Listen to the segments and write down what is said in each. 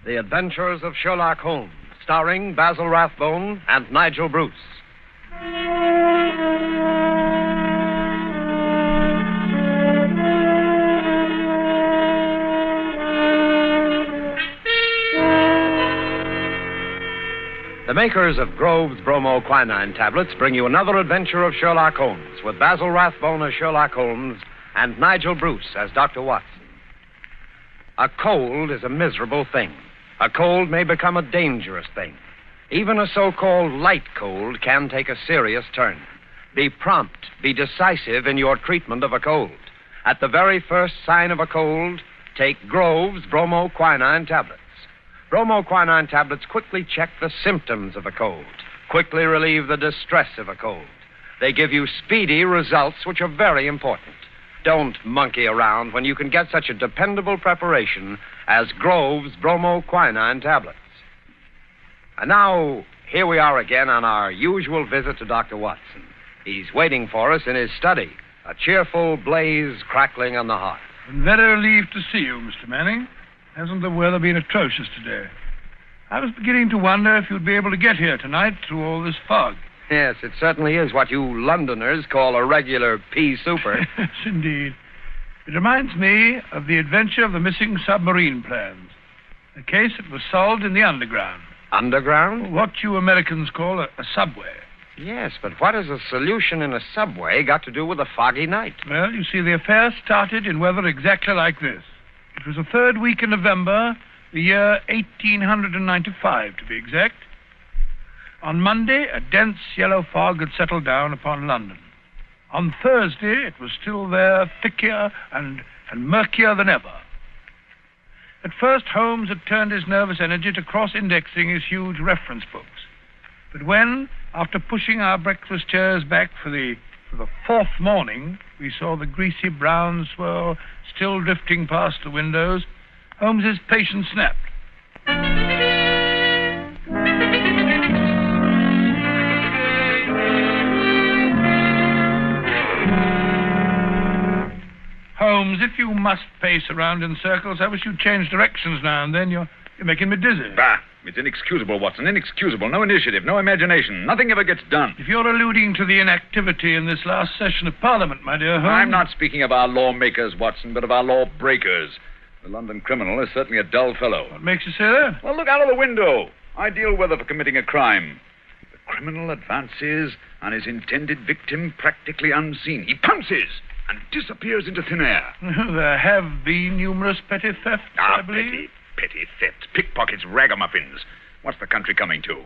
The Adventures of Sherlock Holmes, starring Basil Rathbone and Nigel Bruce. The makers of Grove's bromoquinine tablets bring you another adventure of Sherlock Holmes, with Basil Rathbone as Sherlock Holmes and Nigel Bruce as Dr. Watson. A cold is a miserable thing. A cold may become a dangerous thing. Even a so-called light cold can take a serious turn. Be prompt, be decisive in your treatment of a cold. At the very first sign of a cold, take Grove's bromoquinine tablets. Bromoquinine tablets quickly check the symptoms of a cold, quickly relieve the distress of a cold. They give you speedy results, which are very important. Don't monkey around when you can get such a dependable preparation as Grove's bromoquinine tablets. And now, here we are again on our usual visit to Dr. Watson. He's waiting for us in his study, a cheerful blaze crackling on the hearth. I'm very relieved to see you, Mr. Manning. Hasn't the weather been atrocious today? I was beginning to wonder if you'd be able to get here tonight through all this fog. Yes, it certainly is what you Londoners call a regular pea super. Yes, indeed. It reminds me of the adventure of the missing submarine plans. A case that was solved in the underground. Underground? What you Americans call a subway. Yes, but what has a solution in a subway got to do with a foggy night? Well, you see, the affair started in weather exactly like this. It was the third week in November, the year 1895, to be exact. On Monday, a dense yellow fog had settled down upon London. On Thursday, it was still there, thicker and murkier than ever. At first, Holmes had turned his nervous energy to cross-indexing his huge reference books. But when, after pushing our breakfast chairs back for the fourth morning, we saw the greasy brown swirl still drifting past the windows, Holmes's patience snapped. Holmes, if you must pace around in circles, I wish you'd change directions now and then. You're making me dizzy. Bah! It's inexcusable, Watson. Inexcusable. No initiative, no imagination. Nothing ever gets done. If you're alluding to the inactivity in this last session of Parliament, my dear Holmes... I'm not speaking of our lawmakers, Watson, but of our lawbreakers. The London criminal is certainly a dull fellow. What makes you say that? Well, look out of the window. Ideal weather for committing a crime. The criminal advances on his intended victim practically unseen. He pounces and disappears into thin air. There have been numerous petty thefts, I believe. Petty thefts, pickpockets, ragamuffins. What's the country coming to?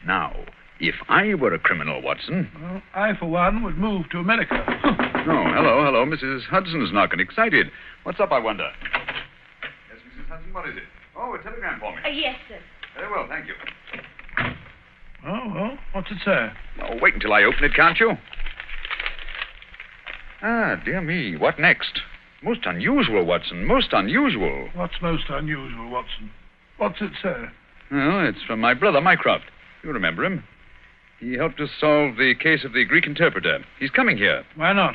Now, if I were a criminal, Watson... Well, I, for one, would move to America. Oh, hello. Mrs. Hudson's knocking. Excited. What's up, I wonder? Yes, Mrs. Hudson, what is it? Oh, a telegram for me. Yes, sir. Very well, thank you. Oh, well, what's it say? Oh, wait until I open it, can't you? Ah, dear me, what next? Most unusual, Watson, most unusual. What's most unusual, Watson? What's it say? Well, it's from my brother, Mycroft. You remember him. He helped us solve the case of the Greek interpreter. He's coming here. Why not?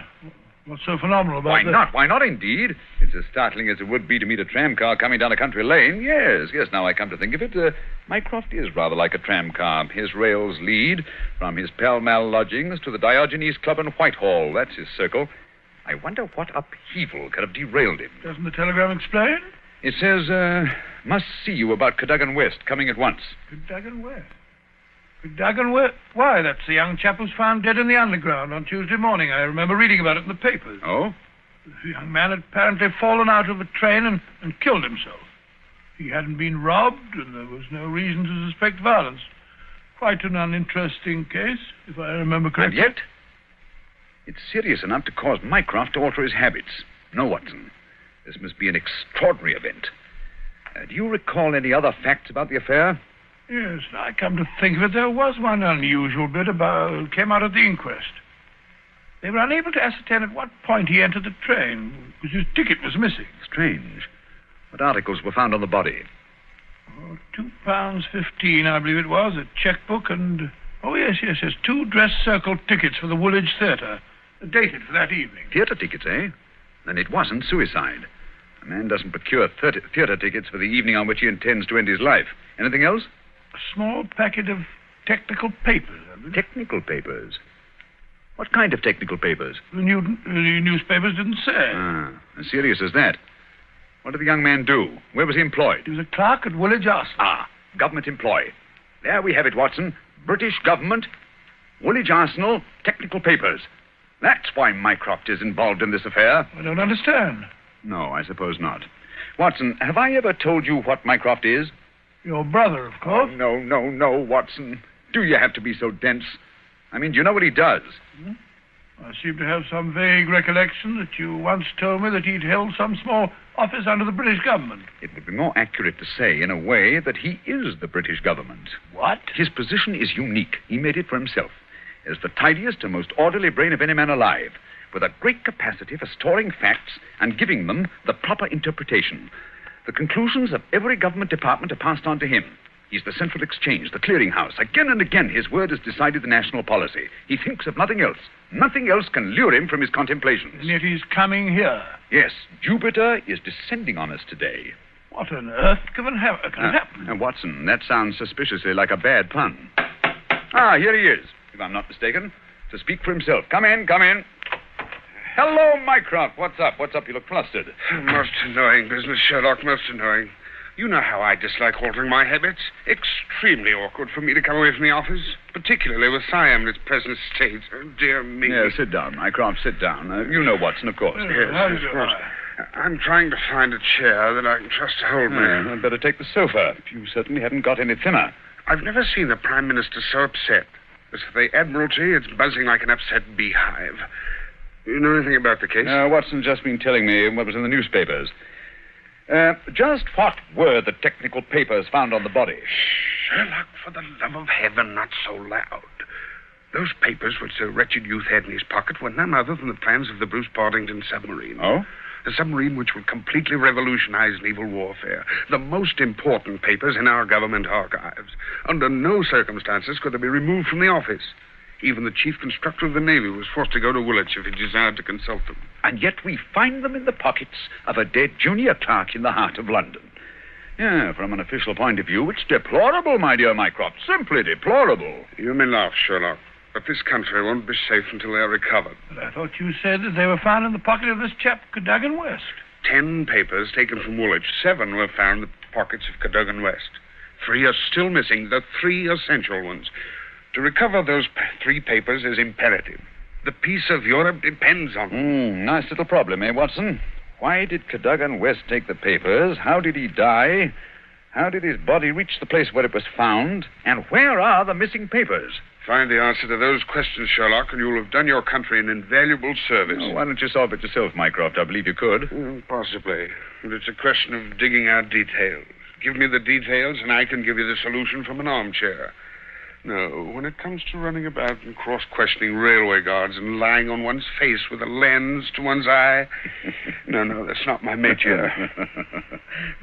What's so phenomenal about Why this? not? Why not, indeed? It's as startling as it would be to meet a tram car coming down a country lane. Yes, now I come to think of it. Mycroft is rather like a tram car. His rails lead from his Pall Mall lodgings to the Diogenes Club in Whitehall. That's his circle. I wonder what upheaval could have derailed him. Doesn't the telegram explain? It says, must see you about Cadogan West, coming at once. Cadogan West? Cadogan West? Why, that's the young chap who's found dead in the underground on Tuesday morning. I remember reading about it in the papers. Oh? The young man had apparently fallen out of a train and killed himself. He hadn't been robbed, and there was no reason to suspect violence. Quite an uninteresting case, if I remember correctly. And yet, it's serious enough to cause Mycroft to alter his habits. No, Watson. This must be an extraordinary event. Do you recall any other facts about the affair? Yes, I come to think of it, there was one unusual bit came out at the inquest. They were unable to ascertain at what point he entered the train, because his ticket was missing. Strange. What articles were found on the body? Oh, £2.15, I believe it was, a checkbook and... Oh, yes, 2 dress circle tickets for the Woolwich Theatre. Dated for that evening. Theatre tickets, eh? Then it wasn't suicide. A man doesn't procure theater tickets for the evening on which he intends to end his life. Anything else? A small packet of technical papers. Technical papers? What kind of technical papers? The newspapers didn't say. As serious as that. What did the young man do? Where was he employed? He was a clerk at Woolwich Arsenal. Government employee. There we have it, Watson. British government, Woolwich Arsenal, technical papers. That's why Mycroft is involved in this affair. I don't understand. No, I suppose not. Watson, have I ever told you what Mycroft is? Your brother, of course. Oh, no, Watson. Do you have to be so dense? I mean, do you know what he does? I seem to have some vague recollection that you once told me that he'd held some small office under the British government. It would be more accurate to say, in a way, that he is the British government. What? His position is unique. He made it for himself. As the tidiest and most orderly brain of any man alive, with a great capacity for storing facts and giving them the proper interpretation. The conclusions of every government department are passed on to him. He's the central exchange, the clearinghouse. Again and again, his word has decided the national policy. He thinks of nothing else. Nothing else can lure him from his contemplations. And yet he's coming here. Yes, Jupiter is descending on us today. What on earth can happen? Watson, that sounds suspiciously like a bad pun. Here he is, if I'm not mistaken, to speak for himself. Come in. Hello, Mycroft. What's up? You look flustered. Most annoying business, Sherlock, most annoying. You know how I dislike altering my habits. Extremely awkward for me to come away from the office, particularly with Siam in its present state. Oh, dear me. Yeah, sit down, Mycroft, sit down. You know Watson, of course. Yes, of course. I'm trying to find a chair that I can trust to hold me. I'd better take the sofa. You certainly haven't got any thinner. I've never seen the Prime Minister so upset. As for the Admiralty, it's buzzing like an upset beehive. You know anything about the case? Watson's just been telling me what was in the newspapers. Just what were the technical papers found on the body? Sherlock, for the love of heaven, not so loud. Those papers which the wretched youth had in his pocket were none other than the plans of the Bruce Partington submarine. Oh? A submarine which would completely revolutionize naval warfare. The most important papers in our government archives. Under no circumstances could they be removed from the office. Even the chief constructor of the Navy was forced to go to Woolwich if he desired to consult them. And yet we find them in the pockets of a dead junior clerk in the heart of London. Yeah, from an official point of view, it's deplorable, my dear Mycroft. Simply deplorable. You may laugh, Sherlock, but this country won't be safe until they're recovered. But I thought you said that they were found in the pocket of this chap, Cadogan West. 10 papers taken from Woolwich. 7 were found in the pockets of Cadogan West. 3 are still missing, the 3 essential ones. To recover those 3 papers is imperative. The peace of Europe depends on them. Nice little problem, Watson? Why did Cadogan West take the papers? How did he die? How did his body reach the place where it was found? And where are the missing papers? Find the answer to those questions, Sherlock, and you'll have done your country an invaluable service. Oh, why don't you solve it yourself, Mycroft? I believe you could. Possibly. But it's a question of digging out details. Give me the details, and I can give you the solution from an armchair. No, when it comes to running about and cross-questioning railway guards and lying on one's face with a lens to one's eye, no, that's not my métier.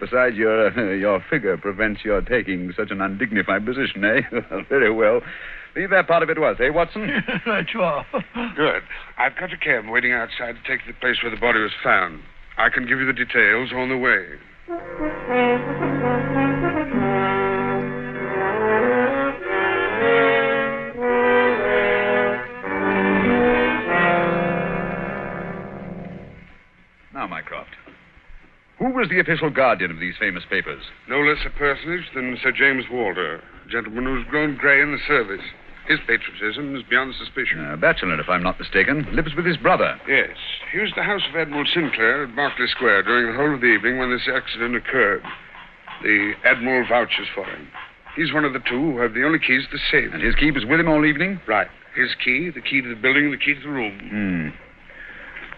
Besides, your figure prevents your taking such an undignified position, eh? Very well. Leave that part of it to us, Watson? Right, you are. Good. I've got a cab waiting outside to take the place where the body was found. I can give you the details on the way. Now, Mycroft, who was the official guardian of these famous papers? No less a personage than Sir James Walter, a gentleman who's grown grey in the service. His patriotism is beyond suspicion. A bachelor, if I'm not mistaken. Lives with his brother. Yes. He was at the house of Admiral Sinclair at Berkeley Square during the whole of the evening when this accident occurred. The Admiral vouches for him. He's one of the 2 who have the only keys to the safe. And his key was with him all evening? Right. His key, the key to the building, and the key to the room.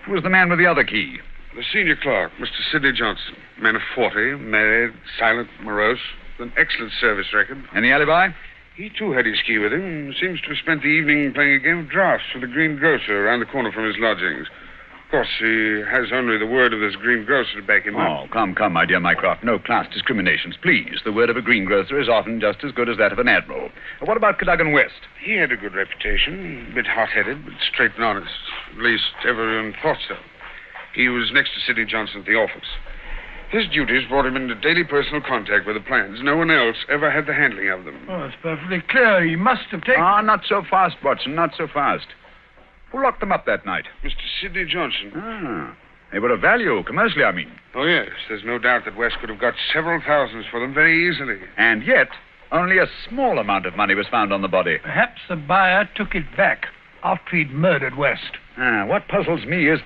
Who was the man with the other key? The senior clerk, Mr. Sidney Johnson. Man of 40, married, silent, morose, with an excellent service record. Any alibi? He, too, had his key with him and seems to have spent the evening playing a game of draughts with the green grocer around the corner from his lodgings. Of course, he has only the word of this green grocer to back him up. Oh, come, my dear Mycroft. No class discriminations, please. The word of a greengrocer is often just as good as that of an admiral. What about Cadogan West? He had a good reputation. A bit hot-headed, but straight and honest. At least, everyone thought so. He was next to Sidney Johnson at the office. His duties brought him into daily personal contact with the plans. No one else ever had the handling of them. Oh, it's perfectly clear. He must have taken... Ah, not so fast, Watson, not so fast. Who locked them up that night? Mr. Sidney Johnson. Ah, they were of value, commercially, I mean. Oh, yes. There's no doubt that West could have got several thousands for them very easily. And yet, only a small amount of money was found on the body. Perhaps the buyer took it back after he'd murdered West. What puzzles me is,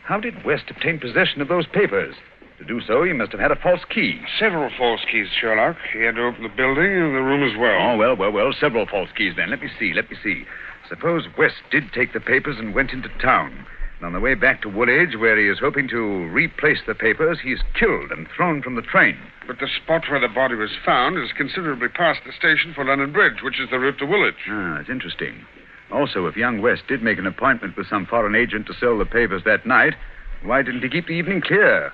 how did West obtain possession of those papers? To do so, he must have had a false key. Several false keys, Sherlock. He had to open the building and the room as well. Oh, well. Several false keys, then. Let me see. Suppose West did take the papers and went into town. And on the way back to Woolwich, where he is hoping to replace the papers, he's killed and thrown from the train. But the spot where the body was found is considerably past the station for London Bridge, which is the route to Woolwich. That's interesting. Also, if young West did make an appointment with some foreign agent to sell the papers that night, why didn't he keep the evening clear?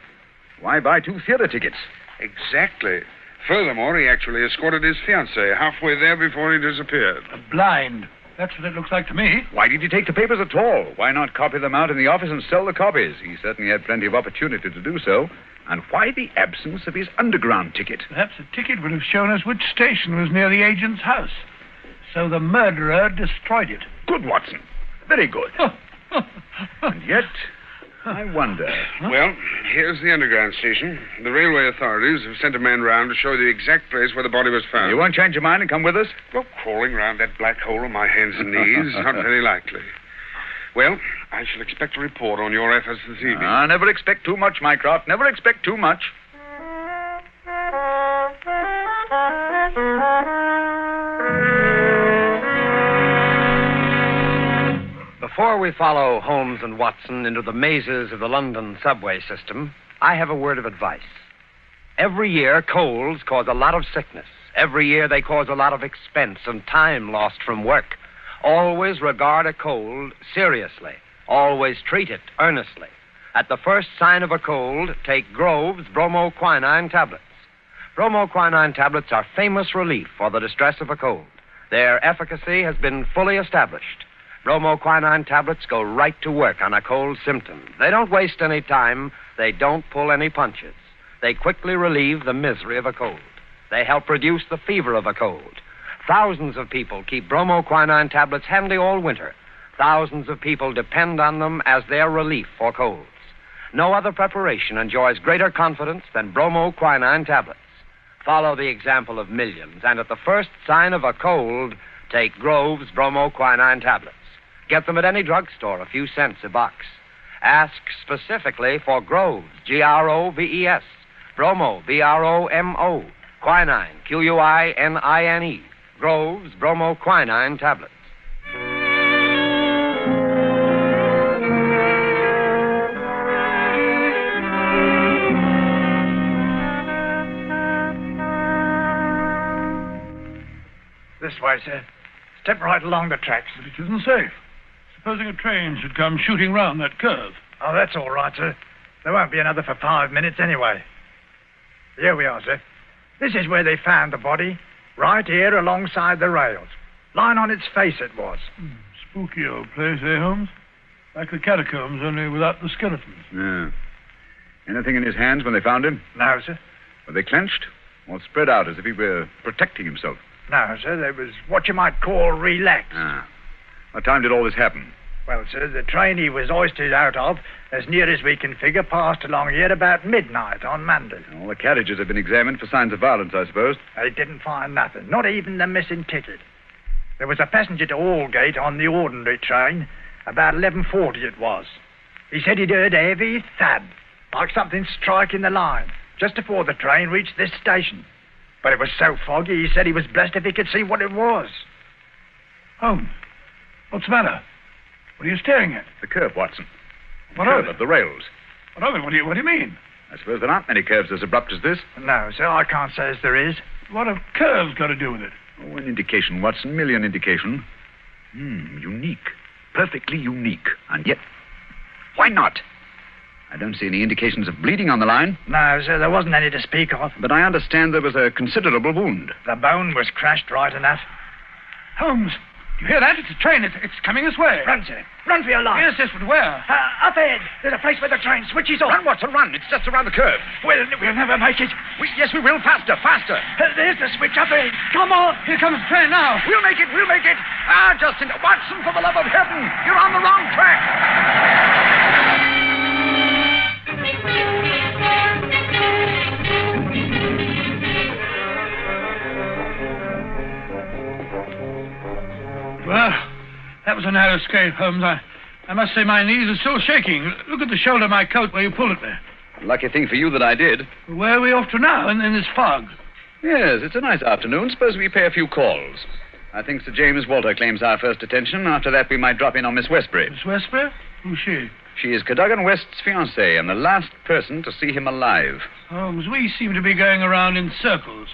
Why buy 2 theater tickets? Exactly. Furthermore, he actually escorted his fiancée halfway there before he disappeared. A blind. That's what it looks like to me. Why did he take the papers at all? Why not copy them out in the office and sell the copies? He certainly had plenty of opportunity to do so. And why the absence of his underground ticket? Perhaps the ticket would have shown us which station was near the agent's house. So the murderer destroyed it. Good, Watson. Very good. And yet, I wonder. Well, here's the underground station. The railway authorities have sent a man round to show the exact place where the body was found. You won't change your mind and come with us? Well, crawling round that black hole on my hands and knees, not very likely. Well, I shall expect a report on your efforts this evening. Never expect too much, Mycroft. Never expect too much. Before we follow Holmes and Watson into the mazes of the London subway system, I have a word of advice. Every year, colds cause a lot of sickness. Every year, they cause a lot of expense and time lost from work. Always regard a cold seriously. Always treat it earnestly. At the first sign of a cold, take Grove's bromoquinine tablets. Bromoquinine tablets are famous relief for the distress of a cold. Their efficacy has been fully established. Bromoquinine tablets go right to work on a cold symptom. They don't waste any time. They don't pull any punches. They quickly relieve the misery of a cold. They help reduce the fever of a cold. Thousands of people keep bromoquinine tablets handy all winter. Thousands of people depend on them as their relief for colds. No other preparation enjoys greater confidence than bromoquinine tablets. Follow the example of millions, and at the first sign of a cold, take Grove's bromoquinine tablets. Get them at any drugstore, a few cents a box. Ask specifically for Grove's, Groves, Bromo, Bromo, quinine, Quinine, Grove's bromoquinine tablets. This way, sir. Step right along the tracks. But it isn't safe. Supposing a train should come shooting round that curve. Oh, that's all right, sir. There won't be another for 5 minutes anyway. Here we are, sir. This is where they found the body. Right here alongside the rails. Lying on its face it was. Spooky old place, eh, Holmes? Like the catacombs, only without the skeletons. Yeah. Anything in his hands when they found him? No, sir. Were they clenched? Or spread out as if he were protecting himself? No, sir. They was what you might call relaxed. What time did all this happen? Well, sir, the train he was hoisted out of, as near as we can figure, passed along here about midnight on Monday. All the carriages have been examined for signs of violence, I suppose. They didn't find nothing, not even the missing ticket. There was a passenger to Aldgate on the ordinary train. About 11:40 it was. He said he'd heard a heavy thud, like something striking the line, just before the train reached this station. But it was so foggy, he said he was blessed if he could see what it was. Holmes, what's the matter? What are you staring at? The curve, Watson. What curve of it? of the rails. What of it? What do you mean? I suppose there aren't many curves as abrupt as this. No, sir, I can't say as there is. What have curves got to do with it? Oh, an indication, Watson. Merely an indication. Unique. Perfectly unique. And yet, why not? I don't see any indications of bleeding on the line. No, sir, there wasn't any to speak of. But I understand there was a considerable wound. The bone was crushed right enough. Holmes, You hear that? It's a train. It's coming this way. Run, sir. Run for your life. Yes, but where? Up ahead. There's a place where the train switches off. Run, Watson, run. It's just around the curve. We'll never make it. Yes, we will. Faster, faster. There's the switch up ahead. Come on. Here comes the train now. We'll make it. Justin, Watson, for the love of heaven, you're on the wrong track. Well, that was a narrow escape, Holmes. I must say my knees are still shaking. Look at the shoulder of my coat where you pulled at me. Lucky thing for you that I did. Where are we off to now in this fog? Yes, it's a nice afternoon. Suppose we pay a few calls. I think Sir James Walter claims our first attention. After that, we might drop in on Miss Westbury. Miss Westbury? Who's she? She is Cadogan West's fiancée and the last person to see him alive. Holmes, we seem to be going around in circles.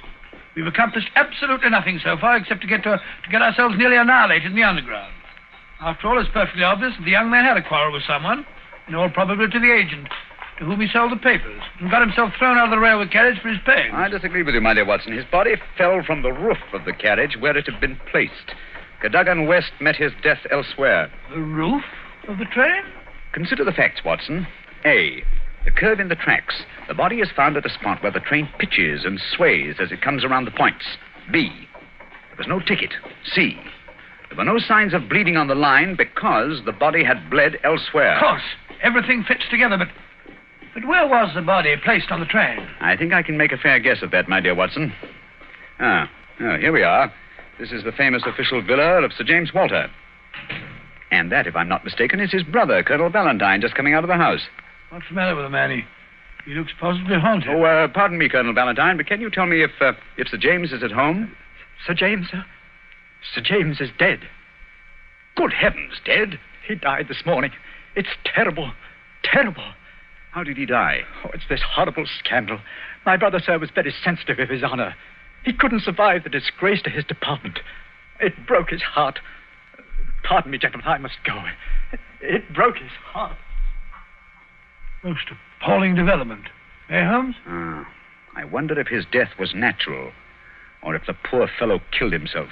We've accomplished absolutely nothing so far except to get ourselves nearly annihilated in the underground. After all, it's perfectly obvious that the young man had a quarrel with someone, in all probability the agent, to whom he sold the papers, and got himself thrown out of the railway carriage for his pains. I disagree with you, my dear Watson. His body fell from the roof of the carriage where it had been placed. Cadogan West met his death elsewhere. The roof of the train? Consider the facts, Watson. A, the curve in the tracks. The body is found at a spot where the train pitches and sways as it comes around the points. B, there was no ticket. C, there were no signs of bleeding on the line because the body had bled elsewhere. Of course. Everything fits together, but where was the body placed on the train? I think I can make a fair guess at that, my dear Watson. Here we are. This is the famous official villa of Sir James Walter. And that, if I'm not mistaken, is his brother, Colonel Valentine, just coming out of the house. What's the matter with the man? He looks positively haunted. Oh, pardon me, Colonel Valentine, but can you tell me if Sir James is at home? Sir James, sir? Sir James is dead. Good heavens, dead? He died this morning. It's terrible. Terrible. How did he die? Oh, it's this horrible scandal. My brother, sir, was very sensitive of his honor. He couldn't survive the disgrace to his department. It broke his heart. Pardon me, gentlemen, I must go. It broke his heart. Most appalling development. Eh, Holmes? I wonder if his death was natural, or if the poor fellow killed himself.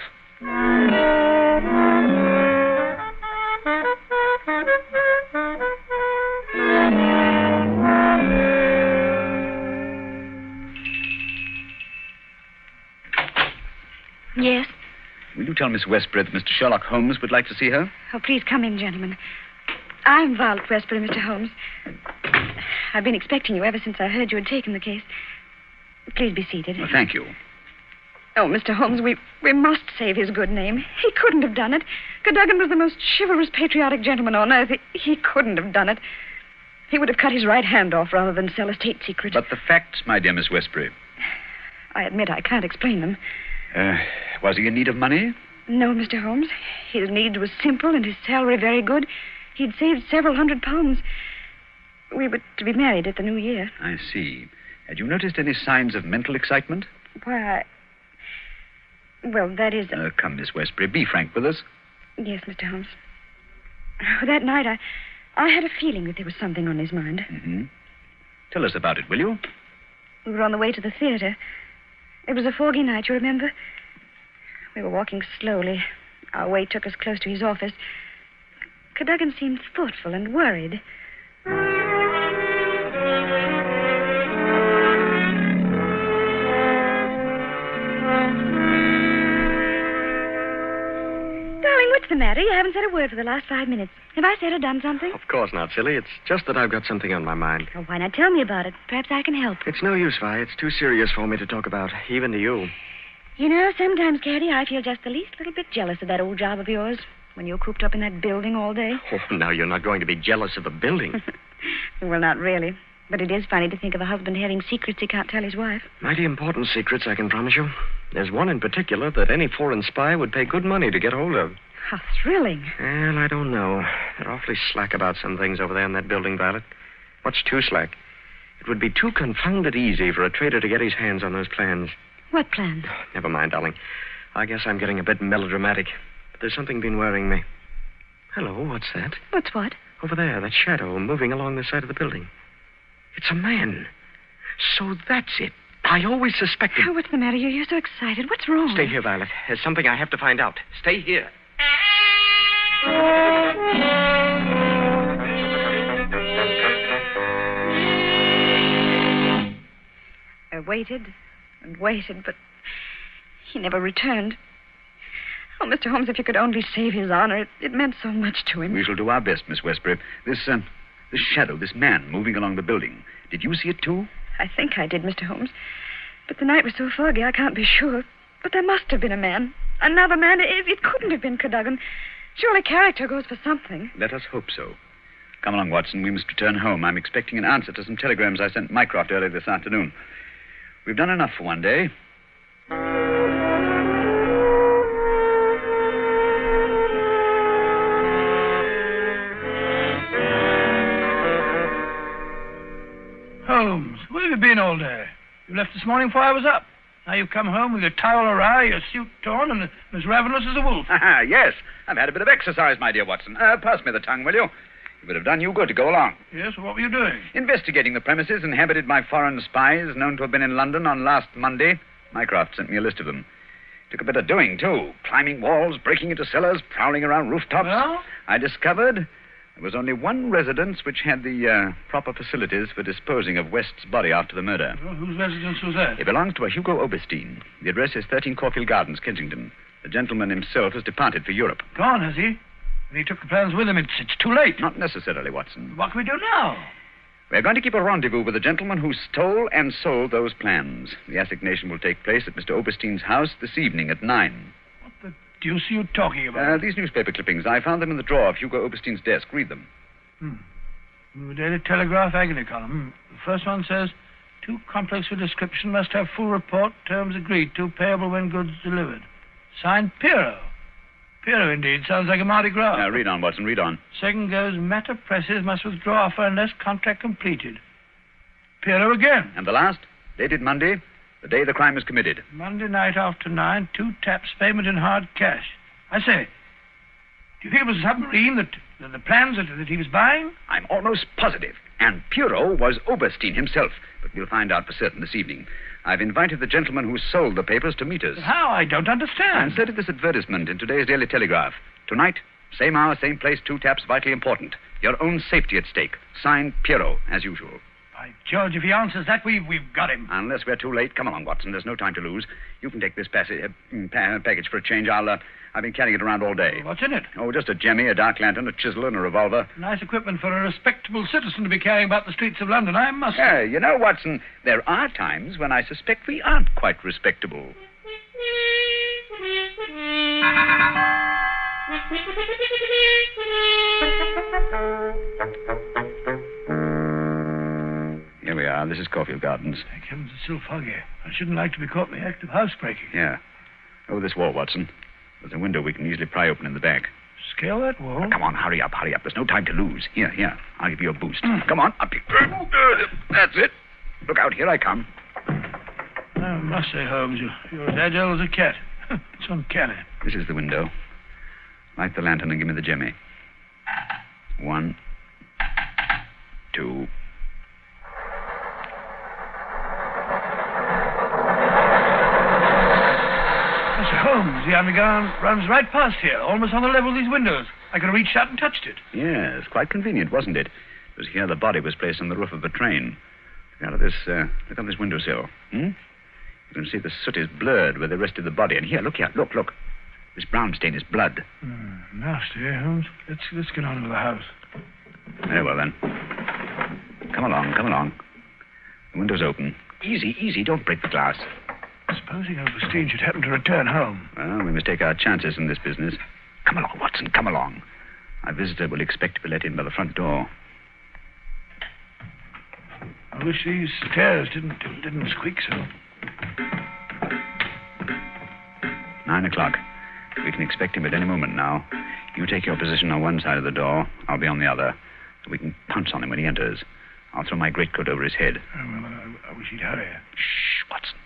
Yes? Will you tell Miss Westbury that Mr. Sherlock Holmes would like to see her? Oh, please come in, gentlemen. I'm Violet Westbury, Mr. Holmes. I've been expecting you ever since I heard you had taken the case. Please be seated. Well, thank you. Oh, Mr. Holmes, we must save his good name. He couldn't have done it. Cadogan was the most chivalrous, patriotic gentleman on earth. He couldn't have done it. He would have cut his right hand off rather than sell a state secret. But the facts, my dear Miss Westbury. I admit I can't explain them. Was he in need of money? No, Mr. Holmes. His need was simple and his salary very good. He'd saved several £100. We were to be married at the new year. I see. Had you noticed any signs of mental excitement? Why, well, that is... Come, Miss Westbury, be frank with us. Yes, Mr. Holmes. That night, I had a feeling that there was something on his mind. Mm-hmm. Tell us about it, will you? We were on the way to the theater. It was a foggy night, you remember? We were walking slowly. Our way took us close to his office. Cadogan seemed thoughtful and worried. Darling, what's the matter? You haven't said a word for the last 5 minutes. Have I said or done something? Of course not, silly. It's just that I've got something on my mind. Oh, why not tell me about it? Perhaps I can help. It's no use, Vi. It's too serious for me to talk about, even to you. You know, sometimes, Caddy, I feel just the least little bit jealous of that old job of yours when you're cooped up in that building all day. Oh, now you're not going to be jealous of the building. Well, not really. But it is funny to think of a husband having secrets he can't tell his wife. Mighty important secrets, I can promise you. There's one in particular that any foreign spy would pay good money to get hold of. How thrilling. Well, I don't know. They're awfully slack about some things over there in that building, Violet. What's too slack? It would be too confounded easy for a traitor to get his hands on those plans. What plans? Never mind, darling. I guess I'm getting a bit melodramatic. But there's something been worrying me. Hello, what's that? What's what? Over there, that shadow moving along the side of the building. It's a man. So that's it. I always suspected... Oh, what's the matter? You're so excited. What's wrong? Stay here, Violet. There's something I have to find out. Stay here. I waited and waited, but he never returned. Oh, Mr. Holmes, if you could only save his honor, it meant so much to him. We shall do our best, Miss Westbury. This shadow, this man moving along the building. Did you see it, too? I think I did, Mr. Holmes. But the night was so foggy, I can't be sure. But there must have been a man. Another man. It couldn't have been Cadogan. Surely character goes for something. Let us hope so. Come along, Watson. We must return home. I'm expecting an answer to some telegrams I sent Mycroft early this afternoon. We've done enough for one day. Holmes, where have you been all day? You left this morning before I was up. Now you've come home with your towel awry, your suit torn, and as ravenous as a wolf. Yes, I've had a bit of exercise, my dear Watson. Pass me the tongue, will you? It would have done you good to go along. Yes, well, what were you doing? Investigating the premises inhabited by foreign spies known to have been in London on last Monday. Mycroft sent me a list of them. Took a bit of doing, too. Climbing walls, breaking into cellars, prowling around rooftops. Well? I discovered there was only one residence which had the proper facilities for disposing of West's body after the murder. Well, whose residence was that? It belongs to a Hugo Oberstein. The address is 13 Caulfield Gardens, Kensington. The gentleman himself has departed for Europe. Gone, has he? And he took the plans with him. It's too late. Not necessarily, Watson. What can we do now? We're going to keep a rendezvous with the gentleman who stole and sold those plans. The assignation will take place at Mr. Oberstein's house this evening at 9. What the deuce are you talking about? These newspaper clippings. I found them in the drawer of Hugo Oberstein's desk. Read them. The Daily Telegraph agony column. The first one says, too complex for description, must have full report, terms agreed to, payable when goods delivered. Signed, Piero. Piero, indeed. Sounds like a Mardi Gras. Now, read on, Watson, read on. Second goes, matter presses, must withdraw offer unless contract completed. Piero again. And the last, dated Monday, the day the crime was committed. Monday night after 9, 2 taps, payment in hard cash. I say, do you think it was a submarine that the plans that he was buying? I'm almost positive. And Piero was Oberstein himself. But we'll find out for certain this evening. I've invited the gentleman who sold the papers to meet us. How? I don't understand. I inserted this advertisement in today's Daily Telegraph. Tonight, same hour, same place, 2 taps, vitally important. Your own safety at stake. Signed, Piero, as usual. By George, if he answers that, we've got him. Unless we're too late. Come along, Watson. There's no time to lose. You can take this package for a change. I've been carrying it around all day. What's in it? Oh, just a jemmy, a dark lantern, a chisel, and a revolver. Nice equipment for a respectable citizen to be carrying about the streets of London, I must say. Yeah, you know, Watson, there are times when I suspect we aren't quite respectable. Here we are. This is Caulfield Gardens. Thank heavens, it's still foggy. I shouldn't like to be caught in the act of housebreaking. Yeah. Over this wall, Watson. There's a window we can easily pry open in the back. Scale that wall? Come on, hurry up. There's no time to lose. Here. I'll give you a boost. Come on, up you. That's it. Look out, here I come. I must say, Holmes, you're as agile as a cat. It's uncanny. This is the window. Light the lantern and give me the jemmy. 1, 2. Holmes, the underground runs right past here, almost on the level of these windows. I could have reached out and touched it. Yes, quite convenient, wasn't it? It was here the body was placed on the roof of a train. Look out of this, look on this windowsill. You can see the soot is blurred where they rested the body. And here, look. This brown stain is blood. Nasty, eh, Holmes? Let's get on to the house. Very well, then. Come along. The window's open. Easy, don't break the glass. Supposing Oberstein should happen to return home. Well, we must take our chances in this business. Come along, Watson, come along. Our visitor will expect to be let in by the front door. I wish these stairs didn't squeak so. 9 o'clock. We can expect him at any moment now. You take your position on one side of the door. I'll be on the other. So we can pounce on him when he enters. I'll throw my greatcoat over his head. Oh, well, I wish he'd hurry. Shh, Watson.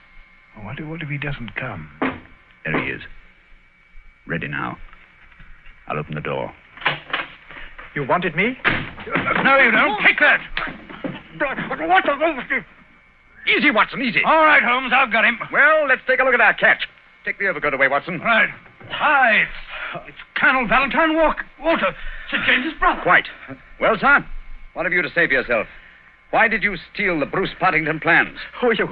What if he doesn't come? There he is. Ready now. I'll open the door. You wanted me? No, you don't. Take that. What the... Easy, Watson, easy. All right, Holmes, I've got him. Well, let's take a look at our catch. Take the overcoat away, Watson. Right. Hi, it's Colonel Valentine Walter, Sir James's brother. Quite. Well, sir, what have you to say for yourself? Why did you steal the Bruce Partington plans? Who are you?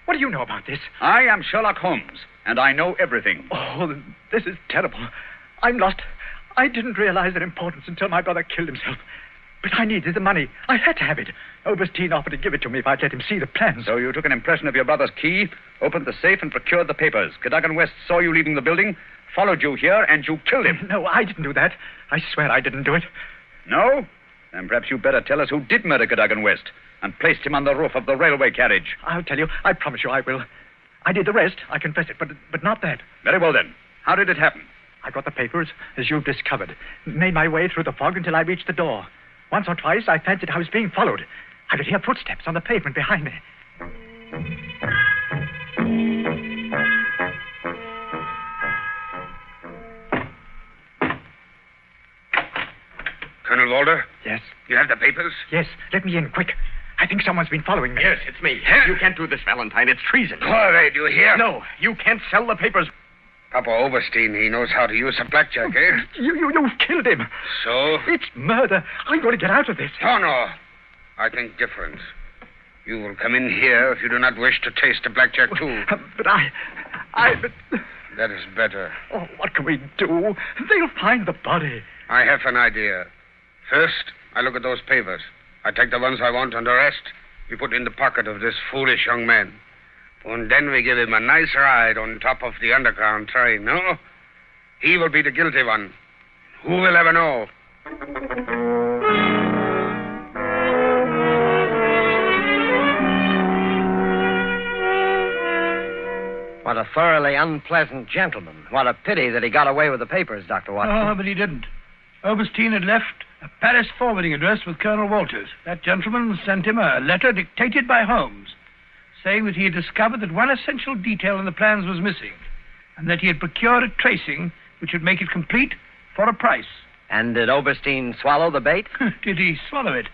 What do you know about this? I am Sherlock Holmes, and I know everything. Oh, this is terrible. I'm lost. I didn't realize their importance until my brother killed himself. But I needed the money. I had to have it. Oberstein offered to give it to me if I'd let him see the plans. So you took an impression of your brother's key, opened the safe, and procured the papers. Cadogan West saw you leaving the building, followed you here, and you killed him. No, I didn't do that. I swear I didn't do it. No? Then perhaps you'd better tell us who did murder Cadogan West and placed him on the roof of the railway carriage. I'll tell you. I promise you I will. I did the rest. I confess it, but not that. Very well, then. How did it happen? I got the papers, as you've discovered. Made my way through the fog until I reached the door. Once or twice, I fancied I was being followed. I could hear footsteps on the pavement behind me. Colonel Walter? Yes? You have the papers? Yes. Let me in, quick. I think someone's been following me. Yes, it's me. You can't do this, Valentine. It's treason. Corey, do you hear? No, you can't sell the papers. Papa Oberstein, he knows how to use a blackjack, eh? You've killed him. So? It's murder. I'm going to get out of this. Oh, no. I think different. You will come in here if you do not wish to taste a blackjack, too. But That is better. Oh, what can we do? They'll find the body. I have an idea. First, I look at those papers. I take the ones I want, and the rest we put in the pocket of this foolish young man. And then we give him a nice ride on top of the underground train, no? He will be the guilty one. Who will ever know? What a thoroughly unpleasant gentleman. What a pity that he got away with the papers, Dr. Watson. Oh, but he didn't. Oberstein had left a Paris forwarding address with Colonel Walters. That gentleman sent him a letter dictated by Holmes, saying that he had discovered that one essential detail in the plans was missing, and that he had procured a tracing which would make it complete for a price. And did Oberstein swallow the bait? Did he swallow it?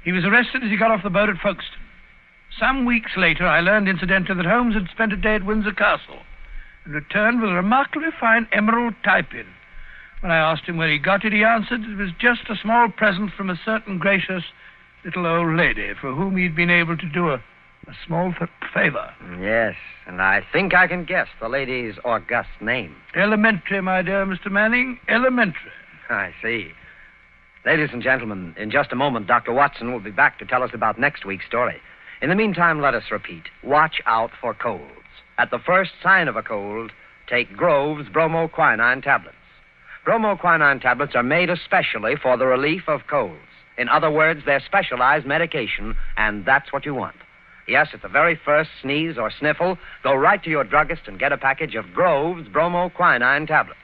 He was arrested as he got off the boat at Folkestone. Some weeks later, I learned, incidentally, that Holmes had spent a day at Windsor Castle and returned with a remarkably fine emerald tie-pin. When I asked him where he got it, he answered it was just a small present from a certain gracious little old lady for whom he'd been able to do a small favor. Yes, and I think I can guess the lady's august name. Elementary, my dear Mr. Manning, elementary. I see. Ladies and gentlemen, in just a moment, Dr. Watson will be back to tell us about next week's story. In the meantime, let us repeat. Watch out for colds. At the first sign of a cold, take Grove's bromoquinine tablets. Bromoquinine tablets are made especially for the relief of colds. In other words, they're specialized medication, and that's what you want. Yes, at the very first sneeze or sniffle, go right to your druggist and get a package of Grove's bromoquinine tablets.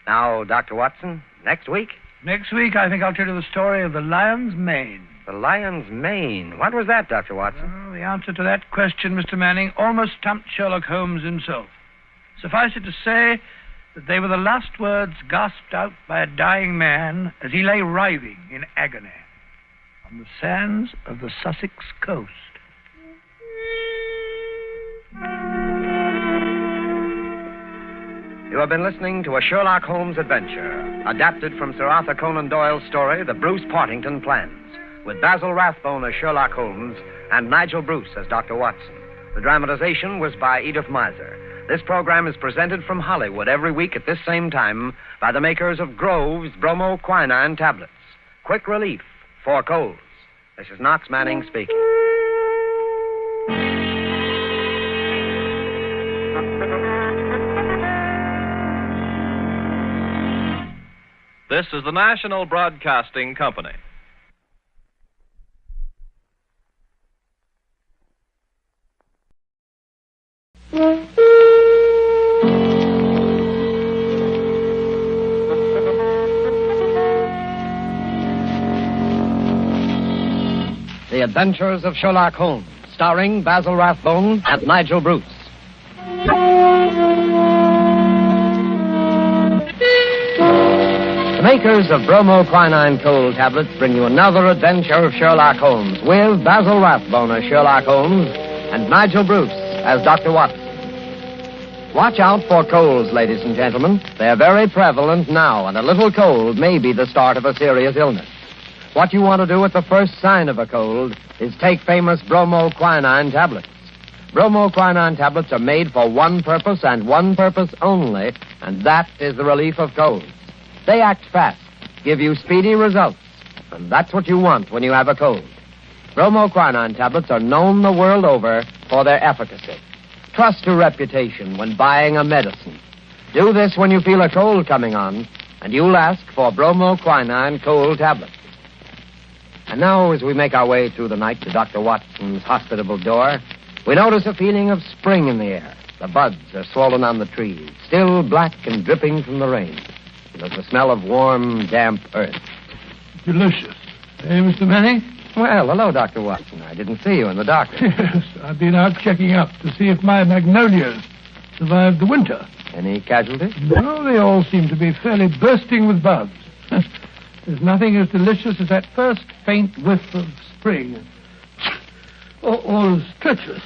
Now, Dr. Watson, next week? Next week, I think I'll tell you the story of the lion's mane. The lion's mane. What was that, Dr. Watson? Well, the answer to that question, Mr. Manning, almost stumped Sherlock Holmes himself. Suffice it to say that they were the last words gasped out by a dying man as he lay writhing in agony on the sands of the Sussex coast. You have been listening to a Sherlock Holmes adventure, adapted from Sir Arthur Conan Doyle's story, The Bruce Partington Plans, with Basil Rathbone as Sherlock Holmes and Nigel Bruce as Dr. Watson. The dramatization was by Edith Miser. This program is presented from Hollywood every week at this same time by the makers of Grove's bromoquinine tablets. Quick relief for colds. This is Knox Manning speaking. This is the National Broadcasting Company. The Adventures of Sherlock Holmes, starring Basil Rathbone and Nigel Bruce. The makers of bromoquinine cold tablets bring you another adventure of Sherlock Holmes with Basil Rathbone as Sherlock Holmes and Nigel Bruce as Dr. Watson. Watch out for colds, ladies and gentlemen. They're very prevalent now, and a little cold may be the start of a serious illness. What you want to do at the first sign of a cold is take famous bromoquinine tablets. Bromoquinine tablets are made for one purpose and one purpose only, and that is the relief of colds. They act fast, give you speedy results, and that's what you want when you have a cold. Bromoquinine tablets are known the world over for their efficacy. Trust your reputation when buying a medicine. Do this when you feel a cold coming on, and you'll ask for bromoquinine cold tablets. And now, as we make our way through the night to Dr. Watson's hospitable door, we notice a feeling of spring in the air. The buds are swollen on the trees, still black and dripping from the rain. And there's the smell of warm, damp earth. Delicious. Hey, Mr. Manning? Well, hello, Dr. Watson. I didn't see you in the dark. Yes, I've been out checking up to see if my magnolias survived the winter. Any casualties? No, they all seem to be fairly bursting with buds. There's nothing as delicious as that first faint whiff of spring. All is treacherous.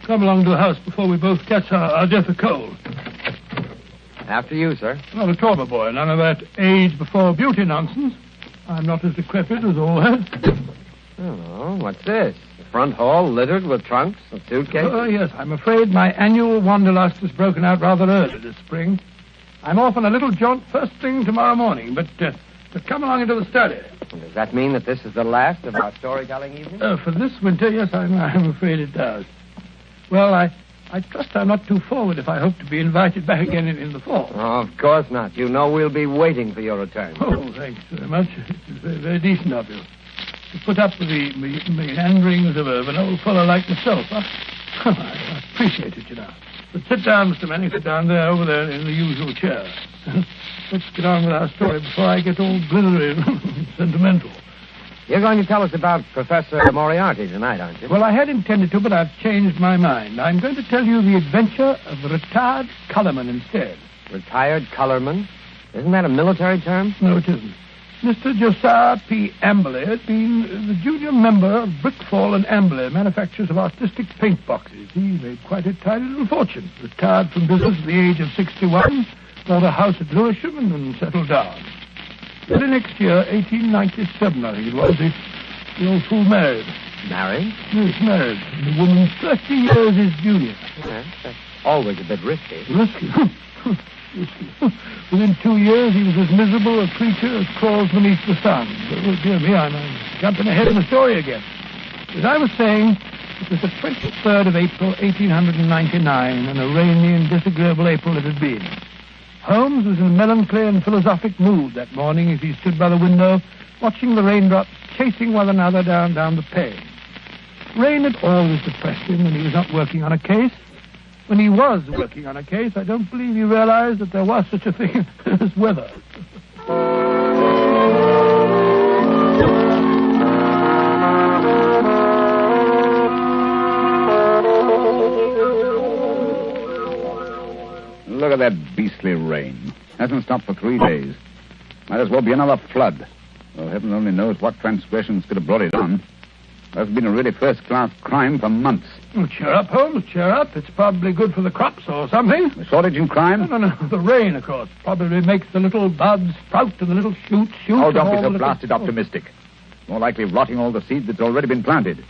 Come along to the house before we both catch our death of cold. After you, sir. Not at all, my boy. None of that age before beauty nonsense. I'm not as decrepit as all that. Oh, what's this? The front hall littered with trunks and suitcases? Oh, yes. I'm afraid my annual wanderlust has broken out rather early this spring. I'm off on a little jaunt first thing tomorrow morning, but come along into the study. Does that mean that this is the last of our storytelling evening? For this winter, yes, I'm afraid it does. Well, I trust I'm not too forward if I hope to be invited back again in the fall. Oh, of course not. You know we'll be waiting for your return. Oh, thanks very much. It's very, very decent of you. To put up with the meanderings of an old fellow like myself, huh? I appreciate it, you know. But sit down, Mr. Manning. Sit down there, over there, in the usual chair. Let's get on with our story before I get all glittery and sentimental. You're going to tell us about Professor Moriarty tonight, aren't you? Well, I had intended to, but I've changed my mind. I'm going to tell you the adventure of the retired colorman instead. Retired colorman? Isn't that a military term? No, it isn't. Mr. Josiah P. Amberley had been the junior member of Brickfall and Amberley, manufacturers of artistic paint boxes. He made quite a tidy little fortune. Retired from business at the age of 61, bought a house at Lewisham and then settled down. Early next year, 1897, I think it was, the old fool married. Married? Yes, married. And the woman 30 years his junior. Yes, that's always a bit risky. Risky? Risky. Within 2 years, he was as miserable a creature as crawls beneath the sun. Oh, dear me, I'm jumping ahead in the story again. As I was saying, it was the 23rd of April, 1899, and a rainy and disagreeable April it had been. Holmes was in a melancholy and philosophic mood that morning as he stood by the window, watching the raindrops chasing one another down the pane. Rain had always depressed him when he was not working on a case. When he was working on a case, I don't believe he realized that there was such a thing as weather. Look at that beastly rain. Hasn't stopped for 3 days. Might as well be another flood. Well, heaven only knows what transgressions could have brought it on. That's been a really first-class crime for months. Oh, cheer up, Holmes, cheer up. It's probably good for the crops or something. The shortage in crime? No. The rain, of course. Probably makes the little buds sprout and the little shoots shoot. Oh, don't be so blasted optimistic. More likely rotting all the seed that's already been planted.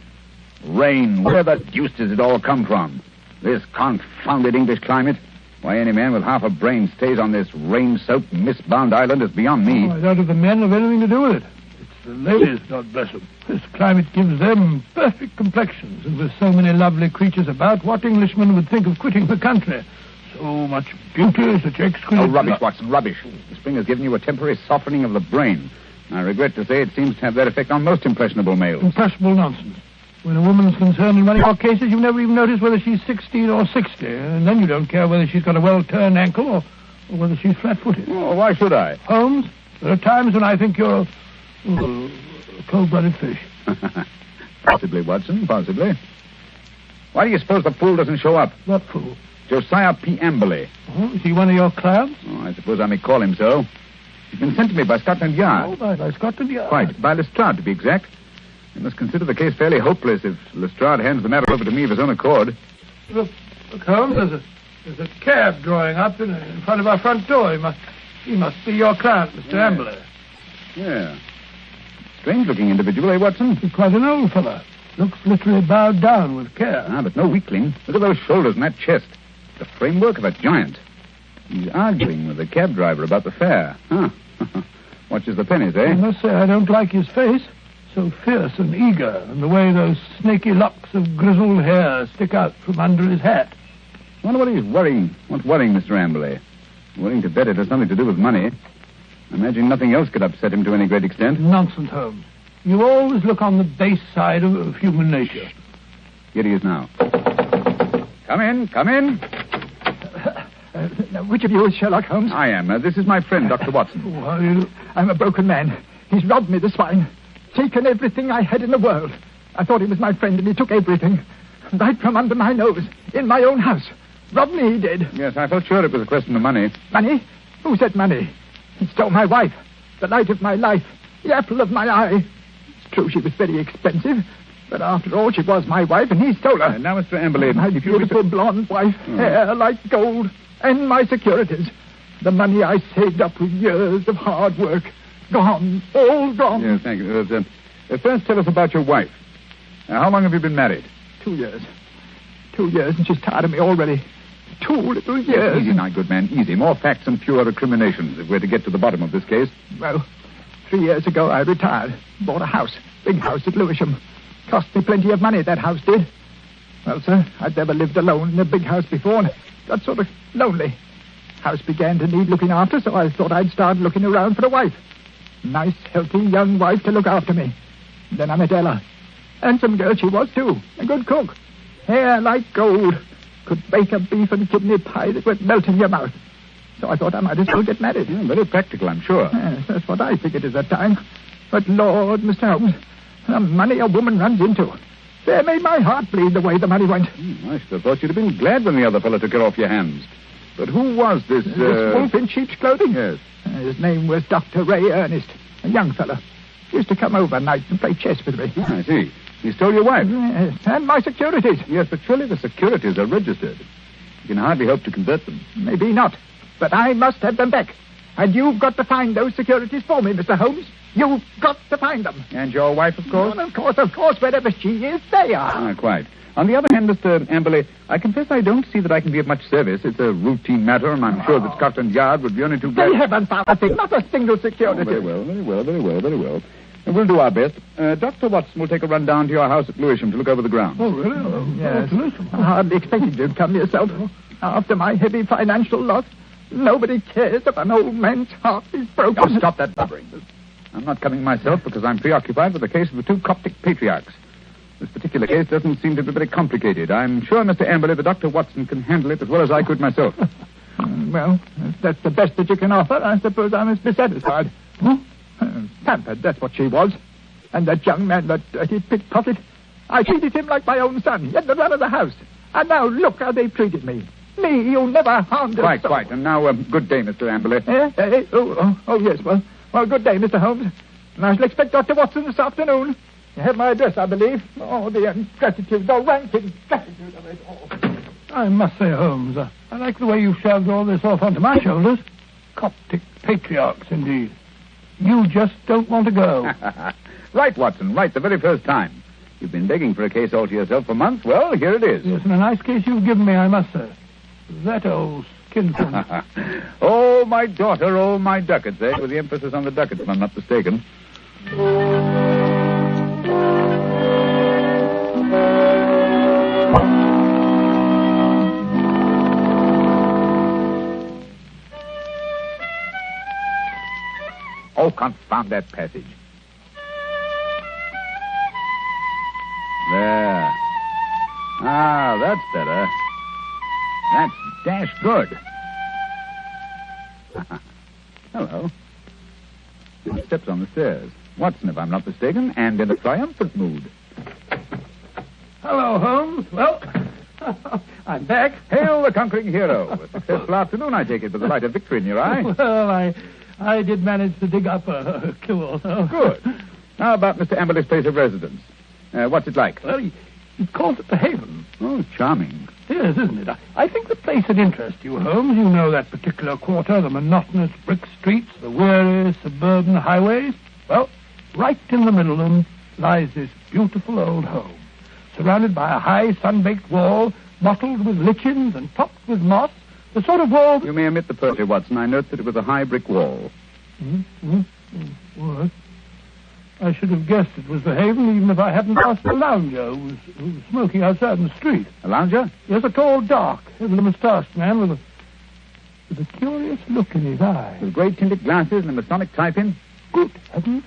Rain, where the deuce does it all come from? This confounded English climate? Why any man with half a brain stays on this rain-soaked, mist-bound island is beyond me. I doubt if the men have anything to do with it. It's the ladies, God bless them. This climate gives them perfect complexions, and with so many lovely creatures about, what Englishman would think of quitting the country? So much beauty, such exquisite... Oh, rubbish, Watson, rubbish. The spring has given you a temporary softening of the brain. I regret to say it seems to have that effect on most impressionable males. Impressionable nonsense. When a woman's concerned in one of your cases, you never even notice whether she's 16 or 60, and then you don't care whether she's got a well-turned ankle or whether she's flat-footed. Oh, why should I? Holmes, there are times when I think you're a cold-blooded fish. Possibly, Watson, possibly. Why do you suppose the fool doesn't show up? What fool? Josiah P. Amberley. Oh, is he one of your clients? Oh, I suppose I may call him so. He's been sent to me by Scotland Yard. Oh, by Scotland Yard. Quite. By Lestrade, to be exact. You must consider the case fairly hopeless if Lestrade hands the matter over to me of his own accord. Look, Holmes, There's a cab drawing up in front of our front door. He must be your client, Mr. Ambler. Yeah. Strange-looking individual, eh, Watson? He's quite an old fellow. Looks literally bowed down with care. Ah, but no weakling. Look at those shoulders and that chest. The framework of a giant. He's arguing with the cab driver about the fare. Huh. Watches the pennies, eh? I must say I don't like his face. So fierce and eager, and the way those snaky locks of grizzled hair stick out from under his hat. I wonder what he's worrying. What's worrying Mr. Amberley? Willing to bet it has something to do with money. I imagine nothing else could upset him to any great extent. Nonsense, Holmes. You always look on the base side of human nature. Here he is now. Come in, come in. Now, which of you is Sherlock Holmes? I am. This is my friend, Dr. Watson. Why, you... I'm a broken man. He's robbed me, the swine. Taken everything I had in the world. I thought he was my friend, and he took everything. Right from under my nose, in my own house. Robbed me, he did. Yes, I felt sure it was a question of money. Money? Who said money? He stole my wife, the light of my life, the apple of my eye. It's true she was very expensive, but after all, she was my wife, and he stole her. Now, Mr. Amberley, my beautiful blonde wife, hair like gold, and my securities. The money I saved up with years of hard work. Gone, all gone. Yes, thank you. First, tell us about your wife. How long have you been married? 2 years. 2 years, and she's tired of me already. 2 little years. Easy now, good man, easy. More facts and fewer recriminations if we're to get to the bottom of this case. Well, 3 years ago I retired. Bought a house. Big house at Lewisham. Cost me plenty of money, that house did. Well, sir, I'd never lived alone in a big house before and got sort of lonely. House began to need looking after, so I thought I'd start looking around for a wife. Nice, healthy, young wife to look after me. Then I met Ella. Handsome girl she was, too. A good cook. Hair like gold. Could bake a beef and kidney pie that would melt in your mouth. So I thought I might as well get married. Yeah, very practical, I'm sure. Yes, that's what I figured at that time. But, Lord, Mr. Holmes, the money a woman runs into. They made my heart bleed the way the money went. I should have thought you'd have been glad when the other fellow took it off your hands. But who was this... This wolf in sheep's clothing? Yes. His name was Dr. Ray Ernest, a young fellow. Used to come over nights and play chess with me. I see. He stole your wife. Yes, and my securities. Yes, but surely the securities are registered. You can hardly hope to convert them. Maybe not, but I must have them back. And you've got to find those securities for me, Mr. Holmes. You've got to find them. And your wife, of course? Well, of course, wherever she is, they are. Ah, quite. On the other hand, Mr. Amberley, I confess I don't see that I can be of much service. It's a routine matter, and I'm sure that Scotland Yard would be only too glad... They haven't found a thing, not a single security. Oh, very well. And we'll do our best. Dr. Watson will take a run down to your house at Lewisham to look over the grounds. Oh, really? Yes. I hardly expected you'd come yourself. After my heavy financial loss, nobody cares if an old man's heart is broken. Oh, stop that blubbering. I'm not coming myself because I'm preoccupied with the case of the 2 Coptic patriarchs. This particular case doesn't seem to be very complicated. I'm sure, Mr. Amberley, that Dr. Watson can handle it as well as I could myself. Well, if that's the best that you can offer, I suppose I must be satisfied. Huh? Pampered, that's what she was. And that young man, that dirty pickpocket, I treated him like my own son. He had the run of the house. And now look how they've treated me. Me, who never harmed a soul. Quite. And now, good day, Mr. Amberley. Yes. Well, good day, Mr. Holmes. And I shall expect Dr. Watson this afternoon. You have my address, I believe. Oh, the ingratitude, the rank ingratitude of it all. I must say, Holmes, I like the way you shoved all this off onto my shoulders. Coptic patriarchs, indeed. You just don't want to go. Right, Watson, right, the very first time. You've been begging for a case all to yourself for months. Well, here it is. Yes, and a nice case you've given me, I must say. That old skinflint. Oh, my daughter, oh, my ducats, eh? With the emphasis on the ducats, if I'm not mistaken. Oh, confound that passage. There. Ah, that's better. That's dash good. Hello. Steps on the stairs. Watson, if I'm not mistaken, and in a triumphant mood. Hello, Holmes. Well, I'm back. Hail the conquering hero. A successful afternoon, I take it, with the light of victory in your eye. Well, I did manage to dig up a kill. Good. How about Mr. Amberley's place of residence? What's it like? Well, he calls it the Haven. Oh, charming. Yes, isn't it? I think the place would interest you, Holmes. You know that particular quarter, the monotonous brick streets, the weary suburban highways. Well, right in the middle of them lies this beautiful old home, surrounded by a high sun-baked wall, mottled with lichens and topped with moss, the sort of wall... You may omit the poetry, Watson. I note that it was a high brick wall. What? I should have guessed it was the Haven even if I hadn't asked the lounger who was smoking outside in the street. A lounger? Yes, a tall, dark, heavily moustached man with a curious look in his eye. With great tinted glasses and a Masonic type-in? Good heavens.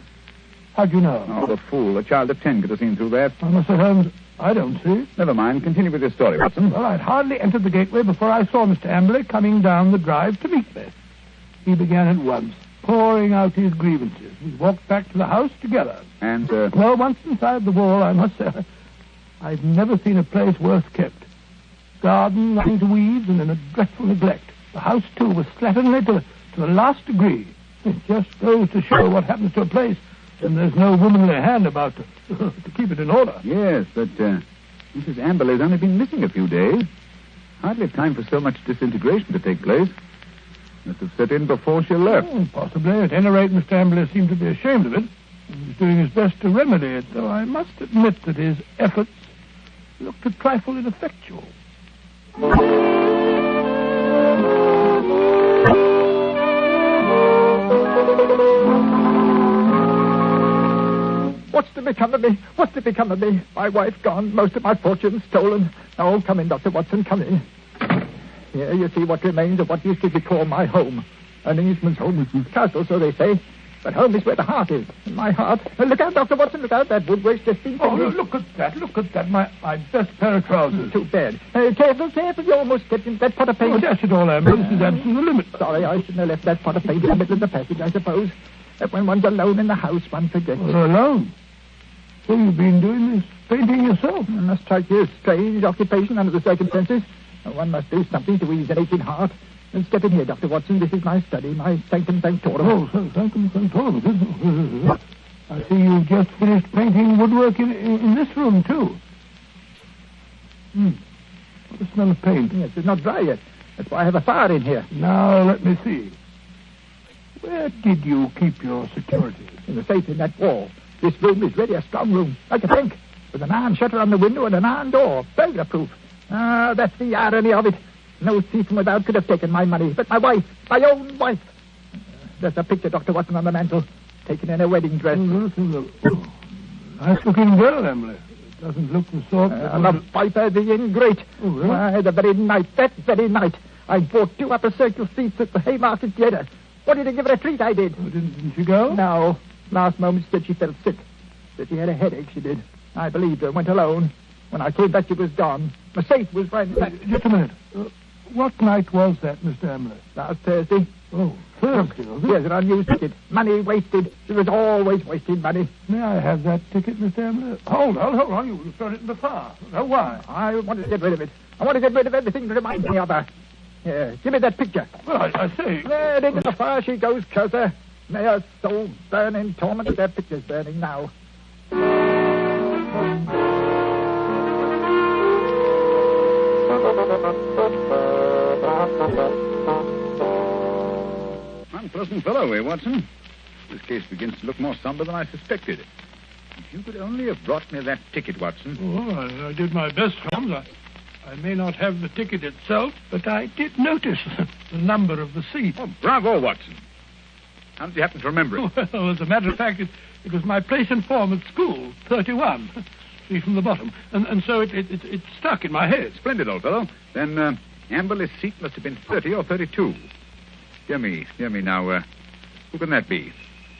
How'd you know? Oh, the fool. A child of 10 could have seen through that. Oh, Mr. Holmes, I don't see. Never mind. Continue with your story, Watson. Well, I'd hardly entered the gateway before I saw Mr. Amberley coming down the drive to meet me. He began at once, pouring out his grievances. We walked back to the house together. And, Well, once inside the wall, I must say, I've never seen a place worse kept. Garden lined to weeds and in a dreadful neglect. The house, too, was slatternly to the last degree. It just goes to show what happens to a place when there's no womanly hand about to keep it in order. Yes, but Mrs. Amberley's only been missing a few days. Hardly time for so much disintegration to take place. Must have set in before she left. Oh, possibly. At any rate, Mr. Amberley seemed to be ashamed of it. He was doing his best to remedy it, though I must admit that his efforts looked a trifle ineffectual. What's to become of me? What's to become of me? My wife gone, most of my fortune stolen. Oh, come in, Dr. Watson, come in. Here you see what remains of what used to be called my home. An Englishman's home is castle, so they say. But home is where the heart is. And my heart... Look out, Dr. Watson, look out. That wood waste just been... Oh, look at that. My best pair of trousers. Too bad. Careful. You almost stepped into that pot of paint. Oh, dash it all, Amber. This is absolute limit. Sorry, I shouldn't have left that pot of paint in the middle of the passage, I suppose. But when one's alone in the house, one forgets. Well, alone? So you've been doing this painting yourself? It must strike you as strange occupation under the circumstances. One must do something to ease an aching heart. And step in here, Dr. Watson. This is my study, my sanctum sanctorum. Oh, sanctum sanctorum. I see you've just finished painting woodwork in this room, too. What a smell of paint. Yes, it's not dry yet. That's why I have a fire in here. Now, let me see. Where did you keep your security? In the safe in that wall. This room is really a strong room, like a bank, with an iron shutter on the window and an iron door, burglar-proof. Ah, that's the irony of it. No thief from without could have taken my money, but my wife, my own wife. There's a picture, Dr. Watson, on the mantel, taken in a wedding dress. Nice-looking girl, Emily. It doesn't look the sort... the viper, the ingrate. Oh, really? Why, that very night, I bought 2 upper circle seats at the Haymarket Theatre. Wanted to give her a treat, I did. Oh, didn't she go? No. Last moment she said she felt sick. Said she had a headache, she did. I believed her, went alone. When I came back, she was gone. The safe was ransacked. Just a minute. What night was that, Mr. Emily? Last Thursday. Oh, Thursday, was it? Yes, an unused ticket. Money wasted. She was always wasting money. May I have that ticket, Mr. Emily? Hold on. You thrown it in the fire. Oh, why? I wanted to get rid of it. I want to get rid of everything that reminds me of her. Here, give me that picture. Well, I say... There, into the fire she goes, Cursor. May her soul burn in torment. That picture's burning now. Unpleasant fellow, eh, Watson? This case begins to look more somber than I suspected. If you could only have brought me that ticket, Watson. Oh, I did my best, Holmes. I may not have the ticket itself, but I did notice the number of the seat. Oh, bravo, Watson. How did you happen to remember it? Well, as a matter of fact, it was my place in form at school, 31. See from the bottom. And so it stuck in my head. Splendid, old fellow. Then Amberley's seat must have been 30 or 32. Dear me now. Who can that be?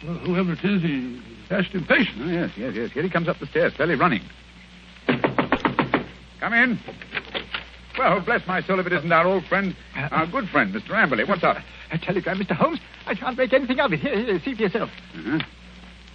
Well, whoever it is, he dashed impatient. Oh, yes. Here he comes up the stairs, fairly running. Come in. Well, bless my soul if it isn't our old friend, our good friend, Mr. Amberley. What's up? A telegram, Mr. Holmes. I can't make anything of it. Here, see for yourself. Uh-huh.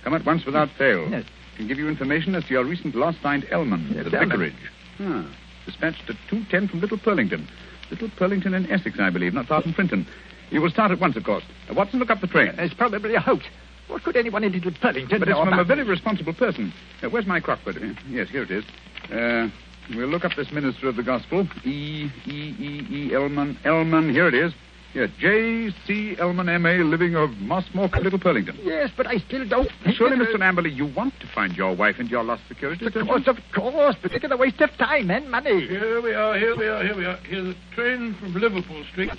Come at once without fail. Yes. Can give you information as to your recent lost find, Elman, Yes, at the Elman. vicarage. Dispatched at 2:10 from Little Purlington. Little Purlington in Essex, I believe, not far from Frinton. You will start at once, of course. Watson, look up the train. It's probably a hoax. What could anyone into Purlington But it's know from a about? very responsible person. Where's my Crockford? Yes, here it is. We'll look up this minister of the gospel. Elman. Here it is. Yes, J.C. Elman, M.A., living of Mossmore, Little Purlington. Yes, but I still don't... Surely, Mr. Amberley, you want to find your wife and your lost securities, Of course. But look at the waste of time and money. Here we are. Here's the train from Liverpool Street at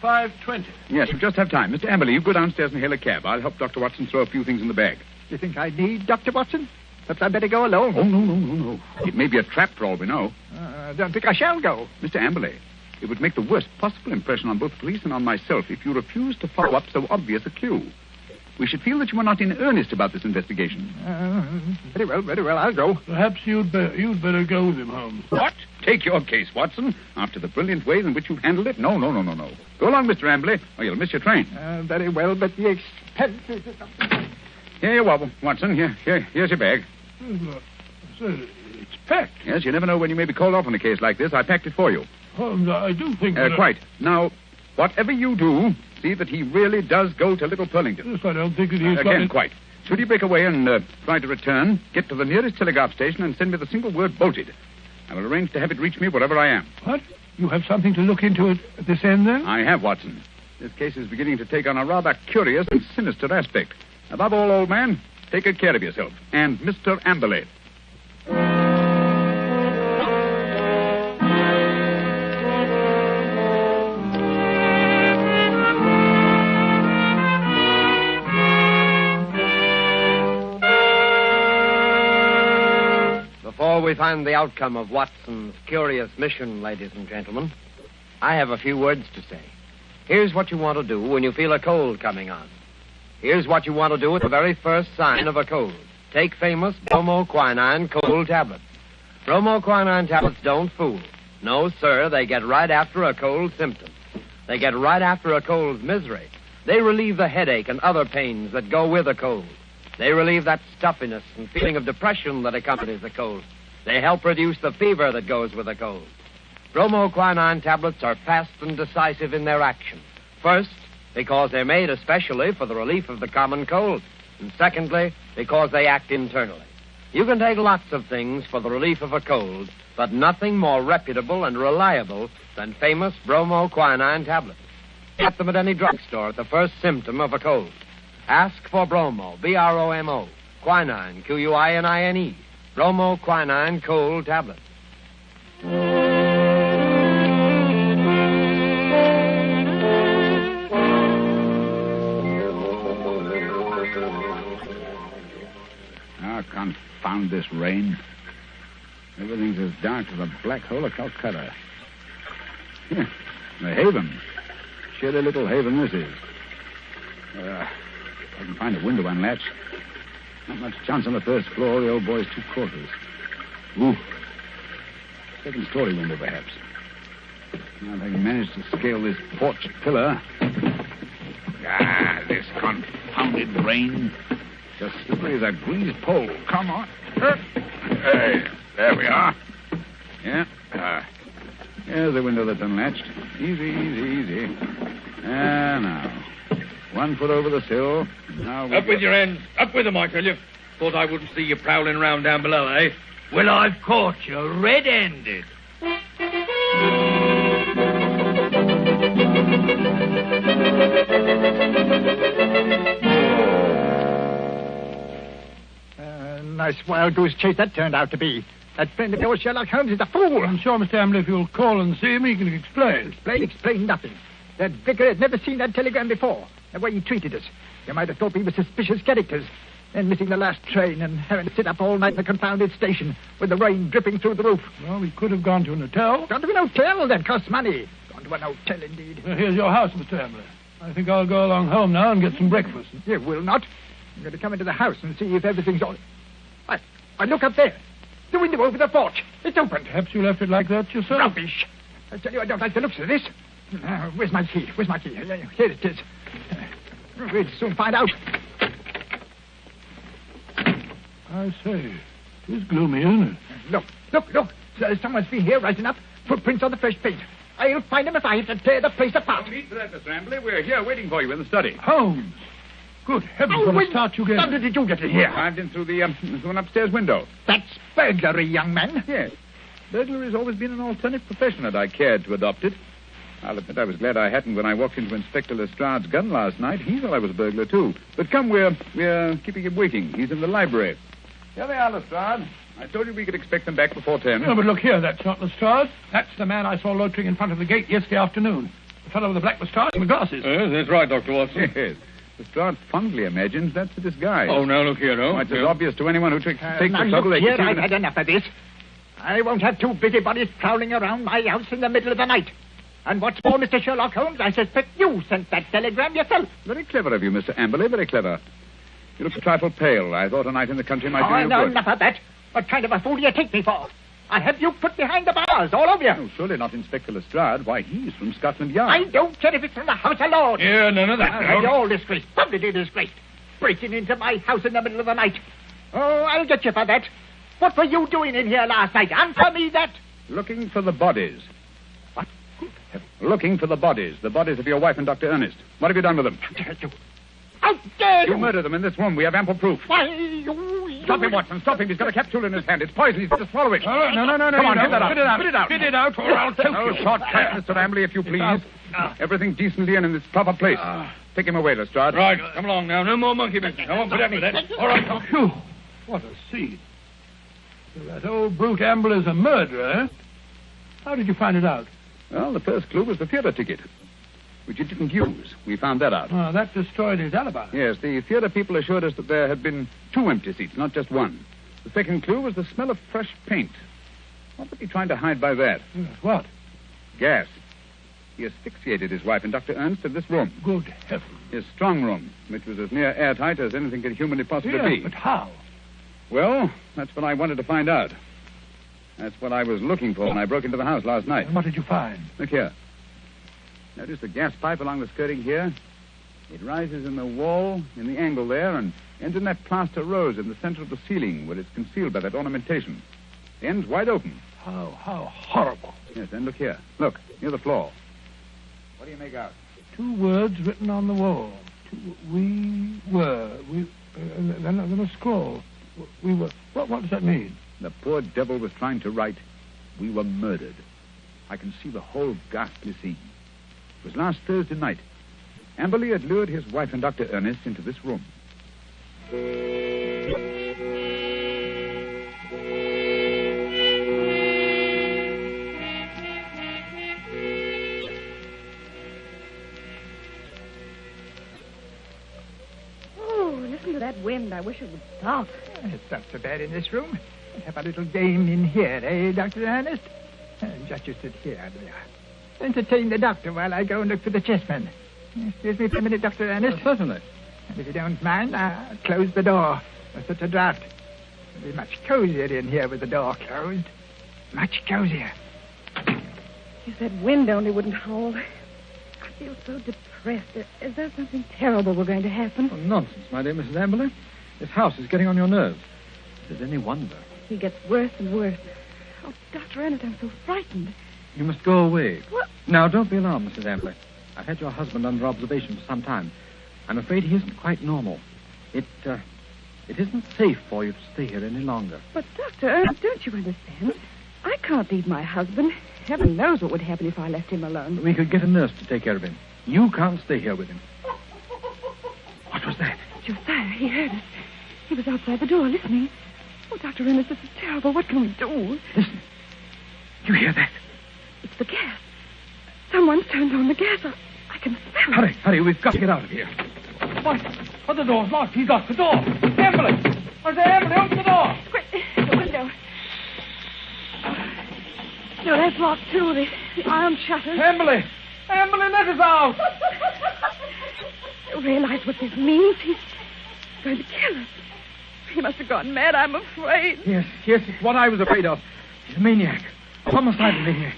5:20. Yes, we just have time. Mr. Amberley, you go downstairs and hail a cab. I'll help Dr. Watson throw a few things in the bag. You think I need Dr. Watson? Perhaps I'd better go alone. Oh, no. It may be a trap for all we know. I don't think I shall go. Mr. Amberley, it would make the worst possible impression on both the police and on myself if you refused to follow up so obvious a clue. We should feel that you were not in earnest about this investigation. Very well, I'll go. Perhaps you'd better go with him, Holmes. What? Take your case, Watson. After the brilliant way in which you've handled it? No. Go along, Mr. Amberley, or you'll miss your train. Very well, but the expense is... Here you are, Watson. Here's your bag. Look, it's packed. Yes, you never know when you may be called off on a case like this. I packed it for you. Holmes, I do think Quite. Now, whatever you do, see that he really does go to Little Purlington. Yes, I don't think that he's... Again, quite. Should he break away and try to return, get to the nearest telegraph station and send me the single word bolted. I will arrange to have it reach me wherever I am. What? You have something to look into at this end, then? I have, Watson. This case is beginning to take on a rather curious and sinister aspect. Above all, old man, take good care of yourself. And Mr. Amberley. Before we find the outcome of Watson's curious mission, ladies and gentlemen, I have a few words to say. Here's what you want to do when you feel a cold coming on. Here's what you want to do at the very first sign of a cold. Take famous bromoquinine cold tablets. Bromoquinine tablets don't fool. No, sir, they get right after a cold symptom. They get right after a cold's misery. They relieve the headache and other pains that go with a cold. They relieve that stuffiness and feeling of depression that accompanies a cold. They help reduce the fever that goes with a cold. Bromoquinine tablets are fast and decisive in their action. First, because they're made especially for the relief of the common cold. And secondly, because they act internally. You can take lots of things for the relief of a cold, but nothing more reputable and reliable than famous bromoquinine tablets. Get them at any drugstore at the first symptom of a cold. Ask for bromo, B-R-O-M-O, quinine, Q-U-I-N-I-N-E, bromoquinine cold tablets. Oh, confound this rain. Everything's as dark as a black hole of Calcutta. The haven. Shitty little haven this is. I can find a window unlatched. Not much chance on the first floor. The old boy's 2 quarters. Ooh. Second-story window, perhaps. Now, if I can manage to scale this porch pillar. This confounded rain. Just slippery as a greased pole. Come on. Hey, there we are. Yeah. Here's the window that's unlatched. Easy. Now. 1 foot over the sill. Now up with your hands. Up with them, I tell you. Thought I wouldn't see you prowling around down below, eh? Well, I've caught you red-handed. Nice wild goose chase that turned out to be. That friend of yours, Sherlock Holmes, is a fool. I'm sure, Mr. Amberley, if you'll call and see him, he can explain. Explain nothing. That vicar had never seen that telegram before. The way he treated us. You might have thought we were suspicious characters. And missing the last train and having to sit up all night in the confounded station with the rain dripping through the roof. Well, we could have gone to an hotel. Gone to an hotel? That costs money. Gone to an hotel, indeed. Here's your house, Mr. Amberley. I think I'll go along home now and get some breakfast. You will not. I'm going to come into the house and see if everything's all... I look up there. The window over the porch. It's open. Perhaps you left it like that yourself. Rubbish. I tell you, I don't like the looks of this. Where's my key? Here it is. We'll soon find out. I say, it's gloomy, isn't it? Look. Someone's been here right enough. Footprints on the fresh paint. I'll find them if I have to tear the place apart. No need for that, Mr. Amberley. We're here waiting for you in the study. Holmes! Good heavens, what a start you gave. How did you get in here? Climbed in through an upstairs window. That's burglary, young man. Yes. Burglary's always been an alternate profession had I cared to adopt it. I'll admit I was glad I hadn't when I walked into Inspector Lestrade's gun last night. He thought I was a burglar, too. But come, we're keeping him waiting. He's in the library. Here they are, Lestrade. I told you we could expect them back before 10. No, but look here, that's not Lestrade. That's the man I saw loitering in front of the gate yesterday afternoon. The fellow with the black moustache and the glasses. Yes, that's right, Dr. Watson. Yes. Lestrade fondly imagines that's a disguise. Oh, now look here, no. It's as obvious to anyone who takes the Now, trouble. look here, I've had enough of this. I won't have two busybodies prowling around my house in the middle of the night. And what's more, Mr. Sherlock Holmes, I suspect you sent that telegram yourself. Very clever of you, Mr. Amberley, very clever. You look a trifle pale. I thought a night in the country might do you no, good. enough of that. What kind of a fool do you take me for? I'll have you put behind the bars, all of you. Oh, surely not Inspector Lestrade. Why, he's from Scotland Yard. I don't care if it's from the House of Lords. Yeah, none of that. You're all disgraced, publicly disgraced. Breaking into my house in the middle of the night. Oh, I'll get you for that. What were you doing in here last night? Answer me that. Looking for the bodies. What? Looking for the bodies of your wife and Dr. Ernest. What have you done with them? How dare you? You murdered them in this room. We have ample proof. Why, you... Stop him, Watson. Stop him. He's got a capsule in his hand. It's poison. He's got to swallow it. No. Come on, get that out. Spit it out. Spit it out. Spit it out, or I'll choke No, you. short cut, Mr. Amberley, if you please. Everything decently and in its proper place. Take him away, Lestrade. Right, come along now. No more monkey business. I won't put up with that. All right, Phew, what a scene. So that old brute Amberley's a murderer, eh? How did you find it out? Well, the first clue was the theater ticket, which he didn't use. We found that out. Oh, that destroyed his alibi. Yes, the theater people assured us that there had been 2 empty seats, not just one. The second clue was the smell of fresh paint. What was he trying to hide by that? Yes, what? Gas. He asphyxiated his wife and Dr. Ernst in this room. Good heavens. His strong room, which was as near airtight as anything could humanly possibly Yes, be. but how? Well, that's what I wanted to find out. That's what I was looking for when I broke into the house last night. And what did you find? Look here. Notice the gas pipe along the skirting here? It rises in the wall, in the angle there, and ends in that plaster rose in the center of the ceiling where it's concealed by that ornamentation. The end's wide open. How horrible. Yes, and look here. Look, near the floor. What do you make out? 2 words written on the wall. Then a scroll. We were... What does that mean? The poor devil was trying to write, "We were murdered." I can see the whole ghastly scene. It was last Thursday night. Amberley had lured his wife and Dr. Ernest into this room. Oh, listen to that wind. I wish it would stop. It's not so bad in this room. Let's have a little game in here, eh, Dr. Ernest? Just you sit here, dear. Entertain the doctor while I go and look for the chessmen. Excuse me for a minute, Dr. Ernest. Certainly. And if you don't mind, I'll close the door. There's such a draught. It'll be much cozier in here with the door closed. Much cozier. If that wind only wouldn't howl. I feel so depressed. Is there something terrible we're going to happen? Oh, nonsense, my dear Mrs. Amberley. This house is getting on your nerves. Is it any wonder? He gets worse and worse. Oh, Dr. Ernest, I'm so frightened. You must go away. What? Now, don't be alarmed, Mrs. Amberley. I've had your husband under observation for some time. I'm afraid he isn't quite normal. It isn't safe for you to stay here any longer. But, Dr. Ernest, don't you understand? I can't leave my husband. Heaven knows what would happen if I left him alone. We could get a nurse to take care of him. You can't stay here with him. What was that? Josiah, he heard us. He was outside the door listening. Oh, Dr. Ernest, this is terrible. What can we do? Listen. You hear that? It's the gas. Someone's turned on the gas. I can smell it. Hurry. We've got to get out of here. What? Oh, the door's locked. He's locked the door. Amberley! I say, Amberley, open the door. Quick, the window. No, that's locked, too. The iron shutters. Amberley, let us out. You realize what this means? He's going to kill us. He must have gone mad, I'm afraid. Yes, it's what I was afraid of. He's a maniac. A homicidal maniac.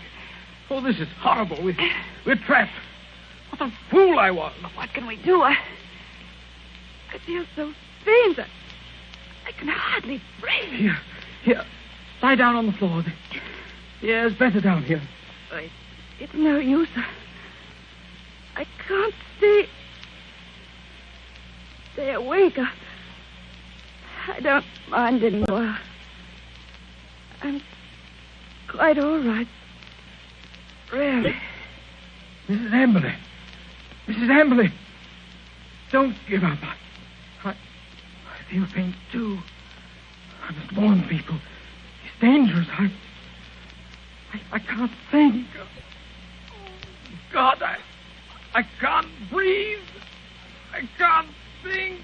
Oh, this is horrible. We're trapped. What a fool I was. What can we do? I feel so faint. I can hardly breathe. Here. Lie down on the floor. Yeah, it's better down here. It's no use. I can't stay awake. I don't mind anymore. I'm right, all right. Really. Mrs. Amberley. Mrs. Amberley. Don't give up. I feel faint, too. I must warn people. It's dangerous. I can't think. God, I can't breathe. I can't think.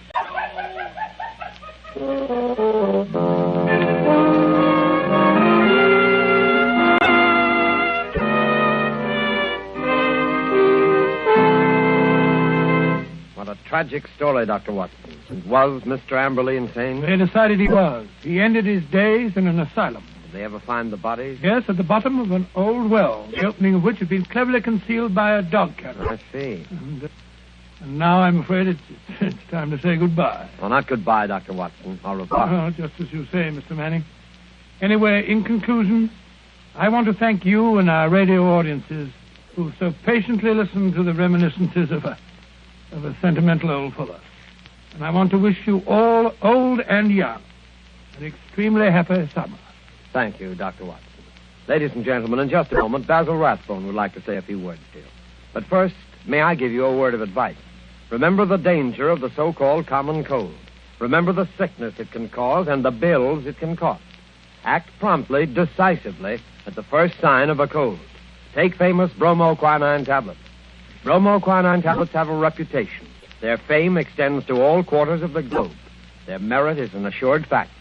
What a tragic story, Dr. Watson. And was Mr. Amberley insane? They decided he was. He ended his days in an asylum. Did they ever find the bodies? Yes, at the bottom of an old well, the opening of which had been cleverly concealed by a dog kennel. I see. And now I'm afraid it's time to say goodbye. Well, not goodbye, Dr. Watson. Au revoir. Well, just as you say, Mr. Manning. Anyway, in conclusion, I want to thank you and our radio audiences who so patiently listened to the reminiscences of a sentimental old fellow. And I want to wish you all, old and young, an extremely happy summer. Thank you, Dr. Watson. Ladies and gentlemen, in just a moment, Basil Rathbone would like to say a few words to you. But first, may I give you a word of advice? Remember the danger of the so-called common cold. Remember the sickness it can cause and the bills it can cost. Act promptly, decisively, at the first sign of a cold. Take famous bromoquinine tablets. Bromoquinine tablets have a reputation. Their fame extends to all quarters of the globe. Their merit is an assured fact.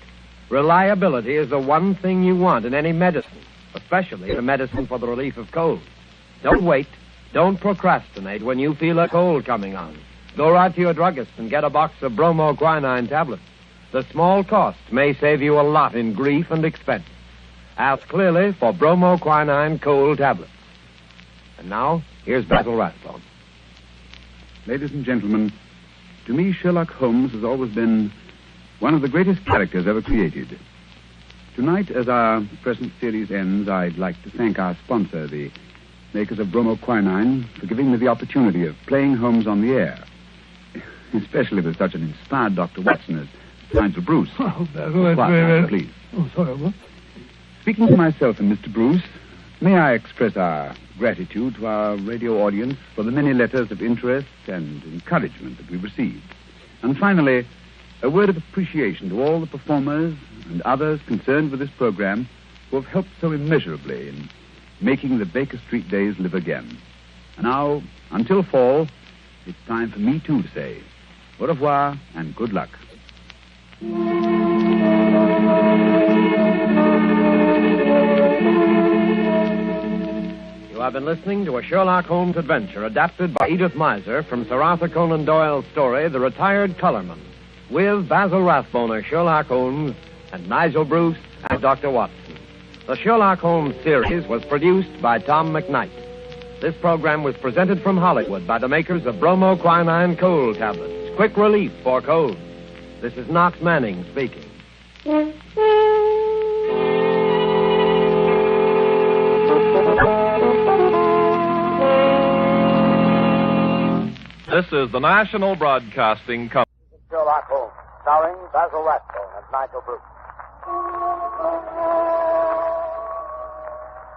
Reliability is the one thing you want in any medicine, especially the medicine for the relief of cold. Don't wait. Don't procrastinate when you feel a cold coming on. Go right to your druggist and get a box of bromoquinine tablets. The small cost may save you a lot in grief and expense. Ask clearly for bromoquinine cold tablets. And now, here's Basil Rathbone. Ladies and gentlemen, to me, Sherlock Holmes has always been one of the greatest characters ever created. Tonight, as our present series ends, I'd like to thank our sponsor, the makers of bromoquinine, for giving me the opportunity of playing Holmes on the air, especially with such an inspired Dr. Watson as Nigel Bruce. Oh, Basil, that's very... Please. Oh, sorry, what? Speaking to myself and Mr. Bruce, may I express our gratitude to our radio audience for the many letters of interest and encouragement that we received. And finally, a word of appreciation to all the performers and others concerned with this program who have helped so immeasurably in making the Baker Street days live again. And now, until fall, it's time for me, too, to say au revoir and good luck. You have been listening to a Sherlock Holmes adventure adapted by Edith Miser from Sir Arthur Conan Doyle's story, The Retired Colorman, with Basil Rathbone as Sherlock Holmes and Nigel Bruce as Dr. Watson. The Sherlock Holmes series was produced by Tom McKnight. This program was presented from Hollywood by the makers of bromoquinine cold tablets, quick relief for colds. This is Knox Manning speaking. This is the National Broadcasting Company. Sherlock Holmes, starring Basil Rathbone as Nigel Bruce.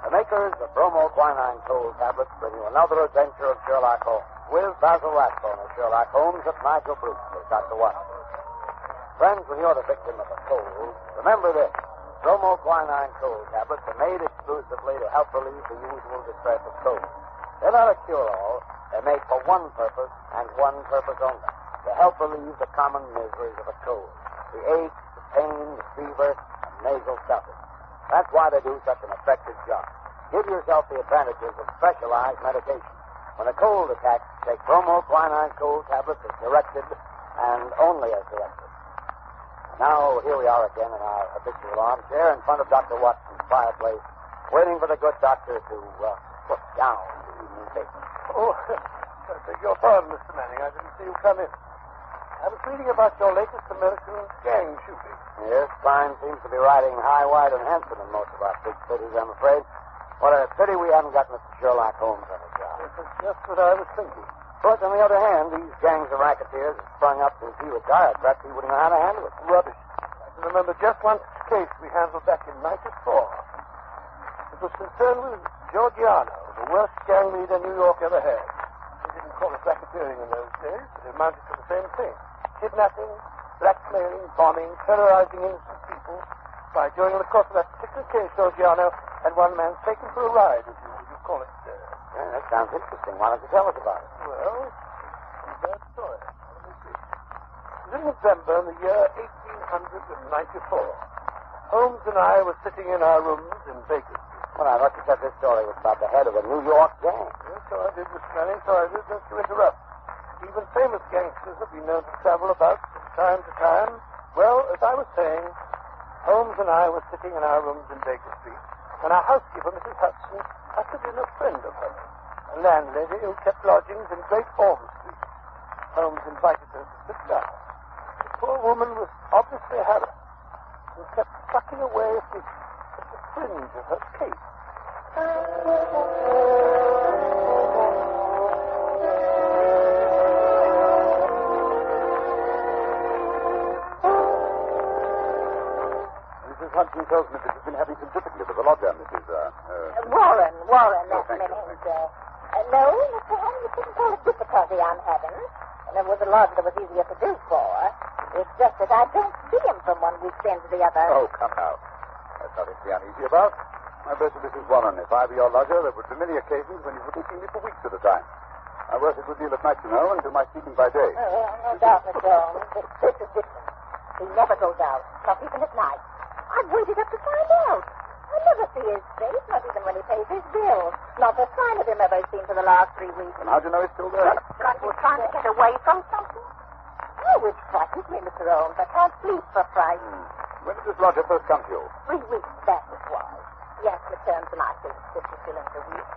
The makers of bromoquinine cold tablets bring you another adventure of Sherlock Holmes, with Basil Rathbone as Sherlock Holmes and Nigel Bruce as Dr. Watson. Friends, when you're the victim of a cold, remember this. Bromoquinine cold tablets are made exclusively to help relieve the usual distress of cold. They're not a cure-all. They're made for one purpose, and one purpose only, to help relieve the common miseries of a cold. The aches, the pain, the fever, and nasal stuffing. That's why they do such an effective job. Give yourself the advantages of specialized medication. When a cold attacks, take bromoquinine cold tablets as directed, and only as directed. Now, here we are again in our habitual armchair in front of Dr. Watson's fireplace, waiting for the good doctor to put down the evening paper. Oh, I beg your pardon, Mr. Manning. I didn't see you come in. I was reading about your latest American gang shooting. Yes, crime seems to be riding high, wide, and handsome in most of our big cities, I'm afraid. What a pity we haven't got Mr. Sherlock Holmes on the job. This is just what I was thinking. But on the other hand, these gangs of racketeers have sprung up since he retired. Perhaps he wouldn't know how to handle it. Rubbish. I can remember just one case we handled back in '94. It was concerned with Georgiano, the worst gang leader New York ever had. They didn't call it racketeering in those days, but it amounted to the same thing. Kidnapping, blackmailing, bombing, terrorizing innocent people. By during the course of that particular case, Georgiano had one man taken for a ride, as you call it. Yeah, that sounds interesting. Why don't you tell us about it? Well, it's a bad story. Let me see. It was in November in the year 1894. Holmes and I were sitting in our rooms in Baker Street. Well, I thought you said this story was about the head of a New York gang. Yes, so I did, Mr. Manning, so I did, just to interrupt. Even famous gangsters have been known to travel about from time to time. Well, as I was saying, Holmes and I were sitting in our rooms in Baker Street, and our housekeeper, Mrs. Hudson, ushered in a friend of hers, a landlady who kept lodgings in Great Orme Street. Holmes invited her to sit down. The poor woman was obviously harassed and kept sucking away at the fringe of her cape. Mrs. Hudson tells me that you've been having some difficulty with the lodger, Mrs. Warren, Oh, that's thank my you, name, thank sir. No, Mr. Holmes, you couldn't call it difficulty I'm having. And there was a lodger that was easier to do for. It's just that I don't see him from one weekend to the other. Oh, come now. That's nothing to be uneasy about. My best to Mrs. Warren, if I were your lodger, there would be many occasions when you wouldn't see me for weeks at a time. I work a good deal at night, you know, and do my sleeping by day. No doubt, Mr. Holmes. But this is different. He never goes out, not even at night. I've waited up to find out. I never see his face, not even when he pays his bills. Not a sign of him ever seen for the last 3 weeks. And how do you know it's still there? Got you trying to get away from something? Oh, it frightens me, Mr. Holmes. I can't sleep for fright. When did this lodger first come to you? 3 weeks back it was. He asked me to turn to my fee, 50 shillings a week.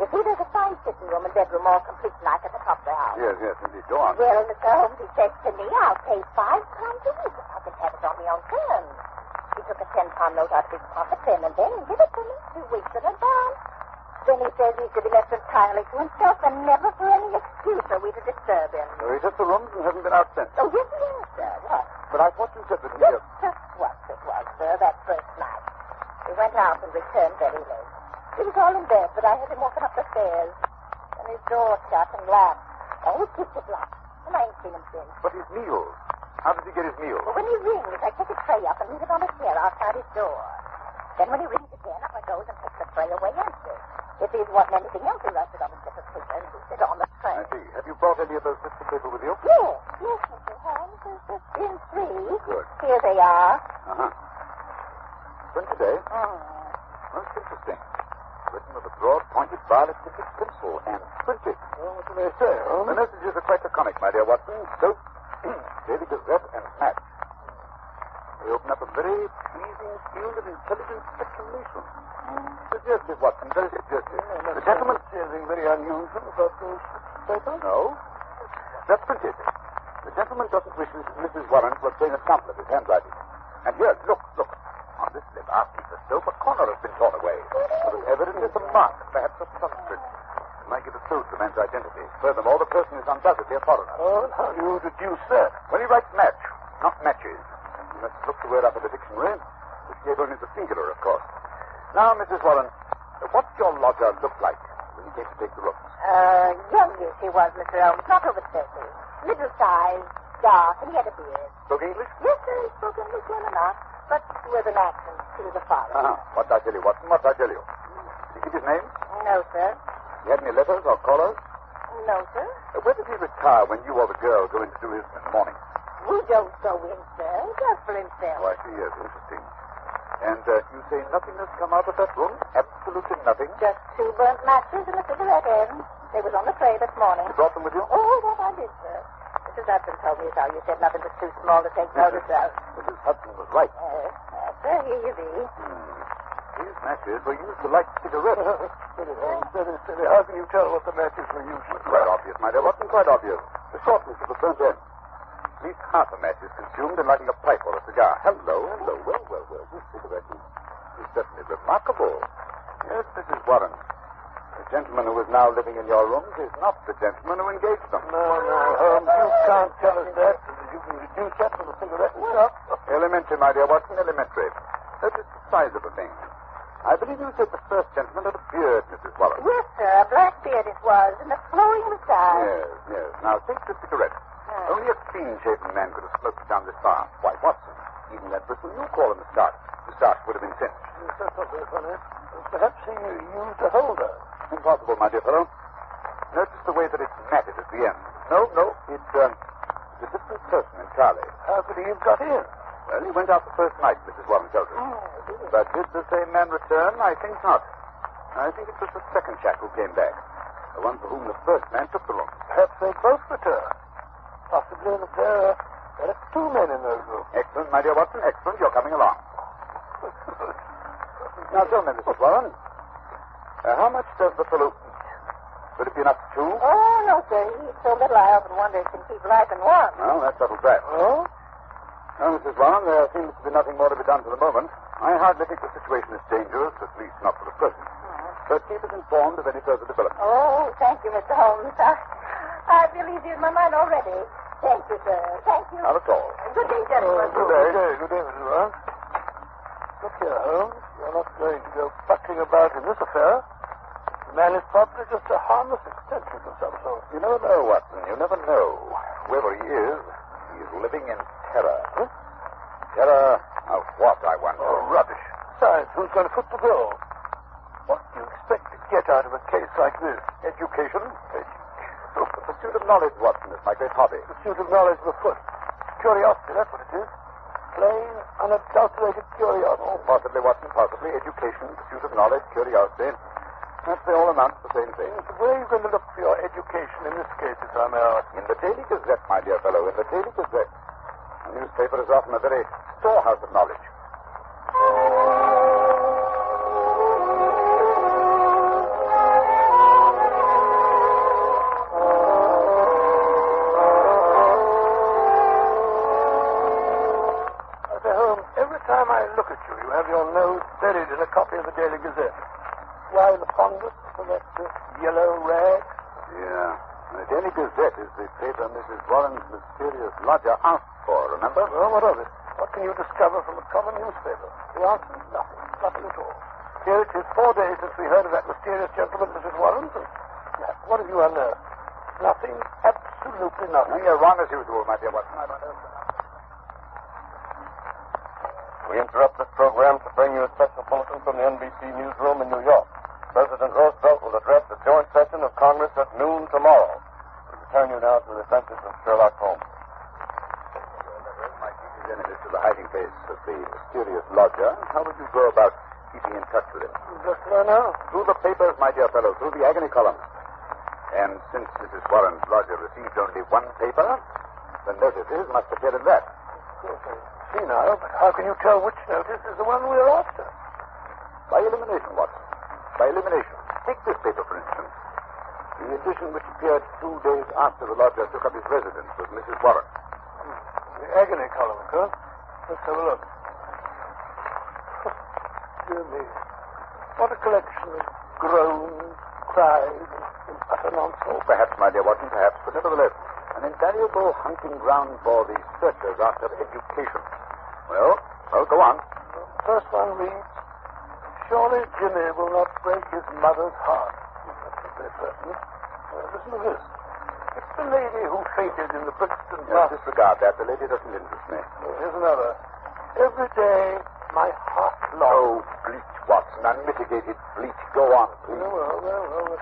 You see, there's a fine sitting room and bedroom all complete like at the top of the house. Yes, indeed. Go on. Well, Mr. Holmes, he said to me, I'll pay £5 a week if I can have it on my own terms. He took a £10 note out of his pocket then and gave it to me 2 weeks in advance. Then he says he's to be left entirely to himself and never for any excuse are we to disturb him. So he took the rooms and hasn't been out since. Oh, yes, sir. What? But I thought you said that he... Just what it was, sir, that first night. He went out and returned very late. He was all in bed, but I heard him walking up the stairs. And his door shut and locked. Oh, it keeps it locked. And I ain't seen him since. But his meals. How does he get his meals? Well, when he rings, I take a tray up and leave it on a chair outside his door. Then when he rings again, up I goes and takes the tray away empty. If he wasn't anything else, he writes it on a slip of paper and puts it on the tray. I see. Have you brought any of those slips of paper with you? Yes, Mr. Holmes. There's in 3. Good. Here they are. Uh-huh. When today? Most interesting. Written with a broad, pointed, violet-tipped pencil and printed. Well, what do they say, Holmes? The messages are quite laconic, my dear Watson. Soap, Daily Gazette, and match. They open up a very pleasing field of intelligent speculation. Suggestive, Watson, very suggestive. The gentleman... Anything very unusual about those papers? No. That's printed. The gentleman doesn't wish Mrs. Warren to obtain a sample of his handwriting. And here, look. On this lip, after the soap, a corner has been torn away. There is evidently some mark, perhaps a thumbprint. It might give a clue to the man's identity. Furthermore, the person is undoubtedly a foreigner. Oh, and how do you deduce that? When he writes match, not matches. You must look the word up in the dictionary, which gave only the singular, of course. Now, Mrs. Warren, what's your lodger look like when he came to take the rooms? Youngish he was, Mr. Holmes, not over 30. Middle size, dark, and he had a beard. Spoke English? Yes, sir, he spoke English well enough, but with an accent. He was a foreigner. Uh-huh. What I tell you, Watson, what I tell you. Did he give his name? No, sir. He had any letters or callers? No, sir. Where did he retire when you or the girl go in to do his in the morning? We don't go in, sir. He does for himself. Oh, I see, yes, interesting. And you say nothing has come out of that room? Absolutely nothing? Just 2 burnt matches and a cigarette end. They was on the tray this morning. You brought them with you? Oh, that I did, sir. Mrs. Hudson told me how you said nothing was too small to take notice of. Mrs. Hudson was right. Sir, here you be. These matches were used to light cigarettes. Very silly. How can you tell what the matches were used for? Quite obvious, my dear Watson, quite obvious. The shortness of the burnt end. At least half a match is consumed in lighting a pipe or a cigar. Hello. Well. This cigarette is certainly remarkable. Yes, Mrs. Warren. The gentleman who is now living in your rooms is not the gentleman who engaged them. No, Holmes, you can't tell us that. You can deduce that from the cigarette itself. Elementary, my dear Watson, elementary. Notice the size of the thing. I believe you said the first gentleman had a beard, Mrs. Warren. Yes, sir. A black beard it was, and a flowing moustache. Yes. Now, take the cigarette. Only a clean-shaven man could have smoked it down this far. Why, Watson, even that brittle you call a moustache would have been singed. That's not very funny. Perhaps he used a holder. Impossible, my dear fellow. Notice the way that it's matted at the end. No, it's a different person entirely. How could he have got in? Well, he went out the first night, Mrs. Warren tells us. But did the same man return? I think not. I think it was the second chap who came back. The one for whom the first man took the room. Perhaps they both returned. Possibly that there are two men in those rooms. Excellent, my dear Watson. Excellent. You're coming along. Now, tell me, Mrs. Warren, how much does the fellow eat? Would it be enough for two? Oh, no, sir. He eats so little I often wonder if he can keep life in one. Well, that settles that. Oh? Well, Mrs. Warren, there seems to be nothing more to be done for the moment. I hardly think the situation is dangerous, at least not for the present. But keep us informed of any further developments. Oh, thank you, Mr. Holmes. I feel easier in my mind already. Thank you, sir. Thank you. Not at all. Good day, gentlemen. Good day, Mrs. Warren. Look here, Holmes. You're not going to go bucking about in this affair. The man is probably just a harmless eccentric of some sort. You never know, Watson. You never know. Whoever he is, he's living in terror. Huh? Terror of what, I wonder? Oh, rubbish. Besides, who's going to foot the bill? What do you expect to get out of a case like this? Education? The pursuit of knowledge, Watson, is my great hobby. Pursuit of knowledge of the foot. Curiosity, that's what it is. Plain, unadulterated curiosity. Oh, possibly, Watson, possibly. Education, pursuit of knowledge, curiosity. Perhaps they all amount to the same thing. Where are you going to look for your education in this case, if I may ask? In the Daily Gazette, my dear fellow, in the Daily Gazette. A newspaper is often a very storehouse of knowledge. Every time I look at you, you have your nose buried in a copy of the Daily Gazette. Why the fondness for that yellow rag? Yeah. The Daily Gazette is the paper Mrs. Warren's mysterious lodger asked for, remember? Well, what of it? What can you discover from a common newspaper? The answer is nothing. Nothing at all. Here it is 4 days since we heard of that mysterious gentleman, Mrs. Warren. What have you unearthed? Nothing. Absolutely nothing. You're wrong as usual, my dear Watson. I don't know. We interrupt this program to bring you a special bulletin from the NBC newsroom in New York. President Roosevelt will address the joint session of Congress at noon tomorrow. We return you now to the adventures of Sherlock Holmes. My chief is enemies to the hiding place of the mysterious lodger. How would you go about keeping in touch with him? Just where now? Through the papers, my dear fellow, through the agony columns. And since Mrs. Warren's lodger received only one paper, the notices must appear in that. Yes, I see now, but how can you tell which notice is the one we're after? By elimination, Watson. By elimination. Take this paper, for instance. The edition which appeared 2 days after the lodger took up his residence with Mrs. Warren. The agony column, huh? Let's have a look. Dear me. What a collection of groans, cries, and utter nonsense. Oh, perhaps, my dear Watson, perhaps, but nevertheless, an invaluable hunting ground for the searchers after education. Well, go on. The first one reads, surely Jimmy will not break his mother's heart. That's very pertinent. Listen to this. It's the lady who fainted in the Brixton bus. Disregard that. The lady doesn't interest me. Here's another. Every day, my heart longs. Oh, bleach, Watson. Unmitigated bleach. Go on, please. Well.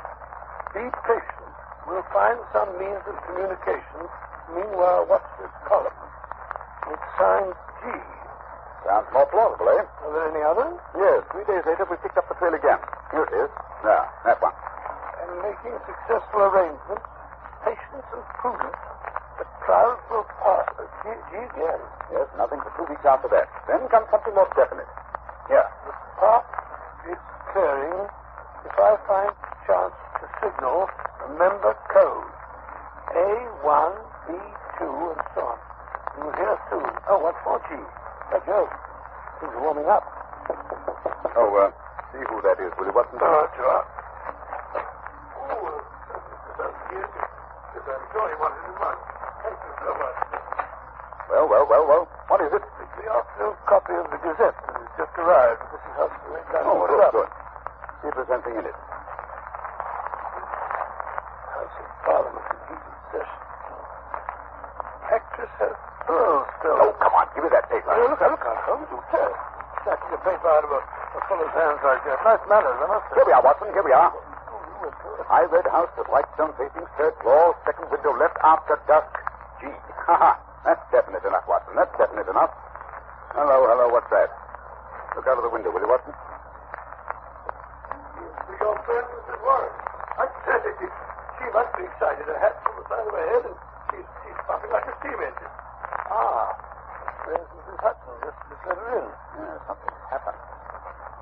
Be patient. We'll find some means of communication. Meanwhile, watch this column. It's signed G. Sounds more plausible, eh? Are there any others? Yes. 3 days later, we picked up the trail again. Here it is. Now, that one. And making successful arrangements, patience and prudence, the clouds will pass. G again. Yes, nothing for 2 weeks after that. Then comes something more definite. Here. The path is clearing. If I find chance to signal, remember code. A1, B2, and so on. You'll hear soon. Oh, what's for G? Let go. Things are warming up. See who that is, will you, Watson? Sure. I'm sure he wanted his money. Thank you so much. Well. What is it? The afternoon copy of the Gazette. just arrived. Mrs. Hudson is trying to order it up. Good. See if there's anything in it. House of Parliament in heated session. Actress has pearls still. Oh, come on. Give me that paper. Oh, look out, Holmes. You can't. Stacking a paper out of a fellow's hands like that. Nice manners, I must say. Here we are, Watson. Here we are. High red house with white stone facing, third floor, second window left after dusk. G. Ha ha. That's definite enough, Watson. That's definite enough. Hello. What's that? Look out of the window, will you, Watson? We go friend, Mrs. Warren. I tell you, she must be excited. Her hat's on the side of her head, and she's puffing like a steam engine. Ah, there's Mrs. Hudson. Just let her in. Yeah, something happened.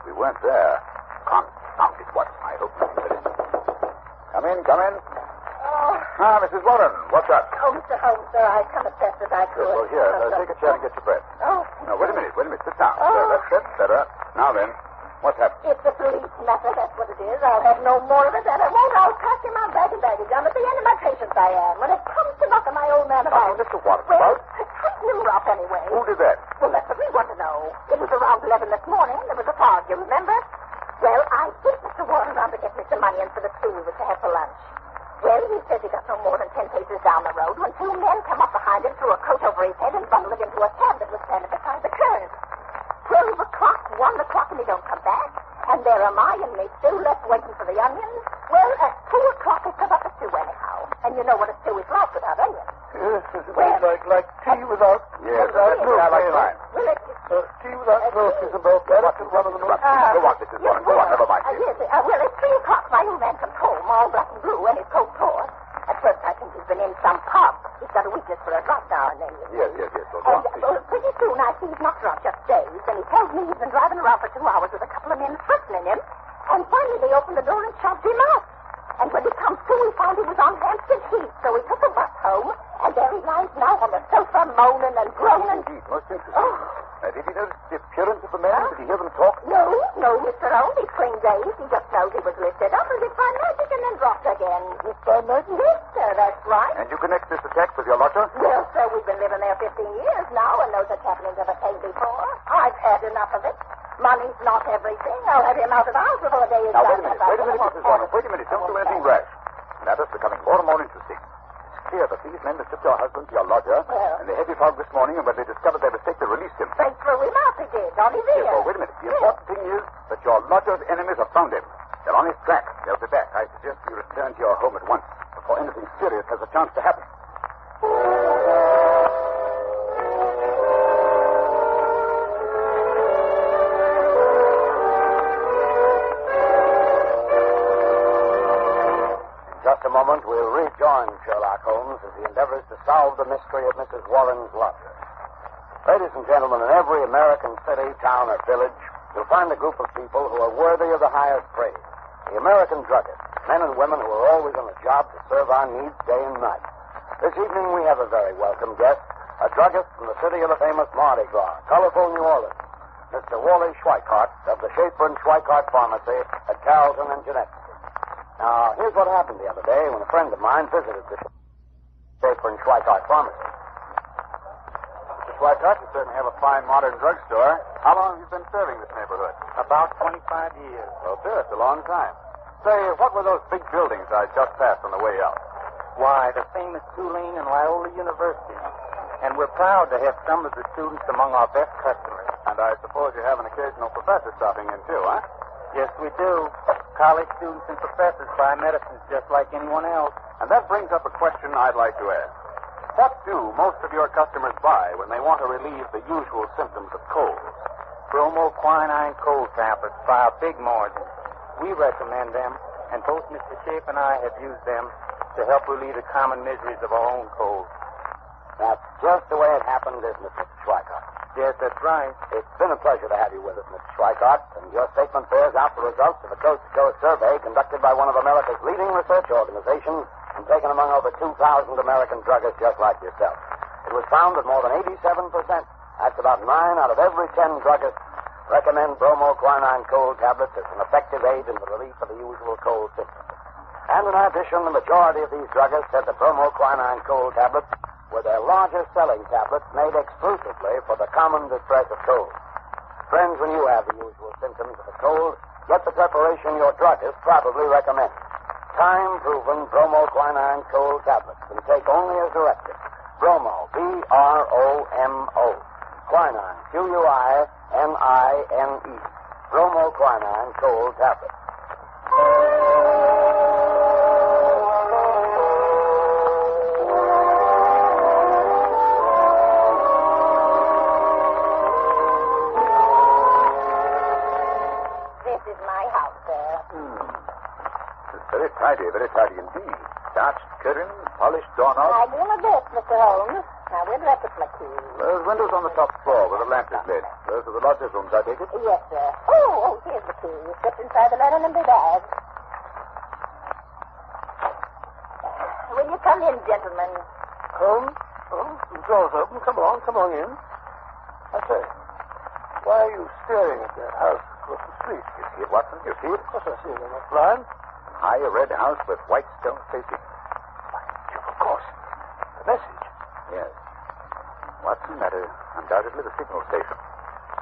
We weren't there. Confound it, Watson. I hope you did it. Come in. Oh. Mrs. Warren, what's up? Oh, Mr. Holmes, sir, I come as best as I could. Well, here, take a chair and get your breath. Oh. No, wait a minute. Sit down. Oh. That's better. Now then, what's happened? It's a police matter, that's what it is. I'll have no more of it, and I won't. I'll pass him my bag of baggage. I'm at the end of my patience, I am. When it comes to knocking my old man about... Mr. Watson, well, cutting him rough anyway. Who did that? Well, that's what we want to know. It was around 11 this morning. There was a fog, you remember? Well, I sent Mr. Warren around to get me some money in for the school we was to have for lunch. Well, he says he got no more than 10 paces down the road when two men come up behind him, threw a coat over his head, and bundled it into a cab that was standing beside the curb. 12 o'clock, 1 o'clock, and he don't come back. And there am I and me stew left waiting for the onions. Well, at 2 o'clock, they come up a stew anyhow. And you know what a stew is like without onions. Yes, it's like tea without... Yes, without milk. I like mine. Well, tea without milk is about that. That's one of the most... Go on, Mrs. Warren. Go on, never mind. Yes, well, at 3 o'clock, my old man comes home, all black and blue, and his coat torn. At first, I think he's been in some pub. He's got a weakness for a drop now and then. Yes. And pretty soon, I see he's not drunk, just dazed, and he tells me he's been driving around for 2 hours with a couple of men threatening him. And finally, they opened the door and shoved him out. And when he comes to, we found he was on Hampstead Heath, so we took a bus home, and there he lies now on the sofa, moaning and groaning. Indeed, most interesting. Did he notice the appearance of the men? Did he hear them talk? No, Mr. Holmes. He's clean dazed. He just knows he was lifted up as if by magic and then dropped again. Just by magic? Yes, sir, that's right. And you connect this attack with your lodger? Well, sir, we've been living there 15 years now, and no such happenings ever came before. I've had enough of it. Money's not everything. I'll have him out of the house before the day is Now, done. wait a minute, Mrs. Warren. Wait a minute. Don't do anything rash. The matter's becoming more and more interesting. It's clear that these men mistook your husband to your lodger, and the heavy fog this morning, and when they discovered their mistake, they released him. They threw him out, they did, on his ear. Yes, well, wait a minute. The important thing is that your lodger's enemies have found him. They're on his track. They'll be back. I suggest you return to your home at once before anything serious has a chance to happen. Just a moment, we'll rejoin Sherlock Holmes as he endeavors to solve the mystery of Mrs. Warren's lodger. Ladies and gentlemen, in every American city, town, or village, you'll find a group of people who are worthy of the highest praise. The American druggists, men and women who are always on the job to serve our needs day and night. This evening, we have a very welcome guest, a druggist from the city of the famous Mardi Gras, colorful New Orleans, Mr. Wally Schweikart of the Schaefer and Schweikart Pharmacy at Carrollton and Genesee. Now, here's what happened the other day when a friend of mine visited the Schaefer and Schweikart Pharmacy. Mr. Schweikart, you certainly have a fine modern drugstore. How long have you been serving this neighborhood? About 25 years. Well, sir, it's a long time. Say, what were those big buildings I just passed on the way out? Why, the famous Tulane and Loyola University. And we're proud to have some of the students among our best customers. And I suppose you have an occasional professor stopping in, too, huh? Yes, we do. College students and professors buy medicines just like anyone else. And that brings up a question I'd like to ask. What do most of your customers buy when they want to relieve the usual symptoms of colds? Bromoquinine cold tablets by a big margin. We recommend them, and both Mr. Schaefer and I have used them to help relieve the common miseries of our own colds. That's just the way it happened, isn't it, Mr. Schweikart? Yes, that's right. It's been a pleasure to have you with us, Mr. Schweikart, and your statement bears out the results of a coast-to-coast survey conducted by one of America's leading research organizations and taken among over 2,000 American druggists just like yourself. It was found that more than 87%, that's about 9 out of every 10 druggists, recommend bromoquinine cold tablets as an effective aid in the relief of the usual cold symptoms. And in addition, the majority of these druggists said that bromoquinine cold tablets were their largest selling tablets made exclusively for the common distress of cold. Friends, when you have the usual symptoms of a cold, get the preparation your druggist probably recommends. Time-proven bromoquinine cold tablets can take only as directed. Bromo, B-R-O-M-O. Quinine, Q-U-I-N-I-N-E. Bromoquinine cold tablets. This is my house, sir. It's very tidy indeed. Starched curtains, polished doorknobs. I do my best, Mr. Holmes. Now, where do I put my keys? Those windows on the top floor where the lamp is lit. Those are the lodgers' rooms, I take it? Yes, sir. Oh, here's the key. Slipped inside the linen and the bag. Will you come in, gentlemen? Holmes? Oh, the door's open. Come on in. I say, why are you staring at that house across the street? You see it, Watson? You see it? Of course I see it. I'm not blind. High red house with white stone facing. Of course. The message. Yes. Watson, that is undoubtedly the signal station.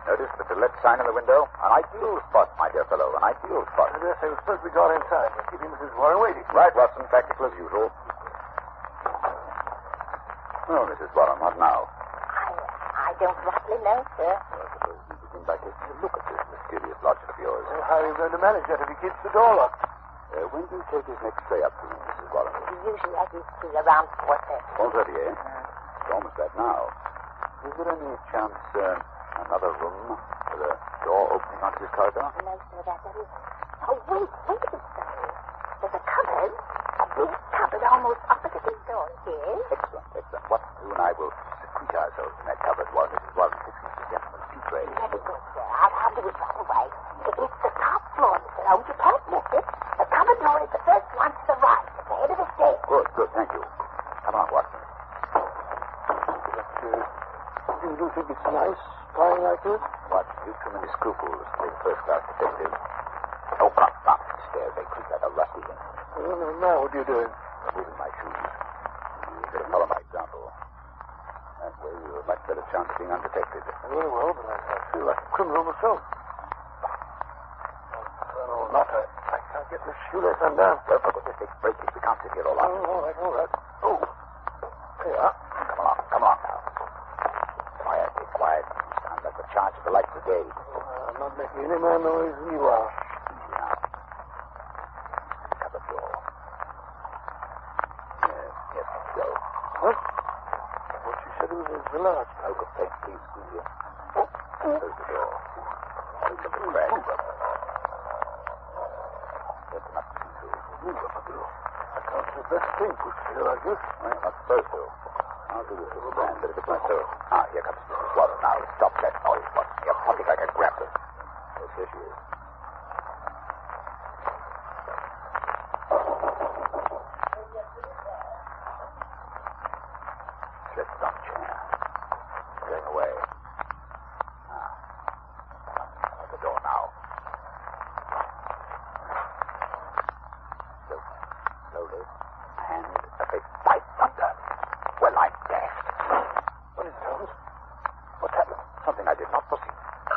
Notice the to let sign in the window? An ideal spot, my dear fellow. An ideal spot. I dare say we're supposed to be gone inside. We're keeping Mrs. Warren waiting. Right, Watson. Practical as usual. Oh, Mrs. Warren, what now? I don't rightly know, sir. I suppose we begin by taking a look at this mysterious lodger of yours. Well, how are you going to manage that if he keeps the door locked? When do you take his next tray up to, Mrs. Warren? Usually I do see around 4:30. 4:30, eh? It's almost that now. Is there any chance, another room with a door opening onto this corridor? No, sir, that is... Oh, wait a minute, sir. There's a cupboard. A big cupboard almost opposite his door here. Excellent. What you and I will secrete ourselves in that cupboard while Mrs. Warren fixes the gentleman's tea tray. Very good, sir. I'll do it right away. It's the top floor, Mr. Holmes. You can't miss it. The cupboard door is the first one to the right, at the head of the stairs. Good, thank you. Come on, Watson. You do think it's nice flying like this? Watson, you've too many scruples to be a first-class detective. Oh, come up the stairs. They creak like a rusty hinge. Now what are you doing? Removing my shoes. You better follow my example. That way you have a much better chance of being undetected. Very well, but I feel like a criminal myself. Oh, not I can't get this shoelace undone. Well, but this big break is we can't sit here all night. All right. Oh, there you are. Come on now. Quiet. Sound like the charge of the light brigade. I'm not making any more noise than you are. Easy now. Cupboard door. Yes, so. What? What you said was a large Poke of paint, please, will you? Close the door. Open the crack. There's enough to see through. I can't do the best thing pushed here like this. Well, not supposed to. I'll do this little band bit of it myself. Here comes Mrs. Warren now. Stop that noise, Watson. You're talking like a grappler. Yes, here she is. Slipped on chair. Going away. At the door now. Slowly. And a big by thunder. Well, I dashed. What is it, Holmes? What's happened? Something I did not foresee.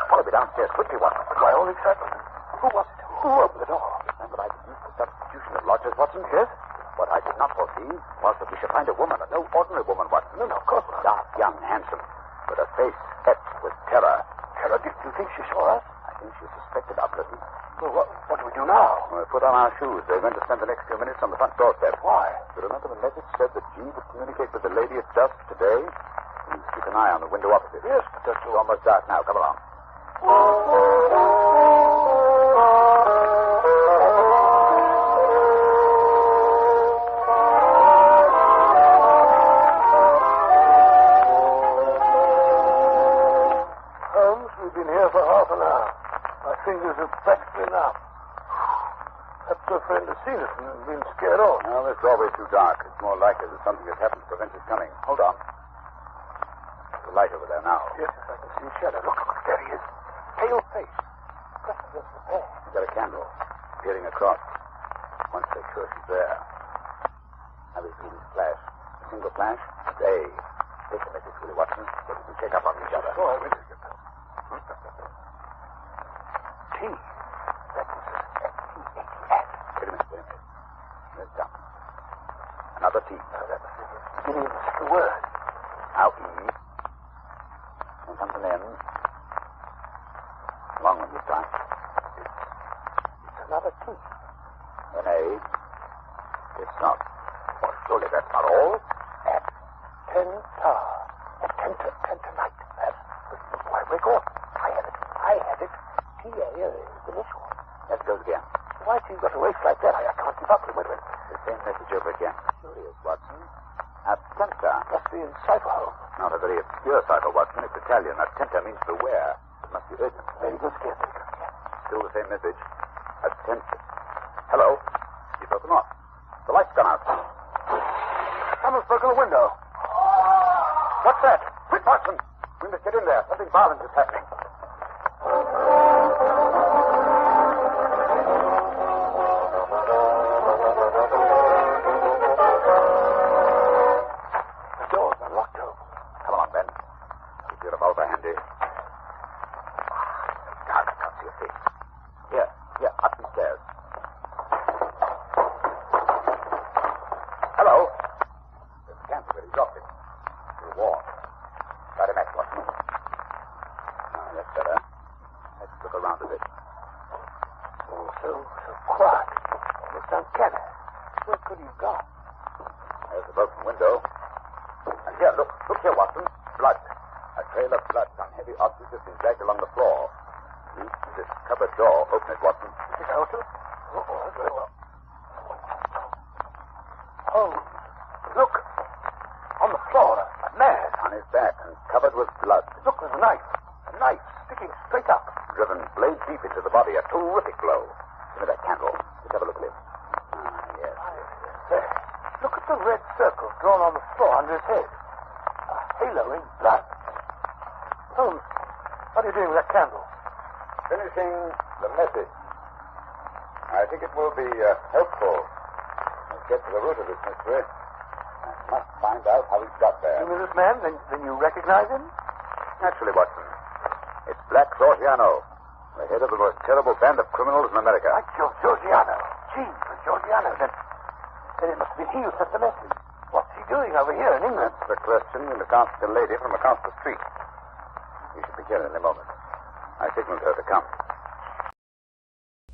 Follow me downstairs quickly, Watson. My own excitement. Who was it? Who opened the door? Remember, I deduced the substitution of lodgers, Watson? Yes. What I did not foresee was that we should find a woman, no ordinary woman, Watson. No, of course not. Dark, young, handsome, with a face etched with terror. Terror? Do you think she saw us? I think she suspected our presence. Well, what do we do now? We'll put on our shoes. We're going to spend the next few minutes on the front doorstep. Why? You remember the message said that G would communicate with the lady at dusk today? Please keep an eye on the window opposite. Yes, but that's It's almost dark now. Come along. Holmes, we've been here for half an hour. My fingers are practically numb. Perhaps your friend has seen us and been scared off. No, this doorway's too dark. It's more likely that something has happened to prevent us coming. Hold on. There's a light over there now. Yes, I can see a shadow. Look, there he is. Pale face. He's got a candle peering across. Once they're sure she's there. Now we see this flash. A single flash. Stay. Take the message, Willie Watson, so we can check up on each other. Oh, I will. T. Beginning of the second word. Now E. Then comes an N. Long one this time. It's another T. An A. It's not. Well, surely that's not all. At Tenta. At Tenta-night. That's why we go. I have it. T-A is the initial. Let's go again. Why do you got to race like that? I can't keep up with it. The same message over again. Curious, Watson. Attenta. Must be in cipher, Holmes. Not a very obscure cipher, Watson. It's Italian. Attenta means beware. It must be urgent. Very good, scared. Still the same message. Attenta. Hello. You've broken off. The light's gone out. Someone's broken a window. What's that? Quick, Watson. We must get in there. Something violent is happening.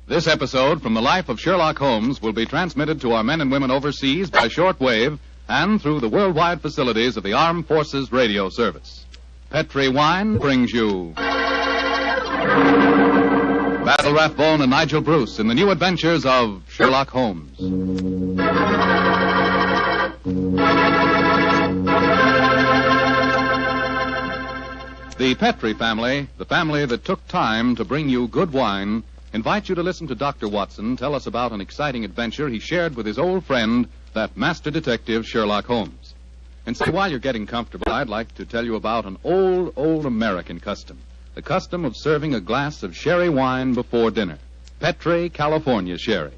This episode from the life of Sherlock Holmes will be transmitted to our men and women overseas by shortwave and through the worldwide facilities of the Armed Forces Radio Service. Petri Wine brings you Basil Rathbone and Nigel Bruce in the new adventures of Sherlock Holmes. The Petri family, the family that took time to bring you good wine, invite you to listen to Dr. Watson tell us about an exciting adventure he shared with his old friend, that master detective Sherlock Holmes. And so while you're getting comfortable, I'd like to tell you about an old American custom. The custom of serving a glass of sherry wine before dinner. Petri, California sherry.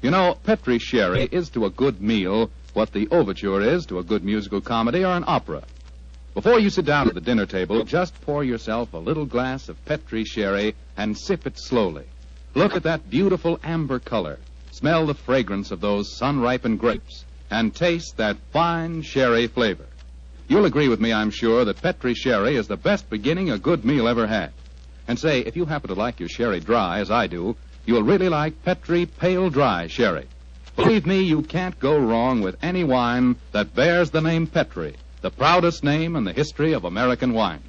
You know, Petri sherry is to a good meal what the overture is to a good musical comedy or an opera. Before you sit down at the dinner table, just pour yourself a little glass of Petri sherry and sip it slowly. Look at that beautiful amber color. Smell the fragrance of those sun-ripened grapes. And taste that fine sherry flavor. You'll agree with me, I'm sure, that Petri sherry is the best beginning a good meal ever had. And say, if you happen to like your sherry dry, as I do, you'll really like Petri Pale Dry Sherry. Believe me, you can't go wrong with any wine that bears the name Petri, the proudest name in the history of American wines.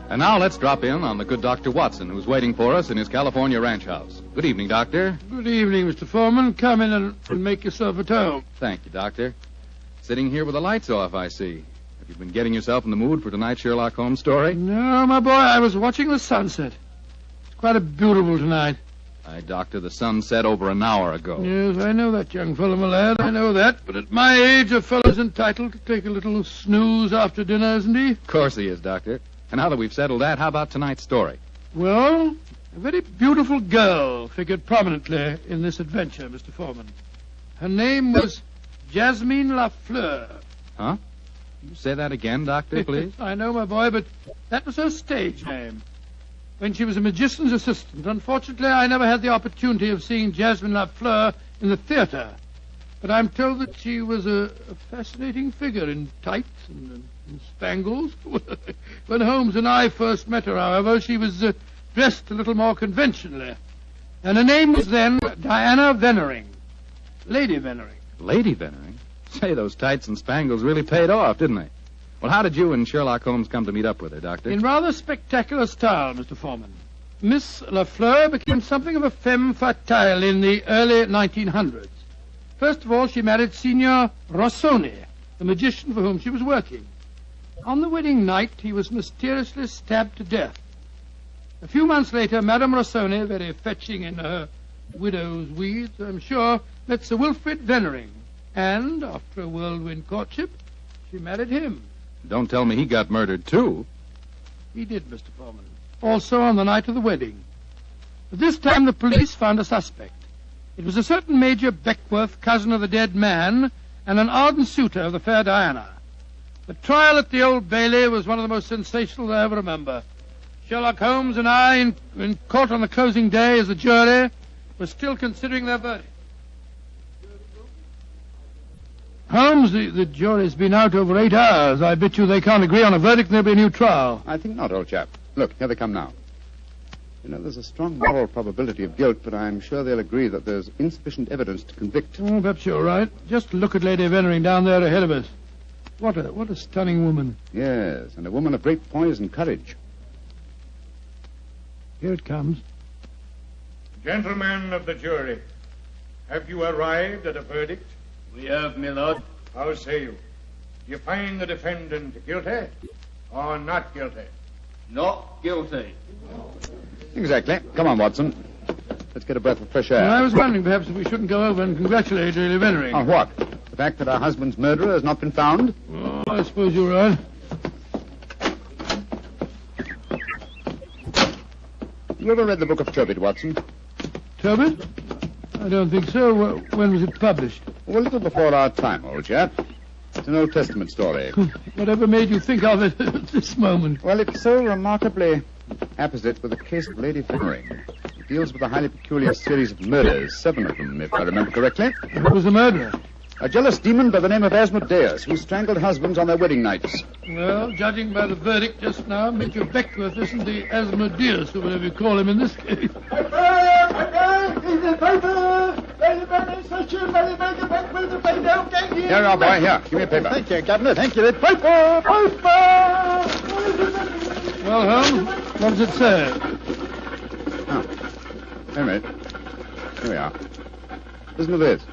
And now let's drop in on the good Dr. Watson, who's waiting for us in his California ranch house. Good evening, Doctor. Good evening, Mr. Foreman. Come in and make yourself at home. Thank you, Doctor. Sitting here with the lights off, I see. Have you been getting yourself in the mood for tonight's Sherlock Holmes story? No, my boy, I was watching the sunset. It's quite beautiful tonight. Aye, Doctor, the sun set over an hour ago. Yes, I know that, young fellow, my lad. I know that. But at my age, a fellow's entitled to take a little snooze after dinner, isn't he? Of course he is, Doctor. And now that we've settled that, how about tonight's story? Well, a very beautiful girl figured prominently in this adventure, Mr. Foreman. Her name was Jasmine Lafleur. Huh? Say that again, Doctor, please. I know, my boy, but that was her stage name. When she was a magician's assistant. Unfortunately, I never had the opportunity of seeing Jasmine Lafleur in the theater. But I'm told that she was a fascinating figure in tights and spangles. When Holmes and I first met her, however, she was dressed a little more conventionally. And her name was then Diana Vennering. Lady Vennering. Lady Vennering? Say, those tights and spangles really paid off, didn't they? Well, how did you and Sherlock Holmes come to meet up with her, Doctor? In rather spectacular style, Mr. Foreman. Miss Lafleur became something of a femme fatale in the early 1900s. First of all, she married Signor Rossoni, the magician for whom she was working. On the wedding night, he was mysteriously stabbed to death. A few months later, Madame Rossoni, very fetching in her widow's weeds, I'm sure, met Sir Wilfrid Vennering. And, after a whirlwind courtship, she married him. Don't tell me he got murdered, too. He did, Mr. Foreman. Also on the night of the wedding. But this time the police found a suspect. It was a certain Major Beckworth, cousin of the dead man, and an ardent suitor of the fair Diana. The trial at the Old Bailey was one of the most sensational I ever remember. Sherlock Holmes and I, in court on the closing day as a jury, were still considering their verdict. Holmes, the jury's been out over 8 hours. I bet you they can't agree on a verdict and there'll be a new trial. I think not, old chap. Look, here they come now. You know, there's a strong moral probability of guilt, but I'm sure they'll agree that there's insufficient evidence to convict. Oh, perhaps you're right. Just look at Lady Vennering down there ahead of us. What a stunning woman. Yes, and a woman of great poise and courage. Here it comes. Gentlemen of the jury, have you arrived at a verdict? We have, my lord. How say you? Do you find the defendant guilty or not guilty? Not guilty. Exactly. Come on, Watson. Let's get a breath of fresh air. Well, I was wondering perhaps if we shouldn't go over and congratulate Lady Vennering. On what? The fact that our husband's murderer has not been found? Oh, I suppose you're right. You ever read the book of Tobit, Watson? Tobit? I don't think so. When was it published? Oh, a little before our time, old chap. It's an Old Testament story. Whatever made you think of it at this moment? Well, it's so remarkably apposite with the case of Lady Vennering. It deals with a highly peculiar series of murders, 7 of them, if I remember correctly. Who was the murderer? A jealous demon by the name of Asmodeus, who strangled husbands on their wedding nights. Well, judging by the verdict just now, Major Beckworth isn't the Asmodeus, or whatever you call him in this case. Here you are, boy. Here, give me a paper. Thank you, Governor. Thank you. Paper! Well, Holmes, what does it say? Oh, wait a minute. Here we are. Listen to this.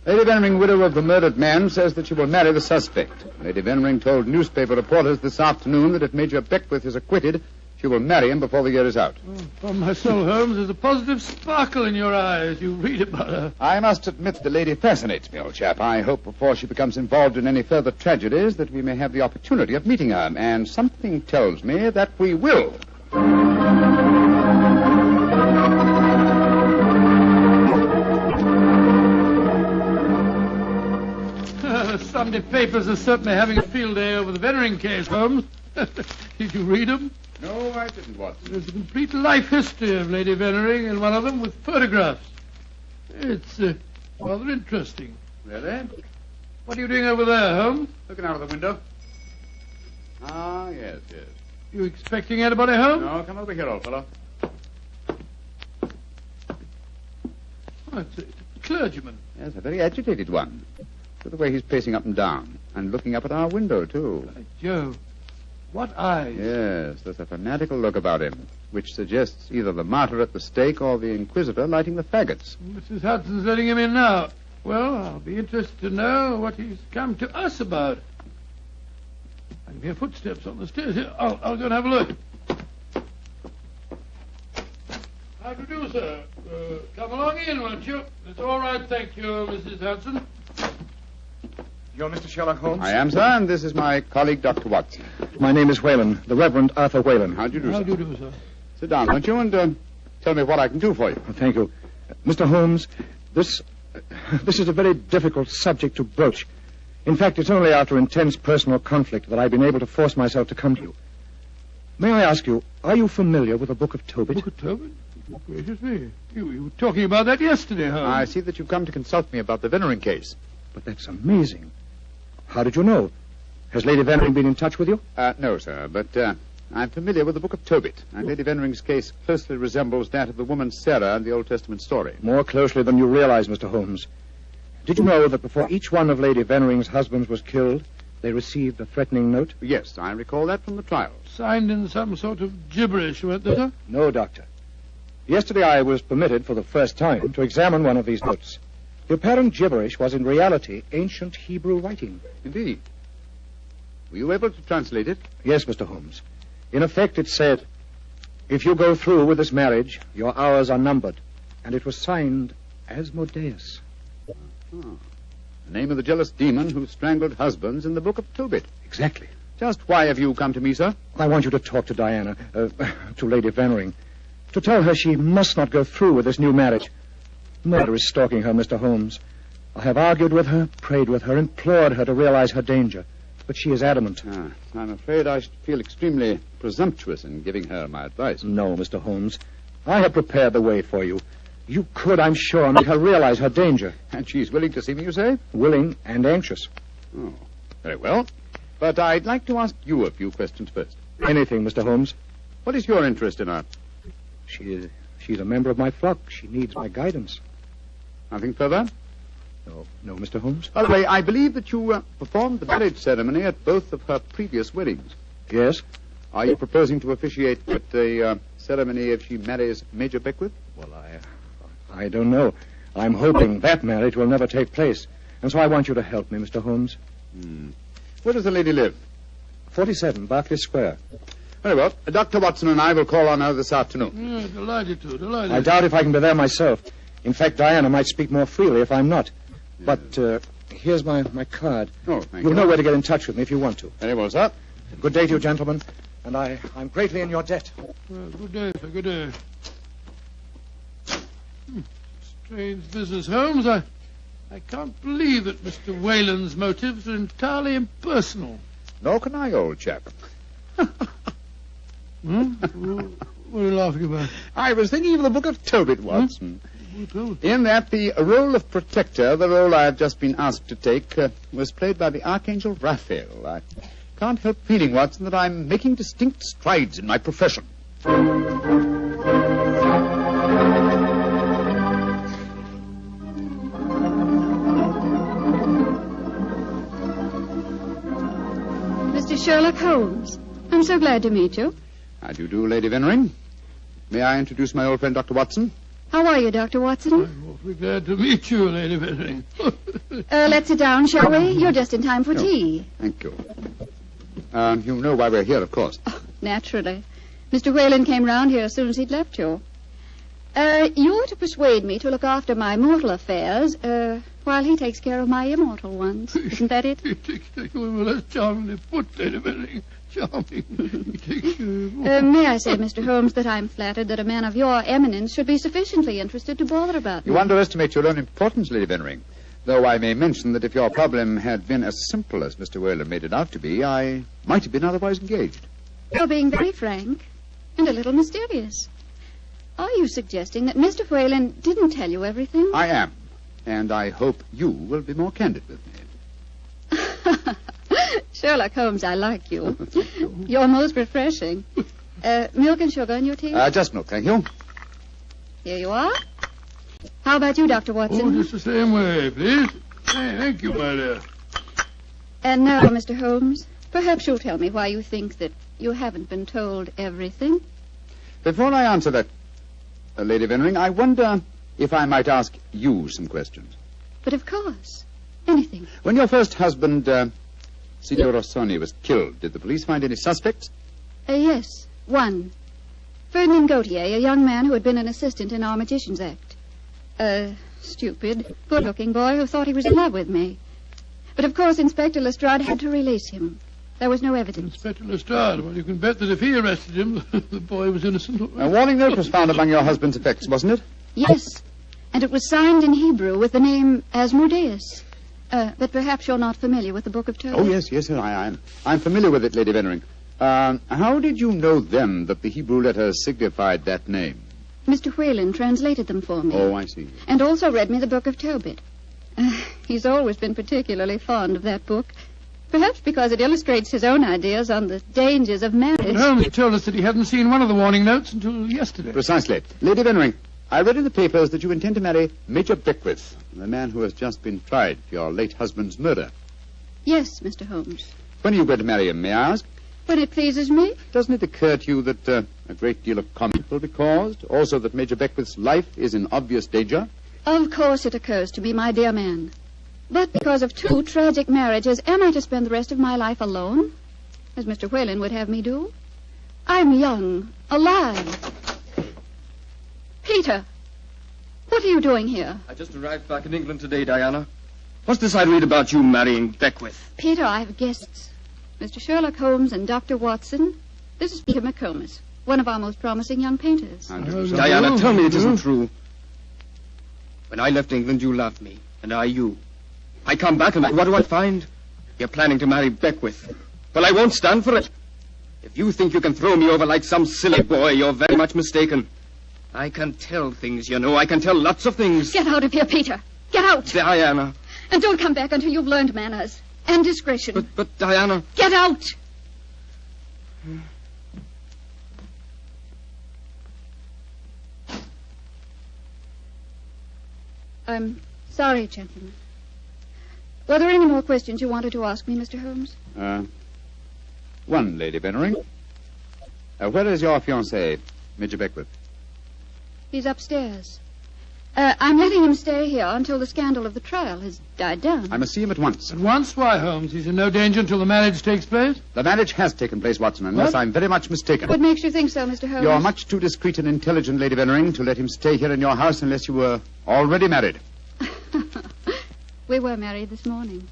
Lady Vennering, widow of the murdered man, says that she will marry the suspect. Lady Vennering told newspaper reporters this afternoon that if Major Beckworth is acquitted, she will marry him before the year is out. Oh, upon my soul, Holmes, there's a positive sparkle in your eyes. You read about her. I must admit the lady fascinates me, old chap. I hope before she becomes involved in any further tragedies that we may have the opportunity of meeting her. And something tells me that we will. The Sunday papers are certainly having a field day over the Vennering case, Holmes. Did you read them? No, I didn't, Watson. There's a complete life history of Lady Vennering, and one of them with photographs. It's rather interesting. Really? What are you doing over there, Holmes? Looking out of the window. Ah, yes. You expecting anybody home? No, come over here, old fellow. Oh, it's a clergyman. Yes, a very agitated one. Look at the way he's pacing up and down, and looking up at our window, too. By Jove. What eyes? Yes, there's a fanatical look about him, which suggests either the martyr at the stake or the inquisitor lighting the faggots. Mrs. Hudson's letting him in now. Well, I'll be interested to know what he's come to us about. I can hear footsteps on the stairs here. I'll go and have a look. How do you do, sir? Come along in, won't you? It's all right, thank you, Mrs. Hudson. You're Mr. Sherlock Holmes? I am, sir, and this is my colleague, Dr. Watson. My name is Whalen, the Reverend Arthur Whalen. How do you do, sir? How do you do, sir? Sit down, won't you, and tell me what I can do for you. Thank you. Mr. Holmes, this is a very difficult subject to broach. In fact, it's only after intense personal conflict that I've been able to force myself to come to you. May I ask you, are you familiar with the Book of Tobit? Book of Tobit? Gracious me. You were talking about that yesterday, Holmes. I see that you've come to consult me about the Veneering case. But that's amazing. How did you know? Has Lady Veneering been in touch with you? No, sir, but I'm familiar with the Book of Tobit, and Lady Venering's case closely resembles that of the woman Sarah in the Old Testament story. More closely than you realize, Mr. Holmes. Did you know that before each one of Lady Venering's husbands was killed, they received a threatening note? Yes, I recall that from the trial. Signed in some sort of gibberish, weren't they, sir? No, Doctor. Yesterday I was permitted for the first time to examine one of these notes. The apparent gibberish was in reality ancient Hebrew writing. Indeed. Were you able to translate it? Yes, Mr. Holmes. In effect, it said, "If you go through with this marriage, your hours are numbered." And it was signed Asmodeus. Oh. The name of the jealous demon who strangled husbands in the Book of Tobit. Exactly. Just why have you come to me, sir? I want you to talk to Diana, to Lady Veneering, to tell her she must not go through with this new marriage. Murder is stalking her, Mr. Holmes. I have argued with her, prayed with her, implored her to realize her danger. But she is adamant. I'm afraid I should feel extremely presumptuous in giving her my advice. No, Mr. Holmes. I have prepared the way for you. You could, I'm sure, make her realize her danger. And she's willing to see me, you say? Willing and anxious. Oh, very well. But I'd like to ask you a few questions first. Anything, Mr. Holmes. What is your interest in her? She's a member of my flock. She needs my guidance. Nothing further? No, Mr. Holmes. By the way, I believe that you performed the marriage ceremony at both of her previous weddings. Yes. Are you proposing to officiate at the ceremony if she marries Major Beckwith? Well, I don't know. I'm hoping that marriage will never take place. And so I want you to help me, Mr. Holmes. Where does the lady live? 47, Berkeley Square. Very well. Dr. Watson and I will call on her this afternoon. Yeah, delighted to. I doubt if I can be there myself. In fact, Diana might speak more freely if I'm not. But here's my card. Oh, thank you. You'll know where to get in touch with me if you want to. Very well, sir. Good day to you, gentlemen. And I'm greatly in your debt. Good day, sir. Good day. Strange business, Holmes. I can't believe that Mr. Whalen's motives are entirely impersonal. Nor can I, old chap. What are you laughing about? I was thinking of the Book of Tobit, Watson. In that the role of protector, the role I have just been asked to take, was played by the Archangel Raphael. I can't help feeling, Watson, that I'm making distinct strides in my profession. Mr. Sherlock Holmes, I'm so glad to meet you. How do you do, Lady Veneering? May I introduce my old friend, Dr. Watson? How are you, Dr. Watson? I'm awfully glad to meet you, Lady Veneering. Let's sit down, shall we? You're just in time for tea. Thank you. You know why we're here, of course. Oh, naturally. Mr. Whalen came round here as soon as he'd left you. You're to persuade me to look after my mortal affairs, while he takes care of my immortal ones. Isn't that it? Well, that's charmingly put, Lady Veneering. Charming. May I say, Mr. Holmes, that I'm flattered that a man of your eminence should be sufficiently interested to bother about me. You underestimate your own importance, Lady Veneering. Though I may mention that if your problem had been as simple as Mr. Whalen made it out to be, I might have been otherwise engaged. You're being very frank and a little mysterious. Are you suggesting that Mr. Whalen didn't tell you everything? I am. And I hope you will be more candid with me. Sherlock Holmes, I like you. You're most refreshing. Milk and sugar in your tea? Just milk, thank you. Here you are. How about you, Dr. Watson? Oh, just the same way, please. Hey, thank you, my dear. And now, Mr. Holmes, perhaps you'll tell me why you think that you haven't been told everything. Before I answer that, Lady Veneering, I wonder if I might ask you some questions. But of course. Anything. When your first husband, Signor Rossoni, was killed, did the police find any suspects? Yes, one. Ferdinand Gautier, a young man who had been an assistant in our Magician's Act. A stupid, good-looking boy who thought he was in love with me. But of course Inspector Lestrade had to release him. There was no evidence. Inspector Lestrade? Well, you can bet that if he arrested him, the boy was innocent. A warning note was found among your husband's effects, wasn't it? Yes, and it was signed in Hebrew with the name Asmodeus. But perhaps you're not familiar with the Book of Tobit. Oh, yes, sir, I am. I'm familiar with it, Lady Vennering. How did you know then that the Hebrew letters signified that name? Mr. Whalen translated them for me. Oh, I see. And also read me the Book of Tobit. He's always been particularly fond of that book. Perhaps because it illustrates his own ideas on the dangers of marriage. Holmes told us that he hadn't seen one of the warning notes until yesterday. Precisely. Lady Vennering, I read in the papers that you intend to marry Major Beckwith, the man who has just been tried for your late husband's murder. Yes, Mr. Holmes. When are you going to marry him, may I ask? When it pleases me. Doesn't it occur to you that a great deal of comment will be caused? Also that Major Beckwith's life is in obvious danger? Of course it occurs to me, my dear man. But because of 2 tragic marriages, am I to spend the rest of my life alone? As Mr. Whalen would have me do? I'm young, alive. Peter, what are you doing here? I just arrived back in England today, Diana. What's this I read about you marrying Beckwith? Peter, I have guests. Mr. Sherlock Holmes and Dr. Watson. This is Peter McComas, one of our most promising young painters. Diana, tell me it isn't true. When I left England, you loved me, and I you. I come back, and what do I find? You're planning to marry Beckwith. Well, I won't stand for it. If you think you can throw me over like some silly boy, you're very much mistaken. I can tell things, you know. I can tell lots of things. Get out of here, Peter. Get out. Diana. And don't come back until you've learned manners and discretion. But Diana... Get out. I'm sorry, gentlemen. Were there any more questions you wanted to ask me, Mr. Holmes? One, Lady Vennering. Where is your fiancé, Major Beckwith? He's upstairs. I'm letting him stay here until the scandal of the trial has died down. I must see him at once. At once? Why, Holmes? He's in no danger until the marriage takes place? The marriage has taken place, Watson, unless I'm very much mistaken. What makes you think so, Mr. Holmes? You're much too discreet and intelligent, Lady Vennering, to let him stay here in your house unless you were already married. We were married this morning.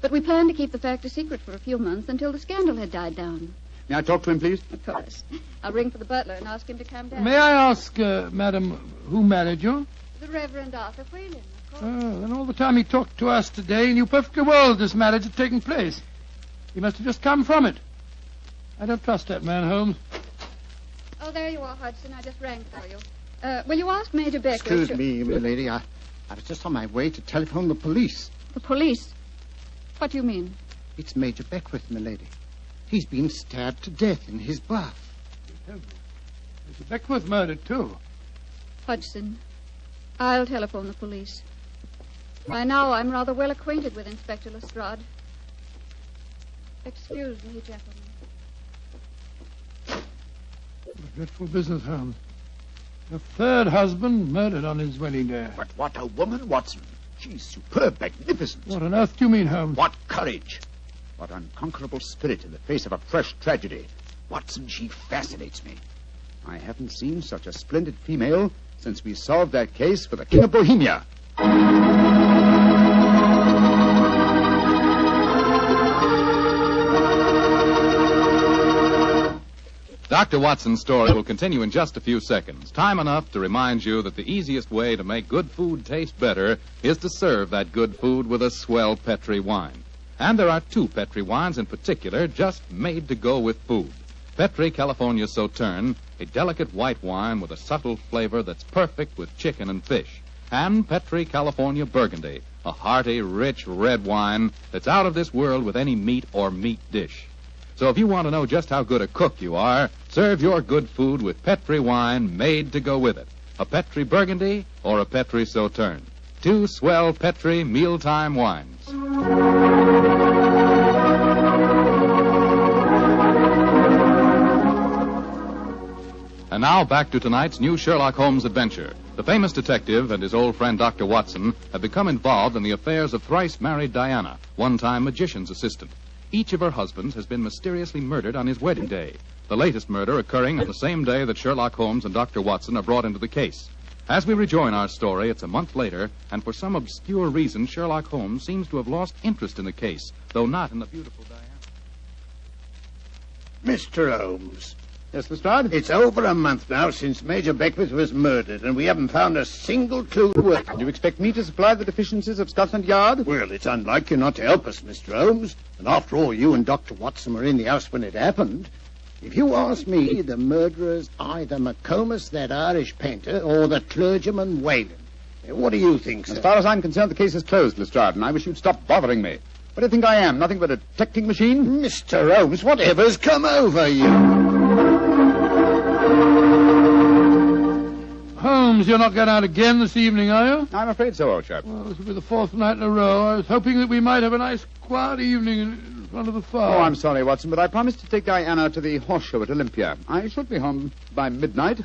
But we planned to keep the fact a secret for a few months until the scandal had died down. May I talk to him, please? Of course. I'll ring for the butler and ask him to come down. May I ask, madam, who married you? The Reverend Arthur Whalen, of course. Oh, and all the time he talked to us today, he knew perfectly well this marriage had taken place. He must have just come from it. I don't trust that man, Holmes. Oh, there you are, Hudson. I just rang for you. Will you ask Major Beckwith? Excuse me, milady. I was just on my way to telephone the police. The police? What do you mean? It's Major Beckwith, milady. He's been stabbed to death in his bath. Mr. Beckwith murdered, too. Hudson, I'll telephone the police. By now, I'm rather well acquainted with Inspector Lestrade. Excuse me, gentlemen. What a dreadful business, Holmes. A 3rd husband murdered on his wedding day. But what a woman, Watson. She's superb, magnificent. What on earth do you mean, Holmes? What courage. What unconquerable spirit in the face of a fresh tragedy. Watson, she fascinates me. I haven't seen such a splendid female since we solved that case for the King of Bohemia. Dr. Watson's story will continue in just a few seconds. Time enough to remind you that the easiest way to make good food taste better is to serve that good food with a swell Petri wine. And there are 2 Petri wines in particular just made to go with food. Petri California Sauterne, a delicate white wine with a subtle flavor that's perfect with chicken and fish. And Petri California Burgundy, a hearty, rich red wine that's out of this world with any meat or meat dish. So if you want to know just how good a cook you are, serve your good food with Petri wine made to go with it. A Petri Burgundy or a Petri Sauterne. 2 swell Petri mealtime wines. And now back to tonight's new Sherlock Holmes adventure. The famous detective and his old friend Dr. Watson have become involved in the affairs of thrice-married Diana, one-time magician's assistant. Each of her husbands has been mysteriously murdered on his wedding day, the latest murder occurring on the same day that Sherlock Holmes and Dr. Watson are brought into the case. As we rejoin our story, it's a month later, and for some obscure reason, Sherlock Holmes seems to have lost interest in the case, though not in the beautiful Diana. Mr. Holmes, Yes, Lestrade? It's over a month now since Major Beckwith was murdered, and we haven't found a single clue to it. Do you expect me to supply the deficiencies of Scotland Yard? Well, it's unlike you not to help us, Mr. Holmes. And after all, you and Dr. Watson were in the house when it happened. If you ask me, the murderer's either McComas, that Irish painter, or the clergyman Whalen. What do you think, sir? As far as I'm concerned, the case is closed, Lestrade, and I wish you'd stop bothering me. What do you think I am? Nothing but a detecting machine? Mr. Holmes, whatever's come over you? Holmes, you're not going out again this evening, are you? I'm afraid so, old chap. Well, this will be the fourth night in a row. I was hoping that we might have a nice, quiet evening in front of the fire. Oh, I'm sorry, Watson, but I promised to take Diana to the horse show at Olympia. I should be home by midnight.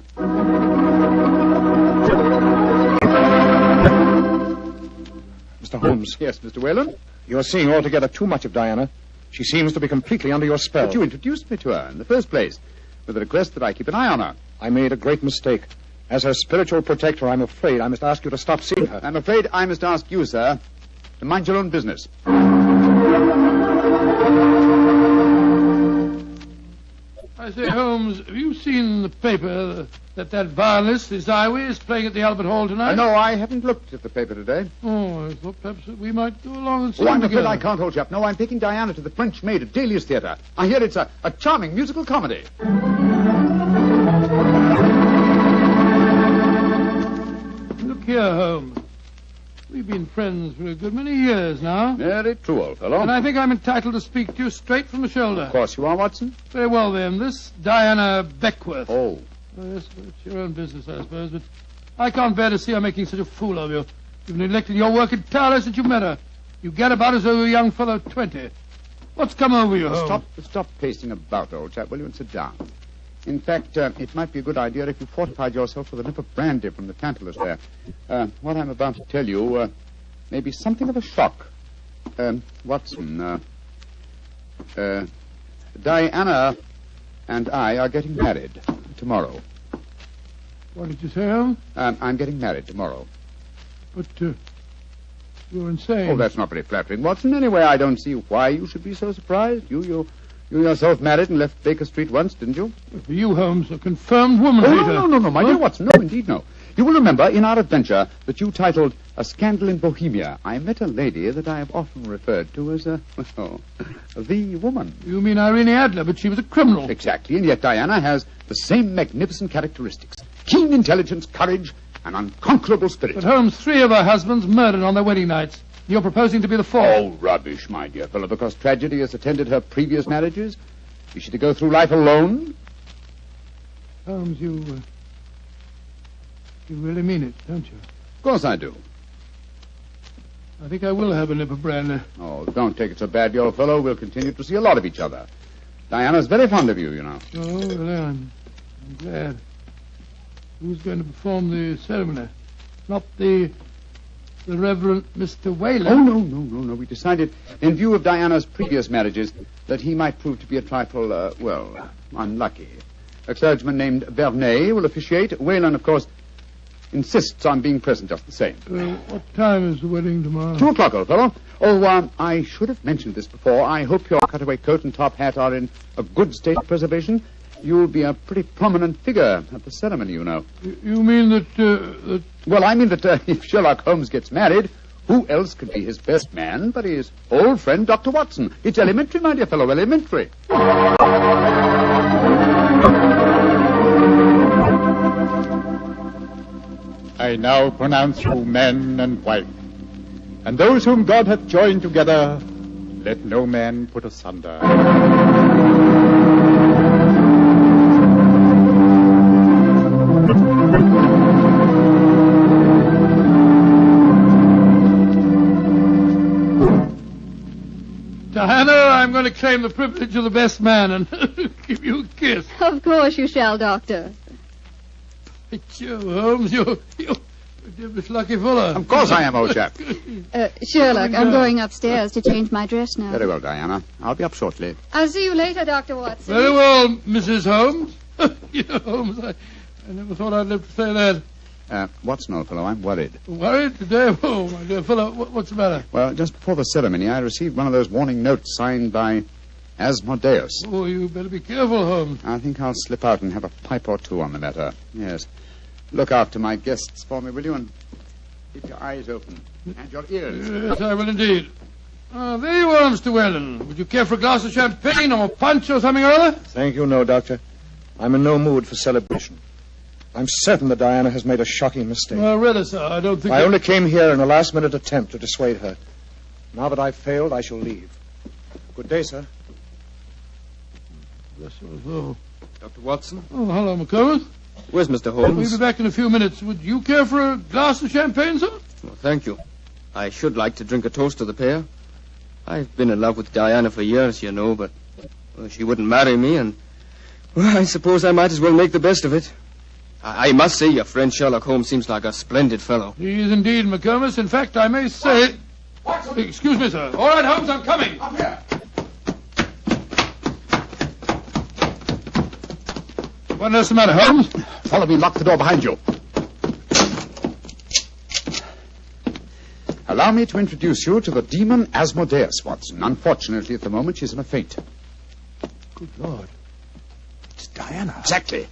Mr. Holmes. Yes, Mr. Whalen? You're seeing altogether too much of Diana. She seems to be completely under your spell. But you introduced me to her in the first place with the request that I keep an eye on her. I made a great mistake. As her spiritual protector, I'm afraid I must ask you to stop seeing her. I'm afraid I must ask you, sir, to mind your own business. I say, Holmes, have you seen in the paper that violinist, this Iway, is playing at the Albert Hall tonight? No, I haven't looked at the paper today. Oh, I thought perhaps that we might go along and see I'm him afraid together. I can't, old chap. No, I'm taking Diana to the French Maid at Dahlia's Theatre. I hear it's a charming musical comedy. Look here, Holmes. We've been friends for a good many years now. Very true, old fellow. And I think I'm entitled to speak to you straight from the shoulder. Of course you are, Watson. Very well, then. This Diana Beckworth. Oh. Yes, well, it's your own business, I suppose, but I can't bear to see her making such a fool of you. You've neglected your work entirely since you met her. You get about as though you were a young fellow of 20. What's come over you, Holmes? Stop pacing about, old chap, will you, and sit down. In fact, it might be a good idea if you fortified yourself with a nip of brandy from the Tantalus there. What I'm about to tell you may be something of a shock. Watson, Diana and I are getting married tomorrow. What did you say, Holmes? I'm getting married tomorrow. But, you're insane. Oh, that's not very flattering, Watson. Anyway, I don't see why you should be so surprised. You yourself married and left Baker Street once, didn't you? For you, Holmes, a confirmed woman hater. No, my dear Watson. No, indeed, no. You will remember in our adventure that you titled A Scandal in Bohemia, I met a lady that I have often referred to as, the woman. You mean Irene Adler, but she was a criminal. Exactly, and yet Diana has the same magnificent characteristics. Keen intelligence, courage, and unconquerable spirit. But, Holmes, 3 of her husbands murdered on their wedding nights. You're proposing to be the 4th. Oh, rubbish, my dear fellow, because tragedy has attended her previous marriages. Is she to go through life alone? Holmes, you really mean it, don't you? Of course I do. I think I will have a nip of brandy. Oh, don't take it so badly, old fellow. We'll continue to see a lot of each other. Diana's very fond of you, you know. Oh, well, I'm glad. Who's going to perform the ceremony? Not the Reverend Mr. Whalen? Oh, no. We decided, in view of Diana's previous marriages, that he might prove to be a trifle, unlucky. A clergyman named Vernet will officiate. Whalen, of course, insists on being present just the same. What time is the wedding tomorrow? 2 o'clock, old fellow. Oh, I should have mentioned this before. I hope your cutaway coat and top hat are in a good state of preservation. You'll be a pretty prominent figure at the ceremony, you know. You mean that... Well, I mean that if Sherlock Holmes gets married, who else could be his best man but his old friend, Dr. Watson? It's elementary, my dear fellow, elementary. I now pronounce you man and wife, and those whom God hath joined together, let no man put asunder. Diana, I'm going to claim the privilege of the best man and give you a kiss. Of course you shall, Doctor. It's you, Holmes. You're Miss Lucky Fuller. Of course I am, old chap. Sherlock, I'm going upstairs to change my dress now. Very well, Diana. I'll be up shortly. I'll see you later, Dr. Watson. Very well, Mrs. Holmes. Holmes, I never thought I'd live to say that. Watson, old fellow, I'm worried. Worried today? Oh, my dear fellow, what's the matter? Well, just before the ceremony, I received one of those warning notes signed by Asmodeus. Oh, you better be careful, Holmes. I think I'll slip out and have a pipe or two on the matter. Yes. Look after my guests for me, will you? And keep your eyes open. And your ears. Yes, I will indeed. There you are, Mr. Whalen. Would you care for a glass of champagne or punch or something or other? Thank you, no, Doctor. I'm in no mood for celebration. I'm certain that Diana has made a shocking mistake. Well, really, sir, I don't think... I only came here in a last-minute attempt to dissuade her. Now that I've failed, I shall leave. Good day, sir. Bless your soul. Dr. Watson? Oh, hello, McComas. Where's Mr. Holmes? We'll be back in a few minutes. Would you care for a glass of champagne, sir? Well, thank you. I should like to drink a toast to the pair. I've been in love with Diana for years, you know, but she wouldn't marry me, and well, I suppose I might as well make the best of it. I must say your friend Sherlock Holmes seems like a splendid fellow. He is indeed, McComas. In fact, I may say... Excuse me, sir. All right, Holmes, I'm coming. Up here. What on earth's the matter, Holmes? Follow me, lock the door behind you. Allow me to introduce you to the demon Asmodeus, Watson. Unfortunately, at the moment, she's in a faint. Good Lord. It's Diana. Exactly.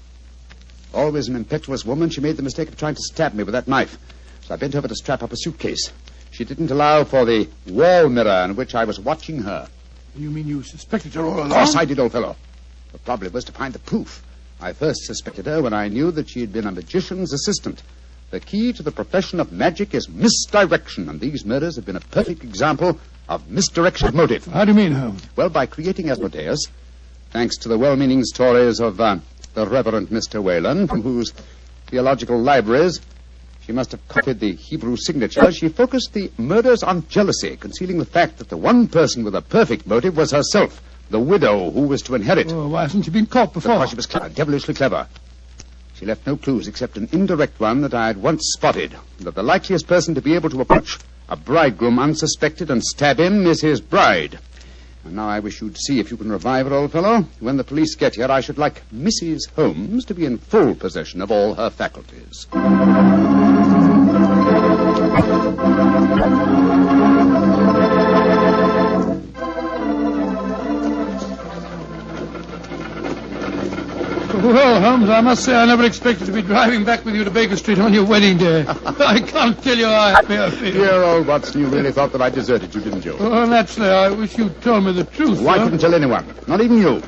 Always an impetuous woman, she made the mistake of trying to stab me with that knife. So I bent over to strap up a suitcase. She didn't allow for the wall mirror in which I was watching her. You mean you suspected her all along? Of course I did, old fellow. The problem was to find the proof. I first suspected her when I knew that she had been a magician's assistant. The key to the profession of magic is misdirection, and these murders have been a perfect example of misdirection of motive. How do you mean, Holmes? Well, by creating Asmodeus, thanks to the well-meaning stories of the Reverend Mr. Whalen, from whose theological libraries she must have copied the Hebrew signature, she focused the murders on jealousy, concealing the fact that the one person with a perfect motive was herself, the widow who was to inherit. Oh, why hasn't she been caught before? Because she was clever, devilishly clever. She left no clues except an indirect one that I had once spotted, that the likeliest person to be able to approach a bridegroom unsuspected and stab him is his bride. And now I wish you'd see if you can revive her, old fellow. When the police get here, I should like Mrs. Holmes to be in full possession of all her faculties. Well, Holmes, I must say I never expected to be driving back with you to Baker Street on your wedding day. I can't tell you how happy I feel. Dear old Watson, you really thought that I deserted you, didn't you? Oh, naturally, I wish you'd told me the truth. I couldn't tell anyone, not even you.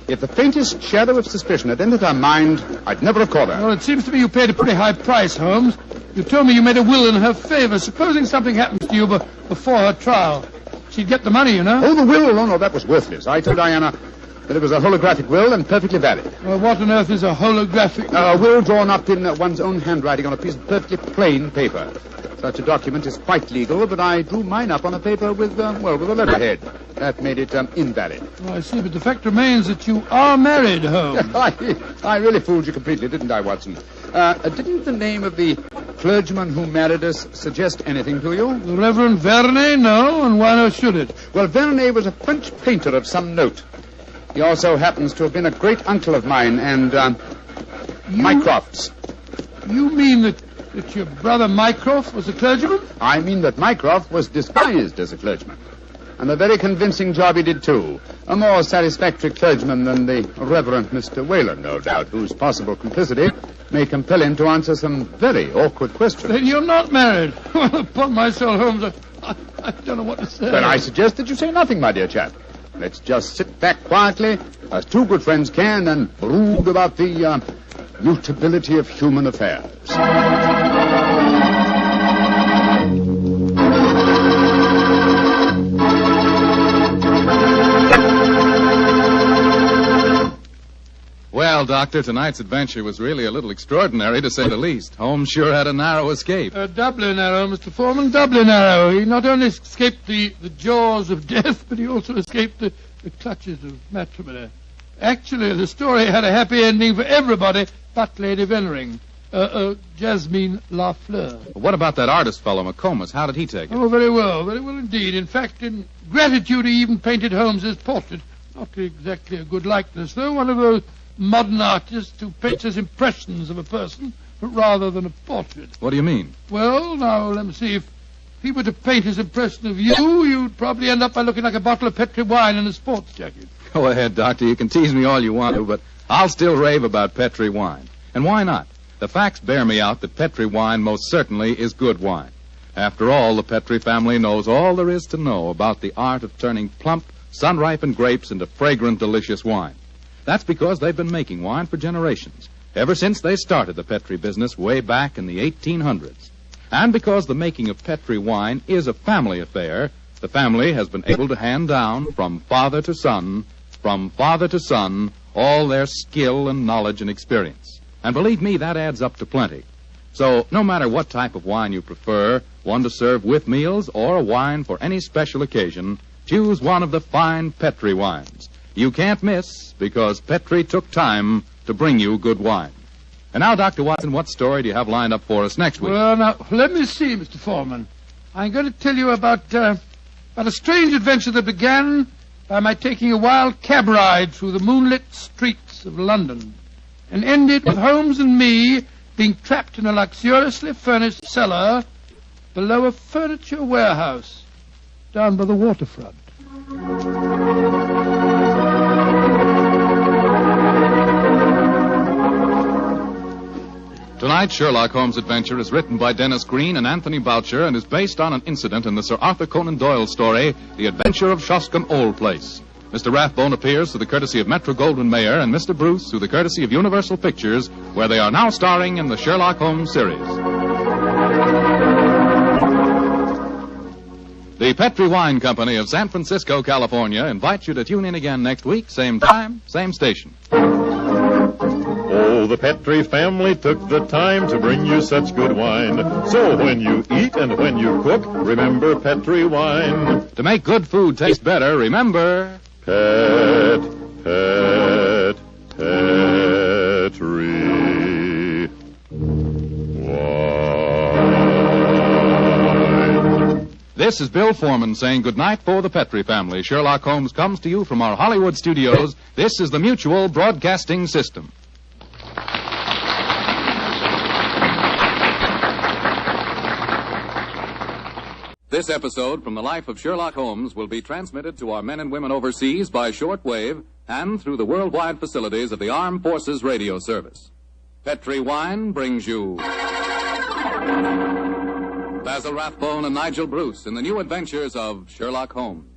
If the faintest shadow of suspicion had entered her mind, I'd never have caught her. Well, it seems to me you paid a pretty high price, Holmes. You told me you made a will in her favor. Supposing something happens to you before her trial, she'd get the money, you know. Oh, the will? Oh, no, that was worthless. I told Diana that it was a holographic will and perfectly valid. Well, what on earth is a holographic will? A will drawn up in one's own handwriting on a piece of perfectly plain paper. Such a document is quite legal, but I drew mine up on a paper with a letterhead. That made it invalid. Oh, I see, but the fact remains that you are married, Holmes. I really fooled you completely, didn't I, Watson? Didn't the name of the clergyman who married us suggest anything to you? The Reverend Vernet? No, and why not should it? Well, Vernet was a French painter of some note. He also happens to have been a great uncle of mine and Mycroft's. You mean that your brother Mycroft was a clergyman? I mean that Mycroft was disguised as a clergyman. And a very convincing job he did, too. A more satisfactory clergyman than the Reverend Mr. Whalen, no doubt, whose possible complicity may compel him to answer some very awkward questions. Then you're not married. Well, upon my soul, Holmes, I don't know what to say. Then I suggest that you say nothing, my dear chap. Let's just sit back quietly, as two good friends can, and brood about the mutability of human affairs. Well, Doctor, tonight's adventure was really a little extraordinary, to say the least. Holmes sure had a narrow escape. Doubly narrow, Mr. Foreman, doubly narrow. He not only escaped the jaws of death, but he also escaped the clutches of matrimony. Actually, the story had a happy ending for everybody but Lady Vennering. Jasmine Lafleur. What about that artist fellow, McComas? How did he take it? Oh, very well indeed. In fact, in gratitude, he even painted Holmes's portrait. Not exactly a good likeness, though. One of those modern artists who paints as impressions of a person rather than a portrait. What do you mean? Well, now, let me see. If he were to paint his impression of you, you'd probably end up by looking like a bottle of Petri wine in a sports jacket. Go ahead, Doctor. You can tease me all you want to, but I'll still rave about Petri wine. And why not? The facts bear me out that Petri wine most certainly is good wine. After all, the Petri family knows all there is to know about the art of turning plump, sun-ripened grapes into fragrant, delicious wine. That's because they've been making wine for generations, ever since they started the Petri business way back in the 1800s. And because the making of Petri wine is a family affair, the family has been able to hand down from father to son, all their skill and knowledge and experience. And believe me, that adds up to plenty. So, no matter what type of wine you prefer, one to serve with meals or a wine for any special occasion, choose one of the fine Petri wines. You can't miss, because Petri took time to bring you good wine. And now, Dr. Watson, what story do you have lined up for us next week? Well, now, let me see, Mr. Foreman. I'm going to tell you about a strange adventure that began by my taking a wild cab ride through the moonlit streets of London and ended with Holmes and me being trapped in a luxuriously furnished cellar below a furniture warehouse down by the waterfront. Tonight's Sherlock Holmes adventure is written by Dennis Green and Anthony Boucher and is based on an incident in the Sir Arthur Conan Doyle story, The Adventure of Shoscombe Old Place. Mr. Rathbone appears through the courtesy of Metro-Goldwyn-Mayer and Mr. Bruce through the courtesy of Universal Pictures, where they are now starring in the Sherlock Holmes series. The Petri Wine Company of San Francisco, California, invites you to tune in again next week, same time, same station. Oh, the Petri family took the time to bring you such good wine. So when you eat and when you cook, remember Petri wine. To make good food taste better, remember... Petri wine. This is Bill Foreman saying goodnight for the Petri family. Sherlock Holmes comes to you from our Hollywood studios. This is the Mutual Broadcasting System. This episode from the life of Sherlock Holmes will be transmitted to our men and women overseas by shortwave and through the worldwide facilities of the Armed Forces Radio Service. Petri Wine brings you Basil Rathbone and Nigel Bruce in the new adventures of Sherlock Holmes.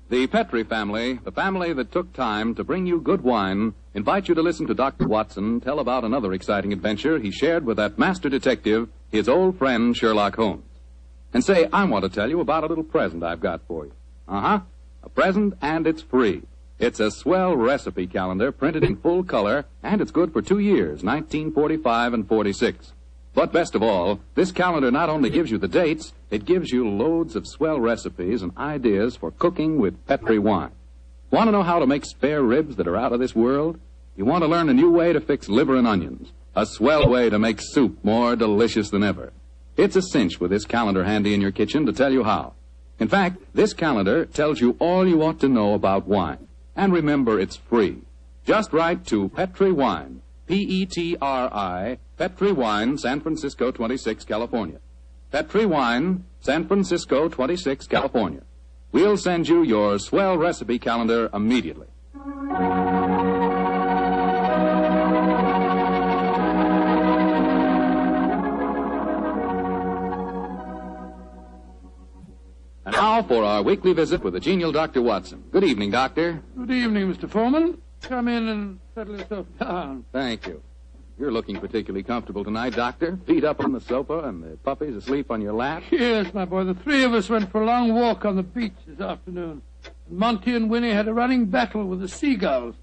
The Petri family, the family that took time to bring you good wine, invite you to listen to Dr. Watson tell about another exciting adventure he shared with that master detective, his old friend Sherlock Holmes. And say, I want to tell you about a little present I've got for you. A present, and it's free. It's a swell recipe calendar printed in full color, and it's good for 2 years, 1945 and 46. But best of all, this calendar not only gives you the dates, it gives you loads of swell recipes and ideas for cooking with Petri wine. Want to know how to make spare ribs that are out of this world? You want to learn a new way to fix liver and onions, a swell way to make soup more delicious than ever. It's a cinch with this calendar handy in your kitchen to tell you how. In fact, this calendar tells you all you ought to know about wine. And remember, it's free. Just write to Petri Wine, Petri, Petri Wine, San Francisco 26, California. Petri Wine, San Francisco 26, California. We'll send you your swell recipe calendar immediately. And now for our weekly visit with the genial Dr. Watson. Good evening, Doctor. Good evening, Mr. Foreman. Come in and settle yourself down. Thank you. You're looking particularly comfortable tonight, Doctor. Feet up on the sofa and the puppies asleep on your lap. Yes, my boy. The three of us went for a long walk on the beach this afternoon. Monty and Winnie had a running battle with the seagulls.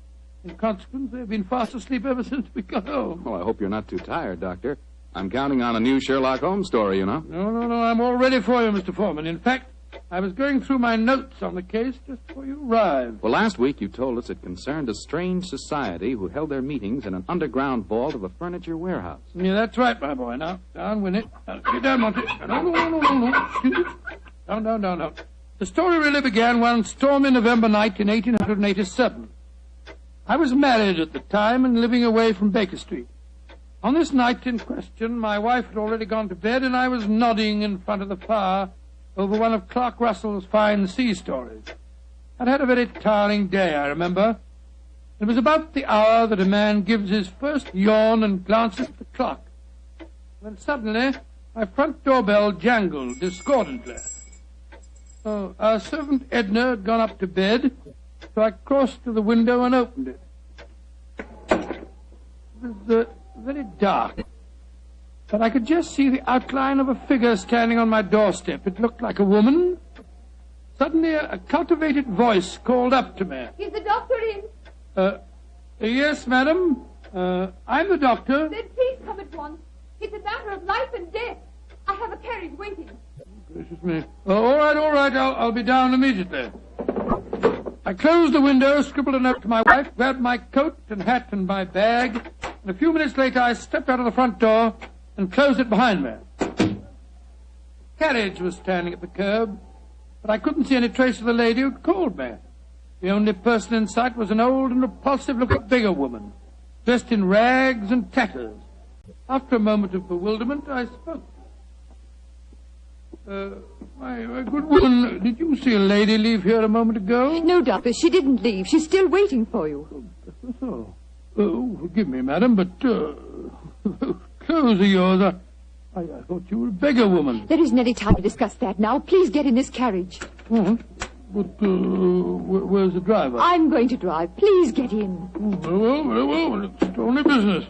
In consequence, they've been fast asleep ever since we got home. Oh, I hope you're not too tired, Doctor. I'm counting on a new Sherlock Holmes story, you know. No. I'm all ready for you, Mr. Foreman. In fact, I was going through my notes on the case just before you arrived. Well, last week you told us it concerned a strange society who held their meetings in an underground vault of a furniture warehouse. Yeah, that's right, my boy. Now, down, Winnie. Get down, Monty. No. Down. The story really began one stormy November night in 1887. I was married at the time and living away from Baker Street. On this night in question, my wife had already gone to bed, and I was nodding in front of the fire over one of Clark Russell's fine sea stories. I'd had a very tiring day, I remember. It was about the hour that a man gives his first yawn and glances at the clock, when suddenly my front doorbell jangled discordantly. Our servant Edna had gone up to bed, so I crossed to the window and opened it. It was very dark, but I could just see the outline of a figure standing on my doorstep. It looked like a woman. Suddenly, a cultivated voice called up to me. Is the doctor in? Yes, madam. I'm the doctor. Then please come at once. It's a matter of life and death. I have a carriage waiting. Gracious me. All right. I'll be down immediately. I closed the window, scribbled a note to my wife, grabbed my coat and hat and my bag, and a few minutes later I stepped out of the front door and closed it behind me. The carriage was standing at the curb, but I couldn't see any trace of the lady who'd called me. The only person in sight was an old and repulsive-looking beggar woman, dressed in rags and tatters. After a moment of bewilderment, I spoke. My good woman, did you see a lady leave here a moment ago? No, Doctor, she didn't leave. She's still waiting for you. Forgive me, madam, but clothes of yours, I thought you were a beggar woman. There isn't any time to discuss that now. Please get in this carriage. But where's the driver? I'm going to drive. Please get in. Very well. It's only business.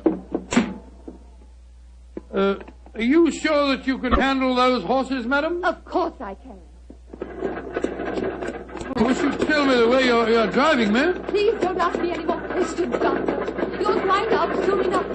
Are you sure that you can handle those horses, madam? Of course I can. Wish you'd tell me the way you're driving, ma'am. Please don't ask me any more questions, Doctor. You'll find out soon enough.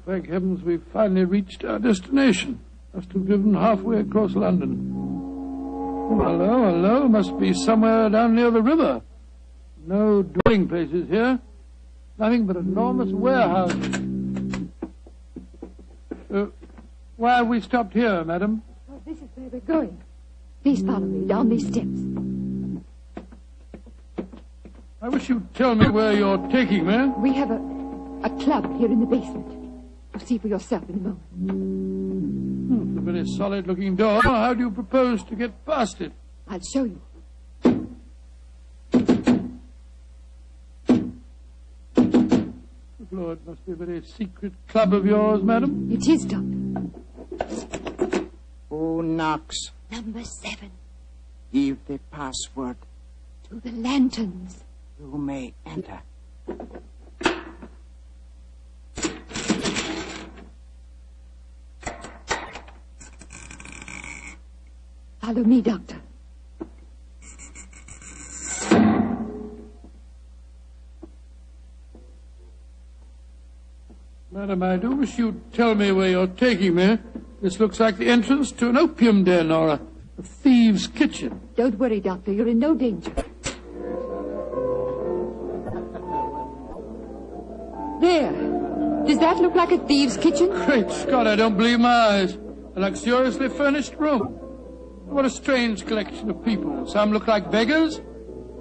Thank heavens we've finally reached our destination. Must have driven halfway across London. Oh, hello. Must be somewhere down near the river. No dwelling places here. Nothing but enormous warehouses. Why have we stopped here, madam? Oh, this is where we're going. Please follow me down these steps. I wish you'd tell me where you're taking me. We have a club here in the basement. You'll see for yourself in a moment. It's a very solid-looking door. How do you propose to get past it? I'll show you. Good Lord, it must be a very secret club of yours, madam. It is, Doctor. Who knocks? Number 7. Give the password. To the lanterns. You may enter. Follow me, Doctor. Madam, I do wish you'd tell me where you're taking me. This looks like the entrance to an opium den or a thieves' kitchen. Don't worry, Doctor. You're in no danger. There. Does that look like a thieves' kitchen? Great Scott, I don't believe my eyes. A luxuriously furnished room. What a strange collection of people. Some look like beggars,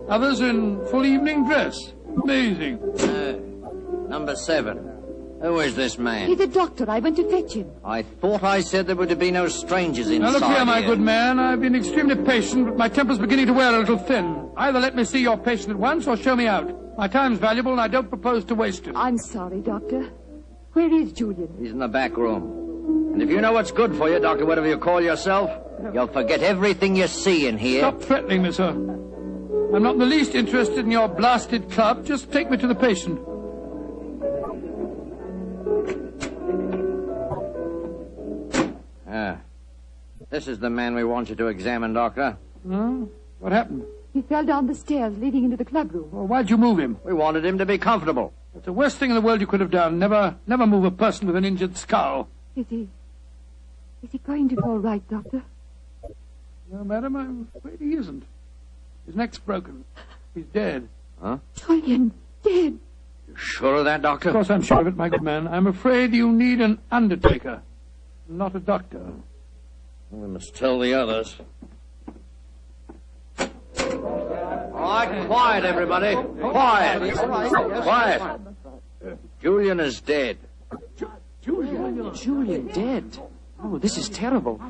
others in full evening dress. Amazing. Number 7. Who is this man? He's a doctor. I went to fetch him. I thought I said there were to be no strangers inside. Now look here, my good man. I've been extremely patient, but my temper's beginning to wear a little thin. Either let me see your patient at once or show me out. My time's valuable and I don't propose to waste it. I'm sorry, Doctor. Where is Julian? He's in the back room. And if you know what's good for you, Doctor, whatever you call yourself, you'll forget everything you see in here. Stop threatening me, sir. I'm not in the least interested in your blasted club. Just take me to the patient. This is the man we want you to examine, Doctor. Huh? What happened? He fell down the stairs leading into the clubroom. Well, why'd you move him? We wanted him to be comfortable. It's the worst thing in the world you could have done. Never move a person with an injured skull. Is he going to be all right, Doctor? No, madam, I'm afraid he isn't. His neck's broken. He's dead. Huh? Julian, dead. Sure of that, Doctor? Of course I'm sure of it, my good man. I'm afraid you need an undertaker, not a doctor. We must tell the others. All right, quiet, everybody. Quiet. Quiet. Julian is dead. Julian dead? Oh, this is terrible.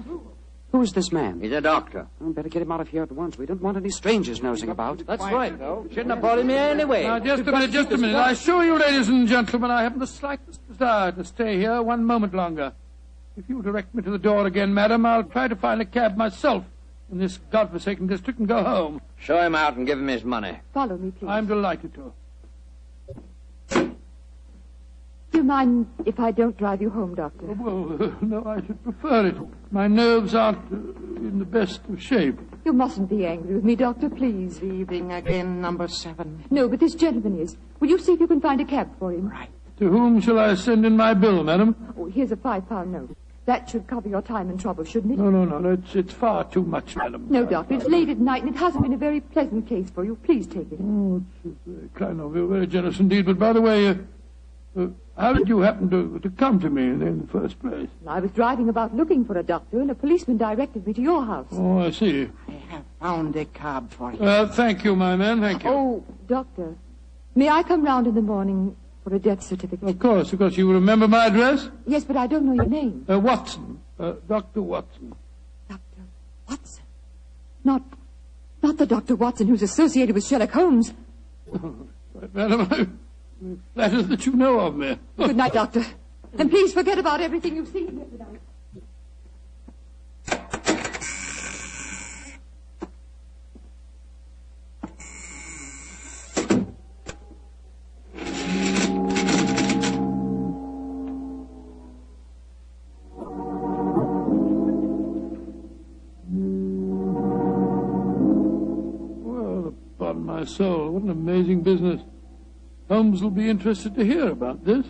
Who is this man? He's a doctor. Oh, better get him out of here at once. We don't want any strangers nosing about. That's right, though. Shouldn't have brought him here anyway. Now, just a minute. I assure you, ladies and gentlemen, I haven't the slightest desire to stay here one moment longer. If you'll direct me to the door again, madam, I'll try to find a cab myself in this godforsaken district and go home. Show him out and give him his money. Follow me, please. I'm delighted to. Do you mind if I don't drive you home, Doctor? Well, no, I should prefer it. My nerves aren't in the best of shape. You mustn't be angry with me, Doctor, please. Leaving again, number 7. No, but this gentleman is. Will you see if you can find a cab for him? Right. To whom shall I send in my bill, madam? Oh, here's a £5 note. That should cover your time and trouble, shouldn't it? No. It's far too much, madam. No, Doctor, it's late at night and it hasn't been a very pleasant case for you. Please take it. Oh, it's very kind of you, very generous indeed. But by the way, how did you happen to come to me in the first place? I was driving about looking for a doctor, and a policeman directed me to your house. Oh, I see. I have found a cab for you. Thank you, my man, thank you. Oh, Doctor, may I come round in the morning for a death certificate? Of course. You remember my address? Yes, but I don't know your name. Watson. Dr. Watson. Dr. Watson? Not the Dr. Watson who's associated with Sherlock Holmes. Right, madam, I'm flattered that you know of me. Good night, Doctor. And please forget about everything you've seen here tonight. Well, upon my soul, what an amazing business. Holmes will be interested to hear about this.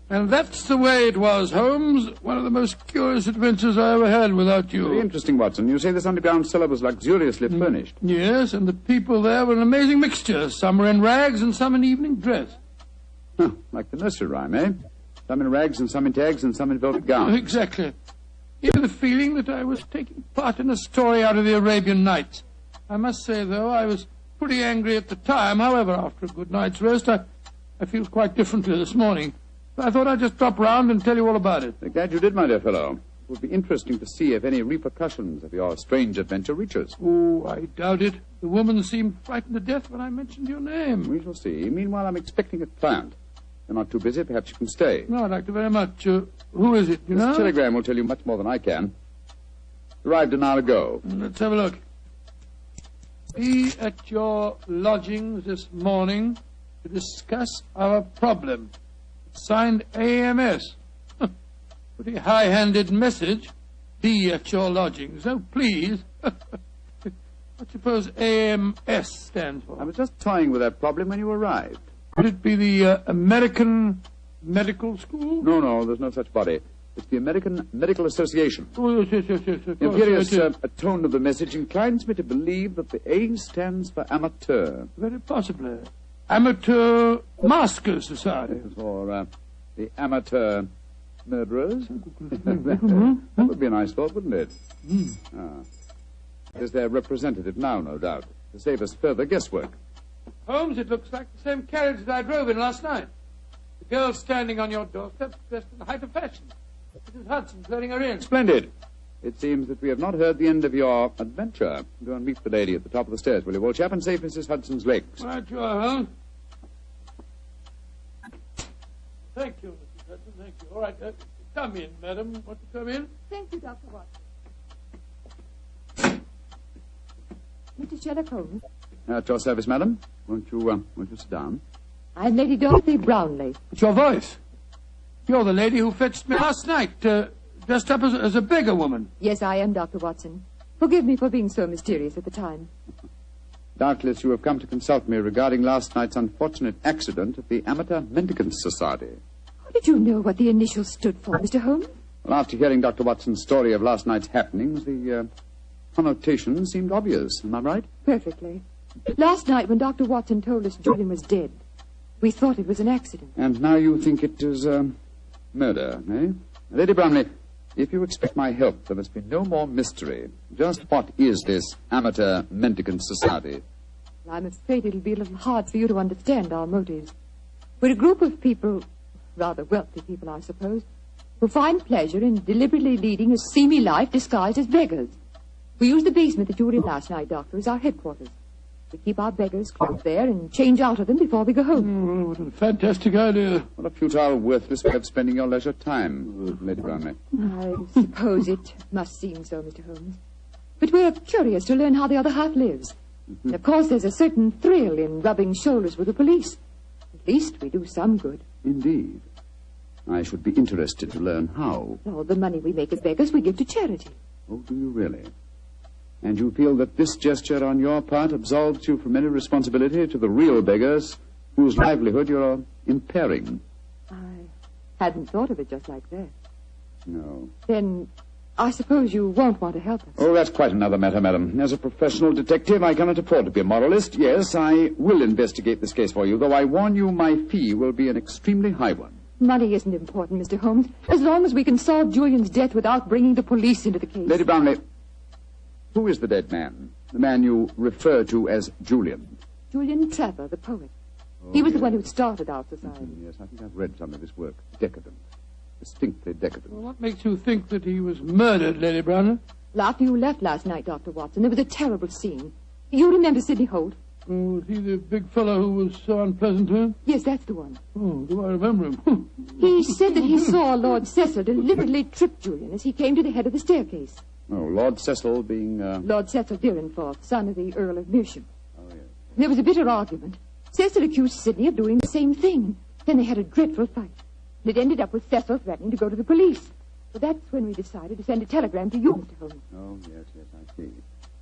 And that's the way it was, Holmes. One of the most curious adventures I ever had without you. Very interesting, Watson. You say this underground cellar was luxuriously furnished. Yes, and the people there were an amazing mixture. Some were in rags and some in evening dress. Huh, like the nursery rhyme, eh? Some in rags and some in tags and some in velvet gowns. Exactly. You had the feeling that I was taking part in a story out of the Arabian Nights. I must say, though, I was pretty angry at the time. However, after a good night's rest, I feel quite differently this morning. I thought I'd just drop round and tell you all about it. I'm glad you did, my dear fellow. It would be interesting to see if any repercussions of your strange adventure reach us. Oh, I doubt it. The woman seemed frightened to death when I mentioned your name. We shall see. Meanwhile, I'm expecting a client. You're not too busy. Perhaps you can stay. No, I'd like to very much. Who is it, you know? This telegram will tell you much more than I can. Arrived an hour ago. Let's have a look. Be at your lodgings this morning to discuss our problem. Signed AMS. Pretty high-handed message. Be at your lodgings. Oh, please. What do you suppose AMS stands for? I was just toying with that problem when you arrived. Could it be the American Medical School? No, there's no such body. It's the American Medical Association. Oh, yes. The imperious tone of the message inclines me to believe that the A stands for amateur. Very possibly. Amateur Masker Society. Or the amateur murderers. That would be a nice thought, wouldn't it? Is their representative now, no doubt, to save us further guesswork. Holmes, it looks like the same carriage that I drove in last night. The girl standing on your doorstep dressed in the height of fashion. Mrs. Hudson's letting her in. Splendid. It seems that we have not heard the end of your adventure. Go and meet the lady at the top of the stairs, will you, old chap, and save Mrs. Hudson's legs. Right, you are, Holmes. Thank you, Mrs. Hudson, thank you. All right, come in, madam. Want to come in? Thank you, Dr. Watson. Mr. Sherlock Holmes. At your service, madam. Won't you sit down? I'm Lady Dorothy Brownlee. It's your voice. You're the lady who fetched me last night, dressed up as a beggar woman. Yes, I am, Dr. Watson. Forgive me for being so mysterious at the time. Doubtless you have come to consult me regarding last night's unfortunate accident at the Amateur Mendicants Society. How did you know what the initials stood for, Mr. Holmes? Well, after hearing Dr. Watson's story of last night's happenings, the connotation seemed obvious. Am I right? Perfectly. Last night when Dr. Watson told us Julian was dead, we thought it was an accident. And now you think it is murder, eh? Lady Bromley, if you expect my help, there must be no more mystery. Just what is this amateur mendicant society? I'm afraid it'll be a little hard for you to understand our motives. We're a group of people, rather wealthy people, I suppose, who find pleasure in deliberately leading a seamy life disguised as beggars. We use the basement that you were in last night, Doctor, as our headquarters. We keep our beggars clothed there and change out of them before we go home. Oh, what a fantastic idea. What a futile, worthless way of spending your leisure time, Lady Bromley. I suppose it must seem so, Mr. Holmes. But we're curious to learn how the other half lives. And of course, there's a certain thrill in rubbing shoulders with the police. At least we do some good. Indeed. I should be interested to learn how. All the money we make as beggars we give to charity. Oh, do you really? And you feel that this gesture on your part absolves you from any responsibility to the real beggars whose livelihood you're impairing? I hadn't thought of it just like that. No. Then I suppose you won't want to help us. Oh, that's quite another matter, madam. As a professional detective, I cannot afford to be a moralist. Yes, I will investigate this case for you, though I warn you my fee will be an extremely high one. Money isn't important, Mr. Holmes, as long as we can solve Julian's death without bringing the police into the case. Lady Bromley, who is the dead man? The man you refer to as Julian? Julian Trevor, the poet. He was the one who started our society. Yes, I think I've read some of his work. Decadent. Distinctly decadent. Well, what makes you think that he was murdered, Lady Bromley? Well, after you left last night, Dr. Watson, there was a terrible scene. You remember Sidney Holt? Oh, was he the big fellow who was so unpleasant to him? Yes, that's the one. Oh, do I remember him? He said that he saw Lord Cecil deliberately trip Julian as he came to the head of the staircase. Oh, Lord Cecil being... Lord Cecil Dyrenforth, son of the Earl of Mersham. Oh, yes. There was a bitter argument. Cecil accused Sidney of doing the same thing. Then they had a dreadful fight. It ended up with Cecil threatening to go to the police. So that's when we decided to send a telegram to you, Mr. Holmes. Oh, yes, I see.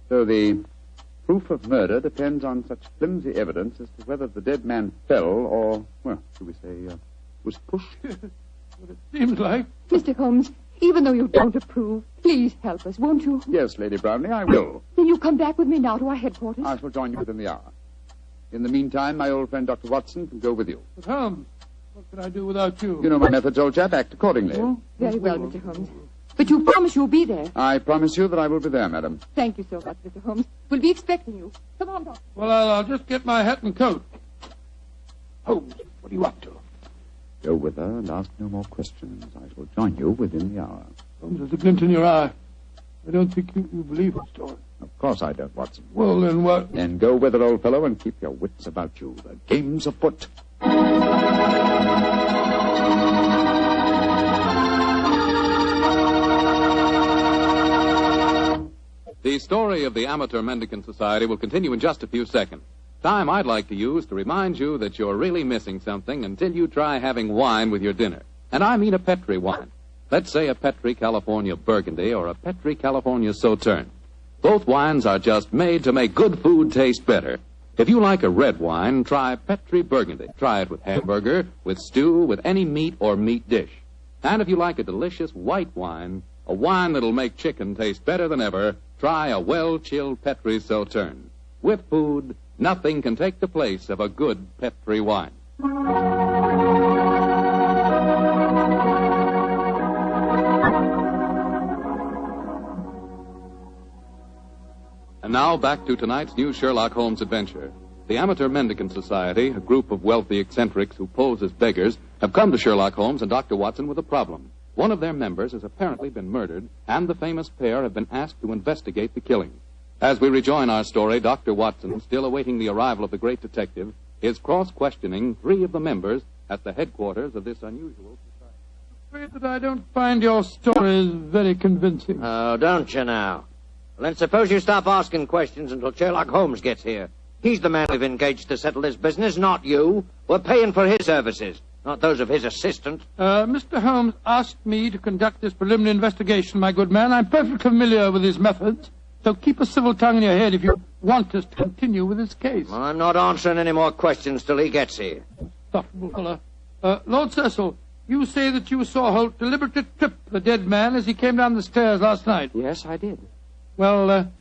So the proof of murder depends on such flimsy evidence as to whether the dead man fell or, well, should we say, was pushed? What it seems like. Mr. Holmes, even though you don't approve, please help us, won't you? Yes, Lady Bromley, I will. Then you come back with me now to our headquarters? I shall join you within the hour. In the meantime, my old friend Dr. Watson can go with you. But Holmes, what can I do without you? You know my methods, old chap. Act accordingly. Oh, very well, Mr. Holmes. But you promise you'll be there. I promise you that I will be there, madam. Thank you so much, Mr. Holmes. We'll be expecting you. Come on, Doctor. Well, I'll just get my hat and coat. Holmes, what are you up to? Go with her and ask no more questions. I shall join you within the hour. Holmes, there's a glint in your eye. I don't think you believe the story. Of course I don't, Watson. Well, then what? Then go with her, old fellow, and keep your wits about you. The game's afoot. The story of the Amateur Mendicant Society will continue in just a few seconds. Time I'd like to use to remind you that you're really missing something until you try having wine with your dinner. And I mean a Petri wine. Let's say a Petri California Burgundy or a Petri California Sauterne. Both wines are just made to make good food taste better. If you like a red wine, try Petri Burgundy. Try it with hamburger, with stew, with any meat or meat dish. And if you like a delicious white wine, a wine that'll make chicken taste better than ever, try a well-chilled Petri Sauterne. With food, nothing can take the place of a good Petri wine. And now back to tonight's new Sherlock Holmes adventure. The Amateur Mendicant Society, a group of wealthy eccentrics who pose as beggars, have come to Sherlock Holmes and Dr. Watson with a problem. One of their members has apparently been murdered, and the famous pair have been asked to investigate the killing. As we rejoin our story, Dr. Watson, still awaiting the arrival of the great detective, is cross-questioning three of the members at the headquarters of this unusual society. I'm afraid that I don't find your stories very convincing. Oh, don't you now? Well, then suppose you stop asking questions until Sherlock Holmes gets here. He's the man we've engaged to settle this business, not you. We're paying for his services, not those of his assistant. Mr. Holmes asked me to conduct this preliminary investigation, my good man. I'm perfectly familiar with his methods. So keep a civil tongue in your head if you want us to continue with this case. Well, I'm not answering any more questions till he gets here. Insufferable fellow. Lord Cecil, You say that you saw Holt deliberately trip the dead man as he came down the stairs last night. Yes, I did. Well,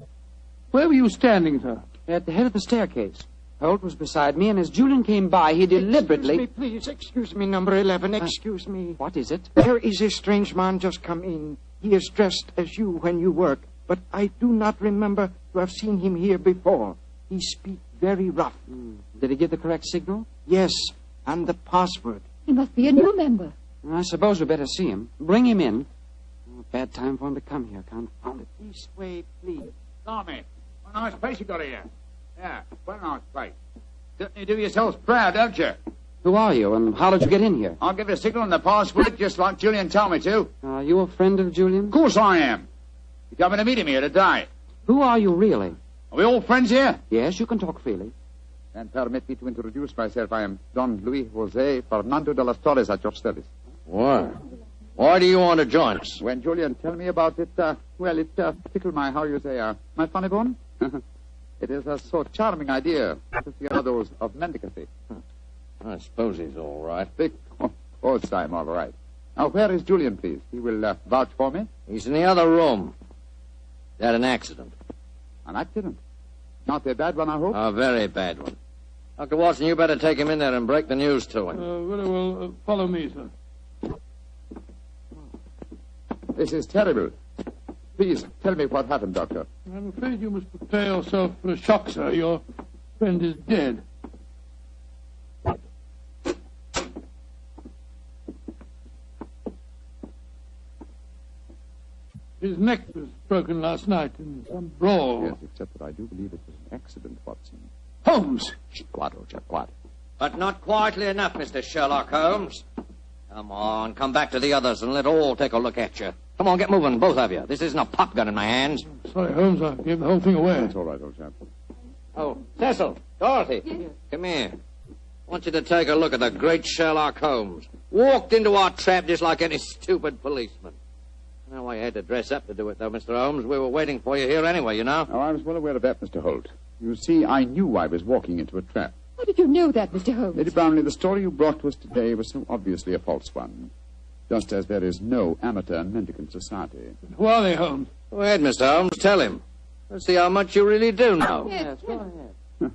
where were you standing, sir? At the head of the staircase. Holt was beside me, and as Julian came by, he deliberately... Excuse me, number 11, excuse me. What is it? There is a strange man just come in. He is dressed as you when you work, but I do not remember to have seen him here before. He speaks very rough. Did he give the correct signal? Yes, and the password. He must be a new member. I suppose we better see him. Bring him in. Oh, bad time for him to come here, confound it. This way, please. Tommy, what a nice place you got here. Yeah, what a nice place. Certainly do yourselves proud, don't you? Who are you, and how did you get in here? I'll give you a signal on the password, just like Julian told me to. Are you a friend of Julian? Of course I am. You're coming to meet him here today. Who are you, really? Are we all friends here? Yes, you can talk freely. And permit me to introduce myself. I am Don Luis Jose Fernando de las Torres at your service. Why? Why do you want to join us? When Julian tell me about it, it tickled my, how you say, my funny bone. It is a so charming idea to see others of mendicancy. I suppose he's all right. Of course I'm all right. Now, where is Julian, please? He will vouch for me. He's in the other room. He had an accident. An accident? Not a bad one, I hope? A very bad one. Dr. Watson, you better take him in there and break the news to him. Very well. Follow me, sir. This is terrible. Please, tell me what happened, Doctor. I'm afraid you must prepare yourself for a shock, sir. Your friend is dead. His neck was broken last night in some brawl. Yes, except that I do believe it was an accident, Watson. Holmes! Quiet. But not quietly enough, Mr. Sherlock Holmes. Come on, come back to the others and let all take a look at you. Come on, get moving, both of you. This isn't a pop gun in my hands. Sorry, Holmes, I gave the whole thing away. That's all right, old chap. Oh, Cecil, Dorothy, come here. I want you to take a look at the great Sherlock Holmes. Walked into our trap just like any stupid policeman. I know why you had to dress up to do it, though, Mr. Holmes. We were waiting for you here anyway, you know. Oh, I was well aware of that, Mr. Holt. You see, I knew I was walking into a trap. How did you know that, Mr. Holmes? Lady Brownlee, the story you brought to us today was so obviously a false one. Just as there is no amateur mendicant society. Who are they, Holmes? Go ahead, Mr. Holmes. Tell him. Let's see how much you really do know. Yes, go ahead.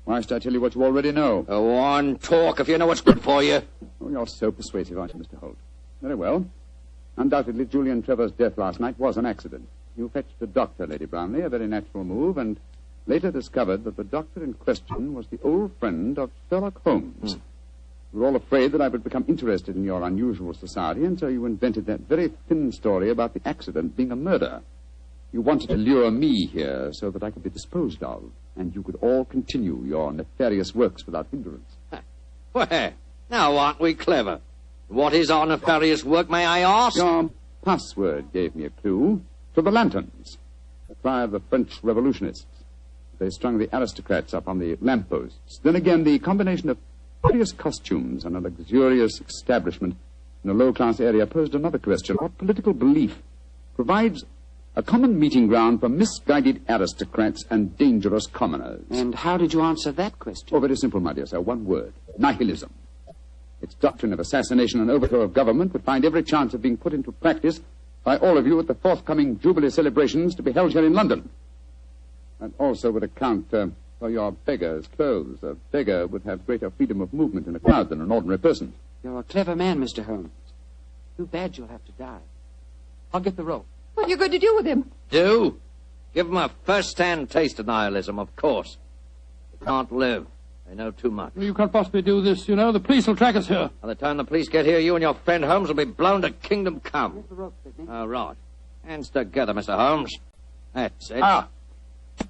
Why should I tell you what you already know? Go on, talk if you know what's good for you. Oh, you're so persuasive, aren't you, Mr. Holt? Very well. Undoubtedly, Julian Trevor's death last night was an accident. You fetched a doctor, Lady Brownlee, a very natural move, and later discovered that the doctor in question was the old friend of Sherlock Holmes. You were all afraid that I would become interested in your unusual society, and so you invented that very thin story about the accident being a murder. You wanted to lure me here so that I could be disposed of, and you could all continue your nefarious works without hindrance. Well, now aren't we clever? What is our nefarious work, may I ask? Your password gave me a clue to the lanterns, the cry of the French revolutionists. They strung the aristocrats up on the lampposts. Then again, the combination of various costumes and a luxurious establishment in a low-class area posed another question. What political belief provides a common meeting ground for misguided aristocrats and dangerous commoners? And how did you answer that question? Oh, very simple, my dear sir. One word. Nihilism. Its doctrine of assassination and overthrow of government would find every chance of being put into practice by all of you at the forthcoming Jubilee celebrations to be held here in London. And also would account for your beggar's clothes. A beggar would have greater freedom of movement in a crowd than an ordinary person. You're a clever man, Mr. Holmes. Too bad you'll have to die. I'll get the rope. What are you going to do with him? Do? Give him a first-hand taste of nihilism, of course. He can't live. They know too much. You can't possibly do this, you know. The police will track us here. By the time the police get here, you and your friend Holmes will be blown to kingdom come. Oh, right. Hands together, Mr. Holmes. That's it.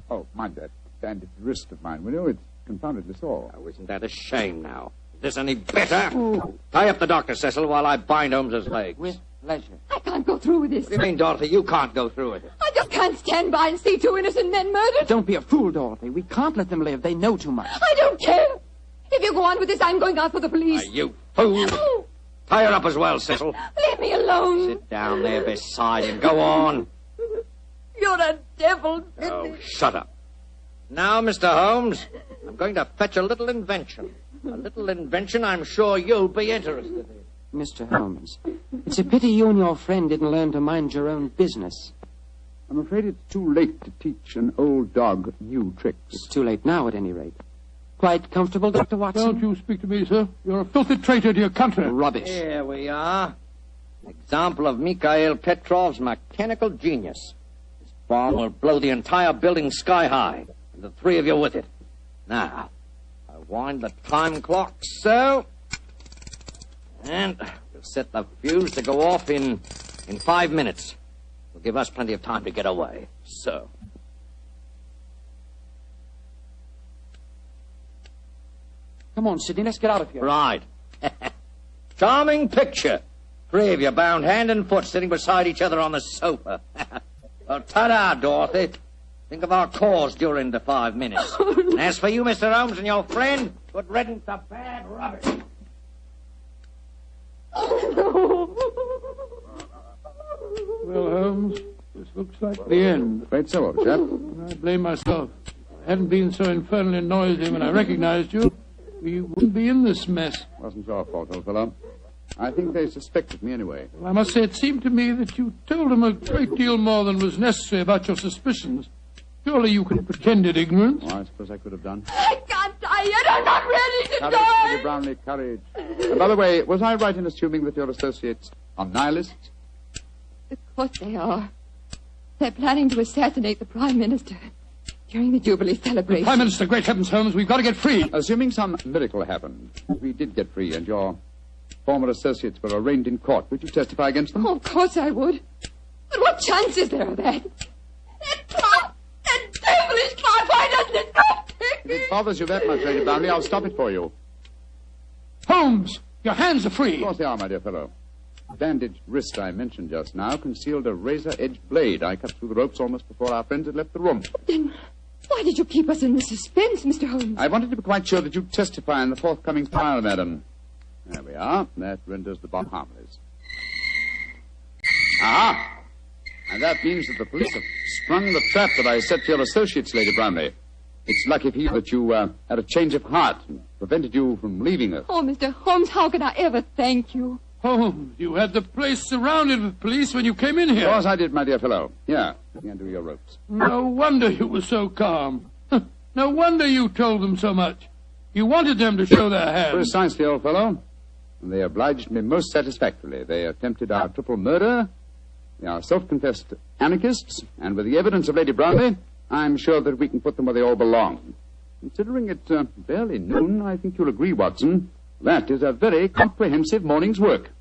Oh, mind that bandaged wrist of mine, will you? It's confoundedly sore. Oh, isn't that a shame now? Is this any better? Ooh. Tie up the doctor, Cecil, while I bind Holmes's legs. With pleasure. I can't go through with this. What do you mean, Dorothy? You can't go through with it. I just can't stand by and see two innocent men murdered. Don't be a fool, Dorothy. We can't let them live. They know too much. I don't care. If you go on with this, I'm going out for the police. You fool. Tie her up as well, Cecil. Leave me alone. Sit down there beside him. Go on. You're a devil. Oh, shut up. Now, Mr. Holmes, I'm going to fetch a little invention. A little invention I'm sure you'll be interested in. Mr. Holmes, it's a pity you and your friend didn't learn to mind your own business. I'm afraid it's too late to teach an old dog new tricks. It's too late now, at any rate. Quite comfortable, Dr. Watson? Don't you speak to me, sir. You're a filthy traitor to your country. Rubbish. Here we are. Example of Mikhail Petrov's mechanical genius. This bomb will blow the entire building sky high, and the three of you with it. Now, I wind the time clock so, and we'll set the fuse to go off in 5 minutes. It'll give us plenty of time to get away. So. Come on, Sidney, let's get out of here. Right. Charming picture. Three of you bound hand and foot sitting beside each other on the sofa. Well, ta-da, Dorothy. Think of our cause during the 5 minutes. And as for you, Mr. Holmes, and your friend, good riddance to bad rubbish. Well, Holmes, this looks like the end. Afraid so, old chap. I blame myself. If I hadn't been so infernally noisy when I recognized you, we wouldn't be in this mess. Wasn't your fault, old fellow. I think they suspected me anyway. Well, I must say it seemed to me that you told them a great deal more than was necessary about your suspicions. Surely you could pretended ignorance. Oh, I suppose I could have done. I can't die yet. I'm not ready to Courage, die. Lady Brownlee, courage. And by the way, was I right in assuming that your associates are nihilists? Of course they are. They're planning to assassinate the Prime Minister during the Jubilee celebration. Prime Minister, great heavens, Holmes, we've got to get free. Assuming some miracle happened, we did get free and your former associates were arraigned in court. Would you testify against them? Oh, of course I would. But what chance is there of that? That devilish clock, why doesn't it stop ticking? If it bothers you that much, Lady Brownlee, I'll stop it for you. Holmes, your hands are free. Of course they are, my dear fellow. The bandaged wrist I mentioned just now concealed a razor-edged blade. I cut through the ropes almost before our friends had left the room. Then why did you keep us in the suspense, Mr. Holmes? I wanted to be quite sure that you'd testify in the forthcoming trial, madam. There we are. That renders the bomb harmless. Ah! And that means that the police have sprung the trap that I set for your associates, Lady Brownlee. It's lucky for you that you had a change of heart and prevented you from leaving us. Oh, Mr. Holmes, how could I ever thank you? Holmes, you had the place surrounded with police when you came in here. Of course I did, my dear fellow. Here, let me undo your ropes. No wonder you were so calm. No wonder you told them so much. You wanted them to show their hands. Precisely, old fellow. And they obliged me most satisfactorily. They attempted our triple murder. They are self-confessed anarchists. And with the evidence of Lady Brownlee, I'm sure that we can put them where they all belong. Considering it barely noon, I think you'll agree, Watson, that is a very comprehensive morning's work.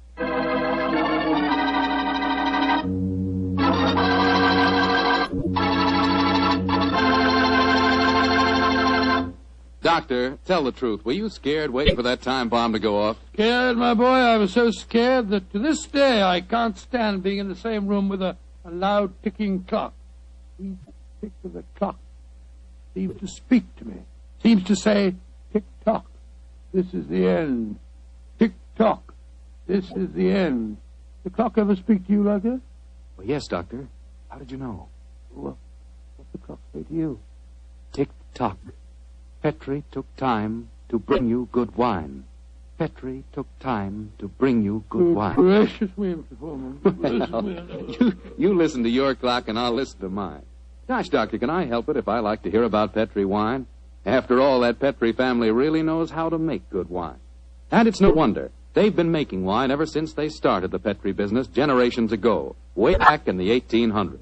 Doctor, tell the truth. Were you scared waiting for that time bomb to go off? Scared, my boy? I was so scared that to this day I can't stand being in the same room with a loud ticking clock. Each tick of the clock seems to speak to me. Seems to say, tick-tock, this is the end. Tick-tock, this is the end. The clock ever speak to you like that? Well, yes, Doctor. How did you know? Well, what's the clock say to you? Tick-tock. Petri took time to bring you good wine. Petri took time to bring you good wine. Gracious me, Mr. Foreman. Well, you listen to your clock and I'll listen to mine. Gosh, Doctor, can I help it if I like to hear about Petri wine? After all, that Petri family really knows how to make good wine. And it's no wonder. They've been making wine ever since they started the Petri business generations ago, way back in the 1800s.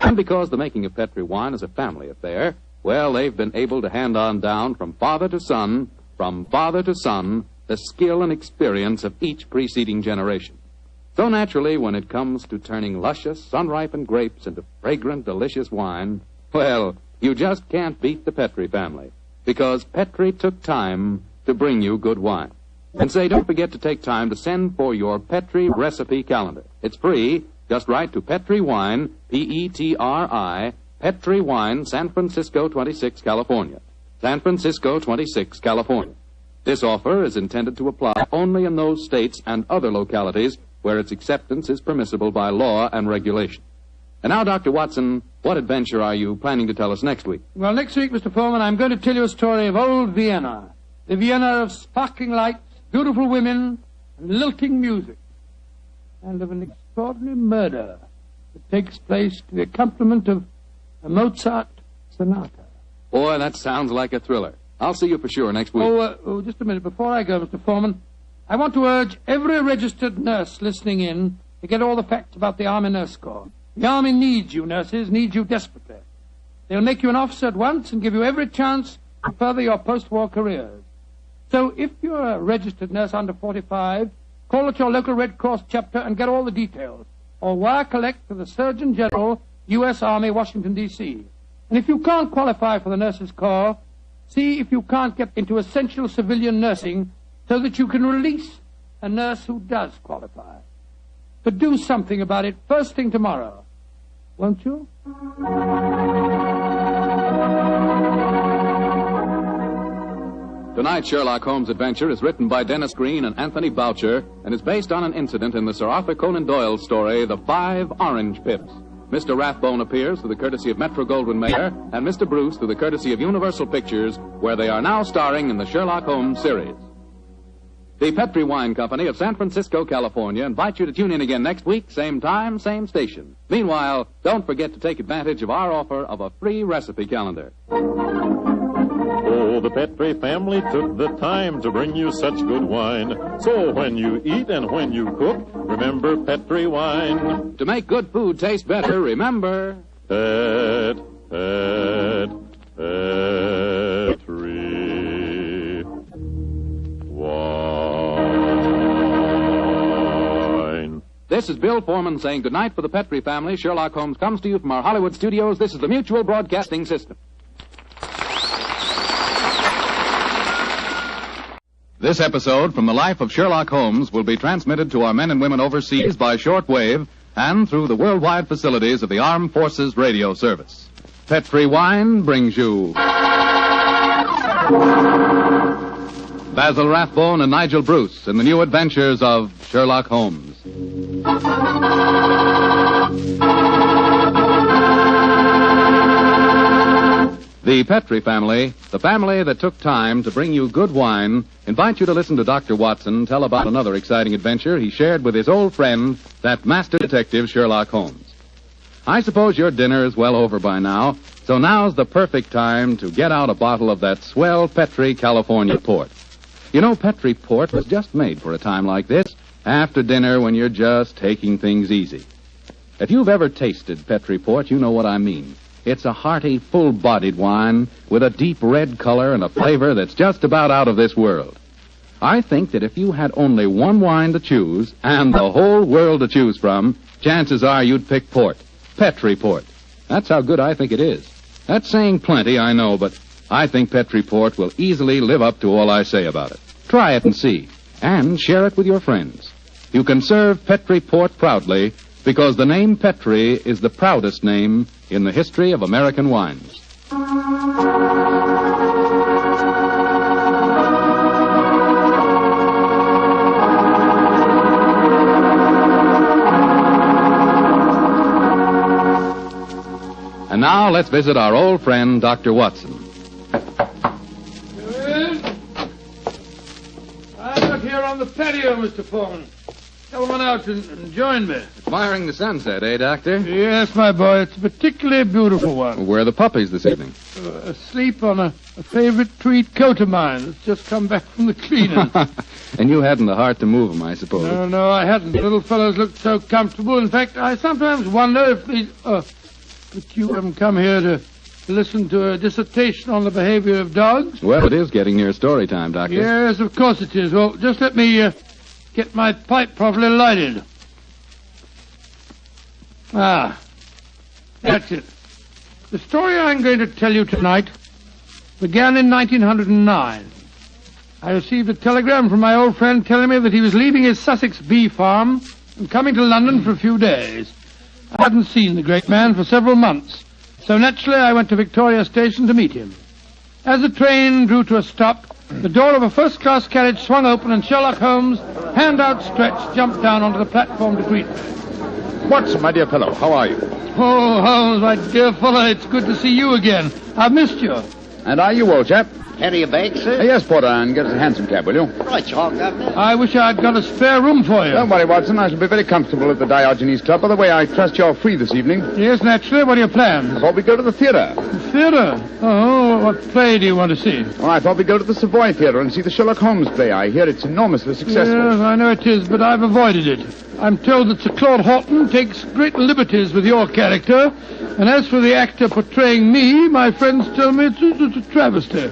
And because the making of Petri wine is a family affair, well, they've been able to hand on down from father to son, the skill and experience of each preceding generation. So naturally, when it comes to turning luscious, sun-ripened grapes into fragrant, delicious wine, well, you just can't beat the Petri family, because Petri took time to bring you good wine. And say, don't forget to take time to send for your Petri recipe calendar. It's free. Just write to Petri Wine, Petri, Petri Wine, San Francisco 26, California. San Francisco 26, California. This offer is intended to apply only in those states and other localities where its acceptance is permissible by law and regulation. And now, Dr. Watson, what adventure are you planning to tell us next week? Well, next week, Mr. Foreman, I'm going to tell you a story of old Vienna. The Vienna of sparkling lights, beautiful women, and lilting music, and of an extraordinary murder that takes place to the accompaniment of a Mozart sonata. Boy, that sounds like a thriller. I'll see you for sure next week. Just a minute. Before I go, Mr. Foreman, I want to urge every registered nurse listening in to get all the facts about the Army Nurse Corps. The Army needs you, nurses, needs you desperately. They'll make you an officer at once and give you every chance to further your post-war careers. So if you're a registered nurse under 45, call at your local Red Cross chapter and get all the details, or wire collect to the Surgeon General, U.S. Army, Washington, D.C. And if you can't qualify for the Nurses Corps, see if you can't get into essential civilian nursing so that you can release a nurse who does qualify. But do something about it first thing tomorrow, won't you? Tonight's Sherlock Holmes adventure is written by Dennis Green and Anthony Boucher and is based on an incident in the Sir Arthur Conan Doyle story, The 5 Orange Pips. Mr. Rathbone appears through the courtesy of Metro-Goldwyn-Mayer and Mr. Bruce through the courtesy of Universal Pictures, where they are now starring in the Sherlock Holmes series. The Petri Wine Company of San Francisco, California, invites you to tune in again next week, same time, same station. Meanwhile, don't forget to take advantage of our offer of a free recipe calendar. Oh, the Petri family took the time to bring you such good wine. So when you eat and when you cook, remember Petri wine. To make good food taste better, remember... Petri wine. This is Bill Foreman saying goodnight for the Petri family. Sherlock Holmes comes to you from our Hollywood studios. This is the Mutual Broadcasting System. This episode from the life of Sherlock Holmes will be transmitted to our men and women overseas by shortwave and through the worldwide facilities of the Armed Forces Radio Service. Petri Wine brings you Basil Rathbone and Nigel Bruce in the new adventures of Sherlock Holmes. The Petri family, the family that took time to bring you good wine, invite you to listen to Dr. Watson tell about another exciting adventure he shared with his old friend, that master detective Sherlock Holmes. I suppose your dinner is well over by now, so now's the perfect time to get out a bottle of that swell Petri California port. You know, Petri port was just made for a time like this, after dinner when you're just taking things easy. If you've ever tasted Petri port, you know what I mean. It's a hearty, full-bodied wine with a deep red color and a flavor that's just about out of this world. I think that if you had only one wine to choose and the whole world to choose from, chances are you'd pick port. Petri port. That's how good I think it is. That's saying plenty, I know, but I think Petri port will easily live up to all I say about it. Try it and see, and share it with your friends. You can serve Petri port proudly because the name Petri is the proudest name in the history of American wines. And now let's visit our old friend, Dr. Watson. I'm out here on the patio, Mr. Foreman. Come on out and join me. Admiring the sunset, eh, Doctor? Yes, my boy. It's a particularly beautiful one. Well, where are the puppies this evening? Asleep on a favorite tweed coat of mine that's just come back from the cleaners. And you hadn't the heart to move them, I suppose. No, I hadn't. The little fellows looked so comfortable. In fact, I sometimes wonder if these... but you haven't come here to listen to a dissertation on the behavior of dogs? Well, it is getting near story time, Doctor. Yes, of course it is. Well, just let me get my pipe properly lighted. That's it. The story I'm going to tell you tonight began in 1909. I received a telegram from my old friend telling me that he was leaving his Sussex bee farm and coming to London for a few days. I hadn't seen the great man for several months, so naturally I went to Victoria Station to meet him. As the train drew to a stop, the door of a first-class carriage swung open and Sherlock Holmes, hand outstretched, jumped down onto the platform to greet me. Watson, my dear fellow, how are you? Oh, Holmes, my dear fellow, it's good to see you again. I've missed you. And are you, old chap? Carry your bag, sir? Yes, Porter, and get us a hansom cab, will you? Right, you are, Governor. I wish I'd got a spare room for you. Don't worry, Watson. I shall be very comfortable at the Diogenes Club. By the way, I trust you're free this evening. Yes, naturally. What are your plans? I thought we'd go to the theatre. Theatre? Oh, what play do you want to see? Well, I thought we'd go to the Savoy Theatre and see the Sherlock Holmes play. I hear it's enormously successful. Yes, I know it is, but I've avoided it. I'm told that Sir Claude Horton takes great liberties with your character, and as for the actor portraying me, my friends tell me it's a travesty.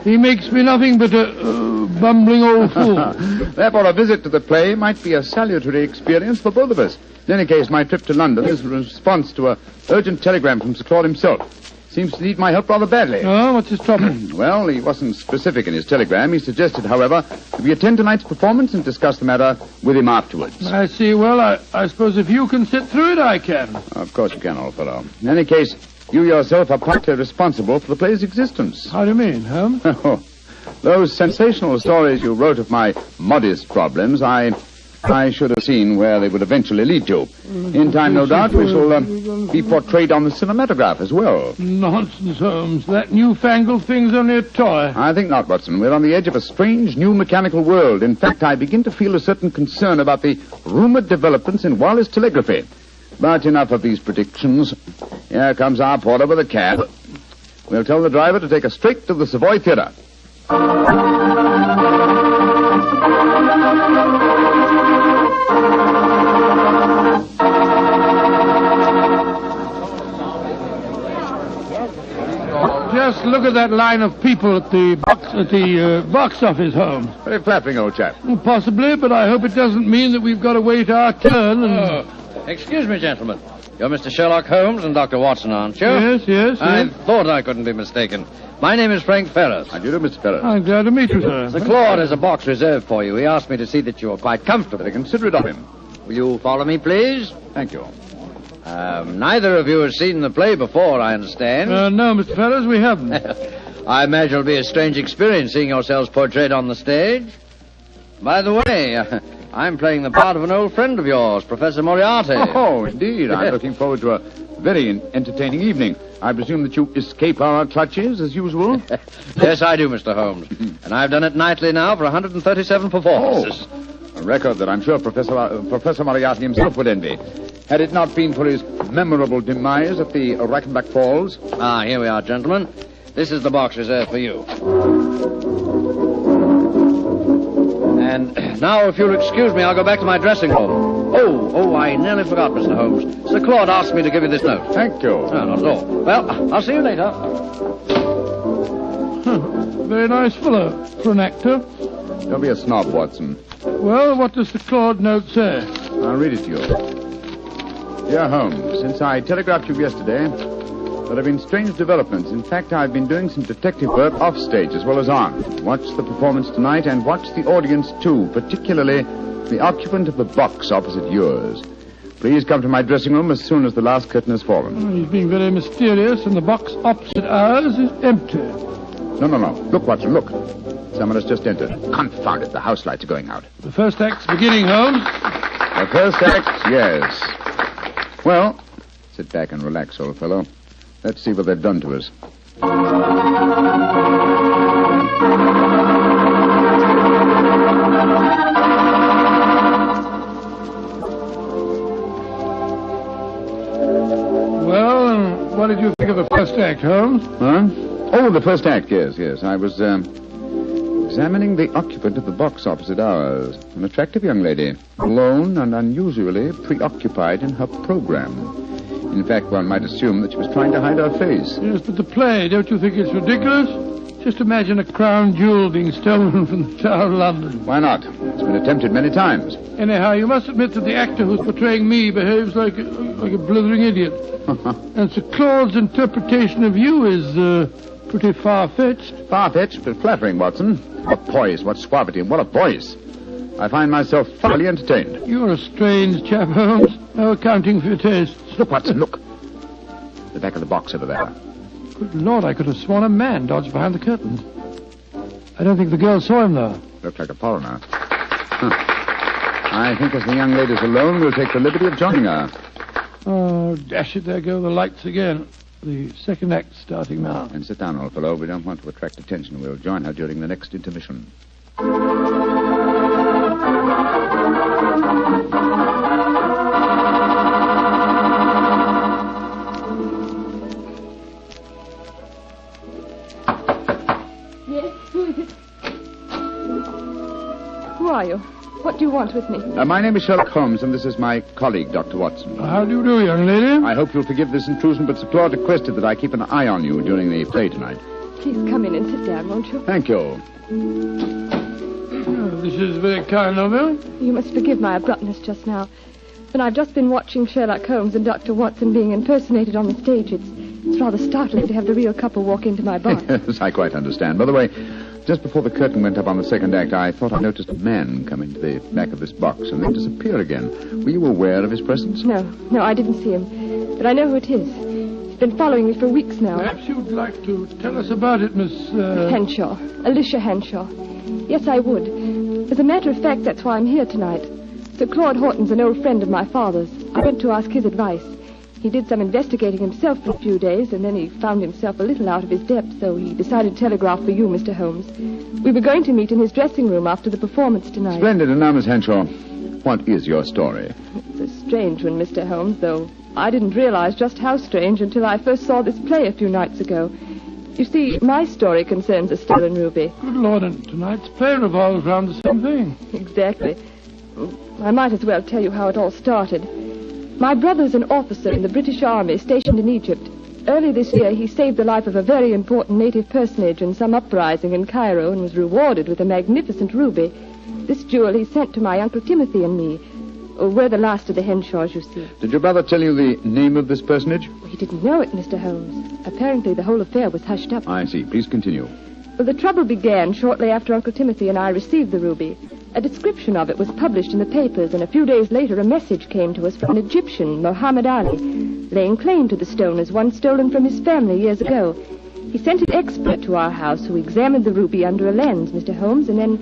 He makes me nothing but a bumbling old fool. Therefore, a visit to the play might be a salutary experience for both of us. In any case, my trip to London is a response to an urgent telegram from Sir Claude himself. Seems to need my help rather badly. Oh, what's his trouble? Well, he wasn't specific in his telegram. He suggested, however, that we attend tonight's performance and discuss the matter with him afterwards. I see. Well, I suppose if you can sit through it, I can. Of course you can, old fellow. In any case, you yourself are partly responsible for the play's existence. How do you mean, Holmes? Oh, those sensational stories you wrote of my modest problems, I should have seen where they would eventually lead to. In time, no doubt, we shall be portrayed on the cinematograph as well. Nonsense, Holmes. That newfangled thing's only a toy. I think not, Watson. We're on the edge of a strange new mechanical world. In fact, I begin to feel a certain concern about the rumored developments in wireless telegraphy. But enough of these predictions. Here comes our porter with a cab. We'll tell the driver to take us straight to the Savoy Theatre. Just look at that line of people at the box office, Holmes. Very flattering, old chap. Possibly, but I hope it doesn't mean that we've got to wait our turn and... Excuse me, gentlemen. You're Mr. Sherlock Holmes and Dr. Watson, aren't you? Yes. I thought I couldn't be mistaken. My name is Frank Ferris. How do you do, Mr. Ferris? I'm glad to meet you, sir. Sir Claude has a box reserved for you. He asked me to see that you are quite comfortable. Very considerate of him. Will you follow me, please? Thank you. Neither of you has seen the play before, I understand. No, Mr. Ferris, we haven't. I imagine it'll be a strange experience seeing yourselves portrayed on the stage. By the way, I'm playing the part of an old friend of yours, Professor Moriarty. Oh, indeed. I'm looking forward to a very entertaining evening. I presume that you escape our clutches, as usual? Yes, I do, Mr. Holmes. And I've done it nightly now for 137 performances. A record that I'm sure Professor Moriarty himself would envy. Had it not been for his memorable demise at the Reichenbach Falls. Ah, here we are, gentlemen. This is the box reserved for you. And now, if you'll excuse me, I'll go back to my dressing room. Oh, I nearly forgot, Mr. Holmes. Sir Claude asked me to give you this note. Thank you. No, not at all. Well, I'll see you later. Very nice fellow for an actor. Don't be a snob, Watson. Well, what does the Claude note say? I'll read it to you. Dear Holmes, since I telegraphed you yesterday, there have been strange developments. In fact, I've been doing some detective work off stage as well as on. Watch the performance tonight and watch the audience too, particularly the occupant of the box opposite yours. Please come to my dressing room as soon as the last curtain has fallen. He's being very mysterious, and the box opposite ours is empty. No. Look, Watson, look. Someone has just entered. Confound it, the house lights are going out. The first act's beginning, Holmes. The first act, yes. Well, sit back and relax, old fellow. Let's see what they've done to us. Well, what did you think of the first act, Holmes? Huh? Oh, the first act, yes. I was examining the occupant of the box opposite ours. An attractive young lady, alone and unusually preoccupied in her program. In fact, one might assume that she was trying to hide her face. Yes, but the play, don't you think it's ridiculous? Just imagine a crown jewel being stolen from the Tower of London. Why not? It's been attempted many times. Anyhow, you must admit that the actor who's portraying me behaves like a blithering idiot. And Sir Claude's interpretation of you is pretty far-fetched. Far-fetched, but flattering, Watson. What poise, what suavity, and what a voice. I find myself thoroughly entertained. You're a strange chap, Holmes. No accounting for your tastes. Look, Watson, look. The back of the box over there. Good Lord, I could have sworn a man dodged behind the curtains. I don't think the girl saw him, though. Looked like a foreigner. I think as the young lady's alone, we'll take the liberty of joining her. Oh, dash it, there go the lights again. The second act starting now. And sit down, old fellow. We don't want to attract attention. We'll join her during the next intermission. Yes, who is it? Who are you? What do you want with me? My name is Sherlock Holmes, and this is my colleague, Dr. Watson. How do you do, young lady? I hope you'll forgive this intrusion, but Sir Claude requested that I keep an eye on you during the play tonight. Please come in and sit down, won't you? Thank you. Oh, this is very kind of you. You must forgive my abruptness just now. When I've just been watching Sherlock Holmes and Dr. Watson being impersonated on the stage, it's rather startling to have the real couple walk into my bar. Yes, I quite understand. By the way, just before the curtain went up on the second act, I thought I noticed a man come into the back of this box and then disappear again. Were you aware of his presence? No, I didn't see him. But I know who it is. He's been following me for weeks now. Perhaps you'd like to tell us about it, Miss... Henshaw. Alicia Henshaw. Yes, I would. As a matter of fact, that's why I'm here tonight. Sir Claude Horton's an old friend of my father's. I went to ask his advice. He did some investigating himself for a few days, and then he found himself a little out of his depth, so he decided to telegraph for you, Mr. Holmes. We were going to meet in his dressing room after the performance tonight. Splendid. And now, Miss Henshaw, what is your story? It's a strange one, Mr. Holmes, though I didn't realize just how strange until I first saw this play a few nights ago. You see, my story concerns a stolen ruby. Good Lord, and tonight's play revolves around the same thing. Exactly. I might as well tell you how it all started. My brother's an officer in the British Army stationed in Egypt. Early this year, he saved the life of a very important native personage in some uprising in Cairo and was rewarded with a magnificent ruby. This jewel he sent to my Uncle Timothy and me. We're the last of the Henshaws, you see. Did your brother tell you the name of this personage? He didn't know it, Mr. Holmes. Apparently, the whole affair was hushed up. I see. Please continue. Well, the trouble began shortly after Uncle Timothy and I received the ruby. A description of it was published in the papers, and a few days later a message came to us from an Egyptian, Muhammad Ali, laying claim to the stone as one stolen from his family years ago. He sent an expert to our house who examined the ruby under a lens, Mr. Holmes, and then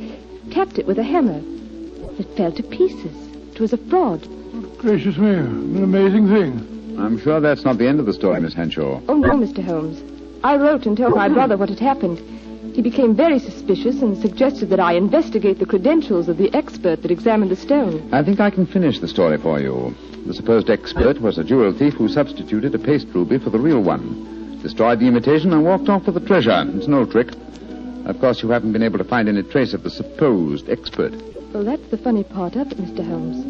tapped it with a hammer. It fell to pieces. It was a fraud. Gracious me, an amazing thing. I'm sure that's not the end of the story, Miss Henshaw. Oh, no, Mr. Holmes. I wrote and told my brother what had happened. He became very suspicious and suggested that I investigate the credentials of the expert that examined the stone. I think I can finish the story for you. The supposed expert was a jewel thief who substituted a paste ruby for the real one, destroyed the imitation, and walked off with the treasure. It's an old trick. Of course, you haven't been able to find any trace of the supposed expert. Well, that's the funny part of it, Mr. Holmes.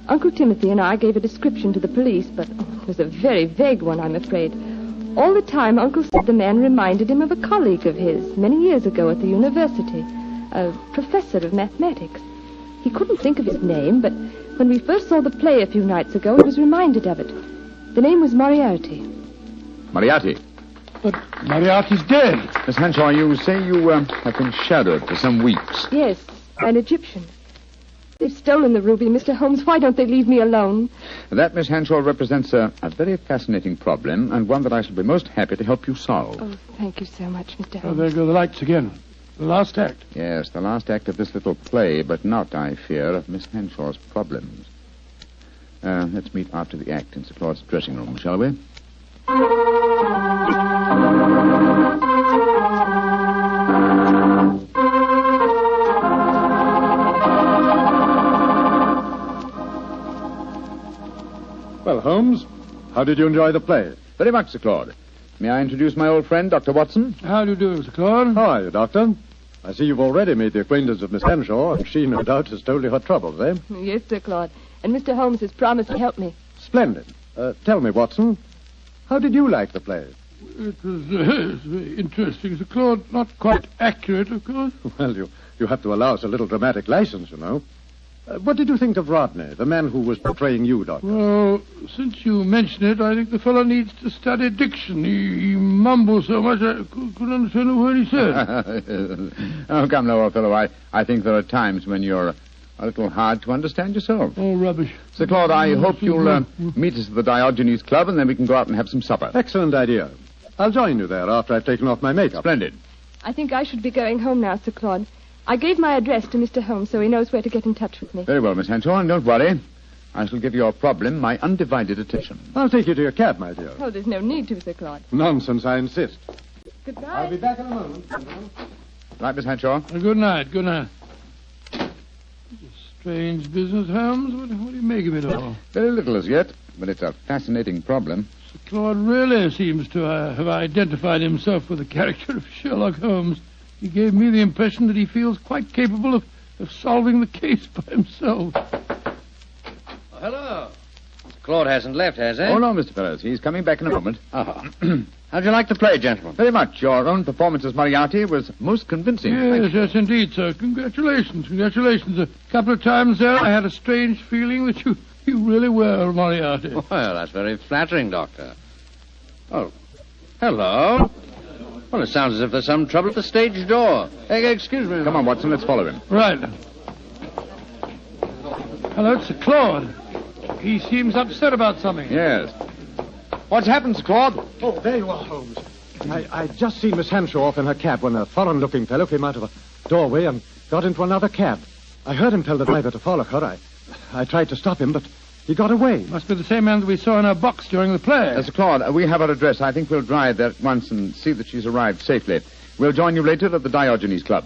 Uncle Timothy and I gave a description to the police, but it was a very vague one, I'm afraid. All the time, Uncle said the man reminded him of a colleague of his many years ago at the university, a professor of mathematics. He couldn't think of his name, but when we first saw the play a few nights ago, he was reminded of it. The name was Moriarty. Moriarty? But Moriarty's dead. Miss Henshaw, you say you have been shadowed for some weeks. Yes, an Egyptian. They've stolen the ruby, Mr. Holmes. Why don't they leave me alone? That, Miss Henshaw, represents a very fascinating problem, and one that I shall be most happy to help you solve. Oh, thank you so much, Mr. Oh, Holmes. there go the lights again. The last act. Yes, the last act of this little play, but not, I fear, of Miss Henshaw's problems. Let's meet after the act in Sir Claude's dressing room, shall we? Well, Holmes, how did you enjoy the play? Very much, Sir Claude. May I introduce my old friend, Dr. Watson? How do you do, Sir Claude? How are you, Doctor? I see you've already made the acquaintance of Miss Henshaw, and she, no doubt, has told you her troubles, eh? Yes, Sir Claude. And Mr. Holmes has promised to help me. Splendid. Tell me, Watson, how did you like the play? It was very interesting, Sir Claude. Not quite accurate, of course. Well, you have to allow us a little dramatic license, you know. What did you think of Rodney, the man who was portraying you, Doctor? Well, since you mention it, I think the fellow needs to study diction. He mumbles so much I couldn't understand a word he said. Oh, come now, old fellow. I think there are times when you're a little hard to understand yourself. Oh, rubbish. Sir Claude, I hope you'll meet us at the Diogenes Club, and then we can go out and have some supper. Excellent idea. I'll join you there after I've taken off my makeup. Splendid. I think I should be going home now, Sir Claude. I gave my address to Mr. Holmes so he knows where to get in touch with me. Very well, Miss Henshaw, and don't worry. I shall give your problem my undivided attention. I'll take you to your cab, my dear. Oh, there's no need to, Sir Claude. Nonsense, I insist. Goodbye. I'll be back in a moment. Right, Miss Henshaw? Good night, good night. Strange business, Holmes. What do you make of it all? Very little as yet, but it's a fascinating problem. Sir Claude really seems to have identified himself with the character of Sherlock Holmes. He gave me the impression that he feels quite capable of solving the case by himself. Oh, hello. Claude hasn't left, has he? Oh, no, Mr. Ferris. He's coming back in a moment. How'd you like the play, gentlemen? Very much. Your own performance as Moriarty was most convincing. Yes, indeed, sir. Congratulations. A couple of times there, I had a strange feeling that you really were Moriarty. Well, that's very flattering, Doctor. Oh, hello. Well, it sounds as if there's some trouble at the stage door. Hey, excuse me. Come on, Watson, let's follow him. Right. Hello, it's Sir Claude. He seems upset about something. Yes. What's happened, Sir Claude? Oh, there you are, Holmes. I just seen Miss Henshaw off in her cab when a foreign-looking fellow came out of a doorway and got into another cab. I heard him tell the driver to follow her. I tried to stop him, but he got away. Must be the same man that we saw in her box during the play. Sir Claude, we have her address. I think we'll drive there at once and see that she's arrived safely. We'll join you later at the Diogenes Club.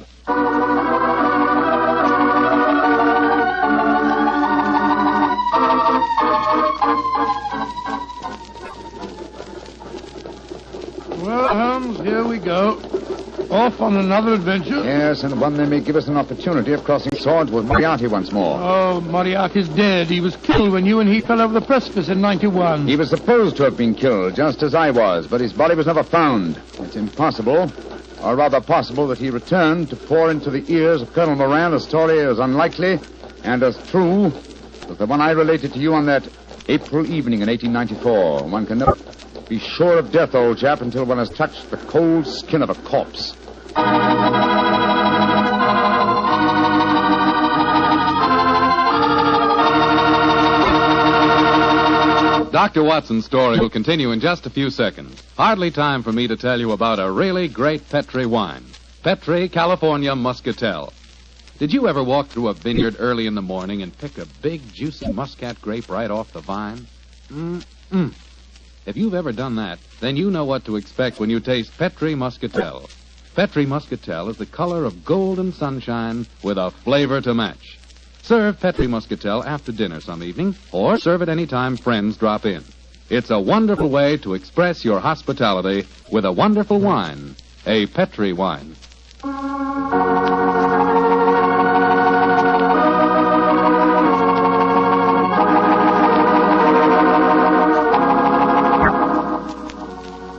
Well, Holmes, here we go. Off on another adventure. Yes, and one that may give us an opportunity of crossing swords with Moriarty once more. Oh, Moriarty's dead. He was killed when you and he fell over the precipice in 91. He was supposed to have been killed, just as I was, but his body was never found. It's impossible, or rather possible, that he returned to pour into the ears of Colonel Moran a story as unlikely and as true as the one I related to you on that April evening in 1894. One can never be sure of death, old chap, until one has touched the cold skin of a corpse. Dr. Watson's story will continue in just a few seconds. Hardly time for me to tell you about a really great Petri wine. Petri California Muscatel. Did you ever walk through a vineyard early in the morning and pick a big, juicy muscat grape right off the vine? If you've ever done that, then you know what to expect when you taste Petri Muscatel. Petri Muscatel is the color of golden sunshine with a flavor to match. Serve Petri Muscatel after dinner some evening, or serve it any time friends drop in. It's a wonderful way to express your hospitality with a wonderful wine, a Petri wine.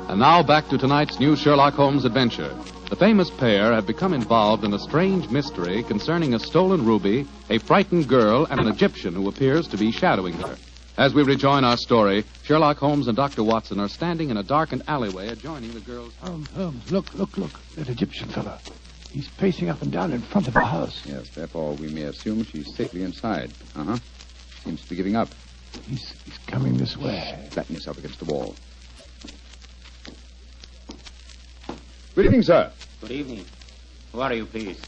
And now back to tonight's new Sherlock Holmes adventure. The famous pair have become involved in a strange mystery concerning a stolen ruby, a frightened girl, and an Egyptian who appears to be shadowing her. As we rejoin our story, Sherlock Holmes and Dr. Watson are standing in a darkened alleyway adjoining the girl's house. Holmes, look. That Egyptian fellow. He's pacing up and down in front of the house. Yes, therefore we may assume she's safely inside. Seems to be giving up. He's coming this way. Flatten yourself against the wall. Good evening, sir. Good evening. Who are you, please?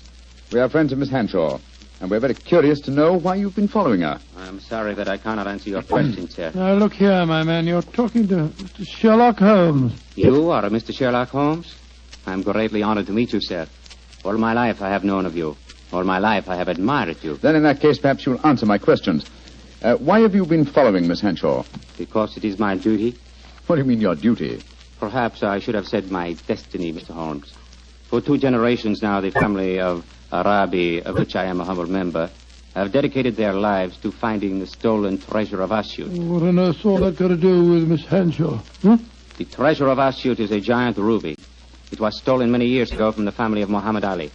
We are friends of Miss Henshaw, and we're very curious to know why you've been following her. I'm sorry that I cannot answer your question, sir. Now, look here, my man. You're talking to Mr. Sherlock Holmes. You are Mr. Sherlock Holmes? I'm greatly honored to meet you, sir. All my life I have known of you. All my life I have admired you. Then in that case, perhaps you'll answer my questions. Why have you been following Miss Henshaw? Because it is my duty. What do you mean, your duty? Perhaps I should have said my destiny, Mr. Holmes. For 2 generations now, the family of Arabi, of which I am a humble member, have dedicated their lives to finding the stolen treasure of Asyut. What on earth's all that got to do with Miss Henshaw? The treasure of Asyut is a giant ruby. It was stolen many years ago from the family of Muhammad Ali.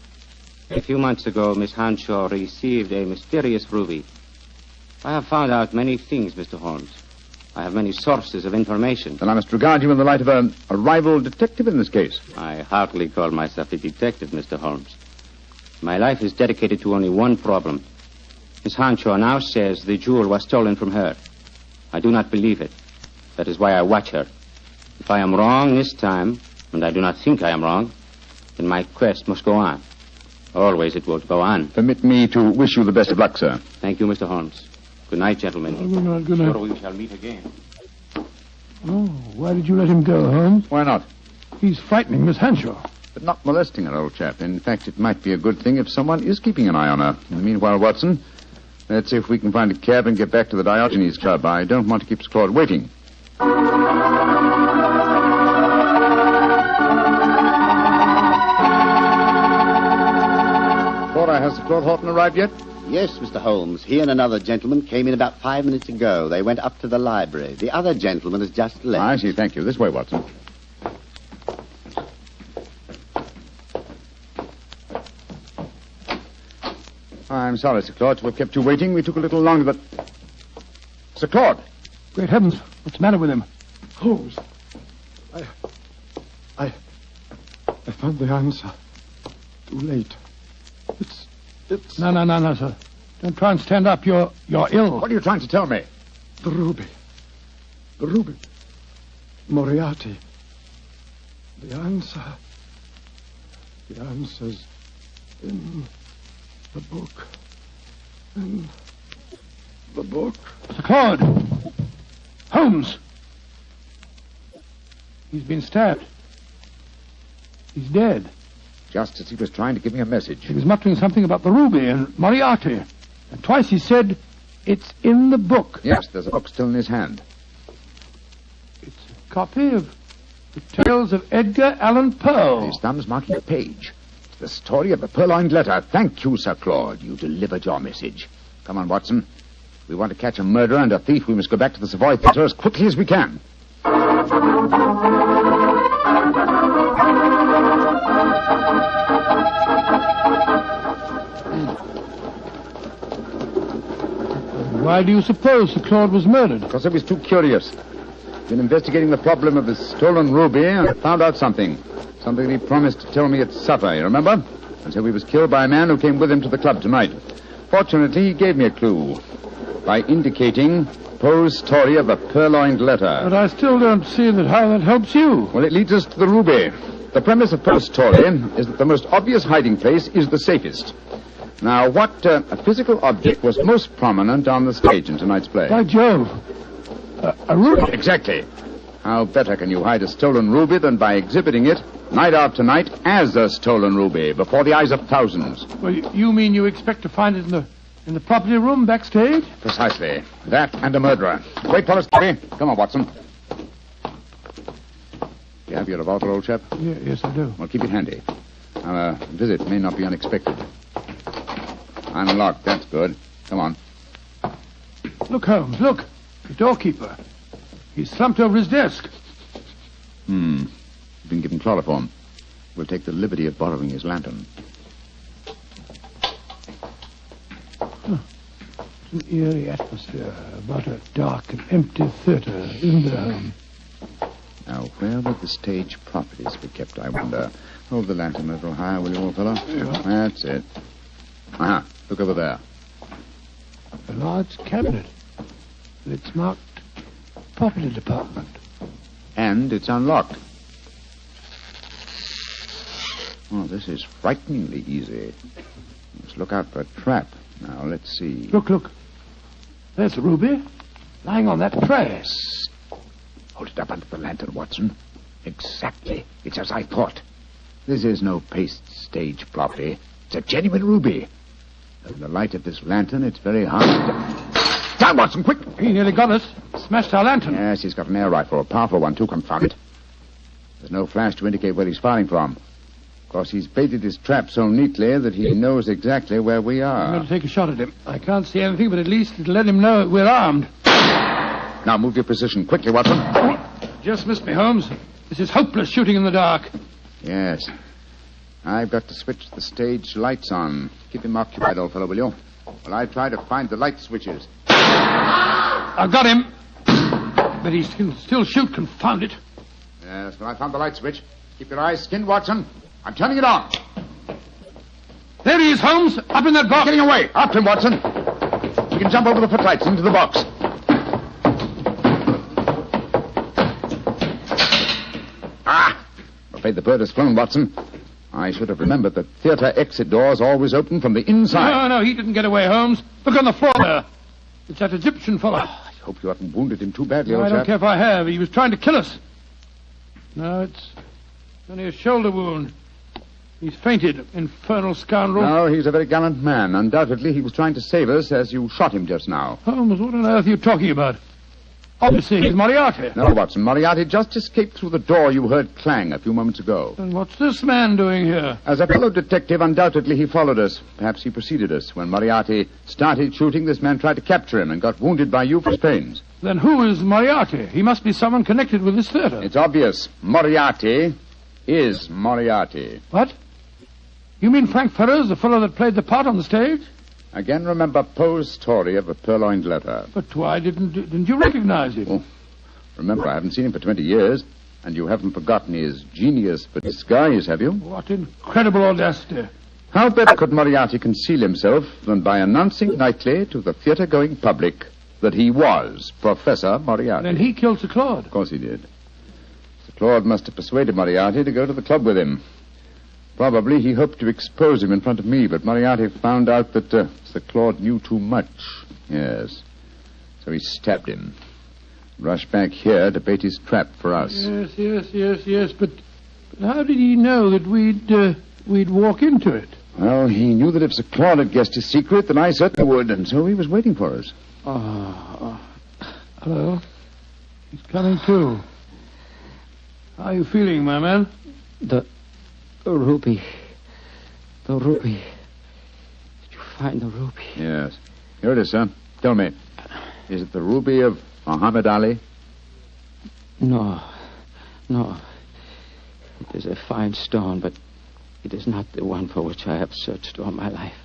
A few months ago, Miss Henshaw received a mysterious ruby. I have found out many things, Mr. Holmes. I have many sources of information. Then I must regard you in the light of a rival detective in this case. I hardly call myself a detective, Mr. Holmes. My life is dedicated to only one problem. Miss Henshaw now says the jewel was stolen from her. I do not believe it. That is why I watch her. If I am wrong this time, and I do not think I am wrong, then my quest must go on. Always it will go on. Permit me to wish you the best of luck, sir. Thank you, Mr. Holmes. Good night, gentlemen. Good night, good night. Sure we shall meet again. Oh, why did you let him go, Holmes? Why not? He's frightening Miss Henshaw. But not molesting her, old chap. In fact, it might be a good thing if someone is keeping an eye on her. In the meanwhile, Watson, let's see if we can find a cab and get back to the Diogenes Club. I don't want to keep Sir Claude waiting. Flora, has Sir Claude Horton arrived yet? Yes, Mr. Holmes. He and another gentleman came in about 5 minutes ago. They went up to the library. The other gentleman has just left. I see. Thank you. This way, Watson. I'm sorry, Sir Claude, to have kept you waiting. We took a little longer, but... Sir Claude! Great heavens, what's the matter with him? Holmes, I found the answer. Too late. It's... No, sir. Don't try and stand up. You're ill. What are you trying to tell me? The ruby. Moriarty. The answer's in the book. In the book. Sir Claude! Holmes! He's been stabbed. He's dead. Just as he was trying to give me a message. He was muttering something about the ruby and Moriarty. And twice he said, it's in the book. Yes, there's a book still in his hand. It's a copy of the Tales of Edgar Allan Poe. His thumb's marking the page. It's the story of the purloined letter. Thank you, Sir Claude. You delivered your message. Come on, Watson. If we want to catch a murderer and a thief, we must go back to the Savoy Theatre as quickly as we can. Why do you suppose Sir Claude was murdered? Because I was too curious. Been investigating the problem of the stolen ruby and found out something. Something he promised to tell me at supper, you remember? And so he was killed by a man who came with him to the club tonight. Fortunately, he gave me a clue by indicating Poe's story of the purloined letter. But I still don't see how that helps you. Well, it leads us to the ruby. The premise of Poe's story is that the most obvious hiding place is the safest. Now, what physical object was most prominent on the stage in tonight's play? By Jove. A ruby. Exactly. How better can you hide a stolen ruby than by exhibiting it night after night as a stolen ruby before the eyes of thousands? Well, you mean you expect to find it in the property room backstage? Precisely. That and a murderer. Wait for us, Terry. Come on, Watson. You have your revolver, old chap? Yes, I do. Well, keep it handy. Our visit may not be unexpected. Unlocked. That's good. Come on. Look, Holmes, look. The doorkeeper. He's slumped over his desk. He's been given chloroform. We'll take the liberty of borrowing his lantern. It's an eerie atmosphere about a dark and empty theatre, isn't there, Holmes? Now, where would the stage properties be kept, I wonder? Hold the lantern a little higher, will you, old fellow? Yeah. That's it. Aha, look over there. A large cabinet. It's marked Property Department. And it's unlocked. Oh, this is frighteningly easy. Let's look out for a trap. Now, let's see. Look. There's the ruby, lying on that tray. Hold it up under the lantern, Watson. Exactly. It's as I thought. This is no paste stage property. It's a genuine ruby. In the light of this lantern, it's very hard to... Down, Watson, quick! He nearly got us. Smashed our lantern. Yes, he's got an air rifle, a powerful one, too, confound it. There's no flash to indicate where he's firing from. Of course, he's baited his trap so neatly that he knows exactly where we are. I'm going to take a shot at him. I can't see anything, but at least it'll let him know we're armed. Now, move your position quickly, Watson. Just missed me, Holmes. This is hopeless shooting in the dark. Yes. I've got to switch the stage lights on. Keep him occupied, old fellow, will you? While I try to find the light switches. I've got him. But he can still shoot, confound it. Yes, well, I found the light switch. Keep your eyes skinned, Watson. I'm turning it on. There he is, Holmes. Up in that box. Getting away. After him, Watson. We can jump over the footlights into the box. Ah! I'm afraid the bird has flown, Watson. I should have remembered that theatre exit doors always open from the inside. No, he didn't get away, Holmes. Look on the floor there. It's that Egyptian fellow. I hope you haven't wounded him too badly, No, old I don't chap. care if I have. He was trying to kill us. No, it's only a shoulder wound. He's fainted, infernal scoundrel. No, he's a very gallant man. Undoubtedly, he was trying to save us as you shot him just now. Holmes, what on earth are you talking about? Obviously, he's Moriarty. No, Watson, Moriarty just escaped through the door you heard clang a few moments ago. And what's this man doing here? As a fellow detective, undoubtedly he followed us. Perhaps he preceded us. When Moriarty started shooting, this man tried to capture him and got wounded by you for his pains. Then who is Moriarty? He must be someone connected with this theater. It's obvious. Moriarty is Moriarty. What? You mean Frank Ferrers, the fellow that played the part on the stage? Again, remember Poe's story of the purloined letter. But why didn't you recognize him? Oh, remember, I haven't seen him for 20 years, and you haven't forgotten his genius for disguise, have you? What incredible audacity. How better could Moriarty conceal himself than by announcing nightly to the theater-going public that he was Professor Moriarty? Then he killed Sir Claude. Of course he did. Sir Claude must have persuaded Moriarty to go to the club with him. Probably he hoped to expose him in front of me, but Moriarty found out that Sir Claude knew too much. Yes. So he stabbed him. Rushed back here to bait his trap for us. Yes. But how did he know that we'd walk into it? Well, he knew that if Sir Claude had guessed his secret, then I certainly would, and so he was waiting for us. Hello. He's coming too. How are you feeling, my man? The ruby. The ruby. Did you find the ruby? Yes. Here it is, sir. Tell me, is it the ruby of Muhammad Ali? No. It is a fine stone, but it is not the one for which I have searched all my life.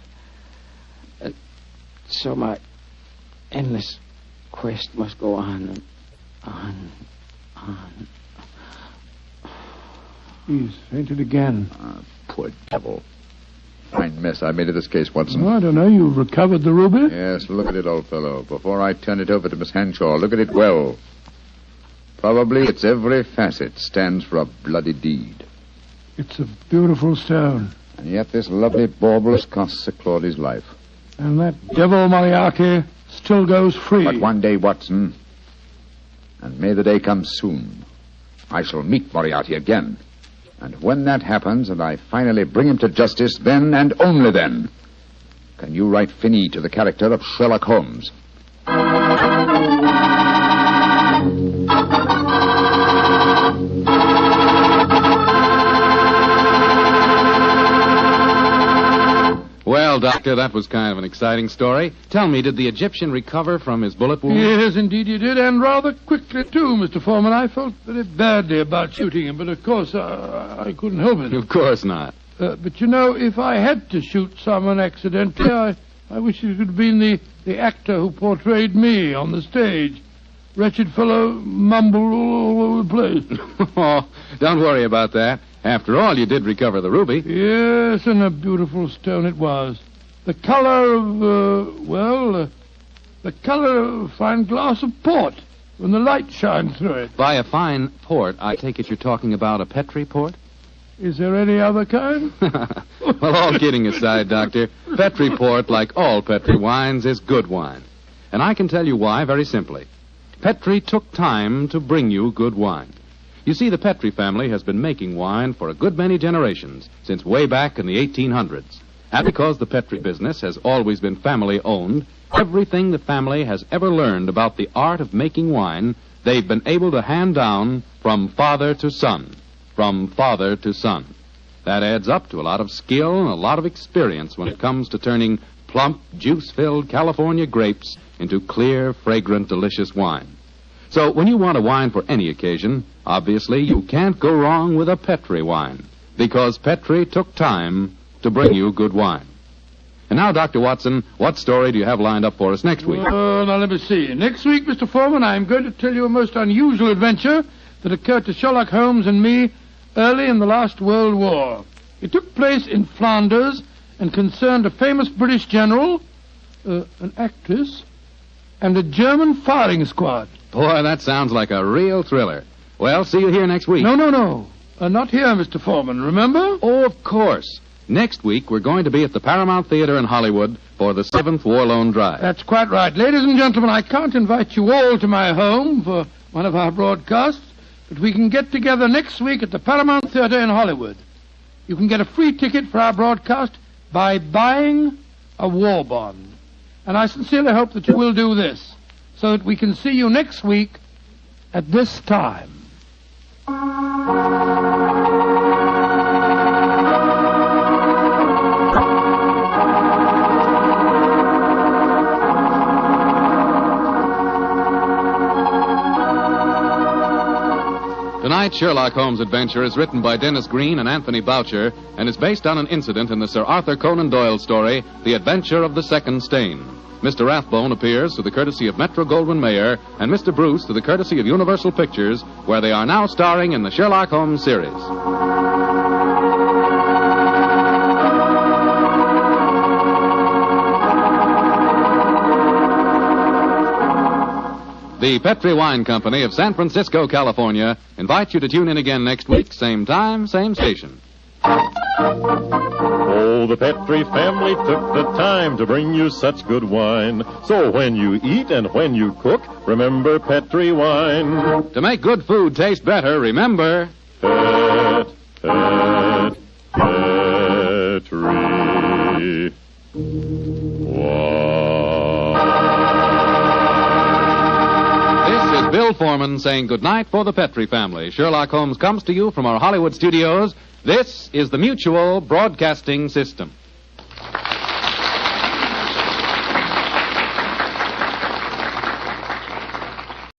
So my endless quest must go on and on. He's fainted again. Poor devil. Fine mess I made of this case, Watson. Oh, I don't know. You've recovered the ruby? Yes, look at it, old fellow. Before I turn it over to Miss Hanshaw, look at it well. Probably its every facet stands for a bloody deed. It's a beautiful stone. And yet this lovely bauble has cost Sir Claude his life. And that devil Moriarty still goes free. But one day, Watson, and may the day come soon, I shall meet Moriarty again. And when that happens and I finally bring him to justice, then and only then can you write fini to the character of Sherlock Holmes. Well, Doctor, that was kind of an exciting story. Tell me, did the Egyptian recover from his bullet wound? Yes, indeed he did, and rather quickly, too, Mr. Foreman. I felt very badly about shooting him, but of course I couldn't help it. Of course not. But, you know, if I had to shoot someone accidentally, I wish it could have been the actor who portrayed me on the stage. Wretched fellow mumbled all over the place. Oh, don't worry about that. After all, you did recover the ruby. Yes, and a beautiful stone it was. The color of, the color of a fine glass of port when the light shines through it. By a fine port, I take it you're talking about a Petri port? Is there any other kind? Well, all kidding aside, Doctor, Petri port, like all Petri wines, is good wine. And I can tell you why very simply. Petri took time to bring you good wine. You see, the Petri family has been making wine for a good many generations, since way back in the 1800s. And because the Petri business has always been family-owned, everything the family has ever learned about the art of making wine, they've been able to hand down from father to son. From father to son. That adds up to a lot of skill and a lot of experience when it comes to turning plump, juice-filled California grapes into clear, fragrant, delicious wine. So when you want a wine for any occasion, obviously you can't go wrong with a Petri wine, because Petri took time to bring you good wine. And now, Dr. Watson, what story do you have lined up for us next week? Now let me see. Next week, Mr. Foreman, I'm going to tell you a most unusual adventure that occurred to Sherlock Holmes and me early in the last World War. It took place in Flanders and concerned a famous British general, an actress, and a German firing squad. Boy, that sounds like a real thriller. Well, see you here next week. No. Not here, Mr. Foreman, remember? Oh, of course. Next week, we're going to be at the Paramount Theater in Hollywood for the 7th War Loan Drive. That's quite right. Ladies and gentlemen, I can't invite you all to my home for one of our broadcasts, but we can get together next week at the Paramount Theater in Hollywood. You can get a free ticket for our broadcast by buying a war bond. And I sincerely hope that you will do this, so that we can see you next week at this time. Tonight's Sherlock Holmes adventure is written by Dennis Green and Anthony Boucher and is based on an incident in the Sir Arthur Conan Doyle story, The Adventure of the Second Stain. Mr. Rathbone appears to the courtesy of Metro-Goldwyn-Mayer and Mr. Bruce to the courtesy of Universal Pictures, where they are now starring in the Sherlock Holmes series. The Petri Wine Company of San Francisco, California, invites you to tune in again next week, same time, same station. Oh, the Petri family took the time to bring you such good wine. So when you eat and when you cook, remember Petri wine. To make good food taste better, remember... Petri Bill Foreman saying goodnight for the Petri family. Sherlock Holmes comes to you from our Hollywood studios. This is the Mutual Broadcasting System.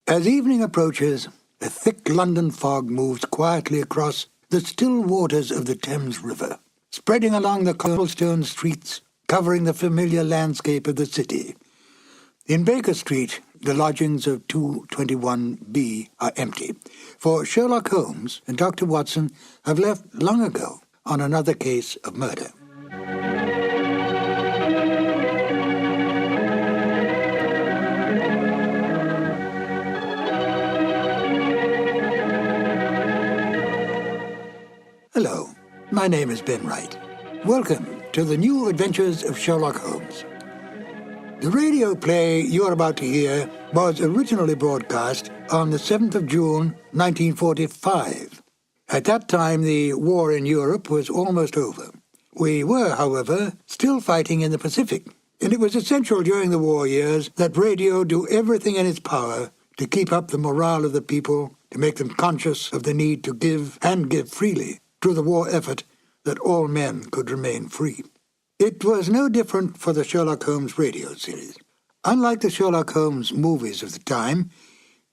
As evening approaches, a thick London fog moves quietly across the still waters of the Thames River, spreading along the cobblestone streets, covering the familiar landscape of the city. In Baker Street, the lodgings of 221B are empty, for Sherlock Holmes and Dr. Watson have left long ago on another case of murder. Hello, my name is Ben Wright. Welcome to the new adventures of Sherlock Holmes. The radio play you're about to hear was originally broadcast on the 7th of June, 1945. At that time, the war in Europe was almost over. We were, however, still fighting in the Pacific, and it was essential during the war years that radio do everything in its power to keep up the morale of the people, to make them conscious of the need to give, and give freely, to the war effort that all men could remain free. It was no different for the Sherlock Holmes radio series. Unlike the Sherlock Holmes movies of the time,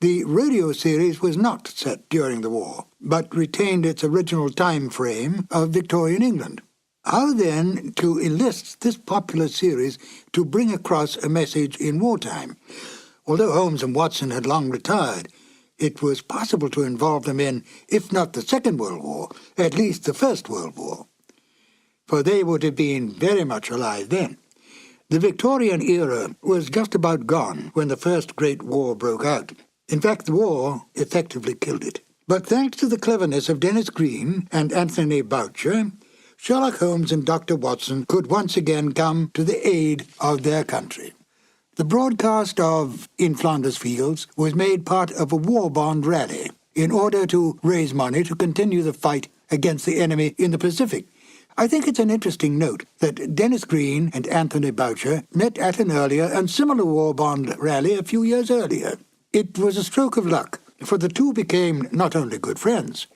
the radio series was not set during the war, but retained its original time frame of Victorian England. How then to enlist this popular series to bring across a message in wartime? Although Holmes and Watson had long retired, it was possible to involve them in, if not the Second World War, at least the First World War, for they would have been very much alive then. The Victorian era was just about gone when the First Great War broke out. In fact, the war effectively killed it. But thanks to the cleverness of Dennis Green and Anthony Boucher, Sherlock Holmes and Dr. Watson could once again come to the aid of their country. The broadcast of In Flanders Fields was made part of a war bond rally in order to raise money to continue the fight against the enemy in the Pacific. I think it's an interesting note that Dennis Green and Anthony Boucher met at an earlier and similar war bond rally a few years earlier. It was a stroke of luck, for the two became not only good friends,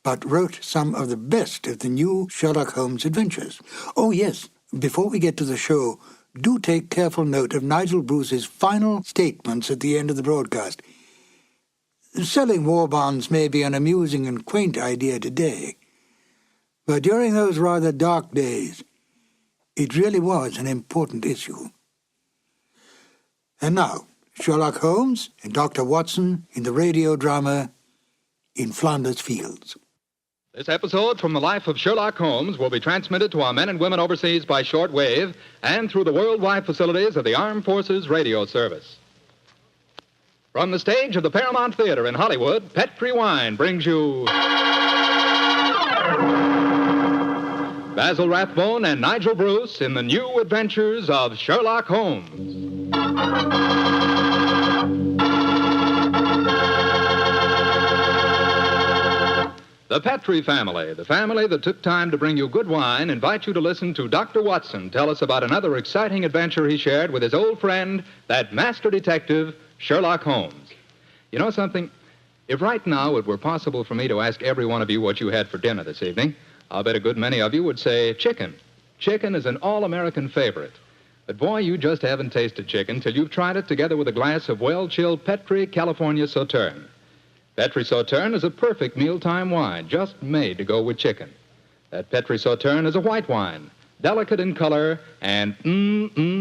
but wrote some of the best of the new Sherlock Holmes adventures. Oh, yes, before we get to the show, do take careful note of Nigel Bruce's final statements at the end of the broadcast. Selling war bonds may be an amusing and quaint idea today, but during those rather dark days, it really was an important issue. And now, Sherlock Holmes and Dr. Watson in the radio drama In Flanders Fields. This episode from the life of Sherlock Holmes will be transmitted to our men and women overseas by shortwave and through the worldwide facilities of the Armed Forces Radio Service. From the stage of the Paramount Theater in Hollywood, Petri Wine brings you... Basil Rathbone and Nigel Bruce in the new adventures of Sherlock Holmes. The Petrie family, the family that took time to bring you good wine, invite you to listen to Dr. Watson tell us about another exciting adventure he shared with his old friend, that master detective, Sherlock Holmes. You know something? If right now it were possible for me to ask every one of you what you had for dinner this evening, I'll bet a good many of you would say chicken. Chicken is an all-American favorite. But boy, you just haven't tasted chicken till you've tried it together with a glass of well-chilled Petrie California Sauterne. Petrie Sauterne is a perfect mealtime wine, just made to go with chicken. That Petrie Sauterne is a white wine, delicate in color, and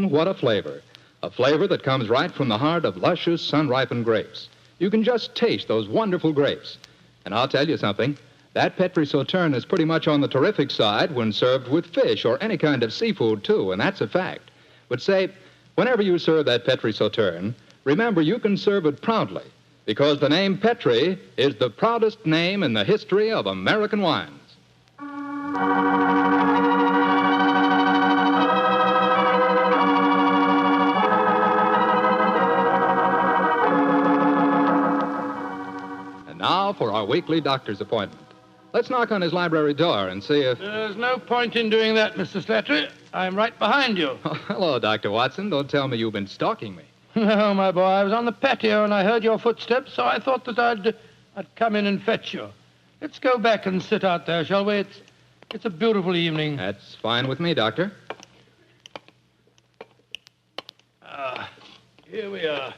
what a flavor. A flavor that comes right from the heart of luscious, sun-ripened grapes. You can just taste those wonderful grapes. And I'll tell you something, that Petrie Sauterne is pretty much on the terrific side when served with fish or any kind of seafood, too, and that's a fact. But say, whenever you serve that Petrie Sauterne, remember you can serve it proudly, because the name Petrie is the proudest name in the history of American wines. And now for our weekly doctor's appointment. Let's knock on his library door and see if... There's no point in doing that, Mr. Slattery. I'm right behind you. Oh, hello, Dr. Watson. Don't tell me you've been stalking me. No, my boy, I was on the patio and I heard your footsteps, so I thought that I'd come in and fetch you. Let's go back and sit out there, shall we? It's a beautiful evening. That's fine with me, Doctor. Here we are.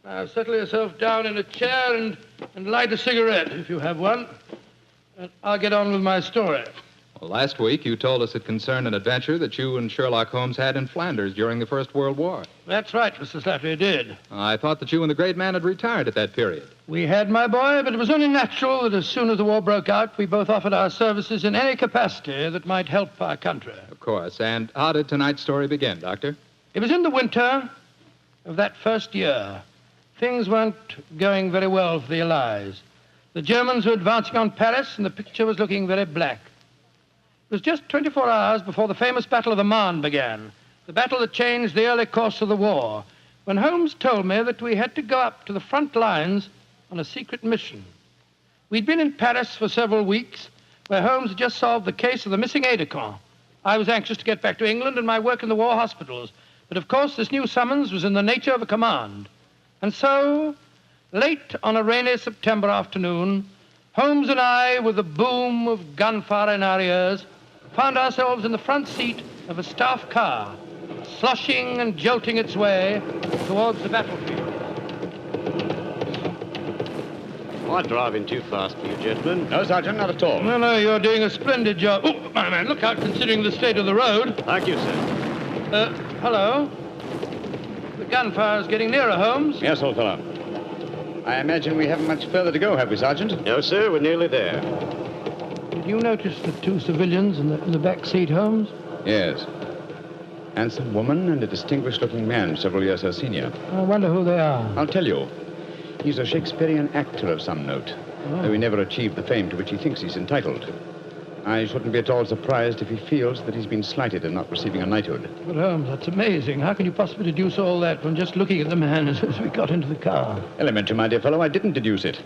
Now, settle yourself down in a chair and light a cigarette, if you have one. And I'll get on with my story. Well, last week you told us it concerned an adventure that you and Sherlock Holmes had in Flanders during the First World War. That's right, Mr. Slattery, I did. I thought that you and the great man had retired at that period. We had, my boy, but it was only natural that as soon as the war broke out, we both offered our services in any capacity that might help our country. Of course. And how did tonight's story begin, Doctor? It was in the winter of that first year. Things weren't going very well for the Allies. The Germans were advancing on Paris, and the picture was looking very black. It was just 24 hours before the famous Battle of the Marne began, the battle that changed the early course of the war, when Holmes told me that we had to go up to the front lines on a secret mission. We'd been in Paris for several weeks, where Holmes had just solved the case of the missing aide-de-camp. I was anxious to get back to England and my work in the war hospitals, but of course this new summons was in the nature of a command. And so, late on a rainy September afternoon, Holmes and I, with the boom of gunfire in our ears, found ourselves in the front seat of a staff car, sloshing and jolting its way towards the battlefield. Am I driving too fast for you, gentlemen? No, Sergeant, not at all. No, you're doing a splendid job. Oh, my man, look out, considering the state of the road. Thank you, sir. Hello? The gunfire's getting nearer, Holmes. Yes, old fellow. I imagine we haven't much further to go, have we, Sergeant? No, sir, we're nearly there. Did you notice the two civilians in the back seat, Holmes? Yes. Handsome woman and a distinguished-looking man several years her senior. I wonder who they are. I'll tell you. He's a Shakespearean actor of some note, though he never achieved the fame to which he thinks he's entitled. I shouldn't be at all surprised if he feels that he's been slighted in not receiving a knighthood. But, Holmes, that's amazing. How can you possibly deduce all that from just looking at the man as we got into the car? Elementary, my dear fellow, I didn't deduce it.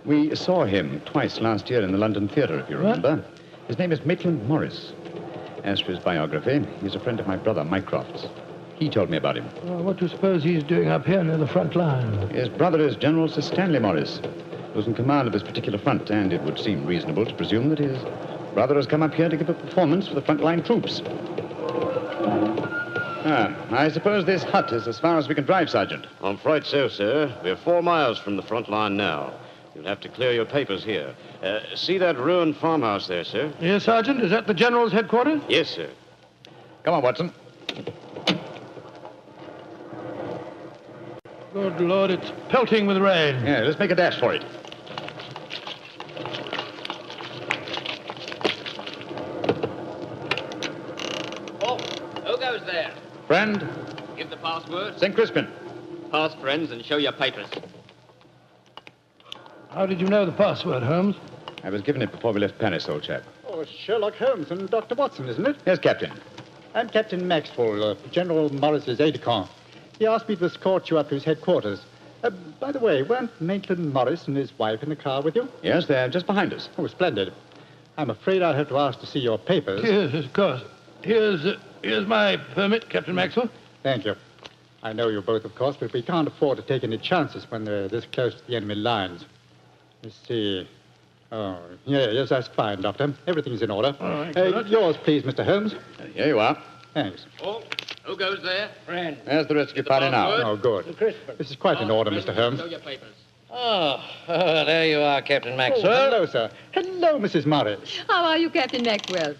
We saw him twice last year in the London Theatre, if you remember. What? His name is Maitland Morris. As for his biography, he's a friend of my brother, Mycroft's. He told me about him. Well, what do you suppose he's doing up here near the front line? His brother is General Sir Stanley Morris, who's in command of this particular front, and it would seem reasonable to presume that his brother has come up here to give a performance for the front-line troops. I suppose this hut is as far as we can drive, Sergeant. I'm afraid so, sir. We're 4 miles from the front line now. You'll have to clear your papers here. See that ruined farmhouse there, sir? Yes, Sergeant. Is that the General's headquarters? Yes, sir. Come on, Watson. Good Lord, it's pelting with rain. Yeah, let's make a dash for it. Oh, who goes there? Friend? Give the password. St. Crispin. Pass, friends, and show your papers. How did you know the password, Holmes? I was given it before we left Paris, old chap. Oh, Sherlock Holmes and Dr. Watson, isn't it? Yes, Captain. I'm Captain Maxwell, General Morris's aide-de-camp. He asked me to escort you up to his headquarters. By the way, weren't Maitland Morris and his wife in the car with you? Yes, they're just behind us. Oh, splendid. I'm afraid I'll have to ask to see your papers. Yes, of course. Here's my permit, Captain Maxwell. Thank you. I know you both, of course, but we can't afford to take any chances when they're this close to the enemy lines. Let's see. Oh, yes, that's fine, Doctor. Everything's in order. All right, yours, please, Mr. Holmes. Here you are. Thanks. Oh, who goes there? Friend. There's the rest of your party now. Oh, good. This is quite in order, Mr. Holmes. Show your papers. Oh, there you are, Captain Maxwell. Oh, hello, sir. Hello, Mrs. Morris. How are you, Captain Maxwell?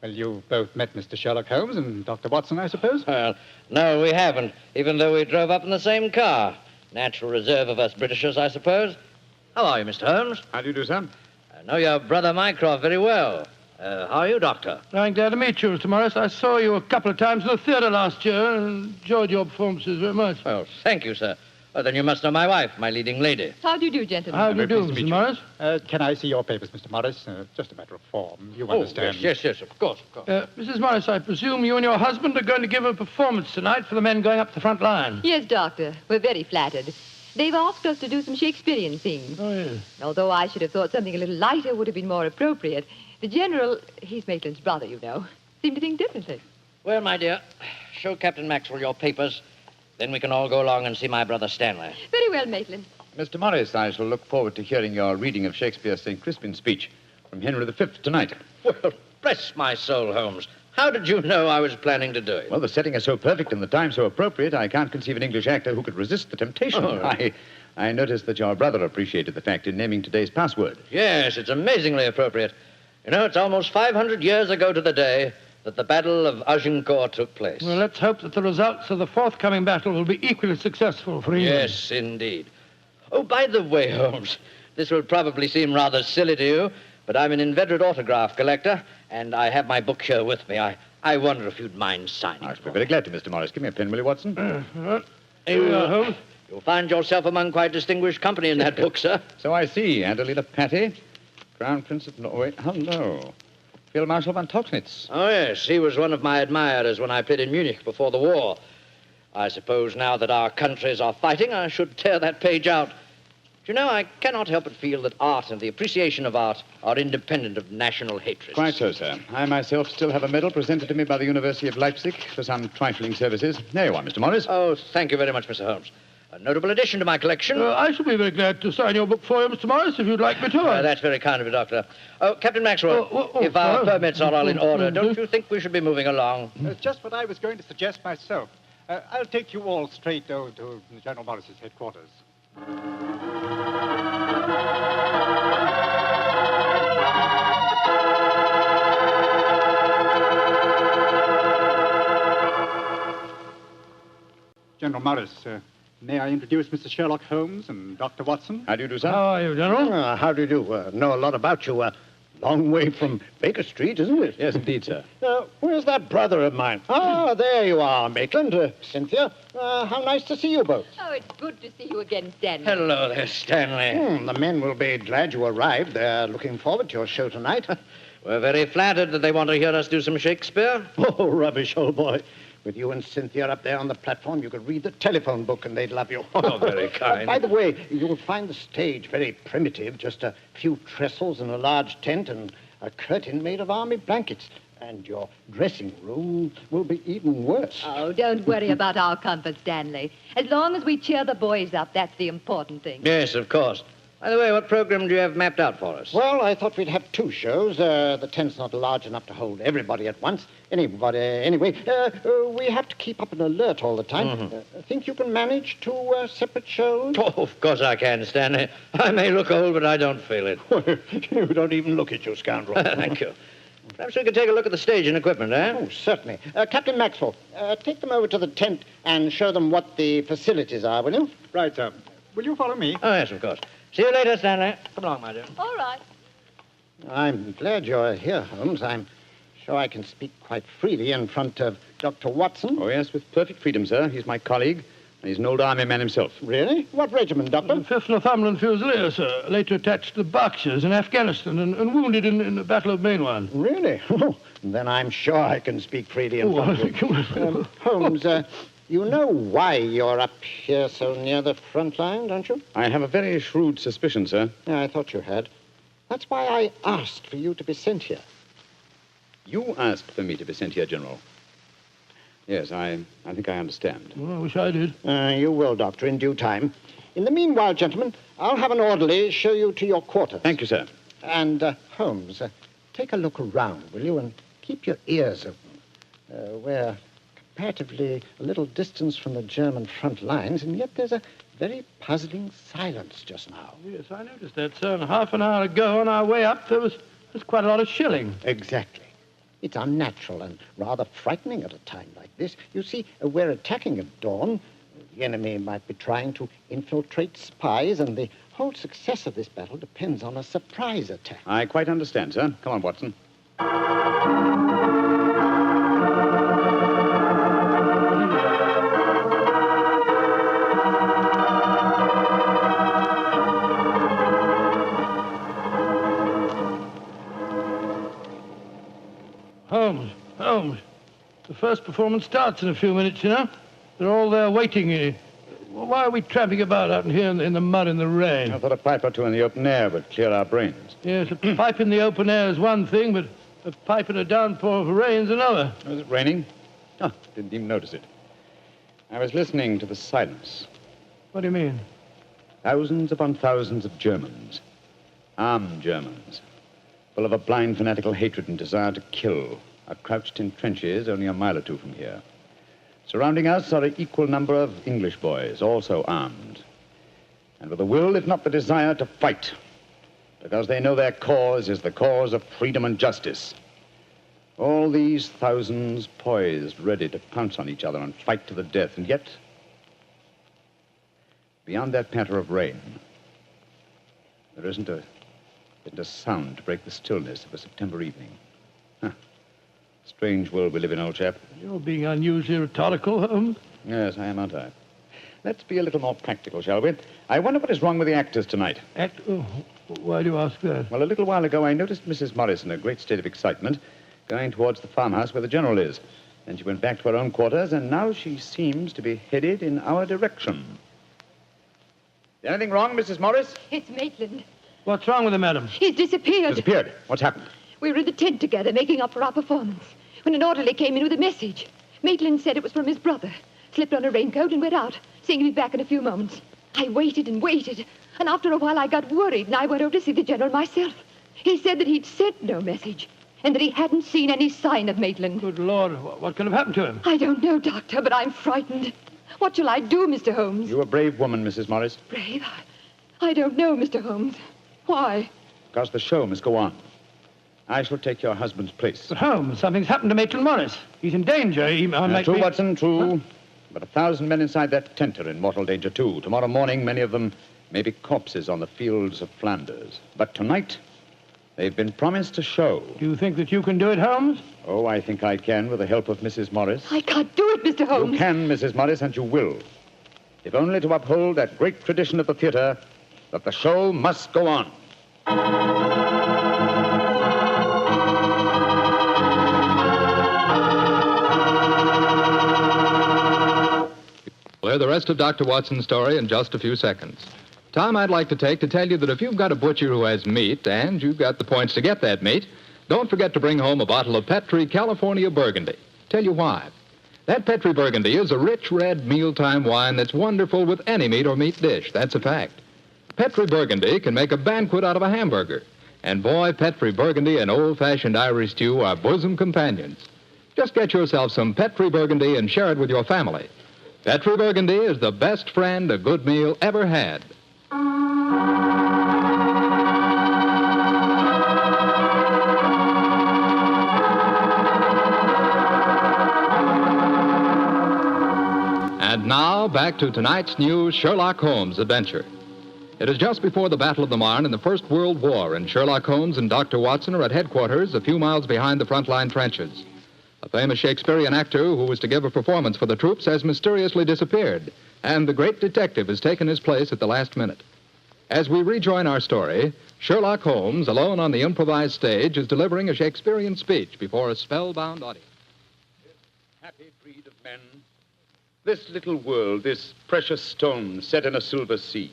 Well, you've both met Mr. Sherlock Holmes and Dr. Watson, I suppose? Well, no, we haven't, even though we drove up in the same car. Natural reserve of us Britishers, I suppose. How are you, Mr. Holmes? How do you do, sir? I know your brother Mycroft very well. How are you, Doctor? I'm glad to meet you, Mr. Morris. I saw you a couple of times in the theatre last year and enjoyed your performances very much. Well, thank you, sir. Well, then you must know my wife, my leading lady. How do you do, gentlemen? How do you do, Mr. Morris? Can I see your papers, Mr. Morris? Just a matter of form. You understand. Yes, of course. Mrs. Morris, I presume you and your husband are going to give a performance tonight for the men going up the front line. Yes, Doctor. We're very flattered. They've asked us to do some Shakespearean scenes. Oh, yes. Although I should have thought something a little lighter would have been more appropriate. The General, he's Maitland's brother, you know, seemed to think differently. Well, my dear, show Captain Maxwell your papers. Then we can all go along and see my brother Stanley. Very well, Maitland. Mr. Morris, I shall look forward to hearing your reading of Shakespeare's St. Crispin's speech from Henry V tonight. Well, bless my soul, Holmes. How did you know I was planning to do it? Well, the setting is so perfect and the time so appropriate, I can't conceive an English actor who could resist the temptation. Oh, right. I noticed that your brother appreciated the fact in naming today's password. Yes, it's amazingly appropriate. You know, it's almost 500 years ago to the day that the Battle of Agincourt took place. Well, let's hope that the results of the forthcoming battle will be equally successful for England. Yes, indeed. Oh, by the way, Holmes, this will probably seem rather silly to you, but I'm an inveterate autograph collector, and I have my book here with me. I wonder if you'd mind signing. I'd be very glad to, Mr. Morris. Give me a pen, will you, Watson? Here we are, Holmes. You'll find yourself among quite distinguished company in that book, sir. So I see. Adelina Patty, Crown Prince of Norway. Hello. Field Marshal von Tauchnitz. Oh, yes. He was one of my admirers when I played in Munich before the war. I suppose now that our countries are fighting, I should tear that page out. Do you know, I cannot help but feel that art and the appreciation of art are independent of national hatred. Quite so, sir. I myself still have a medal presented to me by the University of Leipzig for some trifling services. There you are, Mr. Morris. Oh, thank you very much, Mr. Holmes. A notable addition to my collection. I shall be very glad to sign your book for you, Mr. Morris, if you'd like me to. That's very kind of you, Doctor. Oh, Captain Maxwell, if our permits are all in order, don't you think we should be moving along? Just what I was going to suggest myself. I'll take you all straight over to General Morris's headquarters. General Morris, may I introduce Mr. Sherlock Holmes and Dr. Watson? How do you do, sir? How are you, General? How do you do? Know a lot about you. Long way from Baker Street, isn't it? Yes, indeed, sir. Where's that brother of mine? There you are, Maitland. Cynthia, how nice to see you both. Oh, it's good to see you again, Stanley. Hello there, Stanley. The men will be glad you arrived. They're looking forward to your show tonight. We're very flattered that they want to hear us do some Shakespeare. Oh, rubbish, old boy. With you and Cynthia up there on the platform, you could read the telephone book and they'd love you. Oh, very kind. By the way, you'll find the stage very primitive, just a few trestles and a large tent and a curtain made of army blankets. And your dressing room will be even worse. Oh, don't worry about our comfort, Stanley. As long as we cheer the boys up, that's the important thing. Yes, of course. By the way, what program do you have mapped out for us? Well, I thought we'd have two shows. The tent's not large enough to hold everybody at once. Anyway, we have to keep up an alert all the time. Think you can manage two separate shows? Oh, of course I can, Stanley. I may look old, but I don't feel it. You don't even look it, you scoundrel. Thank you. Perhaps we could take a look at the stage and equipment, eh? Oh, certainly. Captain Maxwell, take them over to the tent and show them what the facilities are, will you? Right, sir. Will you follow me? Oh, yes, of course. See you later, Stanley. Come along, my dear. All right. I'm glad you're here, Holmes. I'm sure I can speak quite freely in front of Dr. Watson. Oh, yes, with perfect freedom, sir. He's my colleague, He's an old army man himself. Really? What regiment, Doctor? 5th Northumberland Fusiliers, sir. Later attached to the Berkshires in Afghanistan and wounded in the Battle of Mainwan. Really? Then I'm sure I can speak freely in front of you. Holmes, you know why you're up here so near the front line, don't you? I have a very shrewd suspicion, sir. Yeah, I thought you had. That's why I asked for you to be sent here. You asked for me to be sent here, General. Yes, I think I understand. Well, I wish I did. You will, Doctor, in due time. In the meanwhile, gentlemen, I'll have an orderly show you to your quarters. Thank you, sir. And, Holmes, take a look around, will you, and keep your ears open. We're comparatively a little distance from the German front lines, and yet there's a very puzzling silence just now. Yes, I noticed that, sir. And half an hour ago, on our way up, there's quite a lot of shelling. Exactly. It's unnatural and rather frightening at a time like this. You see, we're attacking at dawn. The enemy might be trying to infiltrate spies, and the whole success of this battle depends on a surprise attack. I quite understand, sir. Come on, Watson. Holmes. The first performance starts in a few minutes, you know. They're all there waiting. Why are we tramping about out here in the mud and the rain? I thought a pipe or two in the open air would clear our brains. Yes, a pipe in the open air is one thing, but a pipe in a downpour of rain's another. Was it raining? Oh, didn't even notice it. I was listening to the silence. What do you mean? Thousands upon thousands of Germans. Armed Germans. Full of a blind fanatical hatred and desire to kill, are crouched in trenches only a mile or two from here. Surrounding us are an equal number of English boys, also armed, and with a will, if not the desire, to fight, because they know their cause is the cause of freedom and justice. All these thousands poised, ready to pounce on each other and fight to the death, and yet, beyond that patter of rain, there isn't a sound to break the stillness of a September evening. Strange world we live in, old chap. You're being unusually rhetorical, Holmes. Yes, I am, aren't I? Let's be a little more practical, shall we? I wonder what is wrong with the actors tonight. Why do you ask that? Well, a little while ago, I noticed Mrs. Morris in a great state of excitement, going towards the farmhouse where the General is. Then she went back to her own quarters, and now she seems to be headed in our direction. Is anything wrong, Mrs. Morris? It's Maitland. What's wrong with him, madam? He's disappeared. Disappeared? What's happened? We were in the tent together, making up for our performance, when an orderly came in with a message. Maitland said it was from his brother, slipped on a raincoat and went out, saying he'd be back in a few moments. I waited and waited, and after a while I got worried, and I went over to see the General myself. He said that he'd sent no message, and that he hadn't seen any sign of Maitland. Good Lord, what could have happened to him? I don't know, Doctor, but I'm frightened. What shall I do, Mr. Holmes? You're a brave woman, Mrs. Morris. Brave? I don't know, Mr. Holmes. Why? Because the show must go on. I shall take your husband's place. But Holmes, something's happened to Maitland Morris. He's in danger. He might true, be... Watson, true. Huh? But 1,000 men inside that tent are in mortal danger, too. Tomorrow morning, many of them may be corpses on the fields of Flanders. But tonight, they've been promised a show. Do you think that you can do it, Holmes? Oh, I think I can, with the help of Mrs. Morris. I can't do it, Mr. Holmes. You can, Mrs. Morris, and you will. If only to uphold that great tradition of the theater, that the show must go on. We'll hear the rest of Dr. Watson's story in just a few seconds. Time I'd like to take to tell you that if you've got a butcher who has meat and you've got the points to get that meat, don't forget to bring home a bottle of Petri California Burgundy. Tell you why. That Petri Burgundy is a rich red mealtime wine that's wonderful with any meat or meat dish. That's a fact. Petri Burgundy can make a banquet out of a hamburger. And boy, Petri Burgundy and old-fashioned Irish stew are bosom companions. Just get yourself some Petri Burgundy and share it with your family. Petri Burgundy is the best friend a good meal ever had. And now, back to tonight's new Sherlock Holmes adventure. It is just before the Battle of the Marne in the First World War, and Sherlock Holmes and Dr. Watson are at headquarters a few miles behind the front line trenches. A famous Shakespearean actor who was to give a performance for the troops has mysteriously disappeared, and the great detective has taken his place at the last minute. As we rejoin our story, Sherlock Holmes, alone on the improvised stage, is delivering a Shakespearean speech before a spellbound audience. Happy breed of men, this little world, this precious stone set in a silver sea,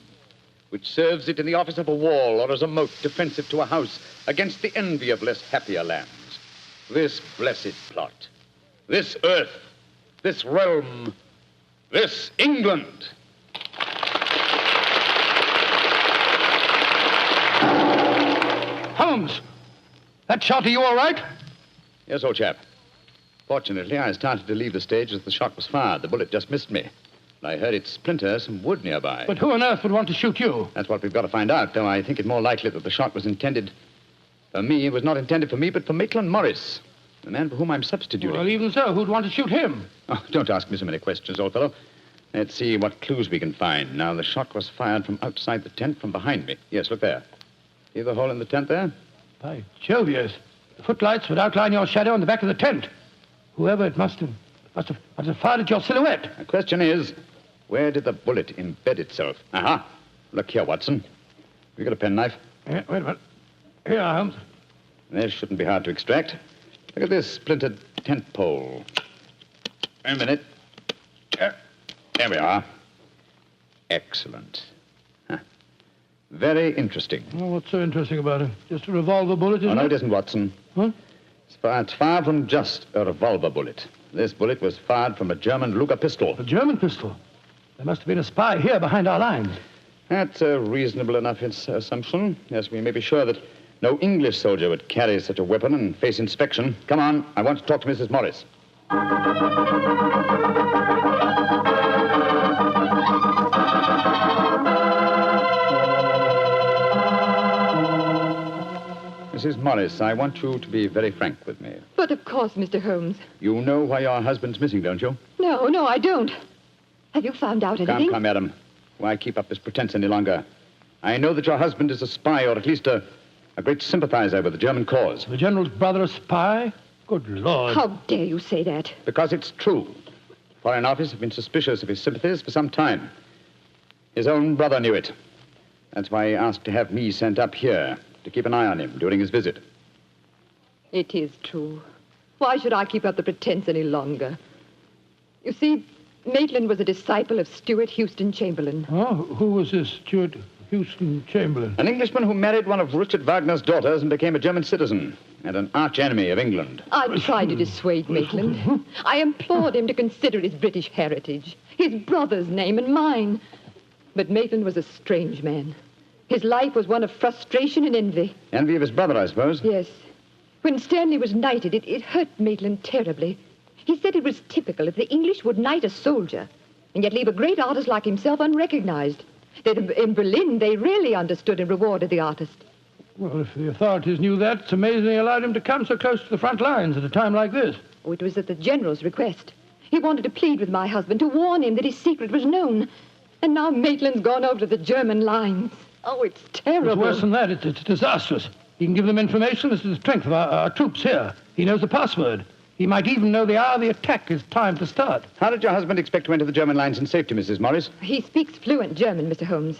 which serves it in the office of a wall or as a moat defensive to a house against the envy of less happier lands. This blessed plot, this earth, this realm, this England. Holmes, that shot, are you all right? Yes, old chap. Fortunately, I started to leave the stage as the shot was fired. The bullet just missed me. I heard it splinter some wood nearby. But who on earth would want to shoot you? That's what we've got to find out, though I think it more likely that the shot was intended for me. It was not intended for me, but for Maitland Morris, the man for whom I'm substituting. Well, even so, who'd want to shoot him? Oh, don't ask me so many questions, old fellow. Let's see what clues we can find. Now, the shot was fired from outside the tent from behind me. Yes, look there. See the hole in the tent there? By Jove, yes. The footlights would outline your shadow on the back of the tent. Whoever it must have fired at your silhouette. The question is, where did the bullet embed itself? Aha. Look here, Watson. Have you got a penknife? Wait a minute. Here, Holmes. This shouldn't be hard to extract. Look at this splintered tent pole. Wait a minute. There we are. Excellent. Huh. Very interesting. Well, what's so interesting about it? Just a revolver bullet, isn't it? No, it isn't, Watson. Huh? It's far from just a revolver bullet. This bullet was fired from a German Luger pistol. A German pistol? There must have been a spy here behind our lines. That's a reasonable enough assumption. Yes, we may be sure that no English soldier would carry such a weapon and face inspection. Come on, I want to talk to Mrs. Morris. Mrs. Morris, I want you to be very frank with me. But of course, Mr. Holmes. You know why your husband's missing, don't you? No, I don't. Have you found out anything? Come, madam. Why keep up this pretense any longer? I know that your husband is a spy, or at least a great sympathizer with the German cause. The General's brother a spy? Good Lord. How dare you say that? Because it's true. Foreign Office have been suspicious of his sympathies for some time. His own brother knew it. That's why he asked to have me sent up here to keep an eye on him during his visit. It is true. Why should I keep up the pretense any longer? You see, Maitland was a disciple of Stuart Houston Chamberlain. Oh, who was this Stuart Houston Chamberlain? An Englishman who married one of Richard Wagner's daughters and became a German citizen, and an arch-enemy of England. I tried to dissuade Maitland. I implored him to consider his British heritage, his brother's name and mine. But Maitland was a strange man. His life was one of frustration and envy. Envy of his brother, I suppose? Yes. When Stanley was knighted, it hurt Maitland terribly. He said it was typical if the English would knight a soldier and yet leave a great artist like himself unrecognized. That in Berlin, they really understood and rewarded the artist. Well, if the authorities knew that, it's amazing they allowed him to come so close to the front lines at a time like this. Oh, it was at the General's request. He wanted to plead with my husband to warn him that his secret was known. And now Maitland's gone over to the German lines. Oh, it's terrible. It's worse than that. It's disastrous. He can give them information as to the strength of our troops here. He knows the password. He might even know the hour the attack is timed to start. How did your husband expect to enter the German lines in safety, Mrs. Morris? He speaks fluent German, Mr. Holmes.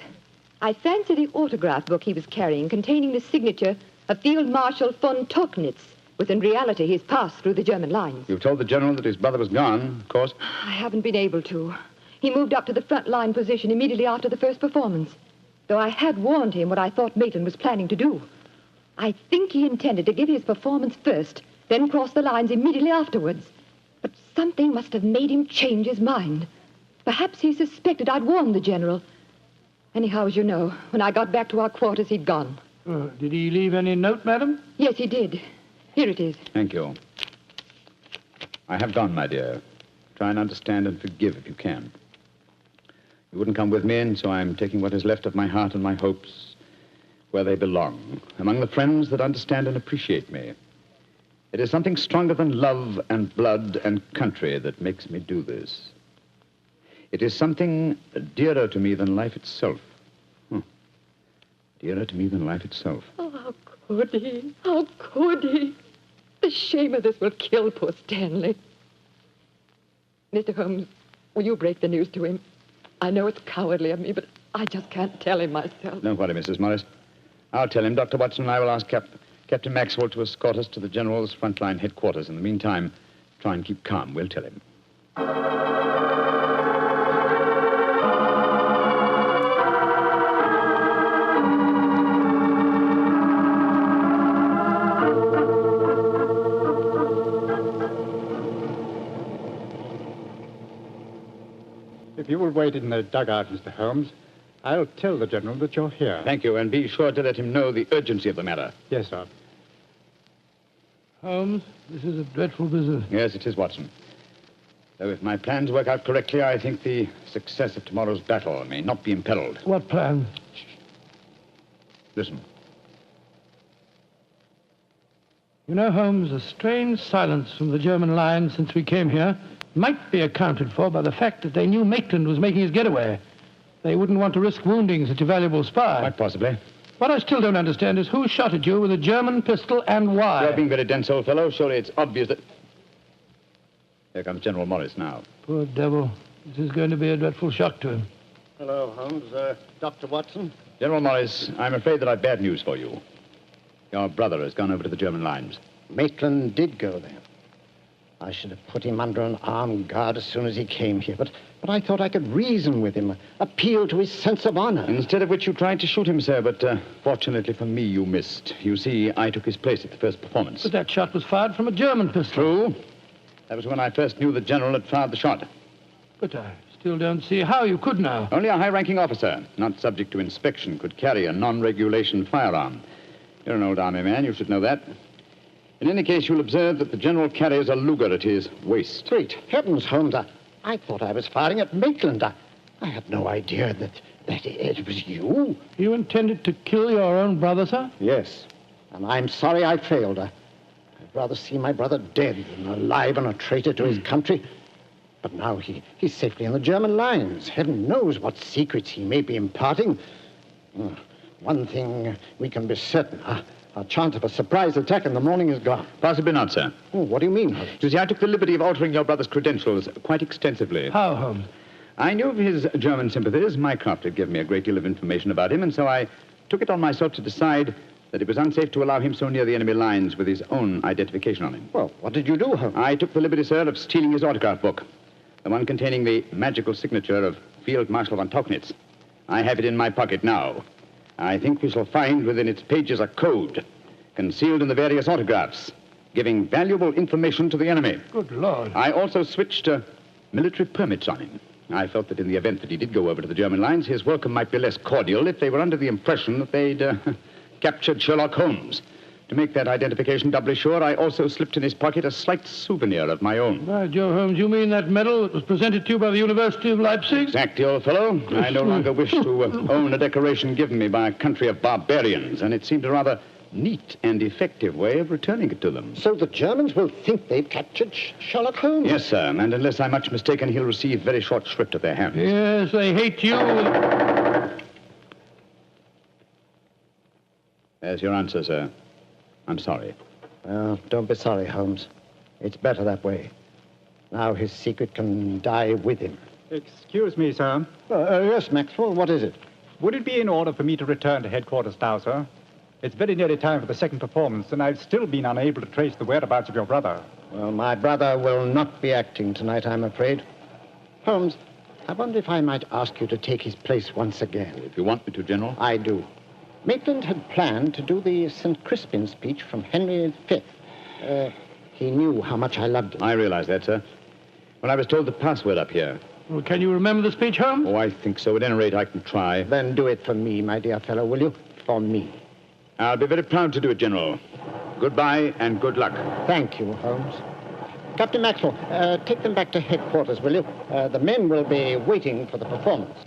I fancy the autograph book he was carrying containing the signature of Field Marshal von Tauchnitz was in reality his pass through the German lines. You've told the General that his brother was gone, of course. I haven't been able to. He moved up to the front line position immediately after the first performance, though I had warned him what I thought Maitland was planning to do. I think he intended to give his performance first, then cross the lines immediately afterwards. But something must have made him change his mind. Perhaps he suspected I'd warned the General. Anyhow, as you know, when I got back to our quarters, he'd gone. Did he leave any note, madam? Yes, he did. Here it is. Thank you. I have gone, my dear. Try and understand and forgive if you can. You wouldn't come with me, and so I'm taking what is left of my heart and my hopes where they belong, among the friends that understand and appreciate me. It is something stronger than love and blood and country that makes me do this. It is something dearer to me than life itself. Dearer to me than life itself. Oh, how could he? How could he? The shame of this will kill poor Stanley. Mr. Holmes, will you break the news to him? I know it's cowardly of me, but I just can't tell him myself. Don't worry, Mrs. Morris. I'll tell him. Dr. Watson and I will ask Captain Maxwell to escort us to the General's frontline headquarters. In the meantime, try and keep calm. We'll tell him. If you will wait in the dugout, Mr. Holmes, I'll tell the General that you're here. Thank you, and be sure to let him know the urgency of the matter. Yes, sir. Holmes, this is a dreadful business. Yes, it is, Watson. Though if my plans work out correctly, I think the success of tomorrow's battle may not be imperiled. What plan? Listen. You know, Holmes, a strange silence from the German lines since we came here might be accounted for by the fact that they knew Maitland was making his getaway. They wouldn't want to risk wounding such a valuable spy. Quite possibly. What I still don't understand is who shot at you with a German pistol and why. You're being very dense, old fellow. Surely it's obvious that... Here comes General Morris now. Poor devil. This is going to be a dreadful shock to him. Hello, Holmes. Dr. Watson? General Morris, I'm afraid that I've bad news for you. Your brother has gone over to the German lines. Maitland did go there. I should have put him under an armed guard as soon as he came here, but I thought I could reason with him, appeal to his sense of honor. Instead of which you tried to shoot him, sir, but fortunately for me, you missed. You see, I took his place at the first performance. But that shot was fired from a German pistol. True. That was when I first knew the General had fired the shot. But I still don't see how you could now. Only a high-ranking officer, not subject to inspection, could carry a non-regulation firearm. You're an old army man, you should know that. In any case, you'll observe that the General carries a Luger at his waist. Great heavens, Holmes. I thought I was firing at Maitland. I had no idea that it was you. You intended to kill your own brother, sir? Yes, and I'm sorry I failed. I'd rather see my brother dead than alive and a traitor to his country. But now he's safely in the German lines. Heaven knows what secrets he may be imparting. One thing we can be certain. Our chance of a surprise attack in the morning is gone. Possibly not, sir. Oh, what do you mean, Holmes? You see, I took the liberty of altering your brother's credentials quite extensively. How, Holmes? I knew of his German sympathies. Mycroft had given me a great deal of information about him, and so I took it on myself to decide that it was unsafe to allow him so near the enemy lines with his own identification on him. Well, what did you do, Holmes? I took the liberty, sir, of stealing his autograph book, the one containing the magical signature of Field Marshal von Tauchnitz. I have it in my pocket now. I think we shall find within its pages a code concealed in the various autographs, giving valuable information to the enemy. Good Lord. I also switched military permits on him. I felt that in the event that he did go over to the German lines, his welcome might be less cordial if they were under the impression that they'd captured Sherlock Holmes. To make that identification doubly sure, I also slipped in his pocket a slight souvenir of my own. By Joe, Holmes, you mean that medal that was presented to you by the University of Leipzig? Exactly, old fellow. I no longer wish to own a decoration given me by a country of barbarians, and it seemed a rather neat and effective way of returning it to them. So the Germans will think they've captured Sherlock Holmes? Yes, sir, and unless I'm much mistaken, he'll receive very short shrift at their hands. Yes, they hate you. There's your answer, sir. I'm sorry. Well, don't be sorry, Holmes. It's better that way. Now his secret can die with him. Excuse me, sir. Yes, Maxwell, what is it? Would it be in order for me to return to headquarters now, sir? It's very nearly time for the second performance, and I've still been unable to trace the whereabouts of your brother. Well, my brother will not be acting tonight, I'm afraid. Holmes, I wonder if I might ask you to take his place once again. If you want me to, General. I do. Maitland had planned to do the St. Crispin speech from Henry V. He knew how much I loved him. I realize that, sir. When I was told the password up here. Well, can you remember the speech, Holmes? Oh, I think so. At any rate, I can try. Then do it for me, my dear fellow, will you? For me. I'll be very proud to do it, General. Goodbye and good luck. Thank you, Holmes. Captain Maxwell, take them back to headquarters, will you? The men will be waiting for the performance.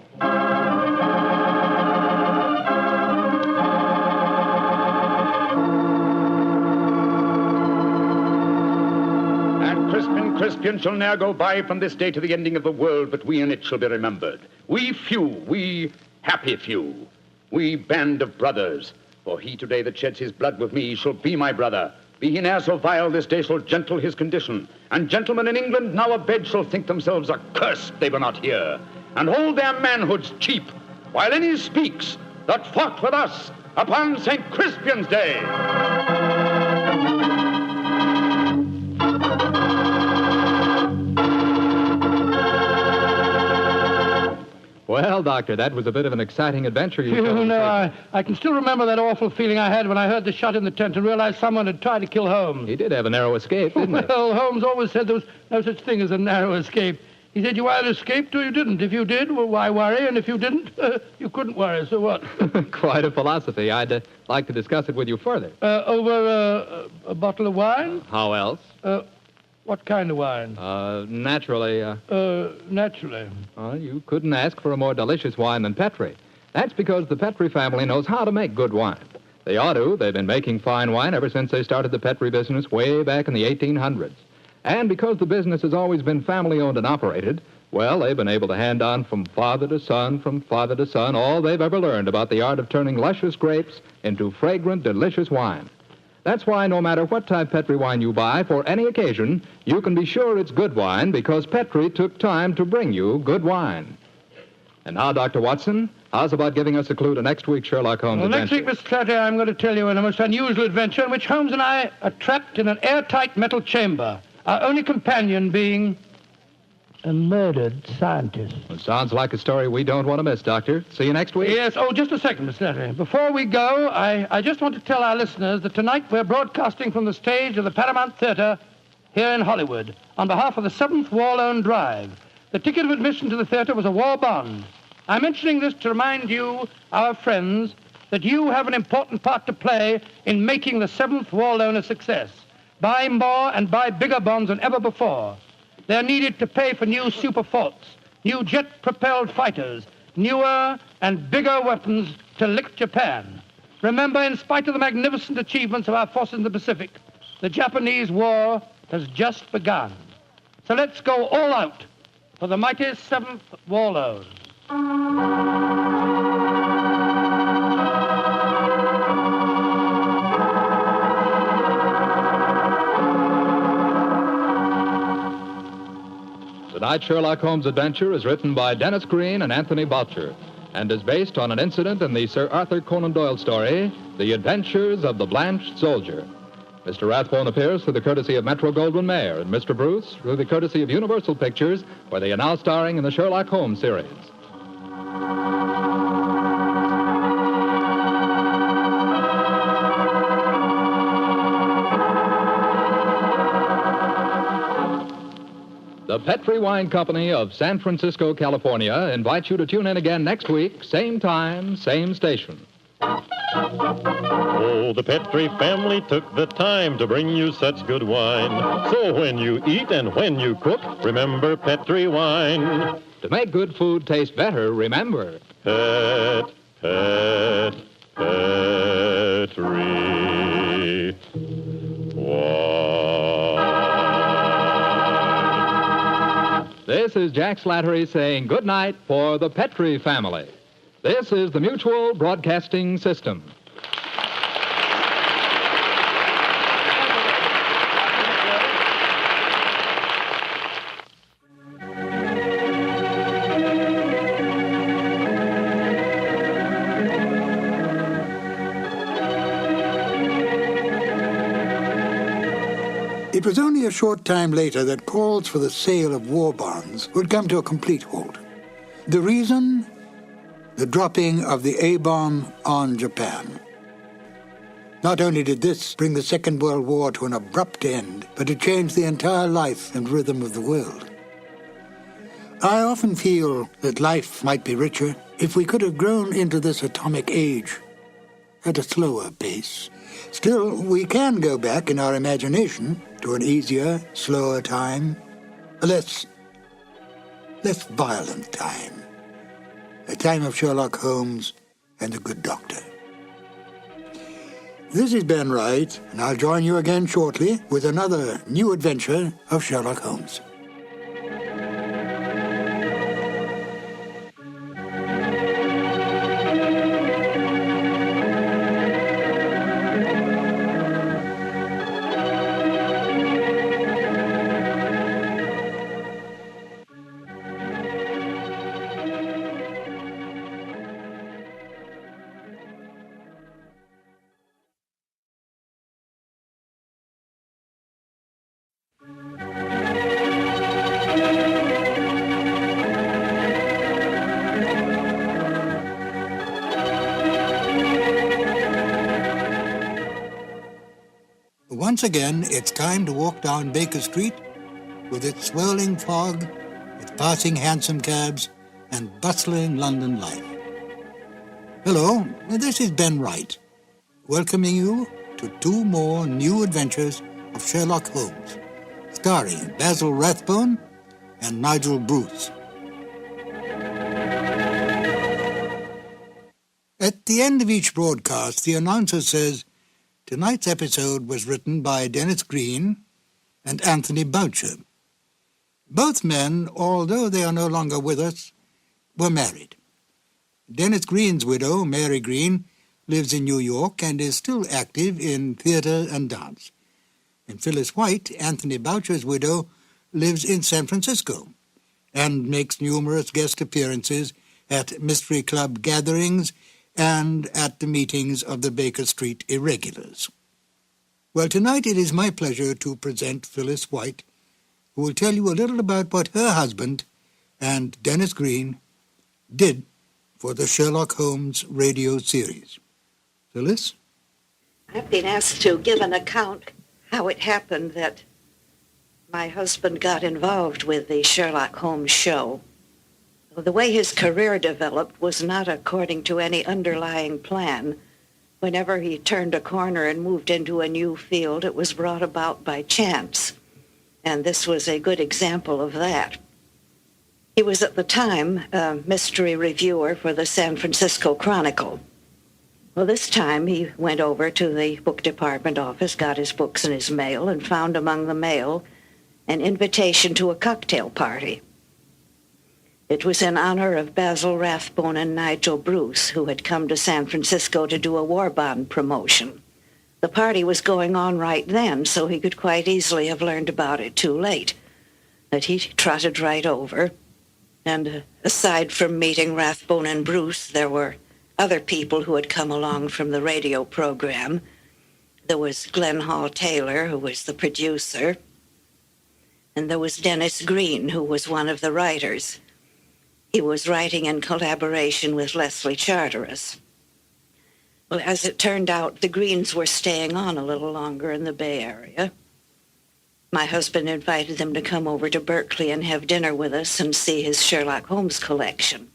Crispian shall ne'er go by from this day to the ending of the world, but we in it shall be remembered. We few, we happy few, we band of brothers. For he today that sheds his blood with me shall be my brother, Be he ne'er so vile, this day shall gentle his condition. And gentlemen in England now abed shall think themselves accursed they were not here, and hold their manhoods cheap, while any speaks that fought with us upon St. Crispian's Day. Well, Doctor, that was a bit of an exciting adventure you told us. No, I can still remember that awful feeling I had when I heard the shot in the tent and realized someone had tried to kill Holmes. He did have a narrow escape, didn't he? Well, Holmes always said there was no such thing as a narrow escape. He said you either escaped or you didn't. If you did, well, why worry? And if you didn't, you couldn't worry. So what? Quite a philosophy. I'd like to discuss it with you further. Over a bottle of wine? How else? What kind of wine? Naturally. Naturally. You couldn't ask for a more delicious wine than Petri. That's because the Petri family knows how to make good wine. They ought to. They've been making fine wine ever since they started the Petri business way back in the 1800s. And because the business has always been family-owned and operated, well, they've been able to hand on from father to son, all they've ever learned about the art of turning luscious grapes into fragrant, delicious wine. That's why no matter what type Petri wine you buy for any occasion, you can be sure it's good wine because Petri took time to bring you good wine. And now, Dr. Watson, how's about giving us a clue to next week's Sherlock Holmes adventure? Next week, Mr. Platter, I'm going to tell you a most unusual adventure in which Holmes and I are trapped in an airtight metal chamber, our only companion being a murdered scientist. Well, sounds like a story we don't want to miss, Doctor. See you next week. Yes. Oh, just a second, Mr. Lettery. Before we go, I just want to tell our listeners that tonight we're broadcasting from the stage of the Paramount Theater here in Hollywood on behalf of the 7th War Loan Drive. The ticket of admission to the theater was a war bond. I'm mentioning this to remind you, our friends, that you have an important part to play in making the 7th War Loan a success. Buy more and buy bigger bonds than ever before. They're needed to pay for new super forts, new jet-propelled fighters, newer and bigger weapons to lick Japan. Remember, in spite of the magnificent achievements of our forces in the Pacific, the Japanese war has just begun. So let's go all out for the mighty 7th War Loan. Tonight's Sherlock Holmes adventure is written by Dennis Green and Anthony Boucher and is based on an incident in the Sir Arthur Conan Doyle story, The Adventures of the Blanched Soldier. Mr. Rathbone appears through the courtesy of Metro-Goldwyn-Mayer and Mr. Bruce through the courtesy of Universal Pictures, where they are now starring in the Sherlock Holmes series. The Petri Wine Company of San Francisco, California, invites you to tune in again next week, same time, same station. Oh, the Petri family took the time to bring you such good wine. So when you eat and when you cook, remember Petri wine. To make good food taste better, remember... Petri wine. This is Jack Slattery saying good night for the Petri family. This is the Mutual Broadcasting System. It was only a short time later that calls for the sale of war bonds would come to a complete halt. The reason? The dropping of the A-bomb on Japan. Not only did this bring the Second World War to an abrupt end, but it changed the entire life and rhythm of the world. I often feel that life might be richer if we could have grown into this atomic age at a slower pace. Still, we can go back in our imagination to an easier, slower time, a less violent time, a time of Sherlock Holmes and the good doctor. This is Ben Wright, and I'll join you again shortly with another new adventure of Sherlock Holmes. once again, it's time to walk down Baker Street with its swirling fog, its passing hansom cabs, and bustling London life. Hello, this is Ben Wright, welcoming you to 2 more new adventures of Sherlock Holmes, starring Basil Rathbone and Nigel Bruce. At the end of each broadcast, the announcer says, tonight's episode was written by Dennis Green and Anthony Boucher. Both men, although they are no longer with us, were married. Dennis Green's widow, Mary Green, lives in New York and is still active in theater and dance. And Phyllis White, Anthony Boucher's widow, lives in San Francisco and makes numerous guest appearances at mystery club gatherings and at the meetings of the Baker Street Irregulars. Well, tonight it is my pleasure to present Phyllis White, who will tell you a little about what her husband and Dennis Green did for the Sherlock Holmes radio series. Phyllis? I've been asked to give an account how it happened that my husband got involved with the Sherlock Holmes show. The way his career developed was not according to any underlying plan. Whenever he turned a corner and moved into a new field, it was brought about by chance. And this was a good example of that. He was at the time a mystery reviewer for the San Francisco Chronicle. Well, this time he went over to the book department office, got his books in his mail, and found among the mail an invitation to a cocktail party. It was in honor of Basil Rathbone and Nigel Bruce, who had come to San Francisco to do a war bond promotion. The party was going on right then, so he could quite easily have learned about it too late. But he trotted right over, and aside from meeting Rathbone and Bruce, there were other people who had come along from the radio program. There was Glenn Hall Taylor, who was the producer, and there was Dennis Green, who was one of the writers. He was writing in collaboration with Leslie Charteris. Well, as it turned out, the Greens were staying on a little longer in the Bay Area. My husband invited them to come over to Berkeley and have dinner with us and see his Sherlock Holmes collection.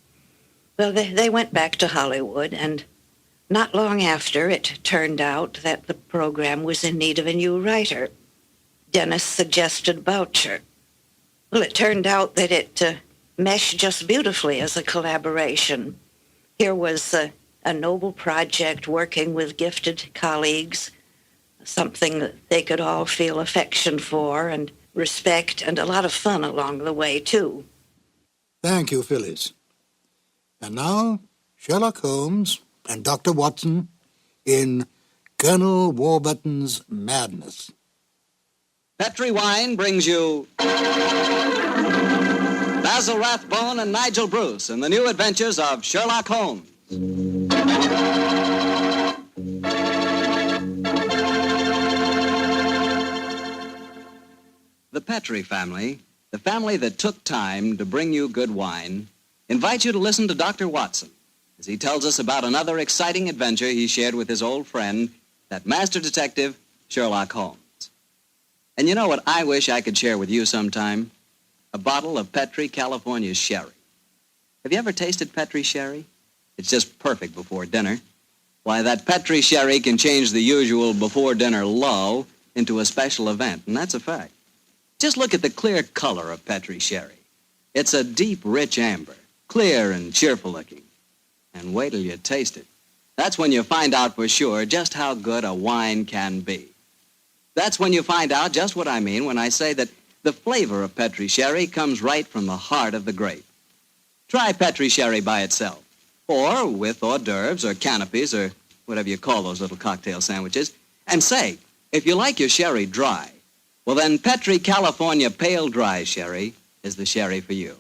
Well, they went back to Hollywood, and not long after, it turned out that the program was in need of a new writer. Dennis suggested Boucher. Well, it turned out that it meshed just beautifully as a collaboration. Here was a noble project working with gifted colleagues, something that they could all feel affection for and respect, and a lot of fun along the way, too. Thank you, Phyllis. And now, Sherlock Holmes and Dr. Watson in Colonel Warburton's Madness. Petri Wine brings you Basil Rathbone and Nigel Bruce in the new adventures of Sherlock Holmes. The Petri family, the family that took time to bring you good wine, invites you to listen to Dr. Watson as he tells us about another exciting adventure he shared with his old friend, that master detective, Sherlock Holmes. And you know what I wish I could share with you sometime? A bottle of Petri California sherry. Have you ever tasted Petri sherry? It's just perfect before dinner. Why, that Petri sherry can change the usual before-dinner lull into a special event, and that's a fact. Just look at the clear color of Petri sherry. It's a deep, rich amber, clear and cheerful-looking. And wait till you taste it. That's when you find out for sure just how good a wine can be. That's when you find out just what I mean when I say that the flavor of Petri sherry comes right from the heart of the grape. Try Petri sherry by itself, or with hors d'oeuvres or canopies or whatever you call those little cocktail sandwiches, and say, if you like your sherry dry, well then Petri California Pale Dry Sherry is the sherry for you.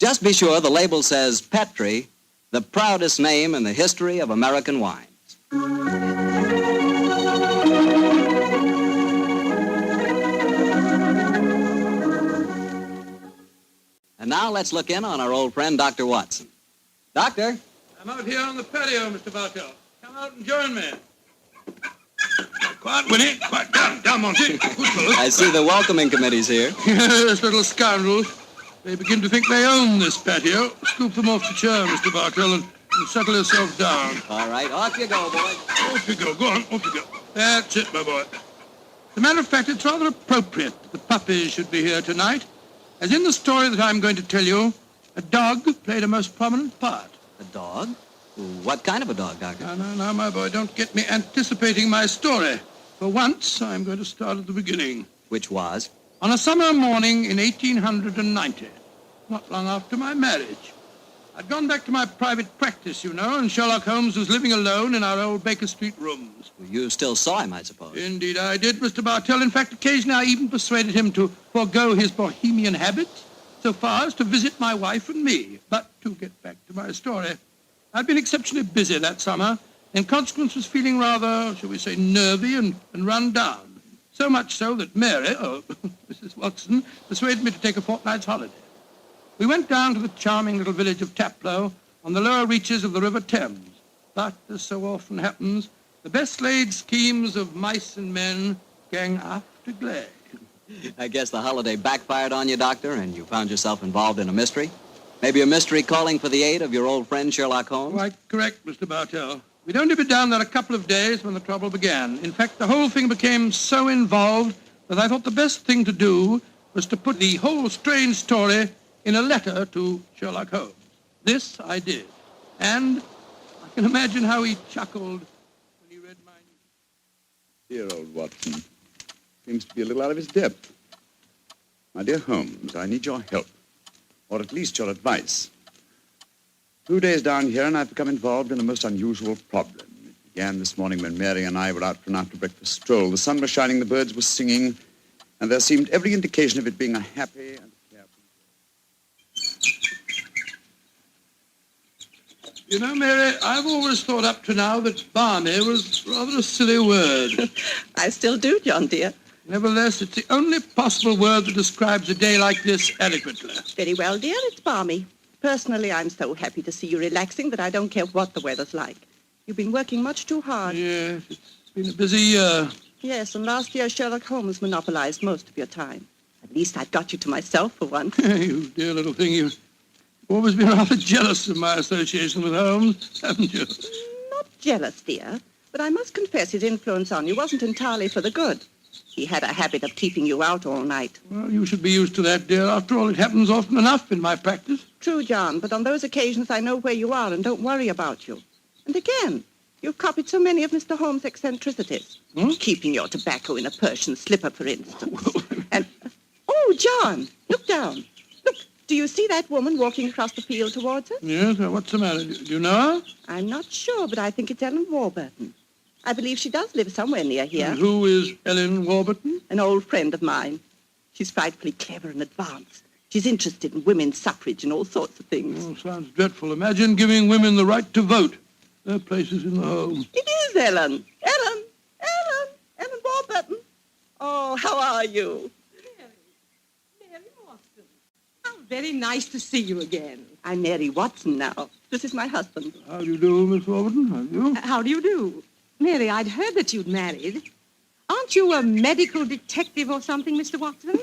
Just be sure the label says Petri, the proudest name in the history of American wines. And now let's look in on our old friend, Dr. Watson. Doctor? I'm out here on the patio, Mr. Bartell. Come out and join me. Of Quiet, Winnie. Quiet. Down, Monty. Good fellow. I see the welcoming committee's here. Yes, little scoundrels. They begin to think they own this patio. Scoop them off the chair, Mr. Bartell, and settle yourself down. All right, off you go, boy. Off you go. Go on, off you go. That's it, my boy. As a matter of fact, it's rather appropriate that the puppies should be here tonight. As in the story that I'm going to tell you, a dog played a most prominent part. A dog? What kind of a dog, Doctor? No, my boy, don't get me anticipating my story. For once, I'm going to start at the beginning. Which was? On a summer morning in 1890, not long after my marriage. I'd gone back to my private practice, you know, and Sherlock Holmes was living alone in our old Baker Street rooms. You still saw him, I suppose. Indeed I did, Mr. Bartell. In fact, occasionally I even persuaded him to forego his bohemian habits so far as to visit my wife and me. But to get back to my story, I'd been exceptionally busy that summer, in consequence was feeling rather, shall we say, nervy and run down. So much so that Mary, Mrs. Watson, persuaded me to take a fortnight's holiday. We went down to the charming little village of Taplow on the lower reaches of the River Thames. But, as so often happens, the best laid schemes of mice and men gang after glade. I guess the holiday backfired on you, Doctor, and you found yourself involved in a mystery? Maybe a mystery calling for the aid of your old friend Sherlock Holmes? Quite correct, Mr. Bartell. We'd only been down there a couple of days when the trouble began. In fact, the whole thing became so involved that I thought the best thing to do was to put the whole strange story in a letter to Sherlock Holmes. This I did. And I can imagine how he chuckled when he read my news. Dear old Watson. Seems to be a little out of his depth. My dear Holmes, I need your help. Or at least your advice. 2 days down here, and I've become involved in a most unusual problem. It began this morning when Mary and I were out for an after-breakfast stroll. The sun was shining, the birds were singing, and there seemed every indication of it being a happy and carefree. You know, Mary, I've always thought up to now that balmy was rather a silly word. I still do, John, dear. Nevertheless, it's the only possible word that describes a day like this adequately. Very well, dear, it's balmy. Personally, I'm so happy to see you relaxing that I don't care what the weather's like. You've been working much too hard. Yes, it's been a busy year. Yes, and last year Sherlock Holmes monopolized most of your time. At least I've got you to myself for once. You dear little thing, you've always been rather jealous of my association with Holmes, haven't you? Not jealous, dear, but I must confess his influence on you wasn't entirely for the good. He had a habit of keeping you out all night. Well, you should be used to that, dear. After all, it happens often enough in my practice. True, John, but on those occasions I know where you are and don't worry about you. And again, you've copied so many of Mr. Holmes' eccentricities. Keeping your tobacco in a Persian slipper, for instance. And, oh, John, look down. Look, do you see that woman walking across the field towards us? Yes, what's the matter? Do you know her? I'm not sure, but I think it's Ellen Warburton. I believe she does live somewhere near here. And who is Ellen Warburton? An old friend of mine. She's frightfully clever and advanced. She's interested in women's suffrage and all sorts of things. Oh, sounds dreadful. Imagine giving women the right to vote. Their place is in the home. It is Ellen. Ellen Warburton. Oh, how are you? Mary Watson. How very nice to see you again. I'm Mary Watson now. This is my husband. How do you do, Miss Warburton? How do you? How do you do? Mary, I'd heard that you'd married. Aren't you a medical detective or something, Mr. Watson?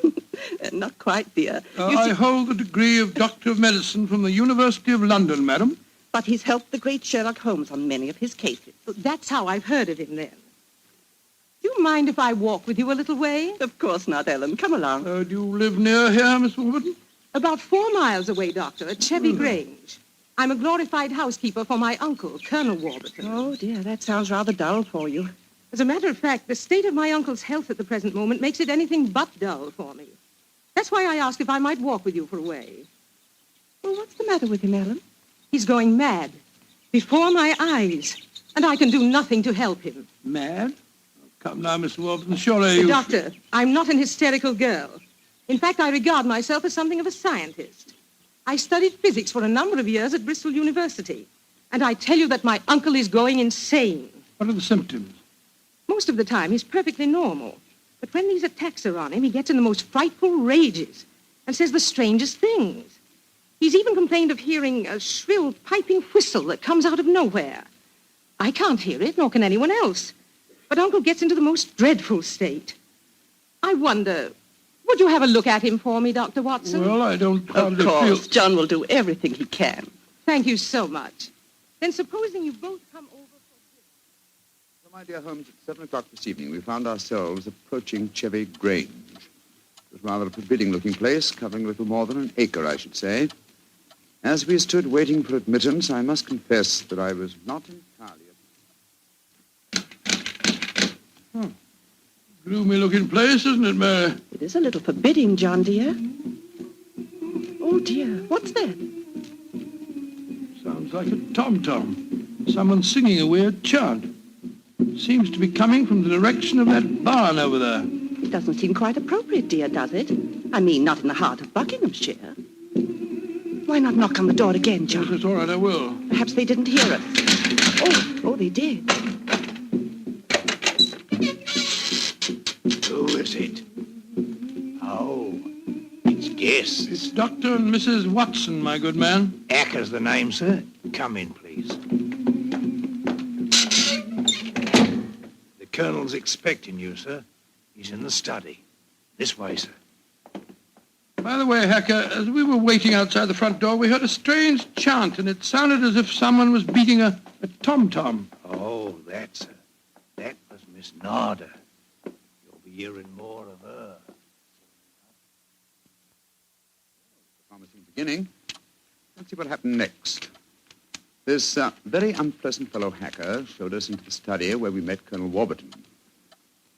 Not quite, dear. I hold the degree of Doctor of Medicine from the University of London, madam. But he's helped the great Sherlock Holmes on many of his cases. That's how I've heard of him, then. Do you mind if I walk with you a little way? Of course not, Ellen. Come along. Do you live near here, Miss Warburton? About 4 miles away, Doctor, at Chevy Grange. I'm a glorified housekeeper for my uncle, Colonel Warburton. Oh, dear, that sounds rather dull for you. As a matter of fact, the state of my uncle's health at the present moment makes it anything but dull for me. That's why I asked if I might walk with you for a way. Well, what's the matter with him, Ellen? He's going mad. Before my eyes. And I can do nothing to help him. Mad? Oh, come now, Miss Warburton, surely you... Doctor, I'm not an hysterical girl. In fact, I regard myself as something of a scientist. I studied physics for a number of years at Bristol University. And I tell you that my uncle is going insane. What are the symptoms? Most of the time, he's perfectly normal. But when these attacks are on him, he gets in the most frightful rages and says the strangest things. He's even complained of hearing a shrill piping whistle that comes out of nowhere. I can't hear it, nor can anyone else. but Uncle gets into the most dreadful state. I wonder, would you have a look at him for me, Dr. Watson? Well, I don't Of hardly course, feel... John will do everything he can. Thank you so much. Then supposing you both come over for... So, my dear Holmes, at 7 o'clock this evening, we found ourselves approaching Chevy Grange. It was rather a forbidding-looking place, covering a little more than an acre, I should say. As we stood waiting for admittance, I must confess that I was not entirely... Gloomy-looking place, isn't it, Mary? It is a little forbidding, John, dear. Oh, dear. What's that? Sounds like a tom-tom. Someone singing a weird chant. Seems to be coming from the direction of that barn over there. It doesn't seem quite appropriate, dear, does it? I mean, not in the heart of Buckinghamshire. Why not knock on the door again, John? Yes, all right, I will. Perhaps they didn't hear us. Oh, they did. Who is it? Oh, it's guests. It's Dr. and Mrs. Watson, my good man. Acker's the name, sir. Come in, please. The Colonel's expecting you, sir. He's in the study. This way, sir. By the way, Hacker, as we were waiting outside the front door, we heard a strange chant, and it sounded as if someone was beating a tom-tom. Oh, that was Miss Narda. You'll be hearing more of her. Promising beginning. Let's see what happened next. This very unpleasant fellow Hacker showed us into the study where we met Colonel Warburton.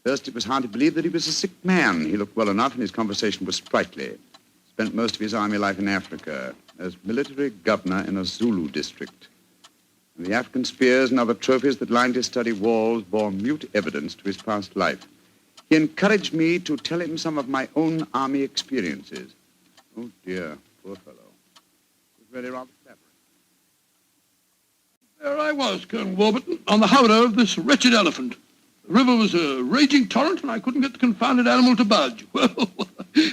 First, it was hard to believe that he was a sick man. He looked well enough, and his conversation was sprightly. Spent most of his army life in Africa as military governor in a Zulu district. And the African spears and other trophies that lined his study walls bore mute evidence to his past life. He encouraged me to tell him some of my own army experiences. Oh, dear, poor fellow. It was really rather clever. There I was, Colonel Warburton, on the howdah of this wretched elephant. The river was a raging torrent, and I couldn't get the confounded animal to budge. Well,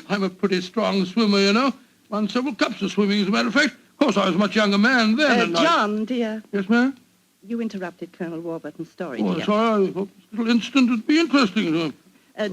I'm a pretty strong swimmer, you know. Won several cups of swimming, as a matter of fact. Of course, I was a much younger man then. and John, dear. Yes, ma'am? You interrupted Colonel Warburton's story, Oh, dear. sorry. I thought this little incident would be interesting.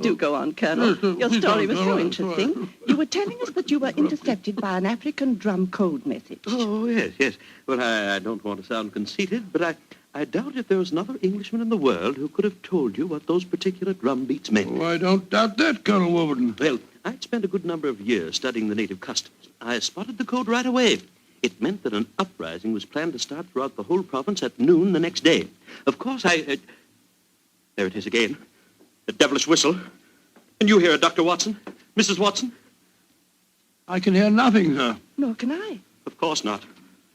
Do go on, Colonel. Yes, Your please story don't. was All so right, interesting. all right. You were telling us that you were intercepted by an African drum code message. Oh, yes. Well, I don't want to sound conceited, but I doubt if there was another Englishman in the world who could have told you what those particular drum beats meant. Oh, I don't doubt that, Colonel Warburton. Well, I'd spent a good number of years studying the native customs. I spotted the code right away. It meant that an uprising was planned to start throughout the whole province at noon the next day. Of course, there it is again. The devilish whistle. Can you hear it, Dr. Watson? Mrs. Watson? I can hear nothing, sir. Nor can I. Of course not.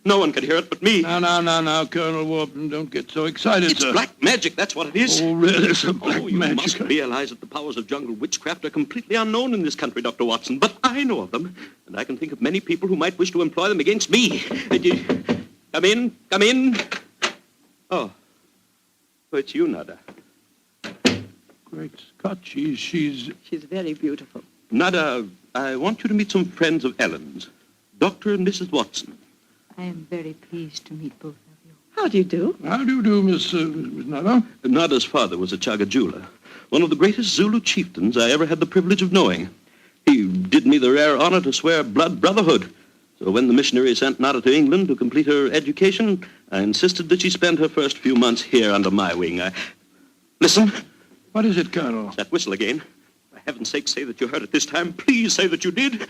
No one can hear it but me. Now, Colonel Warburton, don't get so excited, It's sir. black magic, that's what it is. Oh, really, sir, black you magic. must realize that the powers of jungle witchcraft are completely unknown in this country, Dr. Watson. But I know of them, and I can think of many people who might wish to employ them against me. Come in. Oh, it's you, Nada. Great Scott, she's very beautiful. Nada, I want you to meet some friends of Ellen's, Dr. and Mrs. Watson. I am very pleased to meet both of you. How do you do? How do you do, Miss Nada? Nada's father was a Chagajula, one of the greatest Zulu chieftains I ever had the privilege of knowing. He did me the rare honor to swear blood brotherhood. So when the missionary sent Nada to England to complete her education, I insisted that she spend her first few months here under my wing. Listen. What is it, Colonel? That whistle again. For heaven's sake, say that you heard it this time. Please say that you did.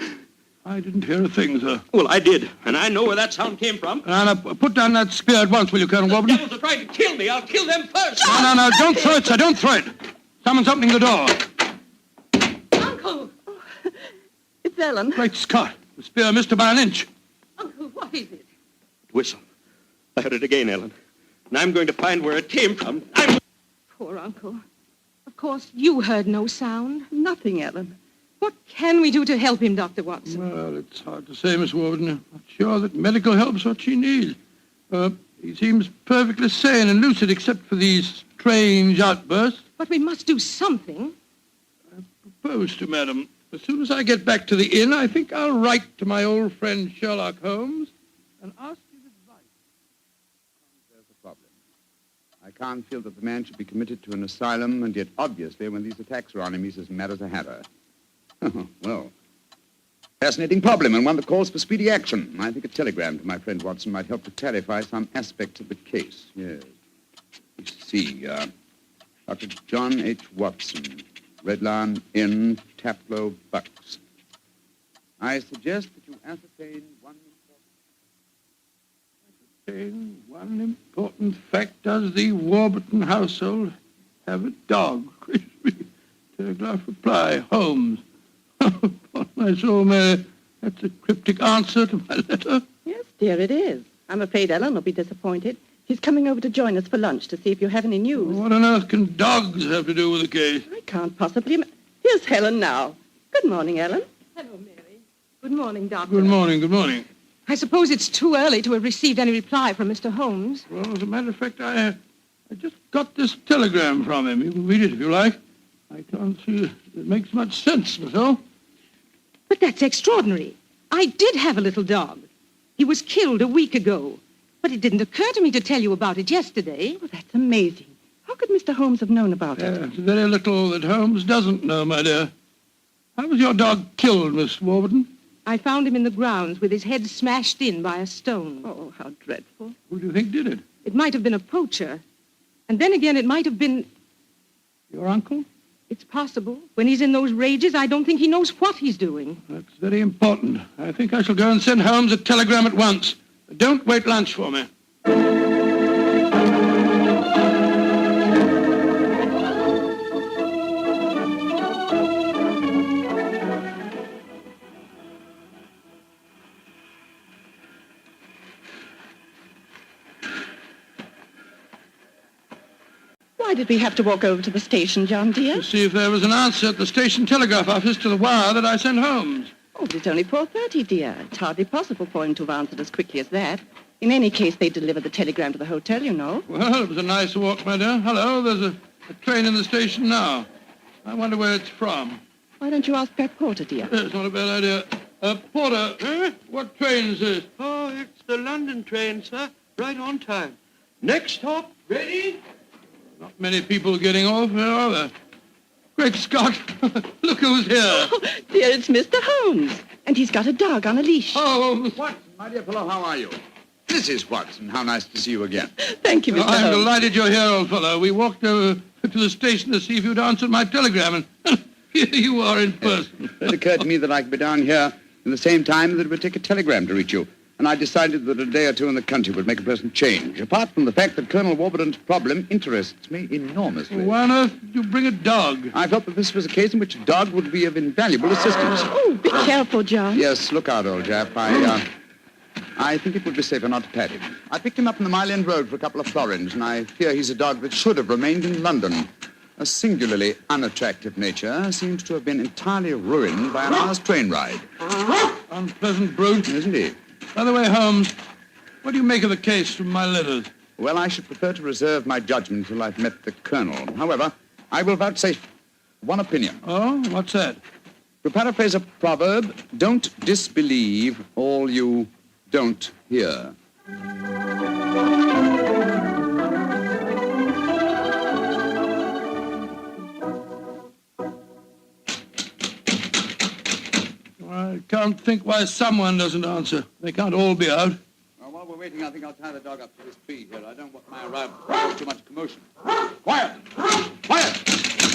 I didn't hear a thing, sir. Well, I did, and I know where that sound came from. Now, put down that spear at once, will you, Colonel Warburton? The devils are trying to kill me. I'll kill them first. No, don't throw it, sir, don't throw it. Someone's opening the door. Uncle! It's Ellen. Great Scott, the spear missed her by an inch. Uncle, what is it? Whistle. I heard it again, Ellen. And I'm going to find where it came from. Poor Uncle. Of course, you heard no sound. Nothing, Ellen. What can we do to help him, Dr. Watson? Well, it's hard to say, Miss Warburton. I'm not sure that medical help's what she needs. He seems perfectly sane and lucid, except for these strange outbursts. But we must do something. Propose to, madam. As soon as I get back to the inn, I think I'll write to my old friend Sherlock Holmes and ask his advice. There's the problem. I can't feel that the man should be committed to an asylum, and yet obviously when these attacks are on him, he's as mad as a hatter. Well, fascinating problem, and one that calls for speedy action. I think a telegram to my friend Watson might help to clarify some aspects of the case. Yes. You see, Dr. John H. Watson, Red Lion Inn, Taplow, Bucks. I suggest that you ascertain one important fact. Does the Warburton household have a dog? Crispy. Telegraph reply. Holmes. Upon my soul, Mary, that's a cryptic answer to my letter. Yes, dear, it is. I'm afraid Ellen will be disappointed. He's coming over to join us for lunch to see if you have any news. What on earth can dogs have to do with the case? I can't possibly... Here's Helen now. Good morning, Ellen. Hello, Mary. Good morning, Doctor. Good morning, good morning. I suppose it's too early to have received any reply from Mr. Holmes. Well, as a matter of fact, I just got this telegram from him. You can read it if you like. I can't see it makes much sense, myself. But that's extraordinary. I did have a little dog. He was killed a week ago. But it didn't occur to me to tell you about it yesterday. Oh, that's amazing. How could Mr. Holmes have known about it? It's very little that Holmes doesn't know, my dear. How was your dog killed, Miss Warburton? I found him in the grounds with his head smashed in by a stone. Oh, how dreadful. Who do you think did it? It might have been a poacher. And then again, it might have been... Your uncle? It's possible. When he's in those rages, I don't think he knows what he's doing. That's very important. I think I shall go and send Holmes a telegram at once. But don't wait lunch for me. Why did we have to walk over to the station, John, dear? To see if there was an answer at the station telegraph office to the wire that I sent Holmes. Oh, but it's only 4:30, dear. It's hardly possible for him to have answered as quickly as that. In any case, they delivered the telegram to the hotel, you know. Well, it was a nice walk, my dear. Hello, there's a train in the station now. I wonder where it's from. Why don't you ask that porter, dear? It's not a bad idea. Porter, what train is this? Oh, it's the London train, sir. Right on time. Next stop, ready? Not many people getting off here, are there? Great Scott! Look who's here. Oh, dear, it's Mr. Holmes. And he's got a dog on a leash. Oh, Watson, my dear fellow, how are you? Mrs. Watson, how nice to see you again. Thank you, Mr. I'm Holmes. delighted you're here, old fellow. We walked over to the station to see if you'd answered my telegram, and here you are in person. It occurred to me that I could be down here in the same time that it would take a telegram to reach you. And I decided that a day or two in the country would make a pleasant change, apart from the fact that Colonel Warburton's problem interests me enormously. Why on earth did you bring a dog? I felt that this was a case in which a dog would be of invaluable assistance. Oh, be careful, John. Yes, look out, old chap. I think it would be safer not to pat him. I picked him up on the Mile End Road for a couple of florins, and I fear he's a dog that should have remained in London. A singularly unattractive nature seems to have been entirely ruined by an hour's train ride. Unpleasant brute. Isn't he? By the way, Holmes, what do you make of the case from my letters? Well, I should prefer to reserve my judgment until I've met the Colonel. However, I will vouchsafe one opinion. Oh, what's that? To paraphrase a proverb, don't disbelieve all you don't hear. I can't think why someone doesn't answer. They can't all be out. Well, while we're waiting, I think I'll tie the dog up to this tree here. I don't want my arrival to cause too much commotion. Quiet! Quiet!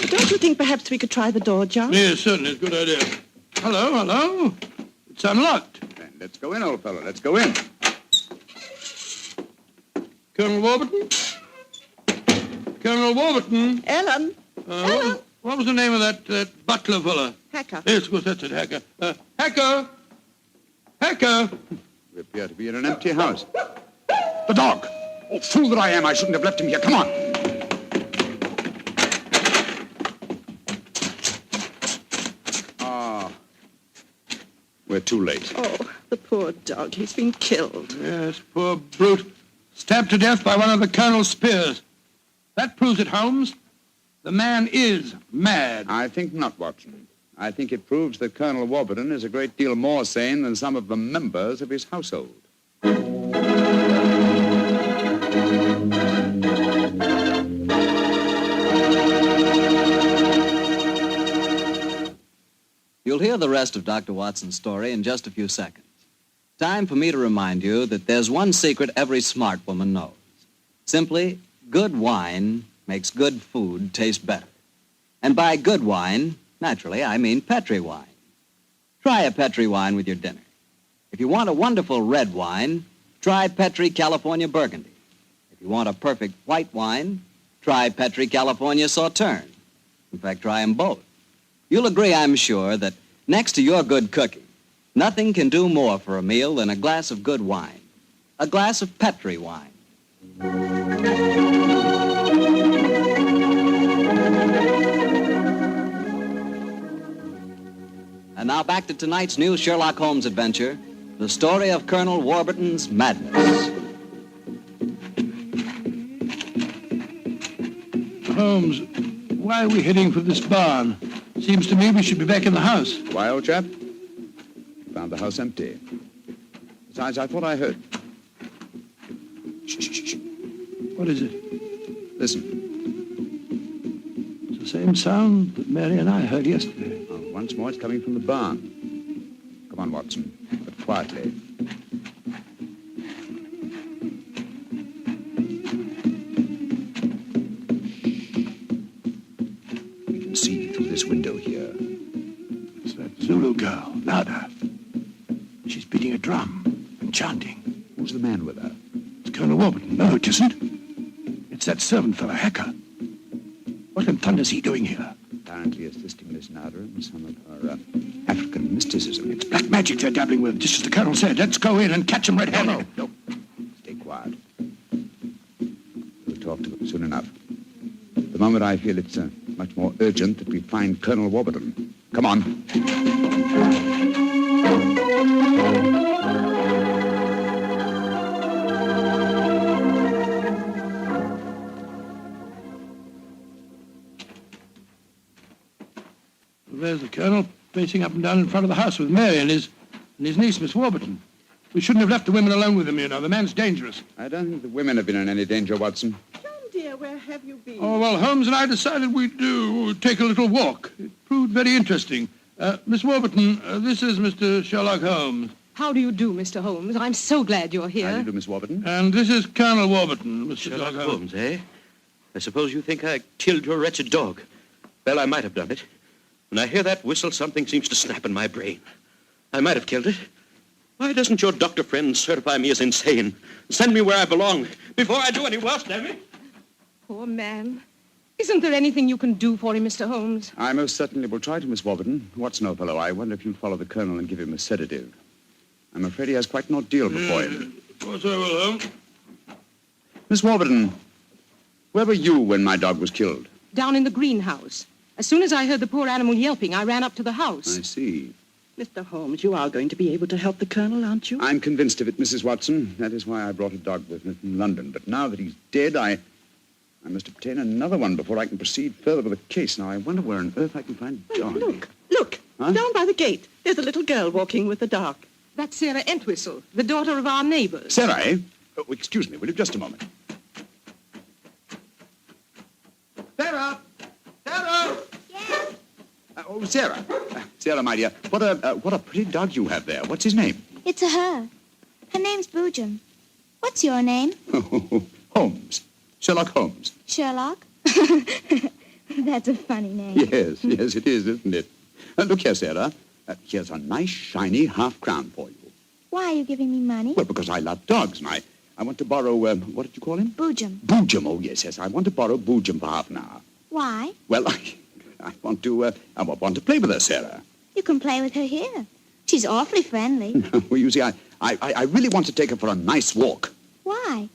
Don't you think perhaps we could try the door, John? Yes, certainly. It's a good idea. Hello, hello. It's unlocked. Then let's go in, old fellow. Let's go in. Colonel Warburton? Colonel Warburton? Ellen? Ellen? What was the name of that butler fella? Hacker. Yes, of course, that's it, Hacker. Hacker! Hacker! We appear to be in an empty house. The dog! Oh, fool that I am, I shouldn't have left him here. Come on! Ah. We're too late. Oh, the poor dog. He's been killed. Yes, poor brute. Stabbed to death by one of the Colonel's spears. That proves it, Holmes. The man is mad. I think not, Watson. I think it proves that Colonel Warburton is a great deal more sane than some of the members of his household. the rest of Dr. Watson's story in just a few seconds. Time for me to remind you that there's one secret every smart woman knows. Simply, good wine makes good food taste better. And by good wine, naturally, I mean Petri wine. Try a Petri wine with your dinner. If you want a wonderful red wine, try Petri California Burgundy. If you want a perfect white wine, try Petri California Sauterne. In fact, try them both. You'll agree, I'm sure, that next to your good cooking, nothing can do more for a meal than a glass of good wine. A glass of Petri wine. And now back to tonight's new Sherlock Holmes adventure, the story of Colonel Warburton's madness. Holmes, why are we heading for this barn? Seems to me we should be back in the house. Why, old chap? Found the house empty. Besides, I thought I heard. Shh, shh, shh. What is it? Listen. It's the same sound that Mary and I heard yesterday. Oh, once more, it's coming from the barn. Come on, Watson, but quietly. We can see through this window here. It's that Zulu girl, Nada. She's beating a drum and chanting. Who's the man with her? It's Colonel Warburton. No, it isn't. It's that servant fellow, Hacker. What in thunder's he doing here? Apparently assisting Miss Nada in some of her African mysticism. It's black magic they're dabbling with, just as the Colonel said. Let's go in and catch them red-handed. No. Stay quiet. We'll talk to them soon enough. The moment I feel it's much more urgent that we find Colonel Warburton. Come on. There's the Colonel pacing up and down in front of the house with Mary and his niece, Miss Warburton. We shouldn't have left the women alone with him, you know. The man's dangerous. I don't think the women have been in any danger, Watson. John, dear, where have you been? Oh, well, Holmes and I decided we'd take a little walk. It proved very interesting. Miss Warburton, this is Mr. Sherlock Holmes. How do you do, Mr. Holmes? I'm so glad you're here. How do you do, Miss Warburton? And this is Colonel Warburton, Mr. Sherlock Holmes, eh? I suppose you think I killed your wretched dog. Well, I might have done it. When I hear that whistle, something seems to snap in my brain. I might have killed it. Why doesn't your doctor friend certify me as insane? Send me where I belong before I do any worse, damn it. Poor man. Isn't there anything you can do for him, Mr. Holmes? I most certainly will try to, Miss Warburton. Watson, old fellow, I wonder if you'll follow the Colonel and give him a sedative. I'm afraid he has quite an ordeal before him. Of course I will, Holmes. Miss Warburton, where were you when my dog was killed? Down in the greenhouse. As soon as I heard the poor animal yelping, I ran up to the house. I see. Mr. Holmes, you are going to be able to help the Colonel, aren't you? I'm convinced of it, Mrs. Watson. That is why I brought a dog with me from London. But now that he's dead, I must obtain another one before I can proceed further with the case. Now, I wonder where on earth I can find a dog. Look, Huh? down by the gate. There's a little girl walking with a dog. That's Sarah Entwistle, the daughter of our neighbors. Sarah, eh? Oh, excuse me, will you? Just a moment. Sarah! Sarah! Yes? Oh, Sarah. Sarah, my dear, what a pretty dog you have there. What's his name? It's a her. Her name's Boojum. What's your name? Holmes. Sherlock Holmes. Sherlock? That's a funny name. Yes, it is, isn't it? Look here, Sarah. Here's a nice, shiny half-crown for you. Why are you giving me money? Well, because I love dogs, and I want to borrow, what did you call him? Boojum. Boojum, oh, yes. I want to borrow Boojum for half an hour. Why? Well, I want to play with her, Sarah. You can play with her here. She's awfully friendly. Well, you see, I really want to take her for a nice walk. Why?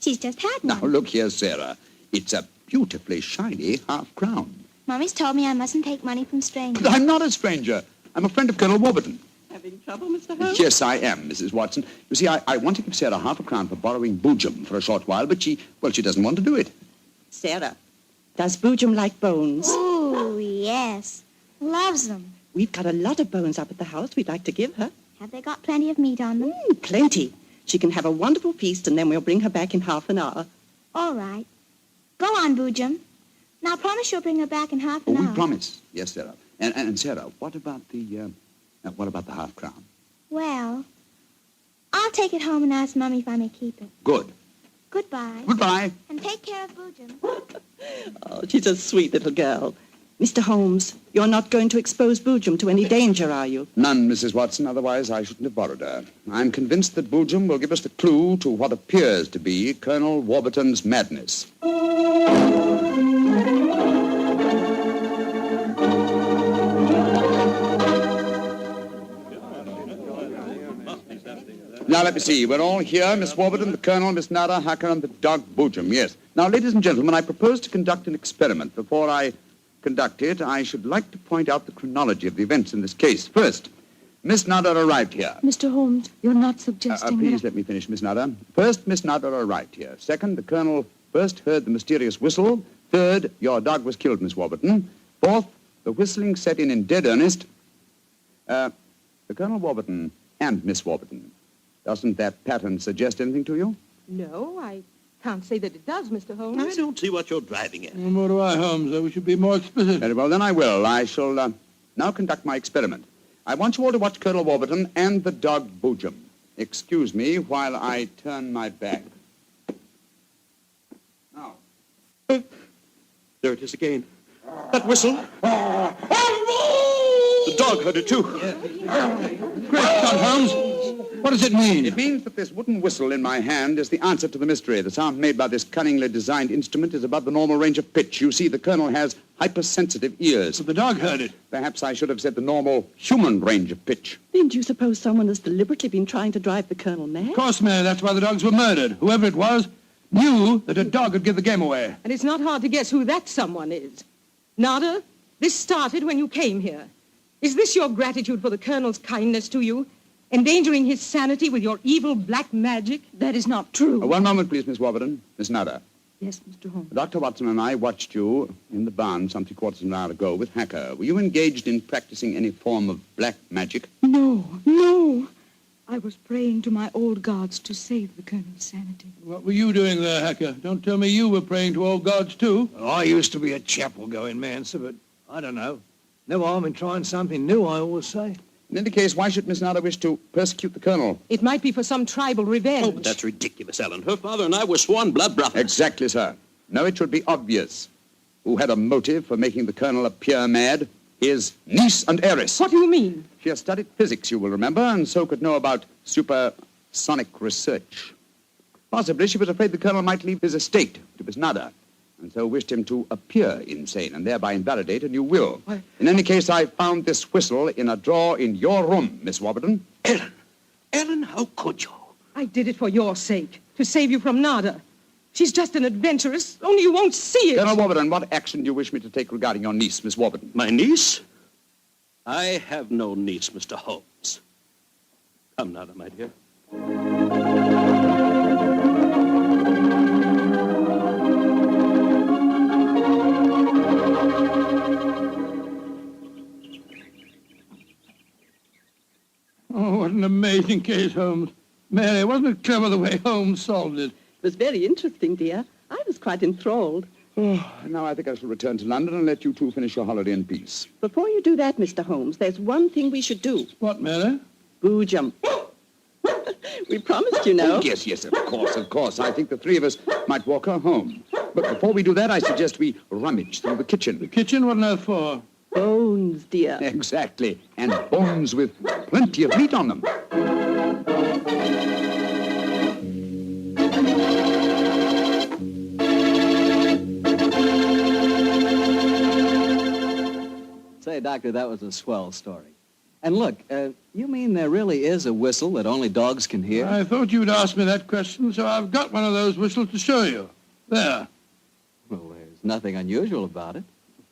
She's just had one. Now, look here, Sarah. It's a beautifully shiny half-crown. Mommy's told me I mustn't take money from strangers. But I'm not a stranger. I'm a friend of Colonel Warburton. Having trouble, Mr. Holmes? Yes, I am, Mrs. Watson. You see, I want to give Sarah half a crown for borrowing Boojum for a short while, but she doesn't want to do it. Sarah, does Boojum like bones? Oh, yes. Loves them. We've got a lot of bones up at the house we'd like to give her. Have they got plenty of meat on them? Plenty. She can have a wonderful feast, and then we'll bring her back in half an hour. All right. Go on, Boojum. Now, promise you'll bring her back in half an hour. We promise. Yes, Sarah. And Sarah, what about the half-crown? Well, I'll take it home and ask Mummy if I may keep it. Good. Goodbye. Goodbye. And take care of Boojum. Oh, she's a sweet little girl. Mr. Holmes, you're not going to expose Boojum to any danger, are you? None, Mrs. Watson, otherwise I shouldn't have borrowed her. I'm convinced that Boojum will give us the clue to what appears to be Colonel Warburton's madness. Now, let me see. We're all here. Miss Warburton, the Colonel, Miss Nada, Hacker, and the dog Boojum. Yes. Now, ladies and gentlemen, I propose to conduct an experiment. Before I conduct it, I should like to point out the chronology of the events in this case. First, Miss Nada arrived here. Mr. Holmes, you're not suggesting Please let me finish, Miss Nada. First, Miss Nada arrived here. Second, the Colonel first heard the mysterious whistle. Third, your dog was killed, Miss Warburton. Fourth, the whistling set in dead earnest. The Colonel Warburton and Miss Warburton. Doesn't that pattern suggest anything to you? No, I can't say that it does, Mr. Holmes. I don't see what you're driving at. Nor do I, Holmes. We should be more explicit. Very well, then I will. I shall now conduct my experiment. I want you all to watch Colonel Warburton and the dog Boojum. Excuse me while I turn my back. Now. There it is again. That whistle. The dog heard it, too. Great Scott, Holmes. What does it mean? It means that this wooden whistle in my hand is the answer to the mystery. The sound made by this cunningly designed instrument is above the normal range of pitch. You see, the Colonel has hypersensitive ears. But the dog heard it. Perhaps I should have said the normal human range of pitch. Then do you suppose someone has deliberately been trying to drive the Colonel mad? Of course, Mary. That's why the dogs were murdered. Whoever it was knew that a dog would give the game away. And it's not hard to guess who that someone is. Nada, this started when you came here. Is this your gratitude for the Colonel's kindness to you? Endangering his sanity with your evil black magic? That is not true. One moment, please, Miss Warburton. Miss Nada. Yes, Mr. Holmes. Dr. Watson and I watched you in the barn some 3/4 of an hour ago with Hacker. Were you engaged in practicing any form of black magic? No. I was praying to my old gods to save the Colonel's sanity. What were you doing there, Hacker? Don't tell me you were praying to old gods, too. Well, I used to be a chapel-going man, sir, but I don't know. No harm in trying something new, I always say. In any case, why should Miss Nada wish to persecute the Colonel? It might be for some tribal revenge. Oh, but that's ridiculous, Ellen. Her father and I were sworn blood brothers. Exactly, sir. No, it should be obvious. Who had a motive for making the Colonel appear mad? His niece and heiress. What do you mean? She has studied physics, you will remember, and so could know about supersonic research. Possibly she was afraid the Colonel might leave his estate to Miss Nada, and so wished him to appear insane and thereby invalidate a new will. Why? In any case, I found this whistle in a drawer in your room, Miss Warburton. Ellen, how could you? I did it for your sake, to save you from Nada. She's just an adventuress, only you won't see it. Colonel Warburton, what action do you wish me to take regarding your niece, Miss Warburton? My niece? I have no niece, Mr. Holmes. Come, Nada, my dear. Oh, what an amazing case, Holmes. Mary, wasn't it clever the way Holmes solved it? It was very interesting, dear. I was quite enthralled. Oh, now I think I shall return to London and let you two finish your holiday in peace. Before you do that, Mr. Holmes, there's one thing we should do. What, Mary? Boojum. We promised, you know. Oh, yes, of course. I think the three of us might walk her home. But before we do that, I suggest we rummage through the kitchen. The kitchen? What on earth for? Bones, dear. Exactly. And bones with plenty of meat on them. Say, Doctor, that was a swell story. And look, you mean there really is a whistle that only dogs can hear? I thought you'd ask me that question, so I've got one of those whistles to show you. There. Well, there's nothing unusual about it.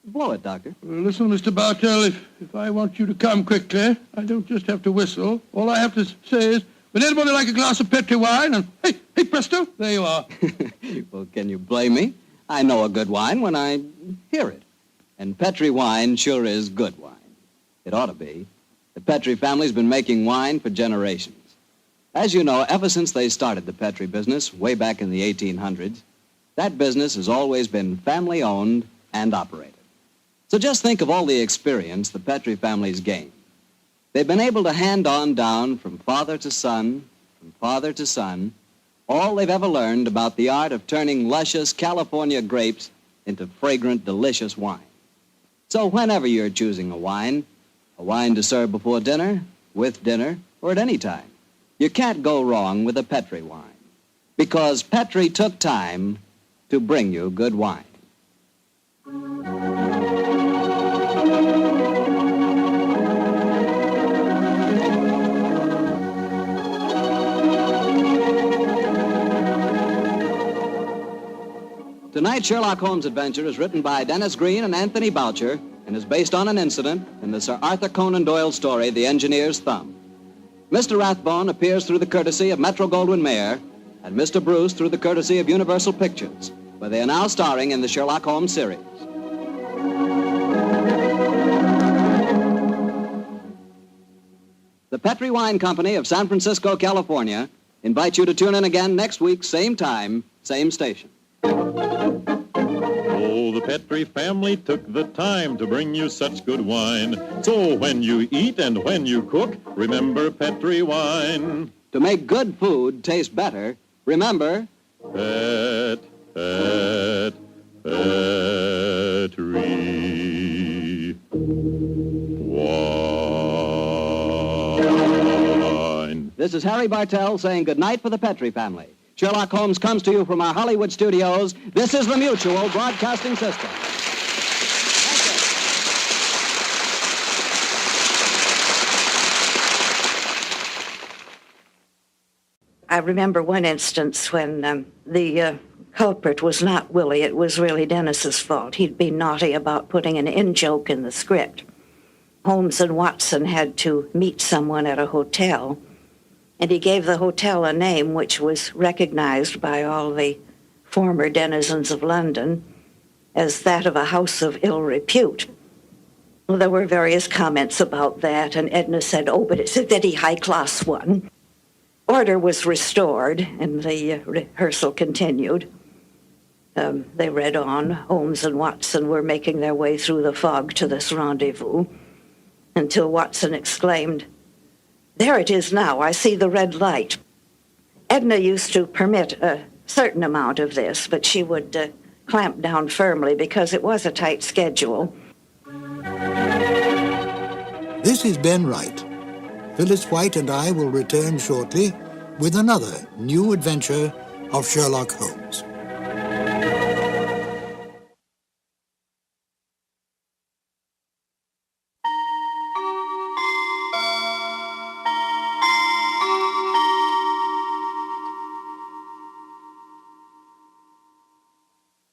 Blow it, Doctor. Well, listen, Mr. Bartell, if I want you to come quickly, I don't just have to whistle. All I have to say is, would anybody like a glass of Petri wine? And hey, presto, there you are. Well, can you blame me? I know a good wine when I hear it. And Petri wine sure is good wine. It ought to be. The Petri family's been making wine for generations. As you know, ever since they started the Petri business way back in the 1800s, that business has always been family-owned and operated. So just think of all the experience the Petrie family's gained. They've been able to hand on down from father to son, all they've ever learned about the art of turning luscious California grapes into fragrant, delicious wine. So whenever you're choosing a wine to serve before dinner, with dinner, or at any time, you can't go wrong with a Petrie wine. Because Petrie took time to bring you good wine. Tonight's Sherlock Holmes adventure is written by Dennis Green and Anthony Boucher and is based on an incident in the Sir Arthur Conan Doyle story, The Engineer's Thumb. Mr. Rathbone appears through the courtesy of Metro-Goldwyn-Mayer and Mr. Bruce through the courtesy of Universal Pictures, where they are now starring in the Sherlock Holmes series. The Petrie Wine Company of San Francisco, California, invites you to tune in again next week, same time, same station. Oh, the Petrie family took the time to bring you such good wine. So when you eat and when you cook, remember Petrie wine. To make good food taste better, remember... Petrie wine. This is Harry Bartell saying goodnight for the Petrie family. Sherlock Holmes comes to you from our Hollywood studios. This is the Mutual Broadcasting System. I remember one instance when the culprit was not Willie. It was really Dennis's fault. He'd been naughty about putting an in-joke in the script. Holmes and Watson had to meet someone at a hotel, and he gave the hotel a name which was recognized by all the former denizens of London as that of a house of ill repute. Well, there were various comments about that, and Edna said, "Oh, but it's a very high-class one." Order was restored, and the rehearsal continued. They read on. Holmes and Watson were making their way through the fog to this rendezvous, until Watson exclaimed, "There it is now. I see the red light." Edna used to permit a certain amount of this, but she would clamp down firmly because it was a tight schedule. This is Ben Wright. Phyllis White and I will return shortly with another new adventure of Sherlock Holmes.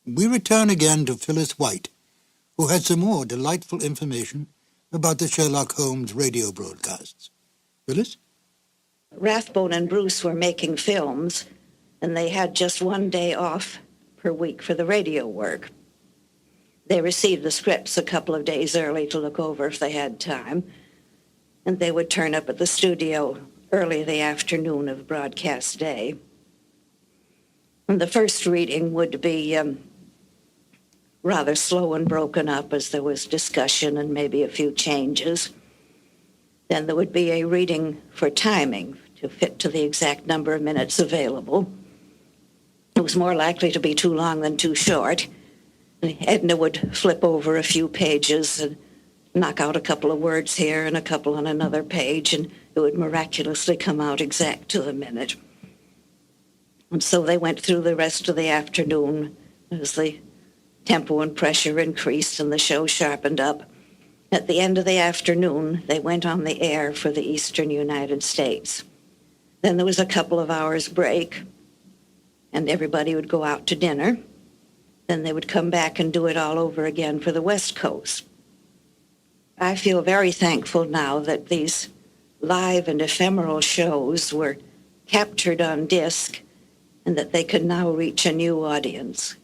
We return again to Phyllis White, who has some more delightful information about the Sherlock Holmes radio broadcasts. Phyllis? Rathbone and Bruce were making films, and they had just one day off per week for the radio work. They received the scripts a couple of days early to look over if they had time, and they would turn up at the studio early the afternoon of broadcast day. And the first reading would be rather slow and broken up as there was discussion and maybe a few changes. Then there would be a reading for timing to fit to the exact number of minutes available. It was more likely to be too long than too short. Edna would flip over a few pages and knock out a couple of words here and a couple on another page, and it would miraculously come out exact to the minute. And so they went through the rest of the afternoon as the tempo and pressure increased and the show sharpened up. At the end of the afternoon, they went on the air for the eastern United States. Then there was a couple of hours break, and everybody would go out to dinner. Then they would come back and do it all over again for the West Coast. I feel very thankful now that these live and ephemeral shows were captured on disc and that they could now reach a new audience.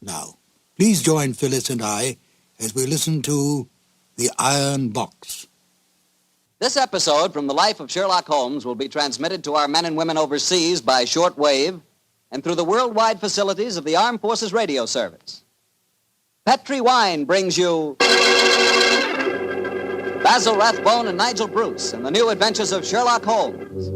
Now, please join Phyllis and I as we listen to The Iron Box. This episode from the life of Sherlock Holmes will be transmitted to our men and women overseas by short wave and through the worldwide facilities of the Armed Forces Radio Service. Petri Wine brings you Basil Rathbone and Nigel Bruce in the new adventures of Sherlock Holmes.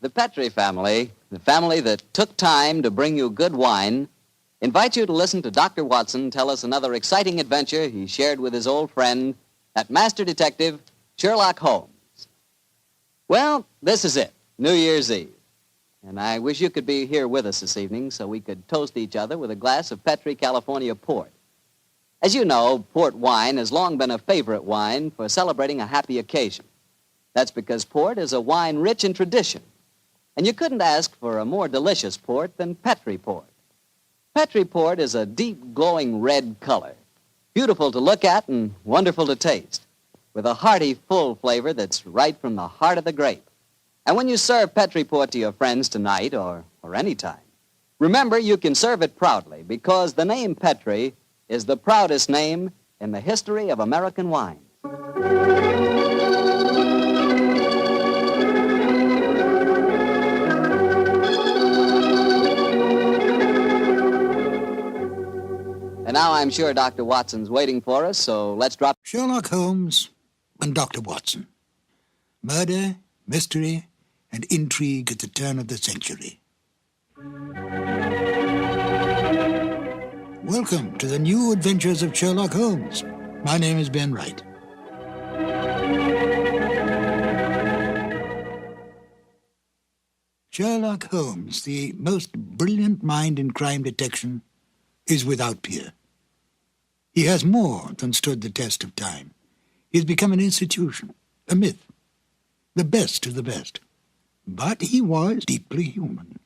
The Petri family, the family that took time to bring you good wine, invite you to listen to Dr. Watson tell us another exciting adventure he shared with his old friend, that master detective, Sherlock Holmes. Well, this is it, New Year's Eve. And I wish you could be here with us this evening so we could toast each other with a glass of Petri California port. As you know, port wine has long been a favorite wine for celebrating a happy occasion. That's because port is a wine rich in tradition. And you couldn't ask for a more delicious port than Petri port. Petri port is a deep, glowing red color, beautiful to look at and wonderful to taste, with a hearty, full flavor that's right from the heart of the grape. And when you serve Petri port to your friends tonight or any time, remember you can serve it proudly because the name Petri is the proudest name in the history of American wine. And now I'm sure Dr. Watson's waiting for us, so let's drop... Sherlock Holmes and Dr. Watson. Murder, mystery, and intrigue at the turn of the century. Welcome to the new adventures of Sherlock Holmes. My name is Ben Wright. Sherlock Holmes, the most brilliant mind in crime detection, is without peer. He has more than stood the test of time. He has become an institution, a myth, the best of the best. But he was deeply human.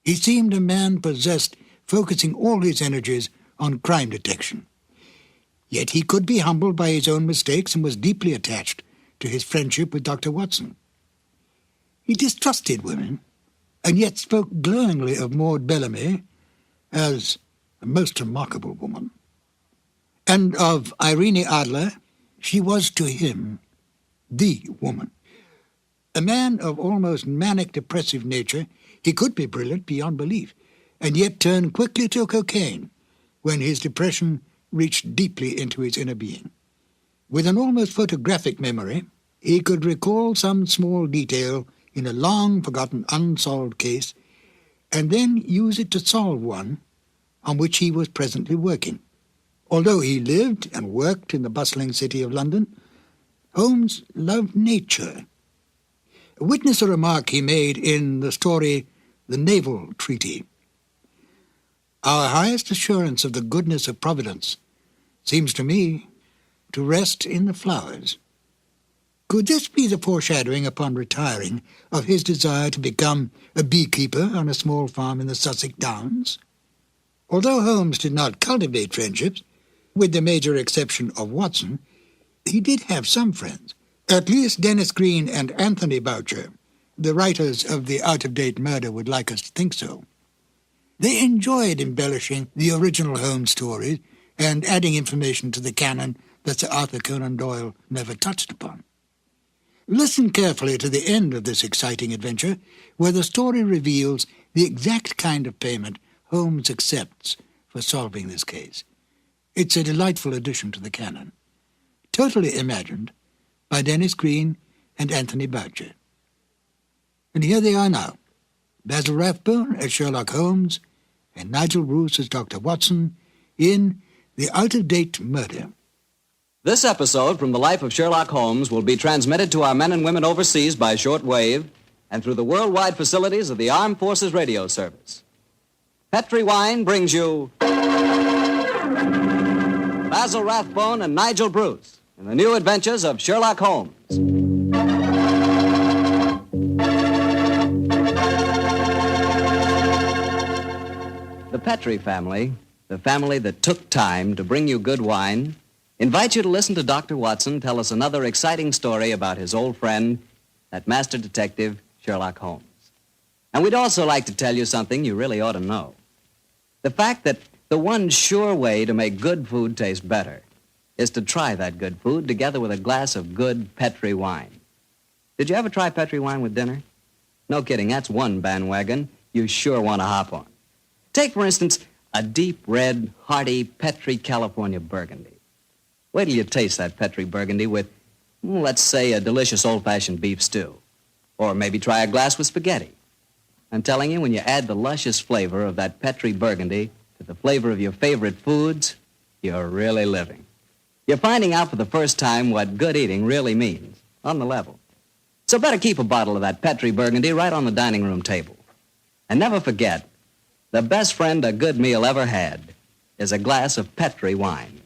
He seemed a man possessed, focusing all his energies on crime detection. Yet he could be humbled by his own mistakes and was deeply attached to his friendship with Dr. Watson. He distrusted women, and yet spoke glowingly of Maud Bellamy as a most remarkable woman. And of Irene Adler, she was to him the woman. A man of almost manic depressive nature, he could be brilliant beyond belief, and yet turn quickly to cocaine when his depression reached deeply into his inner being. With an almost photographic memory, he could recall some small detail in a long-forgotten unsolved case, and then use it to solve one on which he was presently working. Although he lived and worked in the bustling city of London, Holmes loved nature. Witness a remark he made in the story The Naval Treaty. Our highest assurance of the goodness of Providence seems to me to rest in the flowers. Could this be the foreshadowing upon retiring of his desire to become a beekeeper on a small farm in the Sussex Downs? Although Holmes did not cultivate friendships, with the major exception of Watson, he did have some friends. At least Dennis Green and Anthony Boucher, the writers of The Out-of-Date Murder, would like us to think so. They enjoyed embellishing the original Holmes stories and adding information to the canon that Sir Arthur Conan Doyle never touched upon. Listen carefully to the end of this exciting adventure, where the story reveals the exact kind of payment Holmes accepts for solving this case. It's a delightful addition to the canon, totally imagined by Dennis Green and Anthony Boucher. And here they are now, Basil Rathbone as Sherlock Holmes and Nigel Bruce as Dr. Watson in The Out-of-Date Murder. This episode from the life of Sherlock Holmes will be transmitted to our men and women overseas by shortwave and through the worldwide facilities of the Armed Forces Radio Service. Petri Wine brings you Basil Rathbone and Nigel Bruce in the new adventures of Sherlock Holmes. The Petri family, the family that took time to bring you good wine, invite you to listen to Dr. Watson tell us another exciting story about his old friend, that master detective, Sherlock Holmes. And we'd also like to tell you something you really ought to know. The fact that the one sure way to make good food taste better is to try that good food together with a glass of good Petri wine. Did you ever try Petri wine with dinner? No kidding, that's one bandwagon you sure want to hop on. Take, for instance, a deep red, hearty Petri California Burgundy. Wait till you taste that Petri Burgundy with, let's say, a delicious old-fashioned beef stew. Or maybe try a glass with spaghetti. I'm telling you, when you add the luscious flavor of that Petri Burgundy to the flavor of your favorite foods, you're really living. You're finding out for the first time what good eating really means, on the level. So better keep a bottle of that Petri Burgundy right on the dining room table. And never forget, the best friend a good meal ever had is a glass of Petri wine.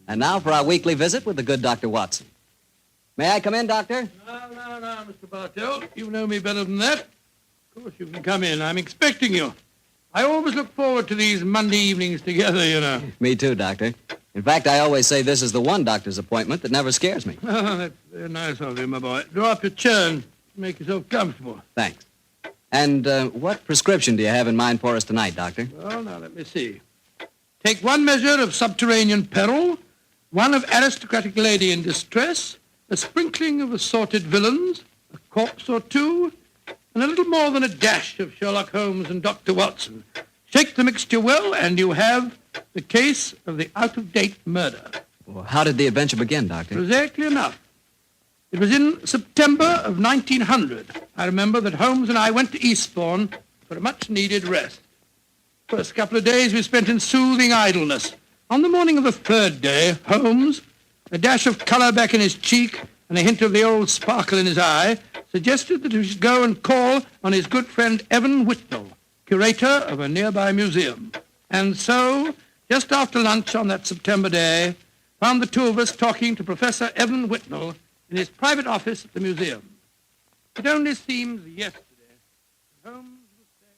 And now for our weekly visit with the good Dr. Watson. May I come in, Doctor? No, Mr. Bartell. You know me better than that. Of course you can come in. I'm expecting you. I always look forward to these Monday evenings together, you know. Me too, Doctor. In fact, I always say this is the one doctor's appointment that never scares me. Oh, that's very nice of you, my boy. Draw up your chair and make yourself comfortable. Thanks. And what prescription do you have in mind for us tonight, Doctor? Well, now, let me see. Take one measure of subterranean peril, one of aristocratic lady in distress, a sprinkling of assorted villains, a corpse or two, and a little more than a dash of Sherlock Holmes and Dr. Watson. Shake the mixture well, and you have the case of the out-of-date murder. Well, how did the adventure begin, Doctor? Exactly enough. It was in September of 1900. I remember that Holmes and I went to Eastbourne for a much-needed rest. First couple of days we spent in soothing idleness. On the morning of the third day, Holmes, a dash of color back in his cheek and a hint of the old sparkle in his eye, suggested that we should go and call on his good friend Evan Whitnell, curator of a nearby museum. And so, just after lunch on that September day, found the two of us talking to Professor Evan Whitnell in his private office at the museum. It only seems yesterday that Holmes was saying...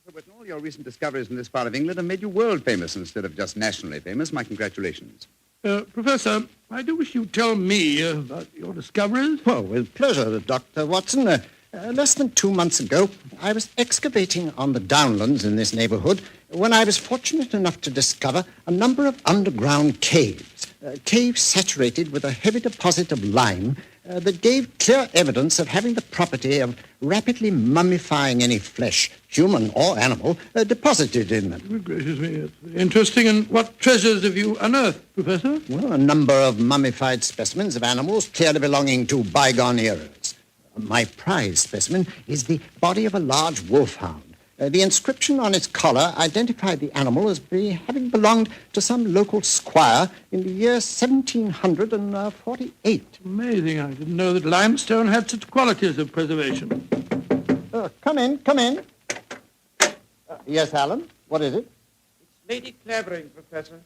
Professor Whitnell, your recent discoveries in this part of England have made you world famous instead of just nationally famous. My congratulations. Professor, I do wish you'd tell me about your discoveries. Well, with pleasure, Dr. Watson. Less than 2 months ago, I was excavating on the downlands in this neighborhood when I was fortunate enough to discover a number of underground caves. Caves saturated with a heavy deposit of lime that gave clear evidence of having the property of rapidly mummifying any flesh, human or animal, deposited in them. Good gracious me, it's interesting. And what treasures have you unearthed, Professor? Well, a number of mummified specimens of animals clearly belonging to bygone eras. My prize specimen is the body of a large wolfhound. The inscription on its collar identified the animal as having belonged to some local squire in the year 1748. Amazing. I didn't know that limestone had such qualities of preservation. Come in. Yes, Alan? What is it? It's Lady Clavering, Professor.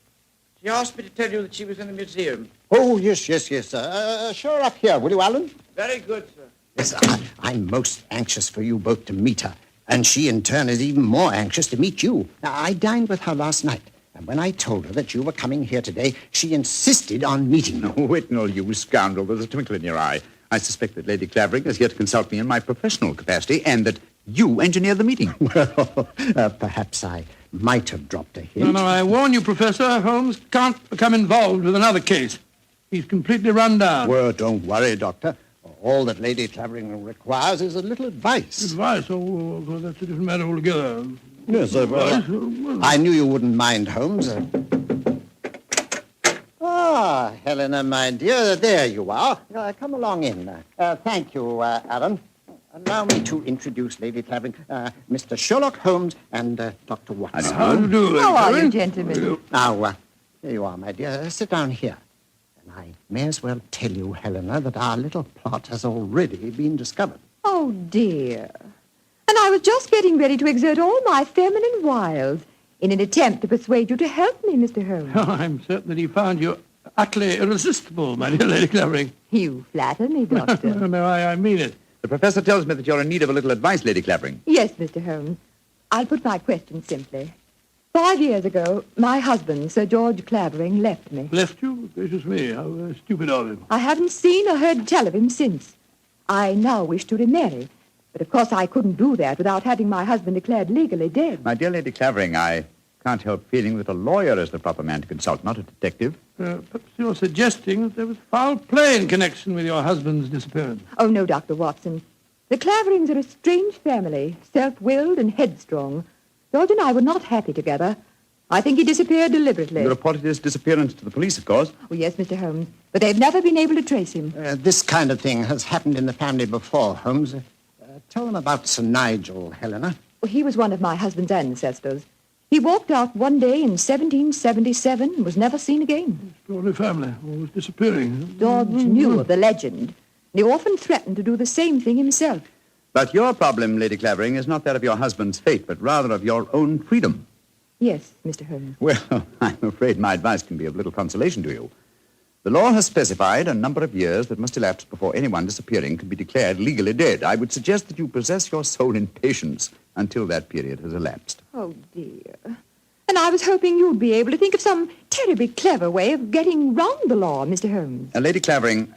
She asked me to tell you that she was in the museum. Oh, yes. Show her up here, will you, Alan? Very good, sir. Yes, I'm most anxious for you both to meet her. And she, in turn, is even more anxious to meet you. Now, I dined with her last night, and when I told her that you were coming here today, she insisted on meeting you. Whitnell, you scoundrel, there's a twinkle in your eye. I suspect that Lady Clavering is here to consult me in my professional capacity, and that you engineered the meeting. Well, perhaps I might have dropped a hint. No, I warn you, Professor, Holmes can't become involved with another case. He's completely run down. Well, don't worry, Doctor. All that Lady Clavering requires is a little advice. Advice? Oh, that's a different matter altogether. Yes, sir. I knew you wouldn't mind, Holmes. Helena, my dear, there you are. Come along in. Thank you, Alan. Allow me to introduce Lady Clavering, Mr. Sherlock Holmes and Dr. Watson. How do you do, How are you, gentlemen? Now, there you are, my dear. Sit down here. I may as well tell you, Helena, that our little plot has already been discovered. Oh, dear. And I was just getting ready to exert all my feminine wiles in an attempt to persuade you to help me, Mr. Holmes. Oh, I'm certain that he found you utterly irresistible, my dear Lady Clavering. You flatter me, Doctor. No, I mean it. The professor tells me that you're in need of a little advice, Lady Clavering. Yes, Mr. Holmes. I'll put my question simply. 5 years ago, my husband, Sir George Clavering, left me. Left you? Gracious me, how stupid of him. I haven't seen or heard tell of him since. I now wish to remarry, but of course I couldn't do that without having my husband declared legally dead. My dear Lady Clavering, I Can't help feeling that a lawyer is the proper man to consult, not a detective. Perhaps you're suggesting that there was foul play in connection with your husband's disappearance. Oh, no, Dr. Watson. The Claverings are a strange family, self-willed and headstrong. George and I were not happy together. I think he disappeared deliberately. You reported his disappearance to the police, of course. Oh, yes, Mr. Holmes. But they've never been able to trace him. This kind of thing has happened in the family before, Holmes. Tell them about Sir Nigel, Helena. Well, he was one of my husband's ancestors. He walked out one day in 1777 and was never seen again. Extraordinary family, always disappearing. George knew of the legend. And he often threatened to do the same thing himself. But your problem, Lady Clavering, is not that of your husband's fate, but rather of your own freedom. Yes, Mr. Holmes. Well, I'm afraid my advice can be of little consolation to you. The law has specified a number of years that must elapse before anyone disappearing can be declared legally dead. I would suggest that you possess your soul in patience until that period has elapsed. Oh, dear. And I was hoping you'd be able to think of some terribly clever way of getting round the law, Mr. Holmes. Lady Clavering,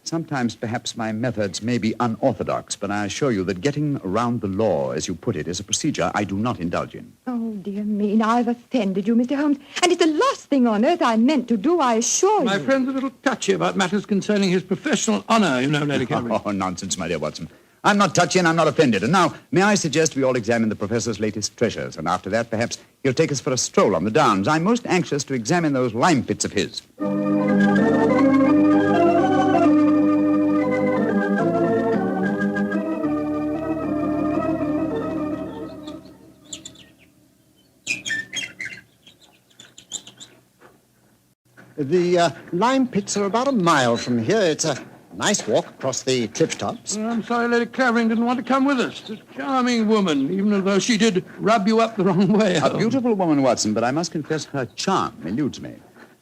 sometimes perhaps my methods may be unorthodox, but I assure you that getting around the law, as you put it, is a procedure I do not indulge in. Oh, dear me, now I've offended you, Mr. Holmes. And it's the last thing on earth I meant to do, I assure you. My friend's a little touchy about matters concerning his professional honor, you know, Lady Clavering. Oh, nonsense, my dear Watson. I'm not touchy and I'm not offended. And now, may I suggest we all examine the professor's latest treasures, and after that, perhaps he'll take us for a stroll on the downs. I'm most anxious to examine those lime pits of his. The lime pits are about a mile from here. It's a nice walk across the cliff tops. I'm sorry Lady Clavering didn't want to come with us. A charming woman, even though she did rub you up the wrong way. A beautiful woman, Watson, but I must confess her charm eludes me.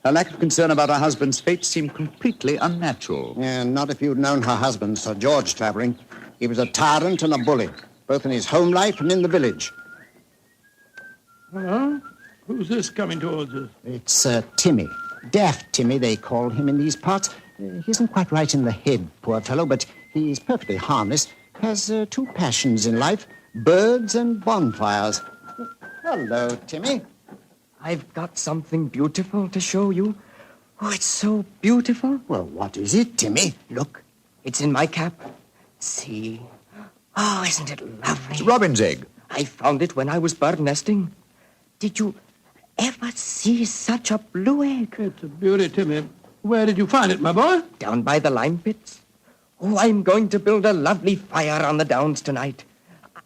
Her lack of concern about her husband's fate seemed completely unnatural. Yeah, not if you'd known her husband, Sir George Clavering. He was a tyrant and a bully, both in his home life and in the village. Hello? Who's this coming towards us? It's Timmy. Daft Timmy, they call him in these parts. He isn't quite right in the head, poor fellow, but he's perfectly harmless. Has two passions in life, birds and bonfires. Hello, Timmy. I've got something beautiful to show you. Oh, it's so beautiful. Well, what is it, Timmy? Look, it's in my cap. See? Oh, isn't it lovely? It's a robin's egg. I found it when I was bird nesting. Did you ever see such a blue egg? It's a beauty, Timmy. Where did you find it, my boy? Down by the lime pits. Oh, I'm going to build a lovely fire on the downs tonight.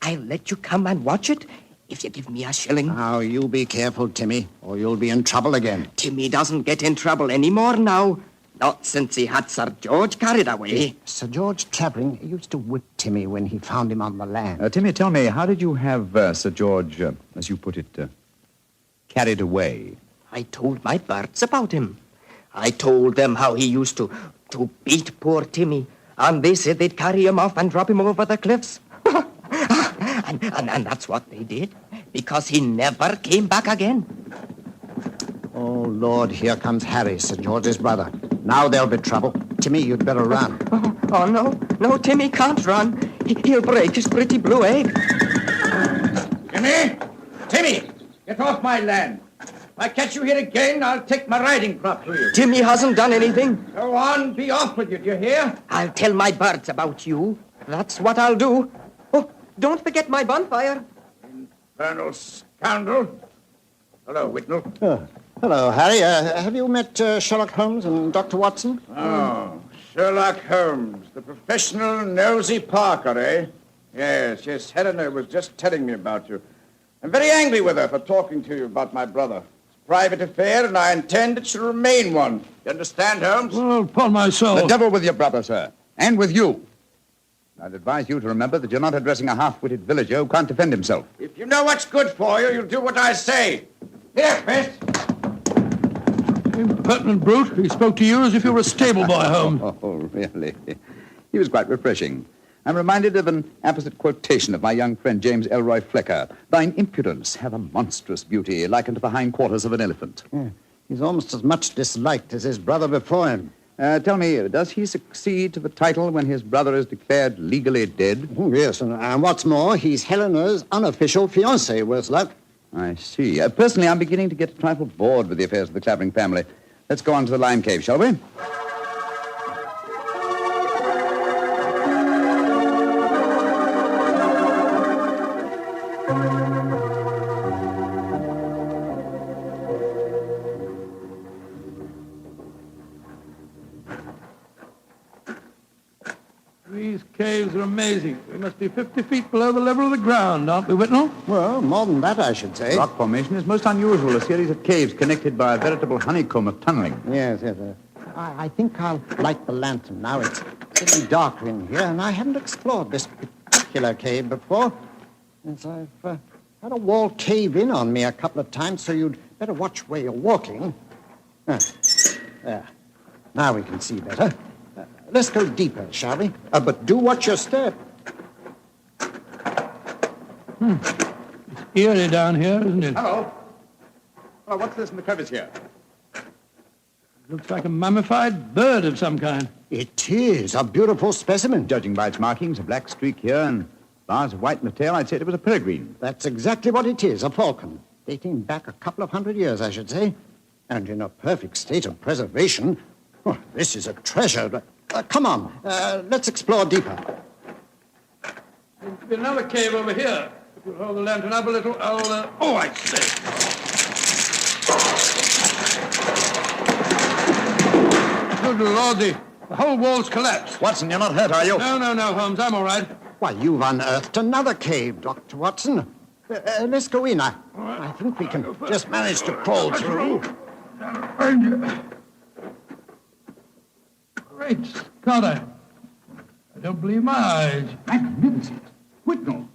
I'll let you come and watch it if you give me a shilling. Now, you be careful, Timmy, or you'll be in trouble again. Timmy doesn't get in trouble anymore now. Not since he had Sir George carried away. Sir George Clavering used to whip Timmy when he found him on the land. Timmy, tell me, how did you have Sir George, as you put it, carried away? I told my birds about him. I told them how he used to beat poor Timmy, and they said they'd carry him off and drop him over the cliffs. and that's what they did, because he never came back again. Oh, Lord, here comes Harry, Sir George's brother. Now there'll be trouble. Timmy, you'd better run. Oh, no, Timmy can't run. He'll break his pretty blue egg. Timmy, get off my land. If I catch you here again, I'll take my riding crop to you. Timmy hasn't done anything. Go on, be off with you, do you hear? I'll tell my birds about you. That's what I'll do. Oh, don't forget my bonfire. Infernal scoundrel. Hello, Whitnell. Hello, Harry. Have you met Sherlock Holmes and Dr. Watson? Oh, Sherlock Holmes, the professional nosy Parker, eh? Yes, Helena was just telling me about you. I'm very angry with her for talking to you about my brother. It's a private affair, and I intend it shall remain one. You understand, Holmes? Well, upon my soul. The devil with your brother, sir. And with you. I'd advise you to remember that you're not addressing a half-witted villager who can't defend himself. If you know what's good for you, you'll do what I say. Here, Chris. Impertinent brute. He spoke to you as if you were a stable boy, Holmes. Oh, really? He was quite refreshing. I'm reminded of an apposite quotation of my young friend James Elroy Flecker. Thine impudence hath a monstrous beauty, like unto the hindquarters of an elephant. Yeah, he's almost as much disliked as his brother before him. Tell me, does he succeed to the title when his brother is declared legally dead? Oh, yes, and what's more, he's Helena's unofficial fiancé, worse luck. I see. Personally, I'm beginning to get a trifle bored with the affairs of the Clavering family. Let's go on to the lime cave, shall we? These caves are amazing. We must be 50 feet below the level of the ground, aren't we, Whitnell? Well, more than that, I should say. Rock formation is most unusual, a series of caves connected by a veritable honeycomb of tunneling. Yes. I think I'll light the lantern now. It's getting darker in here, and I haven't explored this particular cave before. Since I've had a wall cave in on me a couple of times, so you'd better watch where you're walking. There. Now we can see better. Let's go deeper, shall we? But do watch your step. It's eerie down here, isn't it? Hello. Oh, what's this in the crevice here? Looks like a mummified bird of some kind. It is a beautiful specimen. Judging by its markings, a black streak here and bars of white in the tail, I'd say it was a peregrine. That's exactly what it is, a falcon. Dating back a couple of 100 years, I should say. And in a perfect state of preservation. Oh, this is a treasure. Come on, let's explore deeper. Seems to be another cave over here. If you'll hold the lantern up a little, I'll... Oh, I say. Good Lordy. The whole wall's collapsed. Watson, you're not hurt, are you? No, Holmes. I'm all right. Why, you've unearthed another cave, Dr. Watson. Let's go in. I think we can just manage to crawl through. Great Scott, I don't believe my eyes. Magnificent. Whitnell,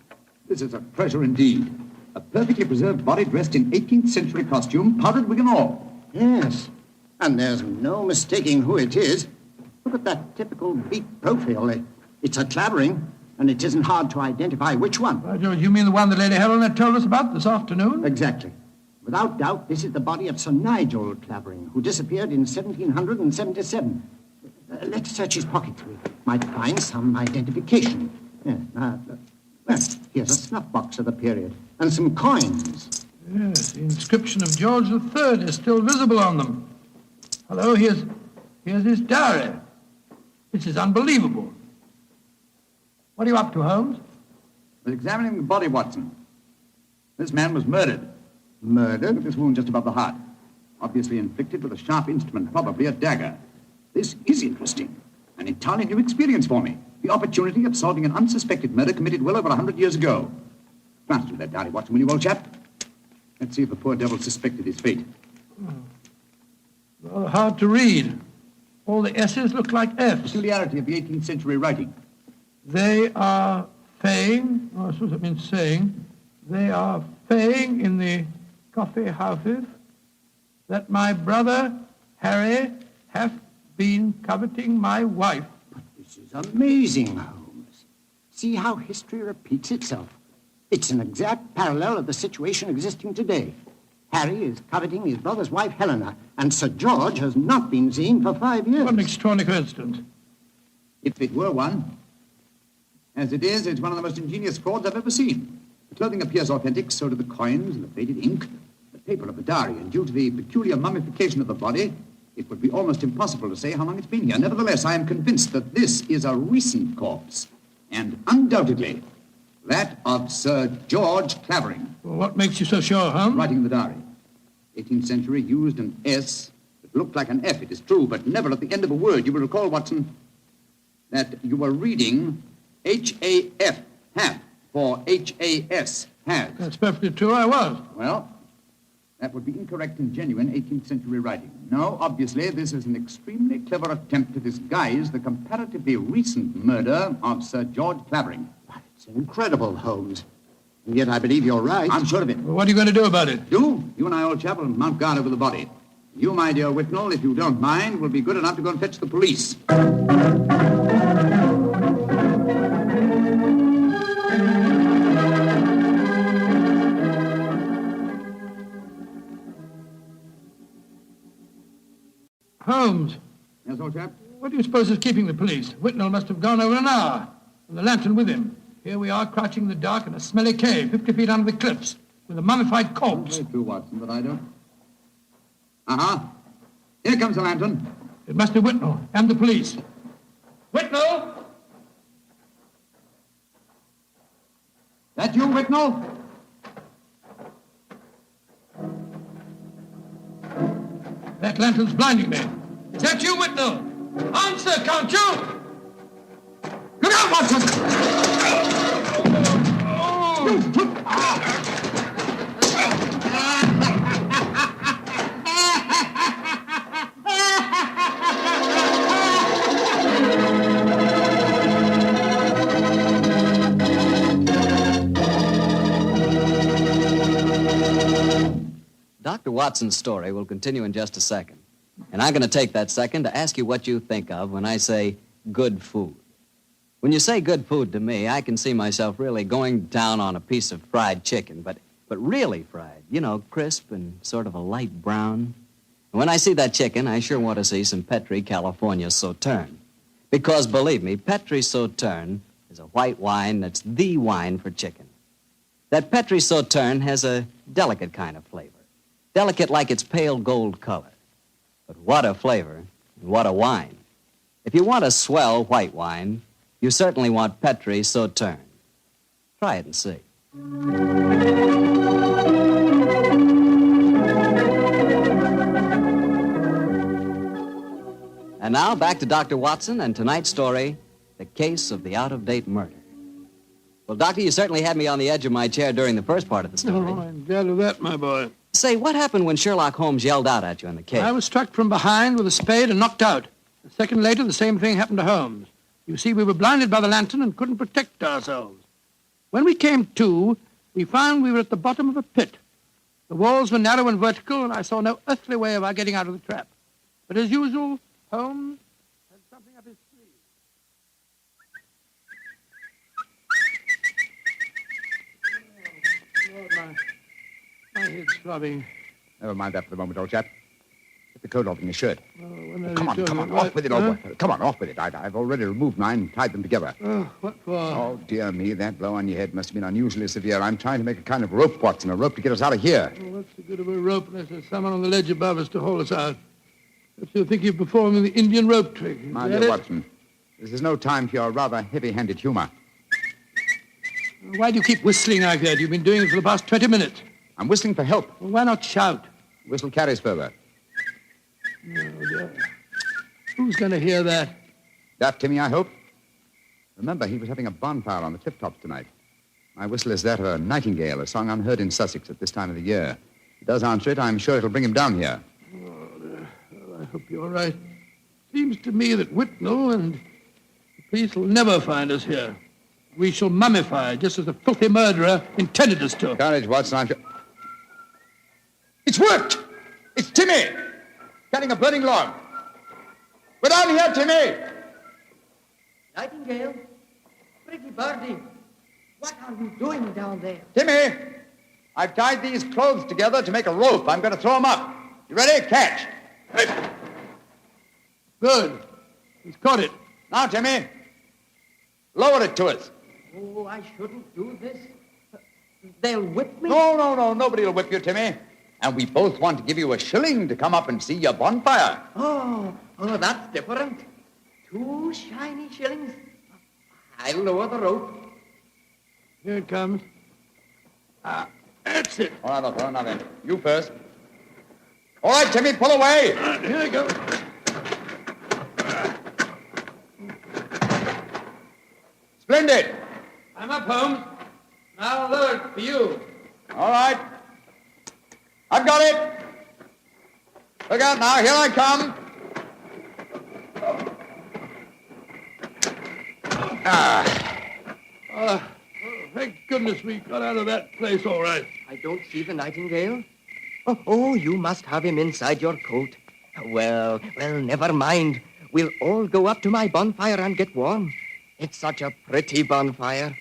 this is a treasure indeed. A perfectly preserved body dressed in 18th century costume, powdered wig and all. Yes, and there's no mistaking who it is. Look at that typical beak profile. It's a Clavering, and it isn't hard to identify which one. By George, you mean the one that Lady Helena told us about this afternoon? Exactly. Without doubt, this is the body of Sir Nigel Clavering, who disappeared in 1777. Let's search his pockets. We might find some identification. Here's a snuff box of the period and some coins. Yes, the inscription of George III is still visible on them. Hello, here's his diary. This is unbelievable. What are you up to, Holmes? I was examining the body, Watson. This man was murdered. Murdered? With this wound just above the heart. Obviously inflicted with a sharp instrument, probably a dagger. This is interesting. An entirely new experience for me. The opportunity of solving an unsuspected murder committed well over 100 years ago. Glance through that diary, Watson, will you, old chap? Let's see if the poor devil suspected his fate. Rather hard to read. All the S's look like F's. Peculiarity of the 18th century writing. They are saying, I suppose that means saying, they are saying in the coffee houses that my brother Harry hath been coveting my wife. But this is amazing, Holmes. See how history repeats itself. It's an exact parallel of the situation existing today. Harry is coveting his brother's wife, Helena, and Sir George has not been seen for 5 years. What an extraordinary coincidence. If it were one. As it is, it's one of the most ingenious frauds I've ever seen. The clothing appears authentic, so do the coins and the faded ink, the paper of the diary, and due to the peculiar mummification of the body, it would be almost impossible to say how long it's been here. Nevertheless, I am convinced that this is a recent corpse, and undoubtedly that of Sir George Clavering. Well, what makes you so sure, Holmes? Writing in the diary. 18th century used an S that looked like an F, it is true, but never at the end of a word. You will recall, Watson, that you were reading H-A-F, have, for H-A-S, has. That's perfectly true, I was. Well, that would be incorrect in genuine 18th century writing. No, obviously, this is an extremely clever attempt to disguise the comparatively recent murder of Sir George Clavering. It's incredible, Holmes. And yet I believe you're right. I'm sure of it. Well, what are you going to do about it? You and I, old chap, will mount guard over the body. You, my dear Whitnell, if you don't mind, will be good enough to go and fetch the police. Holmes. Yes, old chap? What do you suppose is keeping the police? Whitnell must have gone over an hour, and the lantern with him. Here we are, crouching in the dark in a smelly cave, 50 feet under the cliffs. with a mummified corpse. Very true, Watson, but I don't. Uh-huh. Here comes the lantern. It must be Whitnall and the police. Whitnall! That you, Whitnall? That lantern's blinding me. Is that you, Whitnall? Answer, can't you? Look out, Watson! Dr. Watson's story will continue in just a second. And I'm going to take that second to ask you what you think of when I say good food. When you say good food to me, I can see myself really going down on a piece of fried chicken, but really fried, you know, crisp and sort of a light brown. And when I see that chicken, I sure want to see some Petri California Sauterne. Because, believe me, Petri Sauterne is a white wine that's the wine for chicken. That Petri Sauterne has a delicate kind of flavor. Delicate like its pale gold color. But what a flavor, and what a wine. If you want a swell white wine, you certainly want Petri Sauterne. Try it and see. And now back to Dr. Watson and tonight's story, The Case of the Out-of-Date Murder. Well, Doctor, you certainly had me on the edge of my chair during the first part of the story. Oh, I'm glad of that, my boy. Say, what happened when Sherlock Holmes yelled out at you in the cave? I was struck from behind with a spade and knocked out. A second later, the same thing happened to Holmes. You see, we were blinded by the lantern and couldn't protect ourselves. When we came to, we found we were at the bottom of a pit. The walls were narrow and vertical, and I saw no earthly way of our getting out of the trap. But as usual, Holmes had something up his sleeve. Oh, Lord, my head's throbbing. Never mind that for the moment, old chap. Get the coat off in your shirt. Come on, off with it, old boy. Come on, off with it. I've already removed mine and tied them together. Oh, what for? Oh, dear me, that blow on your head must have been unusually severe. I'm trying to make a kind of rope, Watson, a rope to get us out of here. Oh, what's the good of a rope unless there's someone on the ledge above us to hold us out? If you think you're performing the Indian rope trick. My dear Watson, this is no time for your rather heavy-handed humor. Why do you keep whistling like that? You've been doing it for the past 20 minutes. I'm whistling for help. Well, why not shout? Whistle carries further. Oh, dear. Who's going to hear that? Daft Timmy, I hope. Remember, he was having a bonfire on the cliff-tops tonight. My whistle is that of a nightingale, a song unheard in Sussex at this time of the year. If it does answer it, I'm sure it'll bring him down here. Oh, dear. Well, I hope you're right. Seems to me that Whitnall and the police will never find us here. We shall mummify, just as the filthy murderer intended us to. Courage, Watson, I'm sure... It's worked! It's Timmy! Cutting a burning log. Go down here, Timmy! Nightingale, pretty birdie, what are you doing down there? Timmy! I've tied these clothes together to make a rope. I'm going to throw them up. You ready? Catch. Hey. Good. He's caught it. Now, Timmy, lower it to us. Oh, I shouldn't do this. They'll whip me. No. Nobody will whip you, Timmy. And we both want to give you a shilling to come up and see your bonfire. Oh, that's different. 2 shiny shillings. I'll lower the rope. Here it comes. That's it. All right, now then. You first. All right, Timmy, pull away. Here we go. Splendid. I'm up, Holmes. Now I'll lower it for you. All right. I've got it. Look out now. Here I come. Thank goodness we got out of that place all right. I don't see the nightingale. Oh, you must have him inside your coat. Well, never mind. We'll all go up to my bonfire and get warm. It's such a pretty bonfire.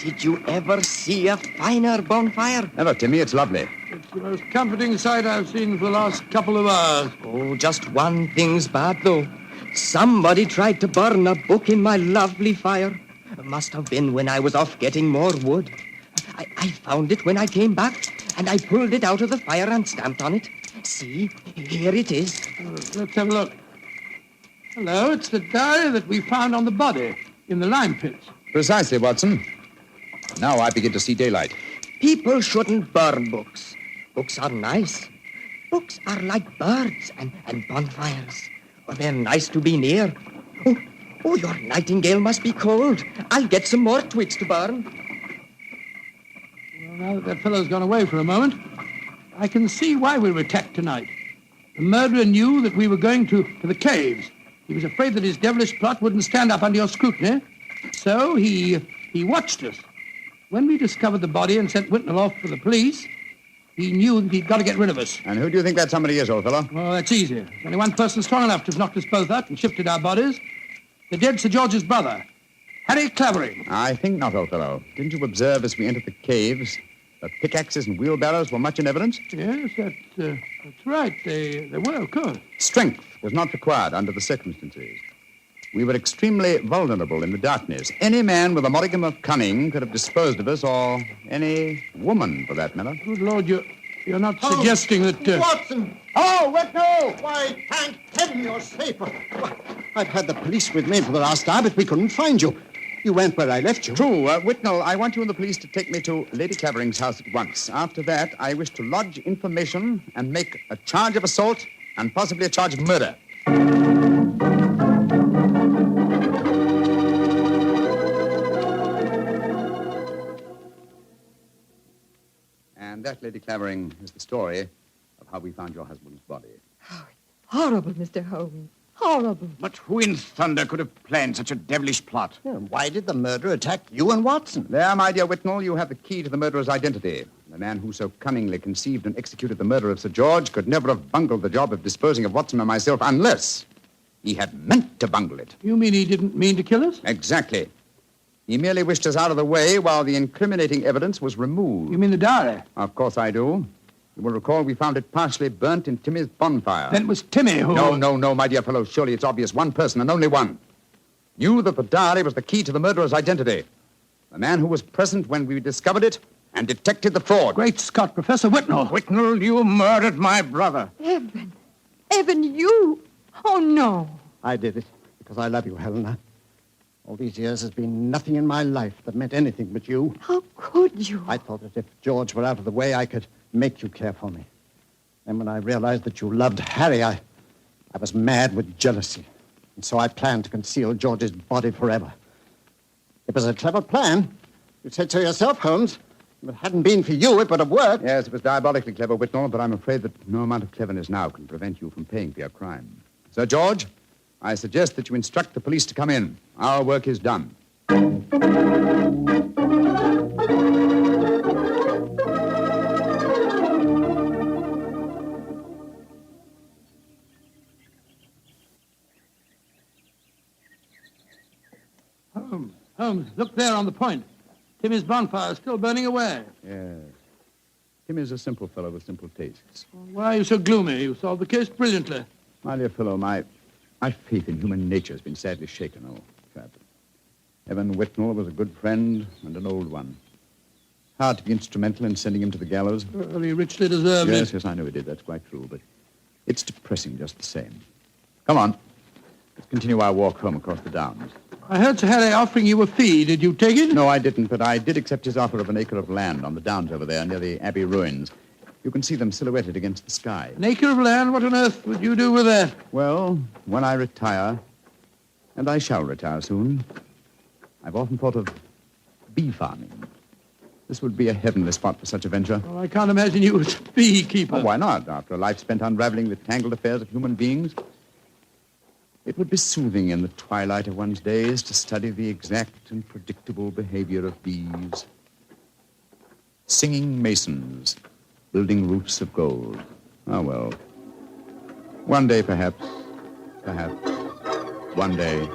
Did you ever see a finer bonfire? Never, Timmy. It's lovely. It's the most comforting sight I've seen for the last couple of hours. Oh, just one thing's bad, though. Somebody tried to burn a book in my lovely fire. It must have been when I was off getting more wood. I found it when I came back, and I pulled it out of the fire and stamped on it. See, here it is. Let's have a look. Hello, it's the diary that we found on the body in the lime pits. Precisely, Watson. Now I begin to see daylight. People shouldn't burn books. Books are nice. Books are like birds and bonfires. Oh, they're nice to be near. Oh, your nightingale must be cold. I'll get some more twigs to burn. Well, now that fellow's gone away for a moment, I can see why we were attacked tonight. The murderer knew that we were going to the caves. He was afraid that his devilish plot wouldn't stand up under your scrutiny. So he watched us. When we discovered the body and sent Whitnell off for the police, he knew that he'd got to get rid of us. And who do you think that somebody is, old fellow? Oh, that's easy. There's only one person strong enough to have knocked us both out and shifted our bodies. The dead Sir George's brother, Harry Clavering. I think not, old fellow. Didn't you observe as we entered the caves that pickaxes and wheelbarrows were much in evidence? Yes, that's right. They were, of course. Strength was not required under the circumstances. We were extremely vulnerable in the darkness. Any man with a modicum of cunning could have disposed of us, or any woman, for that matter. Good Lord, you're not suggesting that... Watson! Oh, no! Why, thank heaven you're safe. I've had the police with me for the last hour, but we couldn't find you. You went where I left you. True. Whitnell, I want you and the police to take me to Lady Clavering's house at once. After that, I wish to lodge information and make a charge of assault and possibly a charge of murder. And that, Lady Clavering, is the story of how we found your husband's body. Horrible, Mr. Holmes. Horrible. But who in thunder could have planned such a devilish plot? Why did the murderer attack you and Watson? There, my dear Whitnell, you have the key to the murderer's identity. The man who so cunningly conceived and executed the murder of Sir George could never have bungled the job of disposing of Watson and myself unless he had meant to bungle it. You mean he didn't mean to kill us? Exactly. He merely wished us out of the way while the incriminating evidence was removed. You mean the diary? Of course I do. You will recall we found it partially burnt in Timmy's bonfire. Then it was Timmy who... No, my dear fellow. Surely it's obvious one person and only one knew that the diary was the key to the murderer's identity. The man who was present when we discovered it and detected the fraud. Great Scott, Professor Whitnell. Whitnell, you murdered my brother. Evan. Evan, you? Oh, no. I did it because I love you, Helena. All these years has been nothing in my life that meant anything but you. How could you? I thought that if George were out of the way, I could make you care for me. Then when I realized that you loved Harry, I was mad with jealousy. And so I planned to conceal George's body forever. It was a clever plan. You said so yourself, Holmes. If it hadn't been for you, it would have worked. Yes, it was diabolically clever, Whitnell, but I'm afraid that no amount of cleverness now can prevent you from paying for your crime. Sir George, I suggest that you instruct the police to come in. Our work is done. Holmes, look there on the point. Timmy's bonfire is still burning away. Yes. Timmy's a simple fellow with simple tastes. Why are you so gloomy? You solved the case brilliantly. My dear fellow, my faith in human nature has been sadly shaken, old chap. Evan Whitnell was a good friend and an old one. Hard to be instrumental in sending him to the gallows. Well, he richly deserved it. Yes, I know he did. That's quite true, but it's depressing just the same. Come on. Let's continue our walk home across the downs. I heard Sir Harry offering you a fee. Did you take it? No, I didn't, but I did accept his offer of an acre of land on the downs over there near the Abbey ruins. You can see them silhouetted against the sky. An acre of land? What on earth would you do with that? Well, when I retire, and I shall retire soon, I've often thought of bee farming. This would be a heavenly spot for such a venture. Well, I can't imagine you as a beekeeper. Oh, why not? After a life spent unraveling the tangled affairs of human beings, it would be soothing in the twilight of one's days to study the exact and predictable behavior of bees. Singing masons, building roofs of gold. Ah, well. One day, perhaps. One day.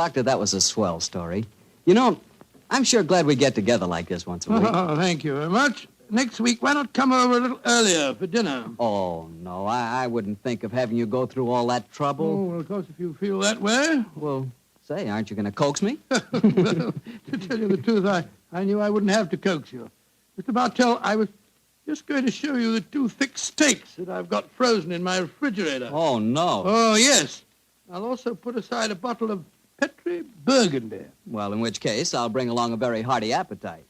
Doctor, that was a swell story. You know, I'm sure glad we get together like this once a week. Oh, thank you very much. Next week, why not come over a little earlier for dinner? Oh, no, I wouldn't think of having you go through all that trouble. Oh, well, of course, if you feel that way. Well, say, aren't you going to coax me? Well, to tell you the truth, I knew I wouldn't have to coax you. Mr. Bartell, I was just going to show you the 2 thick steaks that I've got frozen in my refrigerator. Oh, no. Oh, yes. I'll also put aside a bottle of Petri Burgundy. Well, in which case, I'll bring along a very hearty appetite.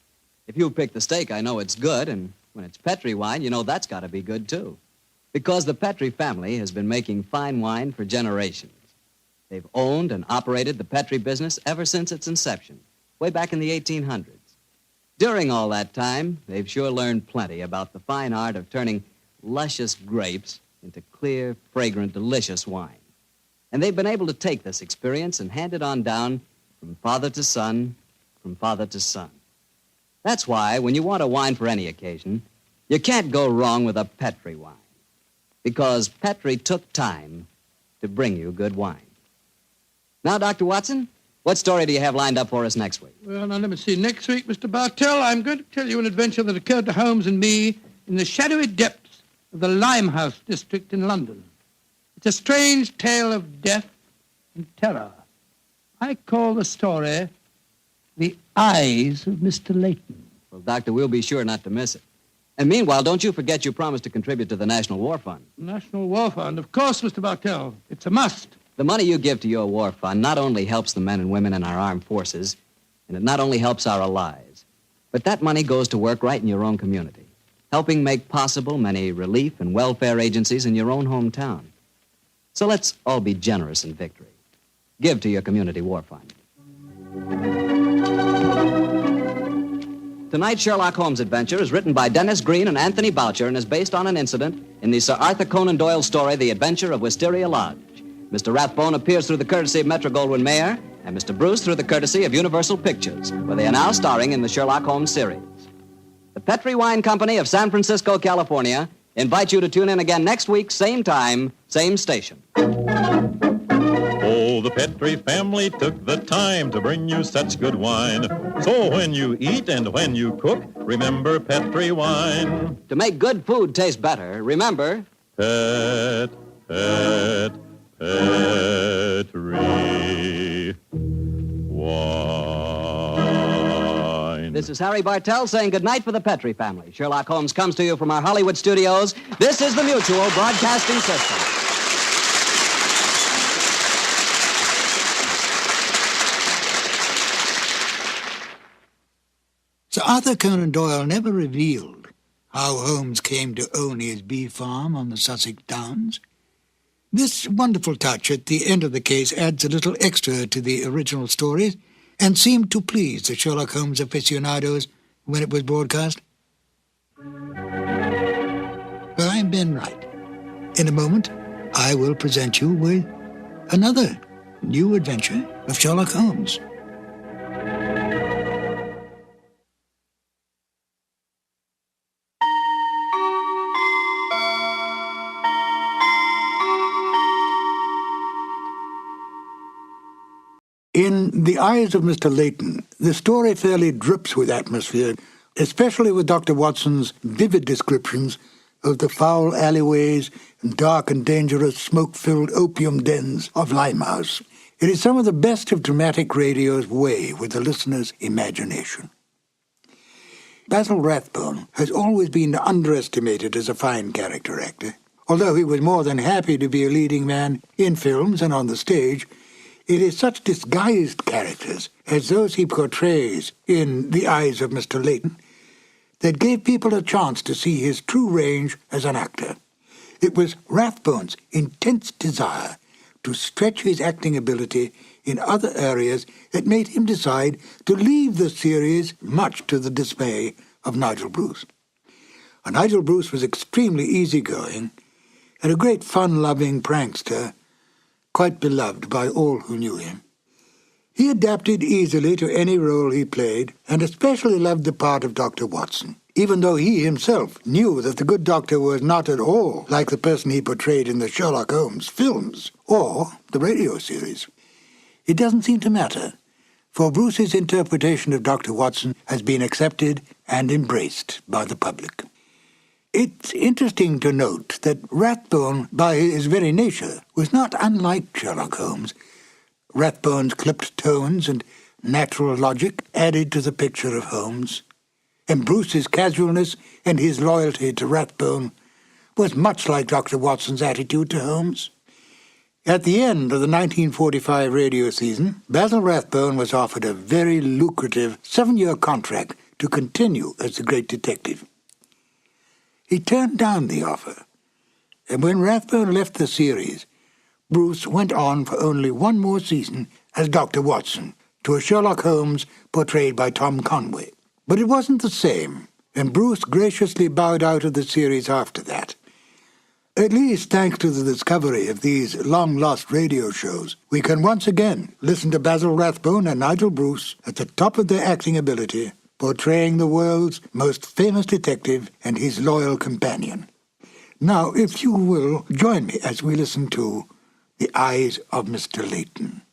If you pick the steak, I know it's good, and when it's Petri wine, you know that's got to be good, too. Because the Petri family has been making fine wine for generations. They've owned and operated the Petri business ever since its inception, way back in the 1800s. During all that time, they've sure learned plenty about the fine art of turning luscious grapes into clear, fragrant, delicious wine. And they've been able to take this experience and hand it on down from father to son, from father to son. That's why, when you want a wine for any occasion, you can't go wrong with a Petri wine. Because Petri took time to bring you good wine. Now, Dr. Watson, what story do you have lined up for us next week? Well, now, let me see. Next week, Mr. Bartell, I'm going to tell you an adventure that occurred to Holmes and me in the shadowy depths of the Limehouse district in London. It's a strange tale of death and terror. I call the story The Eyes of Mr. Layton. Well, Doctor, we'll be sure not to miss it. And meanwhile, don't you forget you promised to contribute to the National War Fund. National War Fund, of course, Mr. Bartell. It's a must. The money you give to your war fund not only helps the men and women in our armed forces, and it not only helps our allies, but that money goes to work right in your own community, helping make possible many relief and welfare agencies in your own hometown. So let's all be generous in victory. Give to your community war fund. Tonight's Sherlock Holmes adventure is written by Dennis Green and Anthony Boucher and is based on an incident in the Sir Arthur Conan Doyle story, The Adventure of Wisteria Lodge. Mr. Rathbone appears through the courtesy of Metro-Goldwyn-Mayer and Mr. Bruce through the courtesy of Universal Pictures, where they are now starring in the Sherlock Holmes series. The Petri Wine Company of San Francisco, California, invites you to tune in again next week, same time, same station. Oh, the Petri family took the time to bring you such good wine. So when you eat and when you cook, remember Petri wine. To make good food taste better, remember... Petri wine. This is Harry Bartell saying goodnight for the Petri family. Sherlock Holmes comes to you from our Hollywood studios. This is the Mutual Broadcasting System. Sir Arthur Conan Doyle never revealed how Holmes came to own his bee farm on the Sussex Downs. This wonderful touch at the end of the case adds a little extra to the original stories and seemed to please the Sherlock Holmes aficionados when it was broadcast. Well, I'm Ben Wright. In a moment, I will present you with another new adventure of Sherlock Holmes. In The Eyes of Mr. Layton, the story fairly drips with atmosphere, especially with Dr. Watson's vivid descriptions of the foul alleyways and dark and dangerous smoke-filled opium dens of Limehouse. It is some of the best of dramatic radio's way with the listener's imagination. Basil Rathbone has always been underestimated as a fine character actor. Although he was more than happy to be a leading man in films and on the stage, it is such disguised characters as those he portrays in The Eyes of Mr. Layton that gave people a chance to see his true range as an actor. It was Rathbone's intense desire to stretch his acting ability in other areas that made him decide to leave the series, much to the dismay of Nigel Bruce. Nigel Bruce was extremely easygoing and a great fun-loving prankster, quite beloved by all who knew him. He adapted easily to any role he played, and especially loved the part of Dr. Watson, even though he himself knew that the good doctor was not at all like the person he portrayed in the Sherlock Holmes films or the radio series. It doesn't seem to matter, for Bruce's interpretation of Dr. Watson has been accepted and embraced by the public. It's interesting to note that Rathbone, by his very nature, was not unlike Sherlock Holmes. Rathbone's clipped tones and natural logic added to the picture of Holmes, and Bruce's casualness and his loyalty to Rathbone was much like Dr. Watson's attitude to Holmes. At the end of the 1945 radio season, Basil Rathbone was offered a very lucrative 7-year contract to continue as the great detective. He turned down the offer, and when Rathbone left the series, Bruce went on for only one more season as Dr. Watson, to a Sherlock Holmes portrayed by Tom Conway. But it wasn't the same, and Bruce graciously bowed out of the series after that. At least thanks to the discovery of these long-lost radio shows, we can once again listen to Basil Rathbone and Nigel Bruce at the top of their acting ability, portraying the world's most famous detective and his loyal companion. Now, if you will, join me as we listen to The Eyes of Mr. Layton.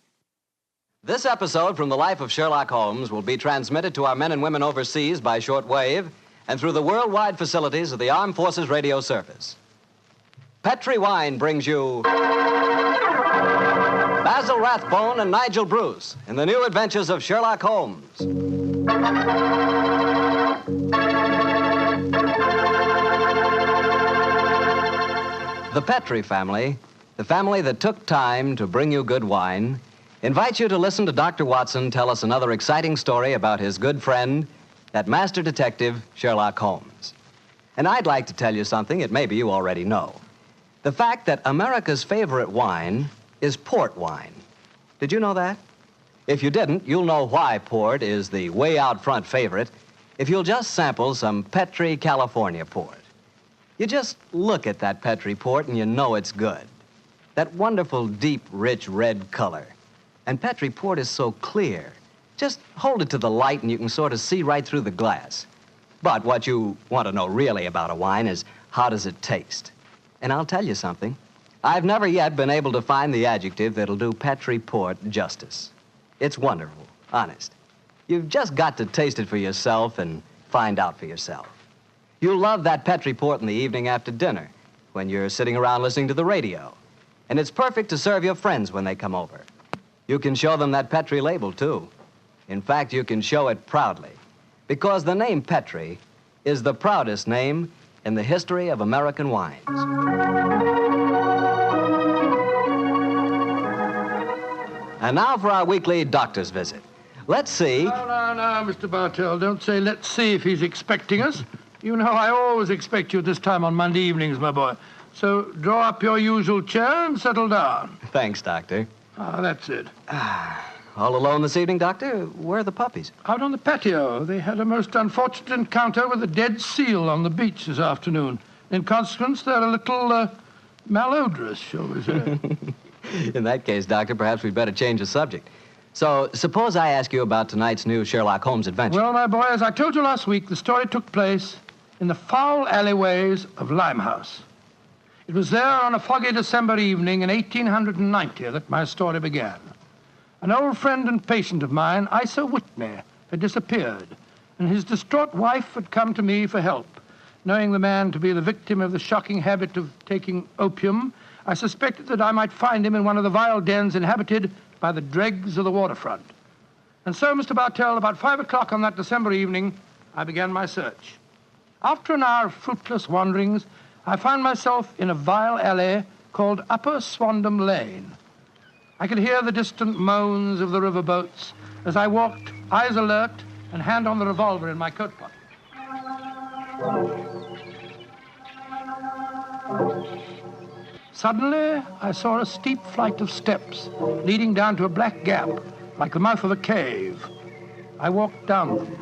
This episode from the life of Sherlock Holmes will be transmitted to our men and women overseas by shortwave and through the worldwide facilities of the Armed Forces Radio Service. Petri Wine brings you Basil Rathbone and Nigel Bruce in the new adventures of Sherlock Holmes. The Petri family, the family that took time to bring you good wine, invites you to listen to Dr. Watson tell us another exciting story about his good friend, that master detective, Sherlock Holmes. And I'd like to tell you something that maybe you already know. The fact that America's favorite wine is port wine. Did you know that? If you didn't, you'll know why port is the way out front favorite if you'll just sample some Petri California port. You just look at that Petri port and you know it's good. That wonderful, deep, rich red color. And Petri port is so clear. Just hold it to the light and you can sort of see right through the glass. But what you want to know really about a wine is how does it taste? And I'll tell you something. I've never yet been able to find the adjective that'll do Petri port justice. It's wonderful, honest. You've just got to taste it for yourself and find out for yourself. You'll love that Petri port in the evening after dinner when you're sitting around listening to the radio. And it's perfect to serve your friends when they come over. You can show them that Petri label, too. In fact, you can show it proudly, because the name Petri is the proudest name in the history of American wines. And now for our weekly doctor's visit. Let's see. No, Mr. Bartell, don't say let's see if he's expecting us. You know I always expect you at this time on Monday evenings, my boy. So draw up your usual chair and settle down. Thanks, Doctor. That's it. All alone this evening, Doctor? Where are the puppies? Out on the patio. They had a most unfortunate encounter with a dead seal on the beach this afternoon. In consequence, they're a little malodorous, shall we say. In that case, Doctor, perhaps we'd better change the subject. So, suppose I ask you about tonight's new Sherlock Holmes adventure. Well, my boy, as I told you last week, the story took place in the foul alleyways of Limehouse. It was there on a foggy December evening in 1890 that my story began. An old friend and patient of mine, Isa Whitney, had disappeared, and his distraught wife had come to me for help. Knowing the man to be the victim of the shocking habit of taking opium, I suspected that I might find him in one of the vile dens inhabited by the dregs of the waterfront. And so, Mr. Bartell, about 5 o'clock on that December evening, I began my search. After an hour of fruitless wanderings, I found myself in a vile alley called Upper Swandam Lane. I could hear the distant moans of the riverboats as I walked, eyes alert, and hand on the revolver in my coat pocket. Suddenly, I saw a steep flight of steps leading down to a black gap, like the mouth of a cave. I walked down them.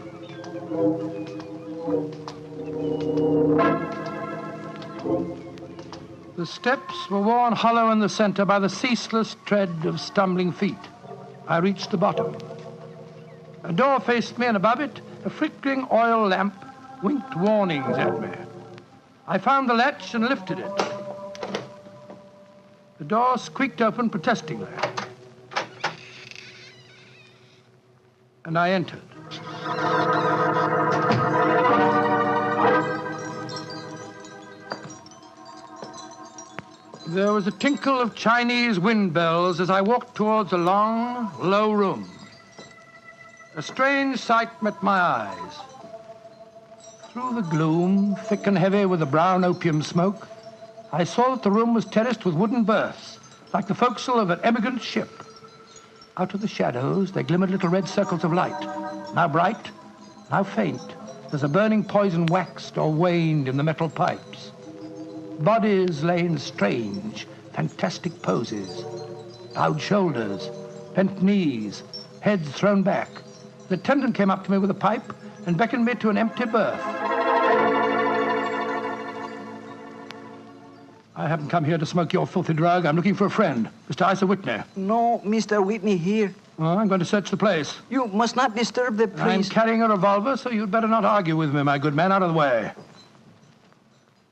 The steps were worn hollow in the center by the ceaseless tread of stumbling feet. I reached the bottom. A door faced me, and above it, a flickering oil lamp winked warnings at me. I found the latch and lifted it. The door squeaked open protestingly. and I entered. There was a tinkle of Chinese wind bells as I walked towards a long, low room. A strange sight met my eyes. Through the gloom, thick and heavy with the brown opium smoke, I saw that the room was terraced with wooden berths, like the forecastle of an emigrant ship. Out of the shadows, there glimmered little red circles of light, now bright, now faint, as a burning poison waxed or waned in the metal pipes. Bodies lay in strange, fantastic poses. Bowed shoulders, bent knees, heads thrown back. The attendant came up to me with a pipe and beckoned me to an empty berth. I haven't come here to smoke your filthy drug. I'm looking for a friend, Mr. Isa Whitney. No, Mr. Whitney here. Well, I'm going to search the place. You must not disturb the priest. I'm carrying a revolver, so you'd better not argue with me, my good man. Out of the way.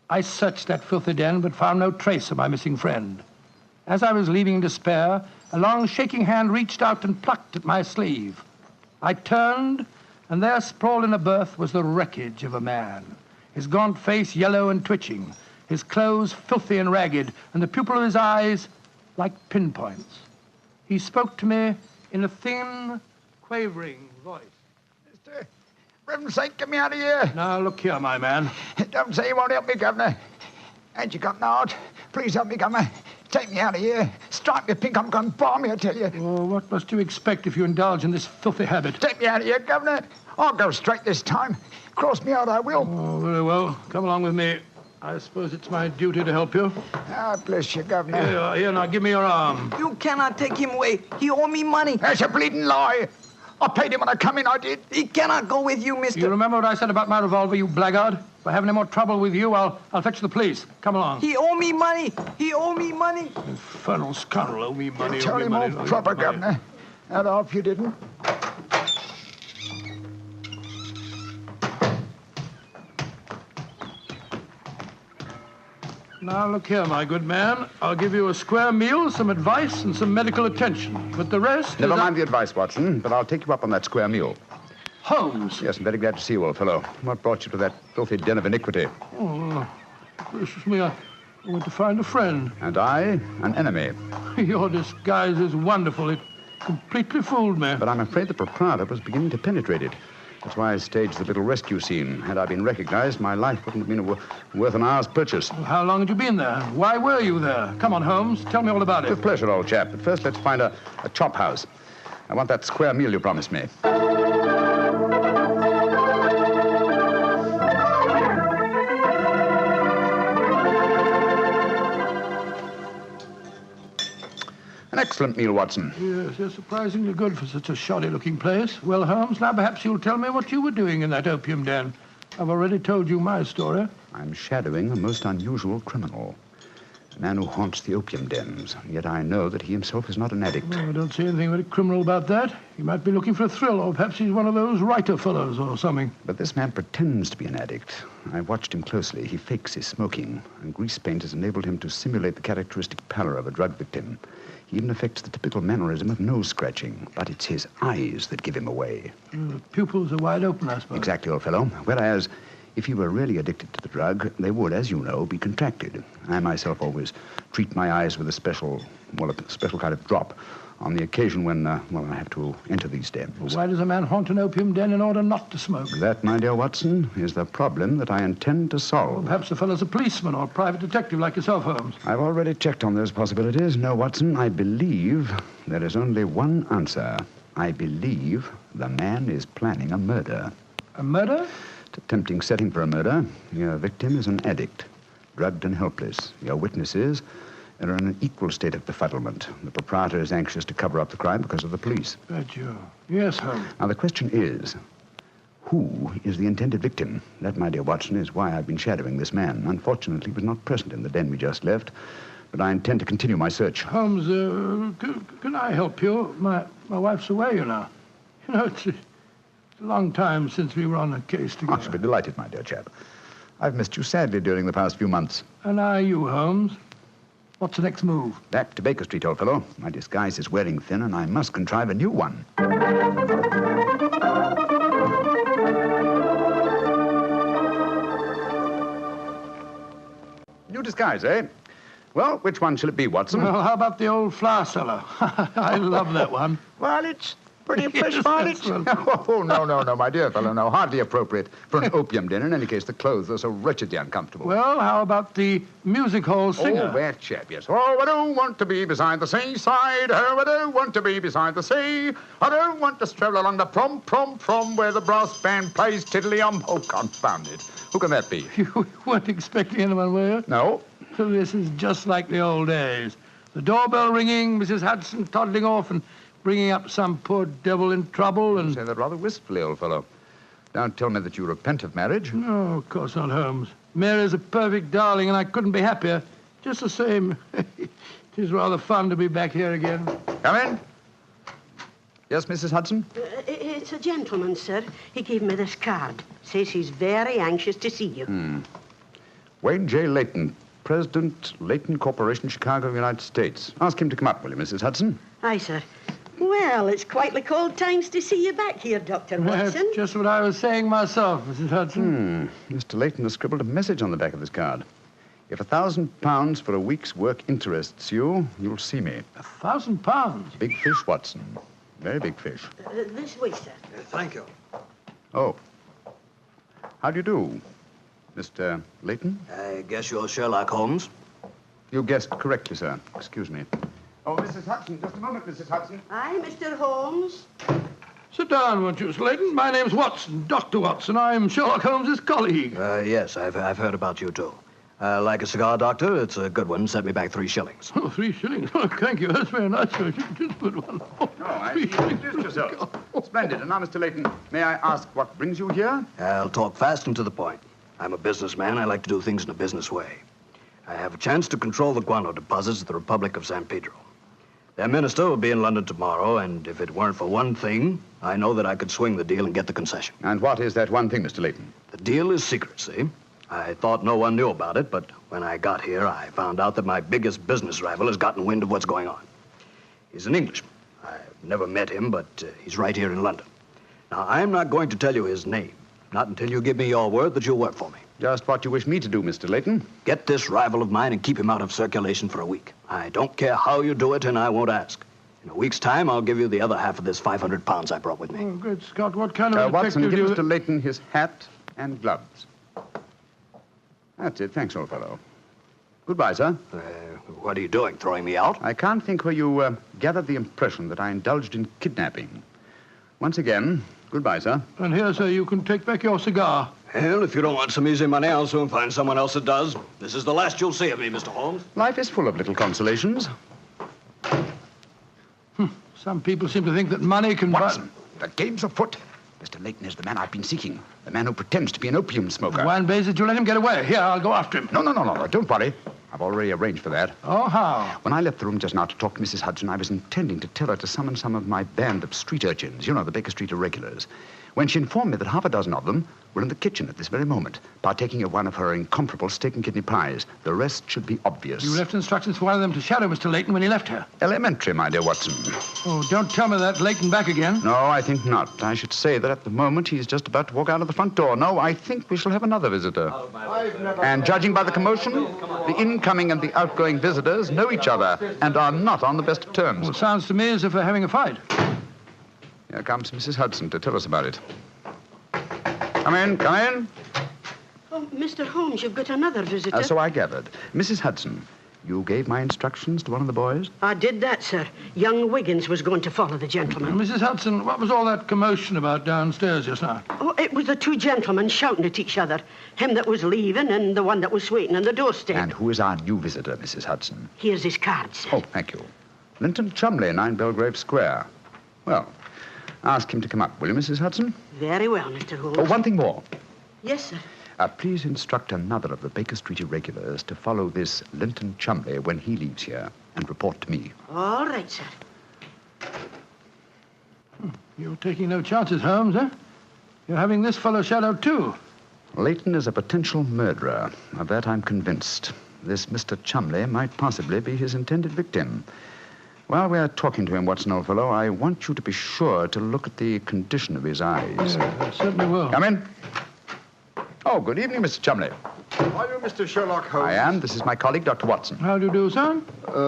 I searched that filthy den, but found no trace of my missing friend. As I was leaving in despair, a long, shaking hand reached out and plucked at my sleeve. I turned, and there, sprawled in a berth, was the wreckage of a man, his gaunt face yellow and twitching, his clothes filthy and ragged, and the pupil of his eyes like pinpoints. He spoke to me in a thin, quavering voice. For heaven's sake, get me out of here. Now, look here, my man. Don't say you won't help me, Governor. Ain't you got an heart? Please help me, Governor. Take me out of here. Strike me pink, I'm going to bomb me, I tell you. Oh, what must you expect if you indulge in this filthy habit? Take me out of here, Governor. I'll go straight this time. Cross me out, I will. Oh, very well. Come along with me. I suppose it's my duty to help you. Ah, bless you, Governor. Here you are. Here, now, give me your arm. You cannot take him away. He owe me money. That's a bleeding lie. I paid him when I come in, I did. He cannot go with you, Mr. You remember what I said about my revolver, you blackguard? If I have any more trouble with you, I'll fetch the police. Come along. He owe me money. He owe me money. Infernal scoundrel, owe me money. Tell him all proper, Governor. I'd hope you didn't. Now, look here, my good man. I'll give you a square meal, some advice, and some medical attention. But the rest Never mind the advice, Watson, but I'll take you up on that square meal. Holmes. Yes, I'm very glad to see you, old fellow. What brought you to that filthy den of iniquity? Oh, gracious me, I went to find a friend. And I, an enemy. Your disguise is wonderful. It completely fooled me. But I'm afraid the proprietor was beginning to penetrate it. That's why I staged the little rescue scene. Had I been recognized, my life wouldn't have been worth an hour's purchase. Well, how long had you been there? Why were you there? Come on, Holmes. Tell me all about it. With pleasure, old chap. But first, let's find a chop house. I want that square meal you promised me. An excellent meal, Watson. Yes, they're surprisingly good for such a shoddy-looking place. Well, Holmes, now perhaps you'll tell me what you were doing in that opium den. I've already told you my story. I'm shadowing a most unusual criminal. A man who haunts the opium dens. Yet I know that he himself is not an addict. Well, I don't see anything very criminal about that. He might be looking for a thrill, or perhaps he's one of those writer fellows or something. But this man pretends to be an addict. I watched him closely. He fakes his smoking, and grease paint has enabled him to simulate the characteristic pallor of a drug victim. He even affects the typical mannerism of nose scratching, but it's his eyes that give him away. The pupils are wide open, I suppose. Exactly, old fellow. Whereas, if he were really addicted to the drug, they would, as you know, be contracted. I myself always treat my eyes with a special kind of drop on the occasion when, I have to enter these dens. Why does a man haunt an opium den in order not to smoke? That, my dear Watson, is the problem that I intend to solve. Well, perhaps the fellow's a policeman or a private detective like yourself, Holmes. I've already checked on those possibilities. No, Watson, I believe there is only one answer. I believe the man is planning a murder. A murder? It's a tempting setting for a murder. Your victim is an addict, drugged and helpless. Your witnesses are in an equal state of befuddlement. The proprietor is anxious to cover up the crime because of the police. But you... Yes, Holmes. Now, the question is, who is the intended victim? That, my dear Watson, is why I've been shadowing this man. Unfortunately, he was not present in the den we just left, but I intend to continue my search. Holmes, can I help you? My wife's away, you know. You know, it's a long time since we were on a case together. I shall be delighted, my dear chap. I've missed you sadly during the past few months. And are you, Holmes? What's the next move? Back to Baker Street, old fellow. My disguise is wearing thin, and I must contrive a new one. New disguise, eh? Well, which one shall it be, Watson? Well, how about the old flower cellar? I love that one. Well, it's pretty fresh, Yes, Barnett. that's Oh, no, my dear fellow, no. Hardly appropriate for an opium dinner. In any case, the clothes are so wretchedly uncomfortable. Well, how about the music hall singer? Oh, that chap, yes. Oh, I don't want to be beside the seaside. Oh, I don't want to be beside the sea. I don't want to stroll along the prom, where the brass band plays tiddly-um. Oh, confound it. Who can that be? You weren't expecting anyone, were you? No. So this is just like the old days. The doorbell ringing, Mrs. Hudson toddling off and bringing up some poor devil in trouble and... You say that rather wistfully, old fellow. Don't tell me that you repent of marriage. No, of course not, Holmes. Mary's a perfect darling, and I couldn't be happier. Just the same. It is rather fun to be back here again. Come in. Yes, Mrs. Hudson? It's a gentleman, sir. He gave me this card. Says he's very anxious to see you. Wayne J. Layton, President, Layton Corporation, Chicago, United States. Ask him to come up, will you, Mrs. Hudson? Aye, sir. Well, it's quite like old times to see you back here, Dr. Watson. Just what I was saying myself, Mrs. Hudson. Mr. Layton has scribbled a message on the back of this card. If £1,000 for a week's work interests you, you'll see me. £1,000? Big fish, Watson. Very big fish. This way, sir. Thank you. Oh. How do you do, Mr. Layton? I guess you're Sherlock Holmes. You guessed correctly, sir. Excuse me. Oh, Mrs. Hudson, just a moment, Mrs. Hudson. Aye, Mr. Holmes. Sit down, won't you, Slayton? My name's Watson, Dr. Watson. I'm Sherlock Holmes's colleague. Yes, I've heard about you, too. Like a cigar, Doctor? It's a good one. Set me back 3 shillings. Oh, 3 shillings? Oh, thank you. That's very nice. It is a good one. Oh, No, I see you introduced yourself. Splendid. And now, Mr. Layton, may I ask what brings you here? I'll talk fast and to the point. I'm a businessman. I like to do things in a business way. I have a chance to control the guano deposits of the Republic of San Pedro. Their minister will be in London tomorrow, and if it weren't for one thing, I know that I could swing the deal and get the concession. And what is that one thing, Mr. Layton? The deal is secrecy. I thought no one knew about it, but when I got here, I found out that my biggest business rival has gotten wind of what's going on. He's an Englishman. I've never met him, but he's right here in London. Now, I'm not going to tell you his name, not until you give me your word that you'll work for me. Just what you wish me to do, Mr. Layton. Get this rival of mine and keep him out of circulation for a week. I don't care how you do it, and I won't ask. In a week's time, I'll give you the other half of this 500 pounds I brought with me. Oh, good Scott. What kind of Watson, detective give do Mr. Layton his hat and gloves. That's it. Thanks, old fellow. Goodbye, sir. What are you doing, throwing me out? I can't think where you gathered the impression that I indulged in kidnapping. Once again, goodbye, sir. And here, sir, you can take back your cigar. Well, if you don't want some easy money, I'll soon find someone else that does. This is the last you'll see of me, Mr. Holmes. Life is full of little consolations. Some people seem to think that money can Watson, the game's afoot. Mr. Layton is the man I've been seeking. The man who pretends to be an opium smoker. Why in blazes did you let him get away? Here, I'll go after him. No. Don't worry. I've already arranged for that. Oh, how? When I left the room just now to talk to Mrs. Hudson, I was intending to tell her to summon some of my band of street urchins. You know, the Baker Street irregulars. When she informed me that half a dozen of them were in the kitchen at this very moment, partaking of one of her incomparable steak and kidney pies. The rest should be obvious. You left instructions for one of them to shadow Mr. Layton when he left her. Elementary, my dear Watson. Oh, don't tell me that Layton back again. No, I think not. I should say that at the moment he's just about to walk out of the front door. No, I think we shall have another visitor. And judging by the commotion, the incoming and the outgoing visitors know each other and are not on the best of terms. Well, it sounds to me as if they're having a fight. Here comes Mrs. Hudson to tell us about it. Come in. Oh, Mr. Holmes, you've got another visitor. So I gathered. Mrs. Hudson, you gave my instructions to one of the boys? I did that, sir. Young Wiggins was going to follow the gentleman. Mrs. Hudson, what was all that commotion about downstairs just now? Oh, it was the 2 gentlemen shouting at each other. Him that was leaving and the one that was waiting on the doorstep. And who is our new visitor, Mrs. Hudson? Here's his card, sir. Oh, thank you. Linton Chumley, 9 Belgrave Square. Well, ask him to come up, will you, Mrs. Hudson? Very well, Mr. Holmes. Oh, one thing more. Yes, sir. Please instruct another of the Baker Street irregulars to follow this Linton Chumley when he leaves here and report to me. All right, sir. You're taking no chances, Holmes, eh? You're having this fellow shadowed, too. Layton is a potential murderer. Of that I'm convinced. This Mr. Chumley might possibly be his intended victim. While we're talking to him, Watson, old fellow, I want you to be sure to look at the condition of his eyes. Yeah, I certainly will. Come in. Oh, good evening, Mr. Chumley. Are you Mr. Sherlock Holmes? I am. This is my colleague, Dr. Watson. How do you do, sir?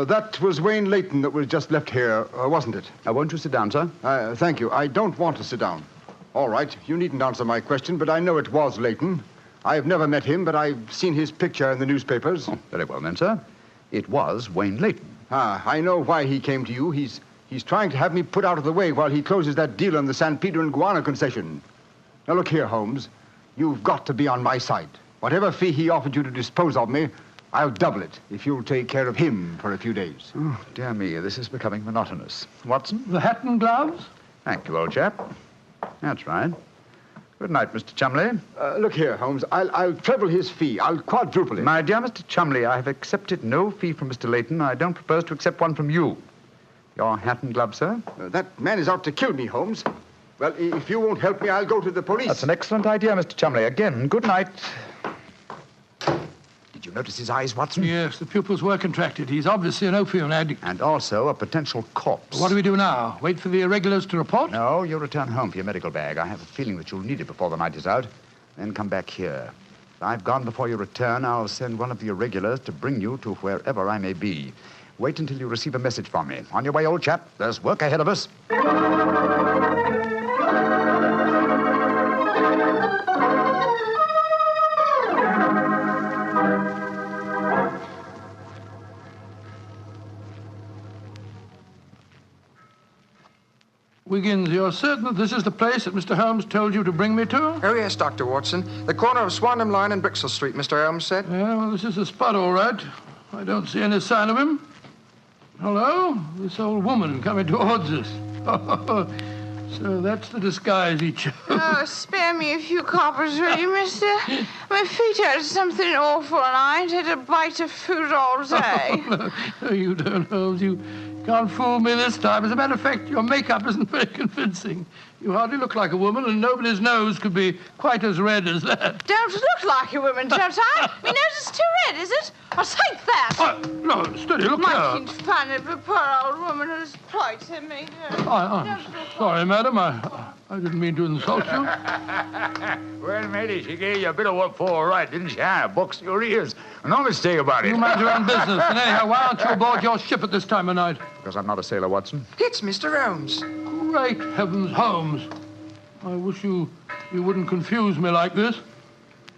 That was Wayne Layton that was just left here, wasn't it? Won't you sit down, sir? Thank you. I don't want to sit down. All right, you needn't answer my question, but I know it was Layton. I've never met him, but I've seen his picture in the newspapers. Oh, very well then, sir. It was Wayne Layton. I know why he came to you. He's trying to have me put out of the way while he closes that deal on the San Pedro and Guana concession. Now, look here, Holmes. You've got to be on my side. Whatever fee he offered you to dispose of me, I'll double it if you'll take care of him for a few days. Oh, dear me, this is becoming monotonous. Watson? The hat and gloves? Thank you, old chap. That's right. Good night, Mr. Chumley. Look here, Holmes. I'll treble his fee. I'll quadruple it. My dear Mr. Chumley, I have accepted no fee from Mr. Layton. I don't propose to accept one from you. Your hat and gloves, sir? That man is out to kill me, Holmes. Well, if you won't help me, I'll go to the police. That's an excellent idea, Mr. Chumley. Again, good night. Did you notice his eyes, Watson? Yes, the pupils were contracted. He's obviously an opium addict. And also a potential corpse. What do we do now? Wait for the irregulars to report? No, you return home for your medical bag. I have a feeling that you'll need it before the night is out. Then come back here. If I've gone before you return, I'll send one of the irregulars to bring you to wherever I may be. Wait until you receive a message from me. On your way, old chap. There's work ahead of us. Wiggins, you're certain that this is the place that Mr. Holmes told you to bring me to? Oh, yes, Dr. Watson. The corner of Swanham Line and Brixton Street, Mr. Holmes said. Yeah, well, this is the spot, all right. I don't see any sign of him. Hello? This old woman coming towards us. So that's the disguise he chose. Oh, spare me a few coppers, will you, mister? My feet hurt something awful, and I ain't had a bite of food all day. No, you don't, Holmes. You can't fool me this time. As a matter of fact, your makeup isn't very convincing. You hardly look like a woman, and nobody's nose could be quite as red as that. Don't look like a woman, don't I? My nose is too red, is it? I'll take that. No, steady, look Making here. fun of a poor old woman who's plighted me. I'm sorry, madam. I didn't mean to insult you. Well, matey, she gave you a bit of what for, all right, didn't she? Box your ears. No mistake about it. You mind your own business. And anyhow, why aren't you aboard your ship at this time of night? Because I'm not a sailor, Watson. It's Mr. Holmes. Great heavens, Holmes. I wish you wouldn't confuse me like this.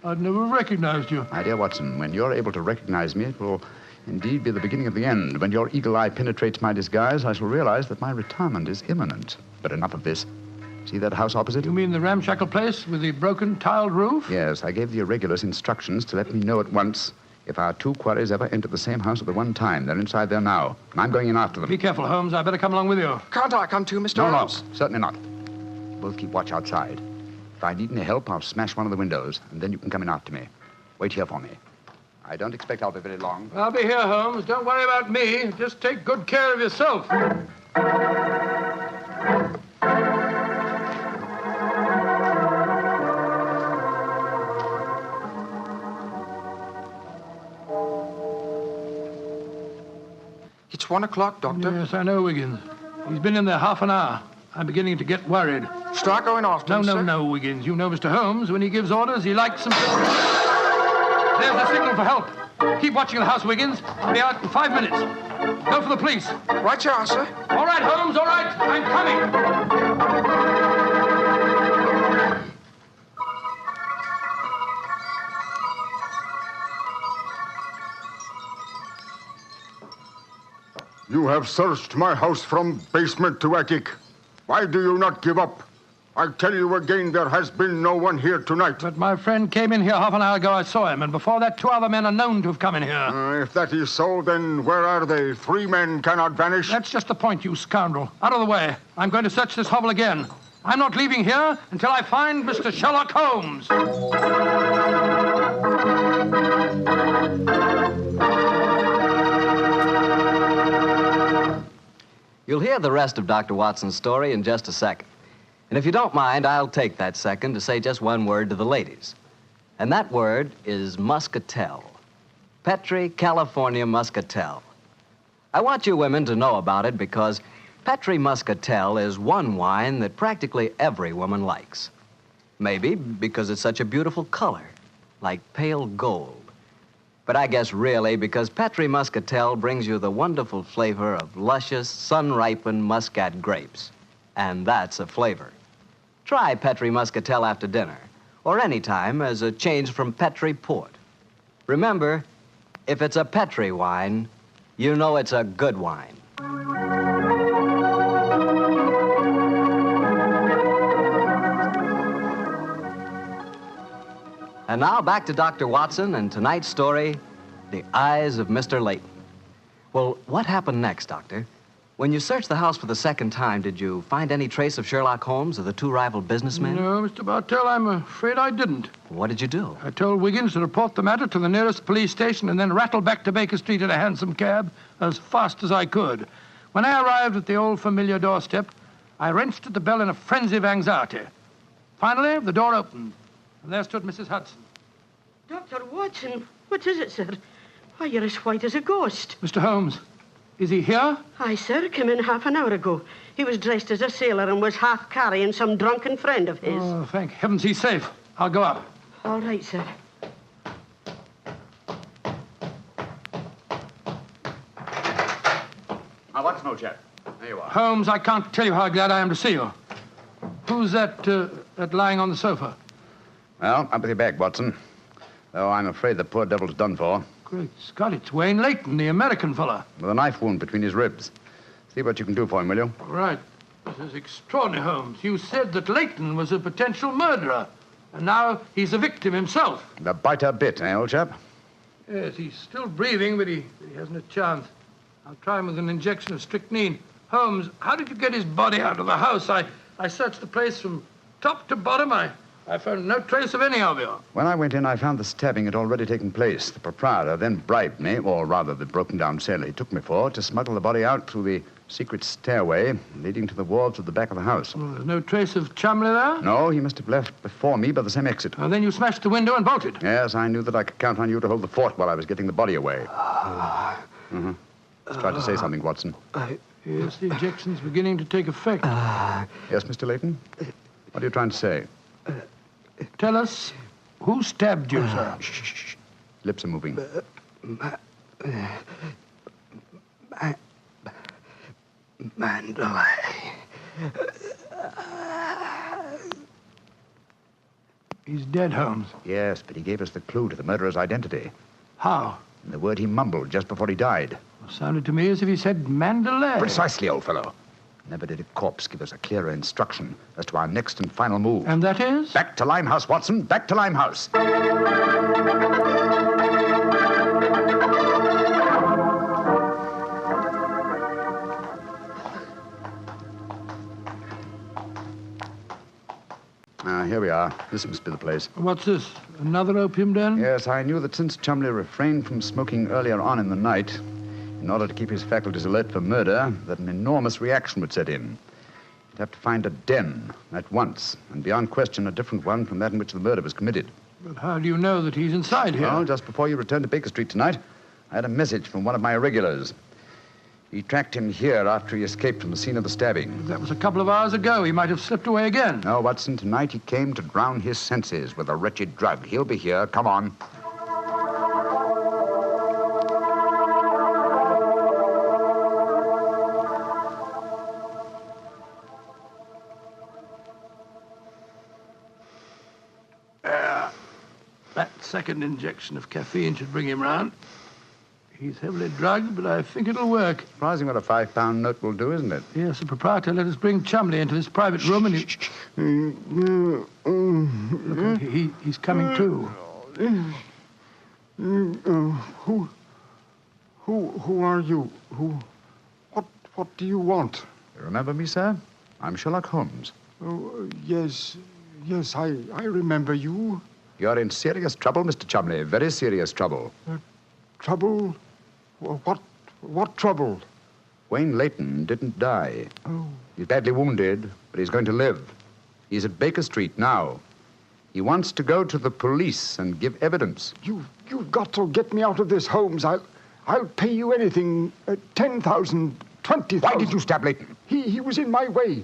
I'd never have recognized you. My dear Watson, when you're able to recognize me, it will indeed be the beginning of the end. When your eagle eye penetrates my disguise, I shall realize that my retirement is imminent. But enough of this. See that house opposite? You mean the ramshackle place with the broken tiled roof? Yes, I gave the irregulars instructions to let me know at once if our two quarries ever enter the same house at the one time. They're inside there now, and I'm going in after them. Be careful, Holmes. I better come along with you. Can't I come too, Mr. Holmes? No, certainly not. Both keep watch outside. If I need any help, I'll smash one of the windows, and then you can come in after me. Wait here for me. I don't expect I'll be very long. I'll be here, Holmes. Don't worry about me. Just take good care of yourself. It's 1 o'clock, Doctor. Yes, I know, Wiggins. He's been in there half an hour. I'm beginning to get worried. Start going after him, sir. No, Wiggins. You know Mr. Holmes. When he gives orders, he likes them. There's the signal for help. Keep watching the house, Wiggins. I'll be out in 5 minutes. Go for the police. Right you are, sir. All right, Holmes, all right. I'm coming. You have searched my house from basement to attic. Why do you not give up? I tell you again, there has been no one here tonight. But my friend came in here half an hour ago. I saw him, and before that, 2 other men are known to have come in here. If that is so, then where are they? 3 men cannot vanish. That's just the point, you scoundrel. Out of the way. I'm going to search this hovel again. I'm not leaving here until I find Mr. Sherlock Holmes. You'll hear the rest of Dr. Watson's story in just a second. And if you don't mind, I'll take that second to say just one word to the ladies. And that word is muscatel. Petri California muscatel. I want you women to know about it because Petri muscatel is one wine that practically every woman likes. Maybe because it's such a beautiful color, like pale gold. But I guess really because Petri Muscatel brings you the wonderful flavor of luscious, sun-ripened Muscat grapes. And that's a flavor. Try Petri Muscatel after dinner, or any time as a change from Petri Port. Remember, if it's a Petri wine, you know it's a good wine. And now back to Dr. Watson and tonight's story, The Eyes of Mr. Layton. Well, what happened next, Doctor? When you searched the house for the second time, did you find any trace of Sherlock Holmes or the two rival businessmen? No, Mr. Bartell, I'm afraid I didn't. What did you do? I told Wiggins to report the matter to the nearest police station and then rattle back to Baker Street in a hansom cab as fast as I could. When I arrived at the old familiar doorstep, I wrenched at the bell in a frenzy of anxiety. Finally, the door opened, and there stood Mrs. Hudson. Dr. Watson, what is it, sir? Why, you're as white as a ghost. Mr. Holmes, is he here? Aye, sir, came in half an hour ago. He was dressed as a sailor and was half carrying some drunken friend of his. Oh, thank heavens he's safe. I'll go up. All right, sir. Now, Watson, old chap. There you are. Holmes, I can't tell you how glad I am to see you. Who's that lying on the sofa? Well, up with your bag, Watson. Though I'm afraid the poor devil's done for. Great Scott, it's Wayne Layton, the American fella. With a knife wound between his ribs. See what you can do for him, will you? Right. This is extraordinary, Holmes. You said that Layton was a potential murderer, and now he's a victim himself. The biter bit, eh, old chap? Yes, he's still breathing, but he hasn't a chance. I'll try him with an injection of strychnine. Holmes, how did you get his body out of the house? I searched the place from top to bottom. I found no trace of any of you. When I went in, I found the stabbing had already taken place. The proprietor then bribed me, or rather the broken-down sailor he took me for, to smuggle the body out through the secret stairway leading to the wharves at the back of the house. Well, there's no trace of Chumley there? No, he must have left before me by the same exit. Then you smashed the window and bolted? Yes, I knew that I could count on you to hold the fort while I was getting the body away. Just tried to say something, Watson. Yes, the injection's beginning to take effect. Yes, Mr. Layton? What are you trying to say? Tell us, who stabbed you, sir? Shh. Lips are moving. Mandalay. He's dead, Holmes. Yes, but he gave us the clue to the murderer's identity. How? And the word he mumbled just before he died. Sounded to me as if he said Mandalay. Precisely, old fellow. Never did a corpse give us a clearer instruction as to our next and final move. And that is? Back to Limehouse, Watson. Back to Limehouse. Here we are. This must be the place. What's this? Another opium den? Yes, I knew that since Chumley refrained from smoking earlier on in the night, in order to keep his faculties alert for murder, that an enormous reaction would set in. You'd have to find a den at once, and beyond question a different one from that in which the murder was committed. But how do you know that he's inside here? Well, just before you returned to Baker Street tonight, I had a message from one of my irregulars. He tracked him here after he escaped from the scene of the stabbing. That was a couple of hours ago. He might have slipped away again. No, Watson, tonight he came to drown his senses with a wretched drug. He'll be here. Come on. That second injection of caffeine should bring him round. He's heavily drugged, but I think it'll work. Surprising what a £5 note will do, isn't it? Yes, the proprietor let us bring Chumley into this private room, and Look, he's coming to. Who are you? What do you want? You remember me, sir? I'm Sherlock Holmes. Oh, yes, I remember you. You're in serious trouble, Mr. Chumley. Very serious trouble. Trouble? What trouble? Wayne Layton didn't die. Oh. He's badly wounded, but he's going to live. He's at Baker Street now. He wants to go to the police and give evidence. You've got to get me out of this, Holmes. I'll pay you anything. 10,000, 20,000. Why did you stab Layton? He was in my way.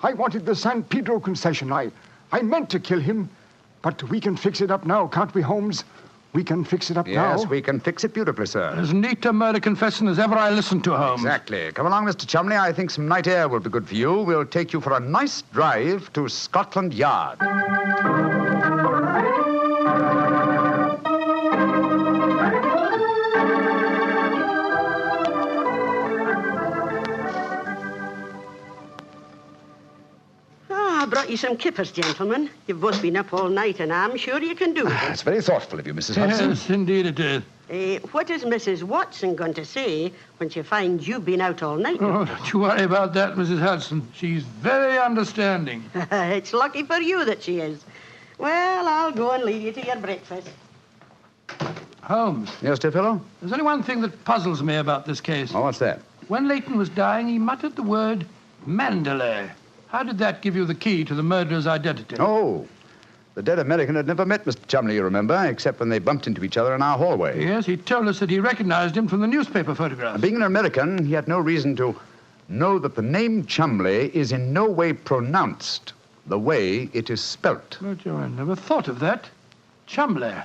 I wanted the San Pedro concession. I meant to kill him. But we can fix it up now, can't we, Holmes? We can fix it up now. Yes, we can fix it beautifully, sir. As neat a murder confession as ever I listened to, Holmes. Exactly. Come along, Mr. Chumley. I think some night air will be good for you. We'll take you for a nice drive to Scotland Yard. I brought you some kippers, gentlemen. You've both been up all night, and I'm sure you can do it. It's very thoughtful of you, Mrs. Hudson. Yes, indeed it is. What is Mrs. Watson going to say when she finds you've been out all night? Oh, don't you worry about that, Mrs. Hudson. She's very understanding. It's lucky for you that she is. Well, I'll go and leave you to your breakfast. Holmes. Yes, dear fellow? There's only one thing that puzzles me about this case. Oh, what's that? When Leighton was dying, he muttered the word Mandalay. How did that give you the key to the murderer's identity? Oh, the dead American had never met Mr. Chumley, you remember, except when they bumped into each other in our hallway. Yes, he told us that he recognized him from the newspaper photographs. Being an American, he had no reason to know that the name Chumley is in no way pronounced the way it is spelt. But I never thought of that. Chumley.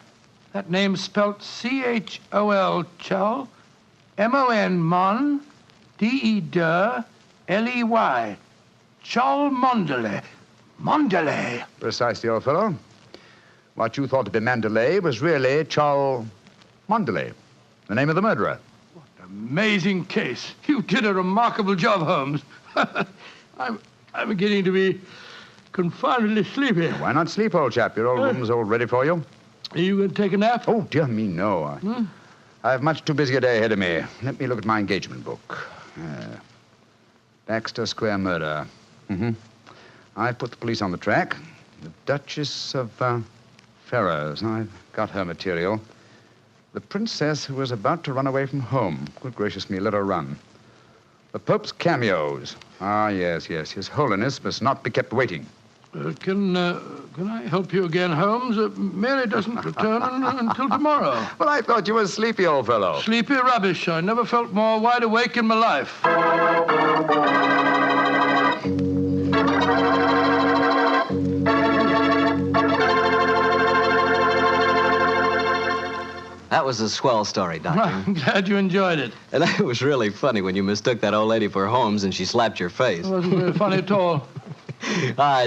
That name's spelt C-H-O-L, Chol, M-O-N, Mon, D-E-D, L-E-Y. Chol Mondele. Mondele. Precisely, old fellow. What you thought to be Mandalay was really Chol Mondele, the name of the murderer. Amazing case. You did a remarkable job, Holmes. I'm beginning to be confoundedly sleepy. Why not sleep, old chap? Your old room's all ready for you. Are you going to take a nap? Oh, dear me, no. I have much too busy a day ahead of me. Let me look at my engagement book. Baxter Square murder. I've put the police on the track. The Duchess of Ferrers. I've got her material. The princess who was about to run away from home. Good gracious me, let her run. The Pope's cameos. Ah, yes. His Holiness must not be kept waiting. Can I help you again, Holmes? Mary doesn't return until tomorrow. Well, I thought you were sleepy, old fellow. Sleepy rubbish. I never felt more wide awake in my life. That was a swell story, Doctor. I'm glad you enjoyed it. And it was really funny when you mistook that old lady for Holmes and she slapped your face. It wasn't very funny at all.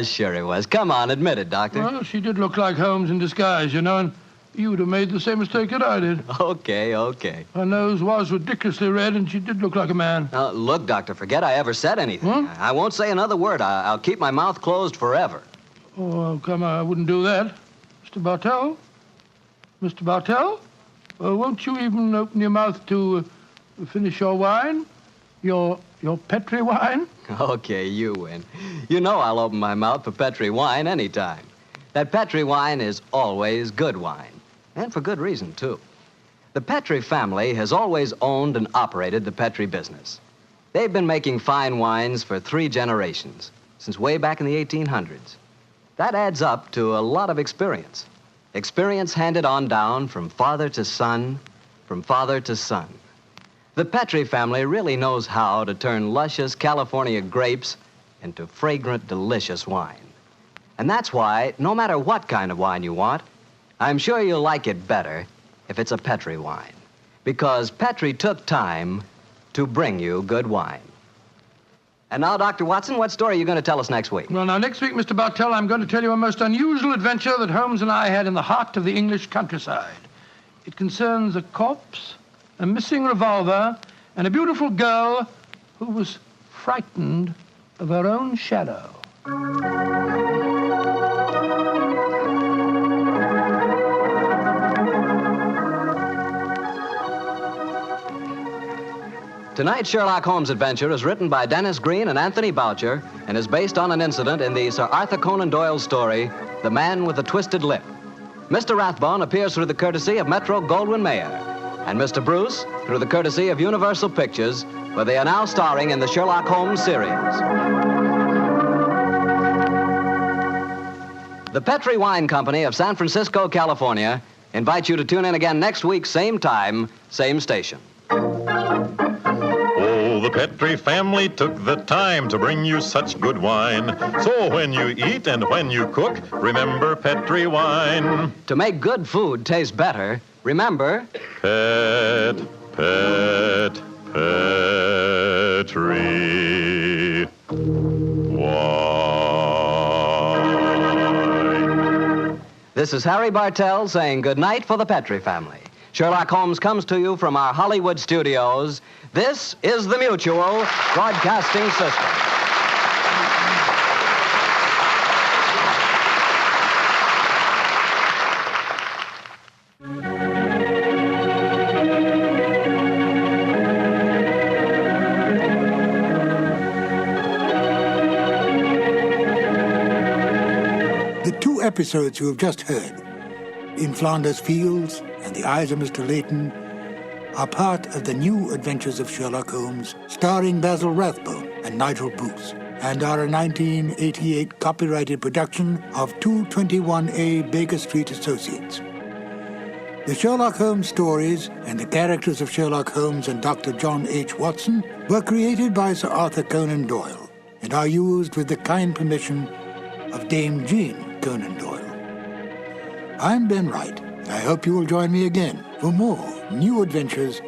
Sure it was. Come on, admit it, Doctor. Well, she did look like Holmes in disguise, you know, and you'd have made the same mistake that I did. Okay. Her nose was ridiculously red, and she did look like a man. Look, Doctor, forget I ever said anything. Huh? I won't say another word. I'll keep my mouth closed forever. Oh, come on, I wouldn't do that. Mr. Bartell? Mr. Bartell? Won't you even open your mouth to finish your wine? Your Petri wine? Okay, you win. You know I'll open my mouth for Petri wine anytime. That Petri wine is always good wine. And for good reason, too. The Petri family has always owned and operated the Petri business. They've been making fine wines for 3 generations, since way back in the 1800s. That adds up to a lot of experience. Experience handed on down from father to son, from father to son. The Petri family really knows how to turn luscious California grapes into fragrant, delicious wine. And that's why, no matter what kind of wine you want, I'm sure you'll like it better if it's a Petri wine. Because Petri took time to bring you good wine. And now, Dr. Watson, what story are you going to tell us next week? Well, now, next week, Mr. Bartell, I'm going to tell you a most unusual adventure that Holmes and I had in the heart of the English countryside. It concerns a corpse, a missing revolver, and a beautiful girl who was frightened of her own shadow. Tonight's Sherlock Holmes adventure is written by Dennis Green and Anthony Boucher and is based on an incident in the Sir Arthur Conan Doyle story, The Man with the Twisted Lip. Mr. Rathbone appears through the courtesy of Metro-Goldwyn-Mayer, and Mr. Bruce through the courtesy of Universal Pictures, where they are now starring in the Sherlock Holmes series. The Petri Wine Company of San Francisco, California, invites you to tune in again next week, same time, same station. Oh, the Petri family took the time to bring you such good wine. So when you eat and when you cook, remember Petri wine. To make good food taste better, remember... Petri wine. This is Harry Bartell saying goodnight for the Petri family. Sherlock Holmes comes to you from our Hollywood studios. This is the Mutual Broadcasting System. The two episodes you have just heard, In Flanders Fields and The Eyes of Mr. Layton, are part of the New Adventures of Sherlock Holmes, starring Basil Rathbone and Nigel Bruce, and are a 1988 copyrighted production of 221A Baker Street Associates. The Sherlock Holmes stories and the characters of Sherlock Holmes and Dr. John H. Watson were created by Sir Arthur Conan Doyle and are used with the kind permission of Dame Jean Conan Doyle. I'm Ben Wright. I hope you will join me again for more New Adventures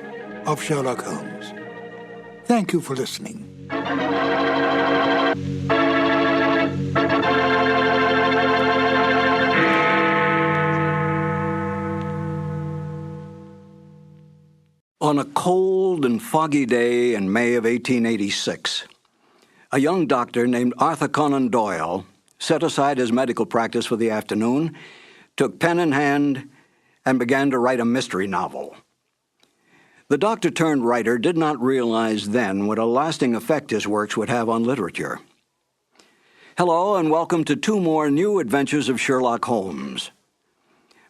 of Sherlock Holmes. Thank you for listening. On a cold and foggy day in May of 1886, a young doctor named Arthur Conan Doyle set aside his medical practice for the afternoon, took pen in hand, and began to write a mystery novel. The doctor-turned-writer did not realize then what a lasting effect his works would have on literature. Hello, and welcome to two more New Adventures of Sherlock Holmes.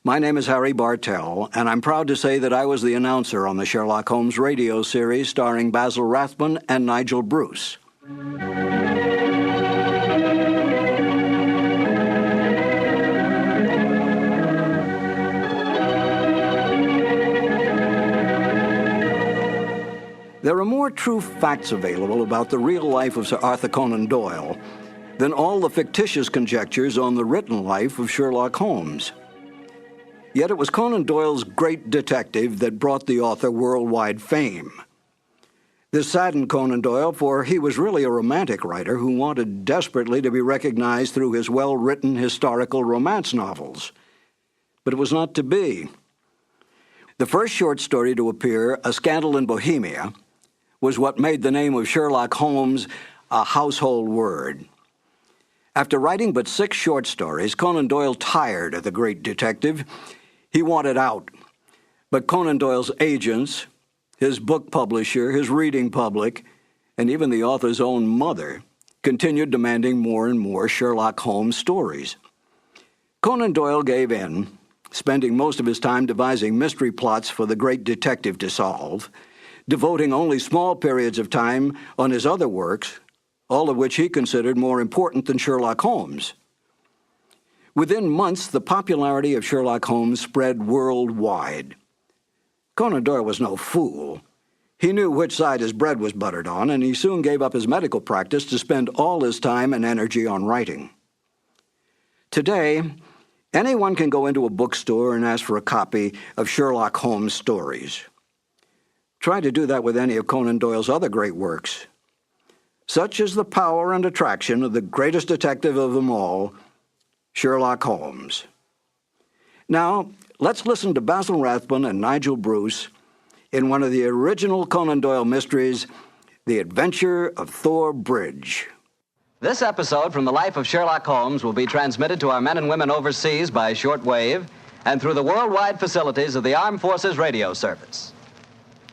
My name is Harry Bartell, and I'm proud to say that I was the announcer on the Sherlock Holmes radio series starring Basil Rathbone and Nigel Bruce. There are more true facts available about the real life of Sir Arthur Conan Doyle than all the fictitious conjectures on the written life of Sherlock Holmes. Yet it was Conan Doyle's great detective that brought the author worldwide fame. This saddened Conan Doyle, for he was really a romantic writer who wanted desperately to be recognized through his well-written historical romance novels. But it was not to be. The first short story to appear, A Scandal in Bohemia, was what made the name of Sherlock Holmes a household word. After writing but 6 short stories, Conan Doyle tired of the great detective. He wanted out. But Conan Doyle's agents, his book publisher, his reading public, and even the author's own mother continued demanding more and more Sherlock Holmes stories. Conan Doyle gave in, spending most of his time devising mystery plots for the great detective to solve, devoting only small periods of time on his other works, all of which he considered more important than Sherlock Holmes. Within months, the popularity of Sherlock Holmes spread worldwide. Conan Doyle was no fool. He knew which side his bread was buttered on, and he soon gave up his medical practice to spend all his time and energy on writing. Today, anyone can go into a bookstore and ask for a copy of Sherlock Holmes stories. Try to do that with any of Conan Doyle's other great works. Such is the power and attraction of the greatest detective of them all, Sherlock Holmes. Now, let's listen to Basil Rathbone and Nigel Bruce in one of the original Conan Doyle mysteries, The Adventure of Thor Bridge. This episode from the life of Sherlock Holmes will be transmitted to our men and women overseas by shortwave and through the worldwide facilities of the Armed Forces Radio Service.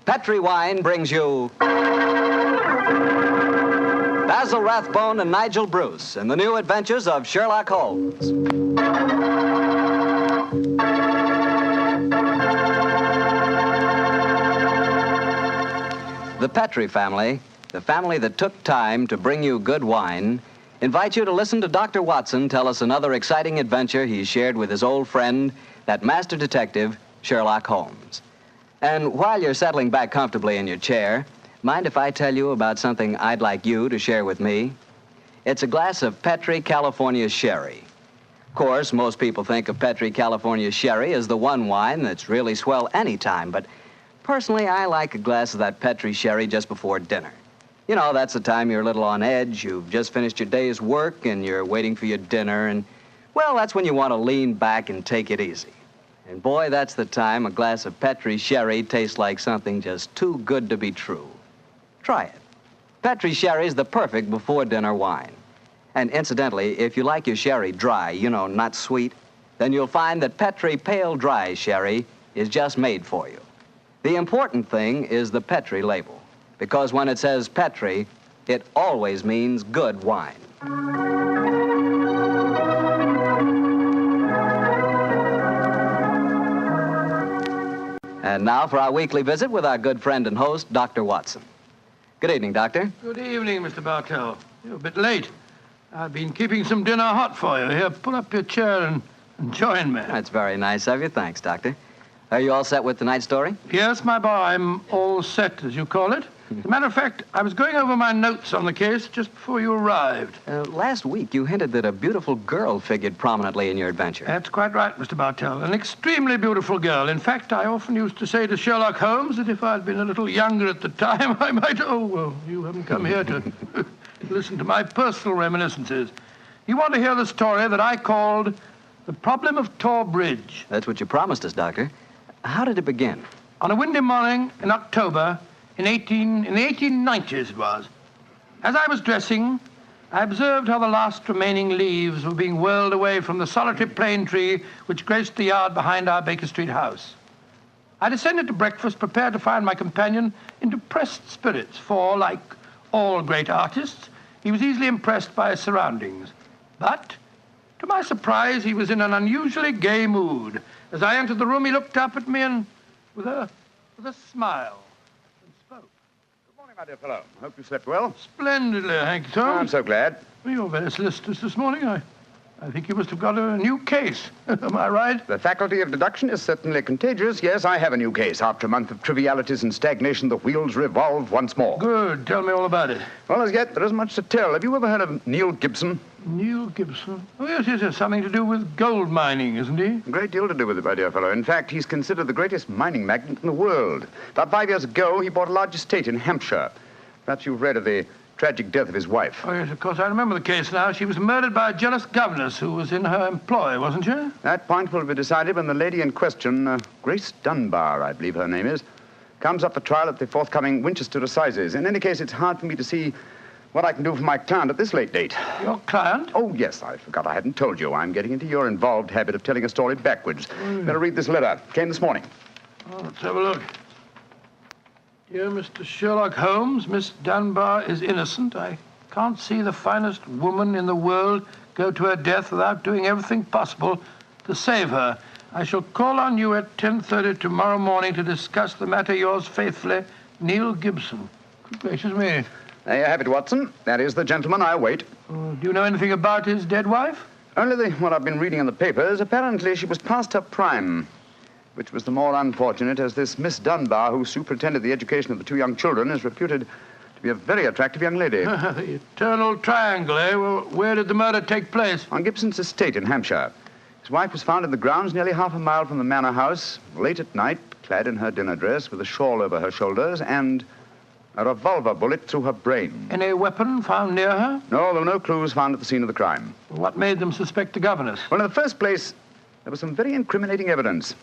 Petri Wine brings you Basil Rathbone and Nigel Bruce in the New Adventures of Sherlock Holmes. The Petri family, the family that took time to bring you good wine, invites you to listen to Dr. Watson tell us another exciting adventure he shared with his old friend, that master detective, Sherlock Holmes. And while you're settling back comfortably in your chair, Mind if I tell you about something I'd like you to share with me? It's a glass of Petri California Sherry. Of course, most people think of Petri California Sherry as the one wine that's really swell any time, but personally, I like a glass of that Petri Sherry just before dinner. You know, that's the time you're a little on edge, you've just finished your day's work, and you're waiting for your dinner, and, well, that's when you want to lean back and take it easy. And boy, that's the time a glass of Petri Sherry tastes like something just too good to be true. Try it. Petri Sherry is the perfect before-dinner wine. And incidentally, if you like your sherry dry, you know, not sweet, then you'll find that Petri Pale Dry Sherry is just made for you. The important thing is the Petri label, because when it says Petri, it always means good wine. And now for our weekly visit with our good friend and host, Dr. Watson. Good evening, Doctor. Good evening, Mr. Bartell. You're a bit late. I've been keeping some dinner hot for you. Here, pull up your chair and join me. That's very nice of you. Thanks, Doctor. Are you all set with tonight's story? Yes, my boy, I'm all set, as you call it. As a matter of fact, I was going over my notes on the case just before you arrived. Last week, you hinted that a beautiful girl figured prominently in your adventure. That's quite right, Mr. Bartell. An extremely beautiful girl. In fact, I often used to say to Sherlock Holmes that if I'd been a little younger at the time, I might... Oh, well, you haven't come here to listen to my personal reminiscences. You want to hear the story that I called The Problem of Tor Bridge. That's what you promised us, Doctor. How did it begin? On a windy morning in October... In the 1890s it was. As I was dressing, I observed how the last remaining leaves were being whirled away from the solitary plane tree which graced the yard behind our Baker Street house. I descended to breakfast, prepared to find my companion in depressed spirits, for, like all great artists, he was easily impressed by his surroundings. But, to my surprise, he was in an unusually gay mood. As I entered the room, he looked up at me and, with a smile, My dear fellow, hope you slept well. Splendidly, thank you, Tom. I'm so glad. Well, you're very solicitous this morning. I think you must have got a new case. Am I right? The faculty of deduction is certainly contagious. Yes, I have a new case. After a month of trivialities and stagnation, the wheels revolve once more. Good. Tell me all about it. Well, as yet, there isn't much to tell. Have you ever heard of Neil Gibson? Neil Gibson? Oh, yes, yes, something to do with gold mining, isn't he? A great deal to do with it, my dear fellow. In fact, he's considered the greatest mining magnate in the world. About 5 years ago, he bought a large estate in Hampshire. Perhaps you've read of the tragic death of his wife. Oh, yes, of course, I remember the case now. She was murdered by a jealous governess who was in her employ, wasn't she? That point will be decided when the lady in question, Grace Dunbar, I believe her name is, comes up for trial at the forthcoming Winchester Assizes. In any case, it's hard for me to see what I can do for my client at this late date. Your client? Oh, yes, I forgot I hadn't told you. I'm getting into your involved habit of telling a story backwards. Better read this letter. Came this morning. Oh, let's have a look. Dear Mr. Sherlock Holmes, Miss Dunbar is innocent. I can't see the finest woman in the world go to her death without doing everything possible to save her. I shall call on you at 10:30 tomorrow morning to discuss the matter. Yours faithfully, Neil Gibson. Good gracious me. There you have it, Watson. That is the gentleman I await. Do you know anything about his dead wife? Only what I've been reading in the papers. Apparently she was past her prime, which was the more unfortunate as this Miss Dunbar, who superintended the education of the two young children, is reputed to be a very attractive young lady. The eternal triangle, eh? Well, where did the murder take place? On Gibson's estate in Hampshire. His wife was found in the grounds nearly half a mile from the manor house, late at night, clad in her dinner dress, with a shawl over her shoulders, and a revolver bullet through her brain. Any weapon found near her? No, there were no clues found at the scene of the crime. What made them suspect the governess? Well, in the first place, there was some very incriminating evidence.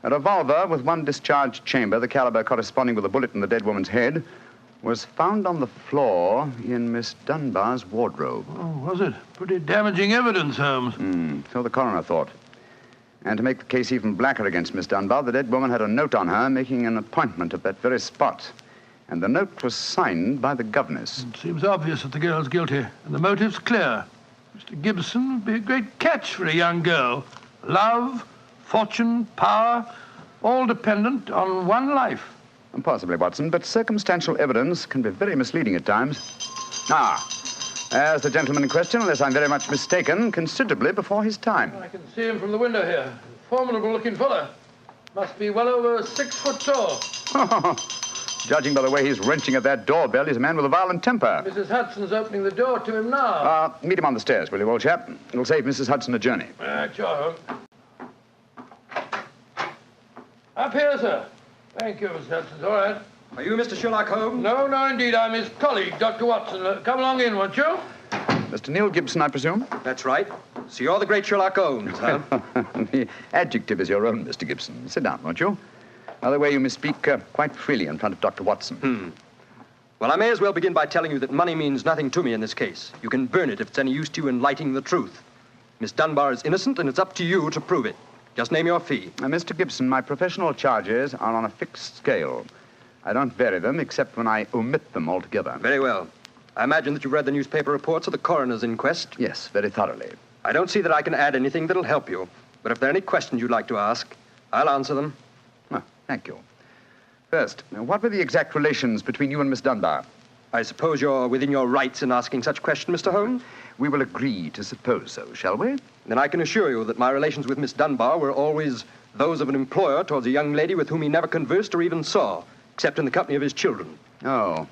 A revolver with one discharged chamber, the caliber corresponding with a bullet in the dead woman's head, was found on the floor in Miss Dunbar's wardrobe. Oh, was it? Pretty damaging evidence, Holmes. So the coroner thought. And to make the case even blacker against Miss Dunbar, the dead woman had a note on her making an appointment at that very spot. And the note was signed by the governess. It seems obvious that the girl's guilty, and the motive's clear. Mr. Gibson would be a great catch for a young girl. Love, fortune, power, all dependent on one life. Possibly, Watson, but circumstantial evidence can be very misleading at times. There's the gentleman in question, unless I'm very much mistaken, considerably before his time. I can see him from the window here. Formidable-looking fellow. Must be well over 6 foot tall. Judging by the way he's wrenching at that doorbell, he's a man with a violent temper. Mrs. Hudson's opening the door to him now. Meet him on the stairs, will you, old chap? It'll save Mrs. Hudson a journey. Sure, Holmes. Up here, sir. Thank you, Mrs. Hudson. All right. Are you Mr. Sherlock Holmes? No, indeed. I'm his colleague, Dr. Watson. Come along in, won't you? Mr. Neil Gibson, I presume? That's right. So you're the great Sherlock Holmes, huh? The adjective is your own, Mr. Gibson. Sit down, won't you? By the way, you may speak quite freely in front of Dr. Watson. Well, I may as well begin by telling you that money means nothing to me in this case. You can burn it if it's any use to you in lighting the truth. Miss Dunbar is innocent, and it's up to you to prove it. Just name your fee. Mr. Gibson, my professional charges are on a fixed scale. I don't vary them except when I omit them altogether. Very well. I imagine that you've read the newspaper reports of the coroner's inquest. Yes, very thoroughly. I don't see that I can add anything that'll help you. But if there are any questions you'd like to ask, I'll answer them. Oh, thank you. First, what were the exact relations between you and Miss Dunbar? I suppose you're within your rights in asking such a question, Mr. Holmes? We will agree to suppose so, shall we? Then I can assure you that my relations with Miss Dunbar were always those of an employer towards a young lady with whom he never conversed or even saw, except in the company of his children. Oh.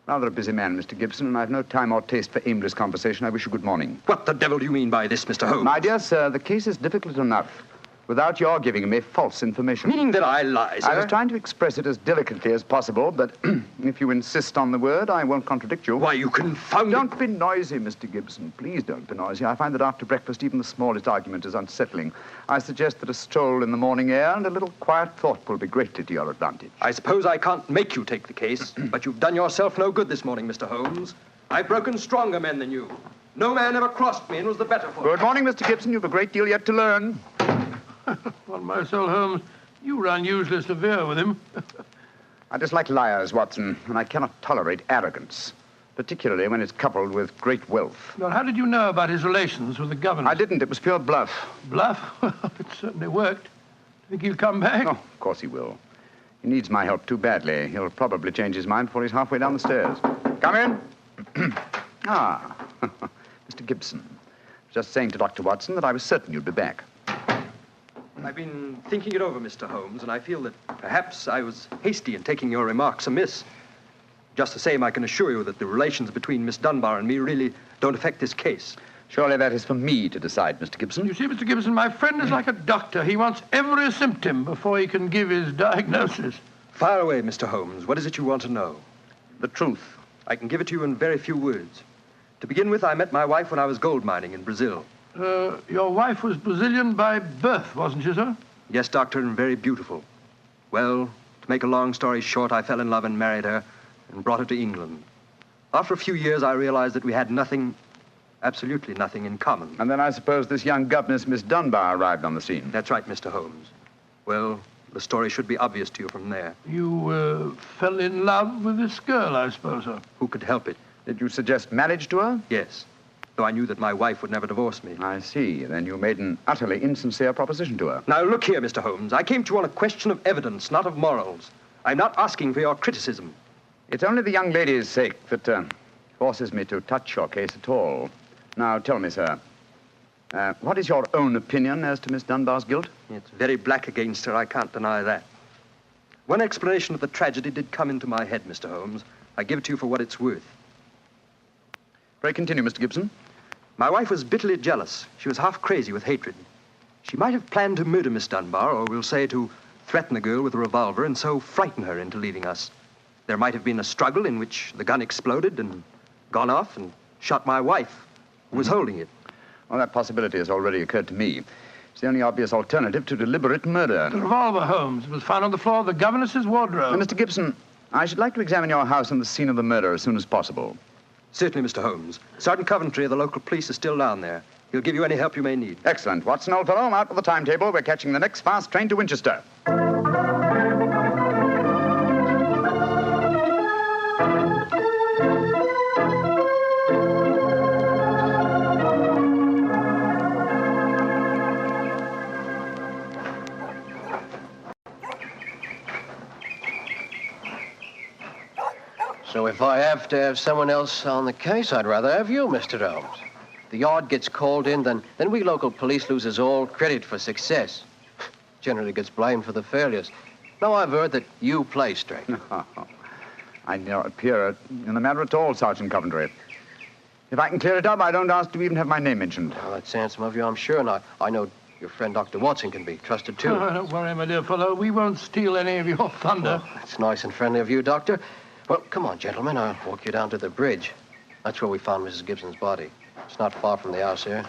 Rather a busy man, Mr. Gibson, and I've no time or taste for aimless conversation. I wish you good morning. What the devil do you mean by this, Mr. Holmes? My dear sir, the case is difficult enough without your giving me false information. Meaning that I lie, sir? I was trying to express it as delicately as possible, but if you insist on the word, I won't contradict you. Why, you confounded... Don't be noisy, Mr. Gibson. Please don't be noisy. I find that after breakfast, even the smallest argument is unsettling. I suggest that a stroll in the morning air and a little quiet thought will be greatly to your advantage. I suppose I can't make you take the case, but you've done yourself no good this morning, Mr. Holmes. I've broken stronger men than you. No man ever crossed me and was the better for it. Good morning, Mr. Gibson. You've a great deal yet to learn. On my soul, Holmes, you run usually severe with him. I dislike liars, Watson, and I cannot tolerate arrogance, particularly when it's coupled with great wealth. Well, how did you know about his relations with the governor? I didn't. It was pure bluff. Bluff? Well, it certainly worked. Think he'll come back? Oh, of course he will. He needs my help too badly. He'll probably change his mind before he's halfway down the stairs. Come in. Mr. Gibson. Just saying to Dr. Watson that I was certain you'd be back. I've been thinking it over, Mr. Holmes, and I feel that perhaps I was hasty in taking your remarks amiss. Just the same, I can assure you that the relations between Miss Dunbar and me really don't affect this case. Surely that is for me to decide, Mr. Gibson. You see, Mr. Gibson, my friend is like a doctor. He wants every symptom before he can give his diagnosis. Fire away, Mr. Holmes. What is it you want to know? The truth. I can give it to you in very few words. To begin with, I met my wife when I was gold mining in Brazil. Your wife was Brazilian by birth, wasn't she, sir? Yes, doctor, and very beautiful. Well, to make a long story short, I fell in love and married her and brought her to England. After a few years, I realized that we had nothing, absolutely nothing in common. And then I suppose this young governess, Miss Dunbar, arrived on the scene. That's right, Mr. Holmes. Well, the story should be obvious to you from there. You fell in love with this girl, I suppose, sir? Who could help it? Did you suggest marriage to her? Yes. Though I knew that my wife would never divorce me. I see. Then you made an utterly insincere proposition to her. Now, look here, Mr. Holmes. I came to you on a question of evidence, not of morals. I'm not asking for your criticism. It's only the young lady's sake that forces me to touch your case at all. Now, tell me, sir, what is your own opinion as to Miss Dunbar's guilt? It's very black against her. I can't deny that. One explanation of the tragedy did come into my head, Mr. Holmes. I give it to you for what it's worth. Pray continue, Mr. Gibson. My wife was bitterly jealous. She was half crazy with hatred. She might have planned to murder Miss Dunbar, or we'll say to threaten the girl with a revolver and so frighten her into leaving us. There might have been a struggle in which the gun exploded and gone off and shot my wife, who was holding it. Well, that possibility has already occurred to me. It's the only obvious alternative to deliberate murder. The revolver, Holmes, was found on the floor of the governess's wardrobe. Now, Mr. Gibson, I should like to examine your house and the scene of the murder as soon as possible. Certainly, Mr. Holmes. Sergeant Coventry of the local police is still down there. He'll give you any help you may need. Excellent. Watson, old fellow, out with the timetable. We're catching the next fast train to Winchester. So if I have to have someone else on the case, I'd rather have you, Mr. Holmes. The yard gets called in, then we local police loses all credit for success. Generally gets blamed for the failures. Now, I've heard that you play straight. I do not appear in the matter at all, Sergeant Coventry. If I can clear it up, I don't ask to even have my name mentioned. Well, that's handsome of you, I'm sure, and I know your friend Dr. Watson can be trusted, too. Oh, don't worry, my dear fellow. We won't steal any of your thunder. Well, that's nice and friendly of you, Doctor. Well, come on, gentlemen. I'll walk you down to the bridge. That's where we found Mrs. Gibson's body. It's not far from the house here.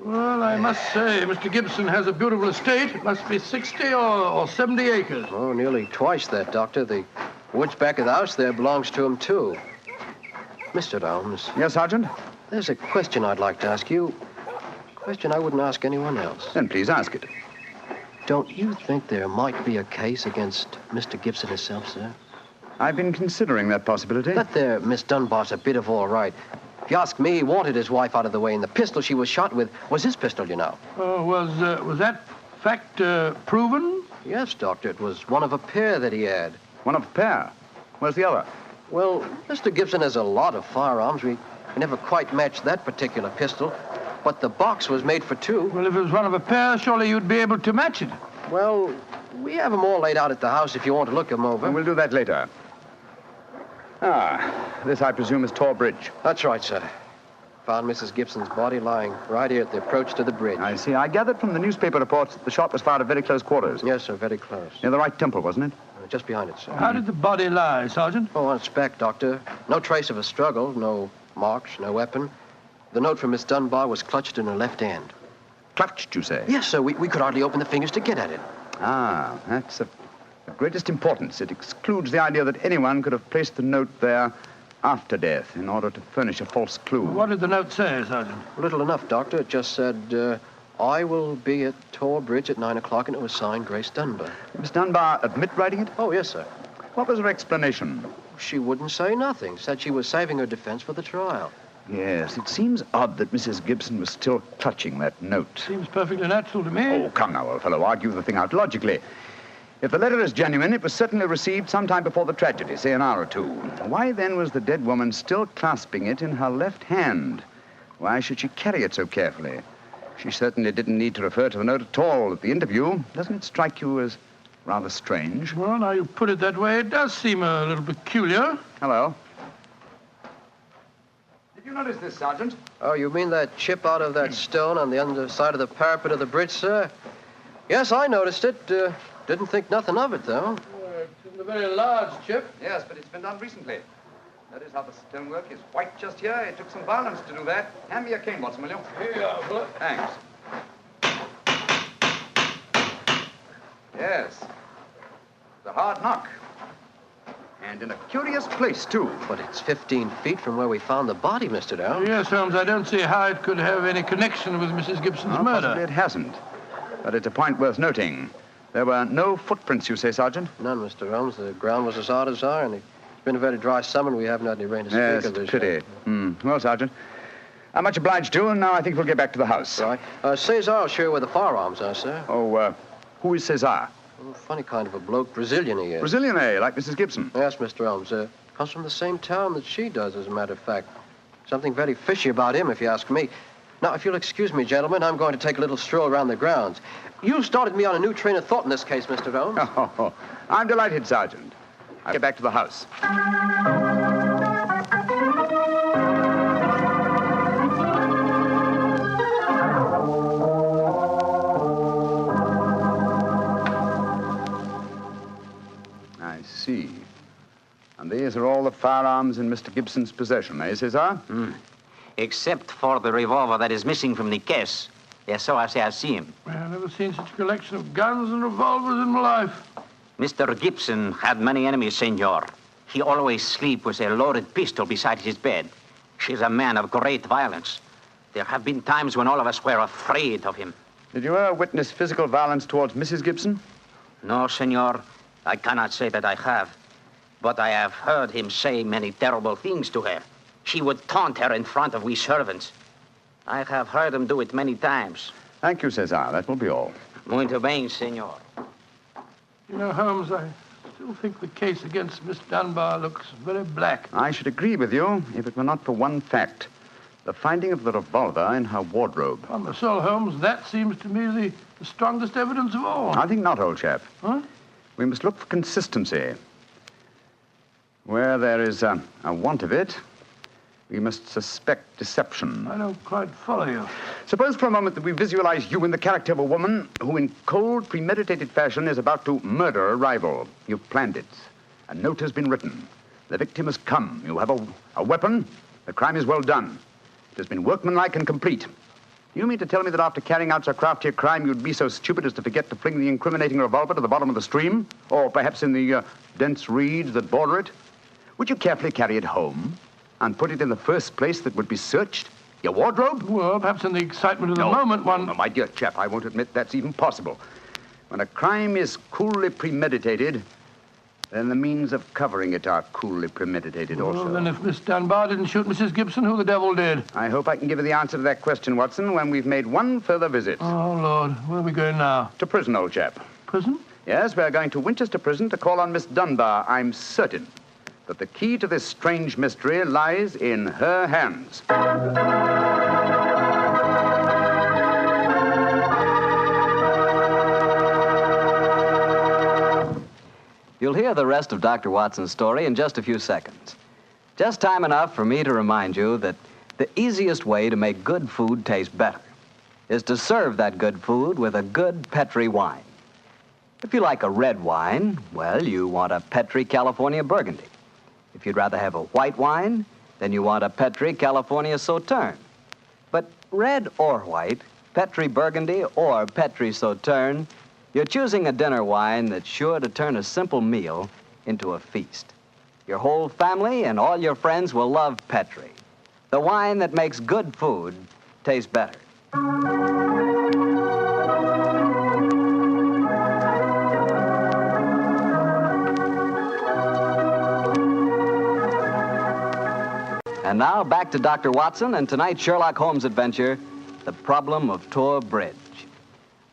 Well, I must say, Mr. Gibson has a beautiful estate. It must be 60 or 70 acres. Oh, nearly twice that, Doctor. The woods back of the house there belongs to him, too. Mr. Holmes. Yes, Sergeant? There's a question I'd like to ask you. A question I wouldn't ask anyone else. Then please ask it. Don't you think there might be a case against Mr. Gibson himself, sir? I've been considering that possibility. That there Miss Dunbar's a bit of all right. If you ask me, he wanted his wife out of the way, and the pistol she was shot with was his pistol, you know. Oh, was that fact proven? Yes, Doctor. It was one of a pair that he had. One of a pair? Where's the other? Well, Mr. Gibson has a lot of firearms. We never quite matched that particular pistol, but the box was made for two. Well, if it was one of a pair, surely you'd be able to match it. Well, we have them all laid out at the house if you want to look them over. And we'll do that later. This, I presume, is Tor Bridge. That's right, sir. Found Mrs. Gibson's body lying right here at the approach to the bridge. I see. I gathered from the newspaper reports that the shot was fired at very close quarters. Yes, sir, very close. Near the right temple, wasn't it? Just behind it, sir. How did the body lie, Sergeant? Oh, on its back, Doctor. No trace of a struggle, no marks, no weapon. The note from Miss Dunbar was clutched in her left hand. Clutched, you say? Yes, sir. We could hardly open the fingers to get at it. Ah, that's of the greatest importance. It excludes the idea that anyone could have placed the note there after death in order to furnish a false clue. What did the note say, Sergeant? Little enough, Doctor. It just said, I will be at Tor Bridge at 9 o'clock, and it was signed Grace Dunbar. Miss Dunbar admit writing it? Oh, yes, sir. What was her explanation? She wouldn't say nothing. Said she was saving her defense for the trial. Yes, it seems odd that Mrs. Gibson was still clutching that note. Seems perfectly natural to me. Oh, come now, old fellow. Argue the thing out logically. If the letter is genuine, it was certainly received sometime before the tragedy, say an hour or two. Why, then, was the dead woman still clasping it in her left hand? Why should she carry it so carefully? She certainly didn't need to refer to the note at all at the interview. Doesn't it strike you as rather strange? Well, now you put it that way, it does seem a little peculiar. Hello. Did you notice this, Sergeant? Oh, you mean that chip out of that stone on the underside of the parapet of the bridge, sir? Yes, I noticed it. Didn't think nothing of it, though. It isn't a very large chip. Yes, but it's been done recently. That is how the stonework is white just here. It took some violence to do that. Hand me your cane, Watson, will you? Here you are, fella. Thanks. Yes. It's a hard knock. And in a curious place, too. But it's 15 feet from where we found the body, Mr. Dow. Yes, Holmes, I don't see how it could have any connection with Mrs. Gibson's murder. Possibly it hasn't. But it's a point worth noting. There were no footprints, you say, Sergeant? None, Mr. Holmes. The ground was as hard as iron. It's been a very dry summer, and we haven't had any rain to speak Yes, of this pity. year. Well, Sergeant, I'm much obliged to you, and now I think we'll get back to the house. Right. Cesar will show you where the firearms are, sir. Oh, who is Cesar? Oh, funny kind of a bloke. Brazilian he is. Brazilian, eh? Like Mrs. Gibson? Yes, Mr. Holmes. Comes from the same town that she does, as a matter of fact. Something very fishy about him, if you ask me. Now, if you'll excuse me, gentlemen, I'm going to take a little stroll around the grounds. You started me on a new train of thought in this case, Mr. Holmes. Oh, I'm delighted, Sergeant. I'll get back to the house. I see. And these are all the firearms in Mr. Gibson's possession, eh, Cesar? Except for the revolver that is missing from the case. Yes, so I say I've seen him. I've never seen such a collection of guns and revolvers in my life. Mr. Gibson had many enemies, senor. He always sleep with a loaded pistol beside his bed. He's a man of great violence. There have been times when all of us were afraid of him. Did you ever witness physical violence towards Mrs. Gibson? No, senor. I cannot say that I have. But I have heard him say many terrible things to her. He would taunt her in front of we servants. I have heard him do it many times. Thank you, Cesar. That will be all. Muito bem, senor. You know, Holmes, I still think the case against Miss Dunbar looks very black. I should agree with you if it were not for one fact. The finding of the revolver in her wardrobe. On my soul, Holmes, that seems to me the strongest evidence of all. I think not, old chap. Huh? We must look for consistency. Where there is a want of it, we must suspect deception. I don't quite follow you. Suppose for a moment that we visualize you in the character of a woman who in cold, premeditated fashion is about to murder a rival. You've planned it. A note has been written. The victim has come. You have a weapon. The crime is well done. It has been workmanlike and complete. You mean to tell me that after carrying out so crafty a crime, you'd be so stupid as to forget to fling the incriminating revolver to the bottom of the stream? Or perhaps in the dense reeds that border it? Would you carefully carry it home and put it in the first place that would be searched? Your wardrobe? Well, perhaps in the excitement of the moment, one... No, my dear chap, I won't admit that's even possible. When a crime is coolly premeditated, then the means of covering it are coolly premeditated also. Well, then if Miss Dunbar didn't shoot Mrs. Gibson, who the devil did? I hope I can give you the answer to that question, Watson, when we've made one further visit. Oh, Lord. Where are we going now? To prison, old chap. Prison? Yes, we're going to Winchester Prison to call on Miss Dunbar. I'm certain that the key to this strange mystery lies in her hands. You'll hear the rest of Dr. Watson's story in just a few seconds. Just time enough for me to remind you that the easiest way to make good food taste better is to serve that good food with a good Petri wine. If you like a red wine, well, you want a Petri California Burgundy. If you'd rather have a white wine, then you want a Petri California Sauterne. But red or white, Petri Burgundy or Petri Sauterne, you're choosing a dinner wine that's sure to turn a simple meal into a feast. Your whole family and all your friends will love Petri, the wine that makes good food taste better. And now back to Dr. Watson and tonight's Sherlock Holmes adventure, The Problem of Tor Bridge.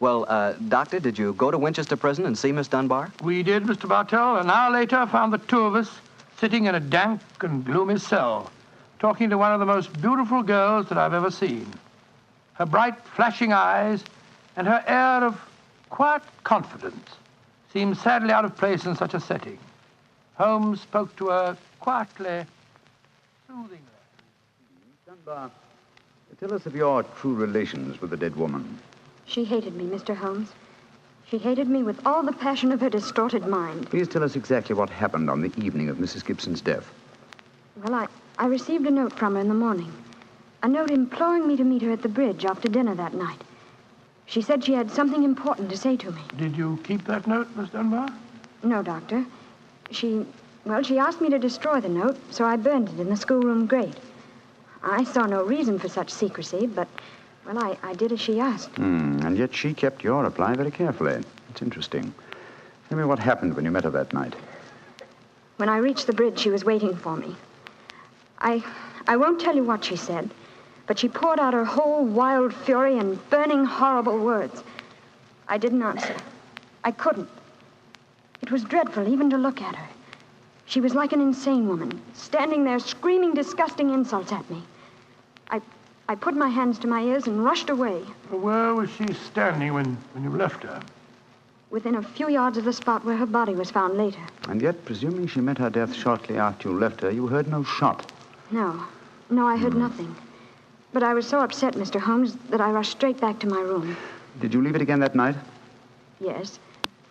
Well, Doctor, did you go to Winchester Prison and see Miss Dunbar? We did, Mr. Bartell. An hour later, found the two of us sitting in a dank and gloomy cell, talking to one of the most beautiful girls that I've ever seen. Her bright, flashing eyes and her air of quiet confidence seemed sadly out of place in such a setting. Holmes spoke to her quietly, soothingly. Dunbar, tell us of your true relations with the dead woman. She hated me, Mr. Holmes. She hated me with all the passion of her distorted mind. Please tell us exactly what happened on the evening of Mrs. Gibson's death. Well, I received a note from her in the morning. A note imploring me to meet her at the bridge after dinner that night. She said she had something important to say to me. Did you keep that note, Miss Dunbar? No, Doctor. She asked me to destroy the note, so I burned it in the schoolroom grate. I saw no reason for such secrecy, but... well, I did as she asked. And yet she kept your reply very carefully. It's interesting. Tell me what happened when you met her that night. When I reached the bridge, she was waiting for me. I won't tell you what she said, but she poured out her whole wild fury in burning, horrible words. I didn't answer. I couldn't. It was dreadful even to look at her. She was like an insane woman, standing there screaming disgusting insults at me. I put my hands to my ears and rushed away. Where was she standing when you left her? Within a few yards of the spot where her body was found later. And yet, presuming she met her death shortly after you left her, you heard no shot. No, I heard nothing. But I was so upset, Mr. Holmes, that I rushed straight back to my room. Did you leave it again that night? Yes.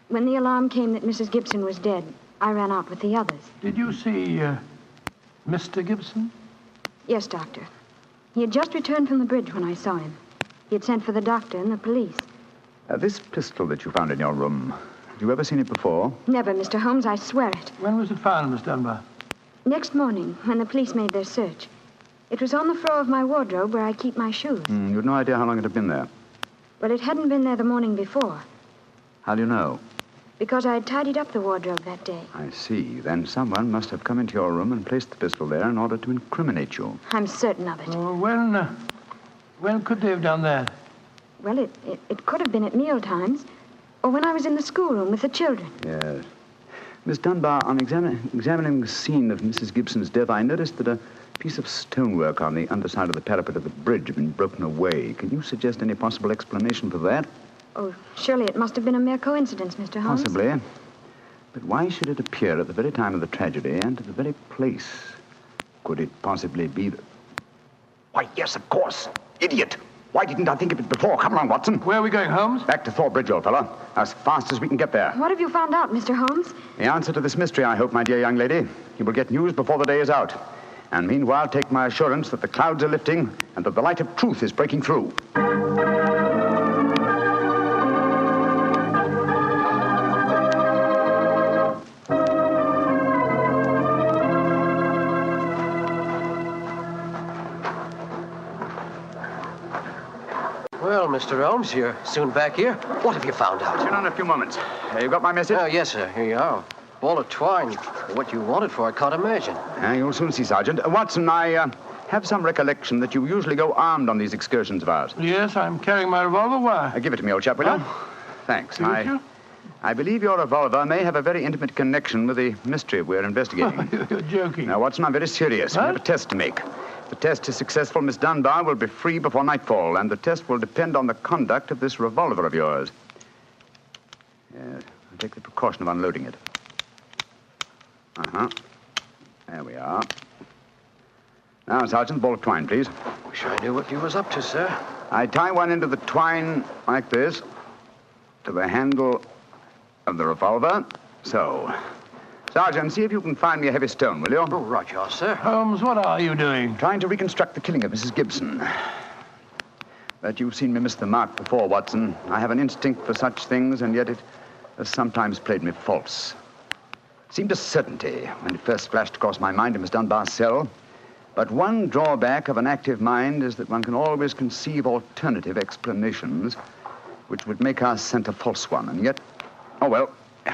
When the alarm came that Mrs. Gibson was dead, I ran out with the others. Did you see Mr. Gibson? Yes, Doctor. He had just returned from the bridge when I saw him. He had sent for the doctor and the police. This pistol that you found in your room, had you ever seen it before? Never, Mr. Holmes, I swear it. When was it found, Miss Dunbar? Next morning, when the police made their search. It was on the floor of my wardrobe where I keep my shoes. You had no idea how long it had been there? Well, it hadn't been there the morning before. How do you know? Because I had tidied up the wardrobe that day. I see. Then someone must have come into your room and placed the pistol there in order to incriminate you. I'm certain of it. When could they have done that? Well, it could have been at meal times, or when I was in the schoolroom with the children. Yes. Miss Dunbar, on examining the scene of Mrs. Gibson's death, I noticed that a piece of stonework on the underside of the parapet of the bridge had been broken away. Can you suggest any possible explanation for that? Oh, surely it must have been a mere coincidence, Mr. Holmes. Possibly. But why should it appear at the very time of the tragedy and at the very place? Could it possibly be that... Why, yes, of course. Idiot. Why didn't I think of it before? Come along, Watson. Where are we going, Holmes? Back to Thor Bridge, old fellow. As fast as we can get there. What have you found out, Mr. Holmes? The answer to this mystery, I hope, my dear young lady. You will get news before the day is out. And meanwhile, take my assurance that the clouds are lifting and that the light of truth is breaking through. Well, Mr. Holmes, you're soon back here. What have you found out? Sit down in a few moments. You got my message? Oh, yes, sir. Here you are. Ball of twine. What you wanted for, I can't imagine. You'll soon see, Sergeant. Watson, I have some recollection that you usually go armed on these excursions of ours. Yes, I'm carrying my revolver. Why? Give it to me, old chap, will you? Thanks. I believe your revolver may have a very intimate connection with the mystery we're investigating. You're joking. Now, Watson, I'm very serious. We have a test to make. If the test is successful, Miss Dunbar will be free before nightfall, and the test will depend on the conduct of this revolver of yours. Yes, I'll take the precaution of unloading it. There we are. Now, Sergeant, ball of twine, please. Wish I knew what you was up to, sir. I tie one end of the twine like this to the handle of the revolver. So. Sergeant, see if you can find me a heavy stone, will you? Oh, right, you are, sir. Holmes, what are you doing? Trying to reconstruct the killing of Mrs. Gibson. But you've seen me miss the mark before, Watson. I have an instinct for such things, and yet it has sometimes played me false. It seemed a certainty when it first flashed across my mind in Miss Dunbar's cell. But one drawback of an active mind is that one can always conceive alternative explanations which would make our scent a false one. And yet, oh, well,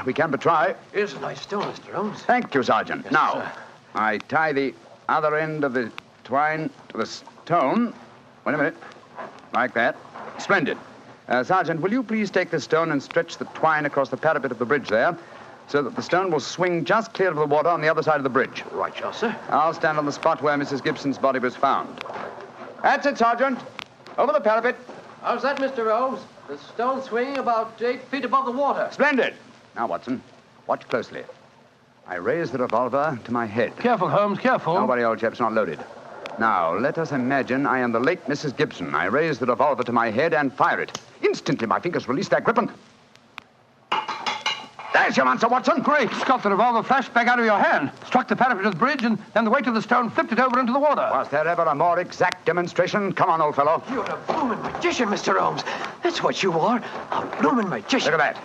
we can but try. Here's a nice stone, Mr. Holmes. Thank you, Sergeant. Yes, now, sir. I tie the other end of the twine to the stone. Wait a minute. Like that. Splendid. Sergeant, will you please take this stone and stretch the twine across the parapet of the bridge there, so that the stone will swing just clear of the water on the other side of the bridge. Right, you are, sir. I'll stand on the spot where Mrs. Gibson's body was found. That's it, Sergeant. Over the parapet. How's that, Mr. Holmes? The stone swinging about 8 feet above the water. Splendid. Now, Watson, watch closely. I raise the revolver to my head. Careful, Holmes, careful. Don't worry, old chap, it's not loaded. Now, let us imagine I am the late Mrs. Gibson. I raise the revolver to my head and fire it. Instantly, my fingers release their grip and... There's your answer, Watson. Great Scott, the revolver flashed back out of your hand, struck the parapet of the bridge, and then the weight of the stone flipped it over into the water. Was there ever a more exact demonstration? Come on, old fellow. You're a bloomin' magician, Mr. Holmes. That's what you are, a bloomin' magician. Look at that.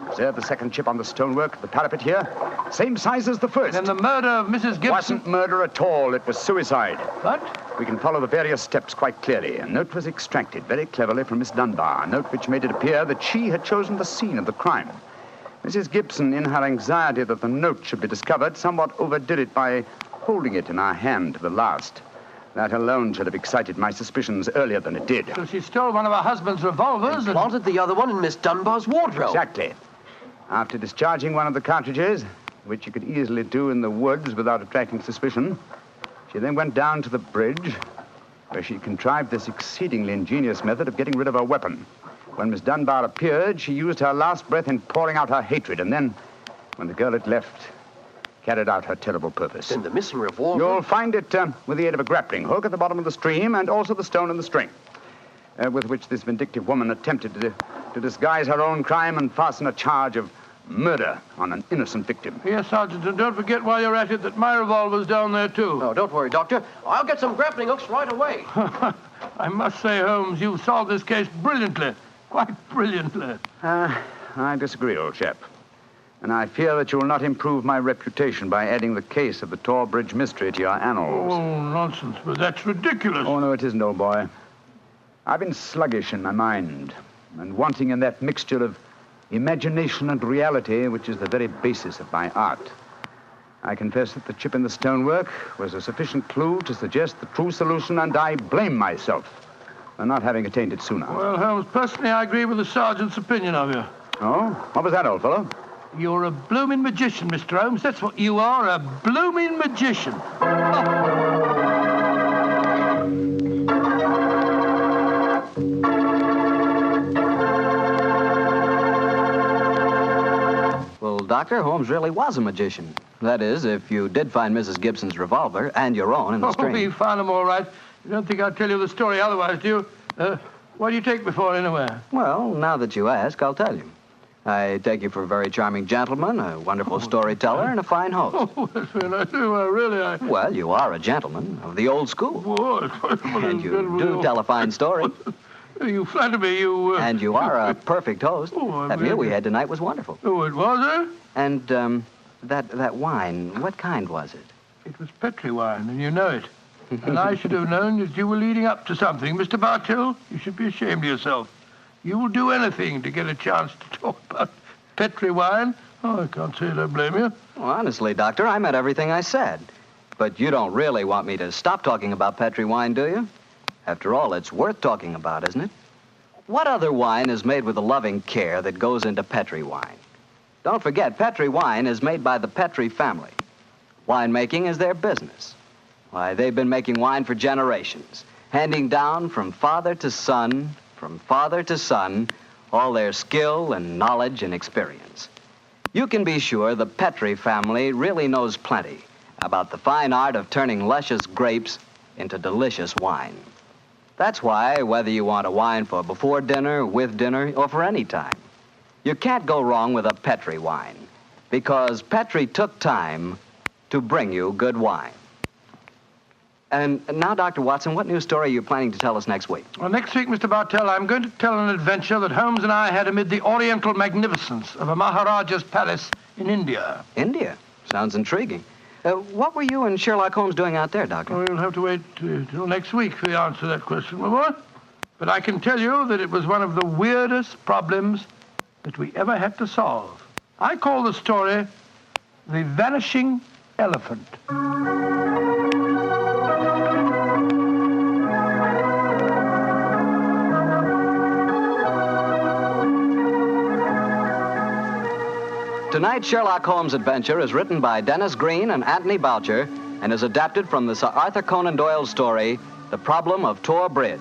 Observe the second chip on the stonework, the parapet here. Same size as the first. Then the murder of Mrs. Gibson... Wasn't murder at all. It was suicide. What? We can follow the various steps quite clearly. A note was extracted very cleverly from Miss Dunbar, a note which made it appear that she had chosen the scene of the crime. Mrs. Gibson, in her anxiety that the note should be discovered, somewhat overdid it by holding it in her hand to the last. That alone should have excited my suspicions earlier than it did. So she stole one of her husband's revolvers and planted the other one in Miss Dunbar's wardrobe. Exactly. After discharging one of the cartridges, which you could easily do in the woods without attracting suspicion, she then went down to the bridge, where she contrived this exceedingly ingenious method of getting rid of her weapon. When Miss Dunbar appeared, she used her last breath in pouring out her hatred, and then, when the girl had left, carried out her terrible purpose. Then the missing revolver... You'll find it with the aid of a grappling hook at the bottom of the stream, and also the stone and the string, with which this vindictive woman attempted to disguise her own crime and fasten a charge of murder on an innocent victim. Yes, Sergeant, and don't forget while you're at it that my revolver's down there, too. Oh, don't worry, Doctor. I'll get some grappling hooks right away. I must say, Holmes, you've solved this case brilliantly. Quite brilliantly. I disagree, old chap. And I fear that you will not improve my reputation by adding the case of the Tor Bridge mystery to your annals. Oh, nonsense, but that's ridiculous. Oh, no, it isn't, old boy. I've been sluggish in my mind and wanting in that mixture of imagination and reality which is the very basis of my art. I confess that the chip in the stonework was a sufficient clue to suggest the true solution, and I blame myself for not having attained it sooner. Well, Holmes, personally, I agree with the sergeant's opinion of you. Oh? What was that, old fellow? You're a blooming magician, Mr. Holmes. That's what you are, a blooming magician. Well, Doctor, Holmes really was a magician. That is, if you did find Mrs. Gibson's revolver and your own in the stream. We found them all right. You don't think I'll tell you the story otherwise, do you? What do you take me for, anyway? Well, now that you ask, I'll tell you. I take you for a very charming gentleman, a wonderful storyteller, and a fine host. Oh, that's very nice. Really, Well, you are a gentleman of the old school. And you do tell a fine story. You flatter me, you... And you are a perfect host. That meal we had tonight was wonderful. Oh, it was, eh? And, that wine, what kind was it? It was Petri wine, and you know it. And I should have known that you were leading up to something. Mr. Bartell, you should be ashamed of yourself. You will do anything to get a chance to talk about Petri wine. Oh, I can't say I don't blame you. Well, honestly, Doctor, I meant everything I said. But you don't really want me to stop talking about Petri wine, do you? After all, it's worth talking about, isn't it? What other wine is made with the loving care that goes into Petri wine? Don't forget, Petri wine is made by the Petri family. Winemaking is their business. Why, they've been making wine for generations, handing down from father to son, all their skill and knowledge and experience. You can be sure the Petri family really knows plenty about the fine art of turning luscious grapes into delicious wine. That's why, whether you want a wine for before dinner, with dinner, or for any time, you can't go wrong with a Petri wine, because Petri took time to bring you good wine. And now, Dr. Watson, what new story are you planning to tell us next week? Well, next week, Mr. Bartell, I'm going to tell an adventure that Holmes and I had amid the oriental magnificence of a Maharaja's palace in India. India? Sounds intriguing. What were you and Sherlock Holmes doing out there, Doctor? Well, we'll have to wait till next week for the answer to that question, my boy. But I can tell you that it was one of the weirdest problems that we ever had to solve. I call the story The Vanishing Elephant. Tonight's Sherlock Holmes adventure is written by Dennis Green and Anthony Boucher and is adapted from the Sir Arthur Conan Doyle story, The Problem of Tor Bridge.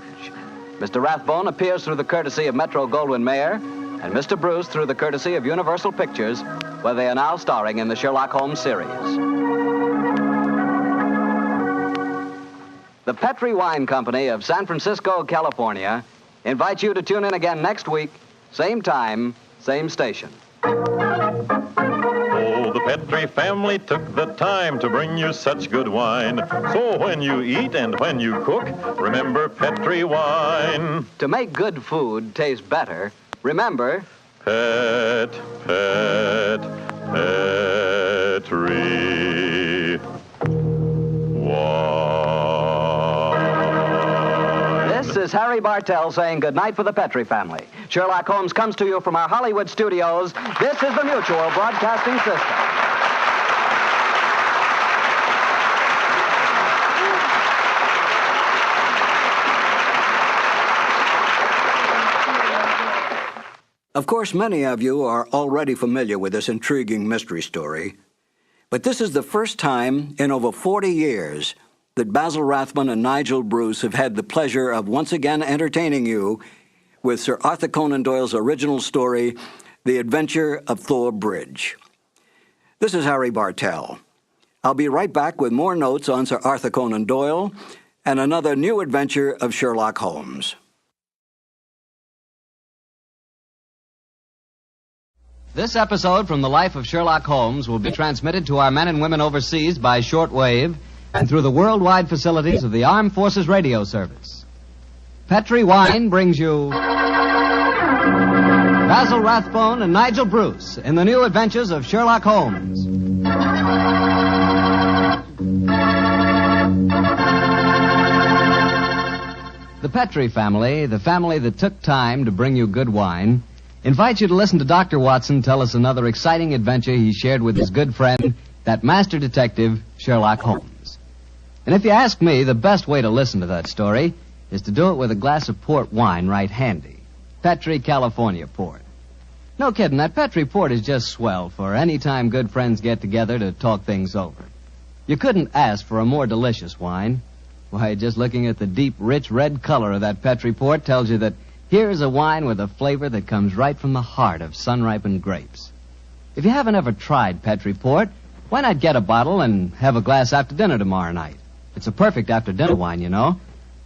Mr. Rathbone appears through the courtesy of Metro-Goldwyn-Mayer and Mr. Bruce through the courtesy of Universal Pictures, where they are now starring in the Sherlock Holmes series. The Petri Wine Company of San Francisco, California, invites you to tune in again next week, same time, same station. Oh, the Petri family took the time to bring you such good wine. So when you eat and when you cook, remember Petri wine. To make good food taste better, remember... Petri wine. This is Harry Bartell saying goodnight for the Petri family. Sherlock Holmes comes to you from our Hollywood studios. This is the Mutual Broadcasting System. Of course, many of you are already familiar with this intriguing mystery story, but this is the first time in over 40 years that Basil Rathbone and Nigel Bruce have had the pleasure of once again entertaining you with Sir Arthur Conan Doyle's original story, The Adventure of Tor Bridge. This is Harry Bartell. I'll be right back with more notes on Sir Arthur Conan Doyle and another new adventure of Sherlock Holmes. This episode from the life of Sherlock Holmes will be transmitted to our men and women overseas by shortwave and through the worldwide facilities of the Armed Forces Radio Service. Petri Wine brings you Basil Rathbone and Nigel Bruce in the new adventures of Sherlock Holmes. The Petri family, the family that took time to bring you good wine, invites you to listen to Dr. Watson tell us another exciting adventure he shared with his good friend, that master detective, Sherlock Holmes. And if you ask me, the best way to listen to that story is to do it with a glass of port wine right handy. Petri California port. No kidding, that Petri port is just swell for any time good friends get together to talk things over. You couldn't ask for a more delicious wine. Why, just looking at the deep, rich red color of that Petri port tells you that here's a wine with a flavor that comes right from the heart of sun-ripened grapes. If you haven't ever tried Petri Port, why not get a bottle and have a glass after dinner tomorrow night? It's a perfect after-dinner wine, you know.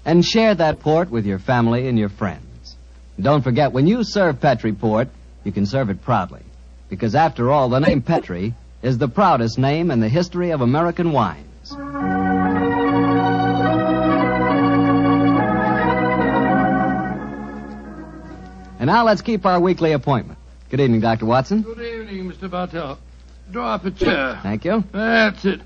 And share that port with your family and your friends. And don't forget, when you serve Petri Port, you can serve it proudly. Because after all, the name Petri is the proudest name in the history of American wines. And now let's keep our weekly appointment. Good evening, Dr. Watson. Good evening, Mr. Bartell. Draw up a chair. Thank you. That's it.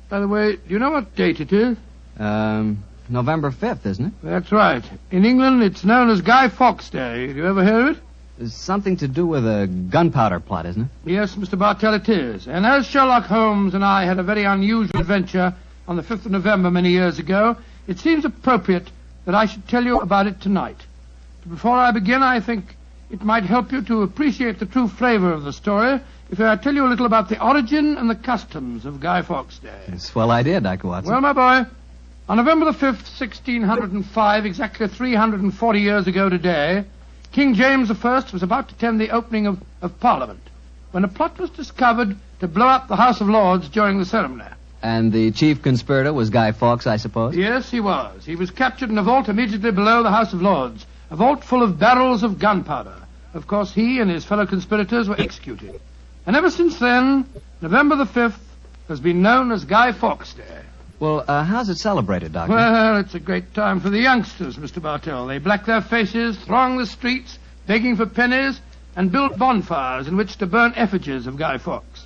By the way, do you know what date it is? November 5th, isn't it? That's right. In England, it's known as Guy Fawkes Day. Have you ever heard of it? It's something to do with a gunpowder plot, isn't it? Yes, Mr. Bartell, it is. And as Sherlock Holmes and I had a very unusual adventure on the 5th of November many years ago, it seems appropriate that I should tell you about it tonight. But before I begin, I think it might help you to appreciate the true flavor of the story if I tell you a little about the origin and the customs of Guy Fawkes Day. It's a swell idea, Dr. Watson. Well, my boy, on November the 5th, 1605, exactly 340 years ago today, King James I was about to attend the opening of Parliament when a plot was discovered to blow up the House of Lords during the ceremony. And the chief conspirator was Guy Fawkes, I suppose? Yes, he was. He was captured in a vault immediately below the House of Lords, a vault full of barrels of gunpowder. Of course, he and his fellow conspirators were executed. And ever since then, November the 5th has been known as Guy Fawkes Day. Well, how's it celebrated, Doctor? Well, it's a great time for the youngsters, Mr. Bartell. They black their faces, throng the streets, begging for pennies, and build bonfires in which to burn effigies of Guy Fawkes.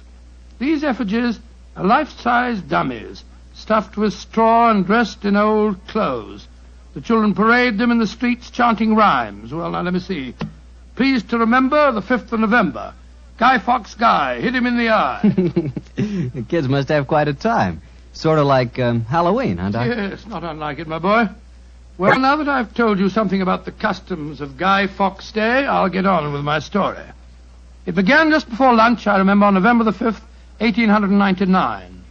These effigies are life-size dummies, stuffed with straw and dressed in old clothes. The children parade them in the streets chanting rhymes. Well, now, let me see. Pleased to remember the 5th of November. Guy Fawkes Guy, hit him in the eye. The kids must have quite a time. Sort of like Halloween, huh, Doctor? Yes, not unlike it, my boy. Well, now that I've told you something about the customs of Guy Fawkes Day, I'll get on with my story. It began just before lunch, I remember, on November the 5th, 1899.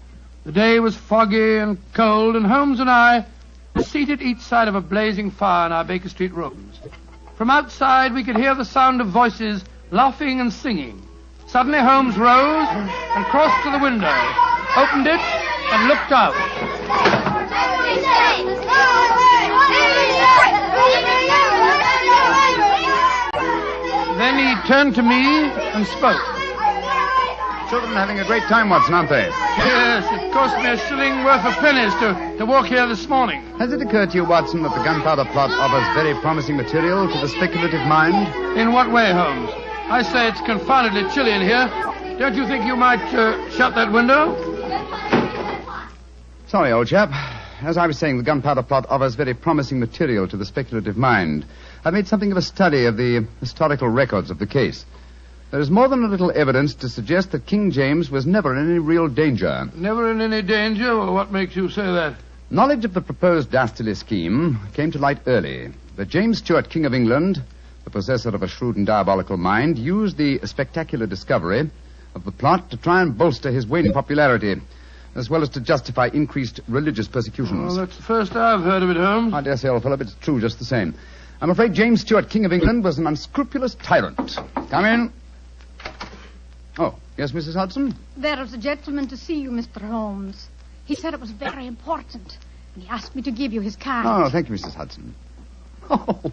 The day was foggy and cold, and Holmes and I were seated each side of a blazing fire in our Baker Street rooms. From outside, we could hear the sound of voices laughing and singing. Suddenly, Holmes rose and crossed to the window, opened it, and looked out. Then he turned to me and spoke. Children are having a great time, Watson, aren't they? Yes, it cost me a shilling worth of pennies to walk here this morning. Has it occurred to you, Watson, that the gunpowder plot offers very promising material to the speculative mind? In what way, Holmes? I say it's confoundedly chilly in here. Don't you think you might shut that window? Sorry, old chap. As I was saying, the gunpowder plot offers very promising material to the speculative mind. I've made something of a study of the historical records of the case. There is more than a little evidence to suggest that King James was never in any real danger. Never in any danger? Well, what makes you say that? Knowledge of the proposed dastardly scheme came to light early. But James Stuart, King of England, the possessor of a shrewd and diabolical mind, used the spectacular discovery of the plot to try and bolster his waning popularity, as well as to justify increased religious persecutions. Well, that's the first I've heard of it, Holmes. I dare say, old fellow, but it's true just the same. I'm afraid James Stuart, King of England, was an unscrupulous tyrant. Come in. Oh, yes, Mrs. Hudson? There is a gentleman to see you, Mr. Holmes. He said it was very important, and he asked me to give you his card. Oh, thank you, Mrs. Hudson. Oh,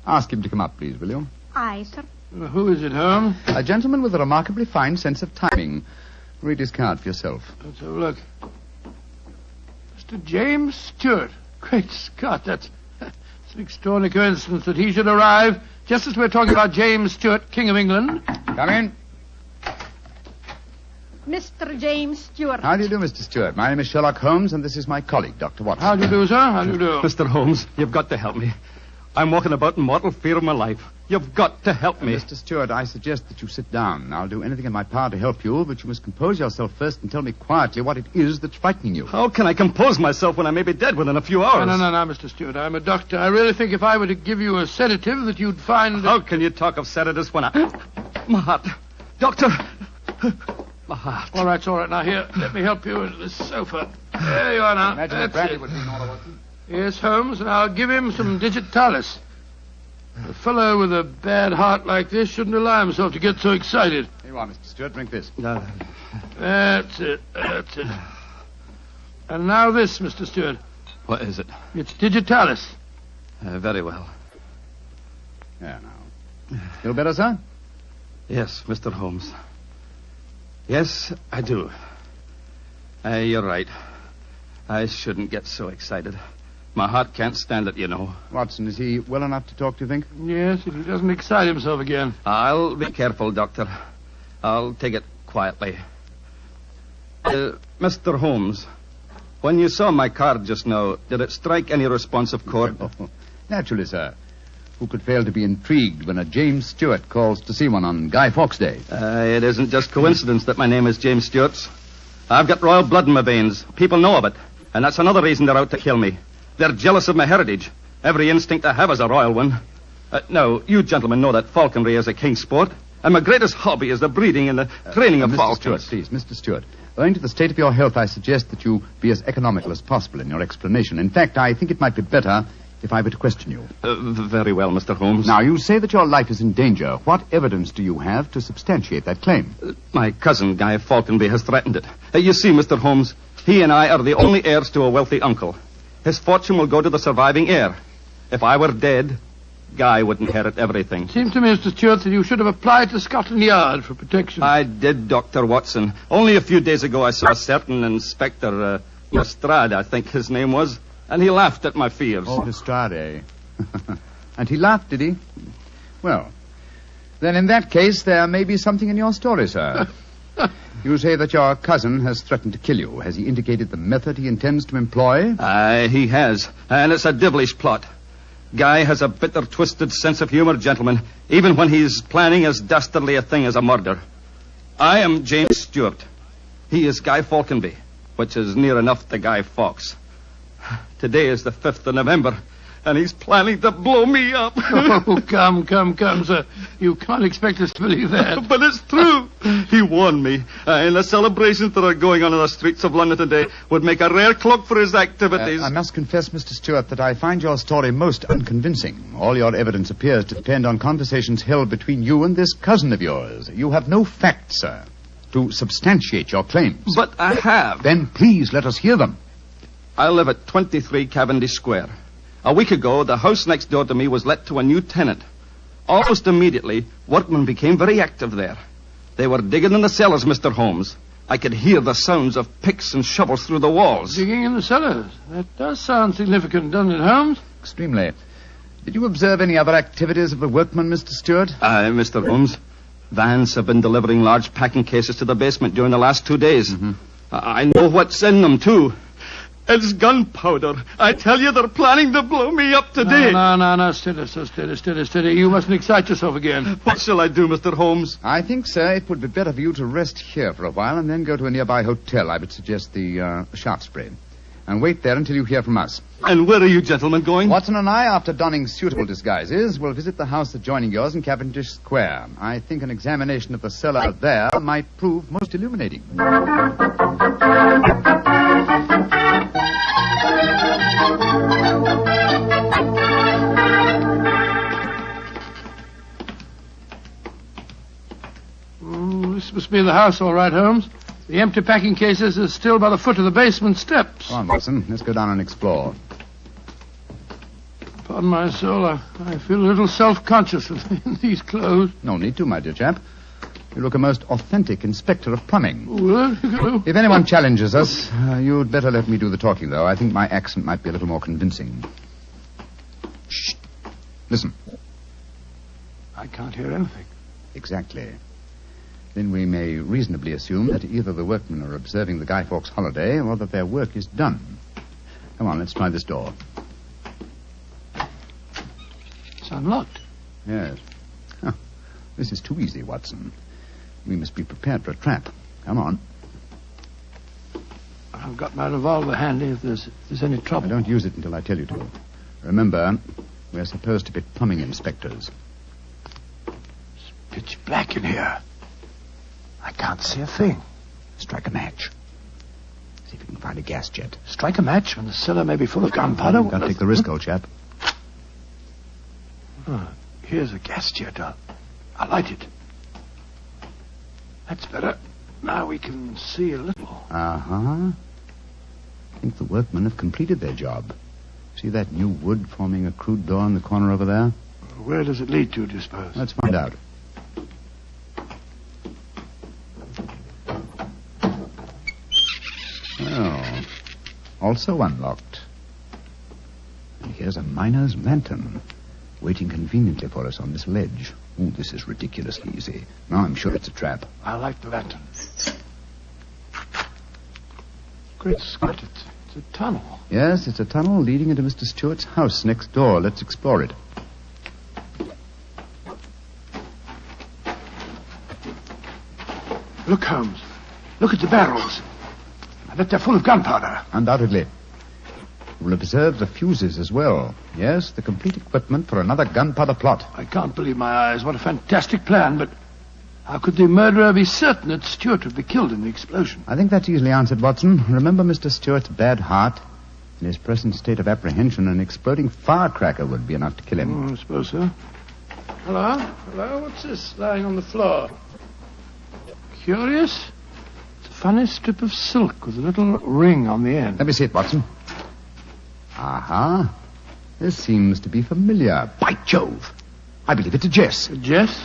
ask him to come up, please, will you? Aye, sir. Who is it, Holmes? A gentleman with a remarkably fine sense of timing. Read his card for yourself. Let's have a look. Mr. James Stuart. Great Scott, that's an extraordinary coincidence that he should arrive just as we're talking about James Stuart, King of England. Come in. Mr. James Stuart. How do you do, Mr. Stuart? My name is Sherlock Holmes, and this is my colleague, Dr. Watson. How do you do, sir? How do you do? Mr. Holmes, you've got to help me. I'm walking about in mortal fear of my life. You've got to help me. Mr. Stuart, I suggest that you sit down. I'll do anything in my power to help you, but you must compose yourself first and tell me quietly what it is that's frightening you. How can I compose myself when I may be dead within a few hours? No, Mr. Stuart. I'm a doctor. I really think if I were to give you a sedative that you'd find... How can you talk of sedatives when I... My heart. Doctor. My heart. All right. Now, here, let me help you into this sofa. There you are now. Imagine That's brandy it. would be in order, Watson. Yes, Holmes, and I'll give him some digitalis. A fellow with a bad heart like this shouldn't allow himself to get so excited. Here you are, Mr. Stewart. Drink this. That's it. That's it. And now this, Mr. Stewart. What is it? It's digitalis. Very well. Yeah, now. Feel better, sir? Yes, Mr. Holmes. Yes, I do. You're right. I shouldn't get so excited. My heart can't stand it, you know. Watson, is he well enough to talk, do you think? Yes, if he doesn't excite himself again. I'll be careful, Doctor. I'll take it quietly. Mr. Holmes, when you saw my card just now, did it strike any responsive chord? Naturally, sir. Who could fail to be intrigued when a James Stewart calls to see one on Guy Fawkes Day? It isn't just coincidence that my name is James Stewart. I've got royal blood in my veins. People know of it. And that's another reason they're out to kill me. They're jealous of my heritage. Every instinct I have is a royal one. Now, you gentlemen know that falconry is a king's sport. And my greatest hobby is the breeding and the training of falcons. Stewart, please, Mr. Stewart. Owing to the state of your health, I suggest that you be as economical as possible in your explanation. In fact, I think it might be better if I were to question you. Very well, Mr. Holmes. Now, you say that your life is in danger. What evidence do you have to substantiate that claim? My cousin, Guy Falconby, has threatened it. You see, Mr. Holmes, he and I are the only heirs to a wealthy uncle. His fortune will go to the surviving heir. If I were dead, Guy would inherit everything. Seems to me, Mr. Stewart, that you should have applied to Scotland Yard for protection. I did, Dr. Watson. Only a few days ago I saw a certain Inspector Lestrade, I think his name was, and he laughed at my fears. Oh, Lestrade. And he laughed, did he? Well, then in that case, there may be something in your story, sir. You say that your cousin has threatened to kill you. Has he indicated the method he intends to employ? He has, and it's a devilish plot. Guy has a bitter, twisted sense of humor, gentlemen, even when he's planning as dastardly a thing as a murder. I am James Stewart. He is Guy Falconby, which is near enough to Guy Fawkes. Today is the 5th of November, and he's planning to blow me up. Oh, come, sir. You can't expect us to believe that. But it's true. He warned me. And the celebrations that are going on in the streets of London today would make a rare cloak for his activities. I must confess, Mr. Stewart, that I find your story most unconvincing. All your evidence appears to depend on conversations held between you and this cousin of yours. You have no facts, sir, to substantiate your claims. But I have. Then please let us hear them. I live at 23 Cavendish Square. A week ago, the house next door to me was let to a new tenant. Almost immediately, workmen became very active there. They were digging in the cellars, Mr. Holmes. I could hear the sounds of picks and shovels through the walls. Digging in the cellars? That does sound significant, doesn't it, Holmes? Extremely. Did you observe any other activities of the workmen, Mr. Stewart? Mr. Holmes. Vans have been delivering large packing cases to the basement during the last 2 days. Mm-hmm. I know what's in them, too. It's gunpowder. I tell you, they're planning to blow me up today. No. Steady. You mustn't excite yourself again. What shall I do, Mr. Holmes? I think, sir, it would be better for you to rest here for a while and then go to a nearby hotel. I would suggest the Shaftesbury. And wait there until you hear from us. And where are you gentlemen going? Watson and I, after donning suitable disguises, will visit the house adjoining yours in Cavendish Square. I think an examination of the cellar there might prove most illuminating. This must be the house, all right, Holmes. The empty packing cases are still by the foot of the basement steps. Come on, Watson. Let's go down and explore. Pardon my soul, I feel a little self-conscious in these clothes. No need to, my dear chap. You look a most authentic inspector of plumbing. Well, if anyone challenges us, you'd better let me do the talking, though. I think my accent might be a little more convincing. Shh. Listen. I can't hear anything. Exactly. Then we may reasonably assume that either the workmen are observing the Guy Fawkes holiday or that their work is done. Come on, let's try this door. It's unlocked. Yes. Oh, this is too easy, Watson. We must be prepared for a trap. Come on. I've got my revolver handy if there's any trouble. I don't use it until I tell you to. Remember, we're supposed to be plumbing inspectors. It's pitch black in here. I can't see a thing. Strike a match. See if you can find a gas jet. Strike a match when the cellar may be full of gunpowder? Can't take the risk, old chap. Oh, Here's a gas jet. I'll light it. That's better. Now we can see a little. Uh-huh. I think the workmen have completed their job. See that new wood forming a crude door in the corner over there? Where does it lead to, do you suppose? Let's find out. Oh, also unlocked. And here's a miner's lantern, waiting conveniently for us on this ledge. Oh, this is ridiculously easy. Now I'm sure it's a trap. I like the lantern. Great Scott, it's a tunnel. Yes, it's a tunnel leading into Mr. Stewart's house next door. Let's explore it. Look, Holmes. Look at the barrels. I bet they're full of gunpowder. Undoubtedly. We'll observe the fuses as well. Yes, the complete equipment for another gunpowder plot. I can't believe my eyes. What a fantastic plan, but how could the murderer be certain that Stewart would be killed in the explosion? I think that's easily answered, Watson. Remember Mr. Stewart's bad heart? In his present state of apprehension, an exploding firecracker would be enough to kill him. I suppose so. Hello? Hello? What's this lying on the floor? Curious. It's a funny strip of silk with a little ring on the end. Let me see it, Watson. Aha. This seems to be familiar. By Jove. I believe it's a Jess. A Jess?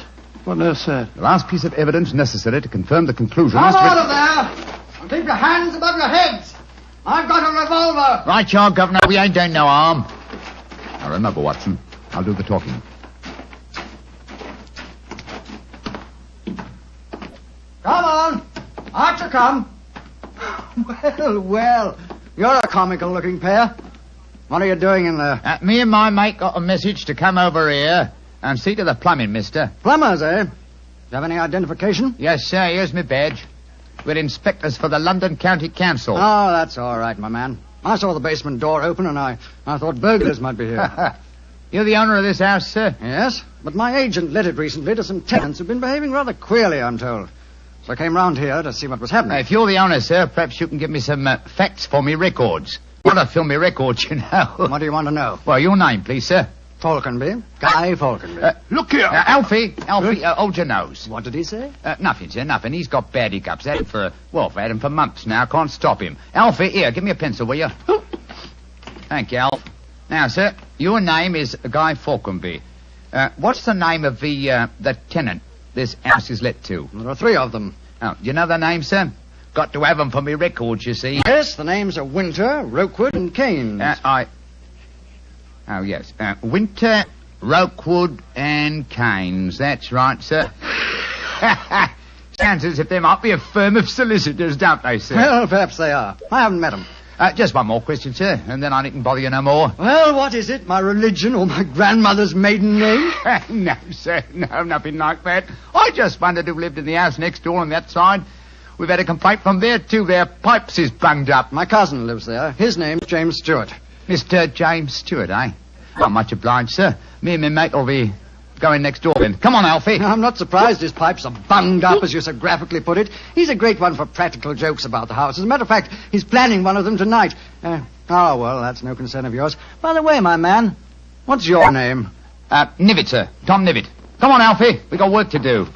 What on earth's that? The last piece of evidence necessary to confirm the conclusion. Come out of there! And keep your hands above your heads! I've got a revolver! Right, you Governor. We ain't doing no harm. Now remember, Watson, I'll do the talking. Come on! Out you come! Well, you're a comical-looking pair. What are you doing in there? Me and my mate got a message to come over here and see to the plumbing, mister. Plumbers, eh? Do you have any identification? Yes, sir. Here's my badge. We're inspectors for the London County Council. Oh, that's all right, my man. I saw the basement door open and I thought burglars might be here. You're the owner of this house, sir? Yes, but my agent let it recently to some tenants who've been behaving rather queerly, I'm told. So I came round here to see what was happening. If you're the owner, sir, perhaps you can give me some facts for me records. I want to film me records, you know. What do you want to know? Well, your name, please, sir. Falconby. Guy Falconby. Look here. Alfie, hold your nose. What did he say? Nothing, sir, nothing. He's got bad hiccups. Had him for months now. Can't stop him. Alfie, here, give me a pencil, will you? Thank you, Alf. Now, sir, your name is Guy Falconby. What's the name of the tenant this house is let to? There are three of them. Oh, do you know their names, sir? Got to have them for me records, you see. Yes, the names are Winter, Rokewood, and Keynes. Oh, yes. Winter, Rokewood, and Keynes. That's right, sir. Sounds as if they might be a firm of solicitors, don't they, sir? Well, perhaps they are. I haven't met them. Just one more question, sir, and then I needn't bother you no more. Well, what is it? My religion or my grandmother's maiden name? No, sir. No, nothing like that. I just wondered who lived in the house next door on that side. We've had a complaint from there, too. Their pipes is bunged up. My cousin lives there. His name's James Stewart. Mr. James Stewart, eh? Not much obliged, sir. Me and my mate will be going next door then. Come on, Alfie. I'm not surprised his pipes are bunged up, as you so graphically put it. He's a great one for practical jokes about the house. As a matter of fact, he's planning one of them tonight. Well, that's no concern of yours. By the way, my man, what's your name? Nivitt, sir. Tom Nivitt. Come on, Alfie. We got work to do.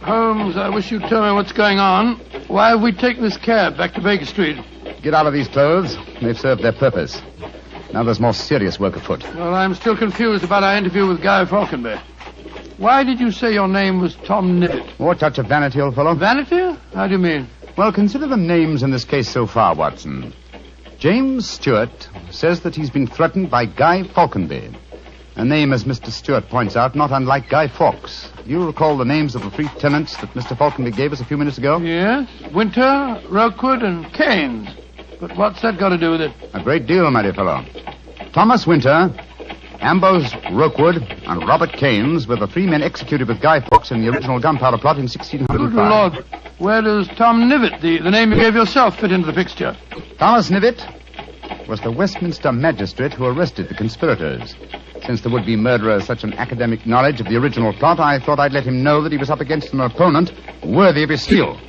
Holmes, I wish you'd tell me what's going on. Why have we taken this cab back to Baker Street? Get out of these clothes. They've served their purpose. Now there's more serious work afoot. Well, I'm still confused about our interview with Guy Falconby. Why did you say your name was Tom Nivitt? More touch of vanity, old fellow. Vanity? How do you mean? Well, consider the names in this case so far, Watson. James Stewart says that he's been threatened by Guy Falconby. A name, as Mr. Stewart points out, not unlike Guy Fawkes. Do you recall the names of the three tenants that Mr. Falconby gave us a few minutes ago? Yes. Winter, Rokewood, and Keynes. But what's that got to do with it? A great deal, my dear fellow. Thomas Winter, Ambrose Rokewood, and Robert Keynes were the three men executed with Guy Fawkes in the original gunpowder plot in 1605. Good Lord. Where does Tom Nivitt, the name you gave yourself, fit into the picture? Thomas Nivitt was the Westminster magistrate who arrested the conspirators. Since the would-be murderer has such an academic knowledge of the original plot, I thought I'd let him know that he was up against an opponent worthy of his steel.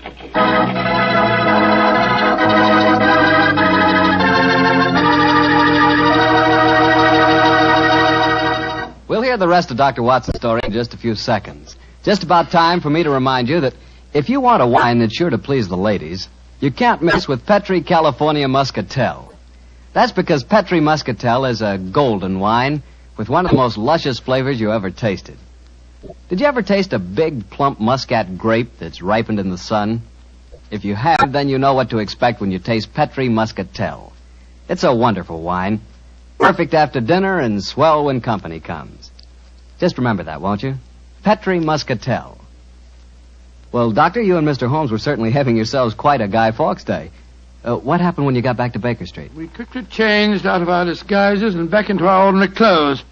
We'll hear the rest of Dr. Watson's story in just a few seconds. Just about time for me to remind you that if you want a wine that's sure to please the ladies, you can't mix with Petri California Muscatel. That's because Petri Muscatel is a golden wine with one of the most luscious flavors you ever tasted. Did you ever taste a big, plump Muscat grape that's ripened in the sun? If you have, then you know what to expect when you taste Petri Muscatel. It's a wonderful wine. Perfect after dinner and swell when company comes. Just remember that, won't you? Petri Muscatel. Well, Doctor, you and Mr. Holmes were certainly having yourselves quite a Guy Fawkes day. What happened when you got back to Baker Street? We quickly changed out of our disguises and back into our ordinary clothes.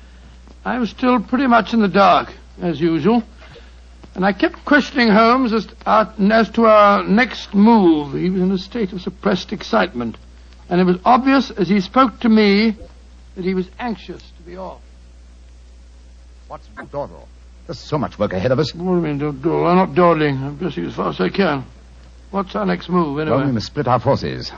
I was still pretty much in the dark, as usual. And I kept questioning Holmes as to our next move. He was in a state of suppressed excitement. And it was obvious as he spoke to me that he was anxious to be off. What's the dawdle? There's so much work ahead of us. What do you mean, don't dawdle? I'm not dawdling. I'm pressing as fast as I can. What's our next move, anyway? Well, we must split our forces.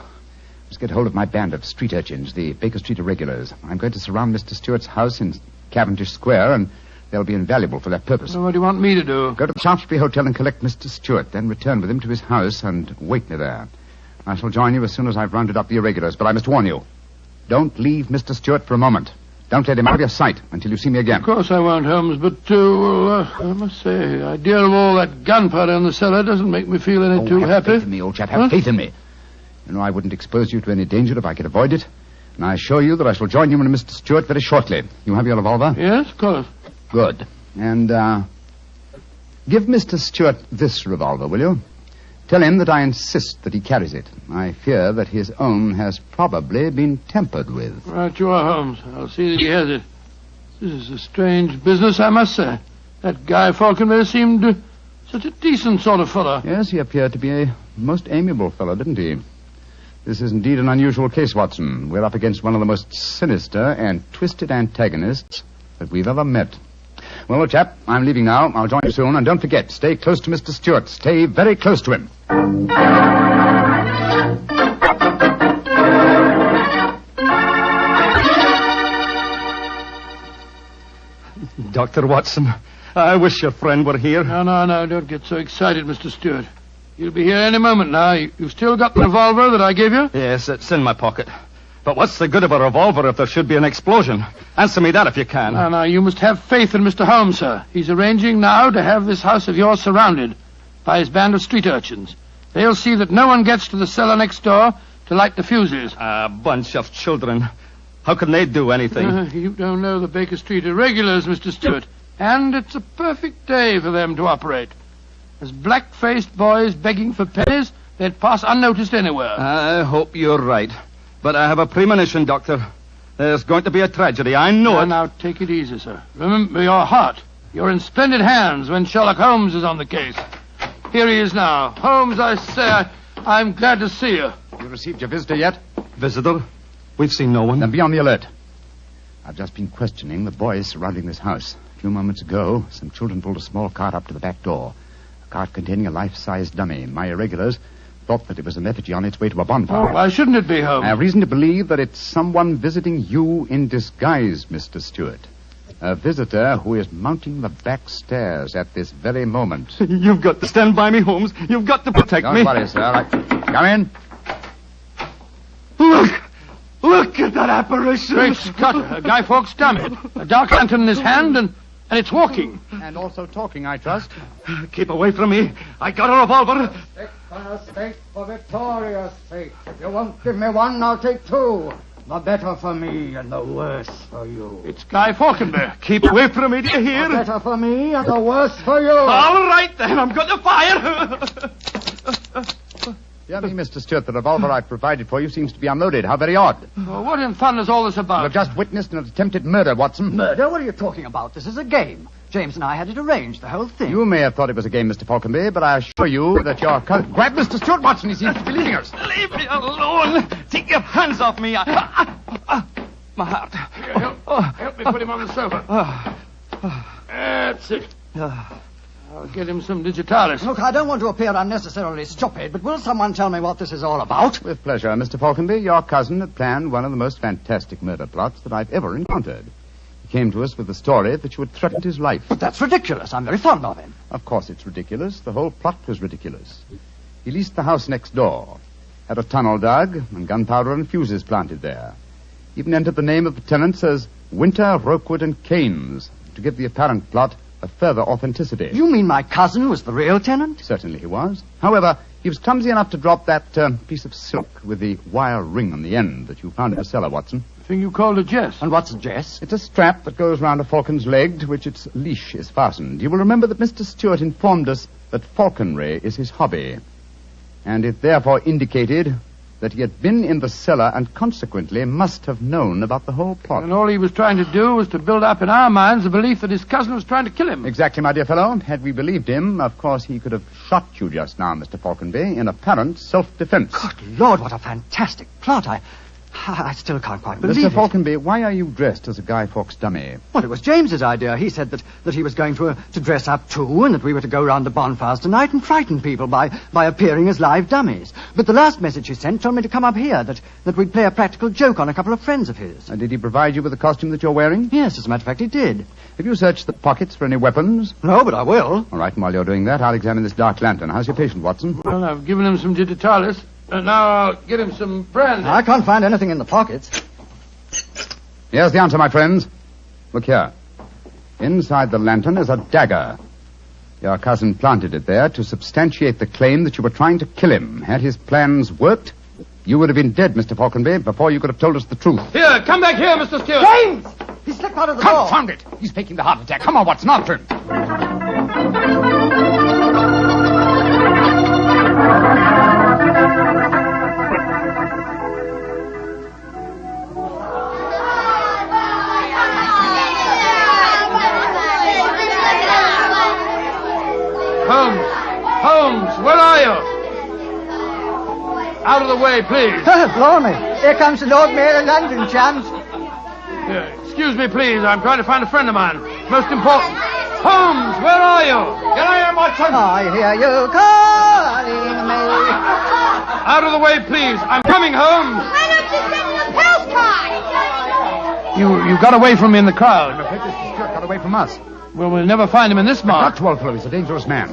Let's get hold of my band of street urchins, the Baker Street Irregulars. I'm going to surround Mr. Stewart's house in Cavendish Square, and they'll be invaluable for that purpose. So what do you want me to do? Go to the Shaftesbury Hotel and collect Mr. Stewart, then return with him to his house and wait me there. I shall join you as soon as I've rounded up the irregulars, but I must warn you. Don't leave Mr. Stewart for a moment. Don't let him out of your sight until you see me again. Of course I won't, Holmes, but, I must say, the idea of all that gunpowder in the cellar doesn't make me feel any too have happy. Faith in me, old chap. Have faith in me. You know, I wouldn't expose you to any danger if I could avoid it. And I assure you that I shall join you and Mr. Stewart very shortly. You have your revolver? Yes, of course. Good. And, give Mr. Stewart this revolver, will you? Tell him that I insist that he carries it. I fear that his own has probably been tampered with. Right you are, Holmes. I'll see that he has it. This is a strange business, I must say. That Guy Falconberry seemed such a decent sort of fellow. Yes, he appeared to be a most amiable fellow, didn't he? This is indeed an unusual case, Watson. We're up against one of the most sinister and twisted antagonists that we've ever met. Well, old chap, I'm leaving now. I'll join you soon. And don't forget, stay close to Mr. Stewart. Stay very close to him. Dr. Watson, I wish your friend were here. No, don't get so excited, Mr. Stewart. You'll be here any moment now. You've still got the revolver that I gave you? Yes, it's in my pocket. But what's the good of a revolver if there should be an explosion? Answer me that if you can. No, you must have faith in Mr. Holmes, sir. He's arranging now to have this house of yours surrounded by his band of street urchins. They'll see that no one gets to the cellar next door to light the fuses. A bunch of children. How can they do anything? You don't know the Baker Street Irregulars, Mr. Stewart. And it's a perfect day for them to operate. As black-faced boys begging for pennies, they'd pass unnoticed anywhere. I hope you're right. But I have a premonition, Doctor. There's going to be a tragedy. I know it. Now, take it easy, sir. Remember your heart. You're in splendid hands when Sherlock Holmes is on the case. Here he is now. Holmes, I say, I'm glad to see you. You received your visitor yet? Visitor? We've seen no one. Then be on the alert. I've just been questioning the boys surrounding this house. A few moments ago, some children pulled a small cart up to the back door. A cart containing a life-size dummy. My irregulars thought that it was an effigy on its way to a bonfire. Oh, why shouldn't it be, Holmes? I have reason to believe that it's someone visiting you in disguise, Mr. Stewart. A visitor who is mounting the back stairs at this very moment. You've got to stand by me, Holmes. You've got to protect me. Don't worry, sir. Come in. Look at that apparition. Great Scott, Guy Fawkes' dummy. A dark lantern in his hand, and it's walking. And also talking, I trust. Keep away from me. I got a revolver. Take for a stake, for Victoria's sake. If you won't give me one, I'll take two. The better for me and the worse for you. It's Guy Falconberry. Keep away from me, do you hear? The better for me and the worse for you. All right, then. I'm going to fire. Dear me, Mr. Stewart, the revolver I've provided for you seems to be unloaded. How very odd. Well, what in thunder is all this about? You've just witnessed an attempted murder, Watson. Murder? What are you talking about? This is a game. James and I had it arranged, the whole thing. You may have thought it was a game, Mr. Falconberry, but I assure you that your... Grab Mr. Stewart, Watson. He seems to be leaving us. Leave me alone. Take your hands off me. My heart. Help me put him on the sofa. That's it. I'll get him some digitalis. Look, I don't want to appear unnecessarily stupid, but will someone tell me what this is all about? With pleasure, Mr. Falconby. Your cousin had planned one of the most fantastic murder plots that I've ever encountered. He came to us with the story that you had threatened his life. But that's ridiculous. I'm very fond of him. Of course it's ridiculous. The whole plot was ridiculous. He leased the house next door, had a tunnel dug, and gunpowder and fuses planted there. Even entered the name of the tenants as Winter, Rokewood, and Keynes to give the apparent plot a further authenticity. You mean my cousin was the real tenant? Certainly he was. However, he was clumsy enough to drop that piece of silk with the wire ring on the end that you found in the cellar, Watson. The thing you called a jess. And what's a jess? It's a strap that goes round a falcon's leg to which its leash is fastened. You will remember that Mr. Stewart informed us that falconry is his hobby, and it therefore indicated that he had been in the cellar and consequently must have known about the whole plot. And all he was trying to do was to build up in our minds the belief that his cousin was trying to kill him. Exactly, my dear fellow. Had we believed him, of course he could have shot you just now, Mr. Falconby, in apparent self-defense. Good Lord, what a fantastic plot. I still can't quite believe Mr. it. Falconby, why are you dressed as a Guy Fawkes dummy? Well, it was James's idea. He said that he was going to dress up too, and that we were to go round the bonfires tonight and frighten people by appearing as live dummies. But the last message he sent told me to come up here, that we'd play a practical joke on a couple of friends of his. Did he provide you with the costume that you're wearing? Yes, as a matter of fact, he did. Have you searched the pockets for any weapons? No, but I will. All right, and while you're doing that, I'll examine this dark lantern. How's your patient, Watson? Well, I've given him some digitalis, and now I'll get him some brandy. I can't find anything in the pockets. Here's the answer, my friends. Look here. Inside the lantern is a dagger. Your cousin planted it there to substantiate the claim that you were trying to kill him. Had his plans worked, you would have been dead, Mr. Falconby, before you could have told us the truth. Here, come back here, Mr. Stewart. James! He slipped out of the door. Confound it! He's faking the heart attack. Come on, Watson, after him. Holmes, where are you? Out of the way, please. Blimey. Here comes the Lord Mayor of London, chums. Excuse me, please. I'm trying to find a friend of mine. Most important. Holmes, where are you? Here I am, Watson. I hear you calling me. Out of the way, please. I'm coming, Holmes. Why don't you send the postcard? You got away from me in the crowd. Mr. Stewart got away from us. Well, we'll never find him in this mark. Not too old fellow. He's a dangerous man.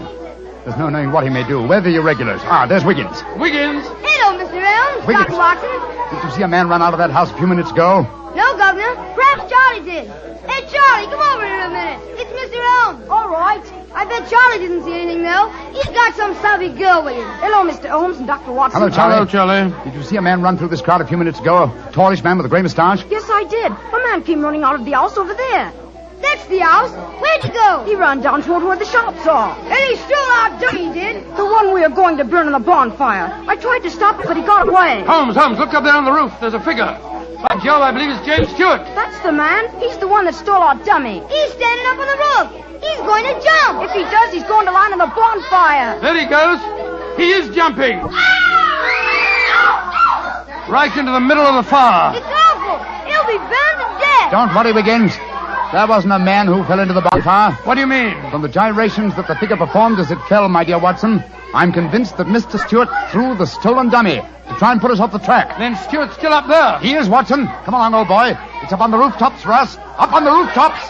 There's no knowing what he may do. Where are the irregulars? There's Wiggins. Wiggins? Hello, Mr. Holmes. Wiggins. Dr. Watson. Did you see a man run out of that house a few minutes ago? No, Governor. Perhaps Charlie did. Hey, Charlie, come over here a minute. It's Mr. Holmes. All right. I bet Charlie didn't see anything, though. He's got some savvy girl with him. Hello, Mr. Holmes and Dr. Watson. Hello, Charlie. Hello, Charlie. Did you see a man run through this crowd a few minutes ago? A tallish man with a gray moustache? Yes, I did. A man came running out of the house over there. That's the house. Where'd you go? He ran down toward where the shops are. And he stole our dummy, he did. The one we are going to burn in the bonfire. I tried to stop it, but he got away. Holmes, look up there on the roof. There's a figure. By Jove, I believe it's James Stewart. That's the man. He's the one that stole our dummy. He's standing up on the roof. He's going to jump. If he does, he's going to land in the bonfire. There he goes. He is jumping. Right into the middle of the fire. It's awful. He'll be burned to death. Don't worry, Wiggins. There wasn't a man who fell into the bonfire. What do you mean? From the gyrations that the figure performed as it fell, my dear Watson, I'm convinced that Mr. Stewart threw the stolen dummy to try and put us off the track. Then Stewart's still up there. He is, Watson. Come along, old boy. It's up on the rooftops for us. Up on the rooftops.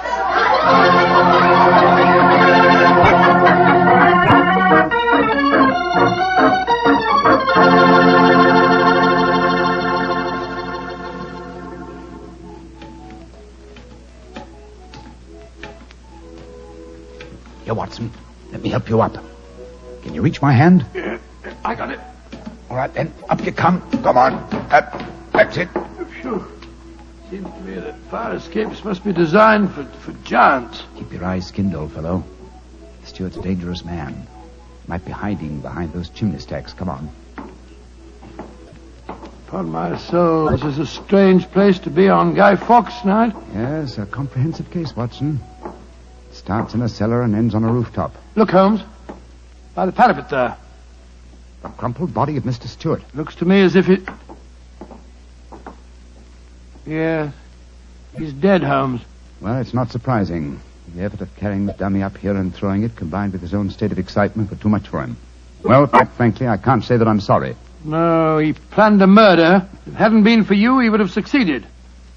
Here, Watson. Let me help you up. Can you reach my hand? Yeah, I got it. All right, then. Up you come. Come on. That's it. Phew. Seems to me that fire escapes must be designed for giants. Keep your eyes skinned, old fellow. Stewart's a dangerous man. Might be hiding behind those chimney stacks. Come on. Upon my soul, this is a strange place to be on Guy Fawkes night. Yes, a comprehensive case, Watson. Starts in a cellar and ends on a rooftop. Look, Holmes. By the parapet there. The crumpled body of Mr. Stewart. Looks to me as if it... Yeah, He's dead, Holmes. Well, it's not surprising. The effort of carrying the dummy up here and throwing it, combined with his own state of excitement, were too much for him. Well, quite frankly, I can't say that I'm sorry. No, he planned a murder. If it hadn't been for you, he would have succeeded.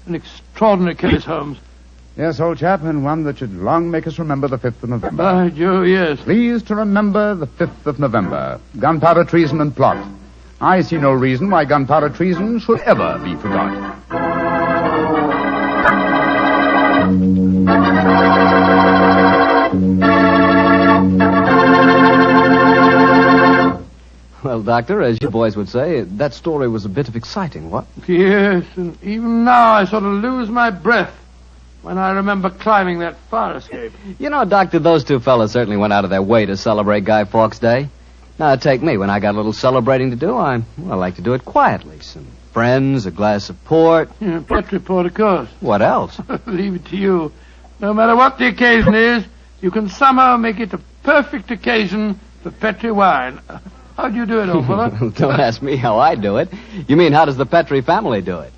An extraordinary case, Holmes. Yes, old chap, and one that should long make us remember the 5th of November. By Jove, yes. Please to remember the 5th of November. Gunpowder treason and plot. I see no reason why gunpowder treason should ever be forgot. Well, Doctor, as you boys would say, that story was a bit of exciting, what? Yes, and even now I sort of lose my breath when I remember climbing that fire escape. You know, Doctor, those two fellas certainly went out of their way to celebrate Guy Fawkes Day. Now, take me. When I got a little celebrating to do, I like to do it quietly. Some friends, a glass of port. Yeah, Petri port, of course. What else? Leave it to you. No matter what the occasion is, you can somehow make it a perfect occasion for Petri wine. How do you do it, old fella? Don't ask me how I do it. You mean, how does the Petri family do it?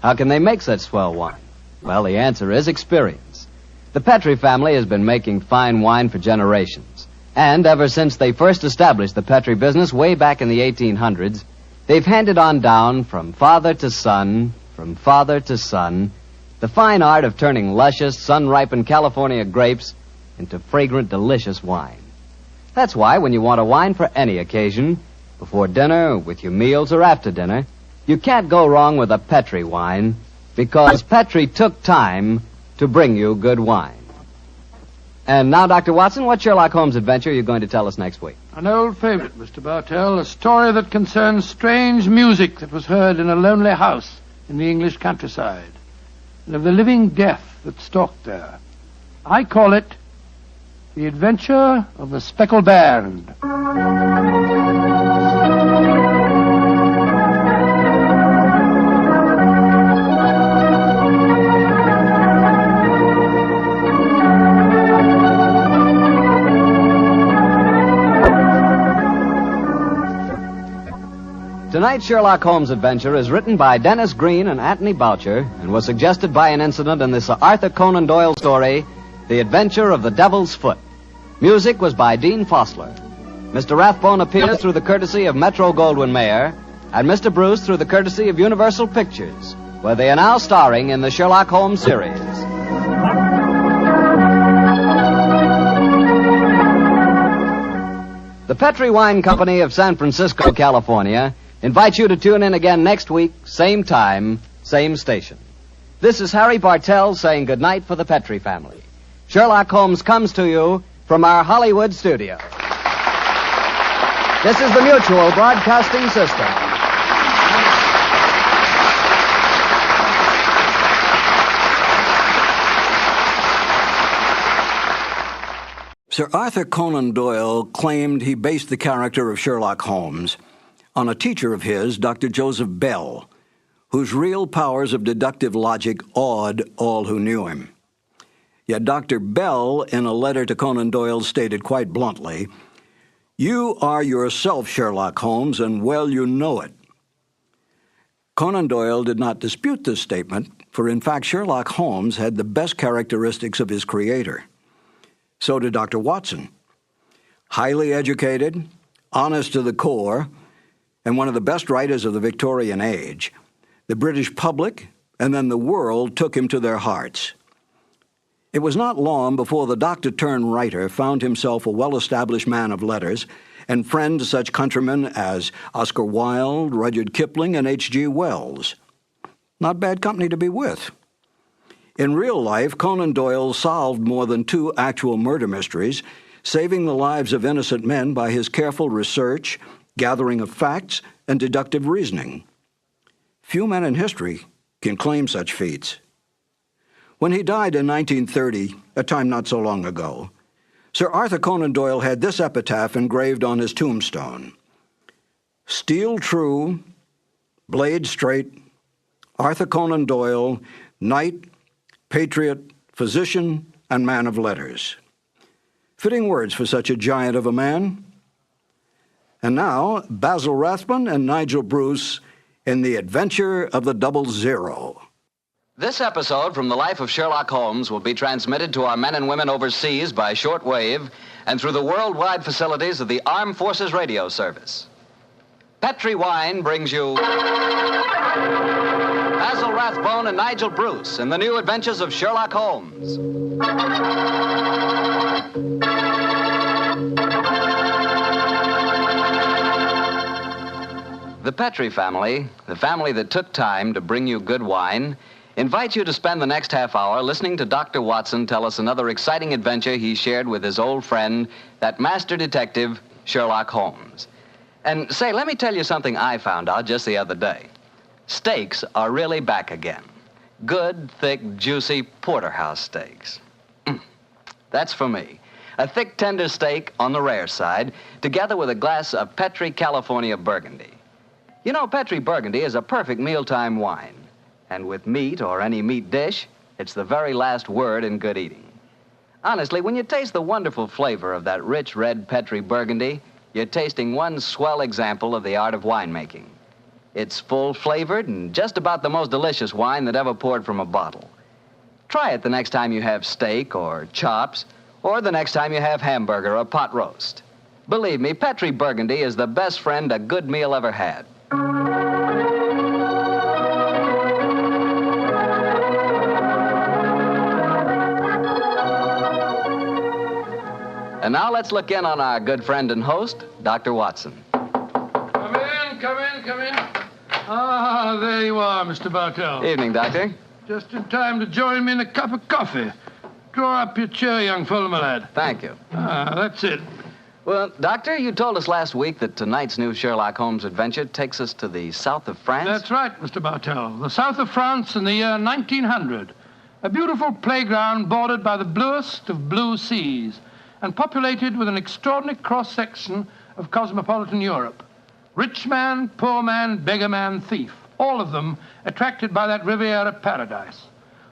How can they make such swell wine? Well, the answer is experience. The Petri family has been making fine wine for generations. And ever since they first established the Petri business way back in the 1800s, they've handed on down from father to son, the fine art of turning luscious, sun-ripened California grapes into fragrant, delicious wine. That's why when you want a wine for any occasion, before dinner, with your meals, or after dinner, you can't go wrong with a Petri wine, because Petri took time to bring you good wine. And now, Dr. Watson, what Sherlock Holmes adventure are you going to tell us next week? An old favorite, Mr. Bartell, a story that concerns strange music that was heard in a lonely house in the English countryside, and of the living death that stalked there. I call it The Adventure of the Speckled Band. Tonight's Sherlock Holmes adventure is written by Dennis Green and Anthony Boucher and was suggested by an incident in the Sir Arthur Conan Doyle story, The Adventure of the Devil's Foot. Music was by Dean Fossler. Mr. Rathbone appears through the courtesy of Metro-Goldwyn-Mayer, and Mr. Bruce through the courtesy of Universal Pictures, where they are now starring in the Sherlock Holmes series. The Petri Wine Company of San Francisco, California, invites you to tune in again next week, same time, same station. This is Harry Bartell saying goodnight for the Petri family. Sherlock Holmes comes to you from our Hollywood studio. This is the Mutual Broadcasting System. Sir Arthur Conan Doyle claimed he based the character of Sherlock Holmes on a teacher of his, Dr. Joseph Bell, whose real powers of deductive logic awed all who knew him. Yet Dr. Bell, in a letter to Conan Doyle, stated quite bluntly, "You are yourself Sherlock Holmes, and well you know it." Conan Doyle did not dispute this statement, for in fact Sherlock Holmes had the best characteristics of his creator. So did Dr. Watson. Highly educated, honest to the core, and one of the best writers of the Victorian age, the British public and then the world took him to their hearts. It was not long before the doctor-turned-writer found himself a well-established man of letters and friend to such countrymen as Oscar Wilde, Rudyard Kipling, and H.G. Wells. Not bad company to be with. In real life, Conan Doyle solved more than 2 actual murder mysteries, saving the lives of innocent men by his careful research, gathering of facts, and deductive reasoning. Few men in history can claim such feats. When he died in 1930, a time not so long ago, Sir Arthur Conan Doyle had this epitaph engraved on his tombstone: "Steel true, blade straight, Arthur Conan Doyle, knight, patriot, physician, and man of letters." Fitting words for such a giant of a man. And now, Basil Rathbone and Nigel Bruce in The Adventure of the 00. This episode from the life of Sherlock Holmes will be transmitted to our men and women overseas by shortwave and through the worldwide facilities of the Armed Forces Radio Service. Petri Wine brings you Basil Rathbone and Nigel Bruce in the new adventures of Sherlock Holmes. The Petri family, the family that took time to bring you good wine, invites you to spend the next half hour listening to Dr. Watson tell us another exciting adventure he shared with his old friend, that master detective, Sherlock Holmes. And say, let me tell you something I found out just the other day. Steaks are really back again. Good, thick, juicy porterhouse steaks. That's for me. A thick, tender steak on the rare side, together with a glass of Petri California Burgundy. You know, Petri Burgundy is a perfect mealtime wine. And with meat or any meat dish, it's the very last word in good eating. Honestly, when you taste the wonderful flavor of that rich red Petri Burgundy, you're tasting one swell example of the art of winemaking. It's full-flavored and just about the most delicious wine that ever poured from a bottle. Try it the next time you have steak or chops, or the next time you have hamburger or pot roast. Believe me, Petri Burgundy is the best friend a good meal ever had. And now let's look in on our good friend and host, Dr. Watson. Come in. Ah, there you are, Mr. Bartell. Evening, Doctor. Just in time to join me in a cup of coffee. Draw up your chair, young fellow, my lad. Thank you. Ah, that's it. Well, Doctor, you told us last week that tonight's new Sherlock Holmes adventure takes us to the south of France. That's right, Mr. Bartell. The south of France in the year 1900. A beautiful playground bordered by the bluest of blue seas and populated with an extraordinary cross-section of cosmopolitan Europe. Rich man, poor man, beggar man, thief. All of them attracted by that Riviera paradise.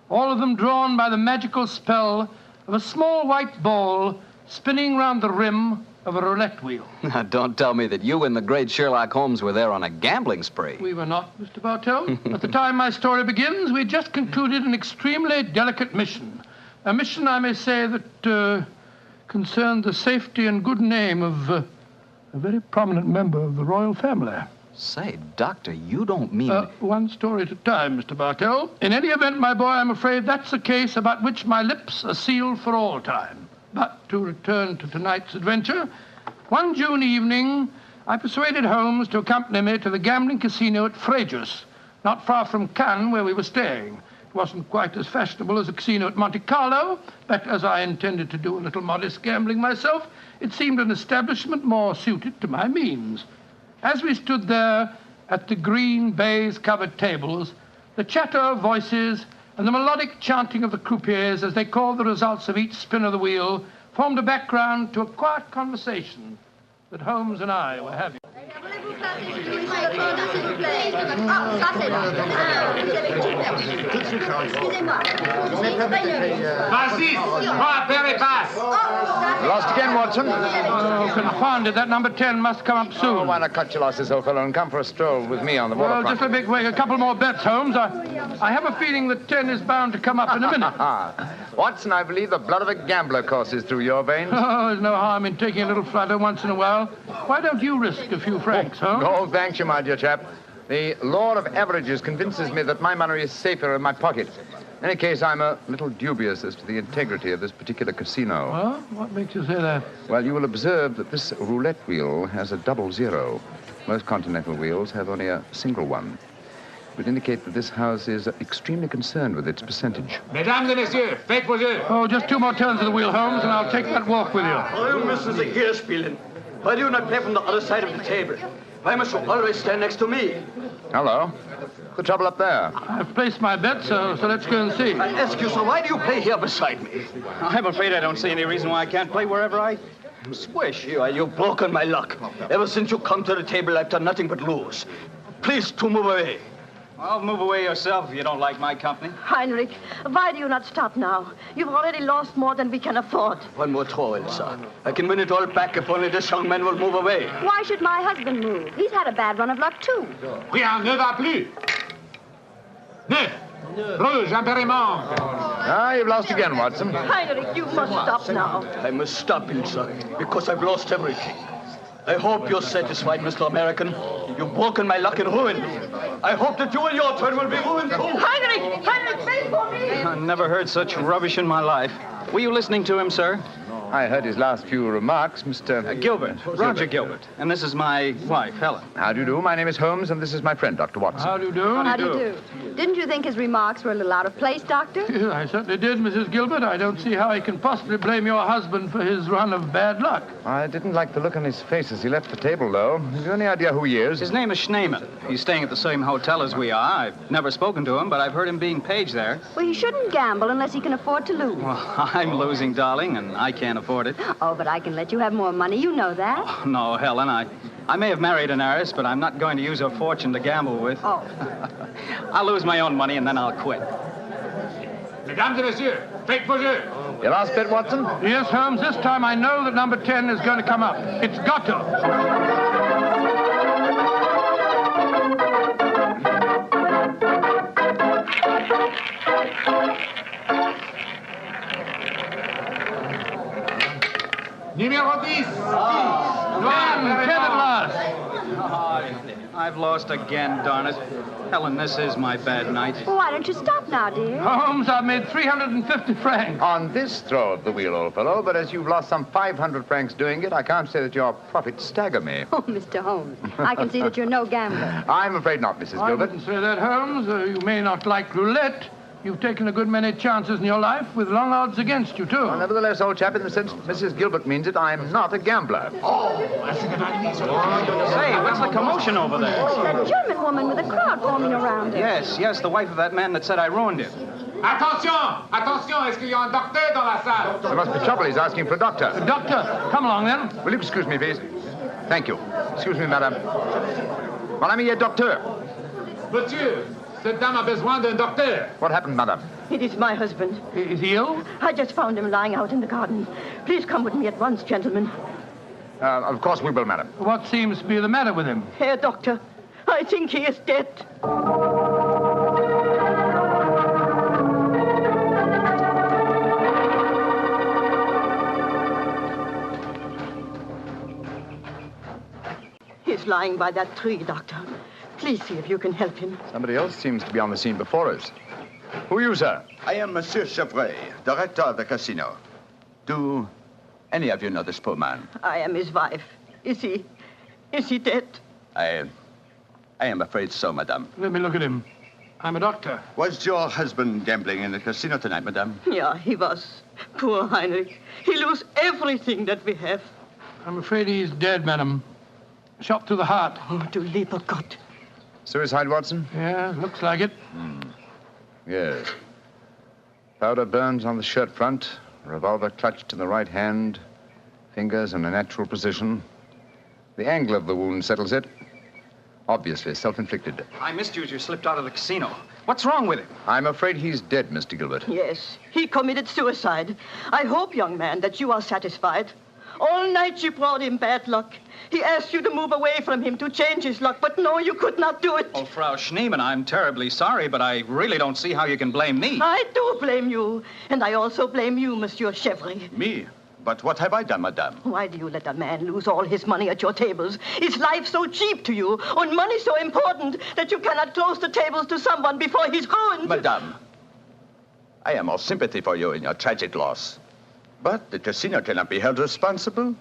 All of them drawn by the magical spell of a small white ball spinning round the rim of a roulette wheel. Now, don't tell me that you and the great Sherlock Holmes were there on a gambling spree. We were not, Mr. Bartell. At the time my story begins, we had just concluded an extremely delicate mission. A mission, I may say, that concerned the safety and good name of a very prominent member of the royal family. Say, Doctor, you don't mean... One story at a time, Mr. Bartell. In any event, my boy, I'm afraid that's a case about which my lips are sealed for all time. But to return to tonight's adventure, one June evening, I persuaded Holmes to accompany me to the gambling casino at Fréjus, not far from Cannes, where we were staying. It wasn't quite as fashionable as a casino at Monte Carlo, but as I intended to do a little modest gambling myself, it seemed an establishment more suited to my means. As we stood there at the green baize-covered tables, the chatter of voices and the melodic chanting of the croupiers as they called the results of each spin of the wheel formed a background to a quiet conversation that Holmes and I were having. Lost again, Watson? Oh, confounded. That number 10 must come up soon. Oh, why not cut your losses, old fellow, and come for a stroll with me on the waterfront? Well, just let me make a couple more bets, Holmes. I have a feeling that 10 is bound to come up in a minute. Watson, I believe the blood of a gambler courses through your veins. Oh, there's no harm in taking a little flutter once in a while. Why don't you risk a few francs, Holmes? Oh, thanks you, my dear chap. The law of averages convinces me that my money is safer in my pocket. In any case, I'm a little dubious as to the integrity of this particular casino. Well, what makes you say that? Well, you will observe that this roulette wheel has a double zero. Most continental wheels have only a single one. It would indicate that this house is extremely concerned with its percentage. Mesdames et messieurs, faites vos jeux. Oh, just 2 more turns of the wheel, Holmes, and I'll take that walk with you. Oh, you müssen Sie hier spielen. Why do you not play from the other side of the table? Why must you always stand next to me? Hello. What's the trouble up there? I've placed my bet, so let's go and see. I ask you, sir, why do you play here beside me? I'm afraid I don't see any reason why I can't play wherever I... Swish, you've broken my luck. Ever since you come to the table, I've done nothing but lose. Please to move away. Well, move away yourself if you don't like my company. Heinrich, why do you not stop now? You've already lost more than we can afford. One more throw, Elsa. I can win it all back if only this young man will move away. Why should my husband move? He's had a bad run of luck, too. Rien ne va plus. Neuf. Rouge, impériment. Ah, you've lost again, Watson. Heinrich, you must stop now. I must stop inside because I've lost everything. I hope you're satisfied, Mr. American. You've broken my luck and ruined me. I hope that you in your turn will be ruined too. Heinrich, wait for me! I never heard such rubbish in my life. Were you listening to him, sir? I heard his last few remarks, Mr. Gilbert. Roger Gilbert. And this is my wife, Helen. How do you do? My name is Holmes, and this is my friend, Dr. Watson. How do you do? How do you do? Didn't you think his remarks were a little out of place, Doctor? Yeah, I certainly did, Mrs. Gilbert. I don't see how he can possibly blame your husband for his run of bad luck. I didn't like the look on his face as he left the table, though. Have you any idea who he is? His name is Schneemann. He's staying at the same hotel as we are. I've never spoken to him, but I've heard him being paged there. Well, he shouldn't gamble unless he can afford to lose. Well, I'm losing, darling, and I can't afford it. Oh, but I can let you have more money. You know that. Oh, no, Helen, I may have married an heiress, but I'm not going to use her fortune to gamble with. Oh. I'll lose my own money, and then I'll quit. Mesdames et messieurs, faites vos jeux. Your last bet, Watson? Yes, Holmes. This time I know that number 10 is going to come up. It's got to. Numéro 10. 10 at last. I've lost again, darn it. Helen, this is my bad night. Well, why don't you stop now, dear? Holmes, I've made 350 francs. On this throw of the wheel, old fellow, but as you've lost some 500 francs doing it, I can't say that your profits stagger me. Oh, Mr. Holmes, I can see that you're no gambler. I'm afraid not, Mrs. I Gilbert. wouldn't say that, Holmes. You may not like roulette. You've taken a good many chances in your life with long odds against you, too. Well, nevertheless, old chap, in the sense Mrs. Gilbert means it, I'm not a gambler. Say, what's the commotion over there? Oh, that German woman with a crowd forming around her. Yes, the wife of that man that said I ruined him. Attention! Attention! Est-ce qu'il y a un docteur dans la salle? There must be trouble. He's asking for a doctor. Doctor, come along, then. Will you excuse me, please? Thank you. Excuse me, madame. Mon ami est docteur. Monsieur, cette dame a besoin d'un docteur. What happened, madame? It is my husband. Is he ill? I just found him lying out in the garden. Please come with me at once, gentlemen. Of course we will, madam. What seems to be the matter with him? Herr Doctor, I think he is dead. He's lying by that tree, Doctor. Please see if you can help him. Somebody else seems to be on the scene before us. Who are you, sir? I am Monsieur Chevray, director of the casino. Do any of you know this poor man? I am his wife. Is he dead? I am afraid so, madame. Let me look at him. I'm a doctor. Was your husband gambling in the casino tonight, madame? Yeah, he was. Poor Heinrich. He lose everything that we have. I'm afraid he's dead, madam. Shot through the heart. Oh, du lieber Gott. Suicide, Watson? Yeah, looks like it. Yes. Powder burns on the shirt front, revolver clutched in the right hand, fingers in a natural position. The angle of the wound settles it. Obviously self-inflicted. I missed you as you slipped out of the casino. What's wrong with him? I'm afraid he's dead, Mr. Gilbert. Yes, he committed suicide. I hope, young man, that you are satisfied. All night you brought him bad luck. He asked you to move away from him to change his luck, but no, you could not do it. Oh, Frau Schneemann, I'm terribly sorry, but I really don't see how you can blame me. I do blame you. And I also blame you, Monsieur Chevry. Me? But what have I done, madame? Why do you let a man lose all his money at your tables? Is life so cheap to you, and money so important, that you cannot close the tables to someone before he's ruined? Madame, I am all sympathy for you in your tragic loss. But the casino cannot be held responsible.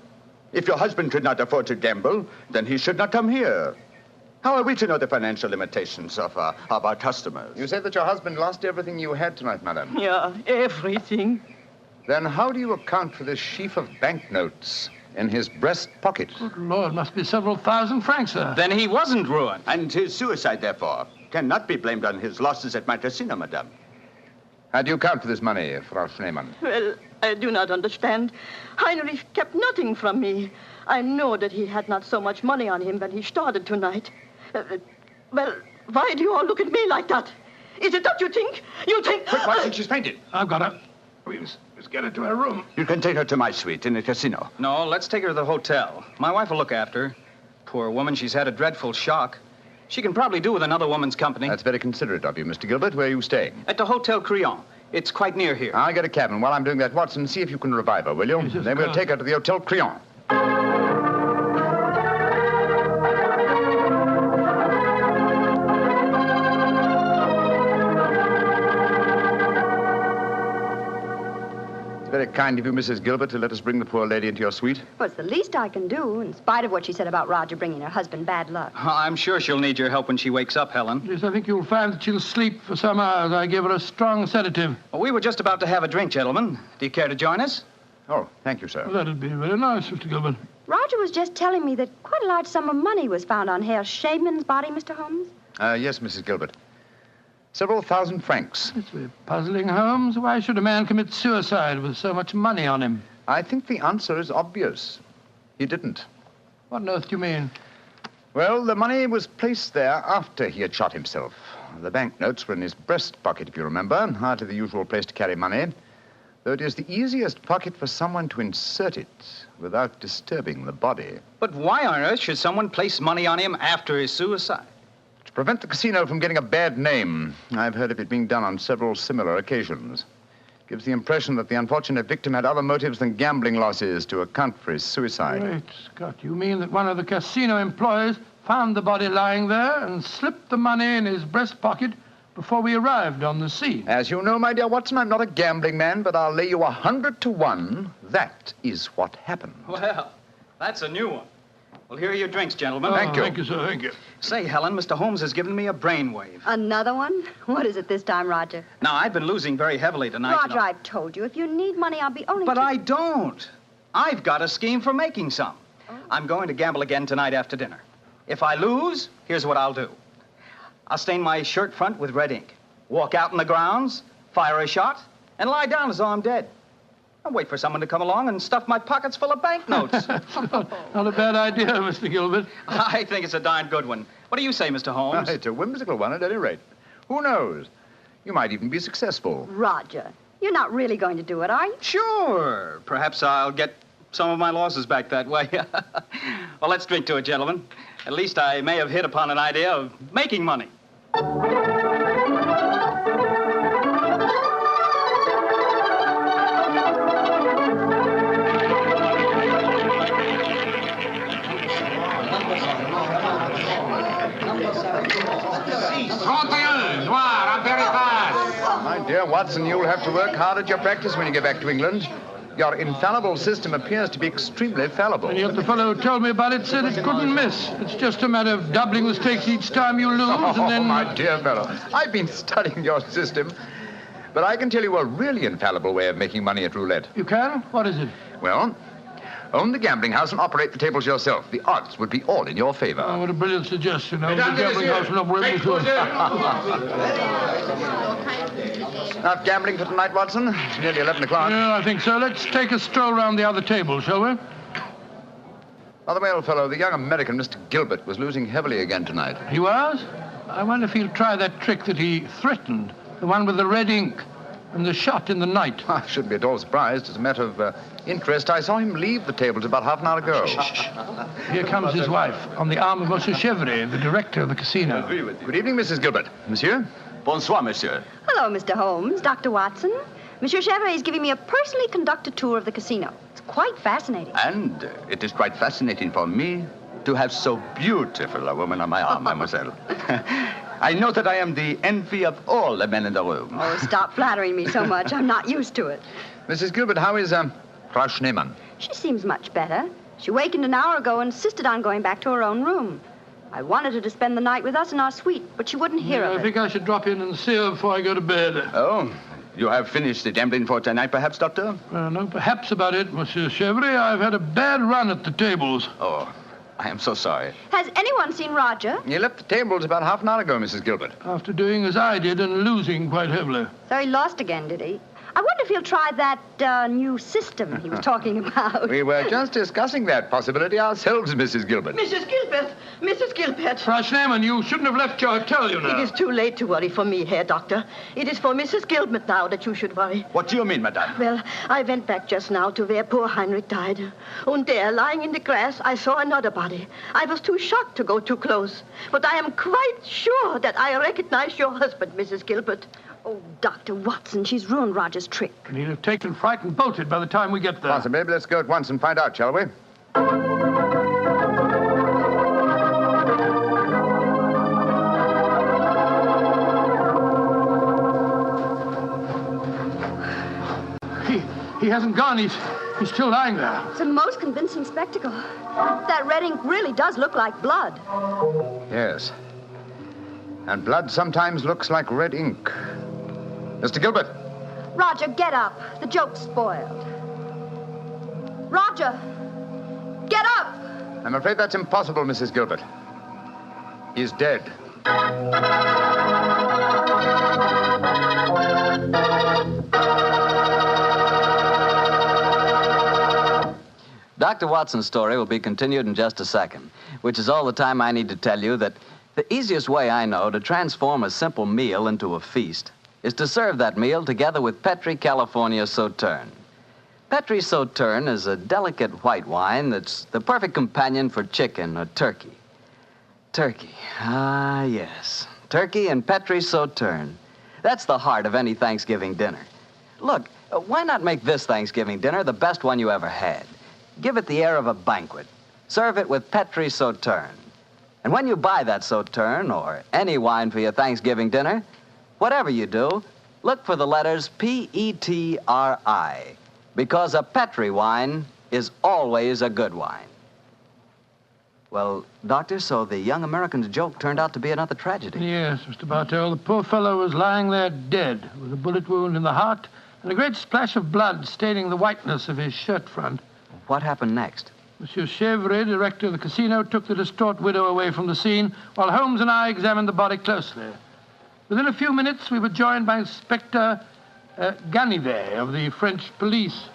If your husband could not afford to gamble, then he should not come here. How are we to know the financial limitations of our customers? You said that your husband lost everything you had tonight, madam. Yeah, everything. Then how do you account for this sheaf of banknotes in his breast pocket? Good Lord, must be several thousand francs, sir. Then he wasn't ruined. And his suicide, therefore, cannot be blamed on his losses at my casino, madame. How do you account for this money, Frau Schneemann? Well, I do not understand. Heinrich kept nothing from me. I know that he had not so much money on him when he started tonight. Well, why do you all look at me like that? Is it that you think? Quick, Watson, she's fainted. I've got her. Let's get her to her room. You can take her to my suite in the casino. No, let's take her to the hotel. My wife will look after her. Poor woman, she's had a dreadful shock. She can probably do with another woman's company. That's very considerate of you, Mr. Gilbert. Where are you staying? At the Hotel Crillon. It's quite near here. I'll get a cab, and while I'm doing that, Watson, see if you can revive her, will you? Yes, Then we'll take her to the Hotel Crillon. Very kind of you, Mrs. Gilbert, to let us bring the poor lady into your suite. Well, it's the least I can do, in spite of what she said about Roger bringing her husband bad luck. I'm sure she'll need your help when she wakes up, Helen. Yes, I think you'll find that she'll sleep for some hours. I gave her a strong sedative. Well, we were just about to have a drink, gentlemen. Do you care to join us? Oh, thank you, sir. Well, that'd be very nice, Mr. Gilbert. Roger was just telling me that quite a large sum of money was found on Herr Shaman's body, Mr. Holmes. Yes, Mrs. Gilbert. Several thousand francs. It's very puzzling, Holmes. Why should a man commit suicide with so much money on him? I think the answer is obvious. He didn't. What on earth do you mean? Well, the money was placed there after he had shot himself. The banknotes were in his breast pocket, if you remember, hardly the usual place to carry money, though it is the easiest pocket for someone to insert it without disturbing the body. But why on earth should someone place money on him after his suicide? To prevent the casino from getting a bad name. I've heard of it being done on several similar occasions. Gives the impression that the unfortunate victim had other motives than gambling losses to account for his suicide. Great Scott, you mean that one of the casino employees found the body lying there and slipped the money in his breast pocket before we arrived on the scene? As you know, my dear Watson, I'm not a gambling man, but I'll lay you 100 to 1. That is what happened. Well, that's a new one. Well, here are your drinks, gentlemen. Thank you. Thank you, sir. Thank you. Say, Helen, Mr. Holmes has given me a brainwave. Another one? What is it this time, Roger? Now, I've been losing very heavily tonight. Roger, I've told you, if you need money, I'll be only... But I don't. I've got a scheme for making some. I'm going to gamble again tonight after dinner. If I lose, here's what I'll do. I'll stain my shirt front with red ink, walk out in the grounds, fire a shot, and lie down as though I'm dead. I'll wait for someone to come along and stuff my pockets full of banknotes. Not a bad idea, Mr. Gilbert. I think it's a darn good one. What do you say, Mr. Holmes? It's a whimsical one at any rate. Who knows? You might even be successful. Roger, you're not really going to do it, are you? Sure. Perhaps I'll get some of my losses back that way. Well, let's drink to it, gentlemen. At least I may have hit upon an idea of making money. My dear Watson, you'll have to work hard at your practice when you get back to England. Your infallible system appears to be extremely fallible. And yet the fellow who told me about it said it couldn't miss. It's just a matter of doubling the stakes each time you lose, and then... Oh, my dear fellow, I've been studying your system, but I can tell you a really infallible way of making money at roulette. You can? What is it? Well, own the gambling house and operate the tables yourself. The odds would be all in your favor. Oh, what a brilliant suggestion. Own the gambling house and operate Enough gambling for tonight, Watson? It's nearly 11 o'clock. Yeah, I think so. Let's take a stroll round the other table, shall we? By the way, old fellow, the young American, Mr. Gilbert, was losing heavily again tonight. He was? I wonder if he'll try that trick that he threatened, the one with the red ink and the shot in the night. I shouldn't be at all surprised. As a matter of interest, I saw him leave the tables about half an hour ago. Here comes his wife, on the arm of Monsieur Chevry, the director of the casino. Good evening, Mrs. Gilbert. Monsieur? Bonsoir, monsieur. Hello, Mr. Holmes, Dr. Watson. Monsieur Chevry is giving me a personally conducted tour of the casino. It's quite fascinating. And it is quite fascinating for me to have so beautiful a woman on my arm, mademoiselle. I know that I am the envy of all the men in the room. Oh, stop flattering me so much. I'm not used to it. Mrs. Gilbert, how is Frau Schneemann? She seems much better. She wakened an hour ago and insisted on going back to her own room. I wanted her to spend the night with us in our suite, but she wouldn't hear of it. I think I should drop in and see her before I go to bed. Oh, you have finished the gambling for tonight, perhaps, Doctor? No, perhaps about it, Monsieur Chevry. I've had a bad run at the tables. Oh, I am so sorry. Has anyone seen Roger? He left the tables about half an hour ago, Mrs. Gilbert. After doing as I did and losing quite heavily. So he lost again, did he? I wonder if he'll try that new system he was talking about. We were just discussing that possibility ourselves, Mrs. Gilbert. Mrs. Gilbert! Mrs. Gilbert! Frau Schneemann, you shouldn't have left your hotel, you know. It is too late to worry for me, Herr Doctor. It is for Mrs. Gilbert now that you should worry. What do you mean, madame? Well, I went back just now to where poor Heinrich died. And there, lying in the grass, I saw another body. I was too shocked to go too close. But I am quite sure that I recognize your husband, Mrs. Gilbert. Oh, Dr. Watson, she's ruined Roger's trick. And he'll have taken fright and bolted by the time we get there. Possibly. Let's go at once and find out, shall we? He hasn't gone. He's still lying there. It's a most convincing spectacle. That red ink really does look like blood. Yes. And blood sometimes looks like red ink. Mr. Gilbert. Roger, get up. The joke's spoiled. Roger, get up! I'm afraid that's impossible, Mrs. Gilbert. He's dead. Dr. Watson's story will be continued in just a second, which is all the time I need to tell you that the easiest way I know to transform a simple meal into a feast is to serve that meal together with Petri California Sauterne. Petri Sauterne is a delicate white wine that's the perfect companion for chicken or turkey. Turkey, yes. Turkey and Petri Sauterne. That's the heart of any Thanksgiving dinner. Look, why not make this Thanksgiving dinner the best one you ever had? Give it the air of a banquet. Serve it with Petri Sauterne. And when you buy that Sauterne or any wine for your Thanksgiving dinner, whatever you do, look for the letters P-E-T-R-I, because a Petri wine is always a good wine. Well, Doctor, so the young American's joke turned out to be another tragedy. Yes, Mr. Bartell. The poor fellow was lying there dead with a bullet wound in the heart and a great splash of blood staining the whiteness of his shirt front. What happened next? Monsieur Chevre, director of the casino, took the distraught widow away from the scene while Holmes and I examined the body closely. Within a few minutes, we were joined by Inspector Ganivet of the French police.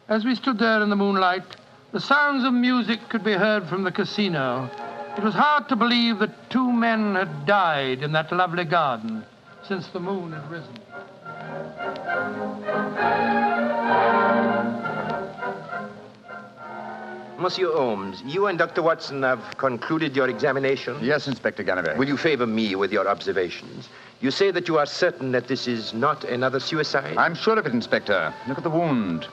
As we stood there in the moonlight, the sounds of music could be heard from the casino. It was hard to believe that two men had died in that lovely garden since the moon had risen. Monsieur Holmes, you and Dr. Watson have concluded your examination? Yes, Inspector Ganivet. Will you favor me with your observations? You say that you are certain that this is not another suicide? I'm sure of it, Inspector. Look at the wound.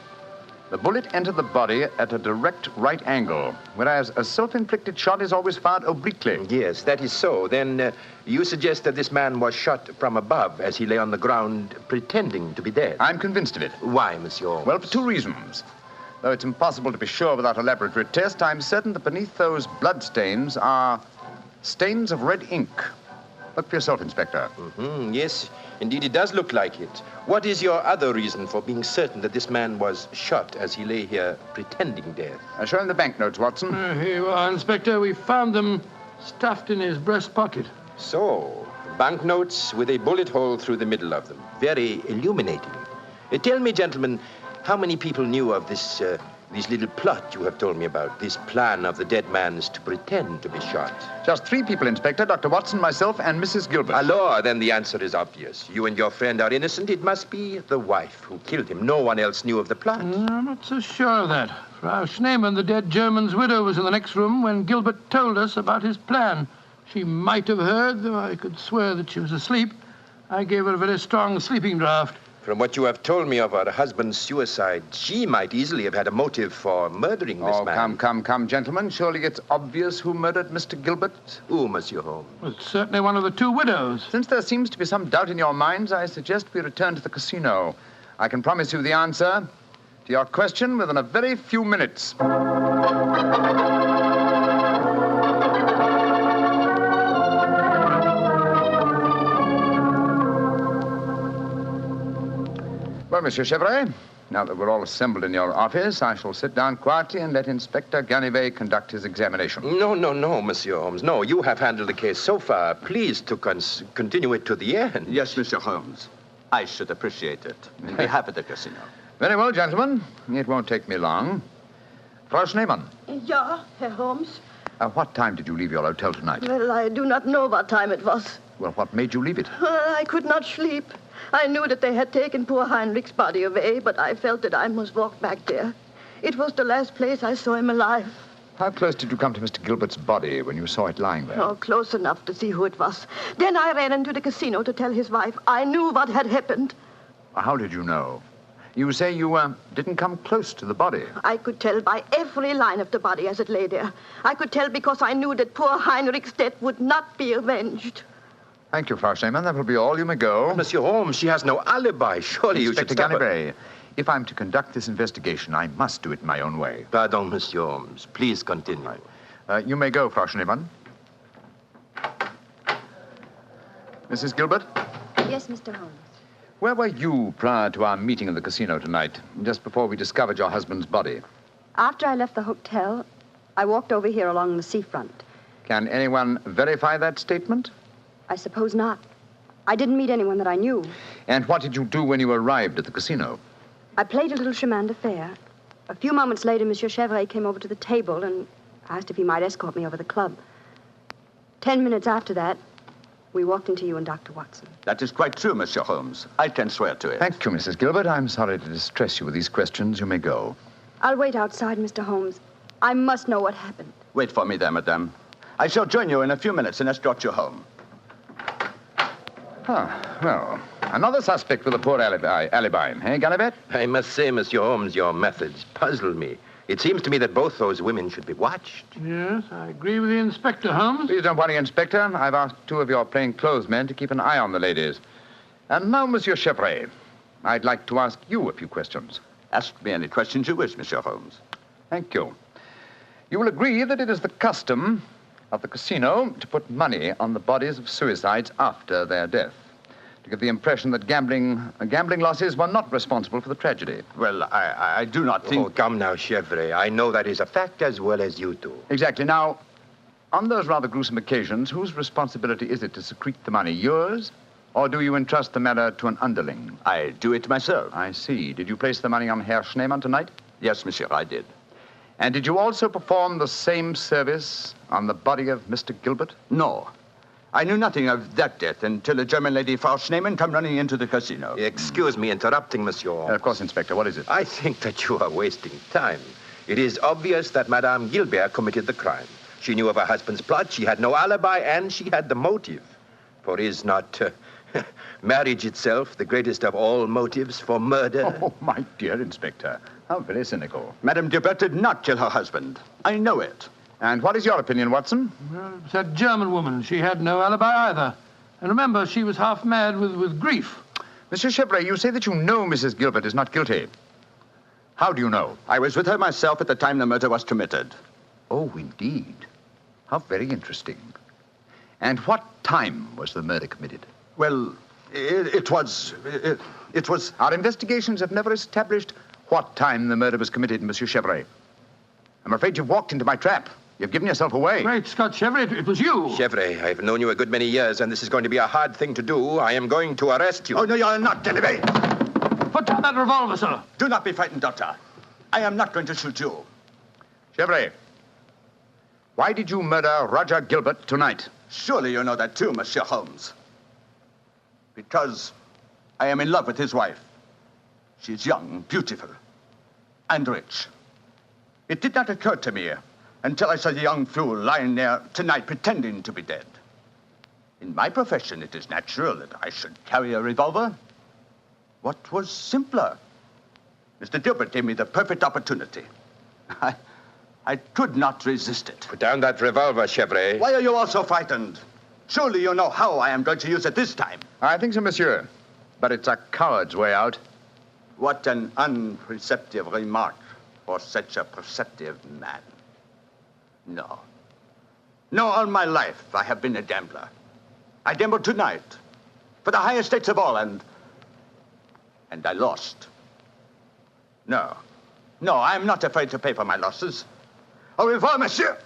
The bullet entered the body at a direct right angle, whereas a self-inflicted shot is always fired obliquely. Yes, that is so. Then you suggest that this man was shot from above as he lay on the ground pretending to be dead? I'm convinced of it. Why, Monsieur Holmes? Well, for two reasons. Though it's impossible to be sure without a laboratory test, I'm certain that beneath those blood stains are stains of red ink. Look for yourself, Inspector. Mm-hmm. Yes, indeed it does look like it. What is your other reason for being certain that this man was shot as he lay here pretending dead? Show him the banknotes, Watson. Here you are, Inspector. We found them stuffed in his breast pocket. So, banknotes with a bullet hole through the middle of them. Very illuminating. Tell me, gentlemen, how many people knew of this little plot you have told me about, this plan of the dead man's to pretend to be shot? Just 3 people, Inspector. Dr. Watson, myself, and Mrs. Gilbert. Alors, then the answer is obvious. You and your friend are innocent. It must be the wife who killed him. No one else knew of the plot. I'm not so sure of that. Frau Schneemann, the dead German's widow, was in the next room when Gilbert told us about his plan. She might have heard, though I could swear that she was asleep. I gave her a very strong sleeping draught. From what you have told me of her husband's suicide, she might easily have had a motive for murdering this man. Come, gentlemen. Surely it's obvious who murdered Mr. Gilbert? Who, Monsieur Holmes? Well, it's certainly one of the 2 widows. Since there seems to be some doubt in your minds, I suggest we return to the casino. I can promise you the answer to your question within a very few minutes. Well, Monsieur Chevrolet, now that we're all assembled in your office, I shall sit down quietly and let Inspector Ganivet conduct his examination. No, Monsieur Holmes. No, you have handled the case so far. Please to continue it to the end. Yes, Mr. Holmes. I should appreciate it. On behalf of the casino. Very well, gentlemen. It won't take me long. Frau Schneemann, Ja, Herr Holmes. what time did you leave your hotel tonight? Well, I do not know what time it was. Well, what made you leave it? I could not sleep. I knew that they had taken poor Heinrich's body away, but I felt that I must walk back there. It was the last place I saw him alive. How close did you come to Mr. Gilbert's body when you saw it lying there? Oh, close enough to see who it was. Then I ran into the casino to tell his wife. I knew what had happened. How did you know? You say you didn't come close to the body. I could tell by every line of the body as it lay there. I could tell because I knew that poor Heinrich's death would not be avenged. Thank you, Frau Schneemann. That will be all. You may go. Monsieur Holmes, she has no alibi. Surely you should Inspector stop her. Ganibet, if I'm to conduct this investigation, I must do it my own way. Pardon, Monsieur Holmes. Please continue. You may go, Frau Schneemann. Mrs. Gilbert? Yes, Mr. Holmes. Where were you prior to our meeting in the casino tonight, just before we discovered your husband's body? After I left the hotel, I walked over here along the seafront. Can anyone verify that statement? I suppose not. I didn't meet anyone that I knew. And what did you do when you arrived at the casino? I played a little chemin de fer. A few moments later, Monsieur Chevrolet came over to the table and asked if he might escort me over the club. 10 minutes after that, we walked into you and Dr. Watson. That is quite true, Monsieur Holmes. I can swear to it. Thank you, Mrs. Gilbert. I'm sorry to distress you with these questions. You may go. I'll wait outside, Mr. Holmes. I must know what happened. Wait for me there, madame. I shall join you in a few minutes and escort you home. Well, another suspect with a poor alibi, eh, Ganibet? I must say, Monsieur Holmes, your methods puzzle me. It seems to me that both those women should be watched. Yes, I agree with the Inspector, Holmes. Please don't worry, Inspector. I've asked two of your plainclothes men to keep an eye on the ladies. And now, Monsieur Chevrolet, I'd like to ask you a few questions. Ask me any questions you wish, Monsieur Holmes. Thank you. You will agree that it is the custom of the casino to put money on the bodies of suicides after their death, to give the impression that gambling losses were not responsible for the tragedy. Well, I do not think... Oh, come now, Chevrolet. I know that is a fact as well as you do. Exactly. Now, on those rather gruesome occasions, whose responsibility is it to secrete the money? Yours? Or do you entrust the matter to an underling? I do it myself. I see. Did you place the money on Herr Schneemann tonight? Yes, monsieur, I did. And did you also perform the same service on the body of Mr. Gilbert? No. I knew nothing of that death until a German lady, Frau Schneemann, come running into the casino. Excuse me interrupting, Monsieur Holmes. Of course, Inspector. What is it? I think that you are wasting time. It is obvious that Madame Gilbert committed the crime. She knew of her husband's plot, she had no alibi, and she had the motive. For is not marriage itself the greatest of all motives for murder? Oh, my dear Inspector. How very cynical. Madame Gilbert did not kill her husband. I know it. And what is your opinion, Watson? Well, it's that German woman. She had no alibi either. And remember, she was half mad with grief. Mr. Chevrolet, you say that you know Mrs. Gilbert is not guilty. How do you know? I was with her myself at the time the murder was committed. Oh, indeed. How very interesting. And what time was the murder committed? Well, it was... Our investigations have never established what time the murder was committed, Monsieur Chevrolet. I'm afraid you've walked into my trap. You've given yourself away. Great Scott, Chevrolet, it was you. Chevrolet, I've known you a good many years, and this is going to be a hard thing to do. I am going to arrest you. Oh, no, you're not, Ganibet. Put down that revolver, sir. Do not be frightened, Doctor. I am not going to shoot you. Chevrolet, why did you murder Roger Gilbert tonight? Surely you know that too, Monsieur Holmes. Because I am in love with his wife. She's young, beautiful, and rich. It did not occur to me until I saw the young fool lying there tonight pretending to be dead. In my profession, it is natural that I should carry a revolver. What was simpler? Mr. Gilbert gave me the perfect opportunity. I could not resist it. Put down that revolver, Chevrolet. Why are you all so frightened? Surely you know how I am going to use it this time. I think so, monsieur. But it's a coward's way out. What an unperceptive remark for such a perceptive man. No. No, all my life I have been a gambler. I gambled tonight for the highest stakes of all, and I lost. No. No, I'm not afraid to pay for my losses. Au revoir, monsieur.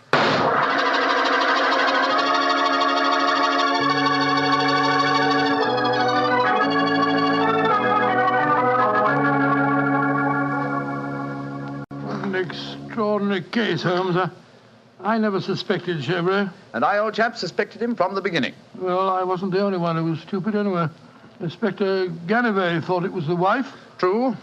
An extraordinary case, Holmes. I never suspected Chevrolet. And I, old chap, suspected him from the beginning. Well, I wasn't the only one who was stupid anyway. Inspector Ganivet thought it was the wife. True.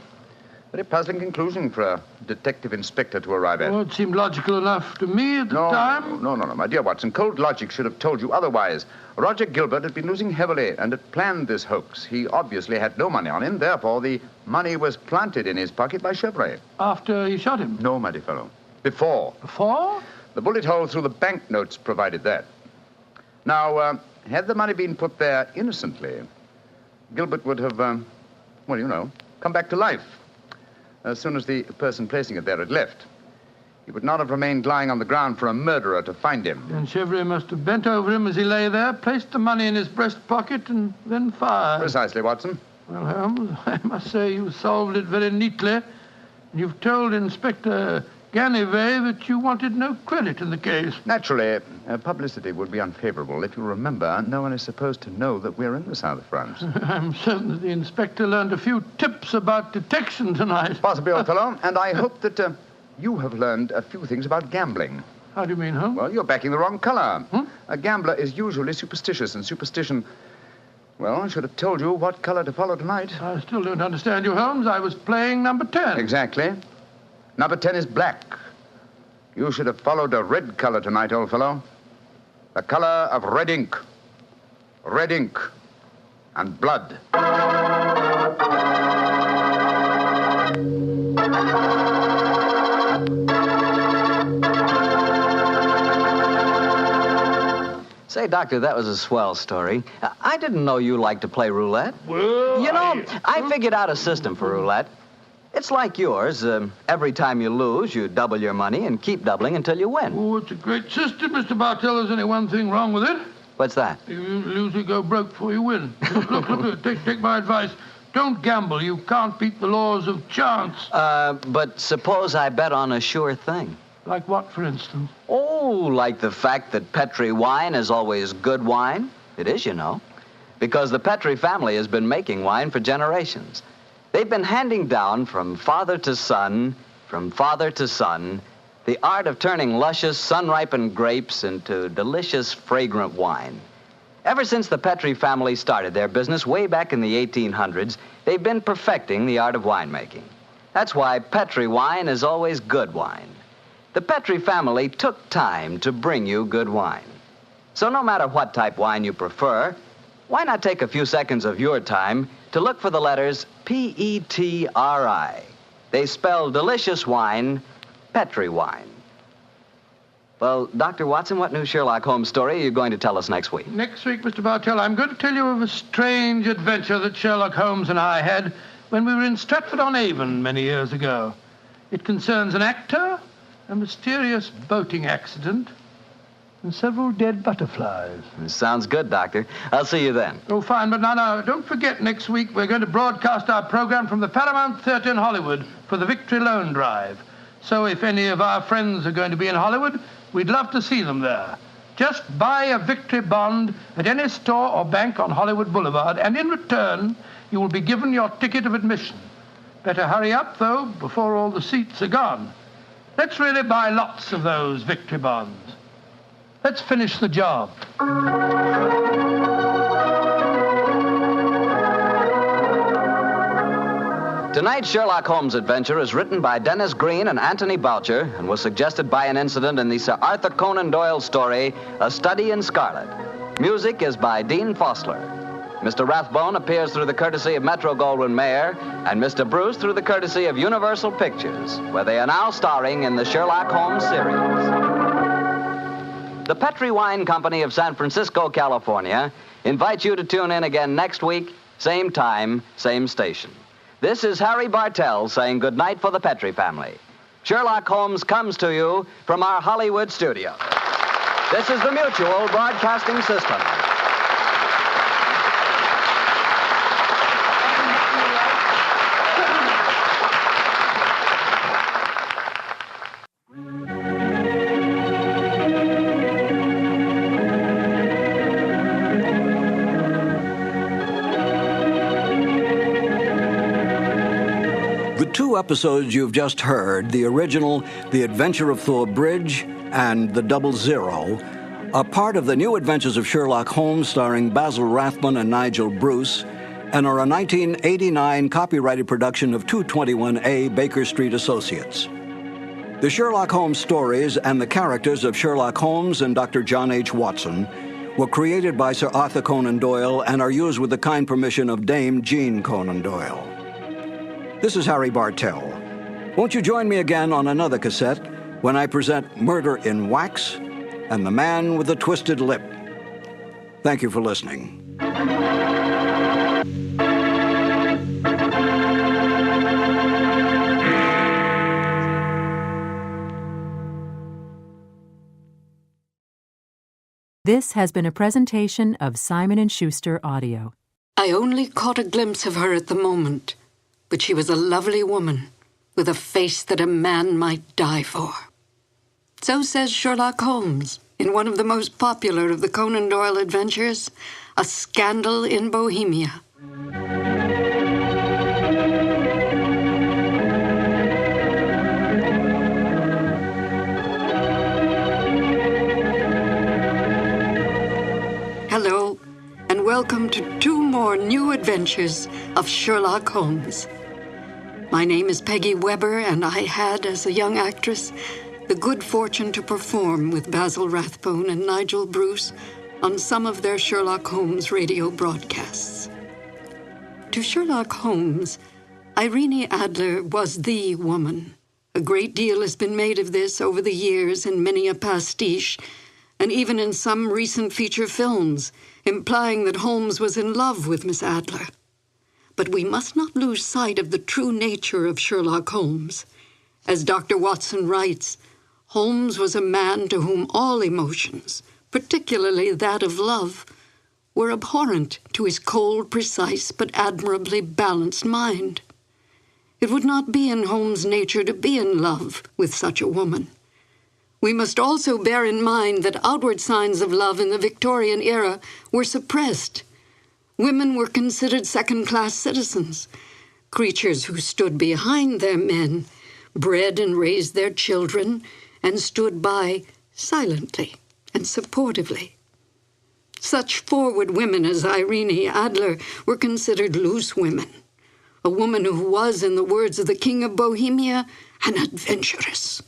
Very puzzling conclusion for a detective inspector to arrive at. Well, it seemed logical enough to me at the time. No, my dear Watson. Cold logic should have told you otherwise. Roger Gilbert had been losing heavily and had planned this hoax. He obviously had no money on him. Therefore, the money was planted in his pocket by Chevrolet. After he shot him? No, my dear fellow. Before. Before? The bullet hole through the banknotes provided that. Now, had the money been put there innocently, Gilbert would have, come back to life as soon as the person placing it there had left. He would not have remained lying on the ground for a murderer to find him. And Chevrolet must have bent over him as he lay there, placed the money in his breast pocket, and then fired. Precisely, Watson. Well, Holmes, I must say you solved it very neatly. You've told Inspector Ganivet that you wanted no credit in the case. Naturally, publicity would be unfavorable. If you remember, no one is supposed to know that we're in the south of France. I'm certain that the inspector learned a few tips about detection tonight. Possibly, old fellow. And I hope that you have learned a few things about gambling. How do you mean, Holmes? Well, you're backing the wrong color. A gambler is usually superstitious, and superstition... Well, I should have told you what color to follow tonight. I still don't understand you, Holmes. I was playing number 10. Exactly. Number 10 is black. You should have followed a red color tonight, old fellow. The color of red ink. Red ink. And blood. Say, Doctor, that was a swell story. I didn't know you liked to play roulette. Well, I figured out a system for roulette. It's like yours. Every time you lose, you double your money and keep doubling until you win. Oh, it's a great system, Mr. Bartell. There's only one thing wrong with it. What's that? You lose, you go broke before you win. Look, take my advice. Don't gamble. You can't beat the laws of chance. But suppose I bet on a sure thing. Like what, for instance? Oh, like the fact that Petri wine is always good wine. It is, you know. Because the Petri family has been making wine for generations. They've been handing down from father to son, the art of turning luscious, sun-ripened grapes into delicious, fragrant wine. Ever since the Petri family started their business way back in the 1800s, they've been perfecting the art of winemaking. That's why Petri wine is always good wine. The Petri family took time to bring you good wine. So no matter what type wine you prefer, why not take a few seconds of your time to look for the letters P-E-T-R-I. They spell delicious wine, Petri wine. Well, Dr. Watson, what new Sherlock Holmes story are you going to tell us next week? Next week, Mr. Bartell, I'm going to tell you of a strange adventure that Sherlock Holmes and I had when we were in Stratford-on-Avon many years ago. It concerns an actor, a mysterious boating accident, and several dead butterflies. Sounds good, Doctor. I'll see you then. Oh, fine, but now, don't forget, next week we're going to broadcast our program from the Paramount Theatre in Hollywood for the Victory Loan Drive. So if any of our friends are going to be in Hollywood, we'd love to see them there. Just buy a Victory bond at any store or bank on Hollywood Boulevard, and in return, you will be given your ticket of admission. Better hurry up, though, before all the seats are gone. Let's really buy lots of those Victory bonds. Let's finish the job. Tonight's Sherlock Holmes adventure is written by Dennis Green and Anthony Boucher and was suggested by an incident in the Sir Arthur Conan Doyle story, A Study in Scarlet. Music is by Dean Fossler. Mr. Rathbone appears through the courtesy of Metro-Goldwyn-Mayer and Mr. Bruce through the courtesy of Universal Pictures, where they are now starring in the Sherlock Holmes series. The Petri Wine Company of San Francisco, California, invites you to tune in again next week, same time, same station. This is Harry Bartell saying goodnight for the Petri family. Sherlock Holmes comes to you from our Hollywood studio. This is the Mutual Broadcasting System. two episodes you've just heard, the original The Adventure of Thor Bridge and The Double Zero, are part of the New Adventures of Sherlock Holmes starring Basil Rathbone and Nigel Bruce, and are a 1989 copyrighted production of 221A Baker Street Associates. The Sherlock Holmes stories and the characters of Sherlock Holmes and Dr. John H. Watson were created by Sir Arthur Conan Doyle and are used with the kind permission of Dame Jean Conan Doyle. This is Harry Bartell. Won't you join me again on another cassette when I present Murder in Wax and The Man with the Twisted Lip? Thank you for listening. This has been a presentation of Simon & Schuster Audio. I only caught a glimpse of her at the moment, but she was a lovely woman with a face that a man might die for. So says Sherlock Holmes in one of the most popular of the Conan Doyle adventures, A Scandal in Bohemia. Hello, and welcome to two more new adventures of Sherlock Holmes. My name is Peggy Weber, and I had, as a young actress, the good fortune to perform with Basil Rathbone and Nigel Bruce on some of their Sherlock Holmes radio broadcasts. To Sherlock Holmes, Irene Adler was the woman. A great deal has been made of this over the years in many a pastiche, and even in some recent feature films, implying that Holmes was in love with Miss Adler. But we must not lose sight of the true nature of Sherlock Holmes. As Dr. Watson writes, Holmes was a man to whom all emotions, particularly that of love, were abhorrent to his cold, precise, but admirably balanced mind. It would not be in Holmes' nature to be in love with such a woman. We must also bear in mind that outward signs of love in the Victorian era were suppressed. Women were considered second-class citizens, creatures who stood behind their men, bred and raised their children, and stood by silently and supportively. Such forward women as Irene Adler were considered loose women, a woman who was, in the words of the King of Bohemia, an adventuress.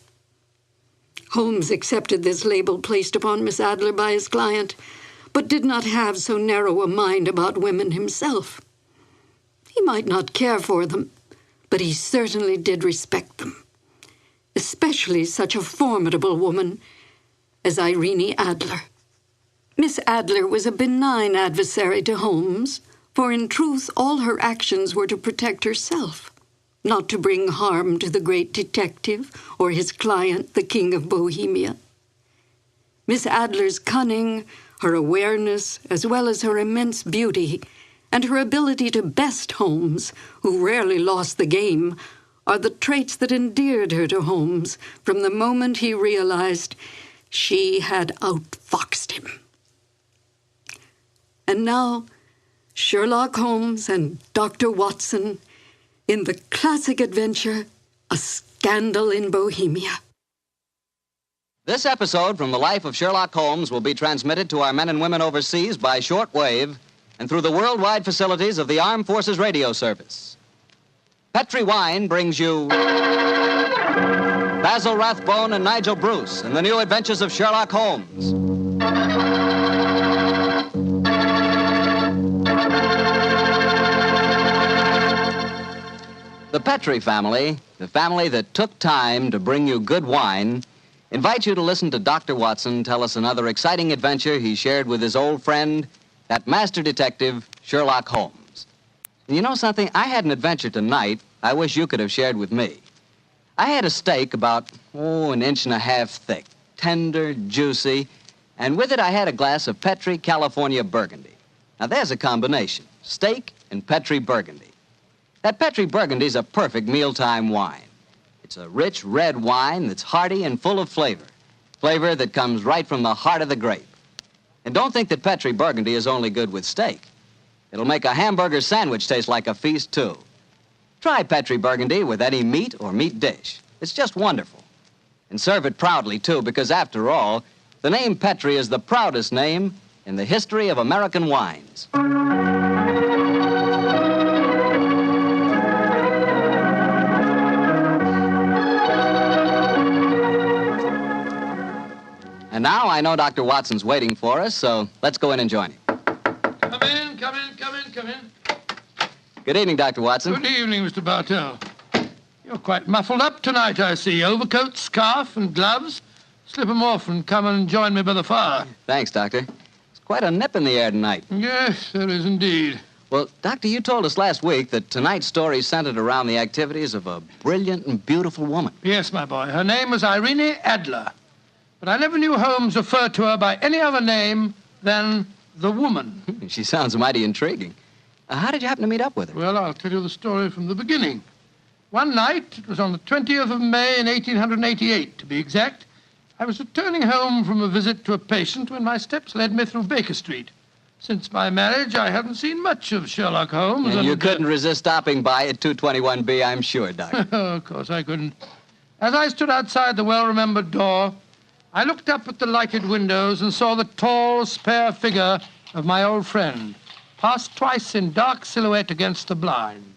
Holmes accepted this label placed upon Miss Adler by his client, but did not have so narrow a mind about women himself. He might not care for them, but he certainly did respect them, especially such a formidable woman as Irene Adler. Miss Adler was a benign adversary to Holmes, for in truth all her actions were to protect herself, not to bring harm to the great detective or his client, the King of Bohemia. Miss Adler's cunning, her awareness, as well as her immense beauty, and her ability to best Holmes, who rarely lost the game, are the traits that endeared her to Holmes from the moment he realized she had outfoxed him. And now, Sherlock Holmes and Dr. Watson in the classic adventure, A Scandal in Bohemia. This episode from the life of Sherlock Holmes will be transmitted to our men and women overseas by shortwave and through the worldwide facilities of the Armed Forces Radio Service. Petri Wine brings you Basil Rathbone and Nigel Bruce in the New Adventures of Sherlock Holmes. The Petri family, the family that took time to bring you good wine, invites you to listen to Dr. Watson tell us another exciting adventure he shared with his old friend, that master detective, Sherlock Holmes. And you know something? I had an adventure tonight I wish you could have shared with me. I had a steak about, an inch and a half thick, tender, juicy, and with it I had a glass of Petri California Burgundy. Now there's a combination, steak and Petri Burgundy. That Petri Burgundy's a perfect mealtime wine. It's a rich red wine that's hearty and full of flavor. Flavor that comes right from the heart of the grape. And don't think that Petri Burgundy is only good with steak. It'll make a hamburger sandwich taste like a feast, too. Try Petri Burgundy with any meat or meat dish. It's just wonderful. And serve it proudly, too, because after all, the name Petri is the proudest name in the history of American wines. And now I know Dr. Watson's waiting for us, so let's go in and join him. Come in, come in, come in, come in. Good evening, Dr. Watson. Good evening, Mr. Bartell. You're quite muffled up tonight, I see. Overcoat, scarf, and gloves. Slip 'em off and come and join me by the fire. Thanks, Doctor. It's quite a nip in the air tonight. Yes, there is indeed. Well, Doctor, you told us last week that tonight's story centered around the activities of a brilliant and beautiful woman. Yes, my boy. Her name was Irene Adler. But I never knew Holmes refer to her by any other name than the woman. She sounds mighty intriguing. How did you happen to meet up with her? Well, I'll tell you the story from the beginning. One night, it was on the 20th of May in 1888, to be exact, I was returning home from a visit to a patient when my steps led me through Baker Street. Since my marriage, I hadn't seen much of Sherlock Holmes. And you couldn't resist stopping by at 221B, I'm sure, Doctor. Of course I couldn't. As I stood outside the well-remembered door, I looked up at the lighted windows and saw the tall, spare figure of my old friend, pass twice in dark silhouette against the blind.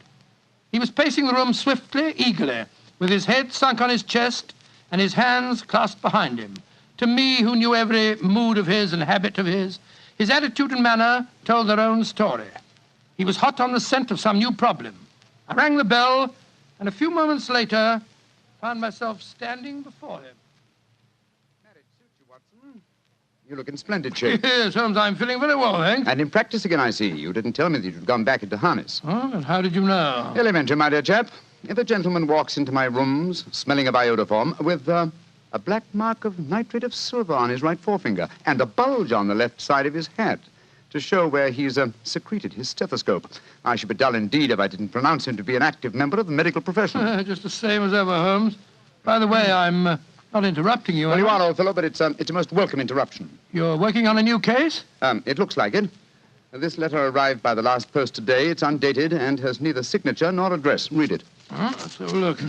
He was pacing the room swiftly, eagerly, with his head sunk on his chest and his hands clasped behind him. To me, who knew every mood of his and habit of his attitude and manner told their own story. He was hot on the scent of some new problem. I rang the bell, and a few moments later, found myself standing before him. You look in splendid shape. Yes, Holmes, I'm feeling very well, thanks. And in practice again, I see. You didn't tell me that you'd gone back into harness. Oh, and how did you know? Elementary, my dear chap. If a gentleman walks into my rooms smelling of iodoform with a black mark of nitrate of silver on his right forefinger and a bulge on the left side of his hat to show where he's secreted his stethoscope, I should be dull indeed if I didn't pronounce him to be an active member of the medical profession. Just the same as ever, Holmes. By the way, I'm not interrupting you. Well, you are, old fellow, but it's a most welcome interruption. You're working on a new case? It looks like it. This letter arrived by the last post today. It's undated and has neither signature nor address. Read it. Let's have a look.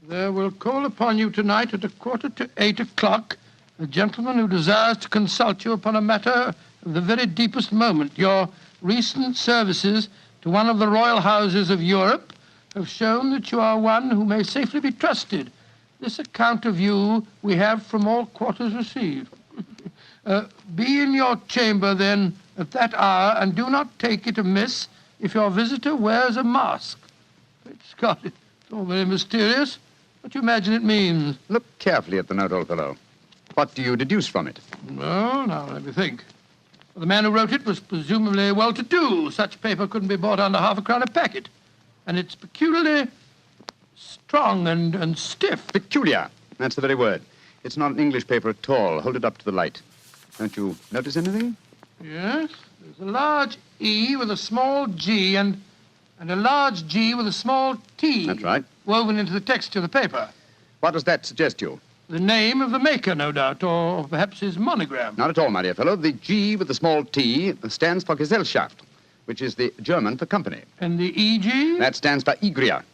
There will call upon you tonight at 7:45 a gentleman who desires to consult you upon a matter of the very deepest moment. Your recent services to one of the royal houses of Europe have shown that you are one who may safely be trusted. This account of you we have from all quarters received. Be in your chamber, then, at that hour, and do not take it amiss if your visitor wears a mask. Great Scott, it's all very mysterious. What do you imagine it means? Look carefully at the note, old fellow. What do you deduce from it? Well, now, let me think. Well, the man who wrote it was presumably well-to-do. Such paper couldn't be bought under half a crown a packet. And it's peculiarly strong and stiff. Peculiar. That's the very word. It's not an English paper at all. Hold it up to the light. Don't you notice anything? Yes. There's a large E with a small G and a large G with a small T. That's right. Woven into the texture of the paper. What does that suggest to you? The name of the maker, no doubt, or perhaps his monogram. Not at all, my dear fellow. The G with the small T stands for Gesellschaft, which is the German for company. And the EG? That stands for Igria.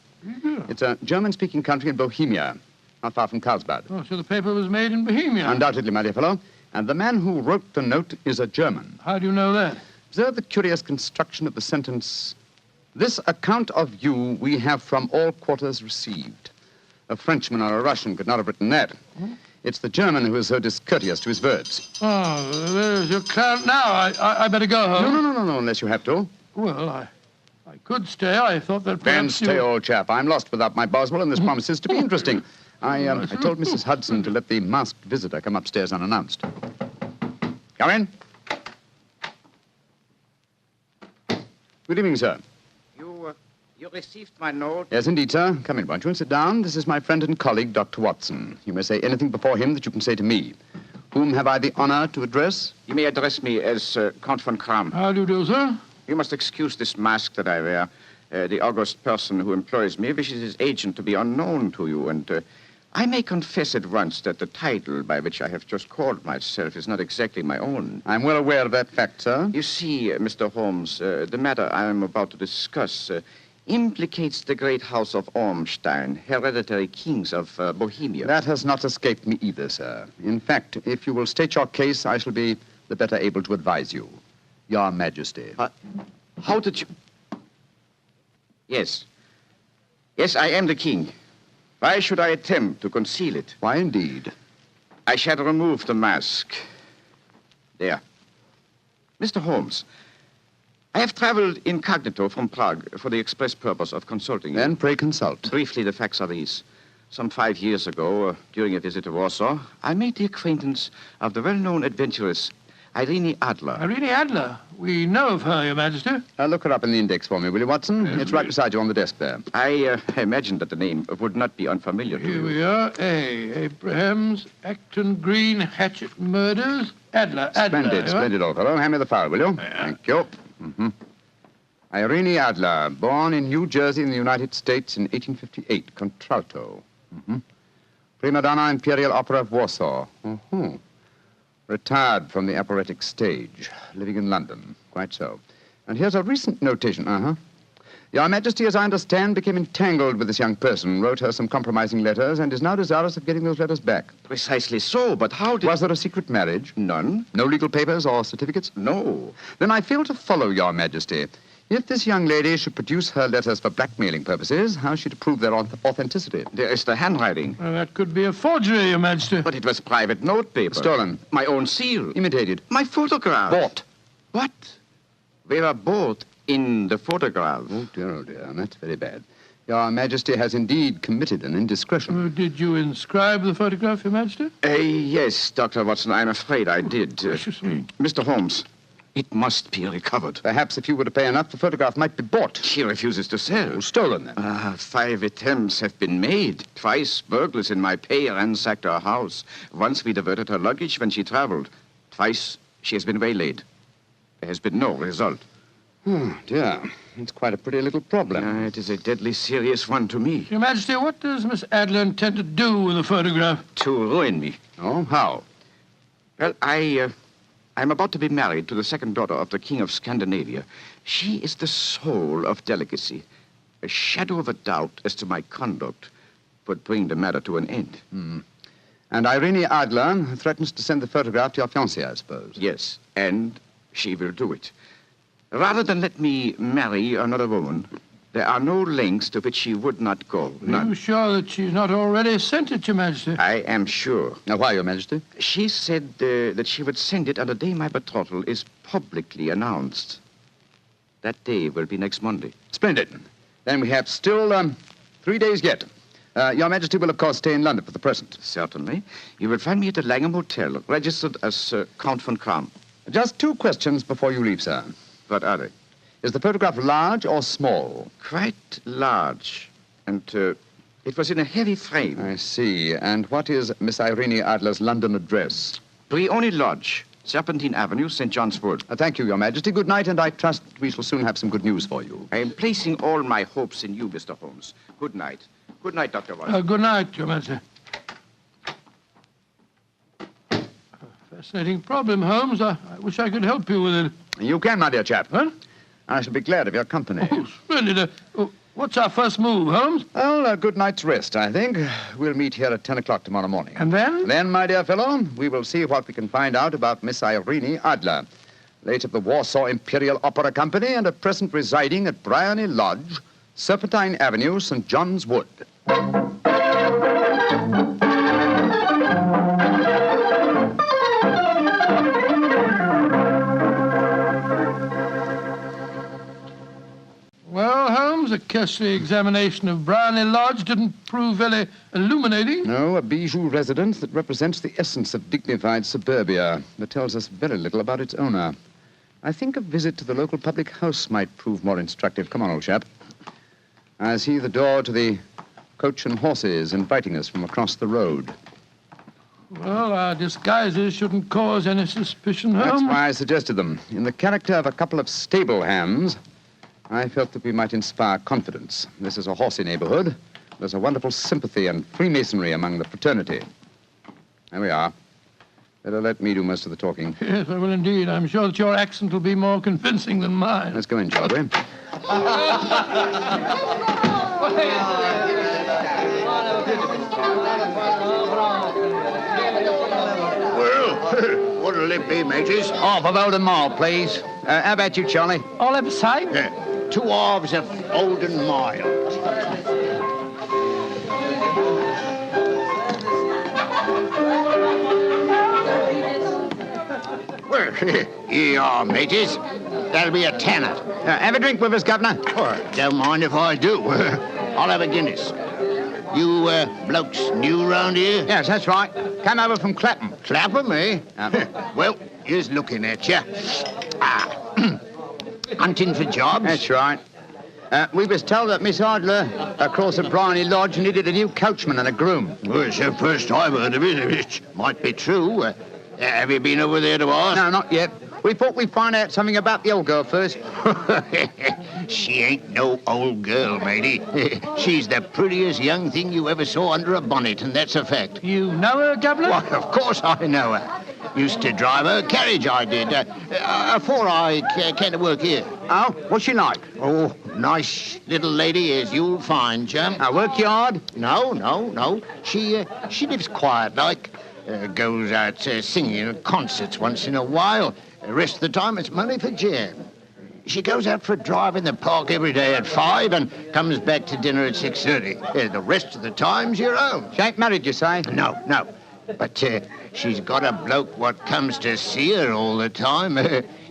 It's a German-speaking country in Bohemia, not far from Carlsbad. Oh, so the paper was made in Bohemia? Undoubtedly, my dear fellow. And the man who wrote the note is a German. How do you know that? Observe the curious construction of the sentence. This account of you we have from all quarters received. A Frenchman or a Russian could not have written that. It's the German who is so discourteous to his verbs. Oh, there's your client now. I better go home. No, unless you have to. Well, I could stay. I thought that Then perhaps stay, old chap. I'm lost without my Boswell, and this promises to be interesting. I told Mrs. Hudson to let the masked visitor come upstairs unannounced. Come in. Good evening, sir. You received my note? Yes, indeed, sir. Come in, won't you, and sit down. This is my friend and colleague, Dr. Watson. You may say anything before him that you can say to me. Whom have I the honor to address? You may address me as Count von Kram. How do you do, sir? You must excuse this mask that I wear. The august person who employs me wishes his agent to be unknown to you, and I may confess at once that the title by which I have just called myself is not exactly my own. I'm well aware of that fact, sir. You see, Mr. Holmes, the matter I am about to discuss implicates the great house of Ormstein, hereditary kings of Bohemia. That has not escaped me either, sir. In fact, if you will state your case, I shall be the better able to advise you. Your Majesty. How did you... Yes. Yes, I am the king. Why should I attempt to conceal it? Why, indeed? I shall remove the mask. There. Mr. Holmes, I have traveled incognito from Prague for the express purpose of consulting you. Then pray consult. Briefly, the facts are these. Some 5 years ago, during a visit to Warsaw, I made the acquaintance of the well-known adventuress Irene Adler. Irene Adler? We know of her, Your Majesty. Look her up in the index for me, will you, Watson? It's right beside you on the desk there. I imagined that the name would not be unfamiliar to you. Here we are. Abrahams, Acton Green, Hatchet Murders, Adler. Splendid, old fellow. Hand me the file, will you? Yeah. Thank you. Irene Adler, born in New Jersey in the United States in 1858, contralto. Prima donna Imperial Opera of Warsaw. Retired from the operatic stage, living in London. Quite so. And here's a recent notation. Your Majesty, as I understand, became entangled with this young person, wrote her some compromising letters, and is now desirous of getting those letters back. Precisely so, but how did... Was there a secret marriage? None. No legal papers or certificates? No. Then I fail to follow, Your Majesty. If this young lady should produce her letters for blackmailing purposes, how is she to prove their authenticity? There is the handwriting. Well, that could be a forgery, Your Majesty. But it was private notepaper. Stolen. My own seal. Imitated. My photograph. Bought. What? They were bought in the photograph. Oh, dear, that's very bad. Your Majesty has indeed committed an indiscretion. Did you inscribe the photograph, Your Majesty? Yes, Dr. Watson, I'm afraid I did. Mr. Holmes, it must be recovered. Perhaps if you were to pay enough, the photograph might be bought. She refuses to sell. Stolen, then? 5 attempts have been made. Twice burglars in my pay ransacked her house. Once we diverted her luggage when she traveled. Twice she has been waylaid. There has been no result. Oh, dear. It's quite a pretty little problem. It is a deadly serious one to me. Your Majesty, what does Miss Adler intend to do with the photograph? To ruin me. Oh, how? Well, I'm about to be married to the second daughter of the King of Scandinavia. She is the soul of delicacy. A shadow of a doubt as to my conduct would bring the matter to an end. And Irene Adler threatens to send the photograph to your fiancée, I suppose. Yes, and she will do it. Rather than let me marry another woman, there are no lengths to which she would not go. None. Are you sure that she's not already sent it, Your Majesty? I am sure. Now, why, Your Majesty? She said that she would send it on the day my betrothal is publicly announced. That day will be next Monday. Splendid. Then we have still 3 days yet. Your Majesty will, of course, stay in London for the present. Certainly. You will find me at the Langham Hotel, registered as Count von Kram. Just 2 questions before you leave, sir. What are they? Is the photograph large or small? Quite large. And it was in a heavy frame. I see. And what is Miss Irene Adler's London address? Briony Lodge, Serpentine Avenue, St. John's Wood. Thank you, Your Majesty. Good night, and I trust we shall soon have some good news for you. I am placing all my hopes in you, Mr. Holmes. Good night. Good night, Dr. Watson. Good night, Your Majesty. Fascinating problem, Holmes. I wish I could help you with it. You can, my dear chap. Huh? I shall be glad of your company. Oh, splendid. What's our first move, Holmes? Well, a good night's rest, I think. We'll meet here at 10 o'clock tomorrow morning. And then? Then, my dear fellow, we will see what we can find out about Miss Irene Adler, late of the Warsaw Imperial Opera Company and at present residing at Briony Lodge, Serpentine Avenue, St. John's Wood. Well, Holmes, a cursory examination of Briony Lodge didn't prove very illuminating. No, a bijou residence that represents the essence of dignified suburbia, but tells us very little about its owner. I think a visit to the local public house might prove more instructive. Come on, old chap. I see the door to the Coach and Horses inviting us from across the road. Well, our disguises shouldn't cause any suspicion, Holmes. That's why I suggested them. In the character of a couple of stable hands, I felt that we might inspire confidence. This is a horsey neighborhood. There's a wonderful sympathy and Freemasonry among the fraternity. There we are. Better let me do most of the talking. Yes, I will indeed. I'm sure that your accent will be more convincing than mine. Let's go in, shall we? Well, what'll it be, mateys? Half of Oldham Mile, please. How about you, Charlie? All ever say? Yeah, 2 halves of Oldham Mile. Well, here you are, mateys. That'll be a tenner. Have a drink with us, Governor. Oh, don't mind if I do. I'll have a Guinness. You blokes new round here? Yes, that's right. Came over from Clapham. Clapham, eh? Well, here's looking at you. Hunting for jobs? That's right. We was told that Miss Idler across at Bryony Lodge needed a new coachman and a groom. Well, it's the first I've heard of it. It might be true. Have you been over there to ask? No, not yet. We thought we'd find out something about the old girl first. She ain't no old girl, matey. She's the prettiest young thing you ever saw under a bonnet, and that's a fact. You know her, Governor? Why, of course I know her. Used to drive her carriage, I did. Before I came to work here. Oh, what's she like? Oh, nice little lady, as you'll find, chum. Work you hard? No. She lives quiet, like. Goes out singing at concerts once in a while. The rest of the time, it's money for jam. She goes out for a drive in the park every day at 5 and comes back to dinner at 6:30. The rest of the time's your own. She ain't married, you say? No. But she's got a bloke what comes to see her all the time.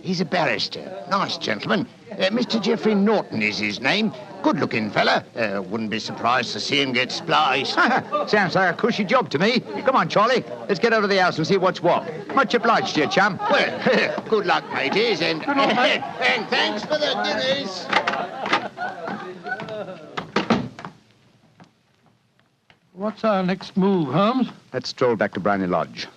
He's a barrister. Nice gentleman. Mr. Geoffrey Norton is his name. Good-looking fella. Wouldn't be surprised to see him get spliced. Sounds like a cushy job to me. Come on, Charlie. Let's get over to the house and see what's what. Much obliged to you, chum. Well, good luck, mateys, and thanks for the Guinness. What's our next move, Holmes? Let's stroll back to Bryony Lodge.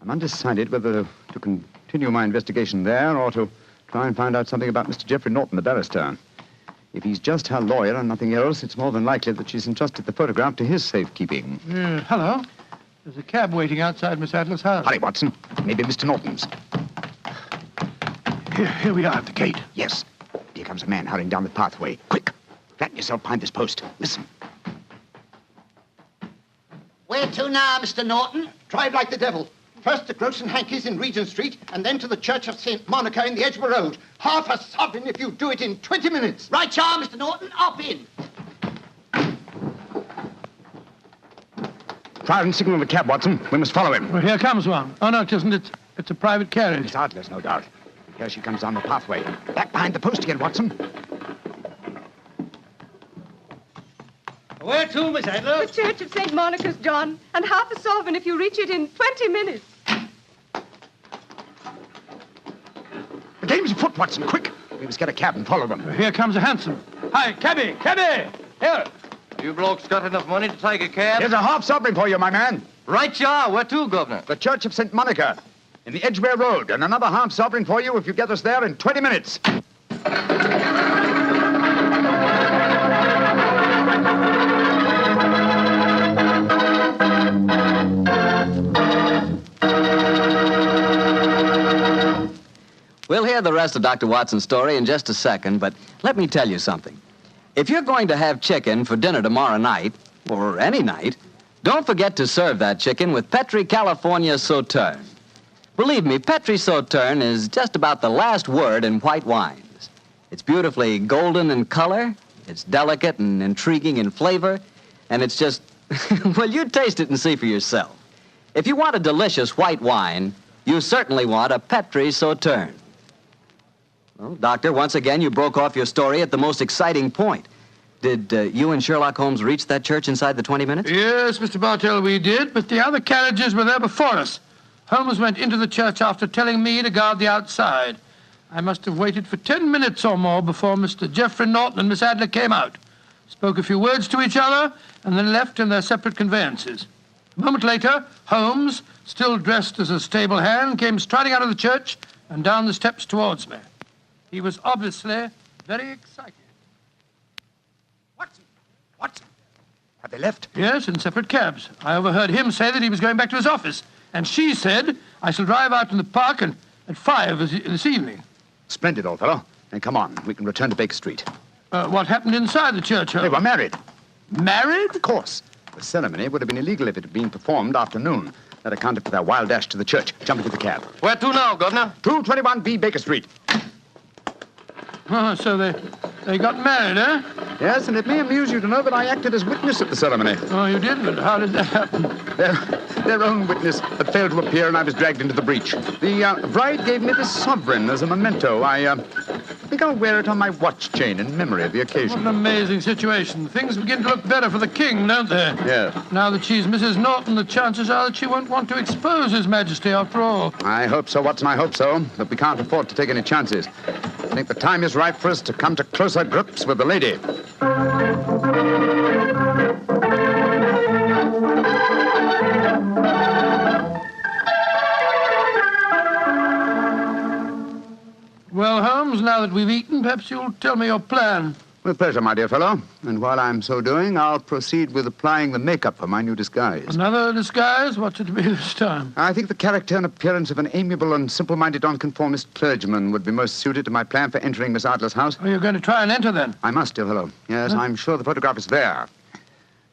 I'm undecided whether to continue my investigation there or to try and find out something about Mr. Geoffrey Norton, the barrister. If he's just her lawyer and nothing else, it's more than likely that she's entrusted the photograph to his safekeeping. Hello. There's a cab waiting outside Miss Adler's house. Hurry, Watson. Maybe Mr. Norton's. Here we are at the gate. Yes. Here comes a man hurrying down the pathway. Quick. Flatten yourself behind this post. Listen. Where to now, Mr. Norton? Drive like the devil. First to Gross and Hankey's in Regent Street, and then to the Church of St. Monica in the Edgware Road. Half a sovereign if you do it in 20 minutes. Right, y'all, Mr. Norton. Up in. Try and signal the cab, Watson. We must follow him. Well, here comes one. Oh, no, it isn't. It's a private carriage. Miss Adler's, no doubt. Here she comes down the pathway. Back behind the post again, Watson. Where to, Miss Adler? The Church of St. Monica's, John. And half a sovereign if you reach it in 20 minutes. The game's afoot, Watson. Quick. We must get a cab and follow them. Here comes a hansom. Hi, cabby! Here! You blokes got enough money to take a cab? Here's a half sovereign for you, my man. Right you are. Where to, Governor? The Church of St. Monica in the Edgware Road, and another half sovereign for you if you get us there in 20 minutes. We'll hear the rest of Dr. Watson's story in just a second, but let me tell you something. If you're going to have chicken for dinner tomorrow night, or any night, don't forget to serve that chicken with Petri California Sauterne. Believe me, Petri Sauterne is just about the last word in white wines. It's beautifully golden in color, it's delicate and intriguing in flavor, and it's just, well, you taste it and see for yourself. If you want a delicious white wine, you certainly want a Petri Sauterne. Well, Doctor, once again, you broke off your story at the most exciting point. Did you and Sherlock Holmes reach that church inside the 20 minutes? Yes, Mr. Bartell, we did, but the other carriages were there before us. Holmes went into the church after telling me to guard the outside. I must have waited for 10 minutes or more before Mr. Geoffrey Norton and Miss Adler came out, spoke a few words to each other, and then left in their separate conveyances. A moment later, Holmes, still dressed as a stable hand, came striding out of the church and down the steps towards me. He was obviously very excited. Watson. Have they left? Yes, in separate cabs. I overheard him say that he was going back to his office. And she said, I shall drive out in the park at 5 this evening. Splendid, old fellow. Then come on. We can return to Baker Street. What happened inside the church, Holmes? They were married. Married? Of course. The ceremony would have been illegal if it had been performed after noon. That accounted for their wild dash to the church. Jump into the cab. Where to now, Governor? 221B Baker Street. Oh, so they got married, eh? Yes, and it may amuse you to know that I acted as witness at the ceremony. Oh, you did? But how did that happen? Their own witness had failed to appear, and I was dragged into the breach. The bride gave me this sovereign as a memento. I think I'll wear it on my watch chain in memory of the occasion. What an amazing situation. Things begin to look better for the king, don't they? Yes. Now that she's Mrs. Norton, the chances are that she won't want to expose His Majesty after all. I hope so, Watson, I hope so. But we can't afford to take any chances. I think the time is ripe for us to come to closer grips with the lady. Well, Holmes, now that we've eaten, perhaps you'll tell me your plan. With pleasure, my dear fellow. And while I'm so doing, I'll proceed with applying the makeup for my new disguise. Another disguise? What's it to be this time? I think the character and appearance of an amiable and simple-minded nonconformist clergyman would be most suited to my plan for entering Miss Adler's house. Are you going to try and enter, then? I must, dear fellow. Yes, I'm sure the photograph is there.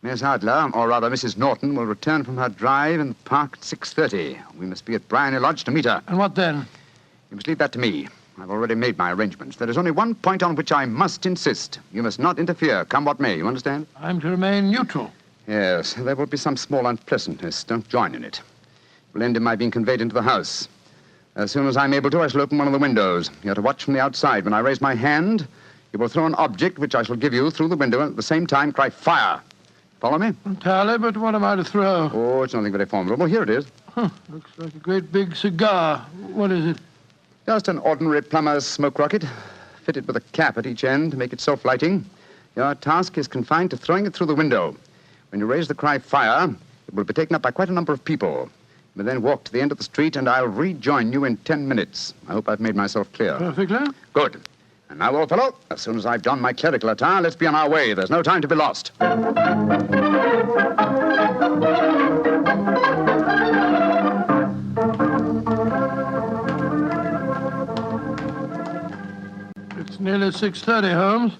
Miss Adler, or rather Mrs. Norton, will return from her drive in the park at 6:30. We must be at Bryony Lodge to meet her. And what then? You must leave that to me. I've already made my arrangements. There is only one point on which I must insist. You must not interfere, come what may. You understand? I'm to remain neutral. Yes, there will be some small unpleasantness. Don't join in it. It will end in my being conveyed into the house. As soon as I'm able to, I shall open one of the windows. You're to watch from the outside. When I raise my hand, you will throw an object which I shall give you through the window and at the same time cry, fire. Follow me? Entirely, but what am I to throw? Oh, it's nothing very formidable. Here it is. Looks like a great big cigar. What is it? Just an ordinary plumber's smoke rocket, fitted with a cap at each end to make it self-lighting. Your task is confined to throwing it through the window. When you raise the cry, fire, it will be taken up by quite a number of people. You may then walk to the end of the street, and I'll rejoin you in 10 minutes. I hope I've made myself clear. Perfectly. Good. And now, old fellow, as soon as I've donned my clerical attire, let's be on our way. There's no time to be lost. It's nearly 6:30, Holmes.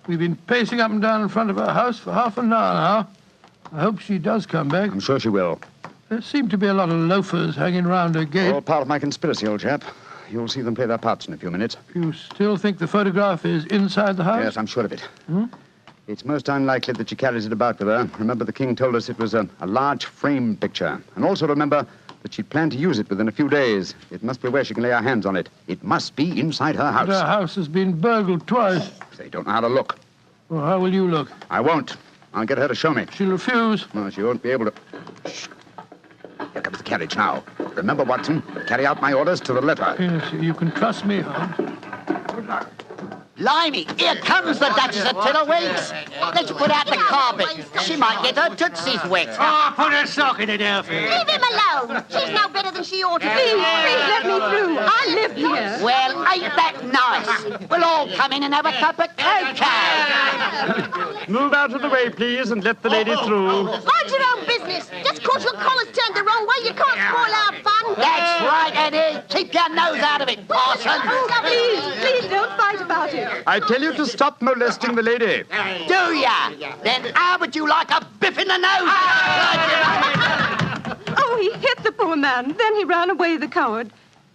We've been pacing up and down in front of her house for half an hour now. I hope she does come back. I'm sure she will. There seem to be a lot of loafers hanging round her gate. All part of my conspiracy, old chap. You'll see them play their parts in a few minutes. You still think the photograph is inside the house? Yes, I'm sure of it. It's most unlikely that she carries it about with her. Remember, the king told us it was a large frame picture. And also remember that she'd planned to use it within a few days. It must be where she can lay her hands on it. It must be inside her house. But her house has been burgled twice. They don't know how to look. Well, how will you look? I won't. I'll get her to show me. She'll refuse. No, she won't be able to. Shh. Here comes the carriage now. Remember, Watson, carry out my orders to the letter. Yes, you can trust me, Holmes. Good luck. Blimey, here comes the Duchess of Tiddleweeds. Let's put out the carpet. She might get her tootsies wet. Oh, put a sock in it, Elfie. Leave him alone. She's no better than she ought to be. Please let me through. I live here. Well, ain't that nice? We'll all come in and have a cup of cocoa. Move out of the way, please, and let the lady through. Mind your own business. Just 'cause your collar's turned the wrong way, you can't spoil our fun. That's right, Eddie. Keep your nose out of it, parson. Please don't fight about it. I tell you to stop molesting the lady. Do ya? Then how would you like a biff in the nose? Oh, he hit the poor man. Then he ran away, the coward.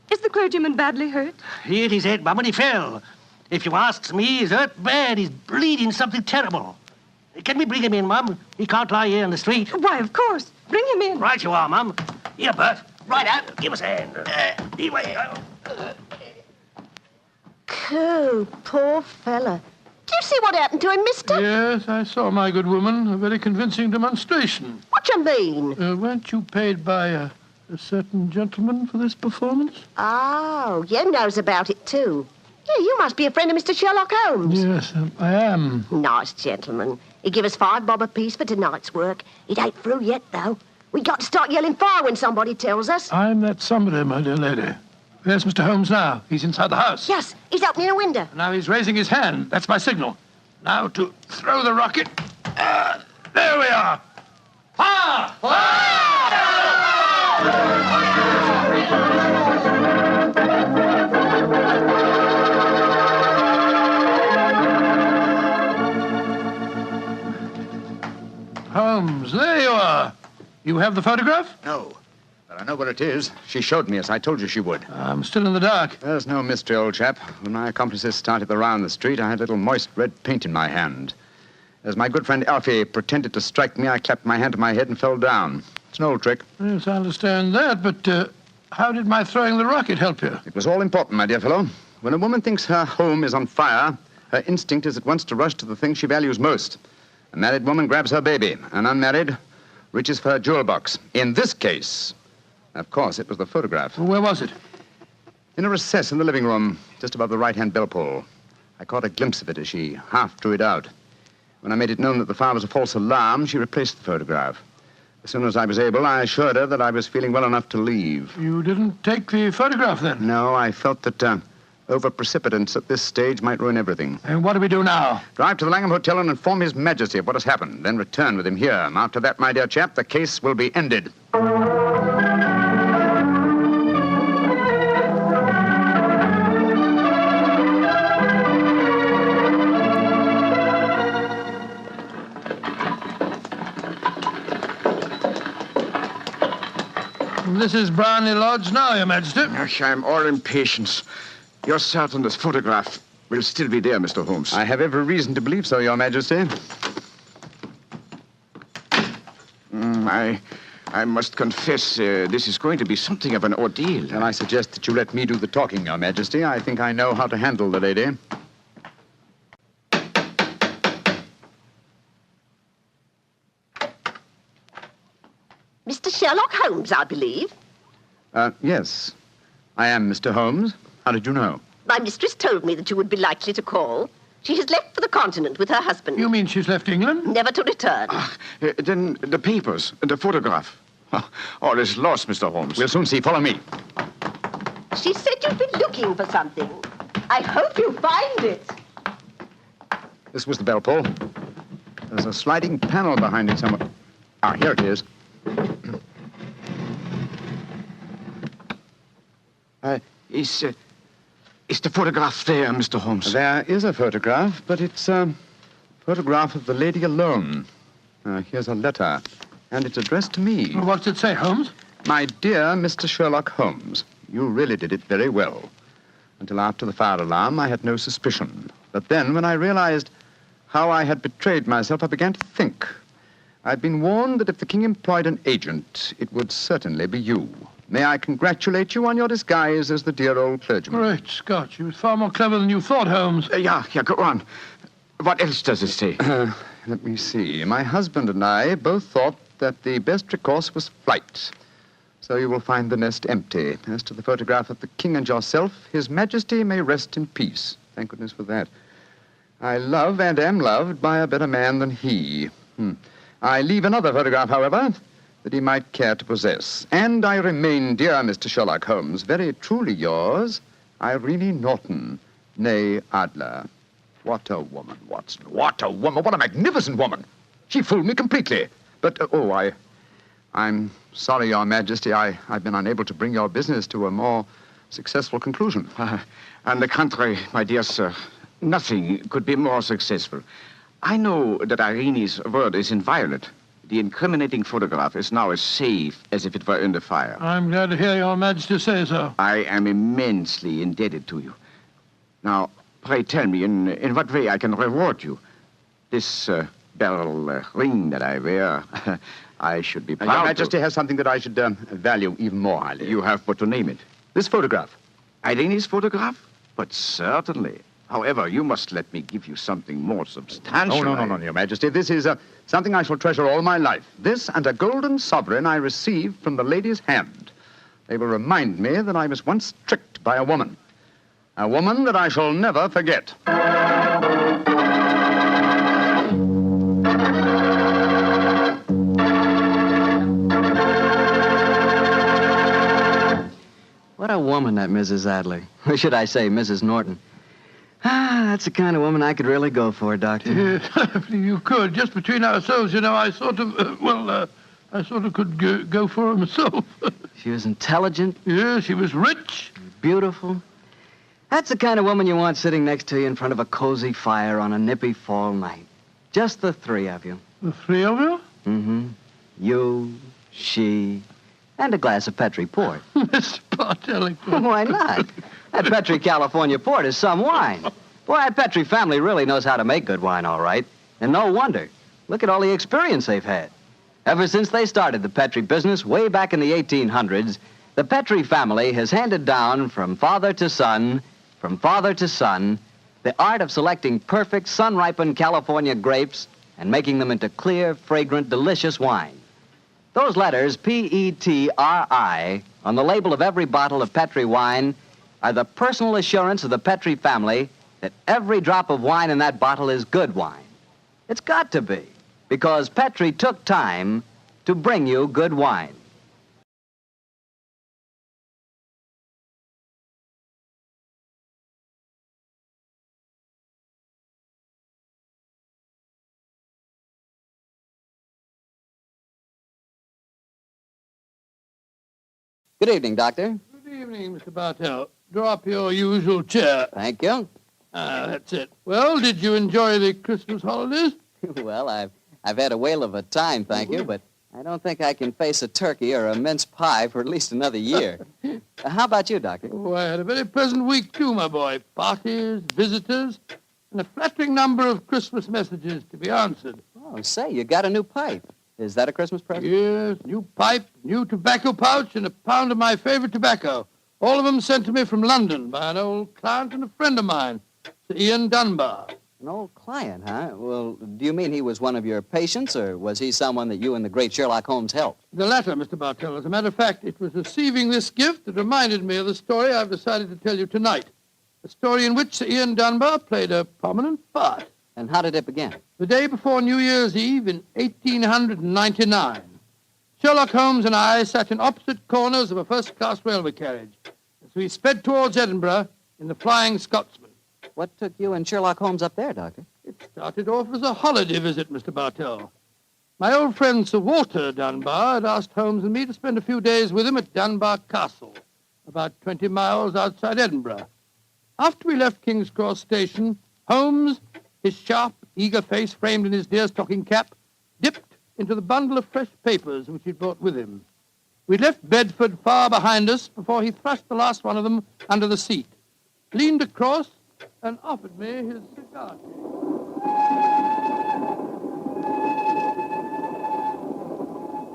Is the clergyman badly hurt? He hit his head, Mum, and he fell. If you asks me, he's hurt bad. He's bleeding something terrible. Can we bring him in, Mum? He can't lie here in the street. Why, of course. Bring him in. Right you are, Mum. Here, Bert. Right out. Give us a hand. Anyway. Coo, poor fella. Do you see what happened to him, mister? Yes, I saw, my good woman. A very convincing demonstration. What you mean? Weren't you paid by a certain gentleman for this performance? Oh, you knows about it, too. Yeah, you must be a friend of Mr. Sherlock Holmes. Yes, I am. Nice gentleman. He give us $5 bob apiece for tonight's work. It ain't through yet, though. We got to start yelling fire when somebody tells us. I'm that somebody, my dear lady. There's Mr. Holmes now. He's inside the house. Yes, he's opening a window. Now he's raising his hand. That's my signal. Now to throw the rocket. There we are. Fire! Holmes, there you are. You have the photograph? No, but I know where it is. She showed me, as I told you she would. I'm still in the dark. There's no mystery, old chap. When my accomplices started the round the street, I had a little moist red paint in my hand. As my good friend Alfie pretended to strike me, I clapped my hand to my head and fell down. It's an old trick. Yes, I understand that, but how did my throwing the rocket help you? It was all important, my dear fellow. When a woman thinks her home is on fire, her instinct is at once to rush to the thing she values most. A married woman grabs her baby. An unmarried reaches for her jewel box. In this case, of course, it was the photograph. Where was it? In a recess in the living room, just above the right-hand bell pull. I caught a glimpse of it as she half drew it out. When I made it known that the fire was a false alarm, she replaced the photograph. As soon as I was able, I assured her that I was feeling well enough to leave. You didn't take the photograph, then? No, I felt that over-precipitance at this stage might ruin everything. And what do we do now? Drive to the Langham Hotel and inform His Majesty of what has happened, then return with him here. After that, my dear chap, the case will be ended. This is Brownlee Lodge now, Your Majesty. I'm all impatience. You're certain this photograph will still be there, Mr. Holmes? I have every reason to believe so, Your Majesty. I must confess, this is going to be something of an ordeal. Then I suggest that you let me do the talking, Your Majesty. I think I know how to handle the lady. Mr. Sherlock Holmes, I believe. Yes. I am Mr. Holmes. How did you know? My mistress told me that you would be likely to call. She has left for the continent with her husband. You mean she's left England? Never to return. Then the papers, the photograph. All is lost, Mr. Holmes. We'll soon see. Follow me. She said you'd been looking for something. I hope you find it. This was the bell pull. There's a sliding panel behind it somewhere. Ah, here it is. Is the photograph there, Mr. Holmes? There is a photograph, but it's a photograph of the lady alone. Here's a letter, and it's addressed to me. Well, what's it say, Holmes? My dear Mr. Sherlock Holmes, you really did it very well. Until after the fire alarm, I had no suspicion. But then, when I realized how I had betrayed myself, I began to think. I'd been warned that if the king employed an agent, it would certainly be you. May I congratulate you on your disguise as the dear old clergyman? Great Scott, you was far more clever than you thought, Holmes. Yeah, go on. What else does it say? Let me see. My husband and I both thought that the best recourse was flight. So you will find the nest empty. As to the photograph of the king and yourself, His Majesty may rest in peace. Thank goodness for that. I love and am loved by a better man than he. I leave another photograph, however, that he might care to possess. And I remain, dear Mr. Sherlock Holmes, very truly yours, Irene Norton, née Adler. What a woman, Watson. What a woman. What a magnificent woman. She fooled me completely. But, I'm sorry, Your Majesty. I've been unable to bring your business to a more successful conclusion. On the contrary, my dear sir, nothing could be more successful. I know that Irene's word is inviolate. The incriminating photograph is now as safe as if it were in the fire. I'm glad to hear Your Majesty say so. I am immensely indebted to you. Now, pray tell me in what way I can reward you. This beryl ring that I wear, I should be proud Your Majesty has something that I should value even more highly. You have but to name it. This photograph. Irene's photograph? But certainly. However, you must let me give you something more substantial. Oh, no, Your Majesty. This is something I shall treasure all my life. This and a golden sovereign I received from the lady's hand. They will remind me that I was once tricked by a woman. A woman that I shall never forget. What a woman, that Mrs. Adler. Or should I say, Mrs. Norton. That's the kind of woman I could really go for, Doctor. Yes, you could. Just between ourselves, you know, I sort of could go for her myself. She was intelligent. Yeah, she was rich. Beautiful. That's the kind of woman you want sitting next to you in front of a cozy fire on a nippy fall night. Just the three of you. The three of you? Mm-hmm. You, she, and a glass of Petri port. Mr. Bartelli. Why not? That Petri California port is some wine. Boy, that Petri family really knows how to make good wine, all right. And no wonder. Look at all the experience they've had. Ever since they started the Petri business way back in the 1800s, the Petri family has handed down from father to son, the art of selecting perfect sun-ripened California grapes and making them into clear, fragrant, delicious wine. Those letters, P-E-T-R-I, on the label of every bottle of Petri wine are the personal assurance of the Petri family that every drop of wine in that bottle is good wine. It's got to be, because Petri took time to bring you good wine. Good evening, Doctor. Good evening, Mr. Bartell. Draw up your usual chair. Thank you. That's it. Well, did you enjoy the Christmas holidays? Well, I've had a whale of a time, thank you, but I don't think I can face a turkey or a mince pie for at least another year. How about you, Doctor? Oh, I had a very pleasant week, too, my boy. Parties, visitors, and a flattering number of Christmas messages to be answered. Oh, say, you got a new pipe. Is that a Christmas present? Yes, new pipe, new tobacco pouch, and a pound of my favorite tobacco. All of them sent to me from London by an old client and a friend of mine, Sir Ian Dunbar. An old client, huh? Well, do you mean he was one of your patients, or was he someone that you and the great Sherlock Holmes helped? The latter, Mr. Bartell. As a matter of fact, it was receiving this gift that reminded me of the story I've decided to tell you tonight. A story in which Sir Ian Dunbar played a prominent part. And how did it begin? The day before New Year's Eve in 1899. Sherlock Holmes and I sat in opposite corners of a first-class railway carriage as we sped towards Edinburgh in the Flying Scotsman. What took you and Sherlock Holmes up there, Doctor? It started off as a holiday visit, Mr. Bartell. My old friend Sir Walter Dunbar had asked Holmes and me to spend a few days with him at Dunbar Castle, about 20 miles outside Edinburgh. After we left King's Cross Station, Holmes, his sharp, eager face framed in his deerstalking cap, dipped into the bundle of fresh papers which he'd brought with him. We'd left Bedford far behind us before he thrust the last one of them under the seat, leaned across, and offered me his cigar case.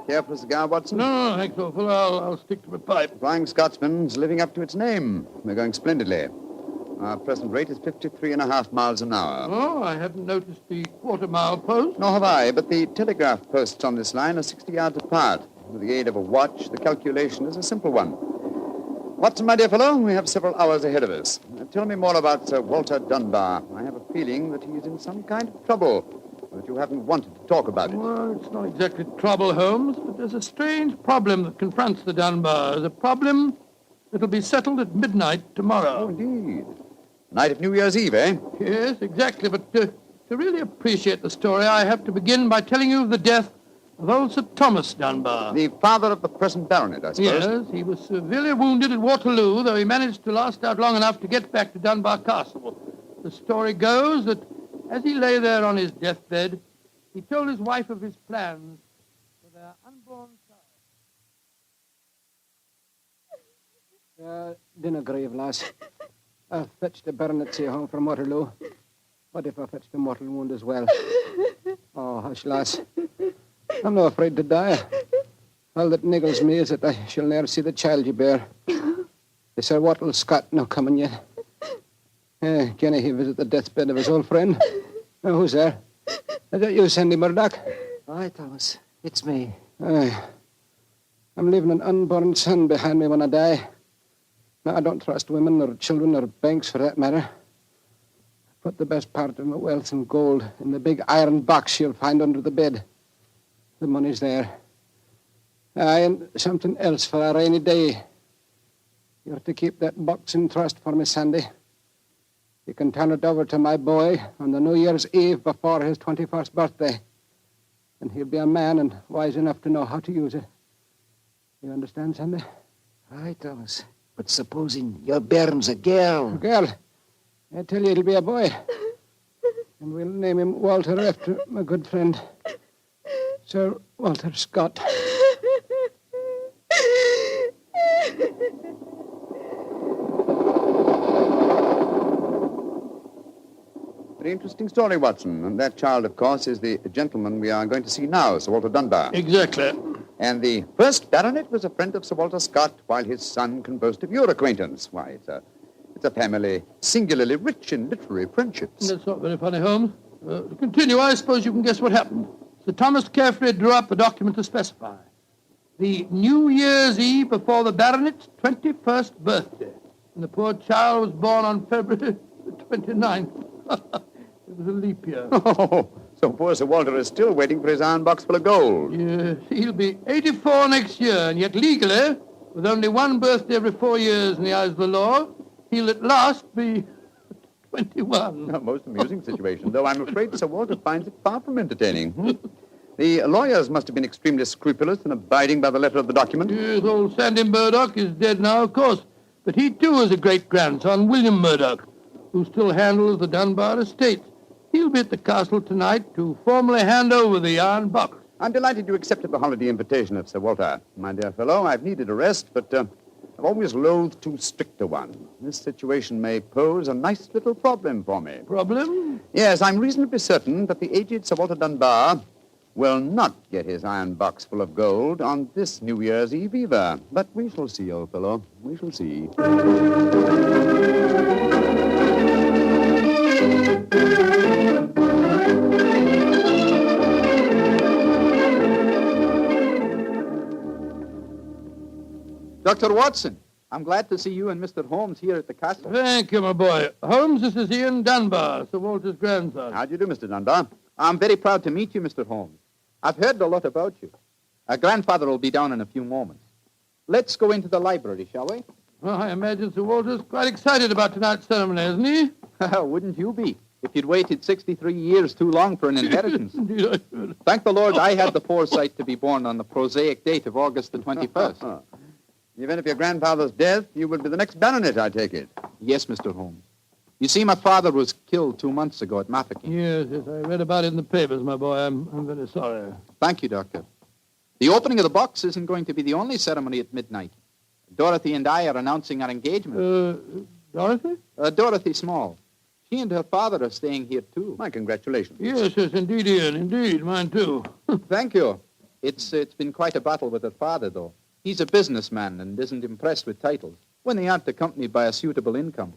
Care for a cigar, Watson? No, thanks, awful. I'll stick to my pipe. Flying Scotsman's living up to its name. We're going splendidly. Our present rate is 53.5 miles an hour. Oh, I hadn't noticed the quarter-mile post. Nor have I, but the telegraph posts on this line are 60 yards apart. With the aid of a watch, the calculation is a simple one. Watson, my dear fellow, we have several hours ahead of us. Tell me more about Sir Walter Dunbar. I have a feeling that he's in some kind of trouble, but you haven't wanted to talk about it. Well, it's not exactly trouble, Holmes, but there's a strange problem that confronts the Dunbars. A problem that'll be settled at midnight tomorrow. Oh, indeed. Night of New Year's Eve, eh? Yes, exactly. But to really appreciate the story, I have to begin by telling you of the death of old Sir Thomas Dunbar. The father of the present baronet, I suppose. Yes, he was severely wounded at Waterloo, though he managed to last out long enough to get back to Dunbar Castle. The story goes that as he lay there on his deathbed, he told his wife of his plans for their unborn child. Dinna grieve, lass. I fetched the baronetcy home from Waterloo. What if I fetched a mortal wound as well? Oh, hush, lass. I'm no afraid to die. All that niggles me is that I shall ne'er see the child you bear. Is Sir Wattle Scott no coming yet? Can he visit the deathbed of his old friend? Oh, who's there? Is that you, Sandy Murdoch? Aye, Thomas. It's me. Aye. I'm leaving an unborn son behind me when I die. Now, I don't trust women or children or banks for that matter. Put the best part of my wealth and gold in the big iron box you'll find under the bed. The money's there. Aye, and something else for a rainy day. You're to keep that box in trust for me, Sandy. You can turn it over to my boy on the New Year's Eve before his 21st birthday. And he'll be a man and wise enough to know how to use it. You understand, Sandy? Aye, Thomas. But supposing your bairn's a girl. A girl? I tell you, it'll be a boy. And we'll name him Walter after my good friend Sir Walter Scott. Very interesting story, Watson. And that child, of course, is the gentleman we are going to see now, Sir Walter Dunbar. Exactly. And the first baronet was a friend of Sir Walter Scott, while his son can boast of your acquaintance. Why, it's a family singularly rich in literary friendships. That's not very funny, Holmes. To continue, I suppose you can guess what happened. Sir Thomas carefully drew up a document to specify the New Year's Eve before the baronet's 21st birthday. And the poor child was born on February the 29th. It was a leap year. Oh, so poor Sir Walter is still waiting for his iron box full of gold. Yes, he'll be 84 next year, and yet legally, with only one birthday every 4 years in the eyes of the law, he'll at last be 21. A most amusing situation, though I'm afraid Sir Walter finds it far from entertaining. The lawyers must have been extremely scrupulous in abiding by the letter of the document. Yes, old Sandy Murdoch is dead now, of course, but he too is a great-grandson, William Murdoch, who still handles the Dunbar estate. He'll be at the castle tonight to formally hand over the iron box. I'm delighted you accepted the holiday invitation of Sir Walter. My dear fellow, I've needed a rest, but I've always loathed too strict a one. This situation may pose a nice little problem for me. Problem? Yes, I'm reasonably certain that the aged Sir Walter Dunbar will not get his iron box full of gold on this New Year's Eve either. But we shall see, old fellow. We shall see. Dr. Watson, I'm glad to see you and Mr. Holmes here at the castle. Thank you, my boy. Holmes, this is Ian Dunbar, Sir Walter's grandson. How do you do, Mr. Dunbar? I'm very proud to meet you, Mr. Holmes. I've heard a lot about you. Our grandfather will be down in a few moments. Let's go into the library, shall we? Well, I imagine Sir Walter's quite excited about tonight's ceremony, isn't he? Wouldn't you be, if you'd waited 63 years too long for an inheritance? Indeed, I should. Thank the Lord I had the foresight to be born on the prosaic date of August the 21st. In the event of your grandfather's death, you will be the next baronet, I take it. Yes, Mr. Holmes. You see, my father was killed 2 months ago at Mafeking. Yes, I read about it in the papers, my boy. I'm very sorry. Thank you, Doctor. The opening of the box isn't going to be the only ceremony at midnight. Dorothy and I are announcing our engagement. Dorothy? Dorothy Small. She and her father are staying here, too. My congratulations. Yes, indeed, Ian. Indeed, mine, too. Thank you. It's been quite a battle with her father, though. He's a businessman and isn't impressed with titles when they aren't accompanied by a suitable income.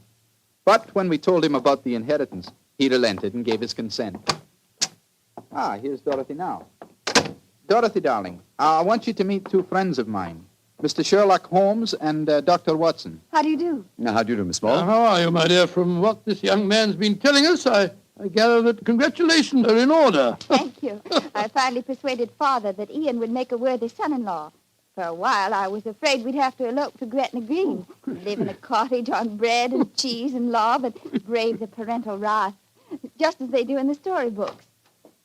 But when we told him about the inheritance, he relented and gave his consent. Here's Dorothy now. Dorothy, darling, I want you to meet 2 friends of mine, Mr. Sherlock Holmes and Dr. Watson. How do you do? Now, how do you do, Miss Small? How are you, my dear? From what this young man's been telling us, I gather that congratulations are in order. Thank you. I finally persuaded Father that Ian would make a worthy son-in-law. For a while, I was afraid we'd have to elope to Gretna Green, live in a cottage on bread and cheese and love, and brave the parental wrath, just as they do in the storybooks.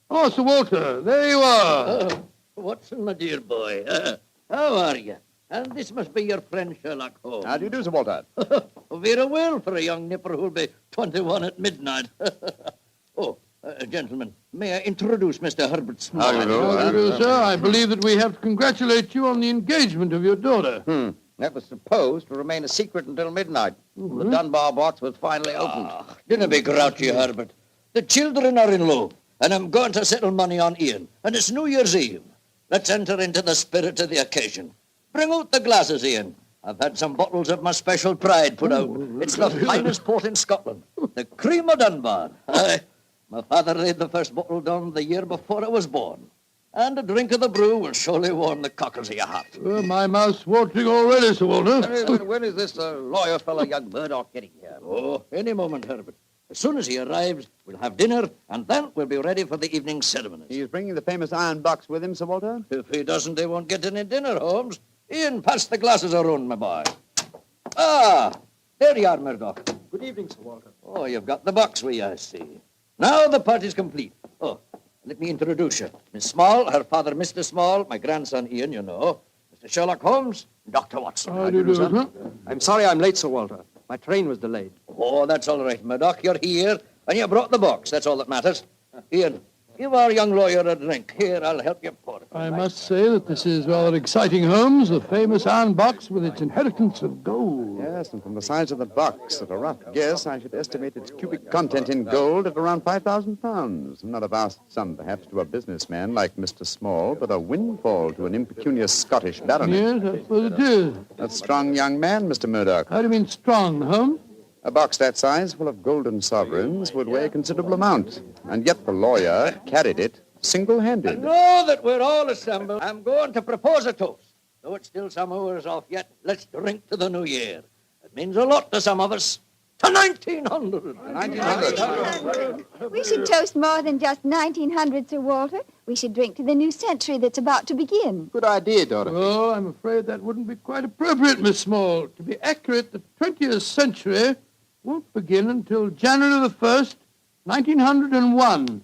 Oh, Sir Walter, there you are. Watson, my dear boy. How are you? And this must be your friend Sherlock Holmes. How do you do, Sir Walter? Very well for a young nipper who'll be 21 at midnight. Gentlemen, may I introduce Mr. Herbert Small? How do you do, sir? I believe that we have to congratulate you on the engagement of your daughter. That was supposed to remain a secret until midnight. The Dunbar box was finally opened. Dinna be grouchy, Herbert. The children are in love, and I'm going to settle money on Ian. And it's New Year's Eve. Let's enter into the spirit of the occasion. Bring out the glasses, Ian. I've had some bottles of my special pride put out. It's the finest port in Scotland. The cream of Dunbar. Aye. My father laid the first bottle down the year before I was born. And a drink of the brew will surely warm the cockles of your heart. My mouth's watering already, Sir Walter. When is this lawyer fellow, young Murdoch, getting here? Any moment, Herbert. As soon as he arrives, we'll have dinner, and then we'll be ready for the evening ceremonies. He's bringing the famous iron box with him, Sir Walter? If he doesn't, they won't get any dinner, Holmes. Ian, pass the glasses around, my boy. There you are, Murdoch. Good evening, Sir Walter. Oh, you've got the box with you, I see. Now the party's complete. Let me introduce you. Miss Small, her father, Mr. Small, my grandson, Ian, you know. Mr. Sherlock Holmes, Dr. Watson. How do you do, sir? I'm sorry I'm late, Sir Walter. My train was delayed. Oh, that's all right, Murdoch. You're here, and you brought the box. That's all that matters. Ian, give our young lawyer a drink. Here, I'll help you pour I must say that this is rather exciting, Holmes. The famous iron box with its inheritance of gold. Yes, and from the size of the box, at a rough guess, I should estimate its cubic content in gold at around 5,000 pounds. Not a vast sum, perhaps, to a businessman like Mr. Small, but a windfall to an impecunious Scottish baronet. Yes, I suppose it is. A strong young man, Mr. Murdoch. How do you mean strong, Holmes? A box that size, full of golden sovereigns, would weigh a considerable amount. And yet the lawyer carried it single-handed. Now that we're all assembled, I'm going to propose a toast. Though it's still some hours off yet, let's drink to the new year. It means a lot to some of us. To 1900. 1900. We should toast more than just 1900, Sir Walter. We should drink to the new century that's about to begin. Good idea, Dorothy. Oh, I'm afraid that wouldn't be quite appropriate, Miss Small. To be accurate, the 20th century won't begin until January the 1st, 1901,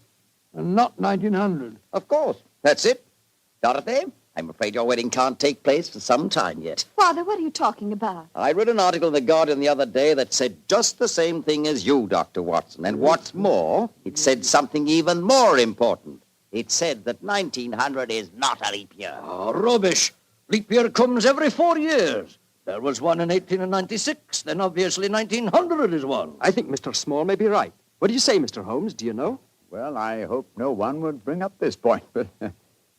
and not 1900. Of course. That's it. Dorothy, I'm afraid your wedding can't take place for some time yet. Father, what are you talking about? I read an article in The Guardian the other day that said just the same thing as you, Dr. Watson. And what's more, it said something even more important. It said that 1900 is not a leap year. Oh, rubbish. Leap year comes every 4 years. There was one in 1896. Then obviously 1900 is one. I think Mr. Small may be right. What do you say, Mr. Holmes? Do you know? Well, I hope no one would bring up this point, but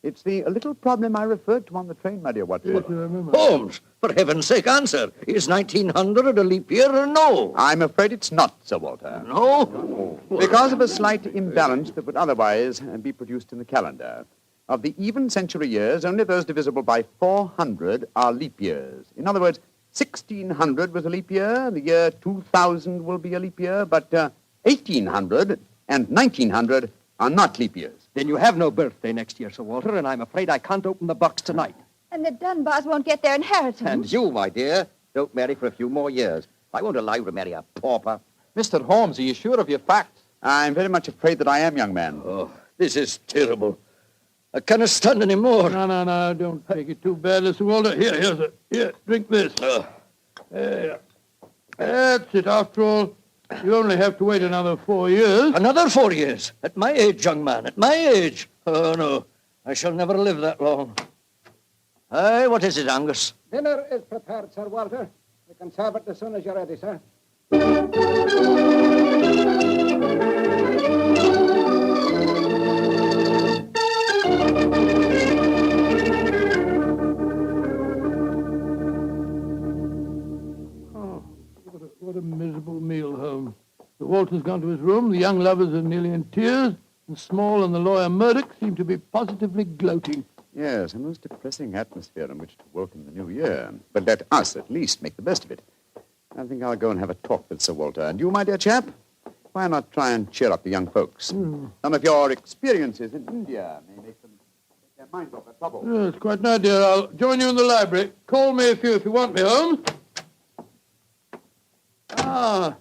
it's the little problem I referred to on the train, my dear Watson. Yes, I remember. Holmes, for heaven's sake, answer. Is 1900 a leap year or no? I'm afraid it's not, Sir Walter. No? Because of a slight imbalance that would otherwise be produced in the calendar. Of the even century years, only those divisible by 400 are leap years. In other words, 1600 was a leap year, the year 2000 will be a leap year, but 1800 and 1900 are not leap years. Then you have no birthday next year, Sir Walter, and I'm afraid I can't open the box tonight. And the Dunbars won't get their inheritance. And you, my dear, don't marry for a few more years. I won't allow you to marry a pauper. Mr. Holmes, are you sure of your facts? I'm very much afraid that I am, young man. Oh, this is terrible. I cannot stand any more. No, don't take it too bad, Mr. Walter. Here, drink this. There. That's it. After all, you only have to wait another 4 years. Another 4 years? At my age, young man, at my age. Oh, no, I shall never live that long. Hey, what is it, Angus? Dinner is prepared, Sir Walter. You can serve it as soon as you're ready, sir. What a miserable meal, Holmes. The Walter's gone to his room, the young lovers are nearly in tears, and Small and the lawyer Murdoch seem to be positively gloating. Yes, a most depressing atmosphere in which to welcome the new year. But let us, at least, make the best of it. I think I'll go and have a talk with Sir Walter. And you, my dear chap, why not try and cheer up the young folks? Some of your experiences in India may make them take their minds off their trouble. Yes, quite an idea. I'll join you in the library. Call me if you want me, Holmes. Ah,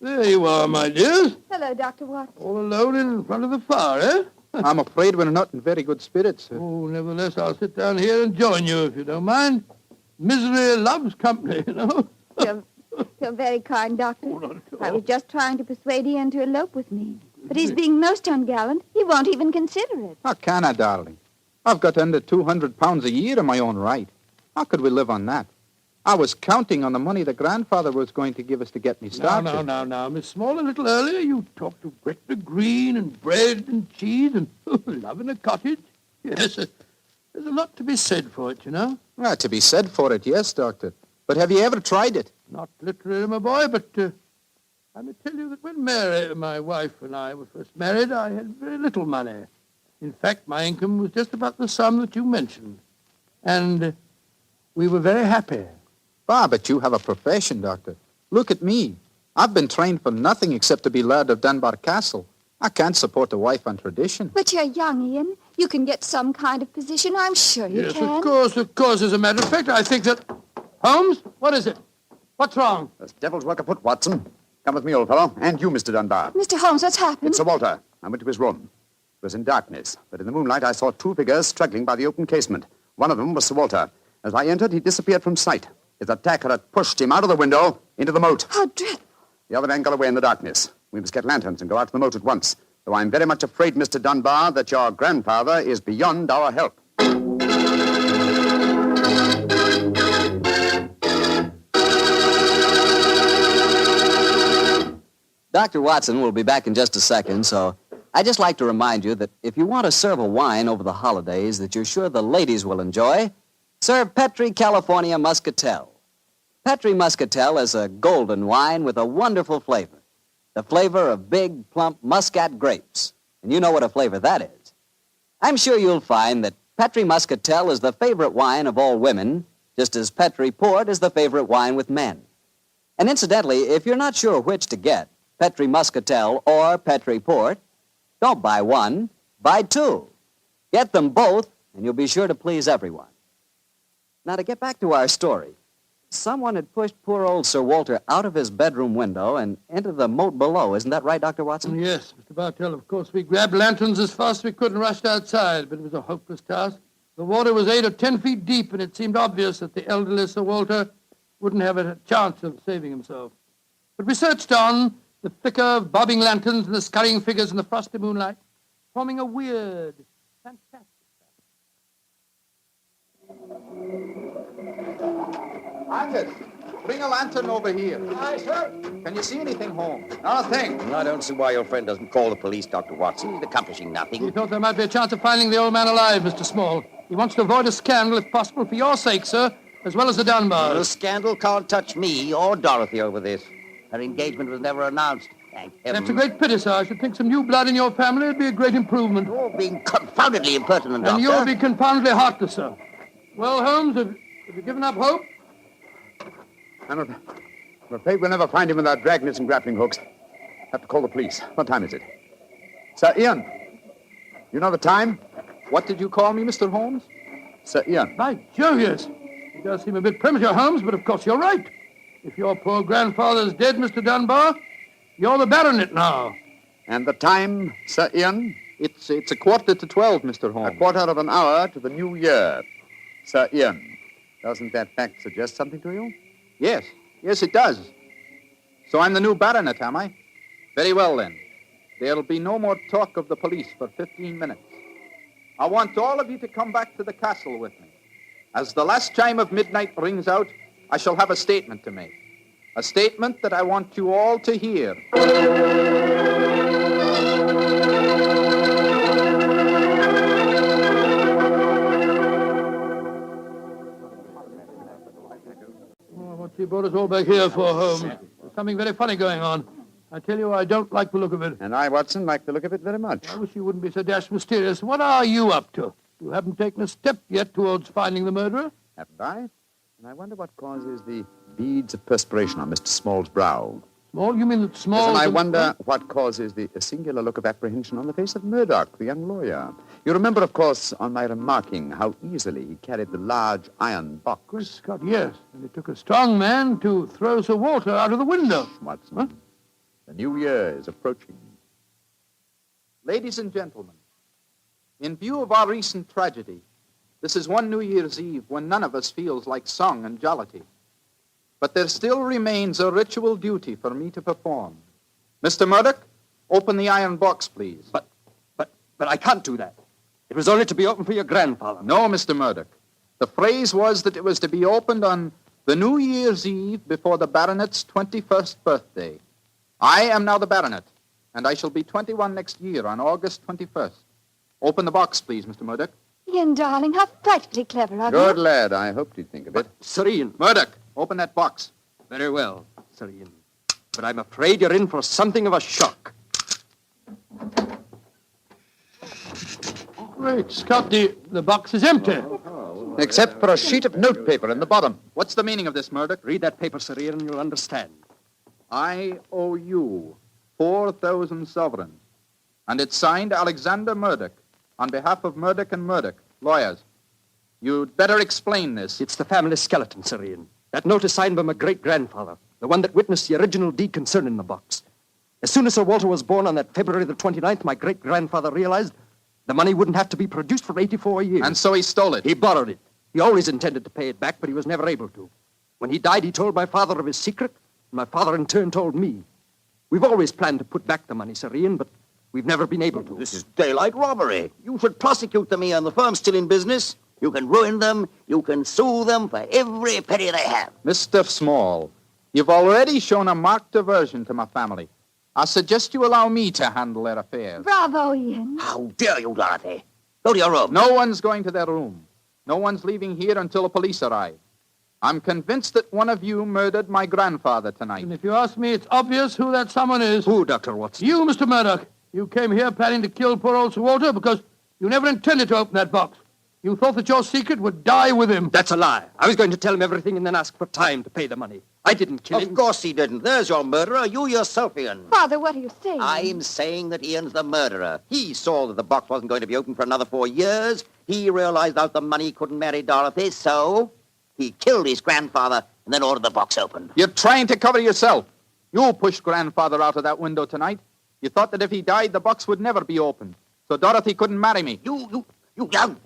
there you are, my dears. Hello, Dr. Watson. All alone in front of the fire, eh? I'm afraid we're not in very good spirits, sir. Oh, nevertheless, I'll sit down here and join you, if you don't mind. Misery loves company, you know. You're very kind, Doctor. I was just trying to persuade Ian to elope with me. But he's being most ungallant. He won't even consider it. How can I, darling? I've got under 200 pounds a year in my own right. How could we live on that? I was counting on the money the grandfather was going to give us to get me started. Now, Miss Small, a little earlier you talked of Gretna Green and bread and cheese and love in a cottage. Yes, there's a lot to be said for it, you know. Well, to be said for it, yes, Doctor. But have you ever tried it? Not literally, my boy, but I may tell you that when Mary, my wife, and I were first married, I had very little money. In fact, my income was just about the sum that you mentioned. And we were very happy. Ah, but you have a profession, Doctor. Look at me. I've been trained for nothing except to be Laird of Dunbar Castle. I can't support a wife on tradition. But you're young, Ian. You can get some kind of position. I'm sure you yes, can. Of course. As a matter of fact, I think that... Holmes, what is it? What's wrong? There's devil's work afoot, Watson. Come with me, old fellow. And you, Mr. Dunbar. Mr. Holmes, what's happened? It's Sir Walter. I went to his room. It was in darkness, but in the moonlight I saw two figures struggling by the open casement. One of them was Sir Walter. As I entered, he disappeared from sight. His attacker had pushed him out of the window into the moat. How dreadful. The other man got away in the darkness. We must get lanterns and go out to the moat at once. Though I'm very much afraid, Mr. Dunbar, that your grandfather is beyond our help. Dr. Watson will be back in just a second, so I'd just like to remind you that if you want to serve a wine over the holidays that you're sure the ladies will enjoy, serve Petri California Muscatel. Petri Muscatel is a golden wine with a wonderful flavor. The flavor of big, plump Muscat grapes. And you know what a flavor that is. I'm sure you'll find that Petri Muscatel is the favorite wine of all women, just as Petri Port is the favorite wine with men. And incidentally, if you're not sure which to get, Petri Muscatel or Petri Port, don't buy one, buy two. Get them both, and you'll be sure to please everyone. Now, to get back to our story, someone had pushed poor old Sir Walter out of his bedroom window and into the moat below. Isn't that right, Dr. Watson? Yes, Mr. Bartell. Of course, we grabbed lanterns as fast as we could and rushed outside, but it was a hopeless task. The water was 8 or 10 feet deep, and it seemed obvious that the elderly Sir Walter wouldn't have a chance of saving himself. But we searched on, the flicker of bobbing lanterns and the scurrying figures in the frosty moonlight, forming a weird, fantastic Angus, bring a lantern over here. Aye, sir. Can you see anything, Holmes? Not a thing. I don't see why your friend doesn't call the police, Dr. Watson. He's accomplishing nothing. He thought there might be a chance of finding the old man alive, Mr. Small. He wants to avoid a scandal, if possible, for your sake, sir, as well as the Dunbars. The scandal can't touch me or Dorothy over this. Her engagement was never announced. Thank heaven. That's a great pity, sir. I should think some new blood in your family would be a great improvement. You're being confoundedly impertinent, Doctor. And you'll be confoundedly heartless, sir. Well, Holmes, have you given up hope? I'm afraid we'll never find him without dragnets and grappling hooks. Have to call the police. What time is it? Sir Ian, you know the time? What did you call me, Mr. Holmes? Sir Ian. By Jove, yes. It does seem a bit premature, Holmes, but of course you're right. If your poor grandfather's dead, Mr. Dunbar, you're the baronet now. And the time, Sir Ian? It's 11:45, Mr. Holmes. A quarter of an hour to the new year. Sir Ian, doesn't that fact suggest something to you? Yes, it does. So I'm the new baronet, am I? Very well, then. There'll be no more talk of the police for 15 minutes. I want all of you to come back to the castle with me. As the last chime of midnight rings out, I shall have a statement to make. A statement that I want you all to hear. What you brought us all back here for, Holmes? There's something very funny going on. I tell you, I don't like the look of it. And I, Watson, like the look of it very much. I wish you wouldn't be so dashed mysterious. What are you up to? You haven't taken a step yet towards finding the murderer. Haven't I? And I wonder what causes the beads of perspiration on Mr. Small's brow. Small? You mean that Small... Yes, and I wonder what causes the singular look of apprehension on the face of Murdoch, the young lawyer. You remember, of course, on my remarking how easily he carried the large iron box. Good Scott, yes. And it took a strong man to throw Sir Walter out of the window. Watson, huh? The new year is approaching. Ladies and gentlemen, in view of our recent tragedy, this is one New Year's Eve when none of us feels like song and jollity. But there still remains a ritual duty for me to perform. Mr. Murdoch, open the iron box, please. But I can't do that. It was only to be opened for your grandfather. No, Mr. Murdoch. The phrase was that it was to be opened on the New Year's Eve before the baronet's 21st birthday. I am now the baronet, and I shall be 21 next year on August 21st. Open the box, please, Mr. Murdoch. Ian, darling, how frightfully clever of you. Good lad. I hoped you'd think of it. Sir Ian. Murdoch, open that box. Very well, Sir Ian. But I'm afraid you're in for something of a shock. Great Scott, the box is empty. Except for a sheet of notepaper in the bottom. What's the meaning of this, Murdoch? Read that paper, Sir Ian, and you'll understand. I owe you 4,000 sovereigns. And it's signed Alexander Murdoch, on behalf of Murdoch and Murdoch, lawyers. You'd better explain this. It's the family skeleton, Sir Ian. That note is signed by my great-grandfather, the one that witnessed the original deed concerning the box. As soon as Sir Walter was born on that February the 29th, my great-grandfather realized the money wouldn't have to be produced for 84 years. And so he stole it. He borrowed it. He always intended to pay it back, but he was never able to. When he died, he told my father of his secret, and my father in turn told me. We've always planned to put back the money, Sir Ian, but we've never been able to. This is daylight robbery. You should prosecute them, Ian. The firm's still in business. You can ruin them. You can sue them for every penny they have. Mr. Small, you've already shown a marked aversion to my family. I suggest you allow me to handle their affairs. Bravo, Ian. How dare you, Dorothy? Go to your room. No one's going to their room. No one's leaving here until the police arrive. I'm convinced that one of you murdered my grandfather tonight. And if you ask me, it's obvious who that someone is. Who, Dr. Watson? You, Mr. Murdoch. You came here planning to kill poor old Sir Walter because you never intended to open that box. You thought that your secret would die with him. That's a lie. I was going to tell him everything and then ask for time to pay the money. I didn't kill him. Of course he didn't. There's your murderer. You yourself, Ian. Father, what are you saying? I'm saying that Ian's the murderer. He saw that the box wasn't going to be open for another 4 years. He realized out the money couldn't marry Dorothy, so he killed his grandfather and then ordered the box opened. You're trying to cover yourself. You pushed grandfather out of that window tonight. You thought that if he died, the box would never be opened. So Dorothy couldn't marry me. You young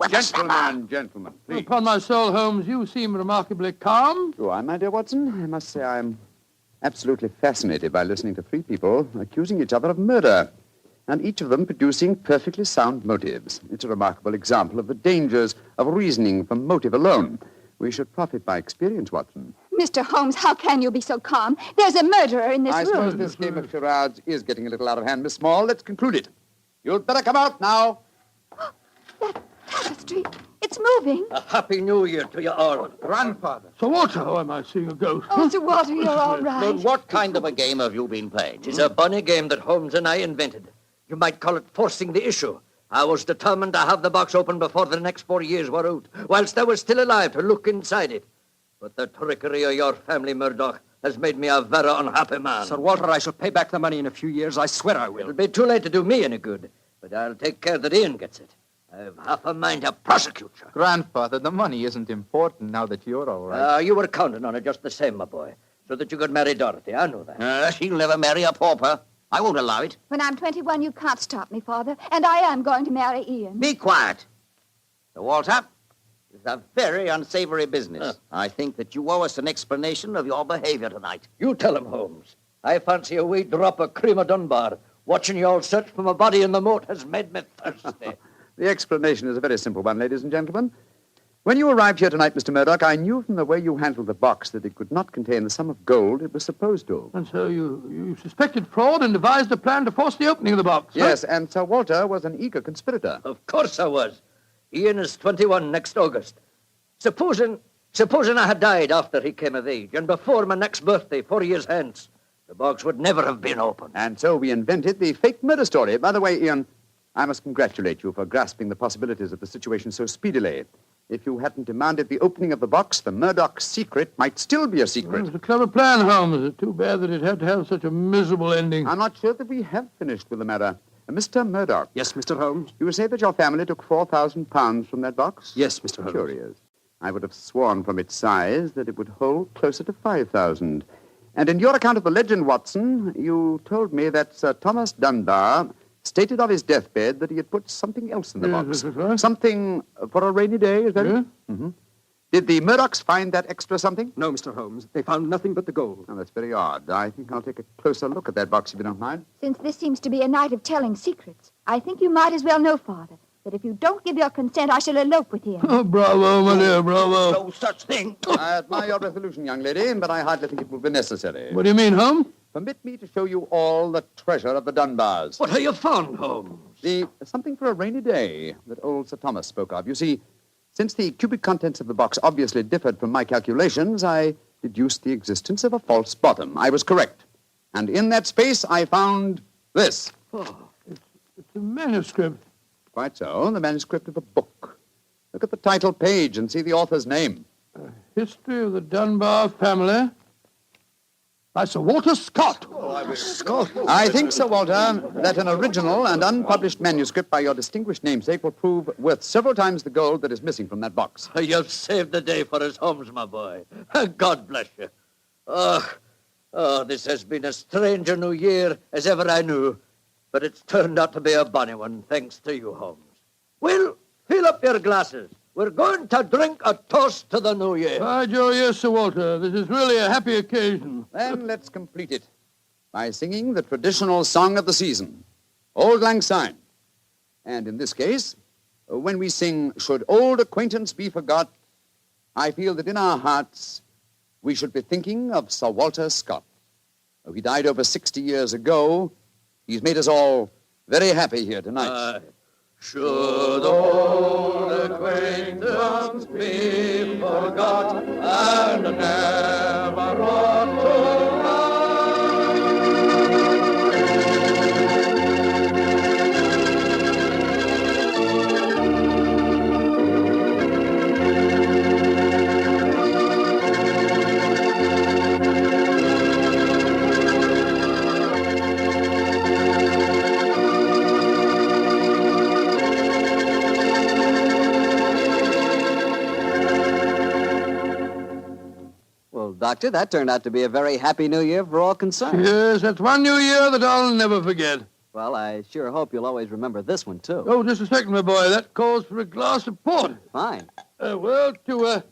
Gentlemen, please. Upon my soul, Holmes, you seem remarkably calm. Do I, my dear Watson? I must say I'm absolutely fascinated by listening to three people accusing each other of murder, and each of them producing perfectly sound motives. It's a remarkable example of the dangers of reasoning from motive alone. We should profit by experience, Watson. Mr. Holmes, how can you be so calm? There's a murderer in this I room. suppose this game of charades is getting a little out of hand, Miss Small. Let's conclude it. You'd better come out now. That tapestry, it's moving. A happy new year to you all. Grandfather. Sir Walter, oh, am I seeing a ghost? Oh, Sir Walter, you're all right. But what kind of a game have you been playing? It's a bunny game that Holmes and I invented. You might call it forcing the issue. I was determined to have the box open before the next 4 years were out, whilst I was still alive to look inside it. But the trickery of your family, Murdoch, has made me a very unhappy man. Sir Walter, I shall pay back the money in a few years. I swear I will. It'll be too late to do me any good, but I'll take care that Ian gets it. I've half a mind to prosecute you. Grandfather, the money isn't important now that you're all right. You were counting on it just the same, my boy, so that you could marry Dorothy. I know that. She'll never marry a pauper. I won't allow it. When I'm 21, you can't stop me, Father, and I am going to marry Ian. Be quiet. Sir Walter, it's a very unsavory business. I think that you owe us an explanation of your behavior tonight. You tell him, Holmes. I fancy a wee drop of cream of Dunbar. Watching you all search for my body in the moat has made me thirsty. The explanation is a very simple one, ladies and gentlemen. When you arrived here tonight, Mr. Murdoch, I knew from the way you handled the box that it could not contain the sum of gold it was supposed to. And so you suspected fraud and devised a plan to force the opening of the box. Yes, and Sir Walter was an eager conspirator. Of course I was. Ian is 21 next August. Supposing I had died after he came of age and before my next birthday, 4 years hence, the box would never have been opened. And so we invented the fake murder story. By the way, Ian, I must congratulate you for grasping the possibilities of the situation so speedily. If you hadn't demanded the opening of the box, the Murdoch secret might still be a secret. Well, it was a clever plan, Holmes. It's too bad that it had to have such a miserable ending. I'm not sure that we have finished with the matter. Mr. Murdoch. Yes, Mr. Holmes? You say that your family took £4,000 from that box? Yes, Mr. Holmes. Curious. I would have sworn from its size that it would hold closer to 5,000. And in your account of the legend, Watson, you told me that Sir Thomas Dunbar stated of his deathbed that he had put something else in the box. Right. Something for a rainy day, is that it? Mm-hmm. Did the Murdochs find that extra something? No, Mr. Holmes. They found nothing but the gold. Oh, that's very odd. I think I'll take a closer look at that box, if you don't mind. Since this seems to be a night of telling secrets, I think you might as well know, Father, that if you don't give your consent, I shall elope with him. Oh, bravo, my dear, bravo. No such thing. I admire your resolution, young lady, but I hardly think it will be necessary. What do you mean, Holmes? Permit me to show you all the treasure of the Dunbars. What have you found, Holmes? Something for a rainy day that old Sir Thomas spoke of. You see, since the cubic contents of the box obviously differed from my calculations, I deduced the existence of a false bottom. I was correct. And in that space, I found this. Oh, it's a manuscript. Quite so, the manuscript of a book. Look at the title page and see the author's name. History of the Dunbar Family. By Sir Walter Scott. Scott? I think, Sir Walter, that an original and unpublished manuscript by your distinguished namesake will prove worth several times the gold that is missing from that box. You've saved the day for us, Holmes, my boy. God bless you. Oh, this has been as strange a new year as ever I knew. But it's turned out to be a bonny one, thanks to you, Holmes. Well, fill up your glasses. We're going to drink a toast to the new year. By Joe, yes, Sir Walter. This is really a happy occasion. Then let's complete it by singing the traditional song of the season, Auld Lang Syne. And in this case, when we sing, Should Old Acquaintance Be Forgot, I feel that in our hearts we should be thinking of Sir Walter Scott. He died over 60 years ago, He's made us all very happy here tonight. Should old acquaintance be forgot and never brought to Doctor, that turned out to be a very happy new year for all concerned. Yes, that's one new year that I'll never forget. Well, I sure hope you'll always remember this one, too. Oh, just a second, my boy. That calls for a glass of port. Fine. Well, to a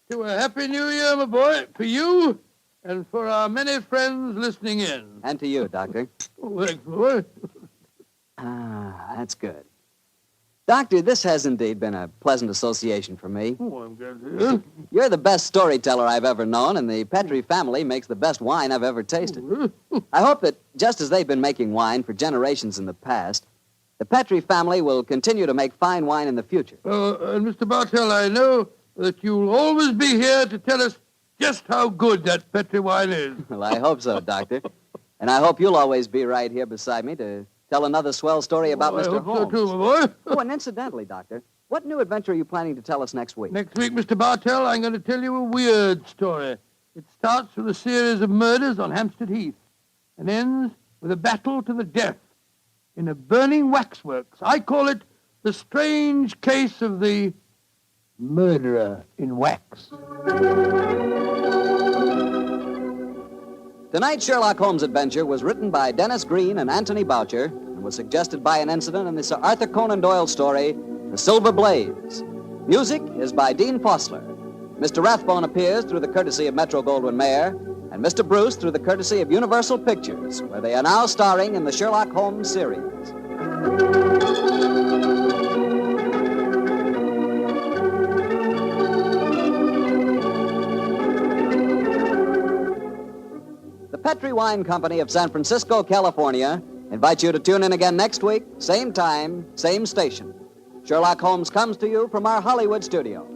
happy new year, my boy, for you and for our many friends listening in. And to you, Doctor. Oh, thanks, boy. That's good. Doctor, this has indeed been a pleasant association for me. Oh, I'm glad to hear. You're the best storyteller I've ever known, and the Petrie family makes the best wine I've ever tasted. I hope that just as they've been making wine for generations in the past, the Petrie family will continue to make fine wine in the future. And Mr. Bartell, I know that you'll always be here to tell us just how good that Petrie wine is. Well, I hope so, Doctor. And I hope you'll always be right here beside me to tell another swell story about Mr. Holmes. I hope so, too, my boy. Oh, and incidentally, Doctor, what new adventure are you planning to tell us next week? Next week, Mr. Bartell, I'm going to tell you a weird story. It starts with a series of murders on Hampstead Heath and ends with a battle to the death in a burning waxworks. I call it the strange case of the murderer in wax. Tonight's Sherlock Holmes adventure was written by Dennis Green and Anthony Boucher and was suggested by an incident in the Sir Arthur Conan Doyle story, The Silver Blaze. Music is by Dean Fossler. Mr. Rathbone appears through the courtesy of Metro-Goldwyn-Mayer, and Mr. Bruce through the courtesy of Universal Pictures, where they are now starring in the Sherlock Holmes series. The Petrie Wine Company of San Francisco, California, invites you to tune in again next week, same time, same station. Sherlock Holmes comes to you from our Hollywood studios.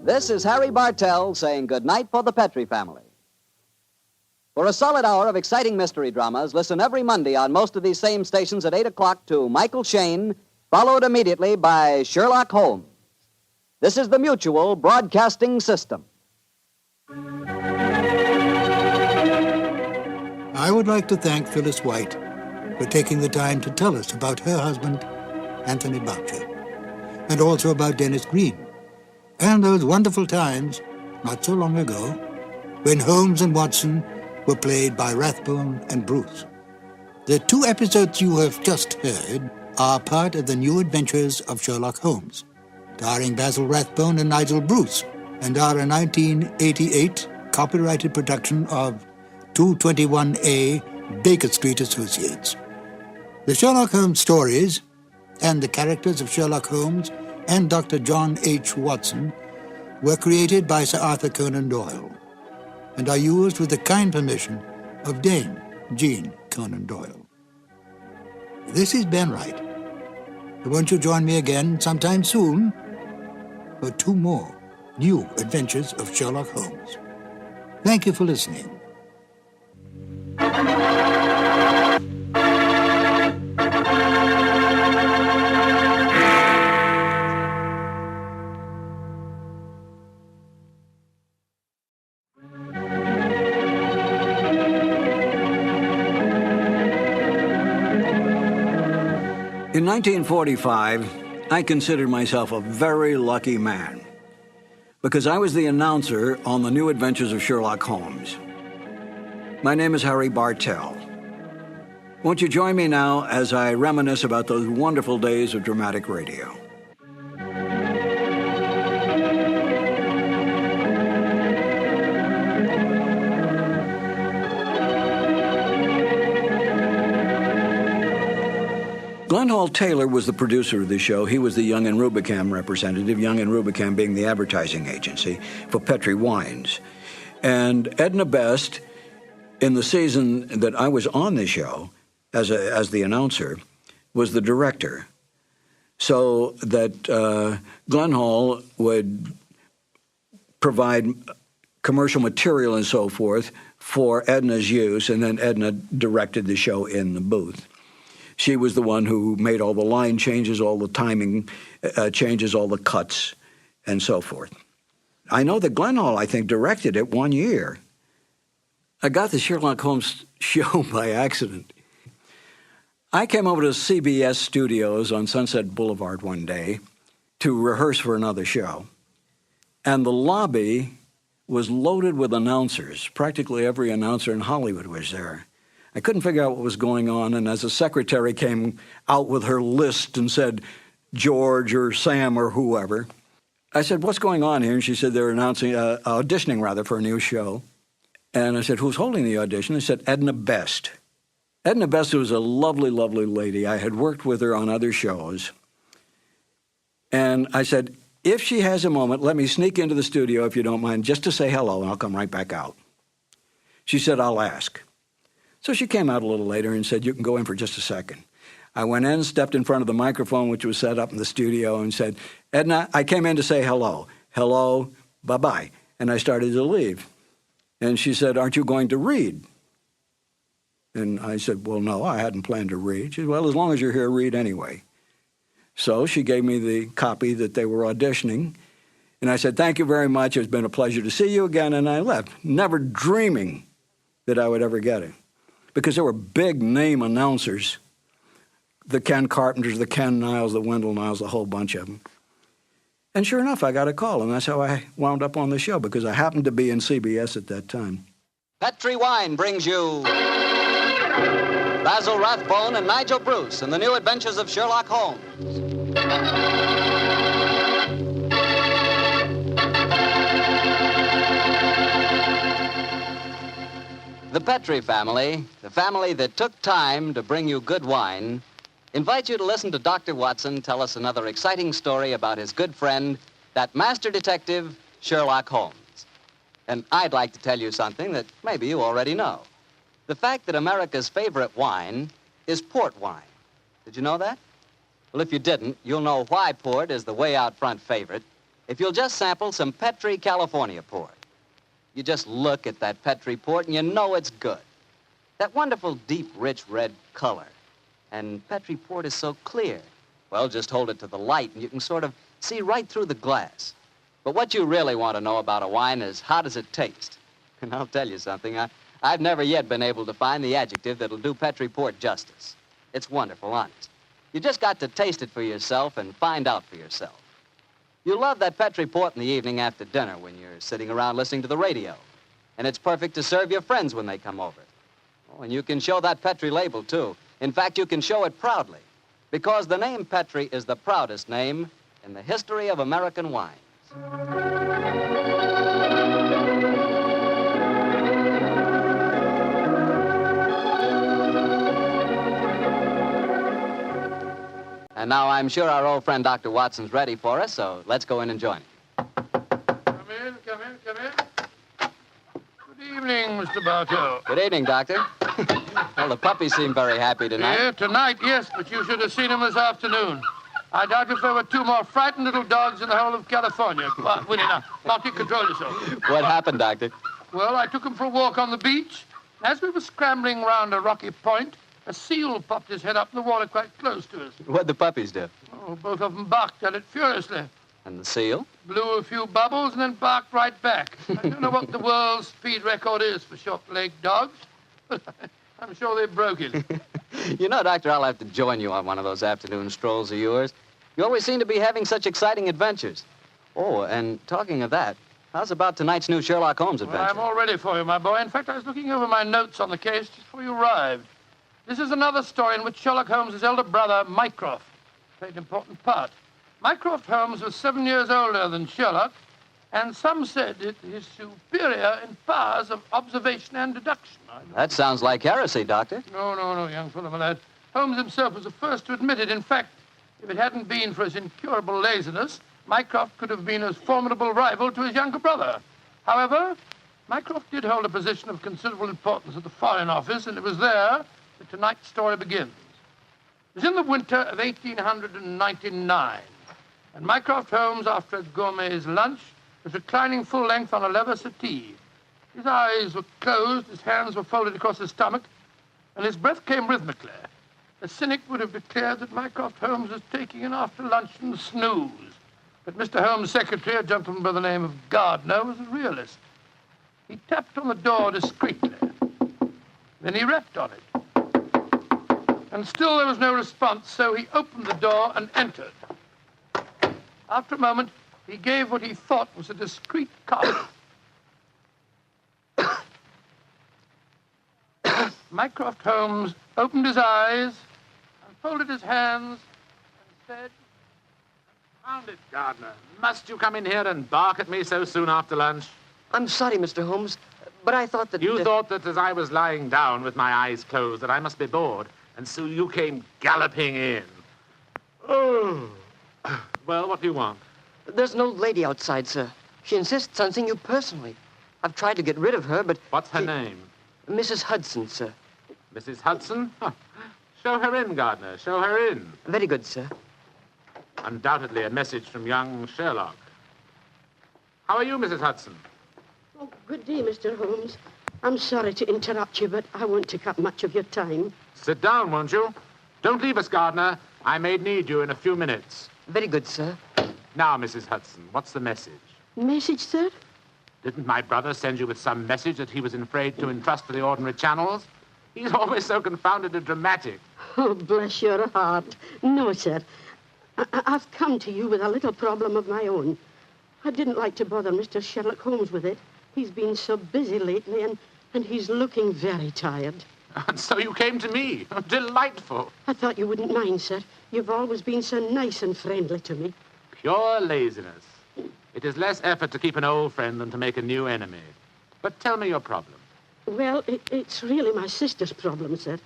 This is Harry Bartell saying good night for the Petrie family. For a solid hour of exciting mystery dramas, listen every Monday on most of these same stations at 8 o'clock to Michael Shayne, followed immediately by Sherlock Holmes. This is the Mutual Broadcasting System. I would like to thank Phyllis White for taking the time to tell us about her husband, Anthony Boucher, and also about Dennis Green, and those wonderful times, not so long ago, when Holmes and Watson were played by Rathbone and Bruce. The two episodes you have just heard are part of the new adventures of Sherlock Holmes, starring Basil Rathbone and Nigel Bruce, and are a 1988 copyrighted production of 221A Baker Street Associates. The Sherlock Holmes stories and the characters of Sherlock Holmes and Dr. John H. Watson were created by Sir Arthur Conan Doyle and are used with the kind permission of Dame Jean Conan Doyle. This is Ben Wright. Won't you join me again sometime soon for two more new adventures of Sherlock Holmes? Thank you for listening. In 1945, I considered myself a very lucky man because I was the announcer on the new adventures of Sherlock Holmes. My name is Harry Bartell. Won't you join me now as I reminisce about those wonderful days of dramatic radio? Glenn Hall Taylor was the producer of the show. He was the Young and Rubicam representative, Young and Rubicam being the advertising agency for Petrie Wines. And Edna Best, in the season that I was on the show as the announcer, was the director. So that Glenn Hall would provide commercial material and so forth for Edna's use, and then Edna directed the show in the booth. She was the one who made all the line changes, all the timing changes, all the cuts, and so forth. I know that Glenn Hall, I think, directed it 1 year. I got the Sherlock Holmes show by accident. I came over to CBS Studios on Sunset Boulevard one day to rehearse for another show, and the lobby was loaded with announcers. Practically every announcer in Hollywood was there. I couldn't figure out what was going on, and as the secretary came out with her list and said, George or Sam or whoever, I said, what's going on here? And she said, they're auditioning for a new show. And I said, who's holding the audition? They said, Edna Best. Edna Best was a lovely, lovely lady. I had worked with her on other shows. And I said, if she has a moment, let me sneak into the studio, if you don't mind, just to say hello, and I'll come right back out. She said, I'll ask. So she came out a little later and said, you can go in for just a second. I went in, stepped in front of the microphone, which was set up in the studio, and said, Edna, I came in to say hello. Hello, bye-bye. And I started to leave. And she said, aren't you going to read? And I said, well, no, I hadn't planned to read. She said, well, as long as you're here, read anyway. So she gave me the copy that they were auditioning. And I said, thank you very much. It's been a pleasure to see you again. And I left, never dreaming that I would ever get it. Because there were big name announcers, the Ken Carpenters, the Ken Niles, the Wendell Niles, a whole bunch of them. And sure enough, I got a call, and that's how I wound up on the show, because I happened to be in CBS at that time. Petri Wine brings you Basil Rathbone and Nigel Bruce in the new adventures of Sherlock Holmes. The Petri family, the family that took time to bring you good wine, invite you to listen to Dr. Watson tell us another exciting story about his good friend, that master detective, Sherlock Holmes. And I'd like to tell you something that maybe you already know. The fact that America's favorite wine is port wine. Did you know that? Well, if you didn't, you'll know why port is the way out front favorite if you'll just sample some Petri California port. You just look at that Petri port and you know it's good. That wonderful deep, rich red color. And Petri port is so clear. Well, just hold it to the light and you can sort of see right through the glass. But what you really want to know about a wine is how does it taste? And I'll tell you something, I've never yet been able to find the adjective that'll do Petri port justice. It's wonderful, honest. You just got to taste it for yourself and find out for yourself. You love that Petri port in the evening after dinner when you're sitting around listening to the radio. And it's perfect to serve your friends when they come over. Oh, and you can show that Petri label, too. In fact, you can show it proudly, because the name Petri is the proudest name in the history of American wines. And now I'm sure our old friend Dr. Watson's ready for us, so let's go in and join him. Come in. Good evening, Mr. Bartow. Good evening, Doctor. Well, the puppies seem very happy tonight. Yeah, tonight, yes, but you should have seen them this afternoon. I doubt if there were two more frightened little dogs in the whole of California. Come on, Winnie, now you control yourself. What happened, Doctor? Well, I took them for a walk on the beach. As we were scrambling round a rocky point, a seal popped his head up in the water quite close to us. What'd the puppies do? Oh, both of them barked at it furiously. And the seal? Blew a few bubbles and then barked right back. I don't know what the world's speed record is for short-legged dogs, but I'm sure they broke it. You know, Doctor, I'll have to join you on one of those afternoon strolls of yours. You always seem to be having such exciting adventures. Oh, and talking of that, how's about tonight's new Sherlock Holmes adventure? Well, I'm all ready for you, my boy. In fact, I was looking over my notes on the case just before you arrived. This is another story in which Sherlock Holmes' elder brother, Mycroft, played an important part. Mycroft Holmes was 7 years older than Sherlock, and some said it is superior in powers of observation and deduction. That sounds like heresy, Doctor. No, young fellow, my lad. Holmes himself was the first to admit it. In fact, if it hadn't been for his incurable laziness, Mycroft could have been a formidable rival to his younger brother. However, Mycroft did hold a position of considerable importance at the Foreign Office, and it was there that tonight's story begins. It was in the winter of 1899, and Mycroft Holmes, after a gourmet's lunch, was reclining full length on a leather settee. His eyes were closed, his hands were folded across his stomach, and his breath came rhythmically. A cynic would have declared that Mycroft Holmes was taking an after-luncheon snooze. But Mr. Holmes' secretary, a gentleman by the name of Gardner, was a realist. He tapped on the door discreetly. Then he rapped on it. And still there was no response, so he opened the door and entered. After a moment, he gave what he thought was a discreet cough. Mycroft Holmes opened his eyes and folded his hands and said, "Confound it, Gardner. Must you come in here and bark at me so soon after lunch?" I'm sorry, Mr. Holmes, but I thought that... You thought that as I was lying down with my eyes closed that I must be bored, and so you came galloping in. Oh. Well, what do you want? There's an old lady outside, sir. She insists on seeing you personally. I've tried to get rid of her, but... What's her name? Mrs. Hudson, sir. Mrs. Hudson? Huh. Show her in, Gardner. Show her in. Very good, sir. Undoubtedly a message from young Sherlock. How are you, Mrs. Hudson? Oh, good day, Mr. Holmes. I'm sorry to interrupt you, but I won't take up much of your time. Sit down, won't you? Don't leave us, Gardner. I may need you in a few minutes. Very good, sir. Now, Mrs. Hudson, what's the message? Message, sir? Didn't my brother send you with some message that he was afraid to entrust to the ordinary channels? He's always so confoundedly dramatic. Oh, bless your heart. No, sir. I've come to you with a little problem of my own. I didn't like to bother Mr. Sherlock Holmes with it. He's been so busy lately, and he's looking very tired. And so you came to me. Delightful. I thought you wouldn't mind, sir. You've always been so nice and friendly to me. Pure laziness. It is less effort to keep an old friend than to make a new enemy. But tell me your problem. Well, it's really my sister's problem, sir.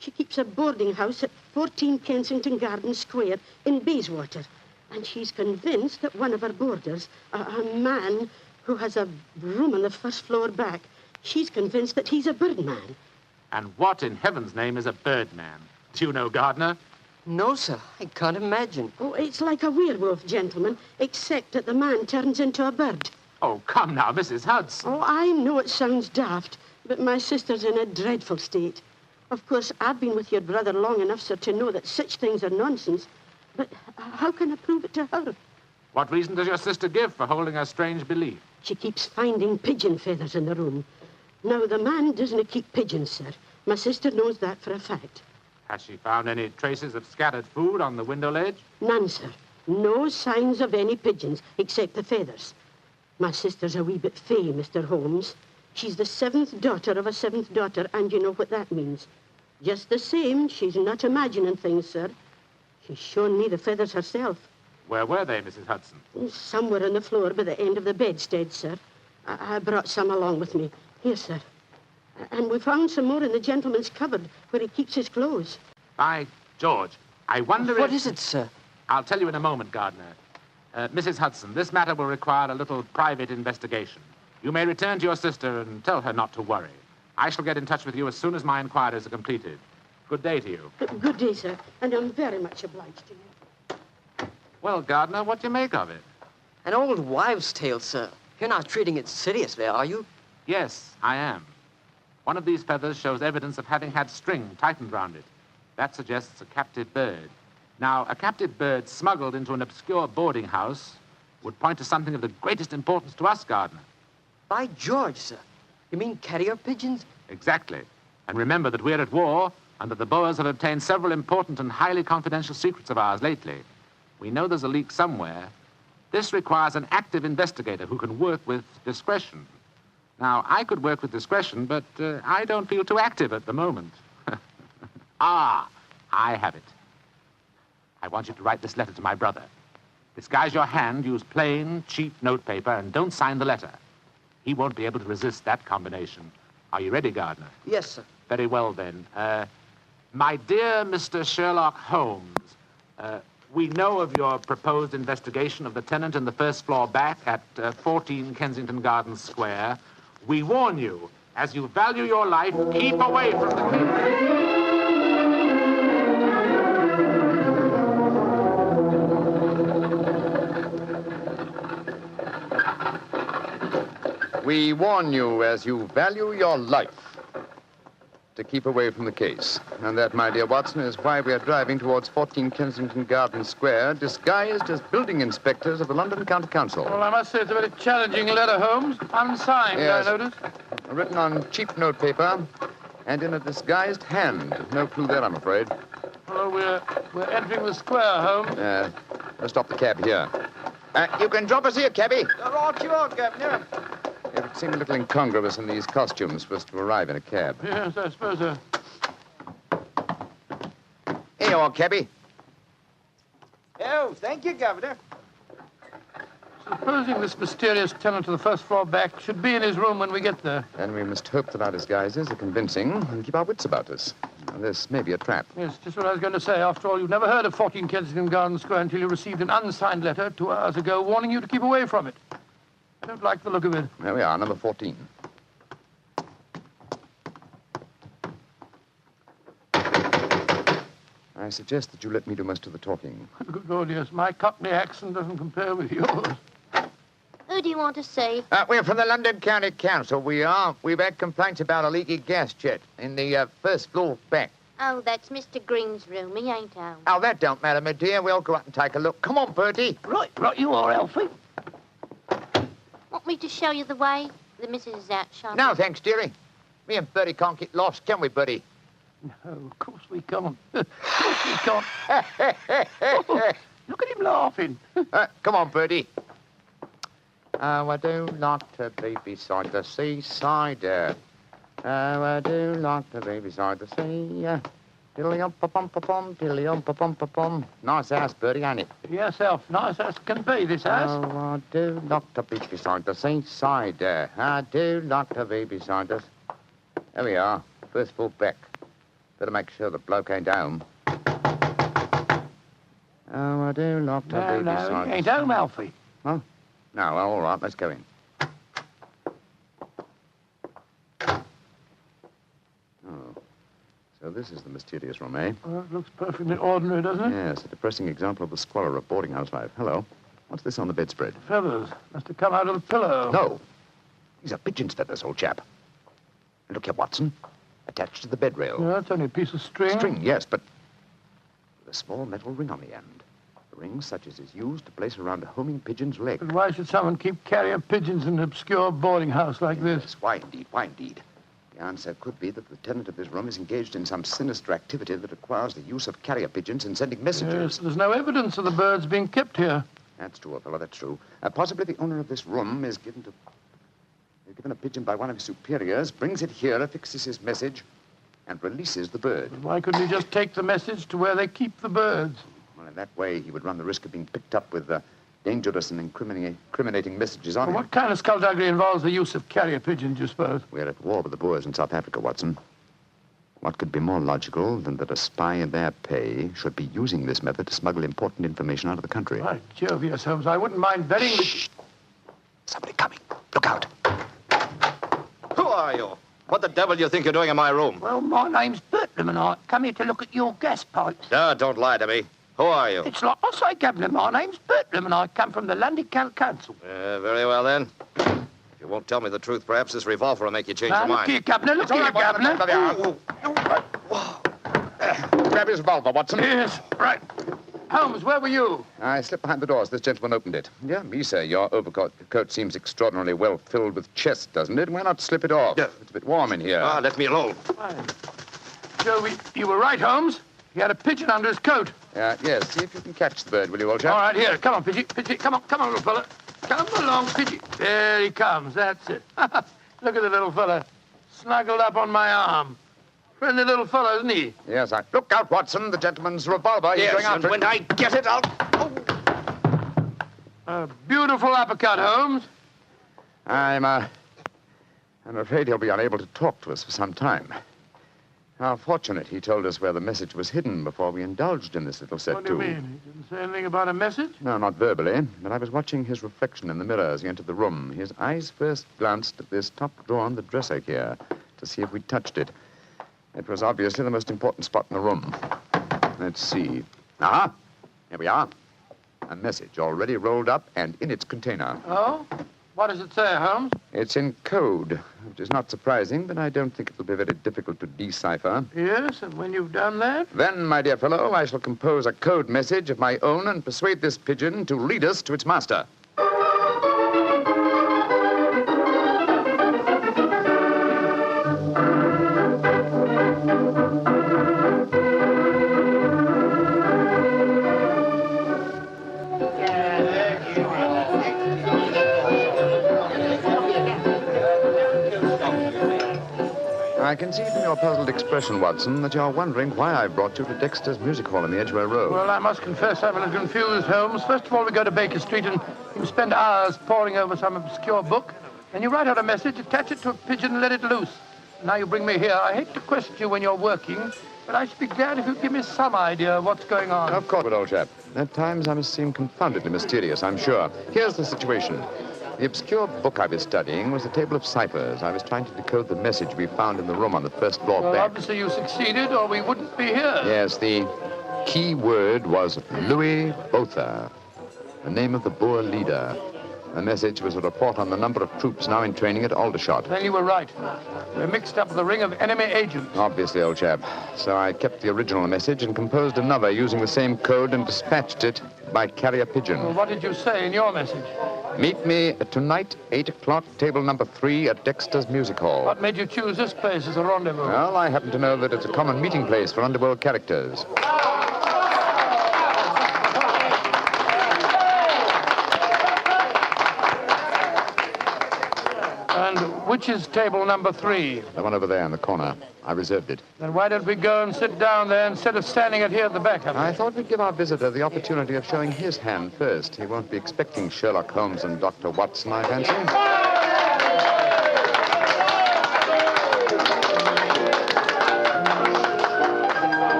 She keeps a boarding house at 14 Kensington Gardens Square in Bayswater. And she's convinced that one of her boarders, a man who has a room on the first floor back, she's convinced that he's a birdman. And what in heaven's name is a birdman? Do you know, Gardner? No, sir. I can't imagine. Oh, it's like a werewolf, gentlemen, except that the man turns into a bird. Oh, come now, Mrs. Hudson. Oh, I know it sounds daft, but my sister's in a dreadful state. Of course, I've been with your brother long enough, sir, to know that such things are nonsense. But how can I prove it to her? What reason does your sister give for holding a strange belief? She keeps finding pigeon feathers in the room. Now, the man doesn't keep pigeons, sir. My sister knows that for a fact. Has she found any traces of scattered food on the window ledge? None, sir. No signs of any pigeons, except the feathers. My sister's a wee bit fey, Mr. Holmes. She's the seventh daughter of a seventh daughter, and you know what that means. Just the same, she's not imagining things, sir. She's shown me the feathers herself. Where were they, Mrs. Hudson? Somewhere on the floor by the end of the bedstead, sir. I brought some along with me. Here, sir. And we found some more in the gentleman's cupboard where he keeps his clothes. By George, I wonder What is it, sir? I'll tell you in a moment, Gardner. Mrs. Hudson, this matter will require a little private investigation. You may return to your sister and tell her not to worry. I shall get in touch with you as soon as my inquiries are completed. Good day to you. Good day, sir, and I'm very much obliged to you. Well, Gardner, what do you make of it? An old wives' tale, sir. You're not treating it seriously, are you? Yes, I am. One of these feathers shows evidence of having had string tightened round it. That suggests a captive bird. Now, a captive bird smuggled into an obscure boarding house would point to something of the greatest importance to us, Gardner. By George, sir. You mean carrier pigeons? Exactly. And remember that we're at war and that the Boers have obtained several important and highly confidential secrets of ours lately. We know there's a leak somewhere. This requires an active investigator who can work with discretion. Now, I could work with discretion, but I don't feel too active at the moment. Ah, I have it. I want you to write this letter to my brother. Disguise your hand, use plain, cheap notepaper, and don't sign the letter. He won't be able to resist that combination. Are you ready, Gardner? Yes, sir. Very well, then. My dear Mr. Sherlock Holmes, we know of your proposed investigation of the tenant in the first floor back at 14 Kensington Gardens Square, We warn you, as you value your life, keep away from the case. We warn you, as you value your life, to keep away from the case. And that, my dear Watson, is why we are driving towards 14 Kensington Gardens Square, disguised as building inspectors of the London County Council. Well, I must say it's a very challenging letter, Holmes. Unsigned, Yes. I notice. Written on cheap notepaper and in a disguised hand. No clue there, I'm afraid. Well, we're entering the square, Holmes. Let's stop the cab here. You can drop us here, cabby. Right you are, Governor. It would seem a little incongruous in these costumes for us to arrive in a cab. Yes, I suppose so. Here you are, cabby. Oh, thank you, Governor. Supposing this mysterious tenant of the first floor back should be in his room when we get there. Then we must hope that our disguises are convincing and keep our wits about us. Now, this may be a trap. Yes, just what I was going to say. After all, you've never heard of 14 Kensington Gardens Square until you received an unsigned letter 2 hours ago warning you to keep away from it. I don't like the look of it. There we are, number 14. I suggest that you let me do most of the talking. Good Lord, yes. My Cockney accent doesn't compare with yours. Who do you want to see? We're from the London County Council, we are. We've had complaints about a leaky gas jet in the first floor back. Oh, that's Mr. Green's room. He ain't home. Oh, that don't matter, my dear. We'll go up and take a look. Come on, Bertie. Right you are, Alfie. Want me to show you the way? The missus is out shopping. No, thanks, dearie. Me and Bertie can't get lost, can we, Bertie? No, of course we can't. Of course we can't. Oh, look at him laughing. Come on, Bertie. Oh, I do like to be beside the seaside. Oh, I do like to be beside the sea. Dilly-um-pa-pum-pa-pum, dilly-um-pa-pum-pa-pum. Nice house, Bertie, ain't it? Yes, Elf. Nice as can be, this house. Oh, I do like to be beside the seaside. I do like to be beside us. There we are. First floor back. Better make sure the bloke ain't home. Oh, I do like to be beside No, he ain't home, Alfie. Huh? No, well, all right, let's go in. Oh, so this is the mysterious room, eh? Well, it looks perfectly ordinary, doesn't it? Yes, a depressing example of the squalor of boarding house life. Hello. What's this on the bedspread? Feathers. Must have come out of the pillow. No. These are pigeon's feathers, old chap. And look here, Watson. Attached to the bed rail. No, it's only a piece of string. String, yes, but with a small metal ring on the end. A ring such as is used to place around a homing pigeon's leg. But why should someone keep carrier pigeons in an obscure boarding house like this? Yes, why indeed, why indeed? The answer could be that the tenant of this room is engaged in some sinister activity that requires the use of carrier pigeons in sending messages. Yes, there's no evidence of the birds being kept here. That's true, old fellow, that's true. Possibly the owner of this room is given a pigeon by one of his superiors, brings it here, affixes his message, and releases the bird. But why couldn't he just take the message to where they keep the birds? Well, in that way, he would run the risk of being picked up with dangerous and incriminating messages on him. What kind of skullduggery involves the use of carrier pigeons, you suppose? We're at war with the Boers in South Africa, Watson. What could be more logical than that a spy in their pay should be using this method to smuggle important information out of the country? By Jove, yes, Holmes. I wouldn't mind betting that... Shh! Somebody coming. Look out. Who are you? What the devil do you think you're doing in my room? Well, my name's Bertram, and I come here to look at your gas pipes. No, don't lie to me. Who are you? It's like I say, Governor, my name's Bertram, and I come from the London County Council. Very well, then. If you won't tell me the truth, perhaps this revolver will make you change your Look mind. here, Governor, look here, Governor. Grab his revolver, Watson. Yes, right. Holmes, where were you? I slipped behind the doors. This gentleman opened it. Yeah, me, sir. Your overcoat seems extraordinarily well filled with chest, doesn't it? Why not slip it off? It's a bit warm in here. Let me alone. Joe, you were right, Holmes. He had a pigeon under his coat. Yes, see if you can catch the bird, will you, old chap? All right, here. Come on, Pidgey. Pidgey, come on, little fella. Come along, Pidgey. There he comes. That's it. Look at the little fella. Snuggled up on my arm. Friendly little fellow, isn't he? Yes, Look out, Watson. The gentleman's revolver. He's going after and when I get it, I'll... A beautiful uppercut, Holmes. I'm afraid he'll be unable to talk to us for some time. How fortunate he told us where the message was hidden before we indulged in this little set, What do you mean? He didn't say anything about a message? No, not verbally, but I was watching his reflection in the mirror as he entered the room. His eyes first glanced at this top drawer on the dresser here to see if we'd touched it. It was obviously the most important spot in the room. Let's see. Aha! Here we are. A message already rolled up and in its container. Oh? What does it say, Holmes? It's in code, which is not surprising, but I don't think it'll be very difficult to decipher. Yes, and when you've done that? Then, my dear fellow, I shall compose a code message of my own and persuade this pigeon to lead us to its master. I can see from your puzzled expression, Watson, that you're wondering why I brought you to Dexter's Music Hall in the Edgware Road. Well, I must confess I'm a little confused, Holmes. First of all, we go to Baker Street and you spend hours poring over some obscure book. Then you write out a message, attach it to a pigeon, and let it loose. Now you bring me here. I hate to question you when you're working, but I should be glad if you'd give me some idea of what's going on. Of course, old chap. At times I must seem confoundedly mysterious, I'm sure. Here's the situation. The obscure book I was studying was a table of ciphers. I was trying to decode the message we found in the room on the first floor Well, back. obviously you succeeded, or we wouldn't be here. Yes, the key word was Louis Botha, the name of the Boer leader. The message was a report on the number of troops now in training at Aldershot. Then you were right. We're mixed up with a ring of enemy agents. Obviously, old chap. So I kept the original message and composed another using the same code and dispatched it by carrier pigeon. Well, what did you say in your message? Meet me tonight, 8 o'clock, table number 3 at Dexter's Music Hall. What made you choose this place as a rendezvous? Well, I happen to know that it's a common meeting place for underworld characters. And which is table number 3? The one over there in the corner. I reserved it. Then why don't we go and sit down there instead of standing it here at the back? I thought we'd give our visitor the opportunity of showing his hand first. He won't be expecting Sherlock Holmes and Dr. Watson, I fancy.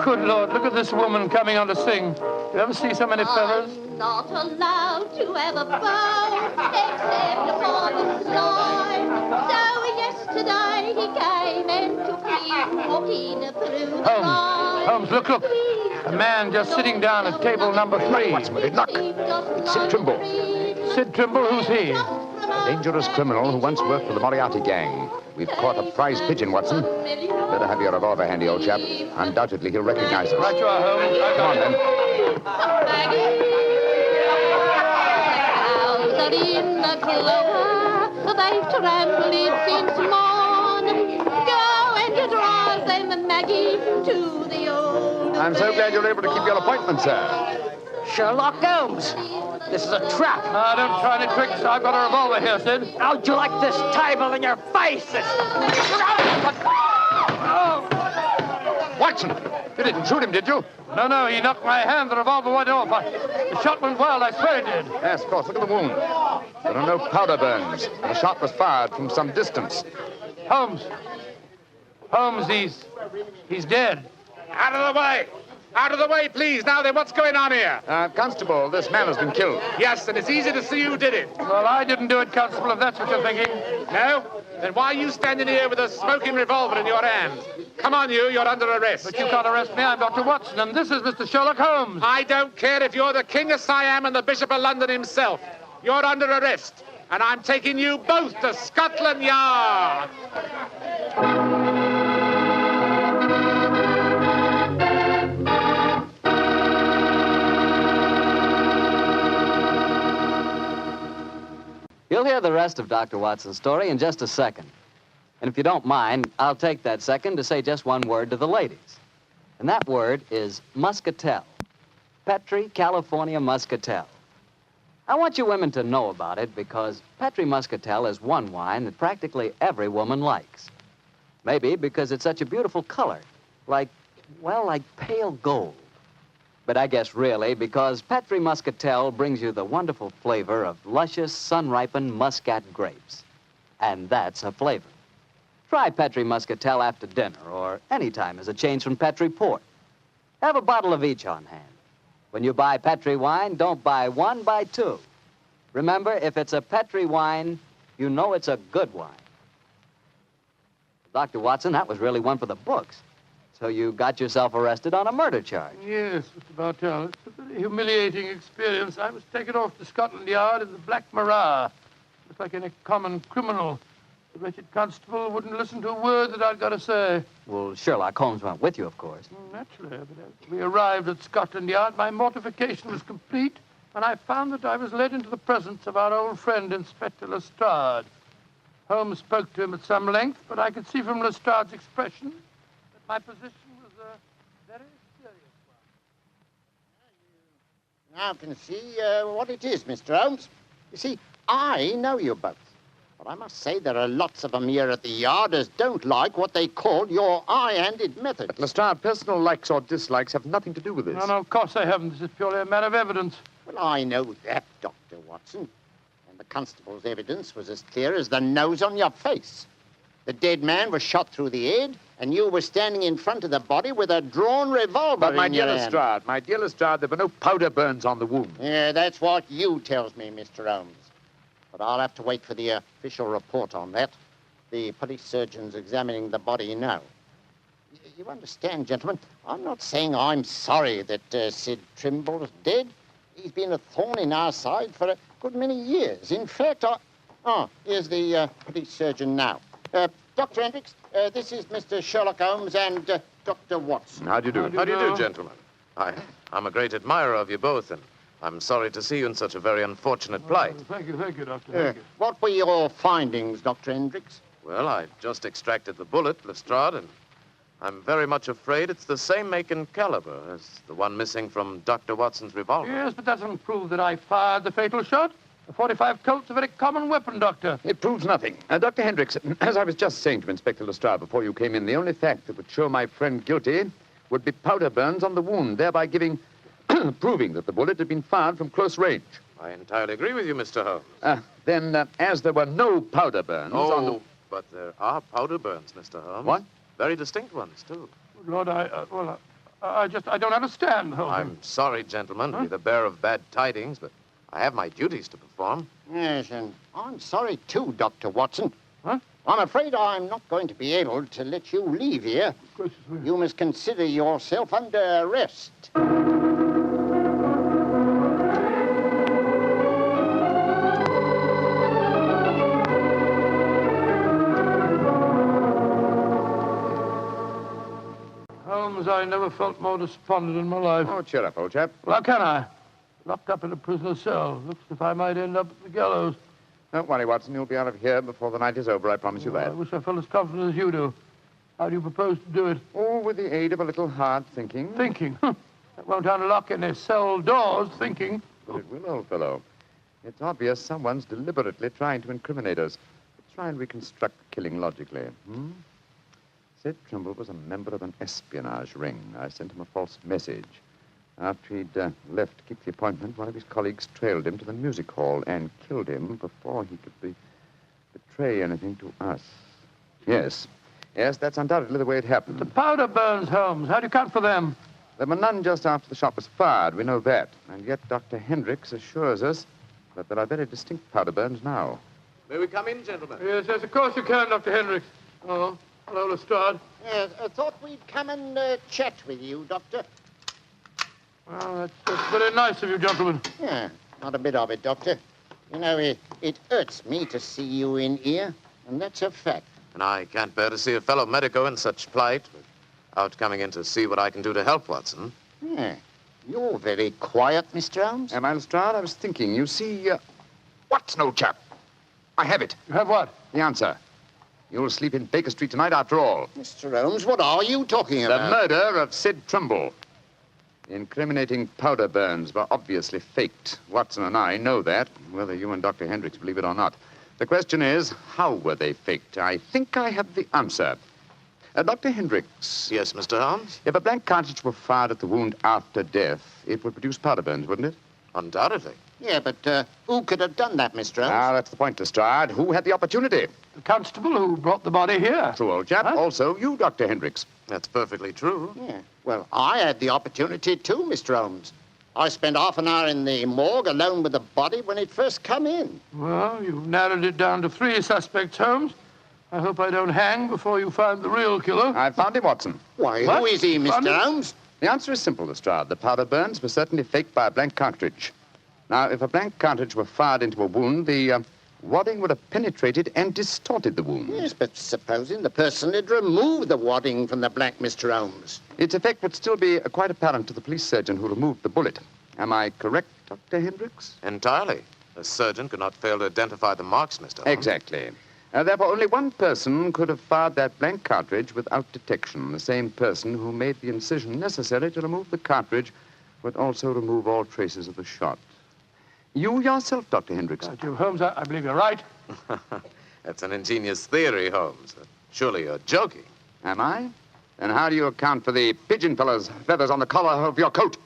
Good Lord, look at this woman coming on to sing. You ever see so many fellas? Not allowed to have a bow except upon the sly. So yesterday he came and took me walking through the night. Holmes, look. A man just sitting down at table number 3. What's with it? Look. It's Sid Trimble. Sid Trimble, who's he? A dangerous criminal who once worked for the Moriarty gang. We've caught a prize pigeon, Watson. Better have your revolver handy, old chap. Undoubtedly, he'll recognize us. Right you are, Holmes. Come on, then. Out in the clover, they've trampled it since morning. Go and drive them, Maggie, to the old. I'm so glad you're able to keep your appointment, sir. Sherlock Holmes. This is a trap. Now, don't try any tricks. I've got a revolver here, Sid. How'd you like this table in your face? Watson, you didn't shoot him, did you? No, he knocked my hand. The revolver went off. The shot went wild. I swear it did. Yes, of course. Look at the wound. There are no powder burns. The shot was fired from some distance. Holmes, he's dead. Out of the way! Out of the way, please. Now then, what's going on here? Constable, this man has been killed. Yes, and it's easy to see who did it. Well, I didn't do it, Constable, if that's what you're thinking. No? Then why are you standing here with a smoking revolver in your hand? Come on, you're under arrest. But you can't arrest me. I'm Dr. Watson, and this is Mr. Sherlock Holmes. I don't care if you're the King of Siam and the Bishop of London himself. You're under arrest, and I'm taking you both to Scotland Yard. You'll hear the rest of Dr. Watson's story in just a second. And if you don't mind, I'll take that second to say just one word to the ladies. And that word is muscatel. Petri California Muscatel. I want you women to know about it because Petri Muscatel is one wine that practically every woman likes. Maybe because it's such a beautiful color, like pale gold. But I guess really because Petri Muscatel brings you the wonderful flavor of luscious, sun-ripened Muscat grapes. And that's a flavor. Try Petri Muscatel after dinner or any time as a change from Petri Port. Have a bottle of each on hand. When you buy Petri wine, don't buy one, buy two. Remember, if it's a Petri wine, you know it's a good wine. Dr. Watson, that was really one for the books. So you got yourself arrested on a murder charge. Yes, Mr. Bartell. It's a very humiliating experience. I was taken off to Scotland Yard in the Black Marat, just like any common criminal. The wretched constable wouldn't listen to a word that I'd got to say. Well, Sherlock Holmes went with you, of course. Naturally, but as we arrived at Scotland Yard, my mortification was complete when I found that I was led into the presence of our old friend, Inspector Lestrade. Holmes spoke to him at some length, but I could see from Lestrade's expression that my position was a very serious one. Now I can see what it is, Mr. Holmes. You see, I know you both. But I must say there are lots of them here at the yard as don't like what they call your high-handed methods. But, Lestrade, personal likes or dislikes have nothing to do with this. No, of course they haven't. This is purely a matter of evidence. Well, I know that, Dr. Watson. And the constable's evidence was as clear as the nose on your face. The dead man was shot through the head, and you were standing in front of the body with a drawn revolver But, my in dear your hand. Lestrade, there were no powder burns on the wound. Yeah, that's what you tells me, Mr. Holmes. But I'll have to wait for the official report on that. The police surgeon's examining the body now. You understand, gentlemen, I'm not saying I'm sorry that Sid Trimble's dead. He's been a thorn in our side for a good many years. In fact, here's the police surgeon now. Dr. Hendricks, this is Mr. Sherlock Holmes and Dr. Watson. How do you do? How do you do, gentlemen? I'm a great admirer of you both, and I'm sorry to see you in such a very unfortunate plight. Thank you, Doctor. Thank you. What were your findings, Dr. Hendricks? Well, I just extracted the bullet, Lestrade, and I'm very much afraid it's the same make and caliber as the one missing from Dr. Watson's revolver. Yes, but that doesn't prove that I fired the fatal shot. A 45 Colt's a very common weapon, Doctor. It proves nothing. Dr. Hendricks, as I was just saying to Inspector Lestrade before you came in, the only fact that would show my friend guilty would be powder burns on the wound, thereby proving that the bullet had been fired from close range. I entirely agree with you, Mr. Holmes. Then, as there were no powder burns on the... But there are powder burns, Mr. Holmes. What? Very distinct ones, too. Lord, I don't understand. I'm sorry, gentlemen, to be the bearer of bad tidings, but I have my duties to perform. Yes, and I'm sorry too, Dr. Watson. I'm afraid I'm not going to be able to let you leave here. You must consider yourself under arrest. Holmes, I never felt more despondent in my life. Oh, cheer up, old chap. Well, how can I? Locked up in a prisoner's cell. Looks as if I might end up at the gallows. Don't worry, Watson. You'll be out of here before the night is over, I promise you that. I wish I felt as confident as you do. How do you propose to do it? Oh, with the aid of a little hard thinking. Thinking? That won't unlock any cell doors, thinking. But it will, old fellow. It's obvious someone's deliberately trying to incriminate us. Let's try and reconstruct the killing logically. Sid Trimble was a member of an espionage ring. I sent him a false message. After he'd left to keep the appointment, one of his colleagues trailed him to the music hall and killed him before he could betray anything to us. Yes, that's undoubtedly the way it happened. The powder burns, Holmes. How do you account for them? There were none just after the shot was fired. We know that. And yet Dr. Hendricks assures us that there are very distinct powder burns now. May we come in, gentlemen? Yes, of course you can, Dr. Hendricks. Oh, hello, Lestrade. Yes, I thought we'd come and chat with you, Doctor. Well, that's very nice of you, gentlemen. Yeah, not a bit of it, Doctor. You know, it hurts me to see you in here, and that's a fact. And I can't bear to see a fellow medico in such plight, without coming in to see what I can do to help Watson. Yeah, you're very quiet, Mr. Holmes. Am I, Lestrade? I was thinking, you see, Watson, old chap. I have it. You have what? The answer. You'll sleep in Baker Street tonight after all. Mr. Holmes, what are you talking about? The murder of Sid Trimble. Incriminating powder burns were obviously faked. Watson and I know that, whether you and Dr. Hendricks believe it or not. The question is, how were they faked? I think I have the answer. Dr. Hendricks. Yes, Mr. Holmes? If a blank cartridge were fired at the wound after death, it would produce powder burns, wouldn't it? Undoubtedly. Yeah, but who could have done that, Mr. Holmes? Ah, that's the point, Lestrade. Who had the opportunity? The constable who brought the body here. True, old chap. Huh? Also, you, Dr. Hendricks. That's perfectly true. Yeah. Well, I had the opportunity too, Mr. Holmes. I spent half an hour in the morgue alone with the body when it first come in. Well, you've narrowed it down to 3 suspects, Holmes. I hope I don't hang before you find the real killer. I found him, Watson. Why, What? who is he, Found Mr. him? Holmes? The answer is simple, Lestrade. The powder burns were certainly faked by a blank cartridge. Now, if a blank cartridge were fired into a wound, the wadding would have penetrated and distorted the wound. Yes, but supposing the person had removed the wadding from the blank, Mr. Holmes. Its effect would still be quite apparent to the police surgeon who removed the bullet. Am I correct, Dr. Hendricks? Entirely. A surgeon could not fail to identify the marks, Mr. Holmes. Exactly. Therefore, only one person could have fired that blank cartridge without detection. The same person who made the incision necessary to remove the cartridge would also remove all traces of the shot. You yourself, Dr. Hendricks. Holmes, I believe you're right. That's an ingenious theory, Holmes. Surely you're joking. Am I? Then how do you account for the pigeon feathers on the collar of your coat?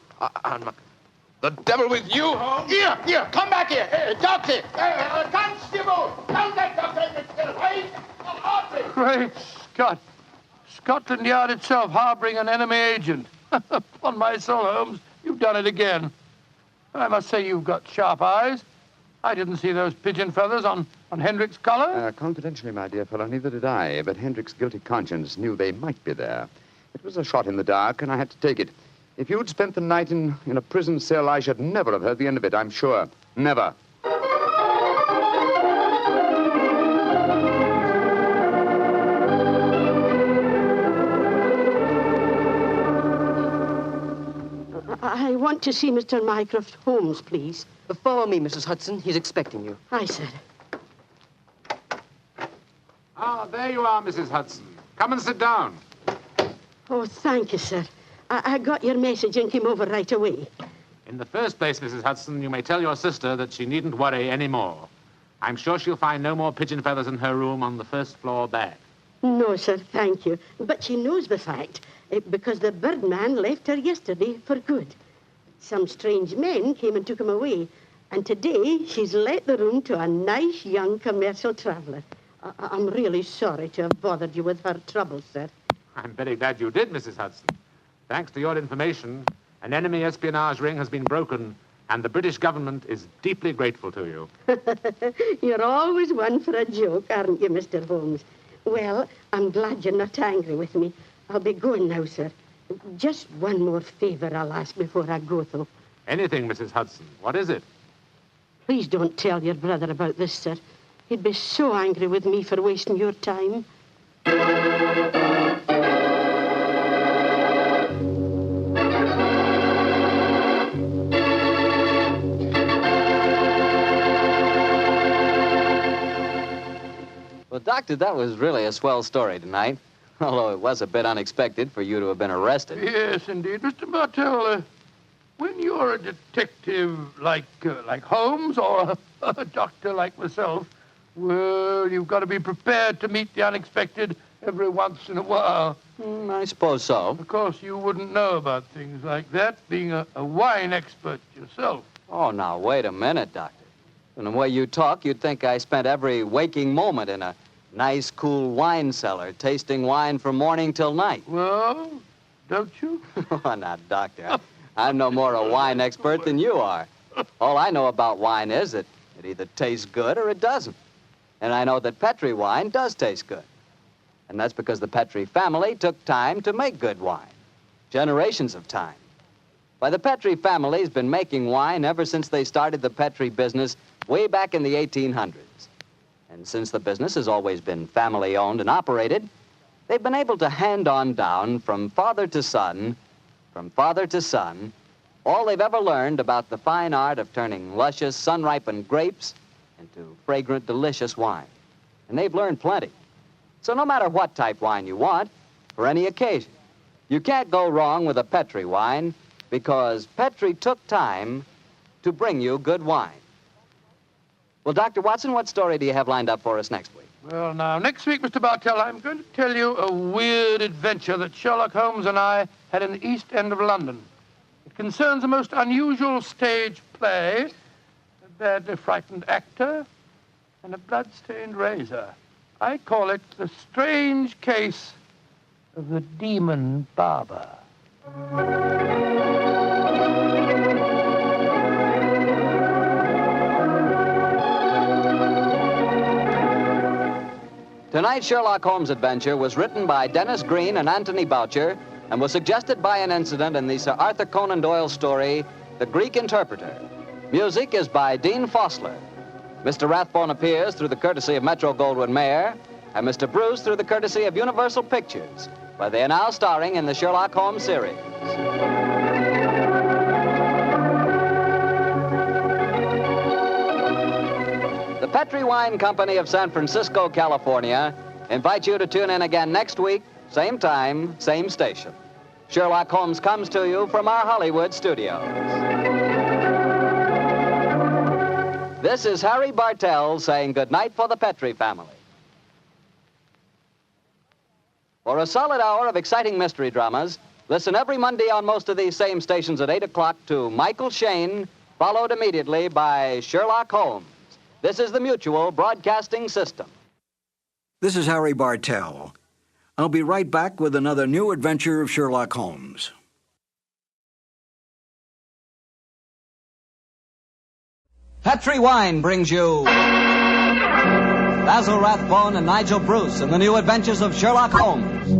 The devil with you, Holmes? Here, come back here. Doctor, constable, don't let Dr. Hendricks get away. Great Scott. Scotland Yard itself harboring an enemy agent. Upon my soul, Holmes, you've done it again. I must say you've got sharp eyes. I didn't see those pigeon feathers on Hendricks' collar. Confidentially, my dear fellow, neither did I, but Hendricks' guilty conscience knew they might be there. It was a shot in the dark, and I had to take it. If you'd spent the night in a prison cell, I should never have heard the end of it, I'm sure. Never. I want to see Mr. Mycroft Holmes, please. Follow me, Mrs. Hudson. He's expecting you. Aye, sir. Ah, there you are, Mrs. Hudson. Come and sit down. Oh, thank you, sir. I got your message and came over right away. In the first place, Mrs. Hudson, you may tell your sister that she needn't worry any more. I'm sure she'll find no more pigeon feathers in her room on the first floor bag. No, sir, thank you. But she knows the fact, because the birdman left her yesterday for good. Some strange men came and took him away, and today she's let the room to a nice young commercial traveller. I'm really sorry to have bothered you with her troubles, sir. I'm very glad you did, Mrs. Hudson. Thanks to your information, an enemy espionage ring has been broken, and the British government is deeply grateful to you. You're always one for a joke, aren't you, Mr. Holmes? Well, I'm glad you're not angry with me. I'll be going now, sir. Just one more favor I'll ask before I go, though. Anything, Mrs. Hudson. What is it? Please don't tell your brother about this, sir. He'd be so angry with me for wasting your time. Well, Doctor, that was really a swell story tonight. Although it was a bit unexpected for you to have been arrested. Yes, indeed. Mr. Bartell, when you're a detective like Holmes or a doctor like myself, well, you've got to be prepared to meet the unexpected every once in a while. I suppose so. Of course, you wouldn't know about things like that, being a wine expert yourself. Oh, now, wait a minute, Doctor. From the way you talk, you'd think I spent every waking moment in a nice, cool wine cellar, tasting wine from morning till night. Well, don't you? Oh, now, Doctor, I'm no more a wine expert than you are. All I know about wine is that it either tastes good or it doesn't. And I know that Petri wine does taste good. And that's because the Petri family took time to make good wine. Generations of time. Why, the Petri family's been making wine ever since they started the Petri business way back in the 1800s. And since the business has always been family-owned and operated, they've been able to hand on down from father to son, all they've ever learned about the fine art of turning luscious, sun-ripened grapes into fragrant, delicious wine. And they've learned plenty. So no matter what type wine you want, for any occasion, you can't go wrong with a Petri wine because Petri took time to bring you good wine. Well, Dr. Watson, what story do you have lined up for us next week? Well, now, next week, Mr. Bartell, I'm going to tell you a weird adventure that Sherlock Holmes and I had in the East End of London. It concerns a most unusual stage play, a badly frightened actor, and a blood-stained razor. I call it The Strange Case of the Demon Barber. Tonight's Sherlock Holmes adventure was written by Dennis Green and Anthony Boucher and was suggested by an incident in the Sir Arthur Conan Doyle story, The Greek Interpreter. Music is by Dean Fossler. Mr. Rathbone appears through the courtesy of Metro-Goldwyn-Mayer, and Mr. Bruce through the courtesy of Universal Pictures, where they are now starring in the Sherlock Holmes series. The Petri Wine Company of San Francisco, California, invites you to tune in again next week, same time, same station. Sherlock Holmes comes to you from our Hollywood studios. This is Harry Bartell saying goodnight for the Petri family. For a solid hour of exciting mystery dramas, listen every Monday on most of these same stations at 8 o'clock to Michael Shayne, followed immediately by Sherlock Holmes. This is the Mutual Broadcasting System. This is Harry Bartell. I'll be right back with another new adventure of Sherlock Holmes. Petri Wine brings you Basil Rathbone and Nigel Bruce in the new adventures of Sherlock Holmes.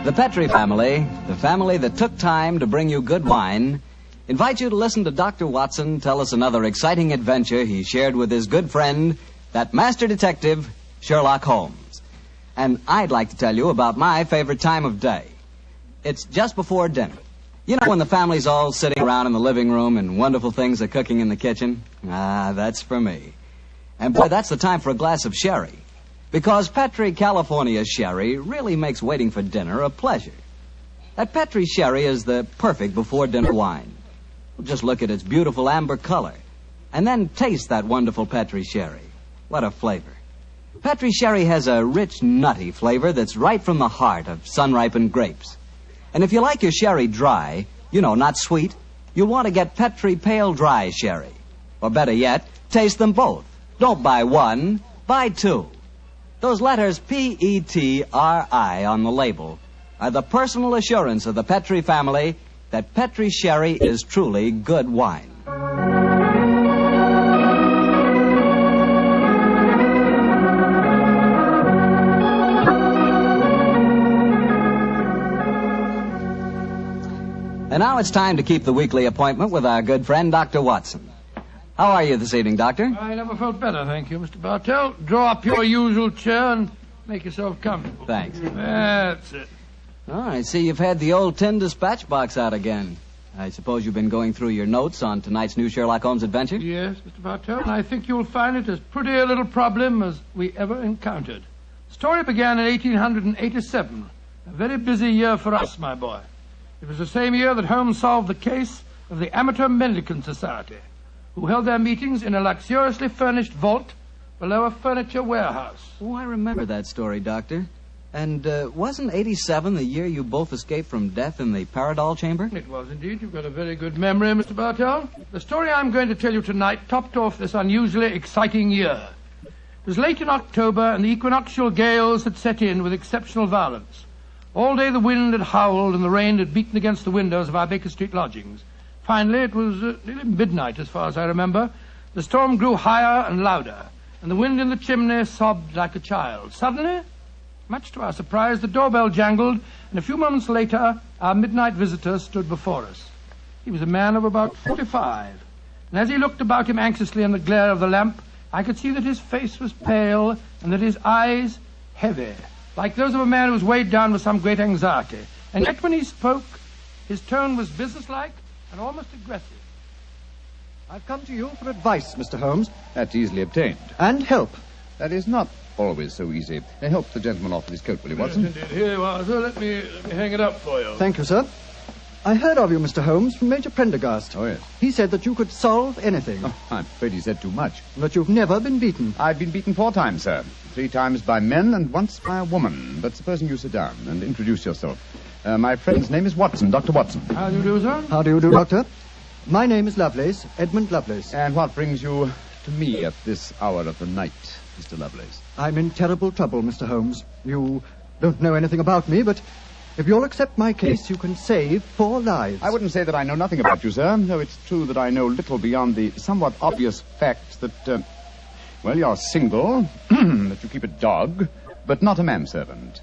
The Petri family, the family that took time to bring you good wine, invites you to listen to Dr. Watson tell us another exciting adventure he shared with his good friend, that master detective, Sherlock Holmes. And I'd like to tell you about my favorite time of day. It's just before dinner. You know when the family's all sitting around in the living room and wonderful things are cooking in the kitchen? Ah, that's for me. And boy, that's the time for a glass of sherry. Because Petri California sherry really makes waiting for dinner a pleasure. That Petri sherry is the perfect before-dinner wine. Just look at its beautiful amber color. And then taste that wonderful Petri sherry. What a flavor. Petri sherry has a rich, nutty flavor that's right from the heart of sun-ripened grapes. And if you like your sherry dry, you know, not sweet, you'll want to get Petri Pale Dry Sherry. Or better yet, taste them both. Don't buy one, buy two. Those letters P-E-T-R-I on the label are the personal assurance of the Petri family that Petri sherry is truly good wine. And now it's time to keep the weekly appointment with our good friend, Dr. Watson. How are you this evening, Doctor? I never felt better, thank you, Mr. Bartell. Draw up your usual chair and make yourself comfortable. Thanks. That's it. Oh, I see you've had the old tin dispatch box out again. I suppose you've been going through your notes on tonight's new Sherlock Holmes adventure? Yes, Mr. Bartell, and I think you'll find it as pretty a little problem as we ever encountered. The story began in 1887, a very busy year for us, my boy. It was the same year that Holmes solved the case of the Amateur Mendicant Society, who held their meetings in a luxuriously furnished vault below a furniture warehouse. Oh, I remember that story, Doctor. And wasn't 87 the year you both escaped from death in the Paradol chamber? It was indeed. You've got a very good memory, Mr. Bartell. The story I'm going to tell you tonight topped off this unusually exciting year. It was late in October, and the equinoctial gales had set in with exceptional violence. All day the wind had howled and the rain had beaten against the windows of our Baker Street lodgings. Finally, it was nearly midnight, as far as I remember. The storm grew higher and louder, and the wind in the chimney sobbed like a child. Suddenly, much to our surprise, the doorbell jangled, and a few moments later, our midnight visitor stood before us. He was a man of about 45, and as he looked about him anxiously in the glare of the lamp, I could see that his face was pale and that his eyes heavy, like those of a man who was weighed down with some great anxiety. And yet when he spoke, his tone was businesslike and almost aggressive. I've come to you for advice, Mr. Holmes. That's easily obtained. And help. That is not always so easy. Help the gentleman off with his coat, will you, Watson? Yes, indeed. Here you are, sir. Let me hang it up for you. Thank you, sir. I heard of you, Mr. Holmes, from Major Prendergast. Oh, yes. He said that you could solve anything. Oh, I'm afraid he said too much. That you've never been beaten. I've been beaten 4 times, sir. 3 times by men and once by a woman. But supposing you sit down and introduce yourself. My friend's name is Watson, Dr. Watson. How do you do, sir? How do you do, Doctor? My name is Lovelace, Edmund Lovelace. And what brings you to me at this hour of the night, Mr. Lovelace? I'm in terrible trouble, Mr. Holmes. You don't know anything about me, but if you'll accept my case, you can save 4 lives. I wouldn't say that I know nothing about you, sir, though it's true that I know little beyond the somewhat obvious fact that, you're single, that you keep a dog, but not a manservant,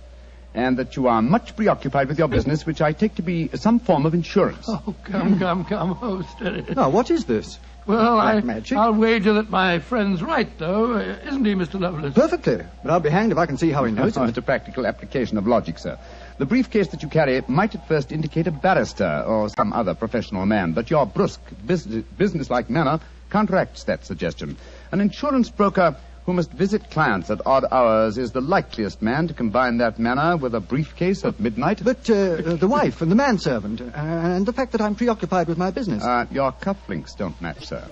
and that you are much preoccupied with your business, which I take to be some form of insurance. Oh, come. Oh, steady. Now, what is this? Well, magic? I'll wager that my friend's right, though. Isn't he, Mr. Lovelace? Perfectly. But I'll be hanged if I can see how he knows it. It's a practical application of logic, sir. The briefcase that you carry might at first indicate a barrister or some other professional man, but your brusque, businesslike manner counteracts that suggestion. An insurance broker who must visit clients at odd hours is the likeliest man to combine that manner with a briefcase at midnight. But the wife and the manservant, and the fact that I'm preoccupied with my business. Your cufflinks don't match, sir.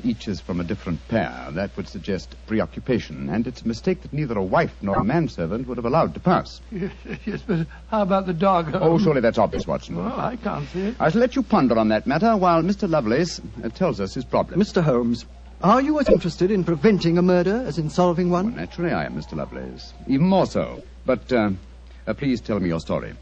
Each is from a different pair. That would suggest preoccupation, and it's a mistake that neither a wife nor a manservant would have allowed to pass. Yes, but how about the dog? Oh, surely that's obvious, Watson. Well, I can't see it. I shall let you ponder on that matter while Mr. Lovelace tells us his problem. Mr. Holmes, are you as interested in preventing a murder as in solving one? Well, naturally I am, Mr. Lovelace. Even more so. But please tell me your story.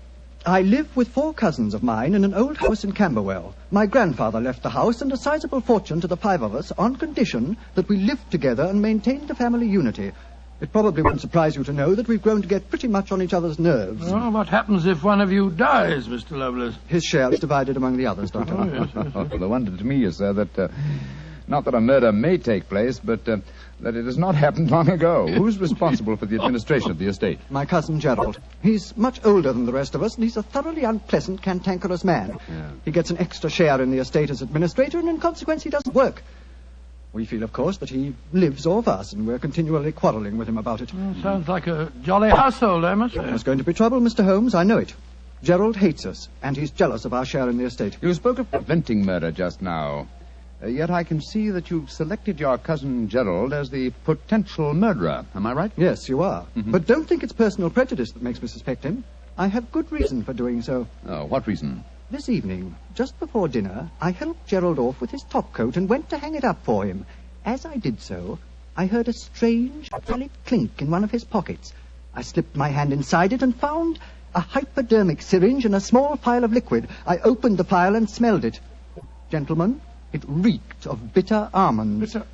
I live with 4 cousins of mine in an old house in Camberwell. My grandfather left the house and a sizable fortune to the 5 of us on condition that we lived together and maintained a family unity. It probably won't surprise you to know that we've grown to get pretty much on each other's nerves. Well, what happens if one of you dies, Mr. Lovelace? His share is divided among the others, Doctor. Oh, yes. The wonder to me is, sir, that not that a murder may take place, but that it has not happened long ago. Who's responsible for the administration of the estate? My cousin Gerald. He's much older than the rest of us, and he's a thoroughly unpleasant, cantankerous man. Yeah. He gets an extra share in the estate as administrator, and in consequence he doesn't work. We feel, of course, that he lives off us, and we're continually quarrelling with him about it. Sounds like a jolly household, I must say. There's going to be trouble, Mr. Holmes, I know it. Gerald hates us, and he's jealous of our share in the estate. You spoke of preventing murder just now. Yet I can see that you've selected your cousin Gerald as the potential murderer. Am I right? Yes, you are. Mm-hmm. But don't think it's personal prejudice that makes me suspect him. I have good reason for doing so. Oh, what reason? This evening, just before dinner, I helped Gerald off with his topcoat and went to hang it up for him. As I did so, I heard a strange metallic clink in one of his pockets. I slipped my hand inside it and found a hypodermic syringe and a small phial of liquid. I opened the phial and smelled it. Gentlemen, it reeked of bitter almonds. Bitter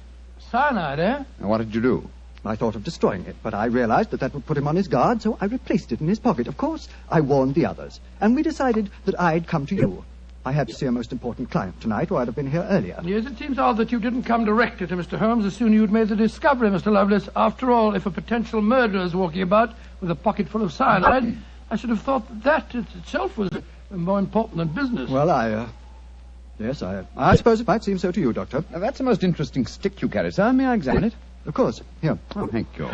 cyanide, eh? And what did you do? I thought of destroying it, but I realized that would put him on his guard, so I replaced it in his pocket. Of course, I warned the others, and we decided that I'd come to you. I had to see a most important client tonight, or I'd have been here earlier. Yes, it seems odd that you didn't come directly to Mr. Holmes as soon as you'd made the discovery, Mr. Lovelace. After all, if a potential murderer is walking about with a pocket full of cyanide, I should have thought that itself was more important than business. Well, Yes, I suppose it might seem so to you, Doctor. Now, that's a most interesting stick you carry, sir. May I examine it? Of course. Here. Oh, thank you.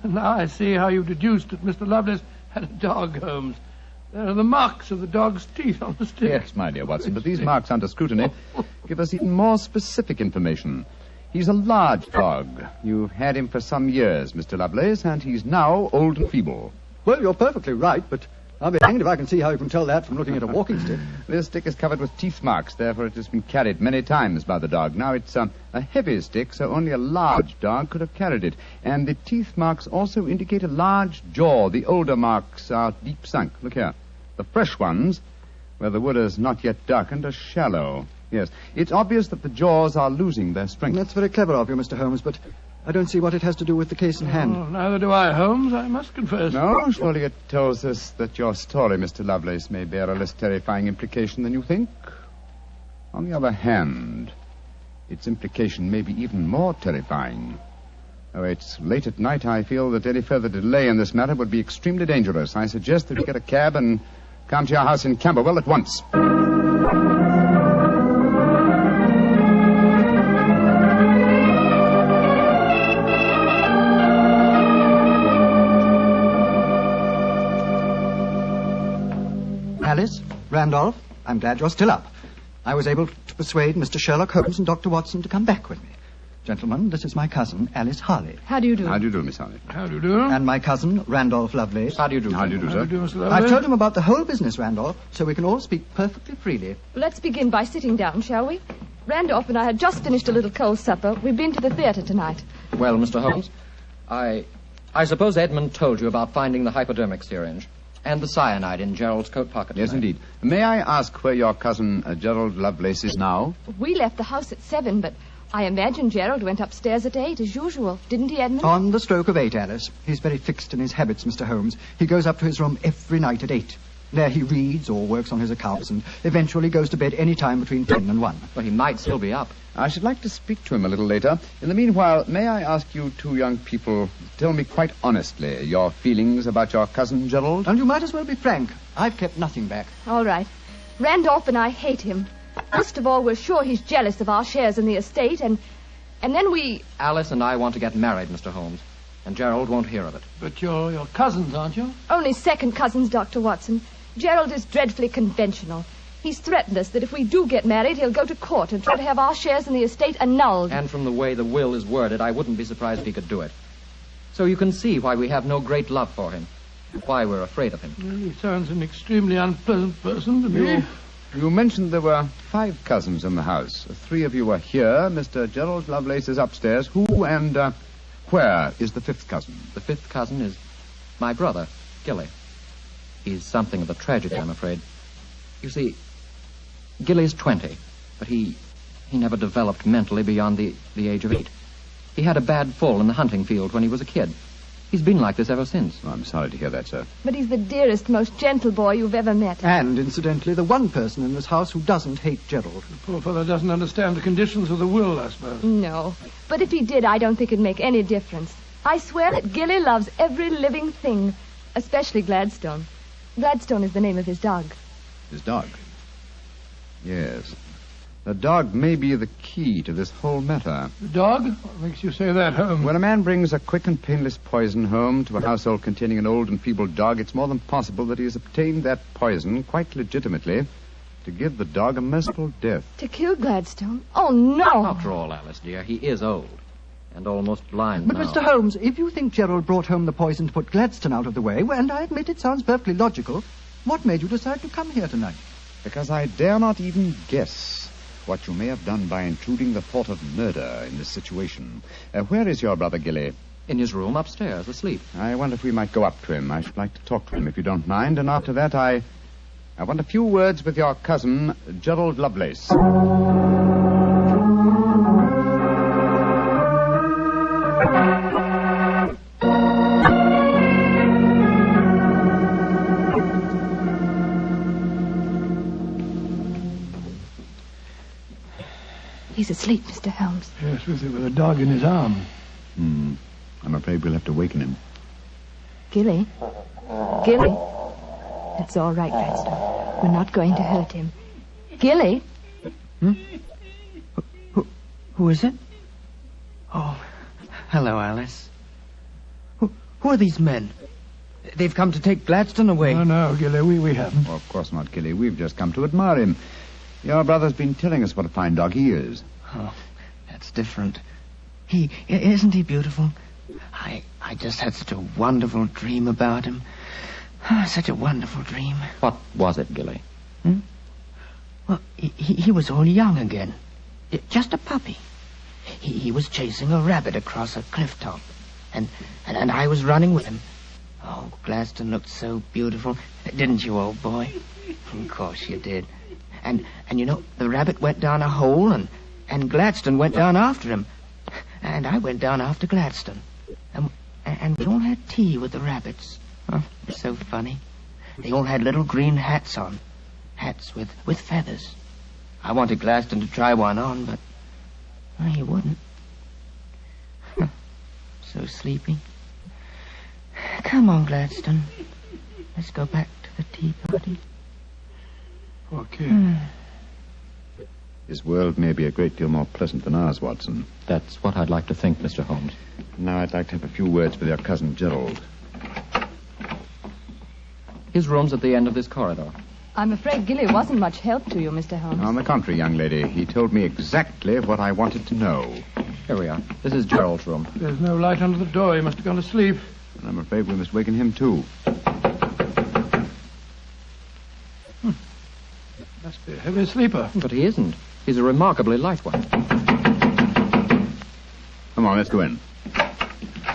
Now I see how you deduced that Mr. Lovelace had a dog, Holmes. There are the marks of the dog's teeth on the stick. Yes, my dear Watson, but these marks under scrutiny give us even more specific information. He's a large dog. You've had him for some years, Mr. Lovelace, and he's now old and feeble. Well, you're perfectly right, but I'll be hanged if I can see how you can tell that from looking at a walking stick. This stick is covered with teeth marks, therefore it has been carried many times by the dog. Now, it's a heavy stick, so only a large dog could have carried it. And the teeth marks also indicate a large jaw. The older marks are deep sunk. Look here. The fresh ones, where the wood has not yet darkened, are shallow. Yes, it's obvious that the jaws are losing their strength. That's very clever of you, Mr. Holmes, but I don't see what it has to do with the case in hand. Oh, neither do I, Holmes, I must confess. No, surely it tells us that your story, Mr. Lovelace, may bear a less terrifying implication than you think. On the other hand, its implication may be even more terrifying. Oh, it's late at night. I feel that any further delay in this matter would be extremely dangerous. I suggest that you get a cab and come to your house in Camberwell at once. Alice? Randolph? I'm glad you're still up. I was able to persuade Mr. Sherlock Holmes and Dr. Watson to come back with me. Gentlemen, this is my cousin, Alice Harley. How do you do? How do you do, Miss Harley? How do you do? And my cousin, Randolph Lovelace. How do you do, sir? How do you do, Mr. Lovelace? I've told him about the whole business, Randolph, so we can all speak perfectly freely. Let's begin by sitting down, shall we? Randolph and I had just finished a little cold supper. We've been to the theater tonight. Well, Mr. Holmes, I suppose Edmund told you about finding the hypodermic syringe and the cyanide in Gerald's coat pocket. Yes, indeed. May I ask where your cousin Gerald Lovelace is now? We left the house at 7, but I imagine Gerald went upstairs at 8, as usual. Didn't he, Edmund? On the stroke of 8, Alice. He's very fixed in his habits, Mr. Holmes. He goes up to his room every night at 8. There he reads or works on his accounts and eventually goes to bed any time between 10 and 1. Well, he might still be up. I should like to speak to him a little later. In the meanwhile, may I ask you two young people to tell me quite honestly your feelings about your cousin Gerald? And you might as well be frank. I've kept nothing back. All right. Randolph and I hate him. First of all, we're sure he's jealous of our shares in the estate, and then we... Alice and I want to get married, Mr. Holmes, and Gerald won't hear of it. But you're your cousins, aren't you? Only second cousins, Dr. Watson. Gerald is dreadfully conventional. He's threatened us that if we do get married, he'll go to court and try to have our shares in the estate annulled. And from the way the will is worded, I wouldn't be surprised if he could do it. So you can see why we have no great love for him, and why we're afraid of him. Well, he sounds an extremely unpleasant person to me. You mentioned there were 5 cousins in the house. 3 of you are here. Mr. Gerald Lovelace is upstairs. Who and where is the 5th cousin? The 5th cousin is my brother, Gilly. He's something of a tragedy, I'm afraid. You see, Gilly's 20, but he never developed mentally beyond the age of 8. He had a bad fall in the hunting field when he was a kid. He's been like this ever since. Oh, I'm sorry to hear that, sir. But he's the dearest, most gentle boy you've ever met. And, incidentally, the one person in this house who doesn't hate Gerald. The poor fellow doesn't understand the conditions of the will, I suppose. No. But if he did, I don't think it'd make any difference. I swear that Gilly loves every living thing, especially Gladstone. Gladstone is the name of his dog. His dog? Yes. The dog may be the key to this whole matter. The dog? What makes you say that, Holmes? When a man brings a quick and painless poison home to a household containing an old and feeble dog, it's more than possible that he has obtained that poison, quite legitimately, to give the dog a merciful death. To kill Gladstone? Oh, no! After all, Alice, dear, he is old and almost blind But, now. Mr. Holmes, if you think Gerald brought home the poison to put Gladstone out of the way, well, and I admit it sounds perfectly logical, what made you decide to come here tonight? Because I dare not even guess what you may have done by intruding the thought of murder in this situation. Where is your brother Gilly? In his room upstairs, asleep. I wonder if we might go up to him. I should like to talk to him, if you don't mind. And after that, I want a few words with your cousin, Gerald Lovelace. He's asleep, Mr. Holmes. Yes, with a dog in his arm. I'm afraid we'll have to waken him. Gilly? Gilly? That's all right, Gladstone. We're not going to hurt him. Gilly? Who is it? Oh, hello, Alice. Who are these men? They've come to take Gladstone away. No, Gilly, we haven't. Oh, of course not, Gilly. We've just come to admire him. Your brother's been telling us what a fine dog he is. Oh, that's different. Isn't he beautiful? I just had such a wonderful dream about him. Such a wonderful dream. What was it, Gilly? Well, he was all young again. Just a puppy. He was chasing a rabbit across a cliff top. And I was running with him. Oh, Gladstone looked so beautiful. Didn't you, old boy? Of course you did. And you know, the rabbit went down a hole, and Gladstone went down after him. And I went down after Gladstone. And we all had tea with the rabbits. Oh, it's so funny. They all had little green hats on. Hats with feathers. I wanted Gladstone to try one on, but he wouldn't. So sleepy. Come on, Gladstone. Let's go back to the tea party. Okay. His world may be a great deal more pleasant than ours, Watson. That's what I'd like to think, Mr. Holmes. Now I'd like to have a few words with your cousin Gerald. His room's at the end of this corridor. I'm afraid Gilly wasn't much help to you, Mr. Holmes. On the contrary, young lady, he told me exactly what I wanted to know. Here we are. This is Gerald's room. There's no light under the door. He must have gone to sleep. And I'm afraid we must waken him, too. Must be a heavy sleeper. But he isn't. He's a remarkably light one. Come on, let's go in.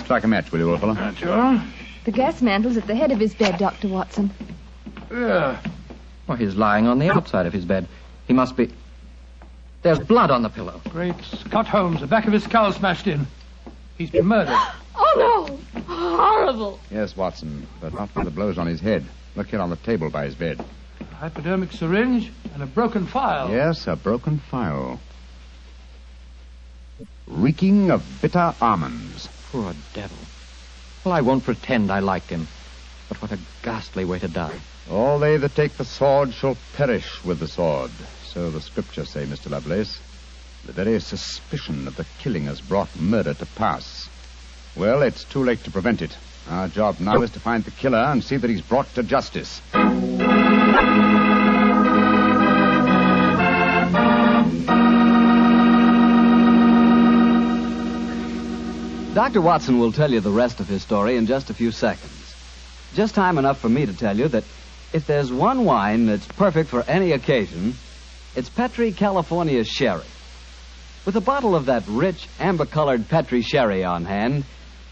Strike a match, will you, old fellow? Sure. The gas mantle's at the head of his bed, Dr. Watson. Yeah. Well, he's lying on the outside of his bed. He must be... There's blood on the pillow. Great Scott Holmes, the back of his skull smashed in. He's been murdered. Oh, no! Horrible! Yes, Watson, but not with the blows on his head. Look here on the table by his bed. A hypodermic syringe and a broken file. Yes, a broken file. Reeking of bitter almonds. Poor devil. Well, I won't pretend I liked him. But what a ghastly way to die. All they that take the sword shall perish with the sword. So the scriptures say, Mr. Lovelace. The very suspicion of the killing has brought murder to pass. Well, it's too late to prevent it. Our job now is to find the killer and see that he's brought to justice. Dr. Watson will tell you the rest of his story in just a few seconds. Just time enough for me to tell you that if there's one wine that's perfect for any occasion, it's Petri California Sherry. With a bottle of that rich, amber-colored Petri Sherry on hand,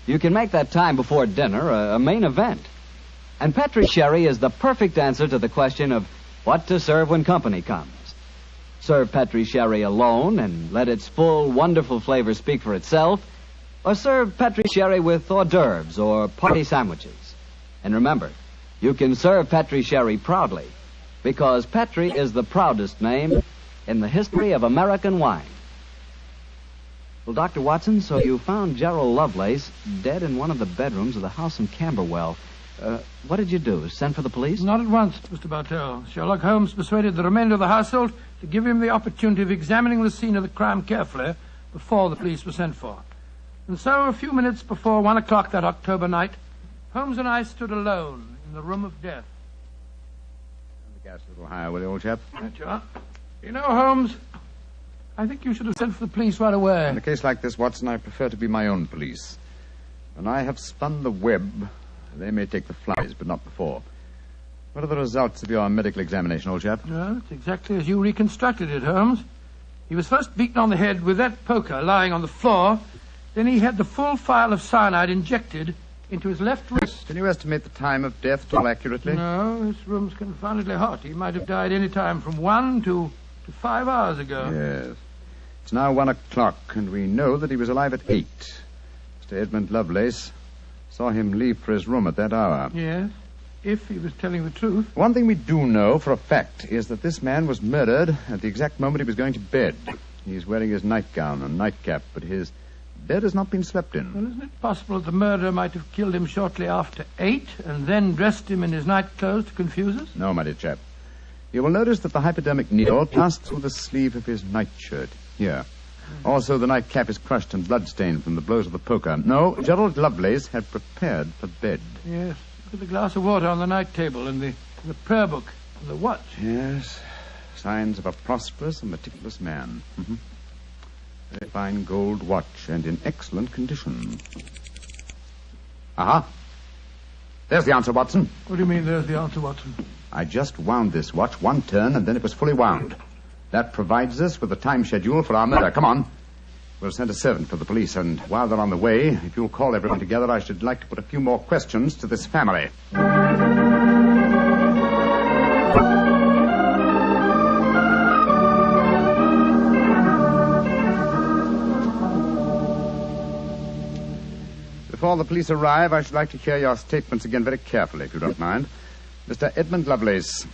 you can make that time before dinner a main event. And Petri Sherry is the perfect answer to the question of what to serve when company comes. Serve Petri Sherry alone and let its full, wonderful flavor speak for itself, or serve Petri Sherry with hors d'oeuvres or party sandwiches. And remember, you can serve Petri Sherry proudly, because Petri is the proudest name in the history of American wine. Well, Dr. Watson, so you found Gerald Lovelace dead in one of the bedrooms of the house in Camberwell. What did you do? Send for the police? Not at once, Mr. Bartell. Sherlock Holmes persuaded the remainder of the household to give him the opportunity of examining the scene of the crime carefully before the police were sent for. And so, a few minutes before 1 o'clock that October night, Holmes and I stood alone in the room of death. Turn the gas a little higher, will you, old chap? Right you are. You know, Holmes, I think you should have sent for the police right away. In a case like this, Watson, I prefer to be my own police. When I have spun the web, they may take the flies, but not before. What are the results of your medical examination, old chap? Well, it's exactly as you reconstructed it, Holmes. He was first beaten on the head with that poker lying on the floor. Then he had the full phial of cyanide injected into his left wrist. Can you estimate the time of death at all accurately? No, this room's confoundedly hot. He might have died any time from 1 to 5 hours ago. Yes. It's now 1 o'clock, and we know that he was alive at 8. Mr. Edmund Lovelace saw him leave for his room at that hour. Yes, if he was telling the truth. One thing we do know for a fact is that this man was murdered at the exact moment he was going to bed. He's wearing his nightgown and nightcap, but his bed has not been slept in. Well, isn't it possible that the murderer might have killed him shortly after 8 and then dressed him in his night clothes to confuse us? No, my dear chap. You will notice that the hypodermic needle passed through the sleeve of his nightshirt. Here. Also, the nightcap is crushed and bloodstained from the blows of the poker. No, Gerald Lovelace had prepared for bed. Yes. Look at the glass of water on the night table and the prayer book and the watch. Yes. Signs of a prosperous and meticulous man. Mm-hmm. Very fine gold watch and in excellent condition. Aha. There's the answer, Watson. What do you mean, there's the answer, Watson? I just wound this watch 1 turn, and then it was fully wound. That provides us with a time schedule for our murder. Come on. We'll send a servant for the police, and while they're on the way, if you'll call everyone together, I should like to put a few more questions to this family. Before the police arrive, I should like to hear your statements again very carefully, if you don't mind. Mr. Edmund Lovelace,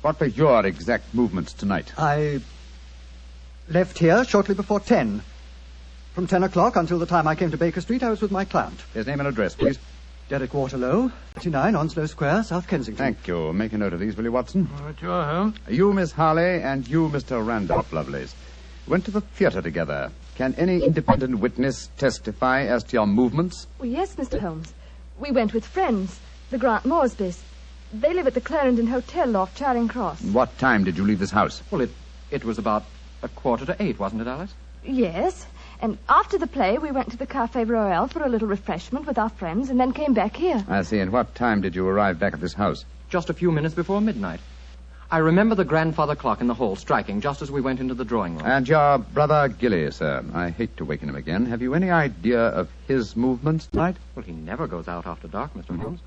what were your exact movements tonight? I left here shortly before 10. From 10 o'clock until the time I came to Baker Street, I was with my client. His name and address, please. Derek Waterlow, 39 Onslow Square, South Kensington. Thank you. Make a note of these, will you, Watson? All right, you are home. You, Miss Harley, and you, Mr. Randolph Lovelace, went to the theater together. Can any independent witness testify as to your movements? Well, yes, Mr. Holmes. We went with friends, the Grant Moresbys. They live at the Clarendon Hotel off Charing Cross. What time did you leave this house? Well, it was about 7:45, wasn't it, Alice? Yes. And after the play, we went to the Café Royal for a little refreshment with our friends and then came back here. I see. And what time did you arrive back at this house? Just a few minutes before midnight. I remember the grandfather clock in the hall striking just as we went into the drawing room. And your brother Gilly, sir. I hate to waken him again. Have you any idea of his movements tonight? Well, he never goes out after dark, Mr. Holmes.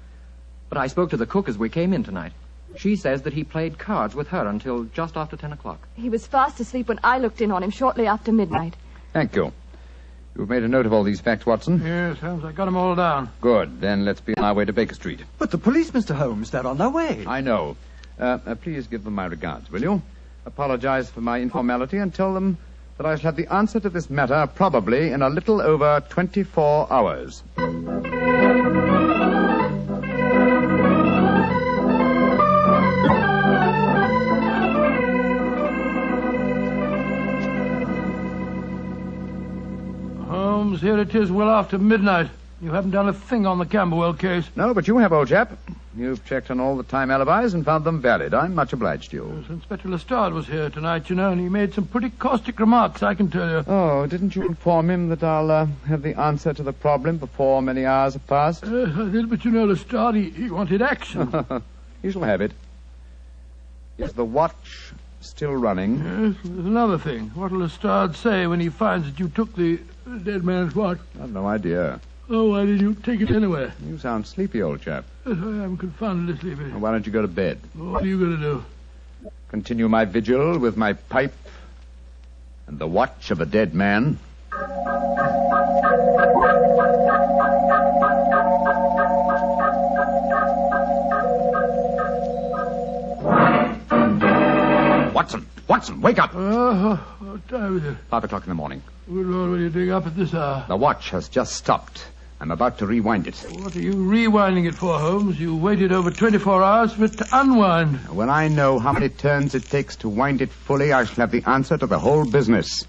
But I spoke to the cook as we came in tonight. She says that he played cards with her until just after 10 o'clock. He was fast asleep when I looked in on him shortly after midnight. Thank you. You've made a note of all these facts, Watson? Yes, Holmes, I got them all down. Good. Then let's be on our way to Baker Street. But the police, Mr. Holmes, they're on their way. I know. Please give them my regards, will you? Apologize for my informality and tell them that I shall have the answer to this matter probably in a little over 24 hours. Holmes, here it is well after midnight. You haven't done a thing on the Camberwell case. No, but you have, old chap. You've checked on all the time alibis and found them valid. I'm much obliged to you. Yes, Inspector Lestrade was here tonight, you know, and he made some pretty caustic remarks, I can tell you. Oh, didn't you inform him that I'll have the answer to the problem before many hours have passed? Yes, I did, but you know, Lestrade, he wanted action. You shall have it. Is the watch still running? Yes, there's another thing. What'll Lestrade say when he finds that you took the dead man's watch? I've no idea. Oh, why did you take it anyway? You sound sleepy, old chap. Yes, I am confoundedly sleepy. Well, why don't you go to bed? What are you going to do? Continue my vigil with my pipe and the watch of a dead man. Watson, wake up! What time is it? 5 o'clock in the morning. Good Lord, what are you doing up at this hour? The watch has just stopped. I'm about to rewind it. What are you rewinding it for, Holmes? You waited over 24 hours for it to unwind. When I know how many turns it takes to wind it fully, I shall have the answer to the whole business.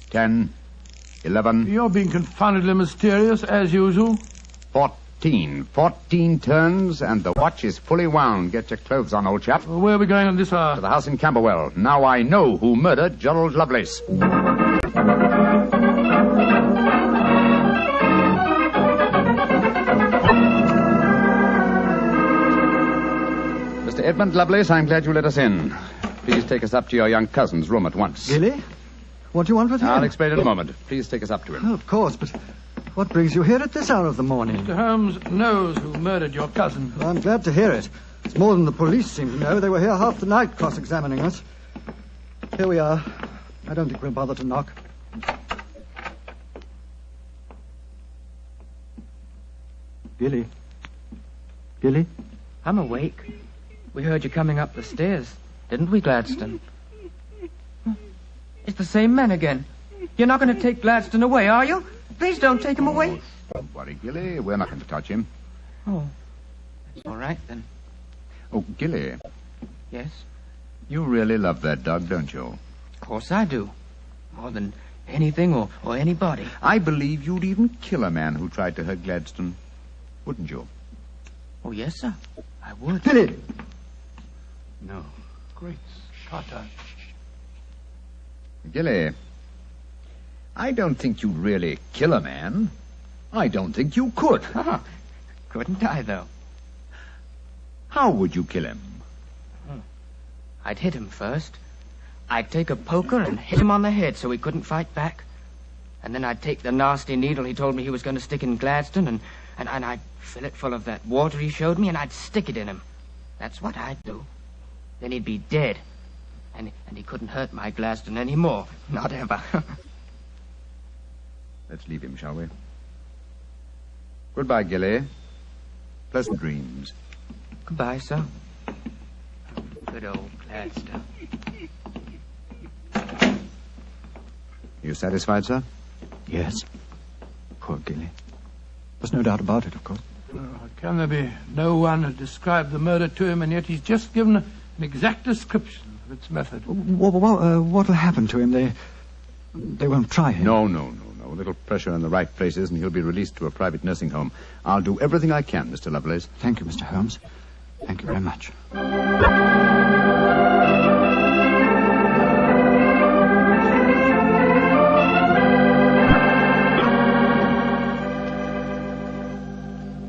10, 11... You're being confoundedly mysterious, as usual. 14 turns, and the watch is fully wound. Get your clothes on, old chap. Well, where are we going at this hour? To the house in Camberwell. Now I know who murdered Gerald Lovelace. Mr. Edmund Lovelace, I'm glad you let us in. Please take us up to your young cousin's room at once. Gilly? What do you want with him? I'll explain in a moment. Please take us up to him. Oh, of course, but what brings you here at this hour of the morning? Mr. Holmes knows who murdered your cousin. Well, I'm glad to hear it. It's more than the police seem to know. They were here half the night cross-examining us. Here we are. I don't think we'll bother to knock. Gilly? Gilly? I'm awake. We heard you coming up the stairs, didn't we, Gladstone? It's the same man again. You're not going to take Gladstone away, are you? Please don't take him away. Don't worry, Gilly. We're not going to touch him. Oh, that's all right, then. Oh, Gilly. Yes? You really love that dog, don't you? Of course I do. More than anything or anybody. I believe you'd even kill a man who tried to hurt Gladstone. Wouldn't you? Oh, yes, sir. I would. Gilly! No. Great Scott. Gilly, I don't think you'd really kill a man. I don't think you could. Couldn't I, though? How would you kill him? I'd hit him first. I'd take a poker and hit him on the head so he couldn't fight back. And then I'd take the nasty needle he told me he was going to stick in Gladstone, and I'd fill it full of that water he showed me, and I'd stick it in him. That's what I'd do. Then he'd be dead. And he couldn't hurt my Gladstone anymore. Not ever. Let's leave him, shall we? Goodbye, Gilly. Pleasant dreams. Goodbye, sir. Good old Gladstone. You satisfied, sir? Yes. Poor Gilly. There's no doubt about it, of course. Can there be no one who described the murder to him, and yet he's just given an exact description of its method? What'll happen to him? They won't try him. No. A little pressure in the right places, and he'll be released to a private nursing home. I'll do everything I can, Mr. Lovelace. Thank you, Mr. Holmes. Thank you very much.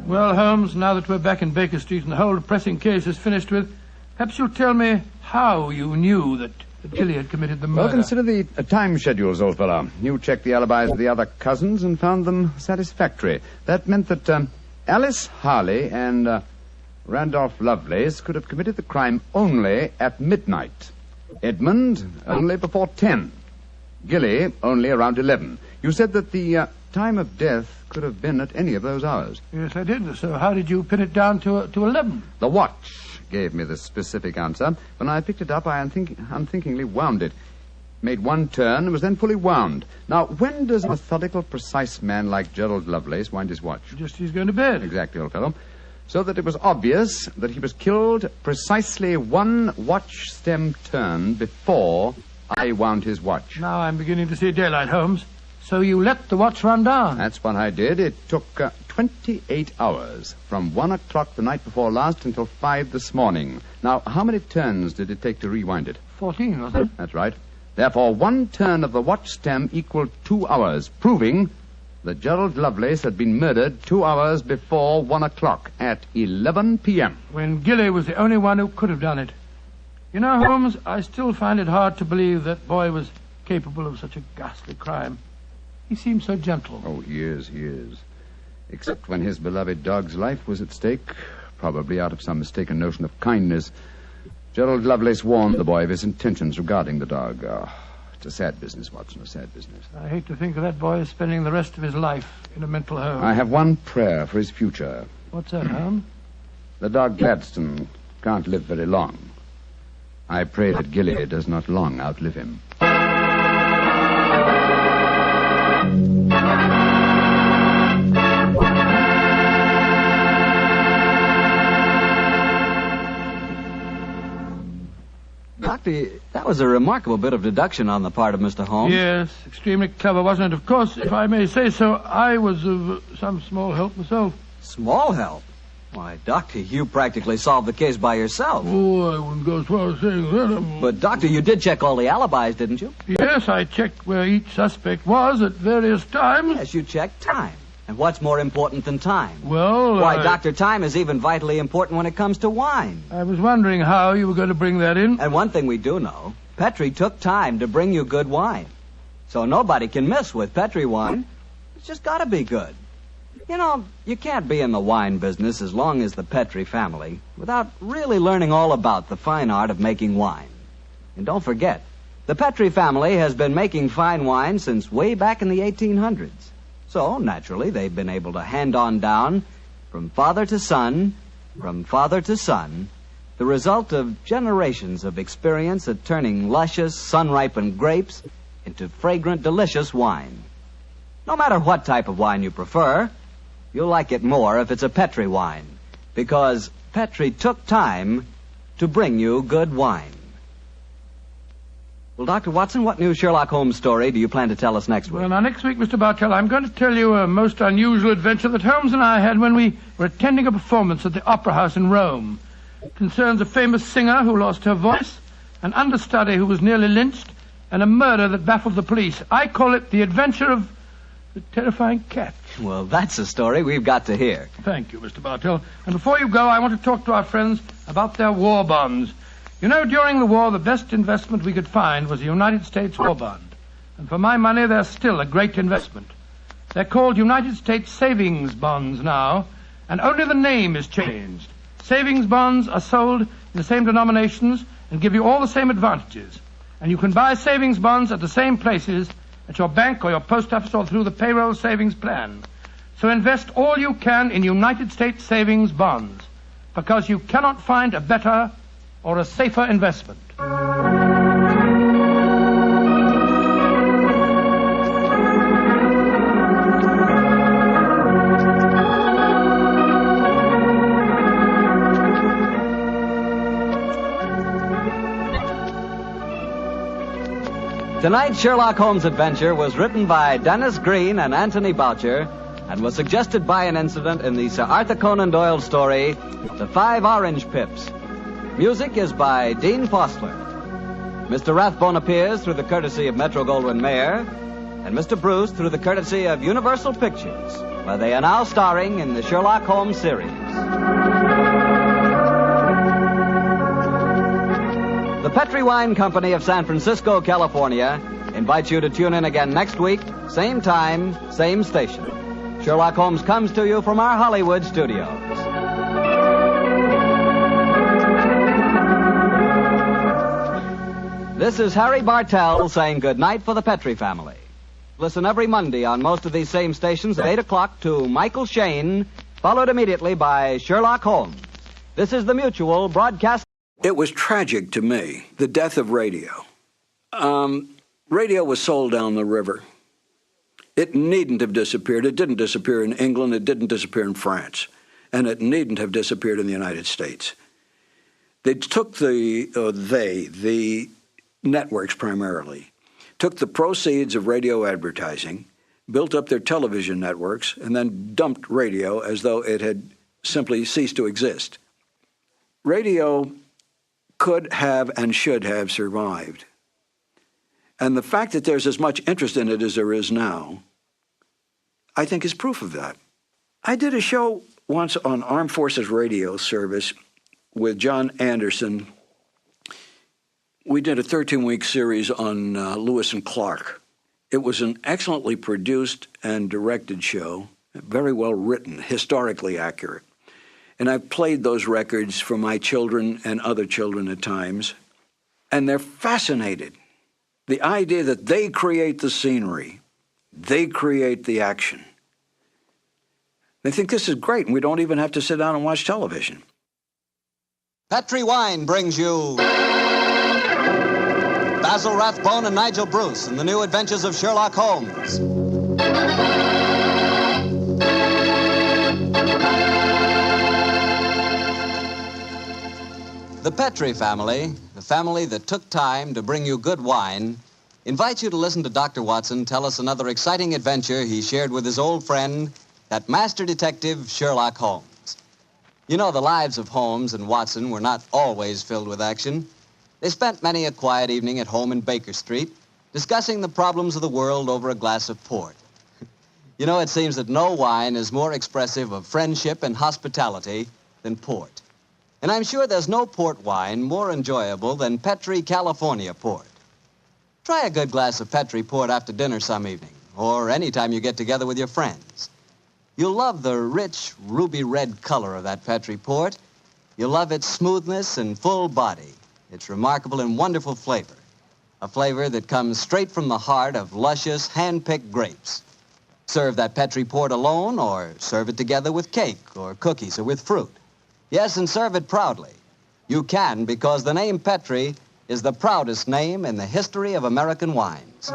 Well, Holmes, now that we're back in Baker Street and the whole depressing case is finished with, perhaps you'll tell me how you knew that Gilly had committed the murder. Well, consider the time schedules, old fellow. You checked the alibis of the other cousins and found them satisfactory. That meant that Alice Harley and Randolph Lovelace could have committed the crime only at midnight. Edmund only before 10. Gilly only around 11. You said that the time of death could have been at any of those hours. Yes, I did. So how did you pin it down to 11? The watch gave me the specific answer. When I picked it up, I unthinkingly wound it. Made one turn and was then fully wound. Now, when does a methodical, precise man like Gerald Lovelace wind his watch? Just as he's going to bed. Exactly, old fellow. So that it was obvious that he was killed precisely one watch stem turn before I wound his watch. Now I'm beginning to see daylight, Holmes. So you let the watch run down? That's what I did. It took 28 hours, from 1 o'clock the night before last until 5 this morning. Now, how many turns did it take to rewind it? 14, wasn't it? That's right. Therefore, one turn of the watch stem equaled 2 hours, proving that Gerald Lovelace had been murdered 2 hours before 1 o'clock at 11 p.m. When Gilly was the only one who could have done it. You know, Holmes, I still find it hard to believe that boy was capable of such a ghastly crime. He seems so gentle. Oh, he is. Except when his beloved dog's life was at stake, probably out of some mistaken notion of kindness. Gerald Lovelace warned the boy of his intentions regarding the dog. Oh, it's a sad business, Watson, a sad business. I hate to think of that boy spending the rest of his life in a mental home. I have one prayer for his future. What's that, Holmes? The dog Gladstone can't live very long. I pray that Gilly does not long outlive him. Doctor, that was a remarkable bit of deduction on the part of Mr. Holmes. Yes, extremely clever, wasn't it? Of course, if I may say so, I was of some small help myself. Small help? Why, Doctor, you practically solved the case by yourself. Oh, I wouldn't go as far as saying that. But, Doctor, you did check all the alibis, didn't you? Yes, I checked where each suspect was at various times. Yes, you checked time. And what's more important than time? Well, Why, Doctor, time is even vitally important when it comes to wine. I was wondering how you were going to bring that in. And one thing we do know, Petrie took time to bring you good wine. So nobody can miss with Petrie wine. It's just got to be good. You know, you can't be in the wine business as long as the Petrie family without really learning all about the fine art of making wine. And don't forget, the Petrie family has been making fine wine since way back in the 1800s. So, naturally, they've been able to hand on down, from father to son, the result of generations of experience at turning luscious, sun-ripened grapes into fragrant, delicious wine. No matter what type of wine you prefer, you'll like it more if it's a Petrie wine, because Petrie took time to bring you good wine. Well, Dr. Watson, what new Sherlock Holmes story do you plan to tell us next week? Well, now, next week, Mr. Bartell, I'm going to tell you a most unusual adventure that Holmes and I had when we were attending a performance at the Opera House in Rome. It concerns a famous singer who lost her voice, an understudy who was nearly lynched, and a murder that baffled the police. I call it The Adventure of the Terrifying Cat. Well, that's a story we've got to hear. Thank you, Mr. Bartell. And before you go, I want to talk to our friends about their war bonds. You know, during the war, the best investment we could find was the United States war bond. And for my money, they're still a great investment. They're called United States savings bonds now, and only the name is changed. Savings bonds are sold in the same denominations and give you all the same advantages. And you can buy savings bonds at the same places, at your bank or your post office or through the payroll savings plan. So invest all you can in United States savings bonds, because you cannot find a better or a safer investment. Tonight's Sherlock Holmes adventure was written by Dennis Green and Anthony Boucher and was suggested by an incident in the Sir Arthur Conan Doyle story, The 5 Orange Pips. Music is by Dean Fostler. Mr. Rathbone appears through the courtesy of Metro-Goldwyn-Mayer, and Mr. Bruce through the courtesy of Universal Pictures, where they are now starring in the Sherlock Holmes series. The Petri Wine Company of San Francisco, California, invites you to tune in again next week, same time, same station. Sherlock Holmes comes to you from our Hollywood studios. This is Harry Bartell saying good night for the Petri family. Listen every Monday on most of these same stations at 8 o'clock to Michael Shayne, followed immediately by Sherlock Holmes. This is the Mutual Broadcast. It was tragic to me, the death of radio. Radio was sold down the river. It needn't have disappeared. It didn't disappear in England. It didn't disappear in France. And it needn't have disappeared in the United States. They took the networks primarily, took the proceeds of radio advertising, built up their television networks, and then dumped radio as though it had simply ceased to exist. Radio could have and should have survived. And the fact that there's as much interest in it as there is now, I think is proof of that. I did a show once on Armed Forces Radio Service with John Anderson. We did a 13-week series on Lewis and Clark. It was an excellently produced and directed show, very well written, historically accurate. And I've played those records for my children and other children at times, and they're fascinated. The idea that they create the scenery, they create the action. They think this is great, and we don't even have to sit down and watch television. Petri Wine brings you Basil Rathbone and Nigel Bruce in the new adventures of Sherlock Holmes. The Petri family, the family that took time to bring you good wine, invites you to listen to Dr. Watson tell us another exciting adventure he shared with his old friend, that master detective, Sherlock Holmes. You know, the lives of Holmes and Watson were not always filled with action. They spent many a quiet evening at home in Baker Street, discussing the problems of the world over a glass of port. You know, it seems that no wine is more expressive of friendship and hospitality than port. And I'm sure there's no port wine more enjoyable than Petri California port. Try a good glass of Petri port after dinner some evening, or any time you get together with your friends. You'll love the rich, ruby red color of that Petri port. You'll love its smoothness and full body, its remarkable and wonderful flavor, a flavor that comes straight from the heart of luscious, hand-picked grapes. Serve that Petri port alone, or serve it together with cake or cookies or with fruit. Yes, and serve it proudly. You can, because the name Petri is the proudest name in the history of American wines.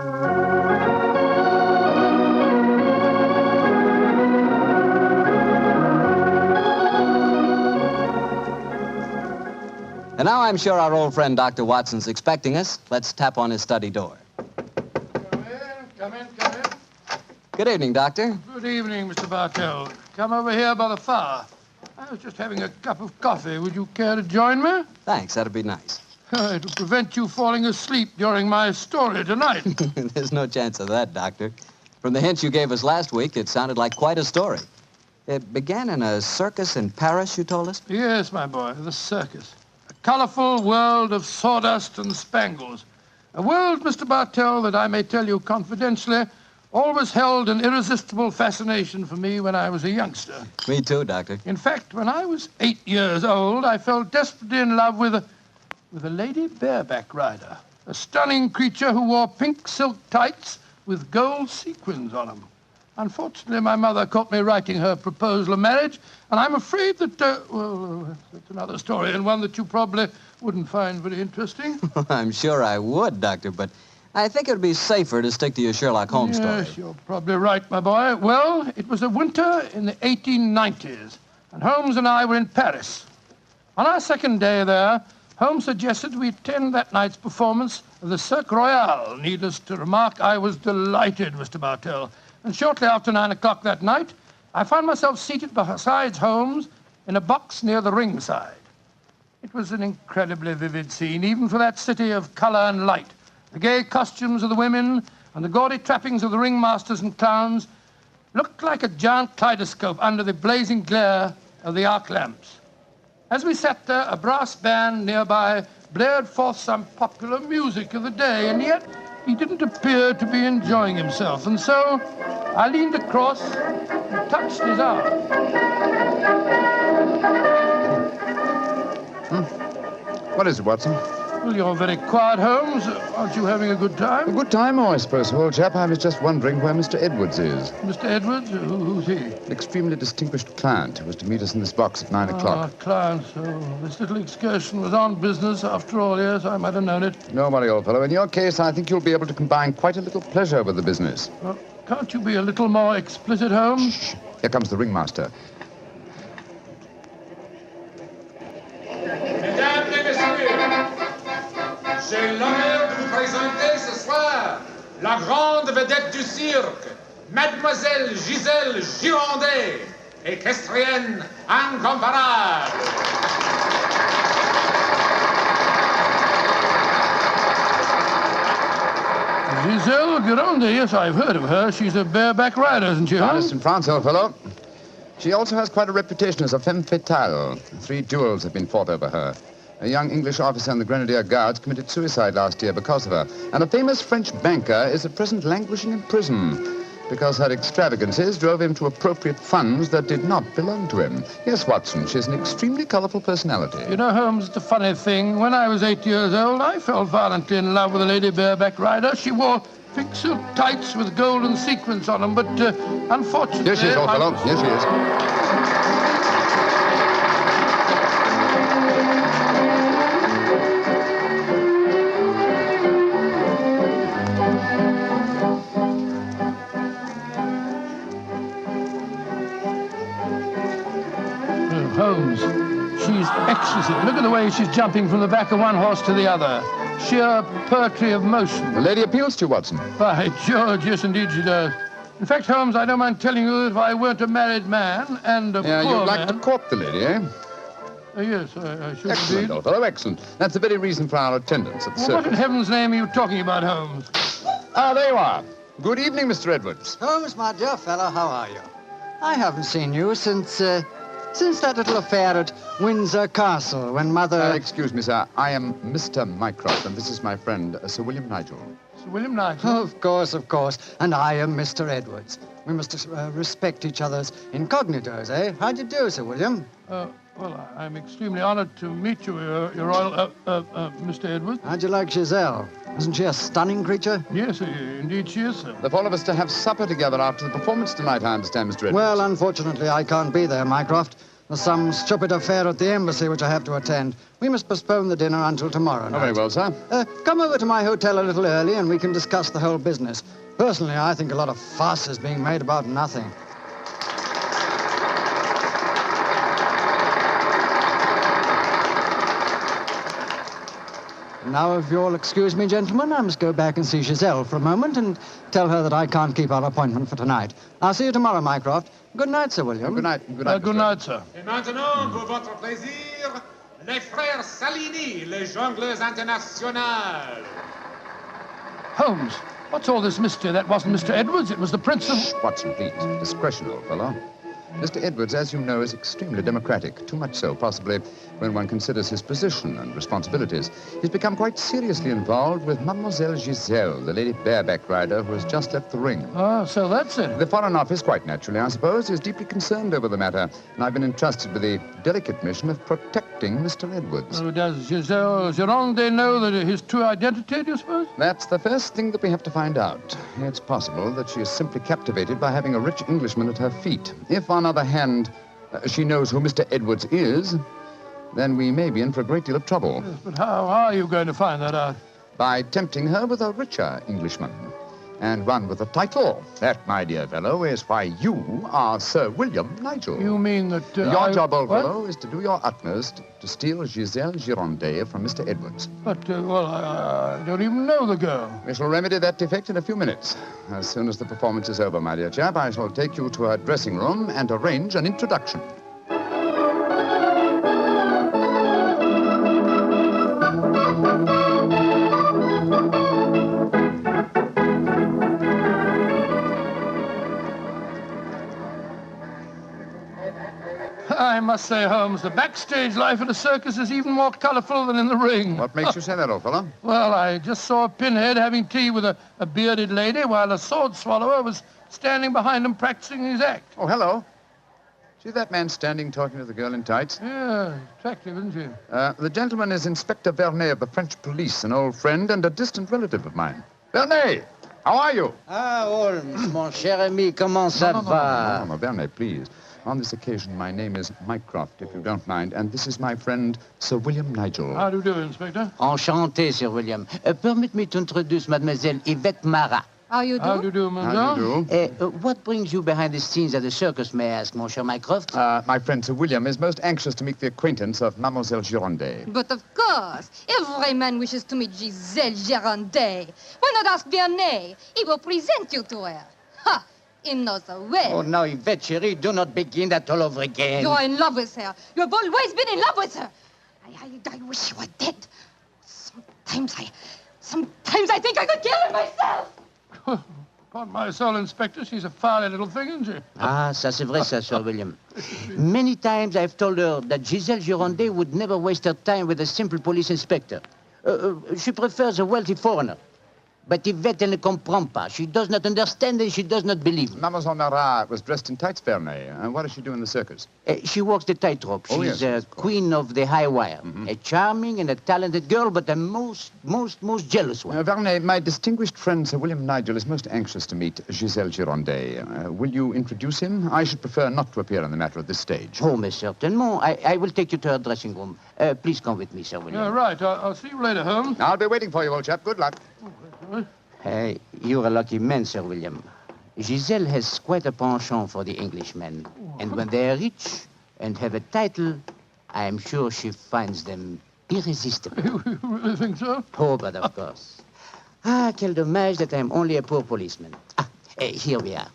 And now I'm sure our old friend Dr. Watson's expecting us. Let's tap on his study door. Come in. Good evening, Doctor. Good evening, Mr. Bartell. Come over here by the fire. I was just having a cup of coffee. Would you care to join me? Thanks, that'd be nice. It'll prevent you falling asleep during my story tonight. There's no chance of that, Doctor. From the hints you gave us last week, it sounded like quite a story. It began in a circus in Paris, you told us? Yes, my boy, the circus. A colorful world of sawdust and spangles. A world, Mr. Bartell, that I may tell you confidentially, always held an irresistible fascination for me when I was a youngster. Me too, Doctor. In fact, when I was 8 years old, I fell desperately in love with a lady bareback rider, a stunning creature who wore pink silk tights with gold sequins on them. Unfortunately, my mother caught me writing her proposal of marriage, and I'm afraid that, that's another story, and one that you probably wouldn't find very interesting. I'm sure I would, Doctor, but I think it would be safer to stick to your Sherlock Holmes story. Yes, you're probably right, my boy. Well, it was a winter in the 1890s, and Holmes and I were in Paris. On our second day there, Holmes suggested we attend that night's performance of the Cirque Royale. Needless to remark, I was delighted, Mr. Bartell. And shortly after 9 o'clock that night, I found myself seated beside Holmes in a box near the ringside. It was an incredibly vivid scene, even for that city of color and light. The gay costumes of the women and the gaudy trappings of the ringmasters and clowns looked like a giant kaleidoscope under the blazing glare of the arc lamps. As we sat there, a brass band nearby blared forth some popular music of the day, and yet he didn't appear to be enjoying himself. And so I leaned across and touched his arm. What is it, Watson? Well, you're very quiet, Holmes. Aren't you having a good time? A good time, I suppose, old chap. I was just wondering where Mr. Edwards is. Mr. Edwards? Who's he? An extremely distinguished client who was to meet us in this box at 9 o'clock. Client. So this little excursion was on business after all. Yes, I might have known it. No worry, old fellow. In your case, I think you'll be able to combine quite a little pleasure with the business. Well, can't you be a little more explicit, Holmes? Shh. Here comes the ringmaster. Mesdames et messieurs, j'ai l'honneur de vous présenter ce soir la grande vedette du cirque, Mademoiselle Gisèle Girondet, équestrienne incomparable. Gisèle Girondet, yes, I've heard of her. She's a bareback rider, isn't she, Honest in France, old fellow. She also has quite a reputation as a femme fatale. 3 duels have been fought over her. A young English officer in the Grenadier Guards committed suicide last year because of her. And a famous French banker is at present languishing in prison because her extravagances drove him to appropriate funds that did not belong to him. Yes, Watson, she's an extremely colorful personality. You know, Holmes, it's a funny thing. When I was 8 years old, I fell violently in love with a lady bareback rider. She wore pink silk tights with golden sequins on them, but unfortunately... Here she is, old fellow. Here she is. Holmes, she's exquisite. Look at the way she's jumping from the back of one horse to the other. Sheer poetry of motion. The lady appeals to you, Watson. By George, yes, indeed she does. In fact, Holmes, I don't mind telling you that if I weren't a married man and a poor man... You'd like to court the lady, eh? Yes, I should Excellent, indeed. old fellow, excellent. That's the very reason for our attendance at the Well, what in circus. heaven's name are you talking about, Holmes? Ah, there you are. Good evening, Mr. Edwards. Holmes, my dear fellow, how are you? I haven't seen you since that little affair at Windsor Castle when Mother... Excuse me, sir. I am Mr. Mycroft, and this is my friend, Sir William Nigel. Sir William Nigel? Of course. And I am Mr. Edwards. We must respect each other's incognitos, eh? How do you do, Sir William? Well, I'm extremely honored to meet you, Your Royal... Mr. Edwards. How'd you like Giselle? Isn't she a stunning creature? Yes, indeed she is, sir. The four of us to have supper together after the performance tonight, I understand, Mr. Edwards. Well, unfortunately, I can't be there, Mycroft. There's some stupid affair at the embassy which I have to attend. We must postpone the dinner until tomorrow night. Oh, very well, sir. Come over to my hotel a little early and we can discuss the whole business. Personally, I think a lot of fuss is being made about nothing. Now, if you'll excuse me, gentlemen, I must go back and see Giselle for a moment and tell her that I can't keep our appointment for tonight. I'll see you tomorrow, Mycroft. Good night, Sir William. Good night. Good night, good night, sir. Et maintenant, pour votre plaisir, les frères Salini, les jongleurs internationaux. Holmes, what's all this mystery? That wasn't Mr. Edwards, it was the Prince of... Shh, Watson, please. Discretion, old fellow. Mr. Edwards, as you know, is extremely democratic. Too much so, possibly, when one considers his position and responsibilities. He's become quite seriously involved with Mademoiselle Giselle, the lady bareback rider who has just left the ring. Oh, so that's it. The Foreign Office, quite naturally, I suppose, is deeply concerned over the matter, and I've been entrusted with the delicate mission of protecting Mr. Edwards. Oh, does Giselle Girondet know that his true identity, do you suppose? That's the first thing that we have to find out. It's possible that she is simply captivated by having a rich Englishman at her feet. If, on the other hand, she knows who Mr. Edwards is, then we may be in for a great deal of trouble. Yes, but how are you going to find that out? By tempting her with a richer Englishman. And one with a title. That, my dear fellow, is why you are Sir William Nigel. You mean that Your job, old fellow, is to do your utmost to steal Giselle Girondet from Mr. Edwards. But, I don't even know the girl. We shall remedy that defect in a few minutes. As soon as the performance is over, my dear chap, I shall take you to her dressing room and arrange an introduction. I must say, Holmes, the backstage life at a circus is even more colorful than in the ring. What makes you say that, old fellow? Well, I just saw a pinhead having tea with a bearded lady while a sword swallower was standing behind him practicing his act. Oh, hello. See that man standing talking to the girl in tights? Yeah, attractive, isn't she? The gentleman is Inspector Vernet of the French police, an old friend and a distant relative of mine. Vernet, how are you? Ah, Holmes, mon cher ami, comment ça va? No, Vernet, please. On this occasion, my name is Mycroft, if you don't mind, and this is my friend, Sir William Nigel. How do you do, Inspector? Enchanté, Sir William. Permit me to introduce Mademoiselle Yvette Marat. How you do? How do you do, madame? What brings you behind the scenes at the circus, may I ask, mon cher Mycroft? My friend Sir William is most anxious to make the acquaintance of Mademoiselle Girondet. But of course, every man wishes to meet Giselle Girondet. Why not ask Vernet? He will present you to her. Ha! He knows her well. Oh, now, Yvette, chérie, do not begin that all over again. You're in love with her. You have always been in love with her. I wish you were dead. Sometimes I think I could kill her myself. Upon my soul, Inspector, she's a fiery little thing, isn't she? Ah, ça c'est vrai, ça, Sir William. Many times I've told her that Giselle Girondet would never waste her time with a simple police inspector. She prefers a wealthy foreigner. But Yvette ne comprend pas. She does not understand and she does not believe. Mademoiselle Marat was dressed in tights, Vernet. And what does she do in the circus? She walks the tightrope. Oh, She's yes, queen of the high wire. A charming and a talented girl, but a most jealous one. Vernet, my distinguished friend Sir William Nigel is most anxious to meet Giselle Girondet. Will you introduce him? I should prefer not to appear in the matter at this stage. Oh, mais certainement. I will take you to her dressing room. Please come with me, Sir William. Yeah, right. I'll see you later, Holmes. I'll be waiting for you, old chap. Good luck. You're a lucky man, Sir William. Giselle has quite a penchant for the Englishmen. And when they are rich and have a title, I am sure she finds them irresistible. You really think so? Oh, but of course. Ah, quel dommage that I'm only a poor policeman. Here we are.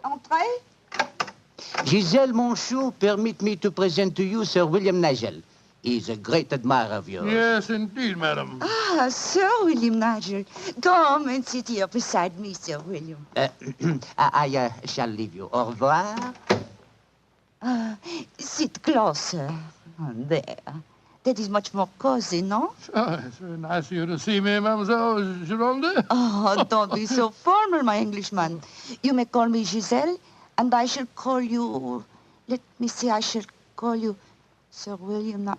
Entrez. Giselle, mon chou, permit me to present to you Sir William Nigel. He's a great admirer of yours. Yes, indeed, madam. Ah, Sir William Nigel. Come and sit here beside me, Sir William. I shall leave you. Au revoir. Sit closer. There. That is much more cozy, no? It's very nice of you to see me, Mademoiselle Girondet. Oh, don't be so formal, my Englishman. You may call me Giselle, and I shall call you... Let me see, I shall call you Sir William...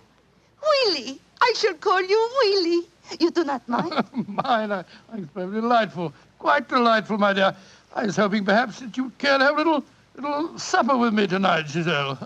Willie! I shall call you Willie. You do not mind? Mine, it's very delightful. Quite delightful, my dear. I was hoping perhaps that you'd care to have a little supper with me tonight, Giselle.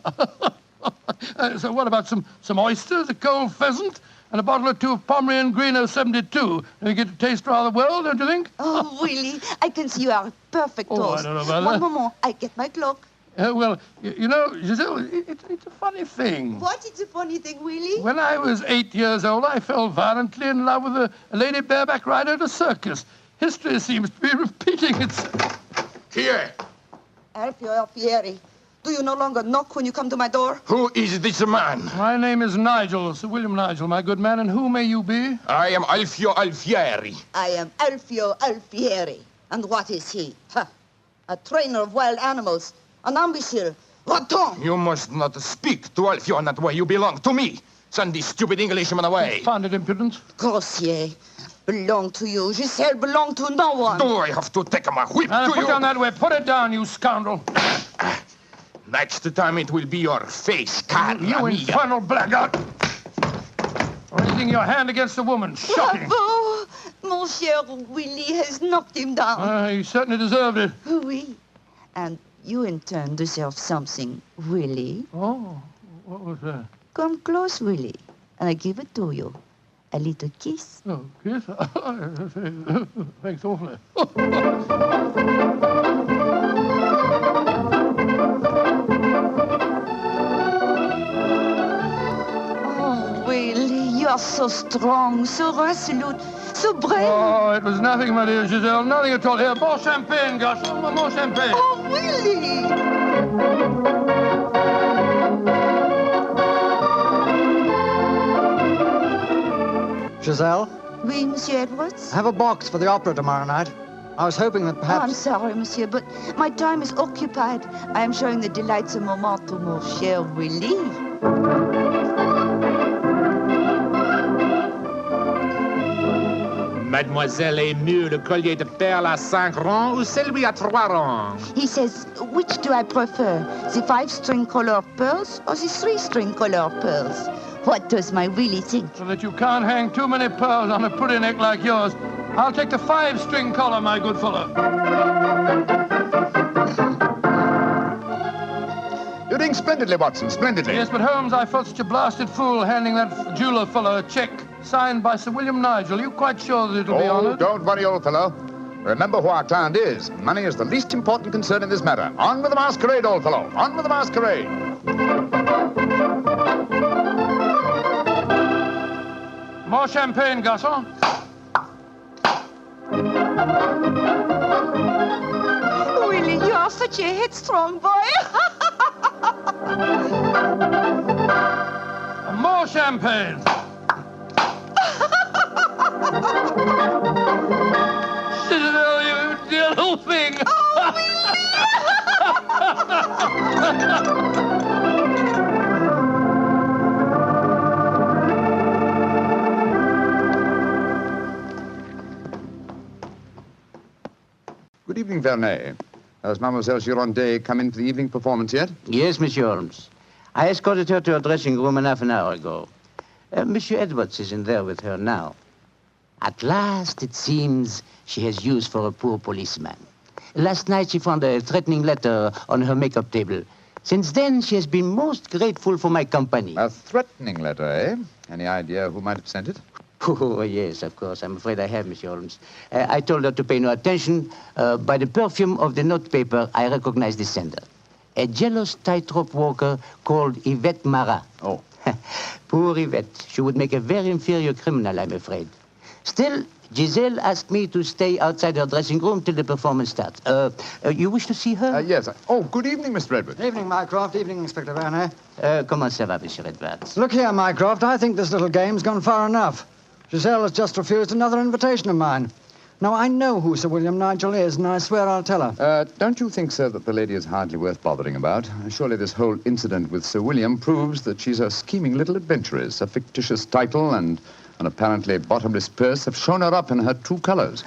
So what about some oysters, a cold pheasant, and a bottle or two of Pomeranian Green 072? And you get to taste rather well, don't you think? Oh, Willie, I can see you are a perfect host. I don't know about One that. moment, I get my cloak. Well, you know, Giselle, it's a funny thing. What is a funny thing, Willie? When I was 8 years old, I fell violently in love with a lady bareback rider at a circus. History seems to be repeating itself. Here. Alfio Alfieri, do you no longer knock when you come to my door? Who is this man? My name is Nigel, Sir William Nigel, my good man, and who may you be? I am Alfio Alfieri. I am Alfio Alfieri. And what is he? A trainer of wild animals. An imbecile. Va-t'en! You must not speak to Alfio in that way. You belong to me. Send this stupid Englishman away. Founded impudence. Grossier. Belong to you. Giselle belong to no one. Do I have to take my whip to Put you? down that way. Put it down, you scoundrel. Next time it will be your face, Carla. You infernal blackguard. Raising your hand against a woman. Shocking. Bravo! Mon cher Willie has knocked him down. He certainly deserved it. Oui. And you in turn deserve something, Willie. Oh, what was that? Come close, Willie, and I give it to you. A little kiss? Oh, kiss? Thanks awfully. Oh, really? You are so strong, so resolute, so brave. Oh, it was nothing, my dear Giselle. Nothing at all. Here, more champagne, Gus. More champagne. Oh, really? Giselle, Oui, Monsieur Edwards? have a box for the opera tomorrow night. I was hoping that Oh, perhaps... I'm sorry, Monsieur, but my time is occupied. I am showing the delights of moment to mon cher Willie. Mademoiselle aime mieux le collier de perles à 5 rangs ou celui à 3 rangs? He says, which do I prefer, the 5-string color pearls or the 3-string color pearls? What does my Willie think? So that you can't hang too many pearls on a pretty neck like yours. I'll take the 5-string collar, my good fellow. You're doing splendidly, Watson, splendidly. Yes, but Holmes, I felt such a blasted fool handing that jeweler fellow a check signed by Sir William Nigel. Are you quite sure that it'll be honored? Don't worry, old fellow. Remember who our client is. Money is the least important concern in this matter. On with the masquerade, old fellow. On with the masquerade. More champagne, garçon. Willie, you are such a headstrong boy. More champagne. Giselle, you dear little thing. Good evening, Vernet. Has Mademoiselle Girondet come in for the evening performance yet? Yes, Monsieur Holmes. I escorted her to her dressing room half an hour ago. Monsieur Edwards is in there with her now. At last, it seems, she has use for a poor policeman. Last night, she found a threatening letter on her makeup table. Since then, she has been most grateful for my company. A threatening letter, eh? Any idea who might have sent it? Oh, yes, of course. I'm afraid I have, Monsieur Holmes. I told her to pay no attention. By the perfume of the notepaper, I recognize the sender. A jealous tightrope walker called Yvette Marat. Oh. Poor Yvette. She would make a very inferior criminal, I'm afraid. Still, Giselle asked me to stay outside her dressing room till the performance starts. You wish to see her? Yes. Oh, good evening, Mr. Edwards. Evening, Mycroft. Evening, Inspector Werner. Comment ça va, Monsieur Edwards? Look here, Mycroft, I think this little game's gone far enough. Giselle has just refused another invitation of mine. Now, I know who Sir William Nigel is, and I swear I'll tell her. Don't you think, sir, that the lady is hardly worth bothering about? Surely this whole incident with Sir William proves that she's a scheming little adventuress. A fictitious title and an apparently bottomless purse have shown her up in her true colors.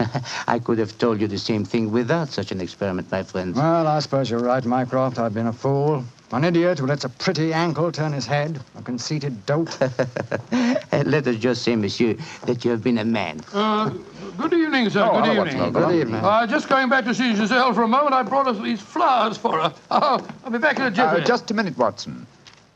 I could have told you the same thing without such an experiment, my friend. Well, I suppose you're right, Mycroft. I've been a fool. An idiot who lets a pretty ankle turn his head. A conceited dolt. Let us just say, monsieur, that you have been a man. Good evening, sir. Oh, good hello, evening. Watson. Good evening. Just going back to see Giselle for a moment, I brought us these flowers for her. I'll be back in a jiffy. Just a minute, Watson.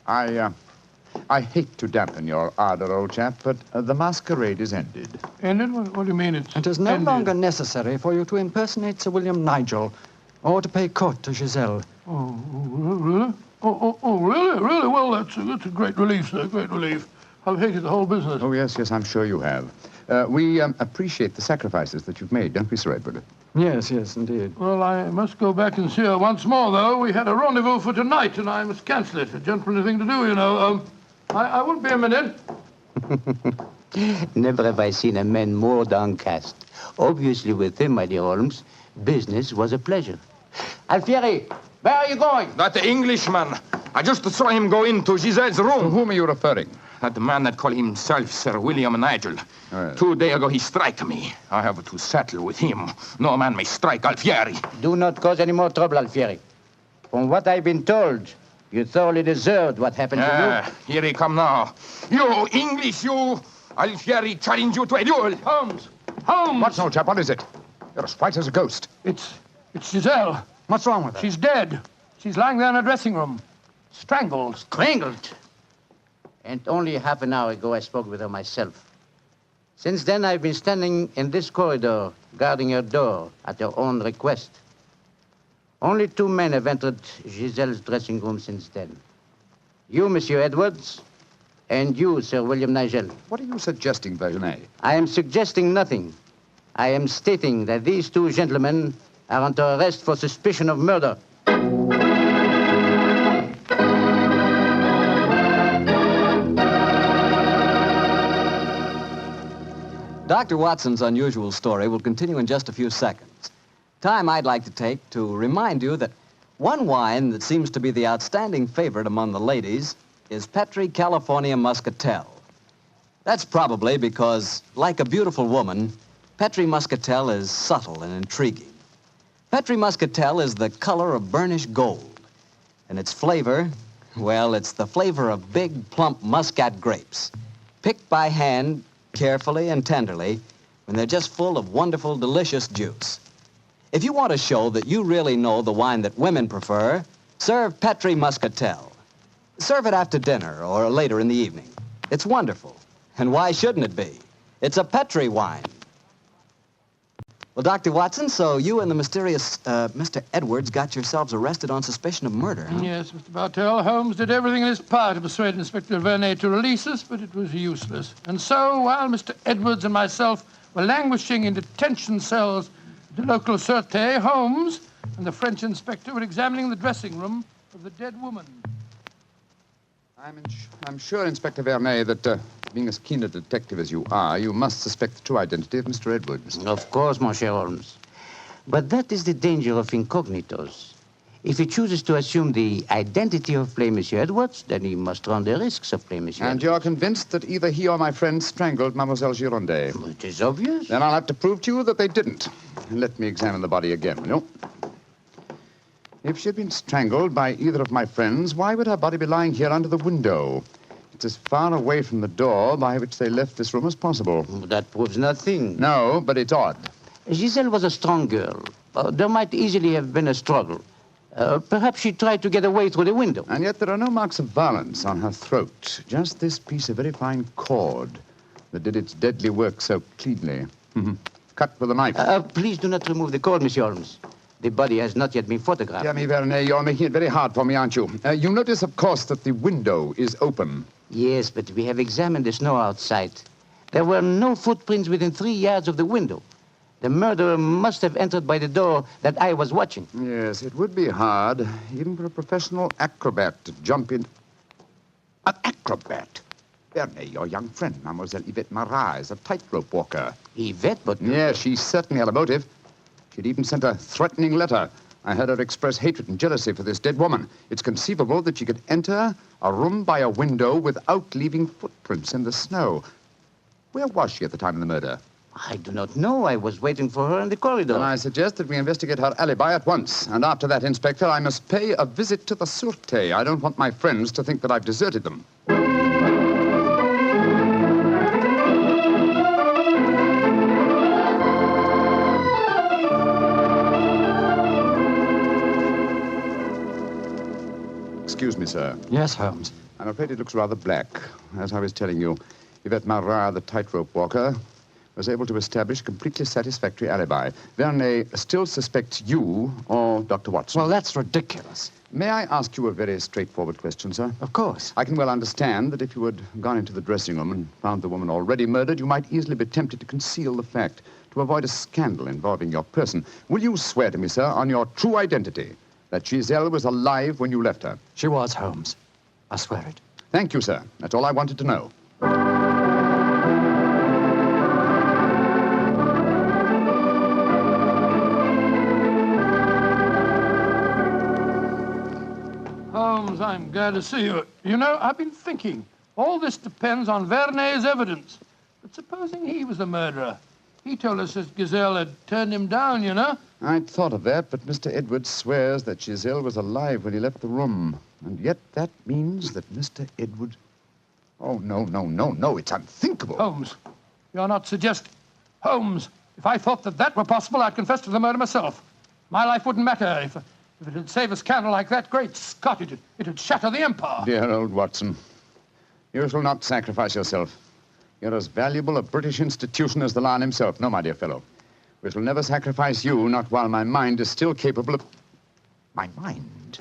I hate to dampen your ardor, old chap, but the masquerade is ended. Ended? What do you mean it's It is no ended? longer necessary for you to impersonate Sir William Nigel or to pay court to Giselle. Oh, really? Oh, really? Really? Well, that's a great relief, sir. Great relief. I've hated the whole business. Oh, yes, I'm sure you have. We appreciate the sacrifices that you've made, don't we, Sir Edward? Yes, indeed. Well, I must go back and see her once more, though. We had a rendezvous for tonight, and I must cancel it. A gentlemanly thing to do, you know. I won't be a minute. Never have I seen a man more downcast. Obviously, with him, my dear Holmes, business was a pleasure. Alfieri, where are you going? That Englishman. I just saw him go into Giselle's room. To whom are you referring? That man that call himself Sir William Nigel. Yes. 2 days ago, he strike me. I have to settle with him. No man may strike Alfieri. Do not cause any more trouble, Alfieri. From what I've been told, you thoroughly deserved what happened to you. Here he come now. You, English, you. Alfieri challenge you to a duel. Holmes! Watson, old chap, what is it? You're as white as a ghost. It's Giselle. What's wrong with her? She's dead. She's lying there in her dressing room. Strangled. Strangled? And only half an hour ago, I spoke with her myself. Since then, I've been standing in this corridor, guarding your door at your own request. Only 2 men have entered Giselle's dressing room since then. You, Monsieur Edwards, and you, Sir William Nigel. What are you suggesting, Vergenay? I am suggesting nothing. I am stating that these 2 gentlemen are under arrest for suspicion of murder. Dr. Watson's unusual story will continue in just a few seconds. Time I'd like to take to remind you that one wine that seems to be the outstanding favorite among the ladies is Petri California Muscatel. That's probably because, like a beautiful woman, Petri Muscatel is subtle and intriguing. Petri Muscatel is the color of burnished gold. And its flavor, well, it's the flavor of big, plump Muscat grapes, picked by hand carefully and tenderly when they're just full of wonderful, delicious juice. If you want to show that you really know the wine that women prefer, serve Petri Muscatel. Serve it after dinner or later in the evening. It's wonderful. And why shouldn't it be? It's a Petri wine. Well, Dr. Watson, so you and the mysterious Mr. Edwards got yourselves arrested on suspicion of murder, huh? Yes, Mr. Bartell. Holmes did everything in his power to persuade Inspector Vernay to release us, but it was useless. And so, while Mr. Edwards and myself were languishing in detention cells at the local Sûreté, Holmes and the French inspector were examining the dressing room of the dead woman. I'm sure, Inspector Vernay, that being as keen a detective as you are, you must suspect the true identity of Mr. Edwards. Of course, Monsieur Holmes. But that is the danger of incognitos. If he chooses to assume the identity of plain Monsieur Edwards, then he must run the risks of plain Monsieur And you're convinced that either he or my friend strangled Mademoiselle Girondet? It is obvious. Then I'll have to prove to you that they didn't. Let me examine the body again, will you? If she had been strangled by either of my friends, why would her body be lying here under the window? It's as far away from the door by which they left this room as possible. That proves nothing. No, but it's odd. Giselle was a strong girl. There might easily have been a struggle. Perhaps she tried to get away through the window. And yet there are no marks of violence on her throat. Just this piece of very fine cord that did its deadly work so cleanly. Cut with a knife. Please do not remove the cord, Monsieur Holmes. The body has not yet been photographed. Dear me, Vernay, you're making it very hard for me, aren't you? You notice, of course, that the window is open. Yes, but we have examined the snow outside. There were no footprints within 3 yards of the window. The murderer must have entered by the door that I was watching. Yes, it would be hard, even for a professional acrobat to jump in. An acrobat? Vernay, your young friend, Mademoiselle Yvette Marat, is a tightrope walker. Yvette, but... Yes, she certainly had a motive. She'd even sent a threatening letter. I heard her express hatred and jealousy for this dead woman. It's conceivable that she could enter a room by a window without leaving footprints in the snow. Where was she at the time of the murder? I do not know. I was waiting for her in the corridor. Then I suggest that we investigate her alibi at once. And after that, Inspector, I must pay a visit to the Sûreté. I don't want my friends to think that I've deserted them. Excuse me, sir. Yes, Holmes. I'm afraid it looks rather black. As I was telling you, Yvette Marat, the tightrope walker, was able to establish a completely satisfactory alibi. Vernay still suspects you or Dr. Watson. Well, that's ridiculous. May I ask you a very straightforward question, sir? Of course. I can well understand that if you had gone into the dressing room and found the woman already murdered, you might easily be tempted to conceal the fact, to avoid a scandal involving your person. Will you swear to me, sir, on your true identity, that Giselle was alive when you left her? She was, Holmes. I swear it. Thank you, sir. That's all I wanted to know. Holmes, I'm glad to see you. You know, I've been thinking. All this depends on Vernay's evidence. But supposing he was the murderer? He told us that Giselle had turned him down, you know. I'd thought of that, but Mr. Edwards swears that Giselle was alive when he left the room. And yet that means that Mr. Edwards... Oh, no, it's unthinkable. Holmes, you're not suggesting... Holmes, if I thought that were possible, I'd confess to the murder myself. My life wouldn't matter if it had saved a scandal like that. Great Scott, it'd shatter the empire. Dear old Watson, you shall not sacrifice yourself. You're as valuable a British institution as the Lion himself. No, my dear fellow. We shall never sacrifice you, not while my mind is still capable of... My mind?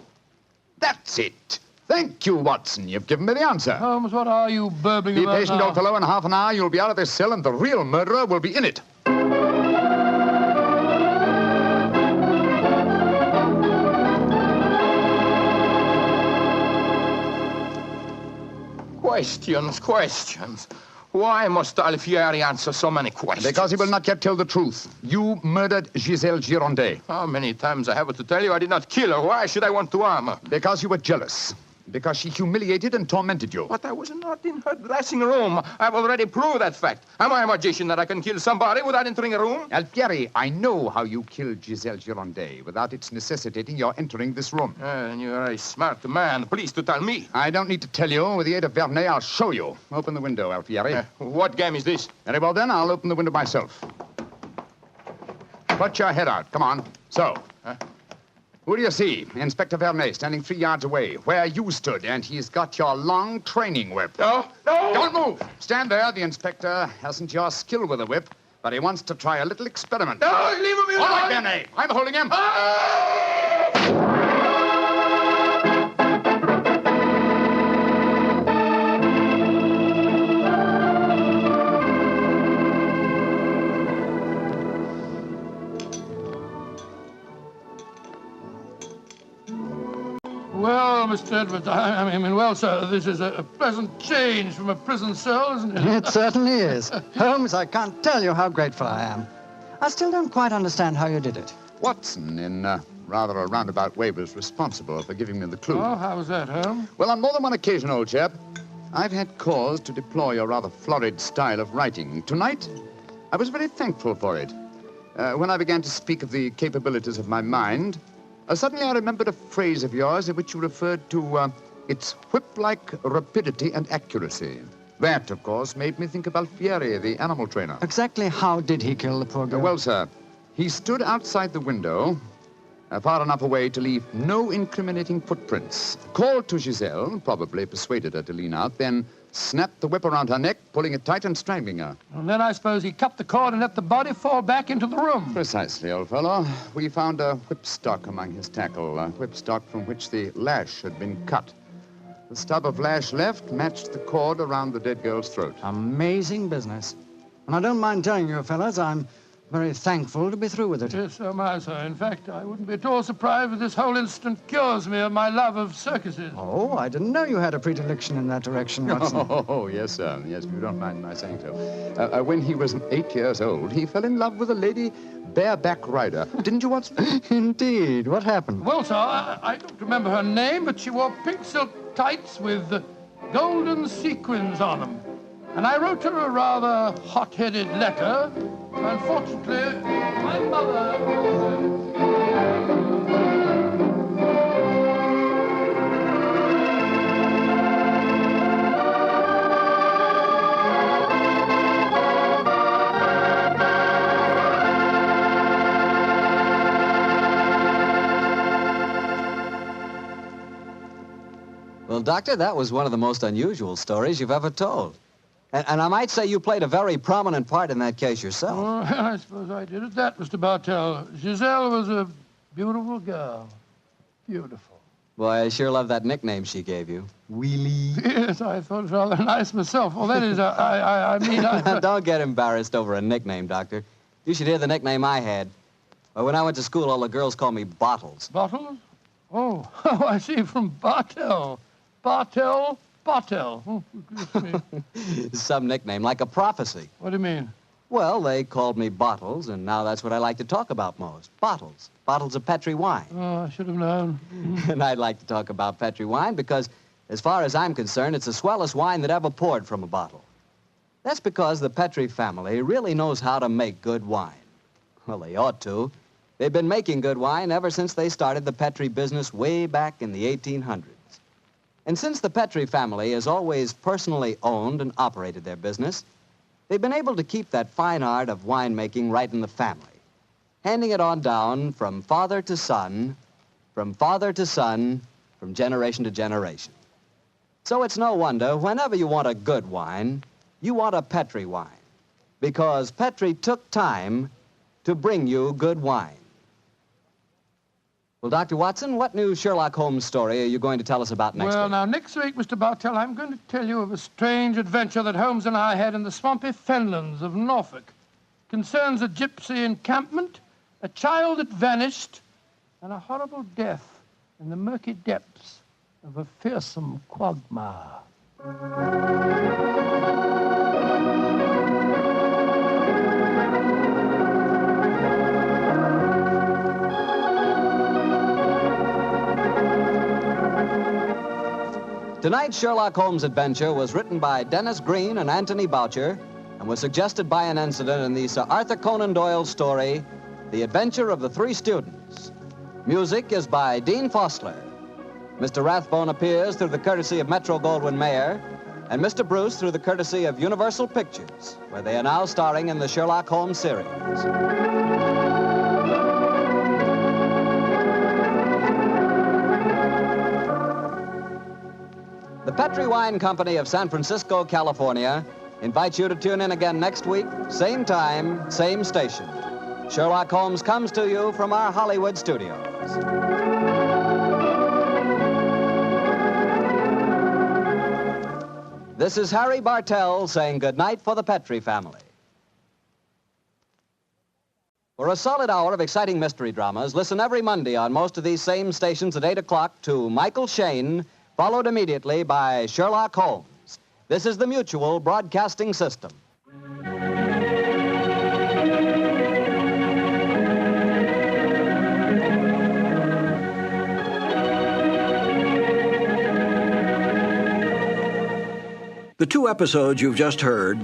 That's it. Thank you, Watson. You've given me the answer. Holmes, what are you burbling Be about patient, now? old fellow. In half an hour, you'll be out of this cell, and the real murderer will be in it. Questions. Why must Alfieri answer so many questions? Because he will not yet tell the truth. You murdered Giselle Girondet. How many times I have to tell you I did not kill her? Why should I want to harm her? Because you were jealous. Because she humiliated and tormented you. But I was not in her dressing room. I've already proved that fact. Am I a magician that I can kill somebody without entering a room? Alfieri, I know how you killed Giselle Girondet without its necessitating your entering this room. And you're a smart man. Please to tell me. I don't need to tell you. With the aid of Vernet, I'll show you. Open the window, Alfieri. What game is this? Very well, then. I'll open the window myself. Put your head out. Come on. So. Who do you see? Inspector Vernet, standing 3 yards away, where you stood, and he's got your long training whip. No! Don't move! Stand there. The inspector hasn't your skill with a whip, but he wants to try a little experiment. No, leave him alone! All right, Vernet. I'm holding him. Well, Mr. Edwards, I mean, well, sir, this is a pleasant change from a prison cell, isn't it? It certainly is. Holmes, I can't tell you how grateful I am. I still don't quite understand how you did it. Watson, in rather a roundabout way, was responsible for giving me the clue. Oh, how was that, Holmes? Well, on more than one occasion, old chap, I've had cause to deplore your rather florid style of writing. Tonight, I was very thankful for it. When I began to speak of the capabilities of my mind, suddenly I remembered a phrase of yours in which you referred to its whip-like rapidity and accuracy. That, of course, made me think of Alfieri, the animal trainer. Exactly how did he kill the poor girl? Well, sir, he stood outside the window, far enough away to leave no incriminating footprints. Called to Giselle, probably persuaded her to lean out, then snapped the whip around her neck, pulling it tight and strangling her. And then I suppose he cut the cord and let the body fall back into the room. Precisely, old fellow. We found a whipstock among his tackle, a whipstock from which the lash had been cut. The stub of lash left matched the cord around the dead girl's throat. Amazing business. And I don't mind telling you, fellas, I'm very thankful to be through with it. Yes, so am I, sir. In fact, I wouldn't be at all surprised if this whole incident cures me of my love of circuses. Oh, I didn't know you had a predilection in that direction, Watson. Oh, yes, sir. Yes, if you don't mind my saying so. When he was 8 years old, he fell in love with a lady bareback rider. Didn't you, Watson? Indeed. What happened? Well, sir, I don't remember her name, but she wore pink silk tights with golden sequins on them. And I wrote her a rather hot-headed letter. Unfortunately, my mother... Well, Doctor, that was one of the most unusual stories you've ever told. And I might say you played a very prominent part in that case yourself. Oh, I suppose I did it that, Mr. Bartell. Giselle was a beautiful girl. Beautiful. Boy, I sure love that nickname she gave you. Wheelie. Yes, I thought it was rather nice myself. Well, that is, I mean, Don't get embarrassed over a nickname, Doctor. You should hear the nickname I had. Well, when I went to school, all the girls called me Bottles. Bottles? Oh, I see, from Bartell. Bartell? Oh, Some nickname, like a prophecy. what do you mean? Well, they called me Bottles, and now that's what I like to talk about most. Bottles. Bottles of Petri wine. Oh, I should have known. And I'd like to talk about Petri wine because, as far as I'm concerned, it's the swellest wine that ever poured from a bottle. That's because the Petri family really knows how to make good wine. Well, they ought to. They've been making good wine ever since they started the Petri business way back in the 1800s. And since the Petri family has always personally owned and operated their business, they've been able to keep that fine art of winemaking right in the family, handing it on down from father to son, from generation to generation. So it's no wonder, whenever you want a good wine, you want a Petri wine. Because Petri took time to bring you good wine. Well, Dr. Watson, what new Sherlock Holmes story are you going to tell us about next Well, week? now, next week, Mr. Bartell, I'm going to tell you of a strange adventure that Holmes and I had in the swampy fenlands of Norfolk. It concerns a gypsy encampment, a child that vanished, and a horrible death in the murky depths of a fearsome quagmire. Tonight's Sherlock Holmes adventure was written by Dennis Green and Anthony Boucher and was suggested by an incident in the Sir Arthur Conan Doyle story, The Adventure of the Three Students. Music is by Dean Fosler. Mr. Rathbone appears through the courtesy of Metro-Goldwyn-Mayer, and Mr. Bruce through the courtesy of Universal Pictures, where they are now starring in the Sherlock Holmes series. The Petri Wine Company of San Francisco, California, invites you to tune in again next week, same time, same station. Sherlock Holmes comes to you from our Hollywood studios. This is Harry Bartell saying goodnight for the Petri family. For a solid hour of exciting mystery dramas, listen every Monday on most of these same stations at 8 o'clock to Michael Shayne, followed immediately by Sherlock Holmes. This is the Mutual Broadcasting System. The two episodes you've just heard,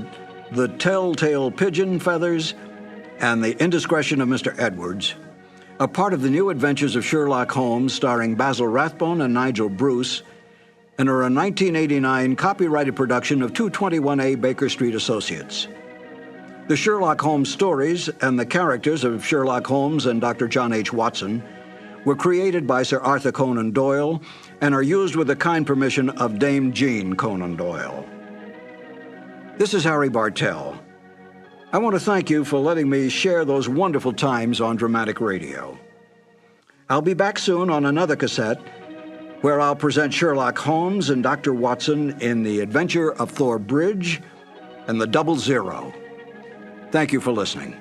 The Telltale Pigeon Feathers and The Indiscretion of Mr. Edwards, are part of the New Adventures of Sherlock Holmes starring Basil Rathbone and Nigel Bruce, and are a 1989 copyrighted production of 221A Baker Street Associates. The Sherlock Holmes stories and the characters of Sherlock Holmes and Dr. John H. Watson were created by Sir Arthur Conan Doyle and are used with the kind permission of Dame Jean Conan Doyle. This is Harry Bartell. I want to thank you for letting me share those wonderful times on dramatic radio. I'll be back soon on another cassette where I'll present Sherlock Holmes and Dr. Watson in The Adventure of Thor Bridge and The Double Zero. Thank you for listening.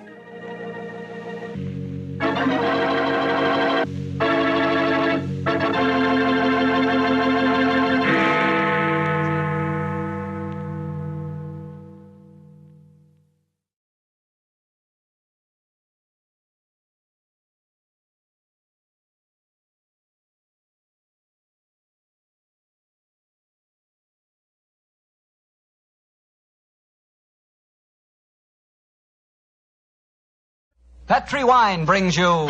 Petri Wine brings you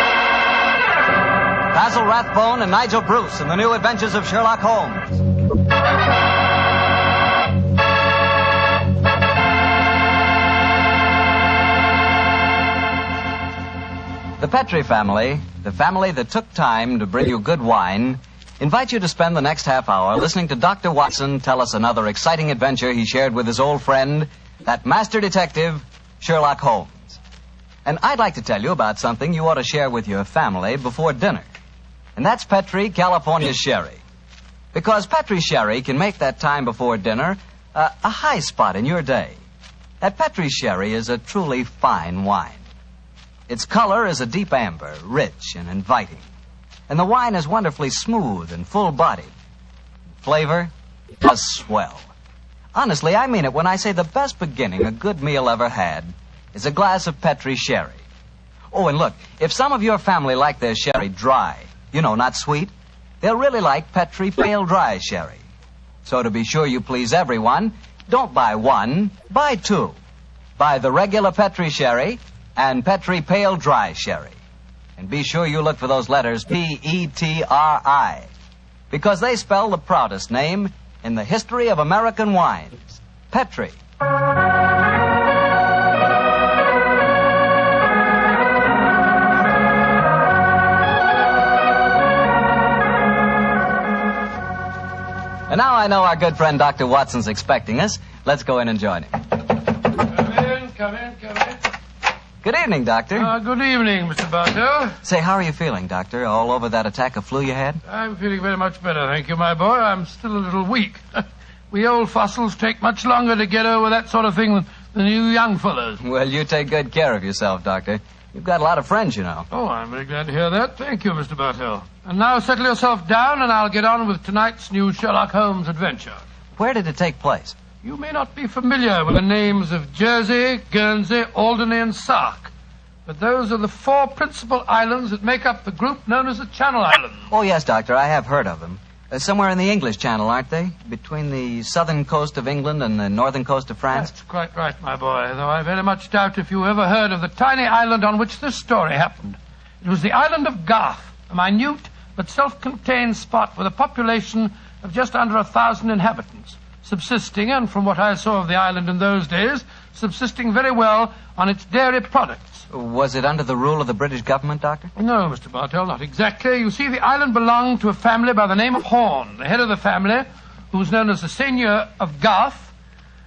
Basil Rathbone and Nigel Bruce in the New Adventures of Sherlock Holmes. The Petri family, the family that took time to bring you good wine, invite you to spend the next half hour listening to Dr. Watson tell us another exciting adventure he shared with his old friend, that master detective, Sherlock Holmes. And I'd like to tell you about something you ought to share with your family before dinner. And that's Petri California Sherry. Because Petri Sherry can make that time before dinner a high spot in your day. That Petri Sherry is a truly fine wine. Its color is a deep amber, rich and inviting. And the wine is wonderfully smooth and full-bodied. Flavor, a swell. Honestly, I mean it when I say the best beginning a good meal ever had is a glass of Petri Sherry. Oh, and look, if some of your family like their sherry dry, you know, not sweet, they'll really like Petri Pale Dry Sherry. So to be sure you please everyone, don't buy one, buy two. Buy the regular Petri Sherry and Petri Pale Dry Sherry. And be sure you look for those letters P-E-T-R-I, because they spell the proudest name in the history of American wines, Petri. And now I know our good friend Dr. Watson's expecting us. Let's go in and join him. Come in. Good evening, Doctor. Good evening, Mr. Bartell. Say, how are you feeling, Doctor? All over that attack of flu you had? I'm feeling very much better, thank you, my boy. I'm still a little weak. We old fossils take much longer to get over that sort of thing than you young fellows. Well, you take good care of yourself, Doctor. You've got a lot of friends, you know. Oh, I'm very glad to hear that. Thank you, Mr. Bartell. And now settle yourself down, and I'll get on with tonight's new Sherlock Holmes adventure. Where did it take place? You may not be familiar with the names of Jersey, Guernsey, Alderney, and Sark, but those are the 4 principal islands that make up the group known as the Channel Islands. Oh, yes, Doctor, I have heard of them. Somewhere in the English Channel, aren't they? Between the southern coast of England and the northern coast of France? That's quite right, my boy, though I very much doubt if you ever heard of the tiny island on which this story happened. It was the island of Garth, a minute but self-contained spot with a population of just under 1,000 inhabitants, subsisting, and from what I saw of the island in those days, subsisting very well on its dairy products. Was it under the rule of the British government, Doctor? No, Mr. Bartell, not exactly. You see, the island belonged to a family by the name of Horn. The head of the family, who was known as the Seigneur of Garth,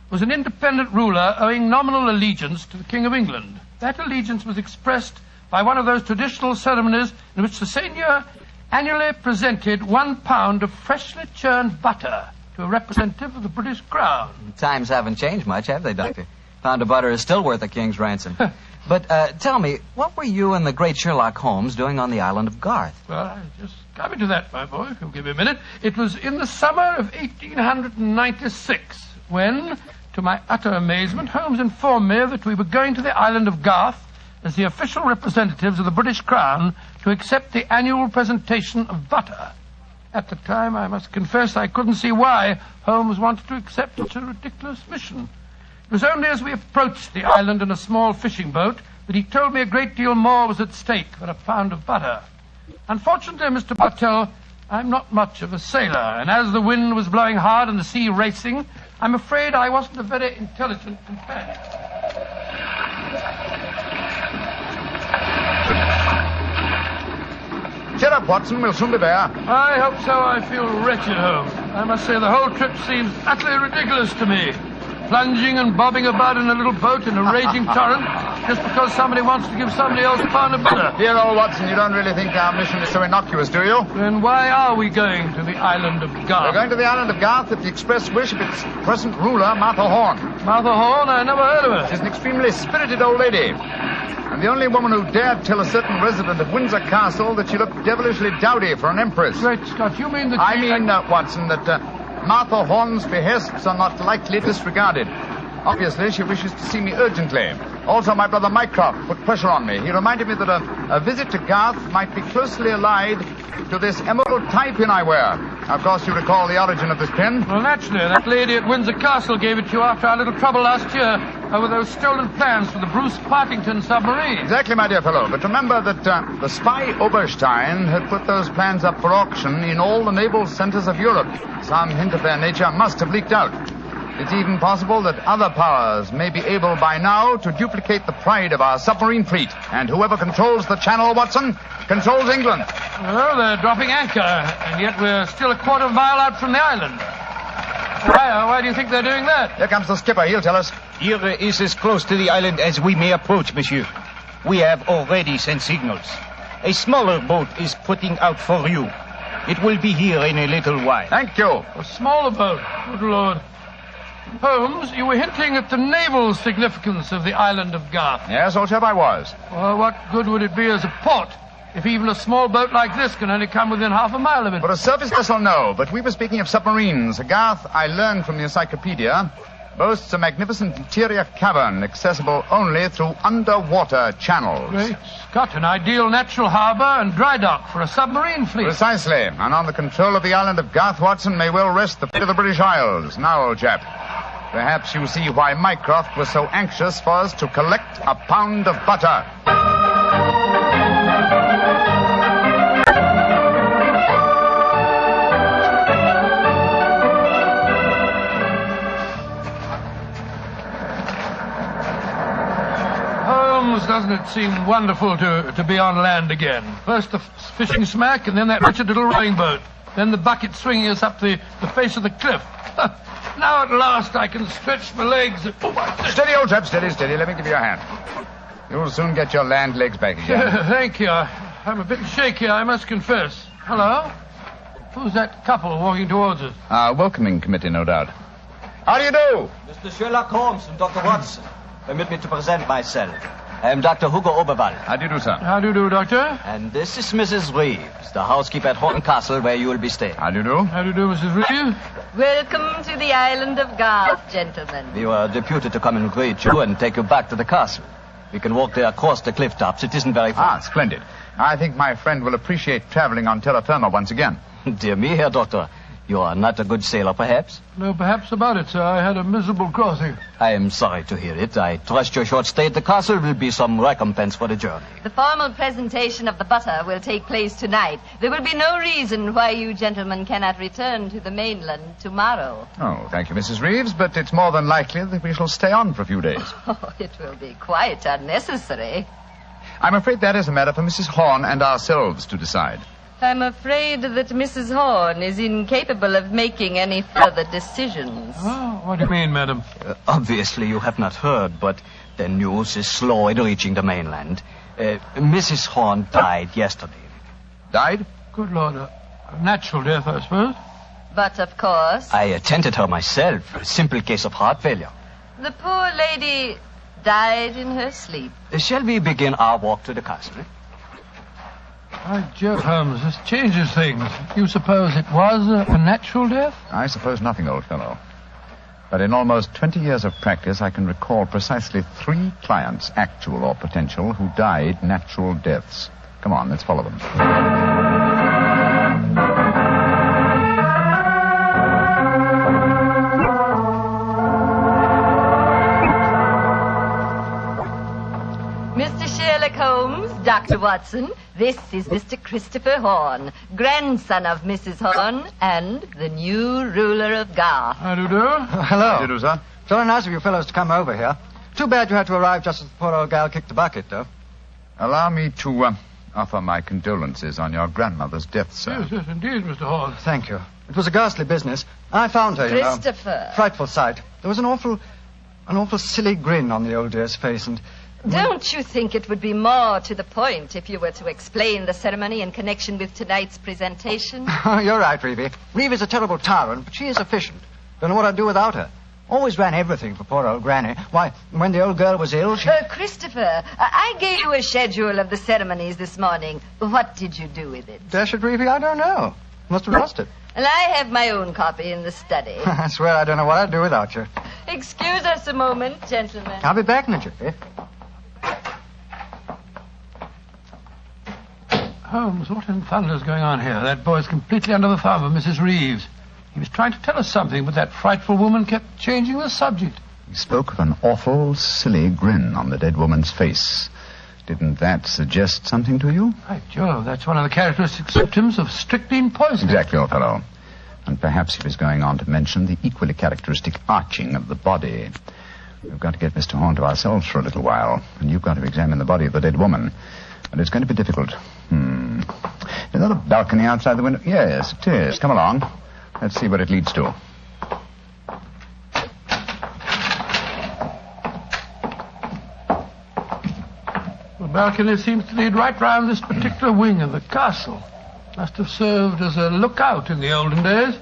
was an independent ruler owing nominal allegiance to the King of England. That allegiance was expressed by one of those traditional ceremonies in which the Seigneur annually presented 1 pound of freshly churned butter to a representative of the British Crown. Times haven't changed much, have they, Doctor? Pound of butter is still worth a king's ransom. But tell me, what were you and the great Sherlock Holmes doing on the island of Garth? Well, I just coming to that, my boy, if you'll give me a minute. It was in the summer of 1896 when, to my utter amazement, Holmes informed me that we were going to the island of Garth as the official representatives of the British Crown to accept the annual presentation of butter. At the time, I must confess, I couldn't see why Holmes wanted to accept such a ridiculous mission. It was only as we approached the island in a small fishing boat that he told me a great deal more was at stake than a pound of butter. Unfortunately, Mr. Bartell, I'm not much of a sailor, and as the wind was blowing hard and the sea racing, I'm afraid I wasn't a very intelligent companion. Cheer up, Watson. We'll soon be there. I hope so. I feel wretched, Holmes. I must say the whole trip seems utterly ridiculous to me. Plunging and bobbing about in a little boat in a raging torrent just because somebody wants to give somebody else a pound of butter. Dear old Watson, you don't really think our mission is so innocuous, do you? Then why are we going to the island of Garth? We're going to the island of Garth at the express wish of its present ruler, Martha Horn. Martha Horn? I never heard of her. She's an extremely spirited old lady, and the only woman who dared tell a certain resident of Windsor Castle that she looked devilishly dowdy for an empress. Great Scott, you mean that I mean, Watson, that Martha Horn's behests are not lightly disregarded. Obviously, she wishes to see me urgently. Also, my brother Mycroft put pressure on me. He reminded me that a visit to Garth might be closely allied to this emerald tie pin I wear. Of course, you recall the origin of this pin. Well, naturally. That lady at Windsor Castle gave it to you after our little trouble last year over those stolen plans for the Bruce Partington submarine. Exactly, my dear fellow. But remember that the spy Oberstein had put those plans up for auction in all the naval centers of Europe. Some hint of their nature must have leaked out. It's even possible that other powers may be able by now to duplicate the pride of our submarine fleet. And whoever controls the channel, Watson, controls England. Well, they're dropping anchor, and yet we're still a quarter of a mile out from the island. Why do you think they're doing that? Here comes the skipper. He'll tell us. Here is as close to the island as we may approach, monsieur. We have already sent signals. A smaller boat is putting out for you. It will be here in a little while. Thank you. A smaller boat? Good Lord. Holmes, you were hinting at the naval significance of the island of Garth. Yes, old chap, I was. Well, what good would it be as a port if even a small boat like this can only come within half a mile of it? For a surface vessel, no. But we were speaking of submarines. Garth, I learned from the encyclopedia, boasts a magnificent interior cavern accessible only through underwater channels. Great Scott, an ideal natural harbor and dry dock for a submarine fleet. Precisely. And on the control of the island of Garth, Watson, may well rest the fate of the British Isles. Now, old chap, perhaps you see why Mycroft was so anxious for us to collect a pound of butter. Holmes, doesn't it seem wonderful to be on land again? First the fishing smack, and then that wretched little rowing boat. Then the bucket swinging us up the face of the cliff. Now at last I can stretch my legs. Steady, old chap, steady, steady. Let me give you a hand. You'll soon get your land legs back again. Thank you. I'm a bit shaky, I must confess. Hello? Who's that couple walking towards us? Our welcoming committee, no doubt. How do you do? Mr. Sherlock Holmes and Dr. Watson. Permit me to present myself. I am Dr. Hugo Oberwald. How do you do, sir? How do you do, Doctor? And this is Mrs. Reeves, the housekeeper at Horton Castle, where you will be staying. How do you do? How do you do, Mrs. Reeves? Welcome to the island of Garth, gentlemen. We were deputed to come and greet you and take you back to the castle. We can walk there across the cliff tops. It isn't very far. Ah, splendid. I think my friend will appreciate traveling on terra firma once again. Dear me, Herr Doctor. You are not a good sailor, perhaps? No, perhaps about it, sir. I had a miserable crossing. I am sorry to hear it. I trust your short stay at the castle will be some recompense for the journey. The formal presentation of the butter will take place tonight. There will be no reason why you gentlemen cannot return to the mainland tomorrow. Oh, thank you, Mrs. Reeves, but it's more than likely that we shall stay on for a few days. Oh, it will be quite unnecessary. I'm afraid that is a matter for Mrs. Horn and ourselves to decide. I'm afraid that Mrs. Horn is incapable of making any further decisions. Oh, what do you mean, madam? Obviously, you have not heard, but the news is slow in reaching the mainland. Mrs. Horn died yesterday. Died? Good Lord, a natural death, I suppose. But, of course, I attended her myself. A simple case of heart failure. the poor lady died in her sleep. Shall we begin our walk to the castle? By Jove, Holmes, this changes things. You suppose it was a natural death? I suppose nothing, old fellow. But in almost 20 years of practice, I can recall precisely 3 clients, actual or potential, who died natural deaths. Come on, let's follow them. Mr. Sherlock Holmes, Dr. Watson, this is Mr. Christopher Horn, grandson of Mrs. Horn and the new ruler of Garth. How do you do? Hello. How do you do, sir? Very nice of you fellows to come over here. Too bad you had to arrive just as the poor old gal kicked the bucket, though. Allow me to offer my condolences on your grandmother's death, sir. Yes, yes, indeed, Mr. Horn. Thank you. It was a ghastly business. I found her, you know. Christopher. Frightful sight. There was an awful silly grin on the old dear's face, and... Don't you think it would be more to the point if you were to explain the ceremony in connection with tonight's presentation? Oh, you're right, Reevie. Reevie's a terrible tyrant, but she is efficient. Don't know what I'd do without her. Always ran everything for poor old Granny. Why, when the old girl was ill, she... Christopher, I gave you a schedule of the ceremonies this morning. What did you do with it? Dash it, Reevie, I don't know. Must have lost it. And I have my own copy in the study. I swear I don't know what I'd do without you. Excuse us a moment, gentlemen. I'll be back in a jiffy. Holmes, what in thunder's going on here? That boy's completely under the thumb of Mrs. Reeves. He was trying to tell us something, but that frightful woman kept changing the subject. He spoke of an awful, silly grin on the dead woman's face. Didn't that suggest something to you? By Jove, that's one of the characteristic symptoms of strychnine poisoning. Exactly, old fellow. And perhaps he was going on to mention the equally characteristic arching of the body. We've got to get Mr. Horn to ourselves for a little while, and you've got to examine the body of the dead woman. And it's going to be difficult. Is that a balcony outside the window? Yes, it is. Come along. Let's see what it leads to. The balcony seems to lead right round this particular wing of the castle. Must have served as a lookout in the olden days.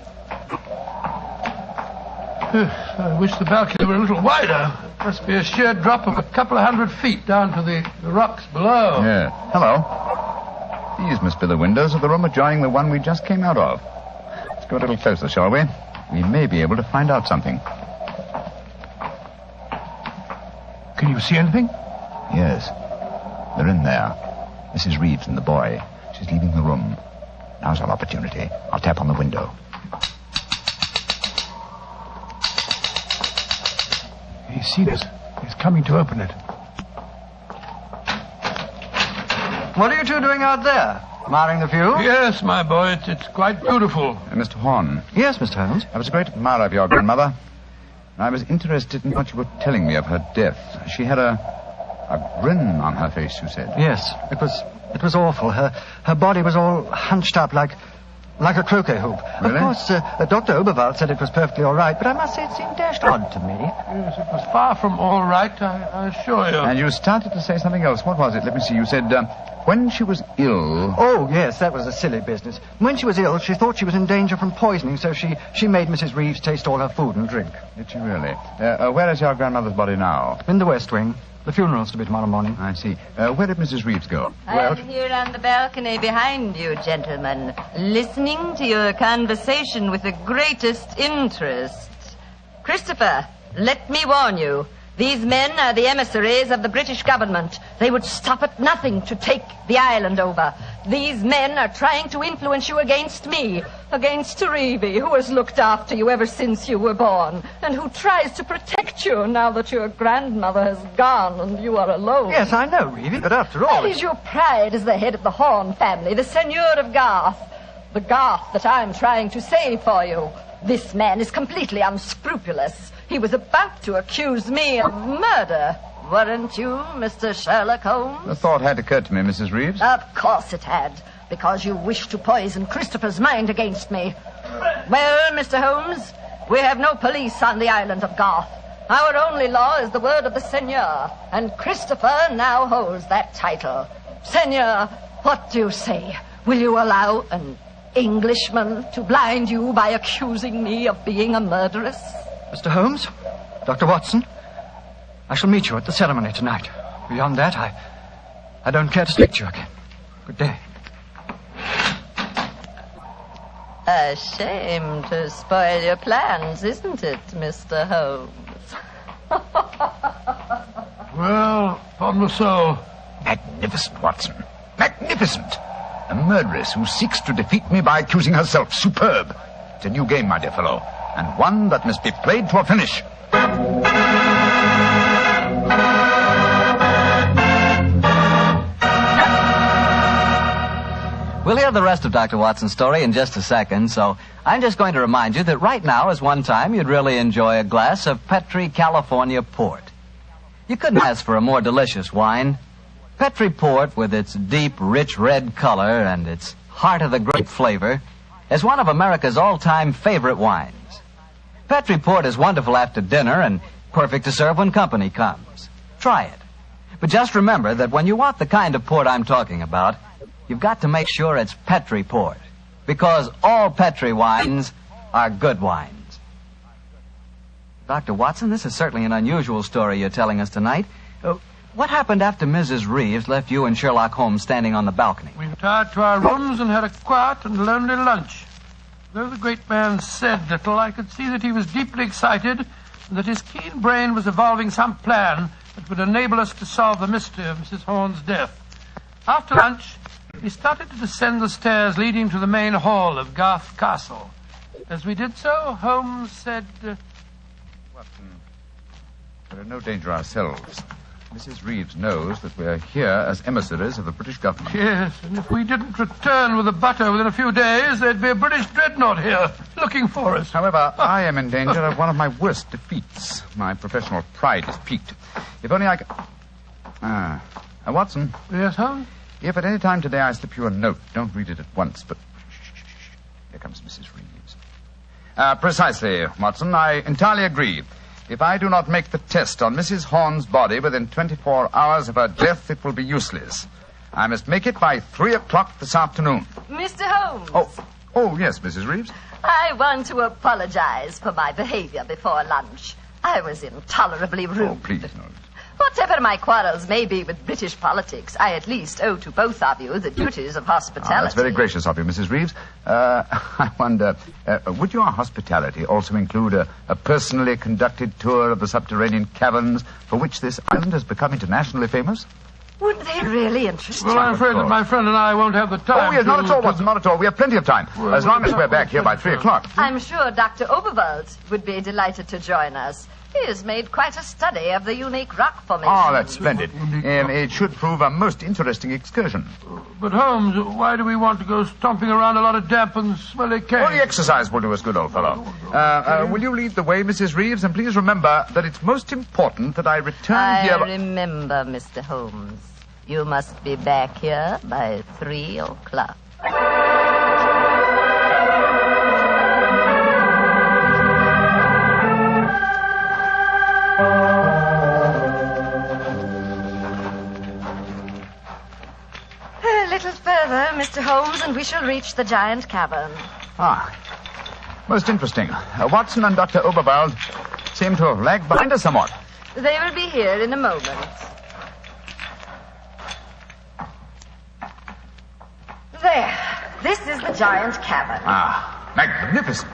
I wish the balcony were a little wider. Must be a sheer drop of a couple of 100 feet down to the rocks below. Yeah. Hello. These must be the windows of the room adjoining the one we just came out of. Let's go a little closer, shall we? We may be able to find out something. Can you see anything? Yes. They're in there. Mrs. Reeves and the boy. She's leaving the room. Now's our opportunity. I'll tap on the window. He's seen us. He's coming to open it. What are you two doing out there? Admiring the view? Yes, my boy. It's quite beautiful. Mr. Horn. Yes, Mr. Holmes. I was a great admirer of your grandmother. I was interested in what you were telling me of her death. She had a grin on her face, you said. Yes, it was awful. Her body was all hunched up like like a croquet hoop. Really? Of course, Dr. Oberwald said it was perfectly all right, but I must say it seemed dashed odd to me. Yes, it was far from all right, I assure you. And you started to say something else. What was it? Let me see. You said, when she was ill... Oh, yes, that was a silly business. When she was ill, she thought she was in danger from poisoning, so she made Mrs. Reeves taste all her food and drink. Did she really? Where is your grandmother's body now? In the West Wing. The funeral's to be tomorrow morning. I see. Where did Mrs. Reeves go? I'm here on the balcony behind you, gentlemen, listening to your conversation with the greatest interest. Christopher, let me warn you. These men are the emissaries of the British government. They would stop at nothing to take the island over. These men are trying to influence you against me, against Reevy, who has looked after you ever since you were born, and who tries to protect you now that your grandmother has gone and you are alone. Yes, I know, Reevy, but after all... That is your pride as the head of the Horn family, the Seigneur of Garth. The Garth that I'm trying to save for you. This man is completely unscrupulous. He was about to accuse me of murder. Weren't you, Mr. Sherlock Holmes? The thought had occurred to me, Mrs. Reeves. Of course it had, because you wished to poison Christopher's mind against me. Well, Mr. Holmes, we have no police on the island of Garth. Our only law is the word of the Seigneur, and Christopher now holds that title. Seigneur, what do you say? Will you allow an Englishman to blind you by accusing me of being a murderess? Mr. Holmes, Dr. Watson, I shall meet you at the ceremony tonight. Beyond that, I don't care to speak to you again. Good day. A shame to spoil your plans, isn't it, Mr. Holmes? Well, upon my soul. Magnificent, Watson. Magnificent. A murderess who seeks to defeat me by accusing herself. Superb. It's a new game, my dear fellow, and one that must be played to a finish. We'll hear the rest of Dr. Watson's story in just a second, so I'm just going to remind you that right now is one time you'd really enjoy a glass of Petri California Port. You couldn't ask for a more delicious wine. Petri Port, with its deep, rich red color and its heart-of-the-grape flavor, is one of America's all-time favorite wines. Petri Port is wonderful after dinner and perfect to serve when company comes. Try it. But just remember that when you want the kind of port I'm talking about, you've got to make sure it's Petri Port, because all Petri wines are good wines. Dr. Watson, this is certainly an unusual story you're telling us tonight. What happened after Mrs. Reeves left you and Sherlock Holmes standing on the balcony? We retired to our rooms and had a quiet and lonely lunch. Though the great man said little, I could see that he was deeply excited and that his keen brain was evolving some plan that would enable us to solve the mystery of Mrs. Horn's death. After lunch, we started to descend the stairs leading to the main hall of Garth Castle. As we did so, Holmes said... Watson, we're in no danger ourselves. Mrs. Reeves knows that we're here as emissaries of the British government. Yes, and if we didn't return with the butter within a few days, there'd be a British dreadnought here looking for us. However, I am in danger of one of my worst defeats. My professional pride is piqued. If only I could... Watson. Yes, Holmes? If at any time today I slip you a note, don't read it at once, but... Shh. Here comes Mrs. Reeves. Precisely, Watson. I entirely agree. If I do not make the test on Mrs. Horn's body within 24 hours of her death, it will be useless. I must make it by 3 o'clock this afternoon. Mr. Holmes. Oh, yes, Mrs. Reeves. I want to apologize for my behavior before lunch. I was intolerably rude. Oh, please, no. Whatever my quarrels may be with British politics, I at least owe to both of you the duties of hospitality. That's very gracious of you, Mrs. Reeves. I wonder, would your hospitality also include a personally conducted tour of the subterranean caverns for which this island has become internationally famous? Would they really interest you? Well, I'm afraid that my friend and I won't have the time. Oh, yes, not at all, Watson, not at all. We have plenty of time, as long as we're back here by 3 o'clock. I'm sure Dr. Oberwald would be delighted to join us. He has made quite a study of the unique rock formation. Oh, that's splendid. It should prove a most interesting excursion. But, Holmes, why do we want to go stomping around a lot of damp and smelly caves? Well, the exercise will do us good, old fellow. Will you lead the way, Mrs. Reeves? And please remember that it's most important that I return here... I remember, Mr. Holmes. You must be back here by 3 o'clock. together, Mr. Holmes, and we shall reach the giant cavern. Ah, most interesting. Watson and Dr. Oberwald seem to have lagged behind us somewhat. They will be here in a moment. There. This is the giant cavern. Ah, magnificent.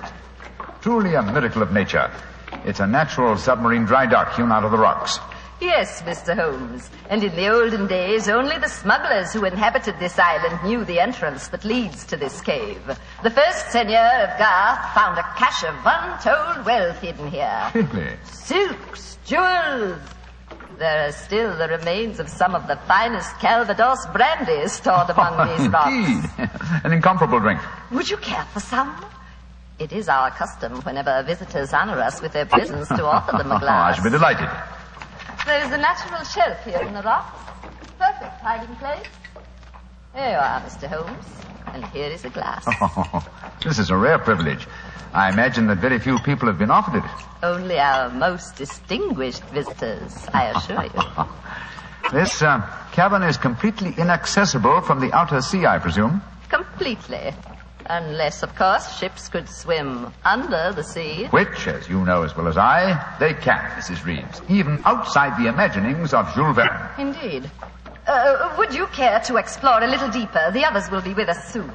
Truly a miracle of nature. It's a natural submarine dry dock hewn out of the rocks. Yes, Mr. Holmes. And in the olden days, only the smugglers who inhabited this island knew the entrance that leads to this cave. The first seigneur of Garth found a cache of untold wealth hidden here. Really? Silks, jewels. There are still the remains of some of the finest Calvados brandy stored among these rocks. Indeed. An incomparable drink. Would you care for some? It is our custom whenever visitors honor us with their presence to offer them a glass. I should be delighted. There is a natural shelf here in the rocks. Perfect hiding place. Here you are, Mr. Holmes. And here is a glass. This is a rare privilege. I imagine that very few people have been offered it. Only our most distinguished visitors, I assure you. This cavern is completely inaccessible from the outer sea, I presume. Completely. Unless, of course, ships could swim under the sea. Which, as you know as well as I, they can, Mrs. Reeves. Even outside the imaginings of Jules Verne. Indeed. Would you care to explore a little deeper? The others will be with us soon.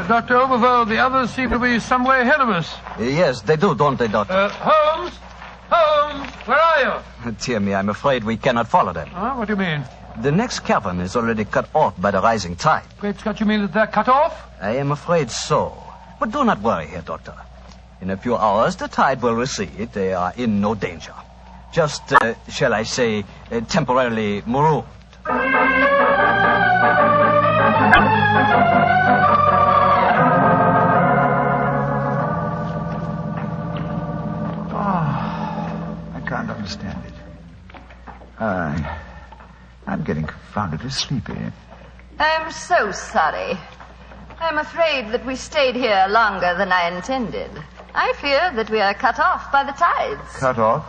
Dr. Oberwald, the others seem to be some way ahead of us. Yes, they do, don't they, Doctor? Holmes? Holmes, where are you? Dear me, I'm afraid we cannot follow them. Huh? What do you mean? The next cavern is already cut off by the rising tide. Great Scott, you mean that they're cut off? I am afraid so. But do not worry here, Doctor. In a few hours, the tide will recede. They are in no danger. Just, shall I say, temporarily marooned. I can't understand it. I'm getting confoundedly sleepy. I'm so sorry. I'm afraid that we stayed here longer than I intended. I fear that we are cut off by the tides. Cut off?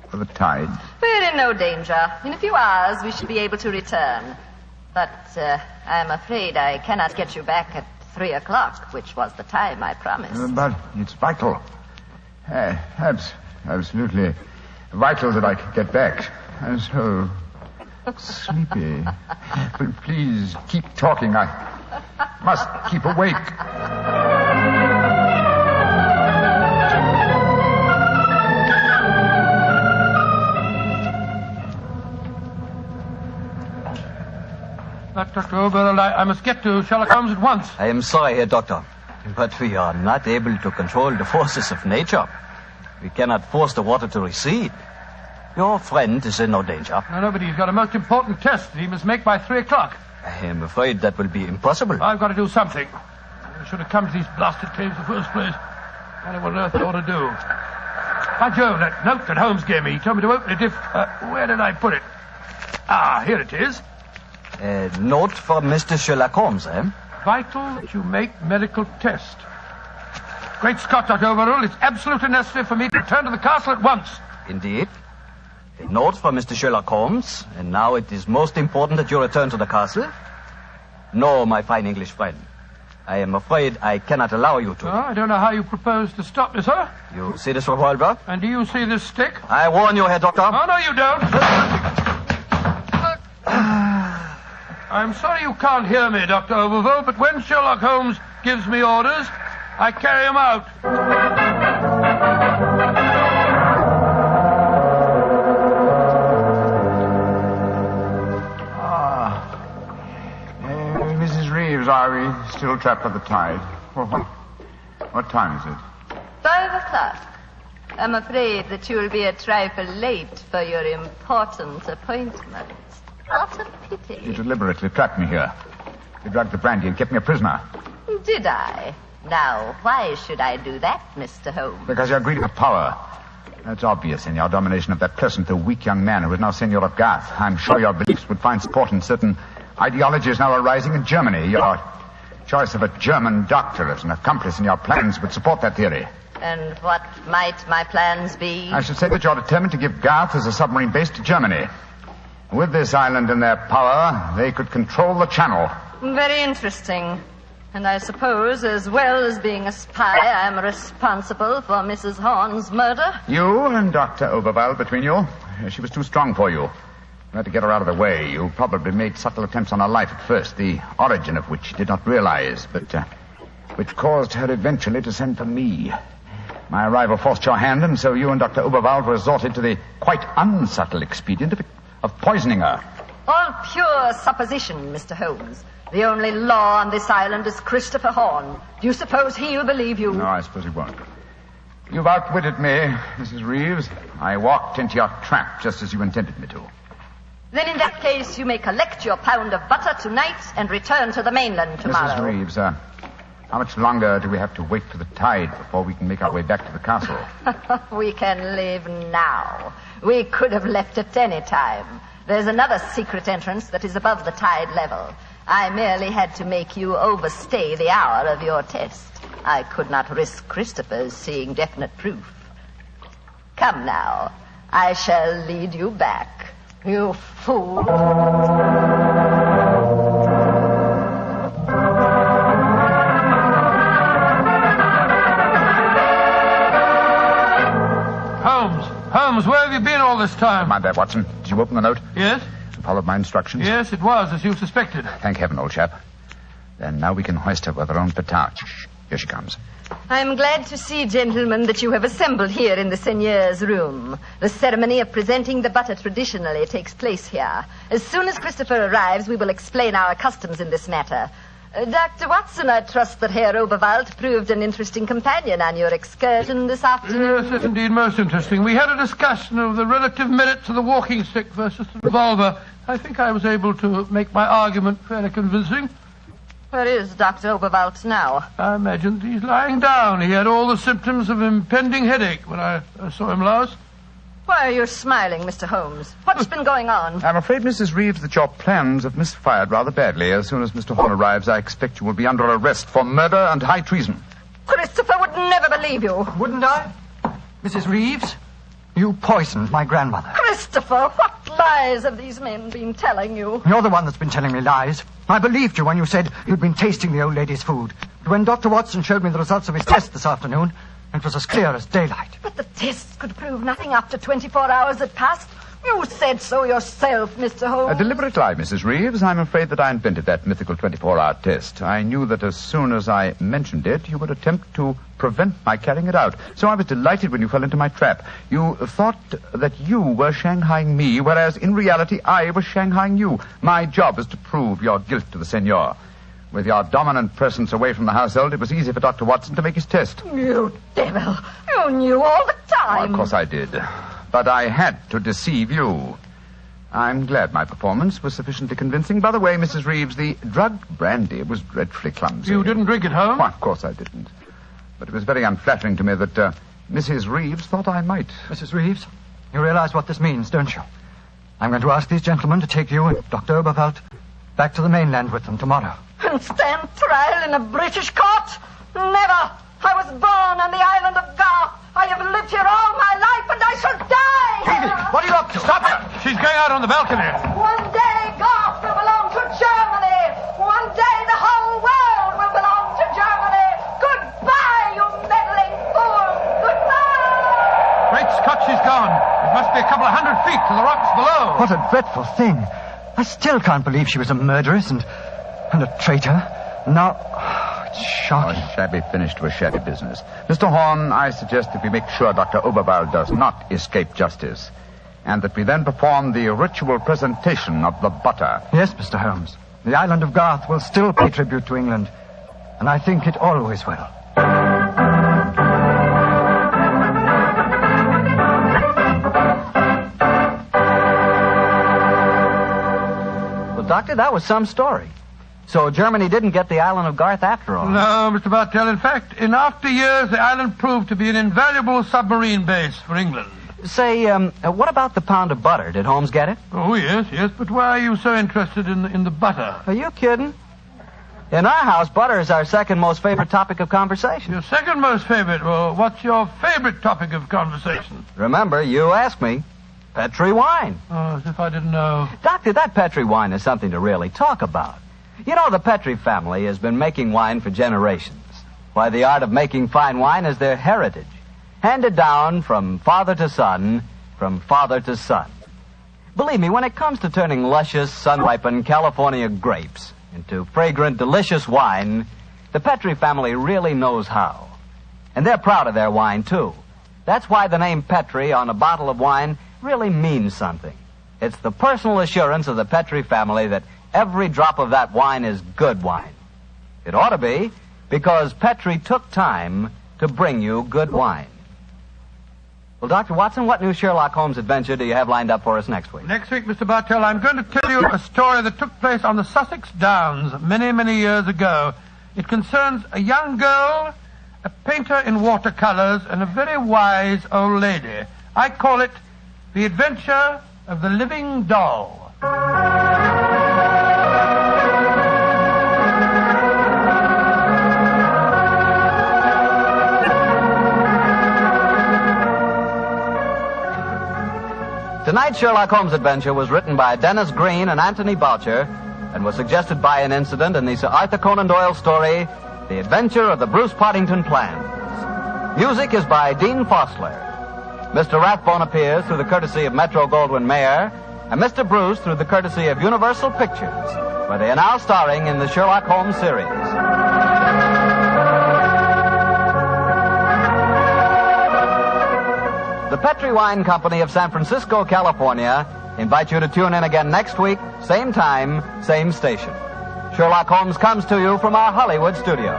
For the tide? We're in no danger. In a few hours, we should be able to return. But I'm afraid I cannot get you back at 3 o'clock, which was the time I promised. But it's vital. Absolutely vital that I get back. I'm so sleepy. But please keep talking. I must keep awake. Dr. Oberwald, I must get to Sherlock Holmes at once. I am sorry, Herr Doctor, but we are not able to control the forces of nature. We cannot force the water to recede. Your friend is in no danger. No, but he's got a most important test that he must make by 3 o'clock. I am afraid that will be impossible. I've got to do something. I should have come to these blasted caves in the first place. I don't know what on earth I ought to do. By Jove, that note that Holmes gave me, he told me to open it if... where did I put it? Ah, here it is. A note from Mr. Sherlock Holmes, eh? Vital that you make medical test. Great Scott, Dr. Oberwald, it's absolutely necessary for me to return to the castle at once. Indeed. A note from Mr. Sherlock Holmes, and now it is most important that you return to the castle. No, my fine English friend. I am afraid I cannot allow you to. Oh, I don't know how you propose to stop me, sir. You see this revolver? And do you see this stick? I warn you, Herr Doctor. Oh, no, you don't. I'm sorry you can't hear me, Dr. Oberwald, but when Sherlock Holmes gives me orders, I carry them out. Mrs. Reeves, are we still trapped by the tide? What time is it? 5 o'clock. I'm afraid that you will be a trifle late for your important appointment. What a pity. You deliberately trapped me here. You drugged the brandy and kept me a prisoner. Did I? Now, why should I do that, Mr. Holmes? Because you're greedy for power. That's obvious in your domination of that pleasant though weak young man who is now Seigneur of Garth. I'm sure your beliefs would find support in certain ideologies now arising in Germany. choice of a German doctor as an accomplice in your plans would support that theory. And what might my plans be? I should say that you're determined to give Garth as a submarine base to Germany. With this island in their power, they could control the channel. Very interesting. And I suppose, as well as being a spy, I am responsible for Mrs. Horn's murder? You and Dr. Oberwald between you. She was too strong for you. You had to get her out of the way. You probably made subtle attempts on her life at first, the origin of which you did not realize, but which caused her eventually to send for me. My arrival forced your hand, and so you and Dr. Oberwald resorted to the quite unsubtle expedient of poisoning her. All pure supposition, Mr. Holmes. The only law on this island is Christopher Horn. Do you suppose he'll believe you? No, I suppose he won't. You've outwitted me, Mrs. Reeves. I walked into your trap just as you intended me to. Then in that case, you may collect your pound of butter tonight and return to the mainland tomorrow. Mrs. Reeves, how much longer do we have to wait for the tide before we can make our way back to the castle? We can leave now. We could have left at any time. There's another secret entrance that is above the tide level. I merely had to make you overstay the hour of your test. I could not risk Christopher's seeing definite proof. Come now. I shall lead you back. You fool. Holmes, where have you been all this time? Mind that, Watson. Did you open the note? Yes. Followed my instructions? Yes, it was, as you suspected. Thank heaven, old chap. Then now we can hoist her with our own petard. Here she comes. I'm glad to see, gentlemen, that you have assembled here in the seigneur's room. The ceremony of presenting the butter traditionally takes place here. As soon as Christopher arrives, we will explain our customs in this matter. Dr. Watson, I trust that Herr Oberwald proved an interesting companion on your excursion this afternoon. Yes, indeed, most interesting. We had a discussion of the relative merits of the walking stick versus the revolver. I think I was able to make my argument fairly convincing. Where is Dr. Oberwald now? I imagine he's lying down. He had all the symptoms of impending headache when I saw him last. Why are you smiling, Mr. Holmes? What's been going on? I'm afraid, Mrs. Reeves, that your plans have misfired rather badly. As soon as Mr. Horn arrives, I expect you will be under arrest for murder and high treason. Christopher would never believe you. Wouldn't I? Mrs. Reeves, you poisoned my grandmother. Christopher, what lies have these men been telling you? You're the one that's been telling me lies. I believed you when you said you'd been tasting the old lady's food. But when Dr. Watson showed me the results of his test this afternoon, it was as clear as daylight. But the tests could prove nothing after 24 hours had passed. You said so yourself, Mr. Holmes. A deliberate lie, Mrs. Reeves. I'm afraid that I invented that mythical 24-hour test. I knew that as soon as I mentioned it, you would attempt to prevent my carrying it out. So I was delighted when you fell into my trap. You thought that you were shanghaiing me, whereas in reality I was shanghaiing you. My job is to prove your guilt to the Seigneur. With your dominant presence away from the household, it was easy for Dr. Watson to make his test. You devil. You knew all the time. Oh, of course I did. But I had to deceive you. I'm glad my performance was sufficiently convincing. By the way, Mrs. Reeves, the drugged brandy was dreadfully clumsy. You didn't drink it home? Why, of course I didn't. But it was very unflattering to me that Mrs. Reeves thought I might. Mrs. Reeves, you realize what this means, don't you? I'm going to ask these gentlemen to take you and Dr. Oberwald back to the mainland with them tomorrow. And stand trial in a British court? Never. I was born on the island of Garth. I have lived here all my life, and I shall die here. What are you up to? Stop her! She's going out on the balcony. One day, Garth will belong to Germany. One day, the whole world will belong to Germany. Goodbye, you meddling fool. Goodbye. Great Scott, she's gone. It must be a couple of 100 feet to the rocks below. What a dreadful thing. I still can't believe she was a murderess and a traitor. Now, it's shocking. A shabby finish to a shabby business. Mr. Horn, I suggest that we make sure Dr. Oberwald does not escape justice, and that we then perform the ritual presentation of the butter. Yes, Mr. Holmes. The island of Garth will still pay tribute to England, and I think it always will. Well, Doctor, that was some story. So Germany didn't get the island of Garth after all. No, Mr. Bartell. In fact, in after years, the island proved to be an invaluable submarine base for England. Say, what about the pound of butter? Did Holmes get it? Oh, yes. But why are you so interested in the butter? Are you kidding? In our house, butter is our second most favorite topic of conversation. Your second most favorite? Well, what's your favorite topic of conversation? Remember, you asked me. Petri wine. Oh, as if I didn't know. Doctor, that Petri wine is something to really talk about. You know, the Petri family has been making wine for generations. Why, the art of making fine wine is their heritage, handed down from father to son, from father to son. Believe me, when it comes to turning luscious, sun-ripened California grapes into fragrant, delicious wine, the Petri family really knows how. And they're proud of their wine, too. That's why the name Petri on a bottle of wine really means something. It's the personal assurance of the Petri family that every drop of that wine is good wine. It ought to be, because Petri took time to bring you good wine. Well, Dr. Watson, what new Sherlock Holmes adventure do you have lined up for us next week? Next week, Mr. Bartell, I'm going to tell you a story that took place on the Sussex Downs many, many years ago. It concerns a young girl, a painter in watercolors, and a very wise old lady. I call it The Adventure of the Living Doll. Tonight's Sherlock Holmes adventure was written by Dennis Green and Anthony Boucher and was suggested by an incident in the Sir Arthur Conan Doyle story, The Adventure of the Bruce Poddington Plans. Music is by Dean Fosler. Mr. Rathbone appears through the courtesy of Metro-Goldwyn-Mayer, and Mr. Bruce through the courtesy of Universal Pictures, where they are now starring in the Sherlock Holmes series. The Petri Wine Company of San Francisco, California, invite you to tune in again next week, same time, same station. Sherlock Holmes comes to you from our Hollywood studios.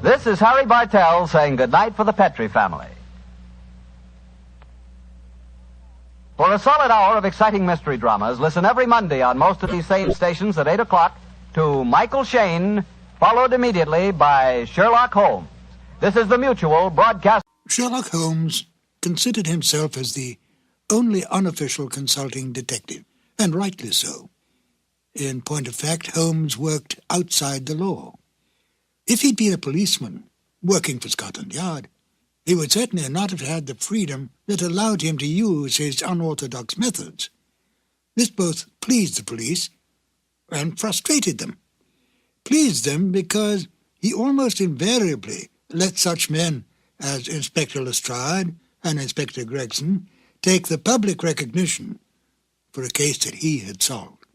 This is Harry Bartell saying goodnight for the Petri family. For a solid hour of exciting mystery dramas, listen every Monday on most of these same stations at 8 o'clock to Michael Shayne, followed immediately by Sherlock Holmes. This is the Mutual Broadcast. Sherlock Holmes considered himself as the only unofficial consulting detective, and rightly so. In point of fact, Holmes worked outside the law. If he'd been a policeman working for Scotland Yard, he would certainly not have had the freedom that allowed him to use his unorthodox methods. This both pleased the police and frustrated them. Pleased them because he almost invariably let such men as Inspector Lestrade and Inspector Gregson take the public recognition for a case that he had solved.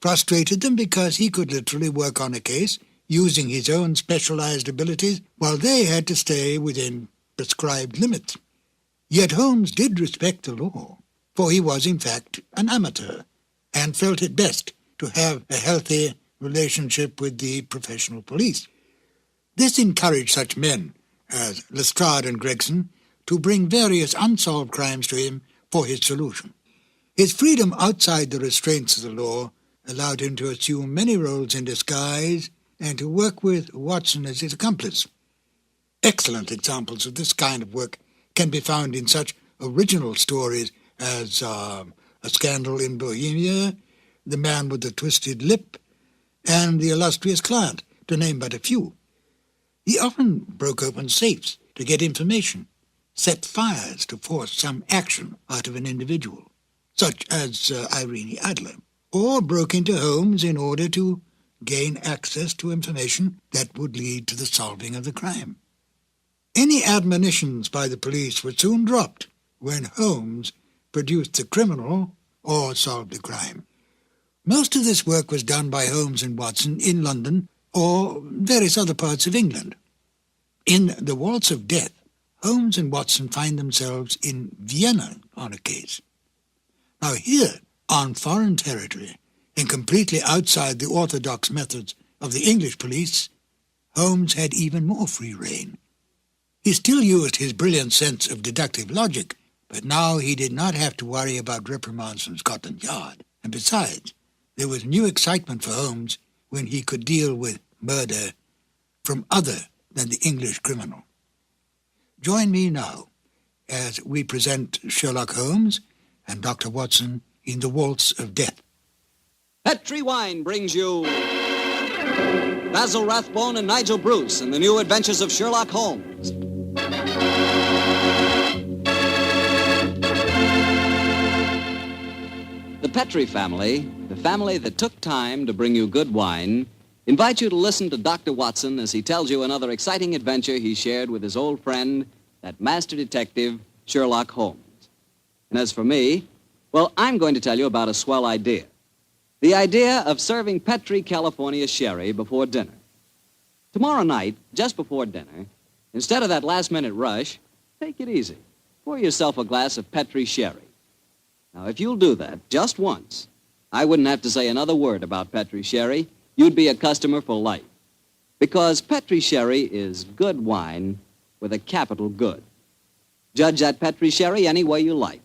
Frustrated them because he could literally work on a case using his own specialized abilities while they had to stay within prescribed limits. Yet Holmes did respect the law, for he was in fact an amateur and felt it best to have a healthy relationship with the professional police. This encouraged such men as Lestrade and Gregson to bring various unsolved crimes to him for his solution. His freedom outside the restraints of the law allowed him to assume many roles in disguise and to work with Watson as his accomplice. Excellent examples of this kind of work can be found in such original stories as A Scandal in Bohemia, The Man with the Twisted Lip, and The Illustrious Client, to name but a few. He often broke open safes to get information, set fires to force some action out of an individual, such as Irene Adler, or broke into homes in order to gain access to information that would lead to the solving of the crime. Any admonitions by the police were soon dropped when Holmes produced the criminal or solved the crime. Most of this work was done by Holmes and Watson in London or various other parts of England. In The Waltz of Death, Holmes and Watson find themselves in Vienna on a case. Now here, on foreign territory, and completely outside the orthodox methods of the English police, Holmes had even more free rein. He still used his brilliant sense of deductive logic, but now he did not have to worry about reprimands from Scotland Yard. And besides, there was new excitement for Holmes when he could deal with murder from other than the English criminal. Join me now as we present Sherlock Holmes and Dr. Watson in the waltz of death. Petri Wine brings you Basil Rathbone and Nigel Bruce in the new adventures of Sherlock Holmes. The Petri family, the family that took time to bring you good wine, invite you to listen to Dr. Watson as he tells you another exciting adventure he shared with his old friend, that master detective, Sherlock Holmes. And as for me, well, I'm going to tell you about a swell idea. The idea of serving Petri California sherry before dinner. Tomorrow night, just before dinner, instead of that last-minute rush, take it easy. Pour yourself a glass of Petri sherry. Now, if you'll do that just once, I wouldn't have to say another word about Petri sherry. You'd be a customer for life. Because Petri sherry is good wine with a capital good. Judge that Petri sherry any way you like.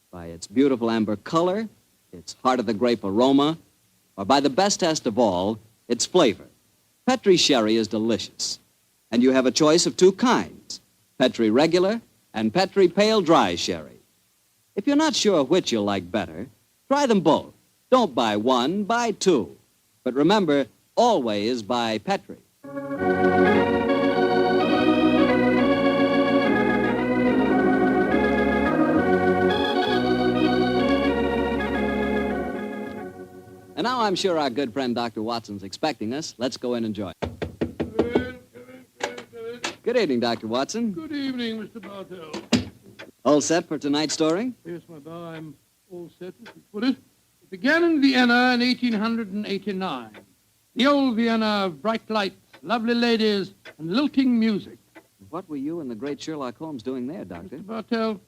By its beautiful amber color, its heart-of-the-grape aroma, or by the best test of all, its flavor. Petri sherry is delicious. And you have a choice of two kinds, Petri regular and Petri pale dry sherry. If you're not sure which you'll like better, try them both. Don't buy one, buy two. But remember, always buy Petri. And now I'm sure our good friend Dr. Watson's expecting us. Let's go in and join. Good evening, Dr. Watson. Good evening, Mr. Bartell. All set for tonight's story? Yes, my boy, I'm all set, as you put it. It began in Vienna in 1889. The old Vienna of bright lights, lovely ladies, and lilting music. What were you and the great Sherlock Holmes doing there, Doctor? Mr. Bartell,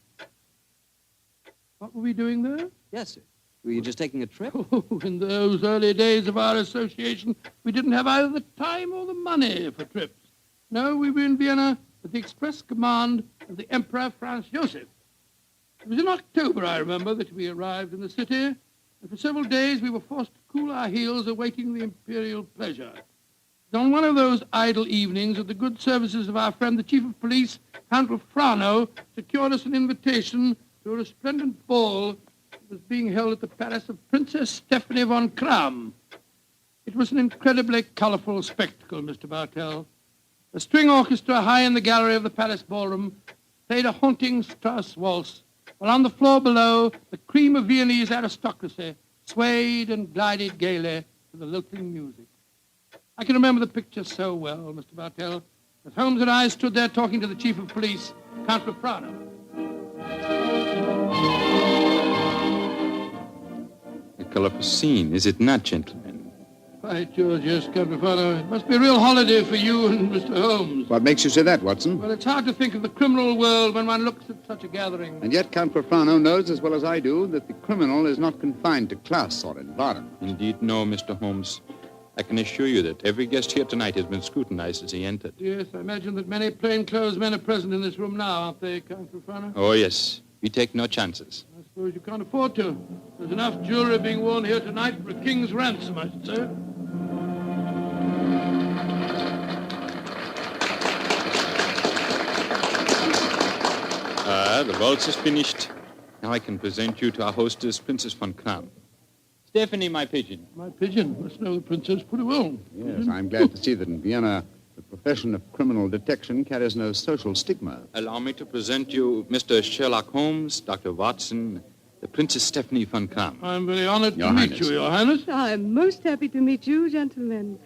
what were we doing there? Yes, sir. Were you just taking a trip? Oh, in those early days of our association, we didn't have either the time or the money for trips. No, we were in Vienna at the express command of the Emperor Franz Joseph. It was in October, I remember, that we arrived in the city, and for several days we were forced to cool our heels awaiting the imperial pleasure. On one of those idle evenings, that the good services of our friend, the Chief of Police, Count Frano, secured us an invitation to a resplendent ball that was being held at the palace of Princess Stephanie von Kram. It was an incredibly colorful spectacle, Mr. Bartell. A string orchestra high in the gallery of the palace ballroom played a haunting Strauss waltz, while on the floor below, the cream of Viennese aristocracy swayed and glided gaily to the lilting music. I can remember the picture so well, Mr. Bartell, as Holmes and I stood there talking to the Chief of Police, Count Frano. A colorful scene, is it not, gentlemen? By George, yes, Count Frano. It must be a real holiday for you and Mr. Holmes. What makes you say that, Watson? Well, it's hard to think of the criminal world when one looks at such a gathering. And yet Count Frano knows as well as I do that the criminal is not confined to class or environment. Indeed, no, Mr. Holmes. I can assure you that every guest here tonight has been scrutinized as he entered. Yes, I imagine that many plainclothes men are present in this room now, aren't they, Count Frano? Oh, yes. We take no chances. I suppose you can't afford to. There's enough jewelry being worn here tonight for a king's ransom, I should say. The waltz is finished. Now I can present you to our hostess, Princess von Kram. Stephanie, my pigeon. My pigeon must know the princess pretty well. Yes, I'm glad to see that in Vienna, the profession of criminal detection carries no social stigma. Allow me to present you Mr. Sherlock Holmes, Dr. Watson, the Princess Stephanie von Kram. I'm very honored to meet you, Your Highness. I'm most happy to meet you, gentlemen.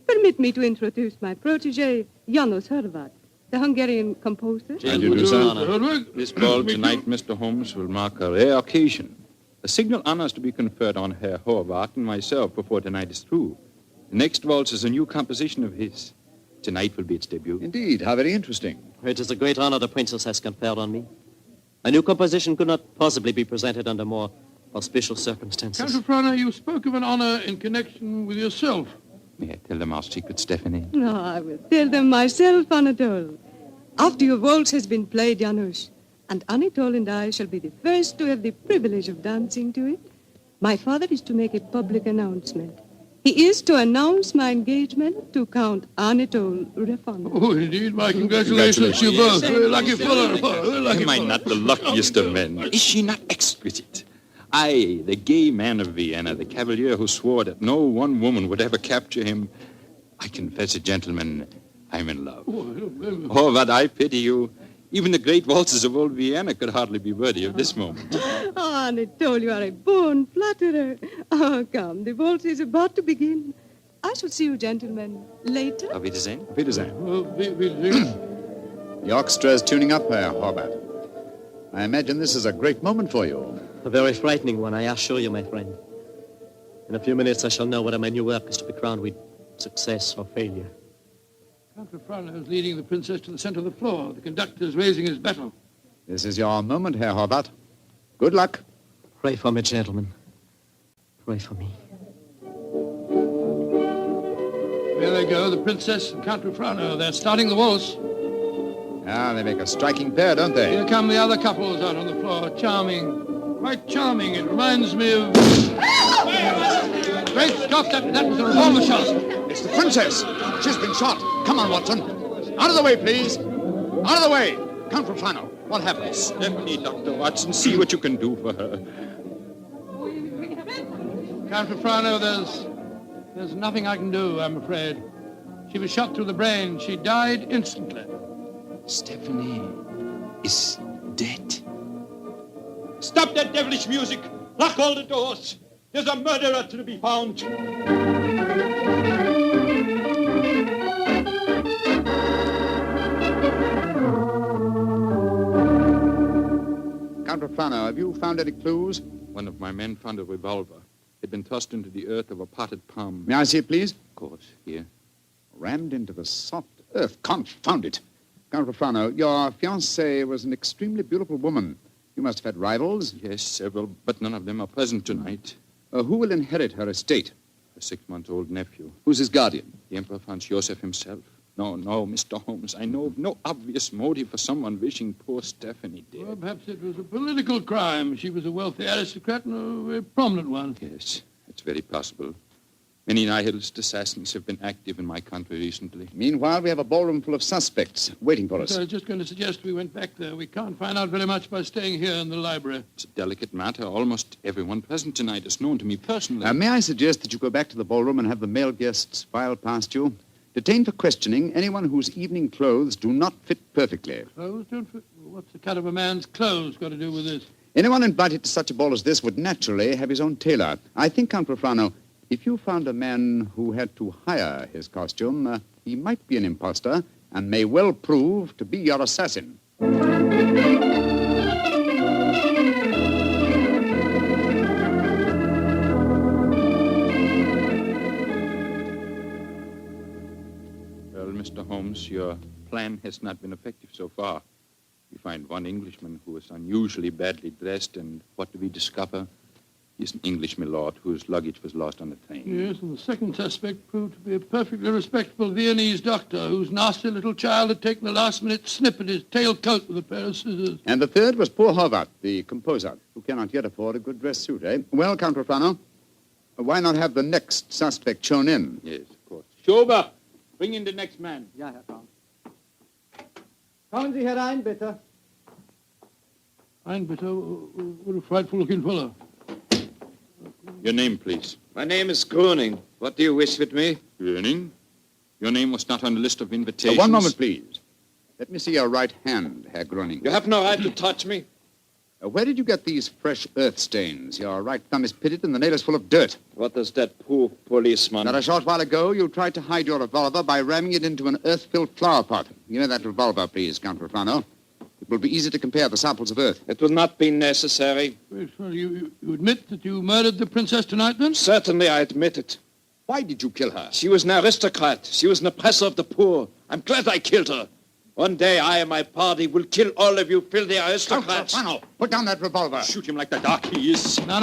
Permit me to introduce my protege, Janos Horvath, the Hungarian composer. This ball tonight, Mr. Holmes, will mark a rare occasion. A signal honor is to be conferred on Herr Horvath and myself before tonight is through. The next waltz is a new composition of his. Tonight will be its debut. Indeed, how very interesting. It is a great honor the princess has conferred on me. A new composition could not possibly be presented under more auspicious circumstances. Count Frano, you spoke of an honor in connection with yourself. May I tell them our secret, Stephanie? No, I will tell them myself, Anatole. After your waltz has been played, Janusz, and Anatole and I shall be the first to have the privilege of dancing to it, my father is to make a public announcement. He is to announce my engagement to Count Anatole Refon. Oh, indeed, my congratulations to you both. Very lucky fellow. Am I not the luckiest of men? Is she not exquisite? I, the gay man of Vienna, the cavalier who swore that no one woman would ever capture him. I confess it, gentlemen, I'm in love. Oh, but I pity you. Even the great waltzes of old Vienna could hardly be worthy of this moment. Oh, Anatole, you are a born flatterer. Oh, come, the waltz is about to begin. I shall see you gentlemen later. Auf Wiedersehen. Auf Wiedersehen. The orchestra is tuning up, Herr Horvath. I imagine this is a great moment for you. A very frightening one, I assure you, my friend. In a few minutes, I shall know whether my new work is to be crowned with success or failure. Count Frano is leading the princess to the center of the floor. The conductor is raising his battle. This is your moment, Herr Horvath. Good luck. Pray for me, gentlemen. Pray for me. There they go, the princess and Count Frano. They're starting the waltz. Ah, they make a striking pair, don't they? Here come the other couples out on the floor. Charming. Quite charming. It reminds me of... Great Scott, that was a revolver shot. It's the princess. She's been shot. Come on, Watson. Out of the way, please. Out of the way. Count Frano. What happened? Stephanie, Dr. Watson, see what you can do for her. Count Frano, there's nothing I can do, I'm afraid. She was shot through the brain. She died instantly. Stephanie is dead. Stop that devilish music! Lock all the doors! There's a murderer to be found! Count Frano, have you found any clues? One of my men found a revolver. It had been thrust into the earth of a potted palm. May I see it, please? Of course, here. Rammed into the soft earth. Confound it. Count Frano, your fiancée was an extremely beautiful woman. You must have had rivals? Yes, several, but none of them are present tonight. Who will inherit her estate? A 6-month-old nephew. Who's his guardian? The Emperor Franz Joseph himself. No, Mr. Holmes, I know of no obvious motive for someone wishing poor Stephanie dead. Well, perhaps it was a political crime. She was a wealthy aristocrat and a very prominent one. Yes, it's very possible. Many nihilist assassins have been active in my country recently. Meanwhile, we have a ballroom full of suspects waiting for us. So I was just going to suggest we went back there. We can't find out very much by staying here in the library. It's a delicate matter. Almost everyone present tonight is known to me personally. May I suggest that you go back to the ballroom and have the male guests file past you? Detain for questioning anyone whose evening clothes do not fit perfectly. Clothes don't fit? What's the cut of a man's clothes got to do with this? Anyone invited to such a ball as this would naturally have his own tailor. I think, Count Frano, if you found a man who had to hire his costume, he might be an impostor and may well prove to be your assassin. Well, Mr. Holmes, your plan has not been effective so far. We find one Englishman who is unusually badly dressed, and what do we discover? He's an English milord whose luggage was lost on the train. Yes, and the second suspect proved to be a perfectly respectable Viennese doctor whose nasty little child had taken a last-minute snip at his tailcoat with a pair of scissors. And the third was poor Horvath, the composer, who cannot yet afford a good dress suit, eh? Well, Count Frano, why not have the next suspect shown in? Yes, of course. Schober, bring in the next man. Ja, Herr Count. Kommen Sie herein, bitte. Bitte, what a frightful-looking fellow. Your name, please. My name is Gruning. What do you wish with me? Gruning? Your name was not on the list of invitations. One moment, please. Let me see your right hand, Herr Gruning. You have no right to touch me. Where did you get these fresh earth stains? Your right thumb is pitted and the nail is full of dirt. What does that poor policeman... Not a short while ago, you tried to hide your revolver by ramming it into an earth-filled flower pot. Give me that revolver, please, Count Frano. It will be easy to compare the samples of earth. It will not be necessary. You admit that you murdered the princess tonight, then? Certainly, I admit it. Why did you kill her? She was an aristocrat. She was an oppressor of the poor. I'm glad I killed her. One day, I and my party will kill all of you filthy aristocrats. Count Frano, put down that revolver. Shoot him like the dark he is. No,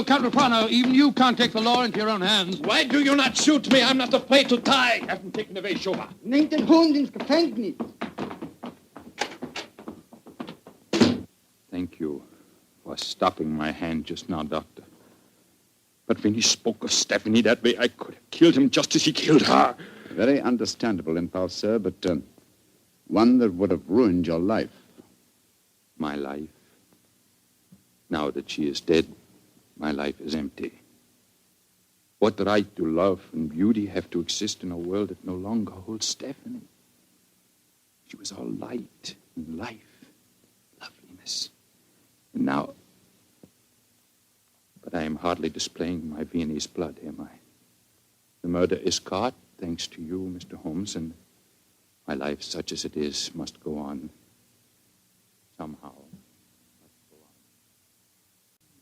Count Frano, even you can't take the law into your own hands. Why do you not shoot me? I'm not afraid to die. Have him taken away, Schober. Nehmt den Hund ins Gefängnis. Thank you for stopping my hand just now, Doctor. But when he spoke of Stephanie that way, I could have killed him just as he killed her. A very understandable impulse, sir, but one that would have ruined your life. My life? Now that she is dead? my life is empty. What right do love and beauty have to exist in a world that no longer holds Stephanie? She was all light and life, loveliness. And now... But I am hardly displaying my Viennese blood, am I? The murder is caught, thanks to you, Mr. Holmes, and my life, such as it is, must go on. Somehow.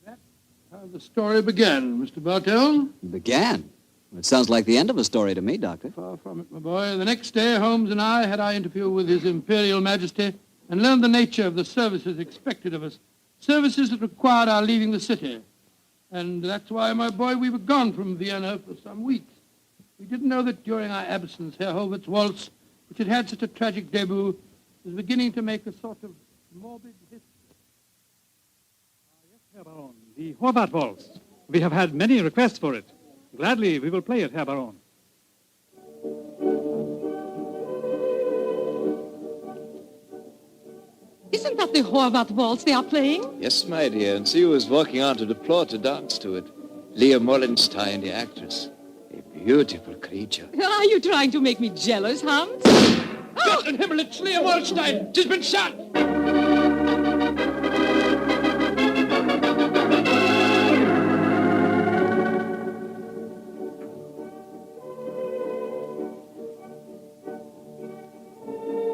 That's how the story began, Mr. Bartell. Began? It sounds like the end of a story to me, Doctor. Far from it, my boy. The next day, Holmes and I had our interview with His Imperial Majesty and learned the nature of the services expected of us, services that required our leaving the city. And that's why, my boy, we were gone from Vienna for some weeks. We didn't know that during our absence, Herr Howarth's waltz, which had had such a tragic debut, was beginning to make a sort of morbid history. Yes, Herr Baron, the Horvath waltz. We have had many requests for it. Gladly, we will play it, Herr Baron. Isn't that the Horvath waltz they are playing? Yes, my dear, and see who is walking onto the floor to dance to it. Leah Mollenstein, the actress. A beautiful creature. Are you trying to make me jealous, Hans? Gott in Himmel, it's Leah Mollenstein! She's been shot!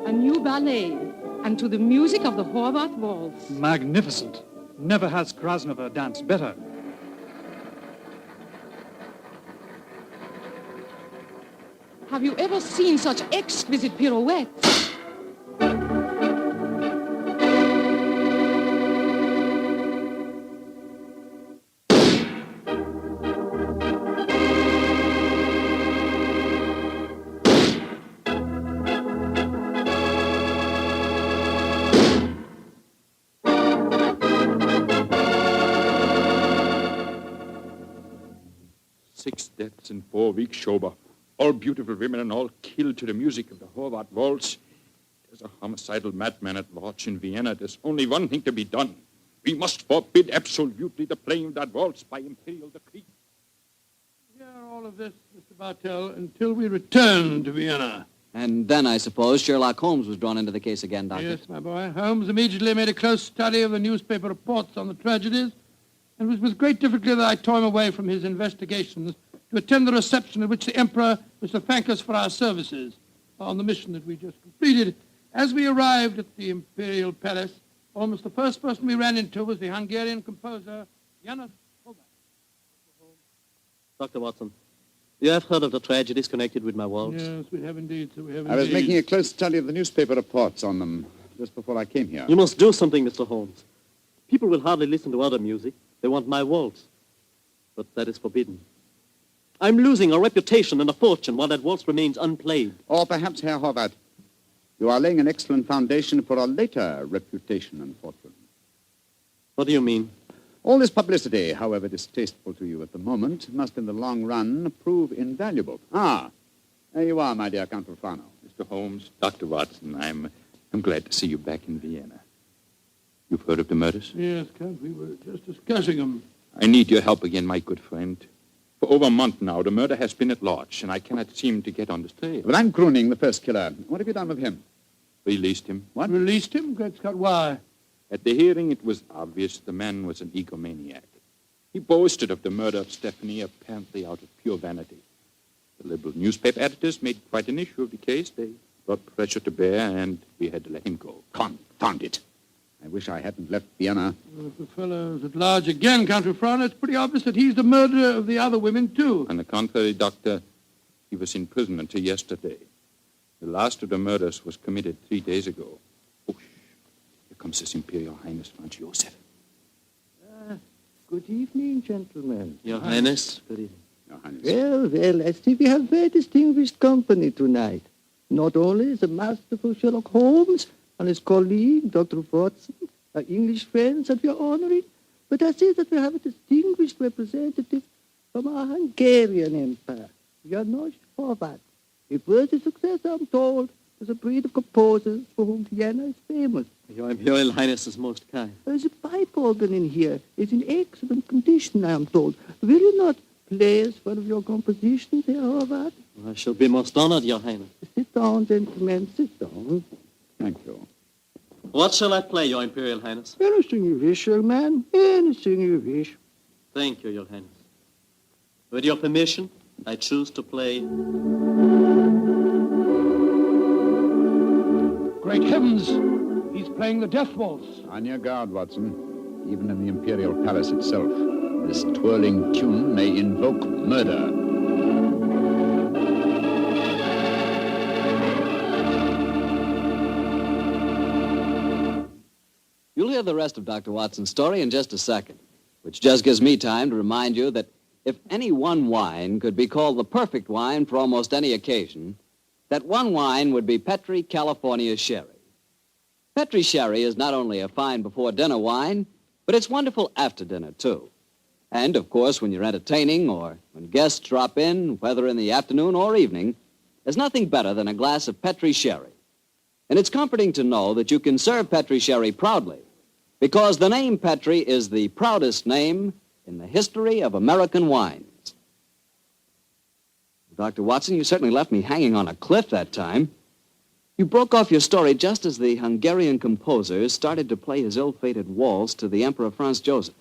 A new ballet, and to the music of the Horvath waltz. Magnificent. Never has Krasnova danced better. Have you ever seen such exquisite pirouettes? Six deaths in 4 weeks, Schober. All beautiful women and all killed to the music of the Horvath waltz. There's a homicidal madman at large in Vienna. There's only one thing to be done. We must forbid absolutely the playing of that waltz by imperial decree. Hear all of this, Mr. Bartell, until we return to Vienna. And then, I suppose, Sherlock Holmes was drawn into the case again, Doctor. Yes, my boy. Holmes immediately made a close study of the newspaper reports on the tragedies, and it was with great difficulty that I tore him away from his investigations to attend the reception at which the Emperor was to thank us for our services on the mission that we just completed. As we arrived at the Imperial Palace, almost the first person we ran into was the Hungarian composer, Janos Kovacs. Dr. Watson, you have heard of the tragedies connected with my waltz? Yes, we have indeed, sir, we have I was making a close study of the newspaper reports on them just before I came here. You must do something, Mr. Holmes. People will hardly listen to other music. They want my waltz. But that is forbidden. I'm losing a reputation and a fortune while that waltz remains unplayed. Or perhaps, Herr Horvath, you are laying an excellent foundation for a later reputation and fortune. What do you mean? All this publicity, however distasteful to you at the moment, must in the long run prove invaluable. Ah, there you are, my dear Count Rufano. Mr. Holmes, Dr. Watson, I'm glad to see you back in Vienna. You've heard of the murders? Yes, Count, we were just discussing them. I need your help again, my good friend. For over a month now, the murder has been at large, and I cannot seem to get on the trail. But I'm Gruning, the first killer. What have you done with him? Released him. What? Released him? Great Scott, why? At the hearing, it was obvious the man was an egomaniac. He boasted of the murder of Stephanie, apparently out of pure vanity. The liberal newspaper editors made quite an issue of the case. They brought pressure to bear, and we had to let him go. Confound it. I wish I hadn't left Vienna. Well, if the fellow's at large again, Count Rufano, it's pretty obvious that he's the murderer of the other women, too. On the contrary, Doctor, he was in prison until yesterday. The last of the murders was committed 3 days ago. Oh, here comes His Imperial Highness Franz Joseph. Good evening, gentlemen. Your Highness, good evening. Your Highness. Well, I see we have very distinguished company tonight. Not only the masterful Sherlock Holmes and his colleague, Dr. Watson, our English friends that we are honoring, but I see that we have a distinguished representative from our Hungarian Empire, Janos Horvath. A worthy successor, I'm told, is a breed of composers for whom Vienna is famous. Your Imperial Highness is most kind. The pipe organ in here is in excellent condition, I am told. Will you not play us one of your compositions, Herr Horvath? I shall be most honored, Your Highness. Sit down, gentlemen, sit down. Thank you. What shall I play, Your Imperial Highness? Anything you wish, young man. Anything you wish. Thank you, Your Highness. With your permission, I choose to play... Great heavens! He's playing the death waltz. On your guard, Watson. Even in the Imperial Palace itself, this twirling tune may invoke murder. You'll hear the rest of Dr. Watson's story in just a second, which just gives me time to remind you that if any one wine could be called the perfect wine for almost any occasion, that one wine would be Petri California Sherry. Petri Sherry is not only a fine before-dinner wine, but it's wonderful after dinner, too. And, of course, when you're entertaining or when guests drop in, whether in the afternoon or evening, there's nothing better than a glass of Petri Sherry. And it's comforting to know that you can serve Petri Sherry proudly, because the name Petri is the proudest name in the history of American wines. Dr. Watson, you certainly left me hanging on a cliff that time. You broke off your story just as the Hungarian composer started to play his ill-fated waltz to the Emperor Franz Joseph.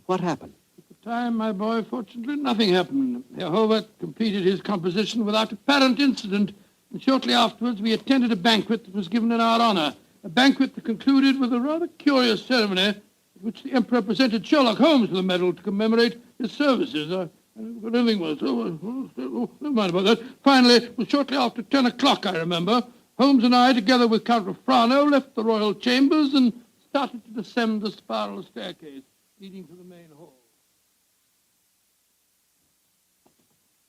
What happened? At the time, my boy, fortunately, nothing happened. Herr Horvath completed his composition without apparent incident, and shortly afterwards we attended a banquet that was given in our honor, a banquet that concluded with a rather curious ceremony at which the Emperor presented Sherlock Holmes with a medal to commemorate his services. I never anything was. Never mind about that. Finally, it was shortly after 10 o'clock, I remember, Holmes and I, together with Count Refrano, left the royal chambers and started to descend the spiral staircase leading to the main hall.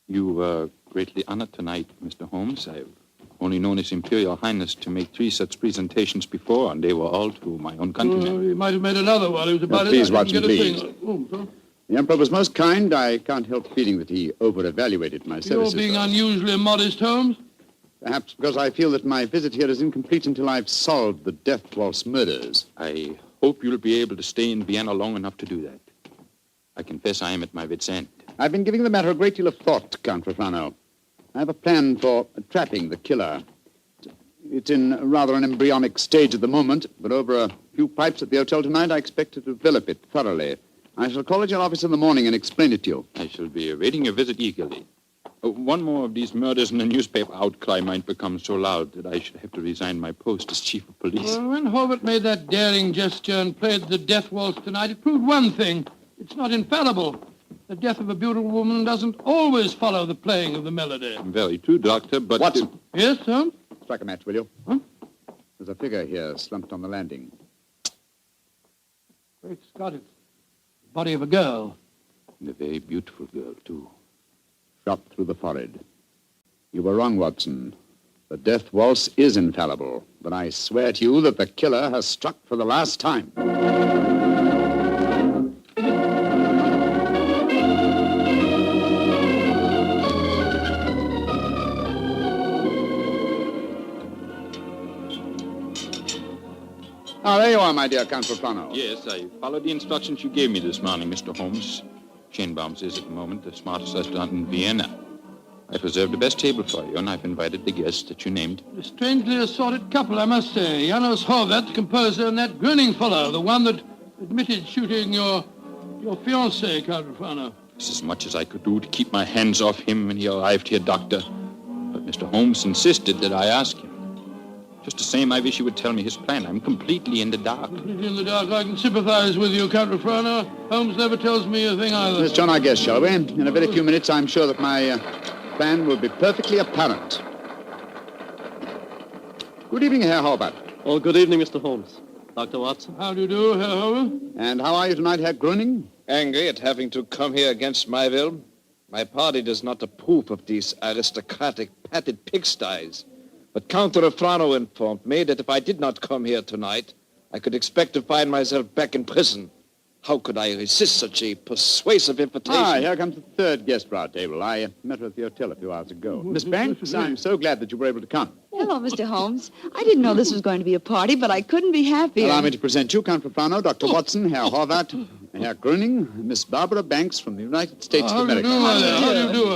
You were greatly honored tonight, Mr. Holmes. I've only known His Imperial Highness to make 3 such presentations before, and they were all to my own countrymen. He might have made another while he was about Please, it. Watson, please. Sorry. The Emperor was most kind. I can't help feeling that he over-evaluated my You're services. being unusually modest, Holmes. Perhaps because I feel that my visit here is incomplete until I've solved the death waltz murders. I hope you'll be able to stay in Vienna long enough to do that. I confess I am at my wit's end. I've been giving the matter a great deal of thought, Count Refrano. I have a plan for trapping the killer. It's in rather an embryonic stage at the moment, but over a few pipes at the hotel tonight, I expect to develop it thoroughly. I shall call at your office in the morning and explain it to you. I shall be awaiting your visit eagerly. One more of these murders and the newspaper outcry might become so loud that I should have to resign my post as chief of police. Well, when Horvath made that daring gesture and played the death waltz tonight, it proved one thing. It's not infallible. The death of a beautiful woman doesn't always follow the playing of the melody. Very true, Doctor, but... Watson. Yes, Holmes? Strike a match, will you? Huh? There's a figure here slumped on the landing. Great Scott, it's the body of a girl. And a very beautiful girl, too. Shot through the forehead. You were wrong, Watson. The death waltz is infallible, but I swear to you that the killer has struck for the last time. Ah, there you are, my dear Count Refrano. Yes, I followed the instructions you gave me this morning, Mr. Holmes. Schenbaum's is at the moment the smartest restaurant in Vienna. I've reserved the best table for you, and I've invited the guests that you named. A strangely assorted couple, I must say. Janos Horvath, the composer, and that grinning fellow, the one that admitted shooting your fiancée, Count Refrano. It's as much as I could do to keep my hands off him when he arrived here, Doctor. But Mr. Holmes insisted that I ask him. Just the same, I wish he would tell me his plan. I'm completely in the dark. Completely in the dark. I can sympathize with you, Count Refrano. Holmes never tells me a thing either. Let's join our guest, shall we? In a very few minutes, I'm sure that my plan will be perfectly apparent. Good evening, Herr Horvath. Oh, good evening, Mr. Holmes. Dr. Watson. How do you do, Herr Horvath? And how are you tonight, Herr Gröning? Angry at having to come here against my will. My party does not approve of these aristocratic, padded pigsties. But Count Refrano informed me that if I did not come here tonight, I could expect to find myself back in prison How could I resist such a persuasive invitation? Ah, here comes the third guest for our table. I met her at the hotel a few hours ago. Miss Banks, I'm so glad that you were able to come. Hello, Mr. Holmes. I didn't know this was going to be a party, but I couldn't be happier. Allow me to present you, Count Frano, Dr. Watson, Herr Horvath, Herr Gruning, Miss Barbara Banks from the United States of America. How do you do?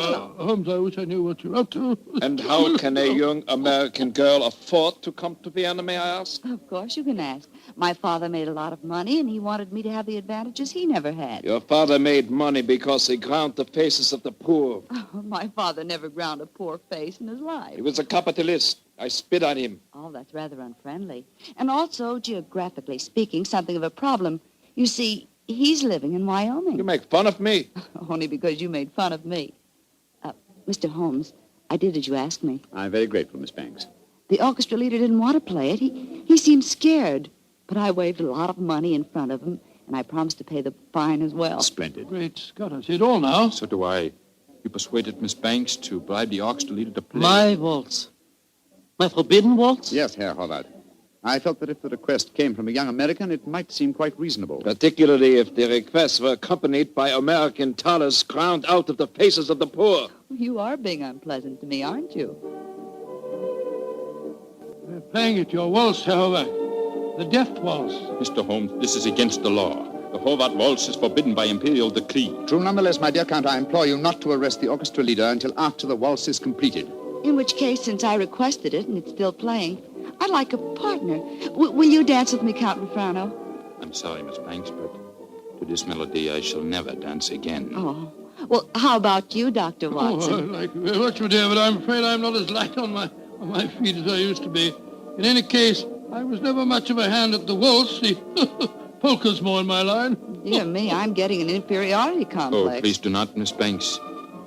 Holmes, I wish I knew what you're up to. And how can a young American girl afford to come to Vienna, may I ask? Of course you can ask. My father made a lot of money, and he wanted me to have the advantages he never had. Your father made money because he ground the faces of the poor. Oh, my father never ground a poor face in his life. He was a capitalist. I spit on him. Oh, that's rather unfriendly. And also, geographically speaking, something of a problem. You see, he's living in Wyoming. You make fun of me? Only because you made fun of me. Mr. Holmes, I did as you asked me. I'm very grateful, Miss Banks. The orchestra leader didn't want to play it. He seemed scared. But I waved a lot of money in front of him, and I promised to pay the fine as well. Splendid. Great Scott, I see it all now. So do I. You persuaded Miss Banks to bribe the orchestra leader to play. My waltz. My forbidden waltz? Yes, Herr Horvath. I felt that if the request came from a young American, it might seem quite reasonable. Particularly if the requests were accompanied by American dollars ground out of the faces of the poor. You are being unpleasant to me, aren't you? They're playing at your waltz, Herr Horvath. The death waltz. Mr. Holmes, this is against the law. The Horvath waltz is forbidden by imperial decree. True, nonetheless, my dear Count, I implore you not to arrest the orchestra leader until after the waltz is completed. In which case, since I requested it and it's still playing, I'd like a partner. Will you dance with me, Count Rufrano? I'm sorry, Miss Banks, but to this melody I shall never dance again. Oh. Well, how about you, Dr. Watson? Oh, I like you very much, my dear, but I'm afraid I'm not as light on my feet as I used to be. In any case, I was never much of a hand at the waltz. The polka's more in my line. Dear me, I'm getting an inferiority complex. Oh, please do not, Miss Banks.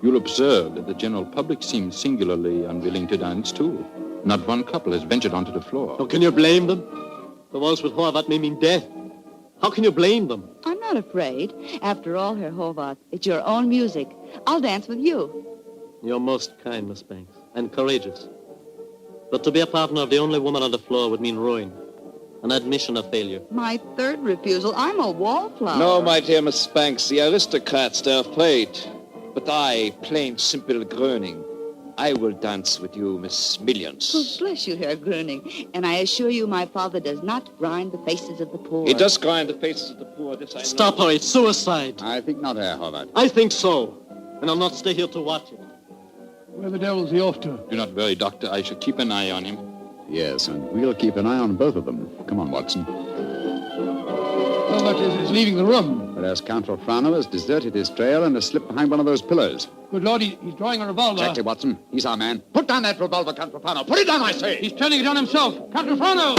You'll observe that the general public seems singularly unwilling to dance, too. Not one couple has ventured onto the floor. How can you blame them? The waltz with Horvath may mean death. How can you blame them? I'm not afraid. After all, Herr Horvath, it's your own music. I'll dance with you. You're most kind, Miss Banks, and courageous. But to be a partner of the only woman on the floor would mean ruin, an admission of failure. My third refusal. I'm a wallflower. No, my dear Miss Banks, the aristocrats, they're afraid. But I, plain, simple Gröning, I will dance with you, Miss Millions. Oh, bless you, Herr Gröning. And I assure you my father does not grind the faces of the poor. He does grind the faces of the poor, this I know. Stop her, it's suicide. I think not, Herr Horvath. I think so. And I'll not stay here to watch it. Where the devil's he off to? Do not worry, Doctor. I shall keep an eye on him. Yes, and we'll keep an eye on both of them. Come on, Watson. Horvath is leaving the room. Whereas Count Frano has deserted his trail and has slipped behind one of those pillars. Good Lord, he's drawing a revolver. Exactly, Watson. He's our man. Put down that revolver, Count Frano. Put it down, I say! He's turning it on himself. Count Rufrano!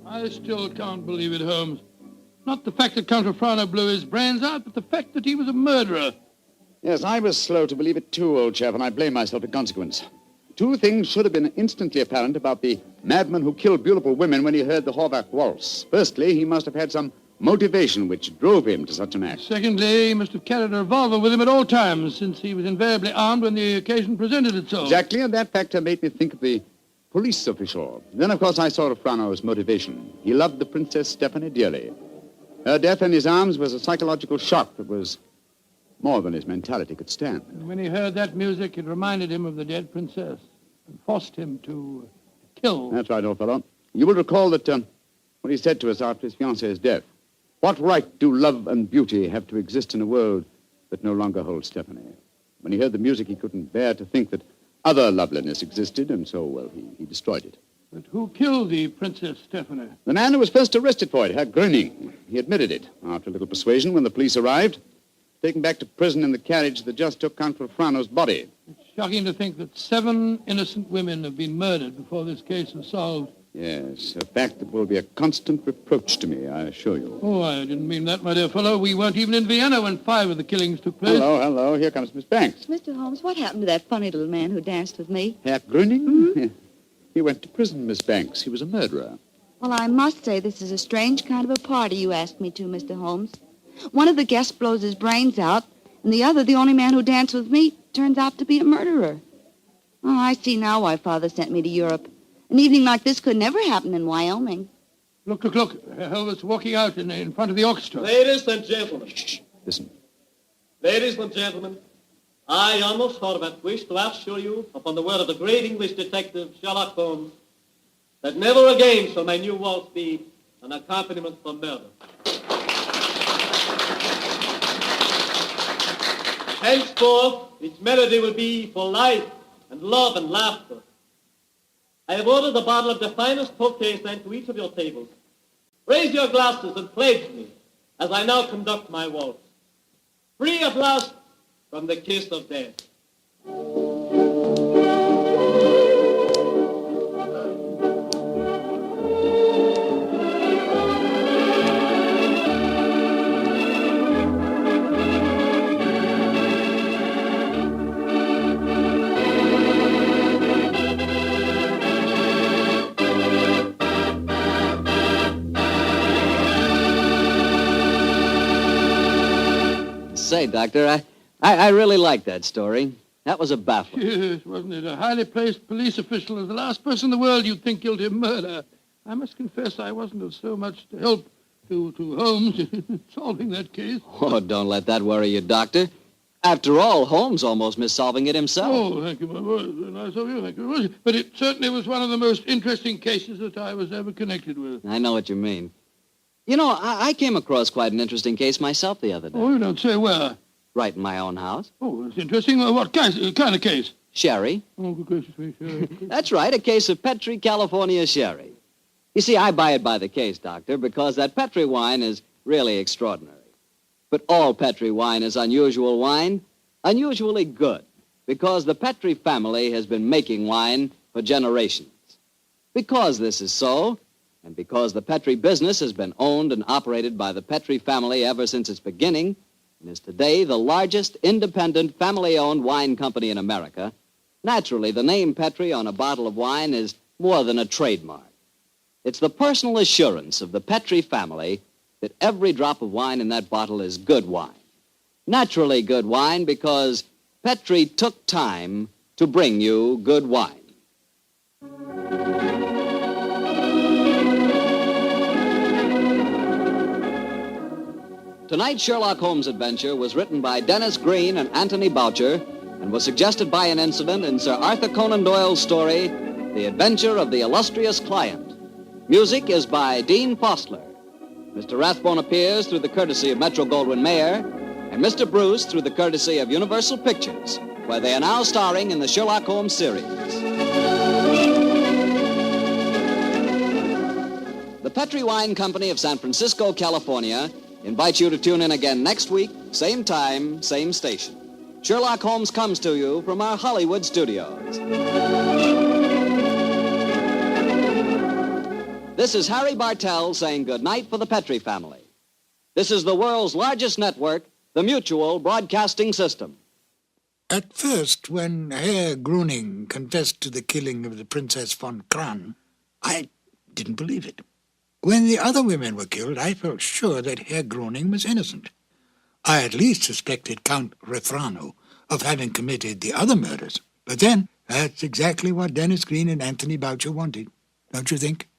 I still can't believe it, Holmes. Not the fact that Count Rufrano blew his brains out, but the fact that he was a murderer. Yes, I was slow to believe it too, old chap, and I blame myself in consequence. Two things should have been instantly apparent about the madman who killed beautiful women when he heard the Horvath waltz. Firstly, he must have had some motivation which drove him to such an act. Secondly, he must have carried a revolver with him at all times, since he was invariably armed when the occasion presented itself. Exactly, and that factor made me think of the police official. Then, of course, I saw Rufrano's motivation. He loved the Princess Stephanie dearly. Her death in his arms was a psychological shock that was more than his mentality could stand. And when he heard that music, it reminded him of the dead princess and forced him to kill. That's right, old fellow. You will recall that what he said to us after his fiancée's death. What right do love and beauty have to exist in a world that no longer holds Stephanie? When he heard the music, he couldn't bear to think that other loveliness existed, and so, well, he destroyed it. But who killed the Princess Stephanie? The man who was first arrested for it, Herr Gröning. He admitted it. After a little persuasion, when the police arrived, taken back to prison in the carriage that just took Count Frano's body. It's shocking to think that 7 innocent women have been murdered before this case was solved. Yes, a fact that will be a constant reproach to me, I assure you. Oh, I didn't mean that, my dear fellow. We weren't even in Vienna when 5 of the killings took place. Hello. Here comes Miss Banks. Mr. Holmes, what happened to that funny little man who danced with me? Herr Gröning? Mm-hmm. He went to prison, Miss Banks. He was a murderer. Well, I must say this is a strange kind of a party you asked me to, Mr. Holmes. One of the guests blows his brains out, And the other, the only man who danced with me, turns out to be a murderer. Oh, I see now why Father sent me to Europe. An evening like this could never happen in Wyoming. Look. Helvet's walking out in front of the orchestra. Ladies and gentlemen. Shh. Listen. Ladies and gentlemen, I, Arnold Horvath, wish to assure you, upon the word of the great English detective Sherlock Holmes, that never again shall my new waltz be an accompaniment for murder. Henceforth, its melody will be for life and love and laughter. I have ordered a bottle of the finest Tokay sent to each of your tables. Raise your glasses and pledge me as I now conduct my waltz. Free at last from the kiss of death. Say, Doctor, I really like that story. That was a baffling. Yes, wasn't it? A highly placed police official is the last person in the world you'd think guilty of murder. I must confess I wasn't of so much help to Holmes in solving that case. Oh, don't let that worry you, Doctor. After all, Holmes almost missed solving it himself. Oh, thank you, my boy. Nice of you, thank you. But it certainly was one of the most interesting cases that I was ever connected with. I know what you mean. You know, I came across quite an interesting case myself the other day. Oh, you don't say where? Right in my own house. Oh, that's interesting. What kind of case? Sherry. Oh, good gracious me, sherry. That's right, a case of Petri, California sherry. You see, I buy it by the case, Doctor, because that Petri wine is really extraordinary. But all Petri wine is unusual wine, unusually good, because the Petri family has been making wine for generations. Because this is so, and because the Petri business has been owned and operated by the Petri family ever since its beginning, and is today the largest independent family-owned wine company in America, naturally the name Petri on a bottle of wine is more than a trademark. It's the personal assurance of the Petri family that every drop of wine in that bottle is good wine. Naturally good wine because Petri took time to bring you good wine. Tonight's Sherlock Holmes adventure was written by Dennis Green and Anthony Boucher and was suggested by an incident in Sir Arthur Conan Doyle's story, The Adventure of the Illustrious Client. Music is by Dean Fostler. Mr. Rathbone appears through the courtesy of Metro-Goldwyn-Mayer, and Mr. Bruce through the courtesy of Universal Pictures, where they are now starring in the Sherlock Holmes series. The Petri Wine Company of San Francisco, California, invites you to tune in again next week, same time, same station. Sherlock Holmes comes to you from our Hollywood studios. This is Harry Bartell saying goodnight for the Petri family. This is the world's largest network, the Mutual Broadcasting System. At first, when Herr Gruning confessed to the killing of the Princess von Kran, I didn't believe it. When the other women were killed, I felt sure that Herr Gruning was innocent. I at least suspected Count Refrano of having committed the other murders. But then, that's exactly what Dennis Green and Anthony Boucher wanted, don't you think?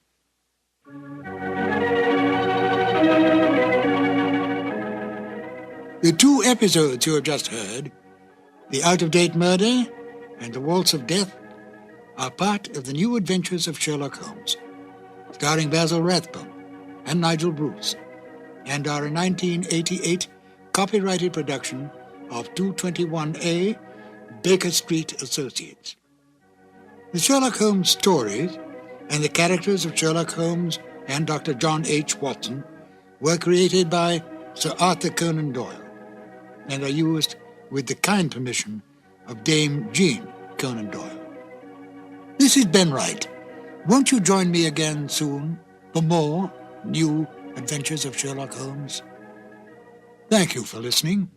The two episodes you have just heard, The Out-of-Date Murder and The Waltz of Death, are part of the new adventures of Sherlock Holmes, starring Basil Rathbone and Nigel Bruce, and are a 1988 copyrighted production of 221A Baker Street Associates. The Sherlock Holmes stories and the characters of Sherlock Holmes and Dr. John H. Watson were created by Sir Arthur Conan Doyle and are used with the kind permission of Dame Jean Conan Doyle. This is Ben Wright. Won't you join me again soon for more new adventures of Sherlock Holmes? Thank you for listening.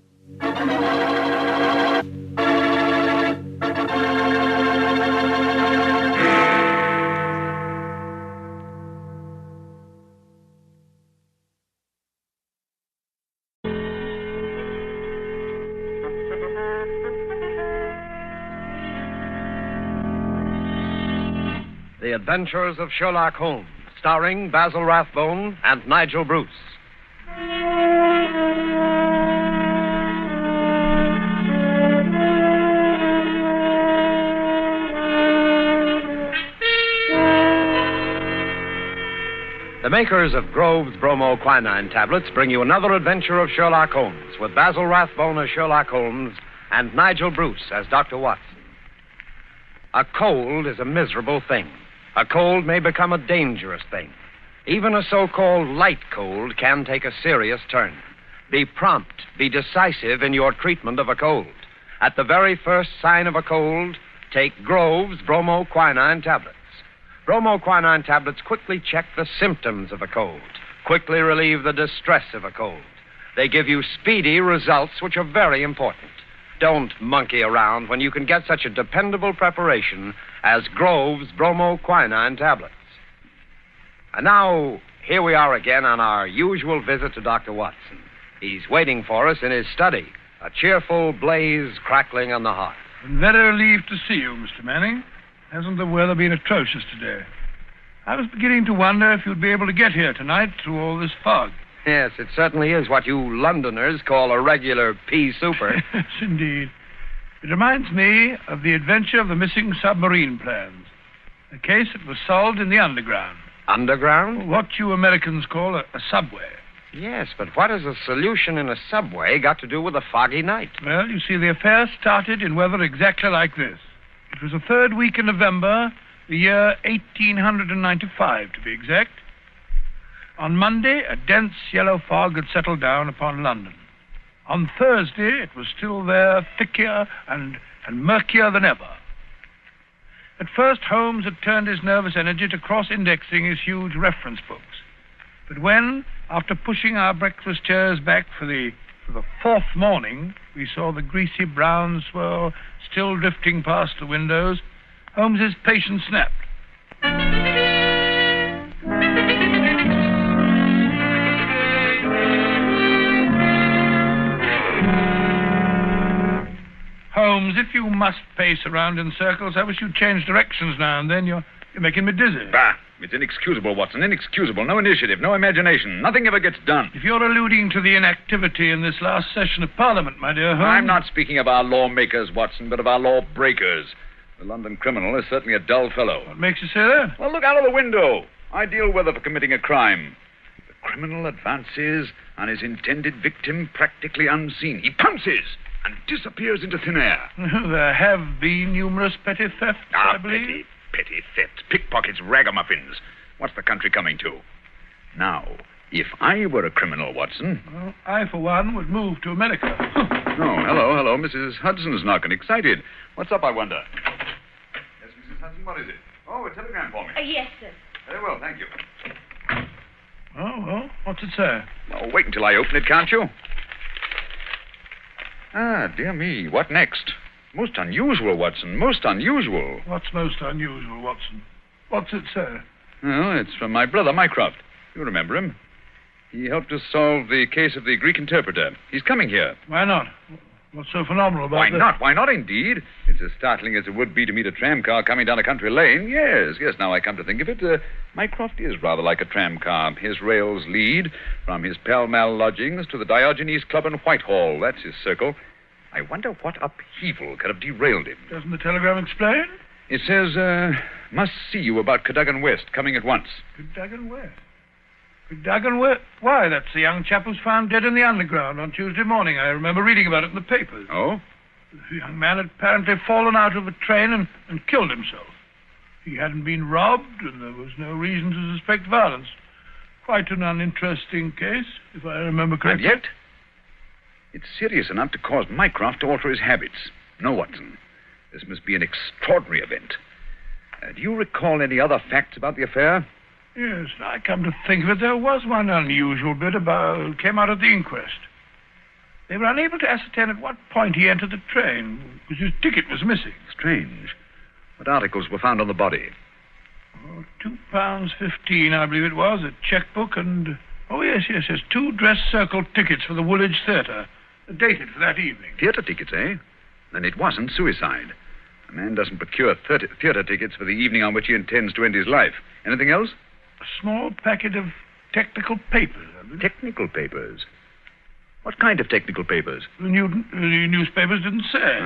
The Adventures of Sherlock Holmes, starring Basil Rathbone and Nigel Bruce. The makers of Grove's bromoquinine tablets bring you another adventure of Sherlock Holmes with Basil Rathbone as Sherlock Holmes and Nigel Bruce as Dr. Watson. A cold is a miserable thing. A cold may become a dangerous thing. Even a so-called light cold can take a serious turn. Be prompt, be decisive in your treatment of a cold. At the very first sign of a cold, take Grove's bromoquinine tablets. Bromoquinine tablets quickly check the symptoms of a cold, quickly relieve the distress of a cold. They give you speedy results, which are very important. Don't monkey around when you can get such a dependable preparation as Grove's bromoquinine tablets. And now, here we are again on our usual visit to Dr. Watson. He's waiting for us in his study, a cheerful blaze crackling on the hearth. I'm very relieved to see you, Mr. Manning. Hasn't the weather been atrocious today? I was beginning to wonder if you'd be able to get here tonight through all this fog. Yes, it certainly is what you Londoners call a regular pea souper. Yes, indeed. It reminds me of the adventure of the missing submarine plans. A case that was solved in the underground. Underground? What you Americans call a subway. Yes, but what has a solution in a subway got to do with a foggy night? Well, you see, the affair started in weather exactly like this. It was the third week in November, the year 1895, to be exact. On Monday, a dense yellow fog had settled down upon London. On Thursday, it was still there, thicker and murkier than ever. At first, Holmes had turned his nervous energy to cross-indexing his huge reference books. But when, after pushing our breakfast chairs back for the fourth morning, we saw the greasy brown swirl still drifting past the windows, Holmes's patience snapped. Holmes, if you must pace around in circles, I wish you'd change directions now and then. You're making me dizzy. Bah! It's inexcusable, Watson. Inexcusable. No initiative, no imagination. Nothing ever gets done. If you're alluding to the inactivity in this last session of Parliament, my dear Holmes... I'm not speaking of our lawmakers, Watson, but of our lawbreakers. The London criminal is certainly a dull fellow. What makes you say that? Well, look out of the window. Ideal weather for committing a crime. The criminal advances on his intended victim practically unseen. He pounces and disappears into thin air. There have been numerous petty thefts, I believe. Petty thefts, pickpockets, ragamuffins. What's the country coming to? Now, if I were a criminal, Watson... Well, I, for one, would move to America. Oh, hello. Mrs. Hudson's knocking. Excited. What's up, I wonder? Yes, Mrs. Hudson, what is it? Oh, a telegram for me. Yes, sir. Very well, thank you. Oh, well, what's it say? Oh, wait until I open it, can't you? Ah, dear me, what next? Most unusual, Watson, most unusual. What's most unusual, Watson? What's it say? Well, it's from my brother, Mycroft. You remember him. He helped us solve the case of the Greek interpreter. He's coming here. Why not? What's so phenomenal about Why this? not? Why not, indeed? It's as startling as it would be to meet a tram car coming down a country lane. Yes, now I come to think of it. Mycroft is rather like a tram car. His rails lead from his Pall Mall lodgings to the Diogenes Club in Whitehall. That's his circle. I wonder what upheaval could have derailed him. Doesn't the telegram explain? It says, must see you about Cadogan West, coming at once. Cadogan West? Cadogan West? Why, that's the young chap who's found dead in the underground on Tuesday morning. I remember reading about it in the papers. Oh? The young man had apparently fallen out of a train and killed himself. He hadn't been robbed, and there was no reason to suspect violence. Quite an uninteresting case, if I remember correctly. And yet, it's serious enough to cause Mycroft to alter his habits. No, Watson. This must be an extraordinary event. Do you recall any other facts about the affair? Yes, I come to think of it, there was one unusual bit came out of the inquest. They were unable to ascertain at what point he entered the train, because his ticket was missing. Strange. What articles were found on the body? £2.15, I believe it was, a checkbook and... Oh, yes, 2 dress circle tickets for the Woolwich Theatre. Dated for that evening. Theatre tickets, eh? Then it wasn't suicide. A man doesn't procure theater tickets for the evening on which he intends to end his life. Anything else? A small packet of technical papers. Technical papers? What kind of technical papers? The newspapers didn't say.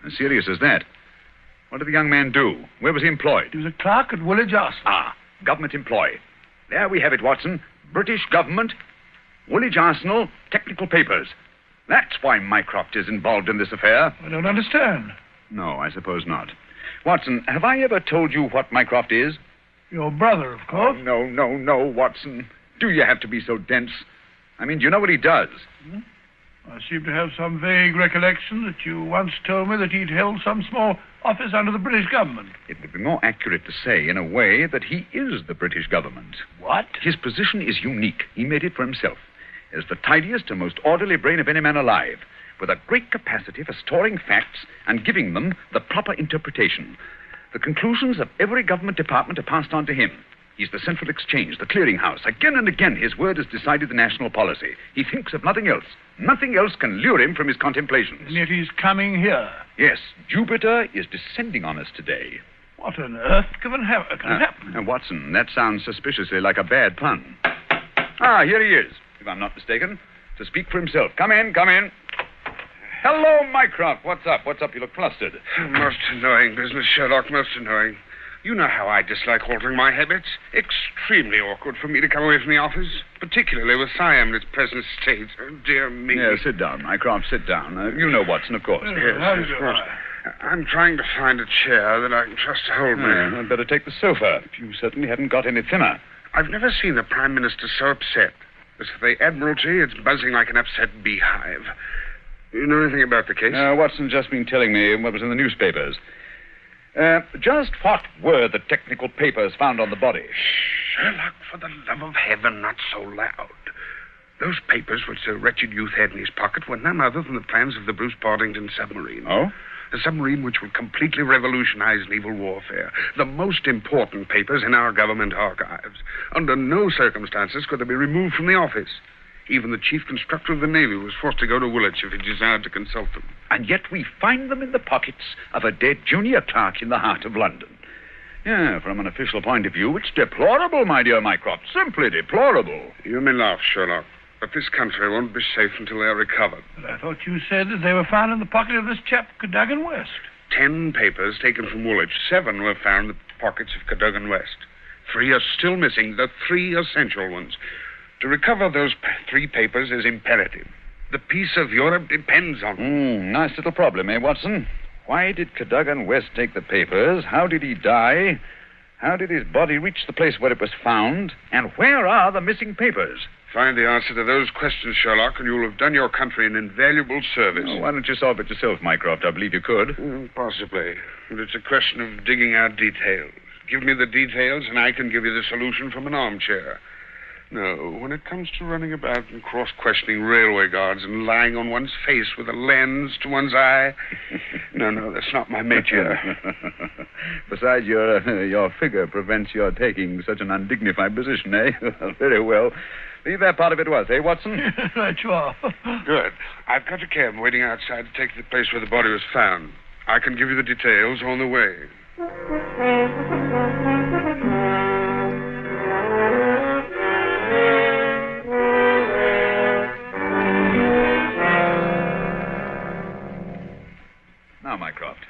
As serious as that. What did the young man do? Where was he employed? He was a clerk at Woolwich Arsenal. Government employee. There we have it, Watson. British government, Woolwich Arsenal, technical papers. That's why Mycroft is involved in this affair. I don't understand. No, I suppose not. Watson, have I ever told you what Mycroft is? Your brother, of course. Oh, no, Watson. Do you have to be so dense? I mean, do you know what he does? I seem to have some vague recollection that you once told me that he'd held some small office under the British government. It would be more accurate to say, in a way, that he is the British government. What? His position is unique. He made it for himself. As the tidiest and most orderly brain of any man alive, with a great capacity for storing facts and giving them the proper interpretation. The conclusions of every government department are passed on to him. He's the central exchange, the clearinghouse. Again and again, his word has decided the national policy. He thinks of nothing else. Nothing else can lure him from his contemplations. And yet he's coming here. Yes, Jupiter is descending on us today. What on earth can happen? Watson, that sounds suspiciously like a bad pun. Here he is, if I'm not mistaken, to speak for himself. Come in. Hello, Mycroft. What's up? You look flustered. Most annoying business, Sherlock, most annoying. You know how I dislike altering my habits. Extremely awkward for me to come away from the office, particularly with Siam in its present state. Oh, dear me. Yeah, sit down, Mycroft, sit down. You know Watson, of course. Yes, of course. I'm trying to find a chair that I can trust to hold me. I'd better take the sofa. You certainly haven't got any thinner. I've never seen the Prime Minister so upset. As for the Admiralty, it's buzzing like an upset beehive. You know anything about the case? Watson's just been telling me what was in the newspapers. Just what were the technical papers found on the body? Sherlock, for the love of heaven, not so loud. Those papers which the wretched youth had in his pocket were none other than the plans of the Bruce Partington submarine. Oh? A submarine which will completely revolutionize naval warfare. The most important papers in our government archives. Under no circumstances could they be removed from the office. Even the chief constructor of the Navy was forced to go to Woolwich if he desired to consult them. And yet we find them in the pockets of a dead junior clerk in the heart of London. Yeah, from an official point of view, it's deplorable, my dear Mycroft. Simply deplorable. You may laugh, Sherlock, but this country won't be safe until they are recovered. But I thought you said that they were found in the pocket of this chap, Cadogan West. 10 papers taken from Woolwich. 7 were found in the pockets of Cadogan West. 3 are still missing, the 3 essential ones. To recover those 3 papers is imperative. The peace of Europe depends on it. Nice little problem, Watson? Why did Cadogan West take the papers? How did he die? How did his body reach the place where it was found? And where are the missing papers? Find the answer to those questions, Sherlock, and you'll have done your country an invaluable service. Why don't you solve it yourself, Mycroft? I believe you could. Possibly. But it's a question of digging out details. Give me the details, and I can give you the solution from an armchair. No, when it comes to running about and cross-questioning railway guards and lying on one's face with a lens to one's eye, no, that's not my métier. Besides, your figure prevents your taking such an undignified position, eh? Very well. Leave that part of it to us, Watson? Right, you are. Good. I've got a cab waiting outside to take you to the place where the body was found. I can give you the details on the way. Now, Mycroft,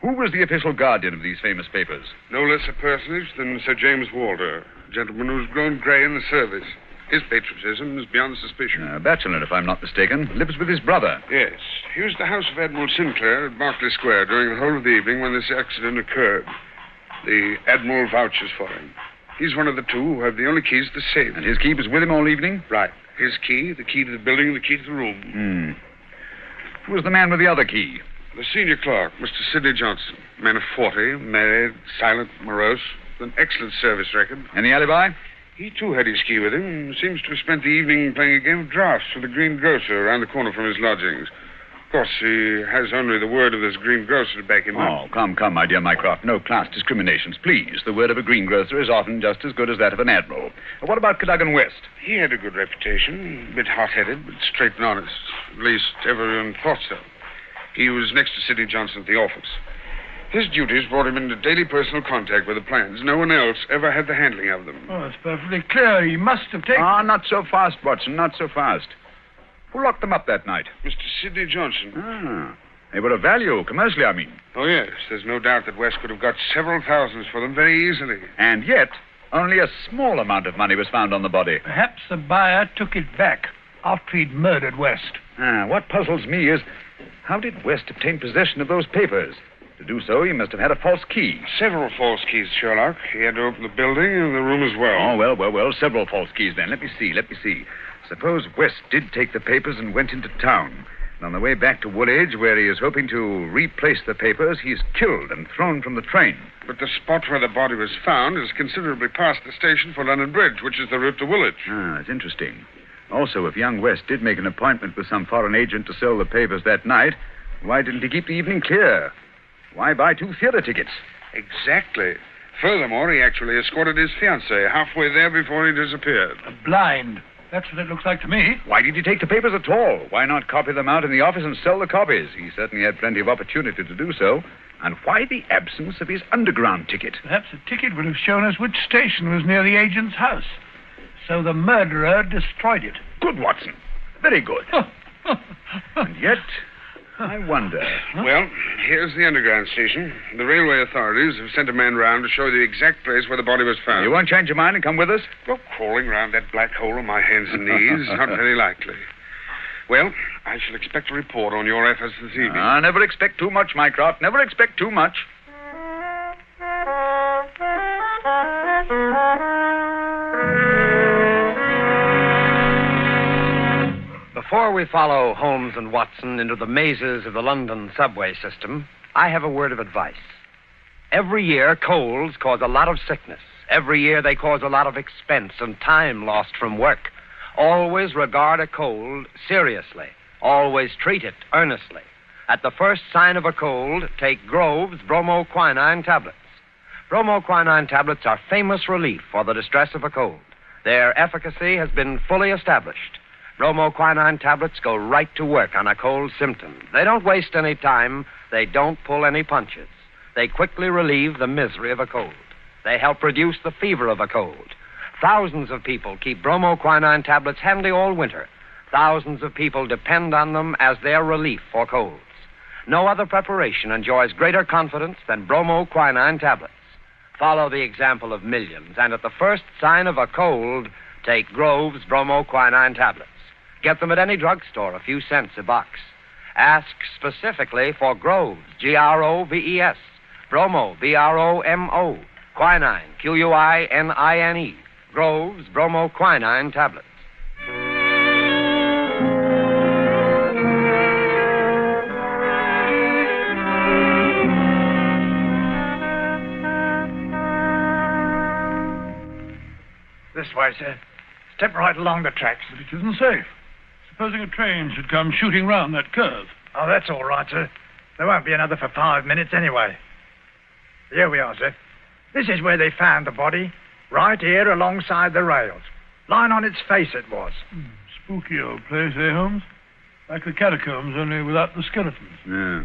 who was the official guardian of these famous papers? No less a personage than Sir James Walter, a gentleman who's grown grey in the service. His patriotism is beyond suspicion. A bachelor, if I'm not mistaken, lives with his brother. Yes. He was at the house of Admiral Sinclair at Berkeley Square during the whole of the evening when this accident occurred. The Admiral vouches for him. He's one of the 2 who have the only keys to the safe. And his key was with him all evening? Right. His key, the key to the building, and the key to the room. Who was the man with the other key? The senior clerk, Mr. Sidney Johnson. Man of 40, married, silent, morose, with an excellent service record. Any alibi? He, too, had his key with him and seems to have spent the evening playing a game of draughts with the green grocer around the corner from his lodgings. Of course, he has only the word of this green grocer to back him up. Oh, come, my dear Mycroft. No class discriminations, please. The word of a greengrocer is often just as good as that of an admiral. What about Cadogan West? He had a good reputation. A bit hot-headed, but straight and honest. At least, everyone thought so. He was next to Sidney Johnson at the office. His duties brought him into daily personal contact with the plans. No one else ever had the handling of them. Oh, it's perfectly clear. He must have taken... Ah, not so fast, Watson, not so fast. Who locked them up that night? Mr. Sidney Johnson. Ah, they were of value, commercially, I mean. Oh, yes. There's no doubt that West could have got several thousands for them very easily. And yet, only a small amount of money was found on the body. Perhaps the buyer took it back after he'd murdered West. Ah, what puzzles me is, how did West obtain possession of those papers? To do so, he must have had a false key. Several false keys, Sherlock. He had to open the building and the room as well. Oh, well. Several false keys, then. Let me see. Suppose West did take the papers and went into town. And on the way back to Woolwich, where he is hoping to replace the papers, he's killed and thrown from the train. But the spot where the body was found is considerably past the station for London Bridge, which is the route to Woolwich. Ah, that's interesting. Also, if young West did make an appointment with some foreign agent to sell the papers that night, why didn't he keep the evening clear? Why buy 2 theater tickets? Exactly. Furthermore, he actually escorted his fiancée halfway there before he disappeared. Blind. That's what it looks like to me. Why did he take the papers at all? Why not copy them out in the office and sell the copies? He certainly had plenty of opportunity to do so. And why the absence of his underground ticket? Perhaps the ticket would have shown us which station was near the agent's house. So the murderer destroyed it. Good, Watson. Very good. And yet, I wonder. Well, here's the underground station. The railway authorities have sent a man round to show the exact place where the body was found. You won't change your mind and come with us? Well, crawling round that black hole on my hands and knees, not very likely. Well, I shall expect a report on your efforts this evening. Never expect too much, Mycroft. Never expect too much. Before we follow Holmes and Watson into the mazes of the London subway system, I have a word of advice. Every year, colds cause a lot of sickness. Every year, they cause a lot of expense and time lost from work. Always regard a cold seriously. Always treat it earnestly. At the first sign of a cold, take Grove's bromoquinine tablets. Bromoquinine tablets are famous relief for the distress of a cold. Their efficacy has been fully established. Bromoquinine tablets go right to work on a cold symptom. They don't waste any time. They don't pull any punches. They quickly relieve the misery of a cold. They help reduce the fever of a cold. Thousands of people keep bromoquinine tablets handy all winter. Thousands of people depend on them as their relief for colds. No other preparation enjoys greater confidence than bromoquinine tablets. Follow the example of millions, and at the first sign of a cold, take Grove's bromoquinine tablets. Get them at any drugstore, a few cents a box. Ask specifically for Grove's, Groves, Bromo, Bromo, quinine, Quinine, Grove's bromoquinine tablets. This way, sir. Step right along the tracks. But it isn't safe. Supposing a train should come shooting round that curve. Oh, that's all right, sir. There won't be another for 5 minutes anyway. Here we are, sir. This is where they found the body. Right here alongside the rails. Lying on its face it was. Spooky old place, eh, Holmes? Like the catacombs, only without the skeletons. Yeah.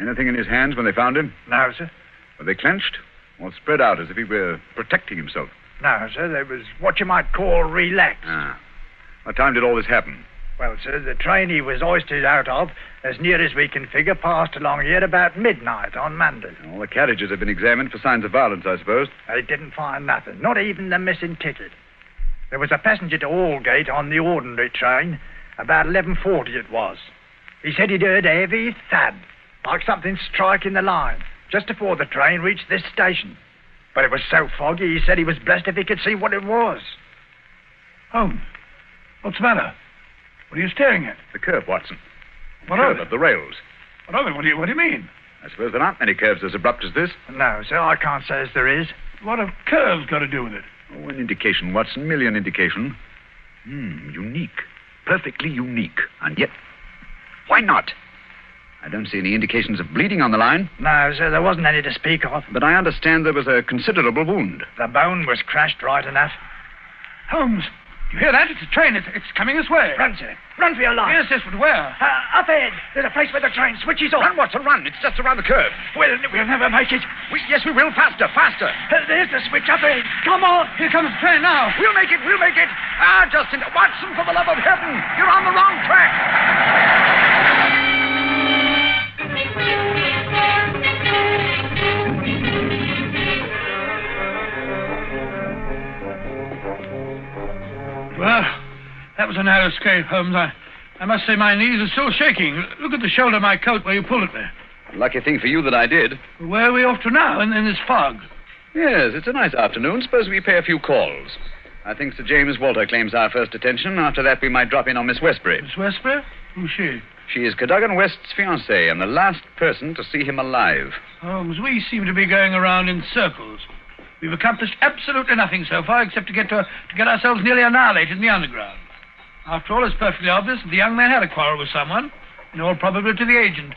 Anything in his hands when they found him? No, sir. Were they clenched? Or spread out as if he were protecting himself? No, sir. They was what you might call relaxed. Ah. What time did all this happen? Well, sir, the train he was hoisted out of, as near as we can figure, passed along here about midnight on Monday. All the carriages have been examined for signs of violence, I suppose. They didn't find nothing, not even the missing ticket. There was a passenger to Aldgate on the ordinary train. About 11:40 it was. He said he'd heard a heavy thud, like something striking the line, just before the train reached this station. But it was so foggy, he said he was blessed if he could see what it was. Holmes, what's the matter? What are you staring at? The curve, Watson. What curve of it? of the rails. What of it? What do you mean? I suppose there aren't many curves as abrupt as this. No, sir, I can't say as there is. What have curves got to do with it? Oh, an indication, Watson. Merely an indication. Unique. Perfectly unique. And yet, why not? I don't see any indications of bleeding on the line. No, sir, there wasn't any to speak of. But I understand there was a considerable wound. The bone was crashed right enough. Holmes, You hear that? It's a train. It's coming this way. Run, sir. Run for your life. Yes, but where? Up ahead. There's a place where the train switches off. Run, Watson, run. It's just around the curve. We'll never make it. Yes, we will. Faster, faster. There's the switch up ahead. Come on. Here comes the train now. We'll make it. Justin, Watson, for the love of heaven, you're on the wrong track. Well, that was a narrow escape, Holmes. I must say my knees are still shaking. Look at the shoulder of my coat where you pulled at me. Lucky thing for you that I did. Where are we off to now in this fog? Yes, it's a nice afternoon. Suppose we pay a few calls. I think Sir James Walter claims our first attention. After that, we might drop in on Miss Westbury. Miss Westbury? Who's she? She is Cadogan West's fiancée and the last person to see him alive. Holmes, we seem to be going around in circles. We've accomplished absolutely nothing so far except to get ourselves nearly annihilated in the underground. After all, it's perfectly obvious that the young man had a quarrel with someone, in all probability the agent,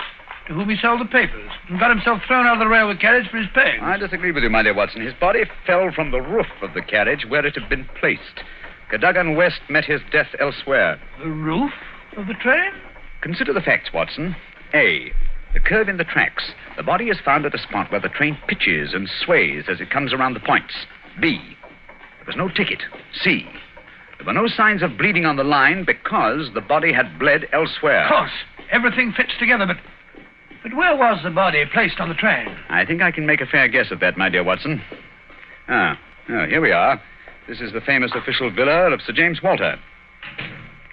to whom he sold the papers, and got himself thrown out of the railway carriage for his pay. I disagree with you, my dear Watson. His body fell from the roof of the carriage where it had been placed. Cadogan West met his death elsewhere. The roof of the train? Consider the facts, Watson. A, the curve in the tracks. The body is found at a spot where the train pitches and sways as it comes around the points. B, there was no ticket. C, there were no signs of bleeding on the line because the body had bled elsewhere. Of course. Everything fits together, but where was the body placed on the train? I think I can make a fair guess at that, my dear Watson. Here we are. This is the famous official villa of Sir James Walter.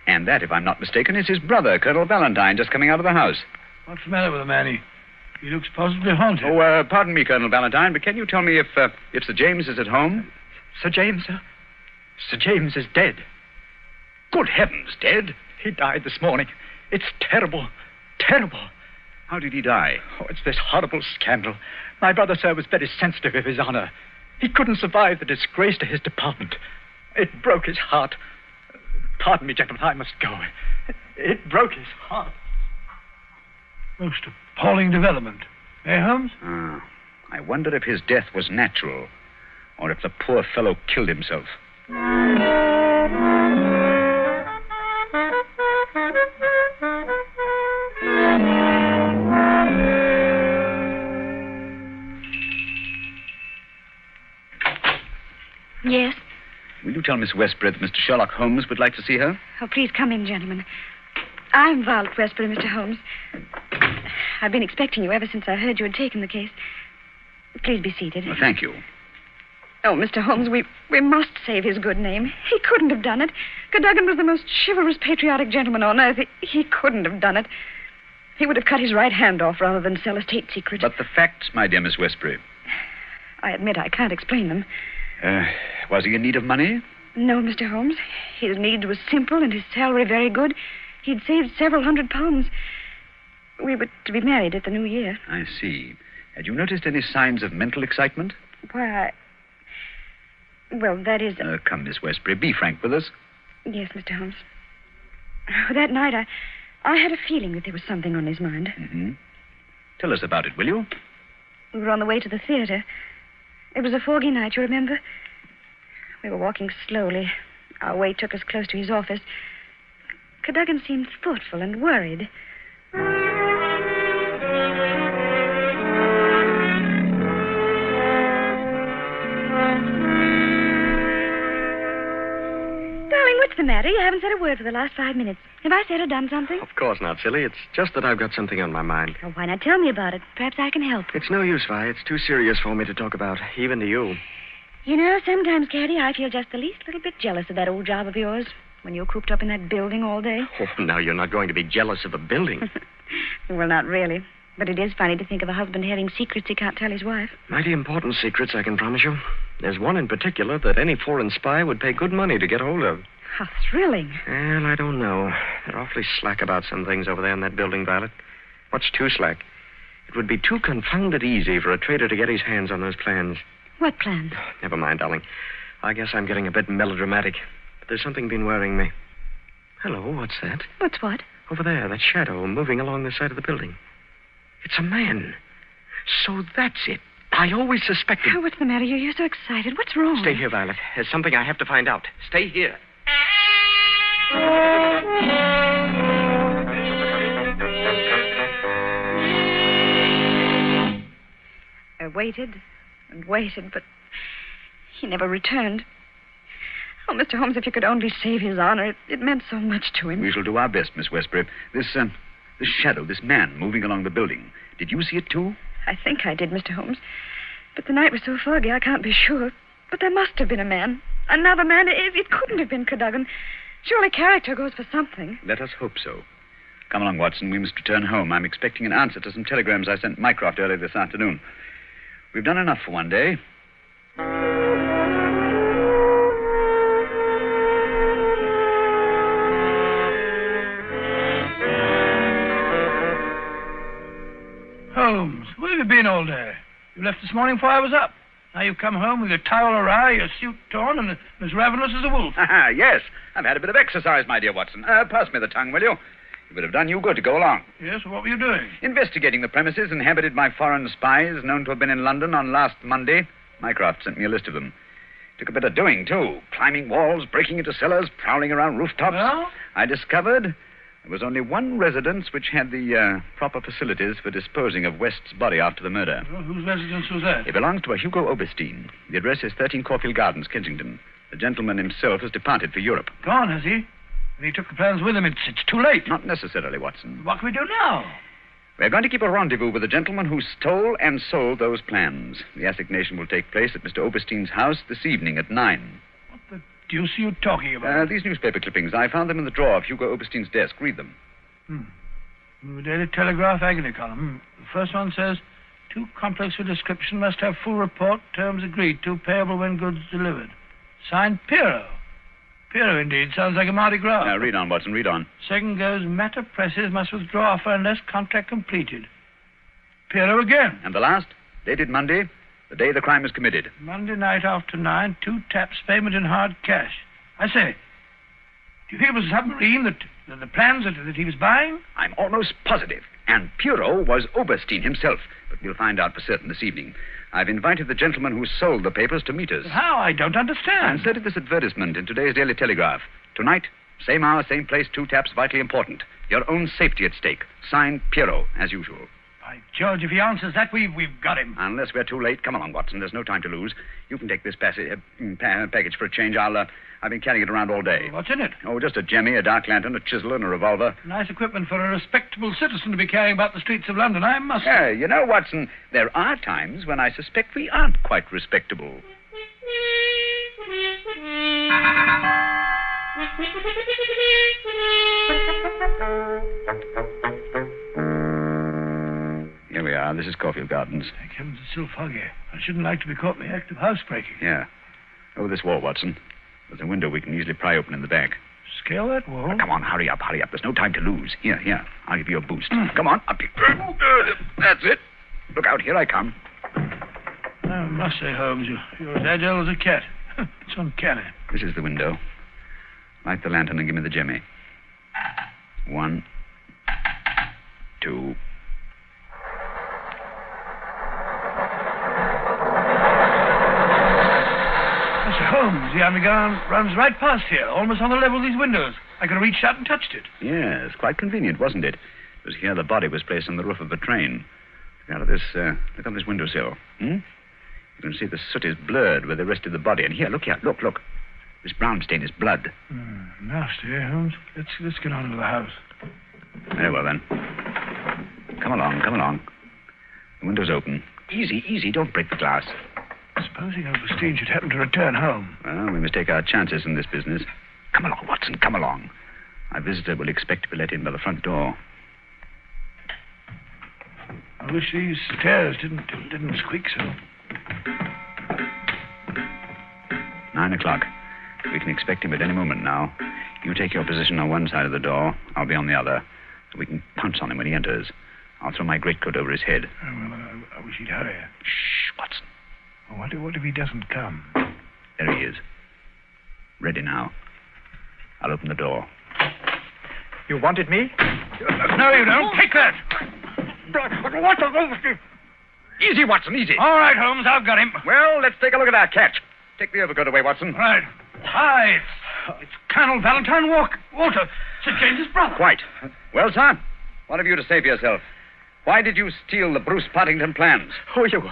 And that, if I'm not mistaken, is his brother, Colonel Valentine, just coming out of the house. What's the matter with the man? He looks positively haunted. Oh, pardon me, Colonel Valentine, but can you tell me if Sir James is at home? Sir James, sir? Sir James is dead. Good heavens, dead? He died this morning. It's terrible. Terrible. How did he die? Oh, it's this horrible scandal. My brother, sir, was very sensitive of his honor. He couldn't survive the disgrace to his department. It broke his heart. Pardon me, gentlemen, I must go. It broke his heart. Most appalling development. Eh, Holmes? I wonder if his death was natural, or if the poor fellow killed himself. Yes? Will you tell Miss Westbury that Mr. Sherlock Holmes would like to see her? Oh, please come in, gentlemen. I'm Violet Westbury, Mr. Holmes. I've been expecting you ever since I heard you had taken the case. Please be seated. Well, thank you. Oh, Mr. Holmes, we must save his good name. He couldn't have done it. Cadogan was the most chivalrous, patriotic gentleman on earth. He couldn't have done it. He would have cut his right hand off rather than sell a state secret. But the facts, my dear Miss Westbury. I admit I can't explain them. Was he in need of money? No, Mr. Holmes. His needs were simple and his salary very good. He'd saved several £100. We were to be married at the new year. I see. Had you noticed any signs of mental excitement? Why, well, that is... Come, Miss Westbury, be frank with us. Yes, Mr. Holmes. That night, I had a feeling that there was something on his mind. Mm-hmm. Tell us about it, will you? We were on the way to the theater. It was a foggy night, you remember? We were walking slowly. Our way took us close to his office. Cadogan seemed thoughtful and worried. Darling, what's the matter? You haven't said a word for the last 5 minutes. Have I said or done something? Of course not, silly. It's just that I've got something on my mind. Oh, why not tell me about it? Perhaps I can help. It's no use, Vi. It's too serious for me to talk about, even to you. You know, sometimes, Caddy, I feel just the least little bit jealous of that old job of yours when you're cooped up in that building all day. Oh, now you're not going to be jealous of a building. Well, not really. But it is funny to think of a husband having secrets he can't tell his wife. Mighty important secrets, I can promise you. There's one in particular that any foreign spy would pay good money to get hold of. How thrilling. Well, I don't know. They're awfully slack about some things over there in that building, Violet. What's too slack? It would be too confounded easy for a traitor to get his hands on those plans. What plans? Never mind, darling. I guess I'm getting a bit melodramatic. But there's something been worrying me. Hello, what's that? What's what? Over there, that shadow moving along the side of the building. It's a man. So that's it. I always suspected... Oh, what's the matter? You're so excited. What's wrong? Stay here, Violet. There's something I have to find out. Stay here. I waited and waited, but he never returned. Oh, Mr. Holmes, if you could only save his honor, it meant so much to him. We shall do our best, Miss Westbury. This shadow, this man moving along the building. Did you see it, too? I think I did, Mr. Holmes. But the night was so foggy, I can't be sure. But there must have been a man. Another man. It couldn't have been Cadogan. Surely character goes for something. Let us hope so. Come along, Watson. We must return home. I'm expecting an answer to some telegrams I sent Mycroft early this afternoon. We've done enough for one day. Holmes, where have you been all day? You left this morning before I was up. Now you've come home with your towel awry, your suit torn, and as ravenous as a wolf. Yes, I've had a bit of exercise, my dear Watson. Pass me the tongue, will you? It would have done you good to go along. Yes, what were you doing? Investigating the premises inhabited by foreign spies known to have been in London on last Monday. Mycroft sent me a list of them. Took a bit of doing, too. Climbing walls, breaking into cellars, prowling around rooftops. Well? I discovered there was only one residence which had the proper facilities for disposing of West's body after the murder. Well, whose residence was that? It belongs to a Hugo Oberstein. The address is 13 Caulfield Gardens, Kensington. The gentleman himself has departed for Europe. Gone, has he? And he took the plans with him. It's too late. Not necessarily, Watson. What can we do now? We're going to keep a rendezvous with the gentleman who stole and sold those plans. The assignation will take place at Mr. Oberstein's house this evening at 9. What the deuce are you talking about? These newspaper clippings. I found them in the drawer of Hugo Oberstein's desk. Read them. The Daily Telegraph agony column. The first one says, too complex for description, must have full report, terms agreed to, payable when goods delivered. Signed, Piero. Piero, indeed. Sounds like a Mardi Gras. Now, read on, Watson, read on. Second goes, matter presses, must withdraw offer unless contract completed. Piero again. And the last, dated Monday, the day the crime was committed. Monday night after 9, 2 taps, payment in hard cash. I say, do you think it was a submarine that the plans that he was buying? I'm almost positive. And Piero was Oberstein himself. But we'll find out for certain this evening. I've invited the gentleman who sold the papers to meet us. How? I don't understand. I inserted this advertisement in today's Daily Telegraph. Tonight, same hour, same place, 2 taps, vitally important. Your own safety at stake. Signed, Piero, as usual. By George, if he answers that, we've got him. Unless we're too late. Come along, Watson. There's no time to lose. You can take this package for a change. I've been carrying it around all day. What's in it? Oh, just a jemmy, a dark lantern, a chisel, and a revolver. Nice equipment for a respectable citizen to be carrying about the streets of London, I must say. Yeah, you know, Watson, there are times when I suspect we aren't quite respectable. Here we are. This is Caulfield Gardens. Thank heavens, it's still foggy. I shouldn't like to be caught in the act of housebreaking. Yeah. Over this wall, Watson. There's a window we can easily pry open in the back. Scale that wall? Now, come on, hurry up. There's no time to lose. Here. I'll give you a boost. Come on, up here. That's it. Look out, here I come. I must say, Holmes, you're as agile as a cat. It's uncanny. This is the window. Light the lantern and give me the jemmy. 1, 2. Mr. Holmes, the underground runs right past here, almost on the level of these windows. I could have reached out and touched it. Yes, quite convenient, wasn't it? It was here the body was placed on the roof of a train. Look out of this windowsill. You can see the soot is blurred where they rested the body. And here, look. This brown stain is blood. Nasty, eh, Holmes? Let's get on to the house. Very well, then. Come along. The window's open. Easy, don't break the glass. Supposing Oberstein should happen to return home. Well, we must take our chances in this business. Come along, Watson, come along. Our visitor will expect to be let in by the front door. I wish these stairs didn't squeak so. 9 o'clock. We can expect him at any moment now. You take your position on one side of the door. I'll be on the other. So we can pounce on him when he enters. I'll throw my greatcoat over his head. Oh, well, I wish he'd hurry. Shh, Watson. Oh, what if he doesn't come? There he is. Ready now. I'll open the door. You wanted me? No, you don't. Take that. What the... Easy, Watson, easy. All right, Holmes, I've got him. Well, let's take a look at our catch. Take the overcoat away, Watson. Right. Hi, It's Colonel Valentine Walter, Sir James's brother. Quite. Well, sir, what have you to say for yourself? Why did you steal the Bruce Partington plans? Who are you?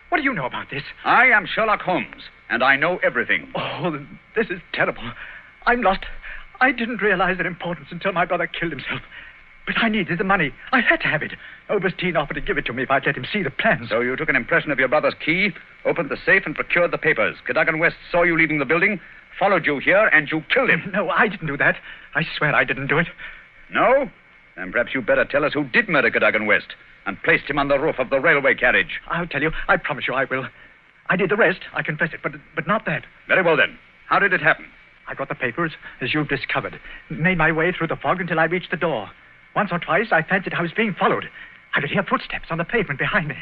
What do you know about this? I am Sherlock Holmes, and I know everything. Oh, this is terrible. I'm lost. I didn't realize their importance until my brother killed himself. But I needed the money. I had to have it. Oberstein offered to give it to me if I'd let him see the plans. So you took an impression of your brother's key, opened the safe, and procured the papers. Cadogan West saw you leaving the building, followed you here, and you killed him. No, I didn't do that. I swear I didn't do it. No? Then perhaps you'd better tell us who did murder Cadogan West and placed him on the roof of the railway carriage. I'll tell you. I promise you I will. I did the rest. I confess it, but not that. Very well, then. How did it happen? I got the papers, as you've discovered. Made my way through the fog until I reached the door. Once or twice, I fancied I was being followed. I could hear footsteps on the pavement behind me.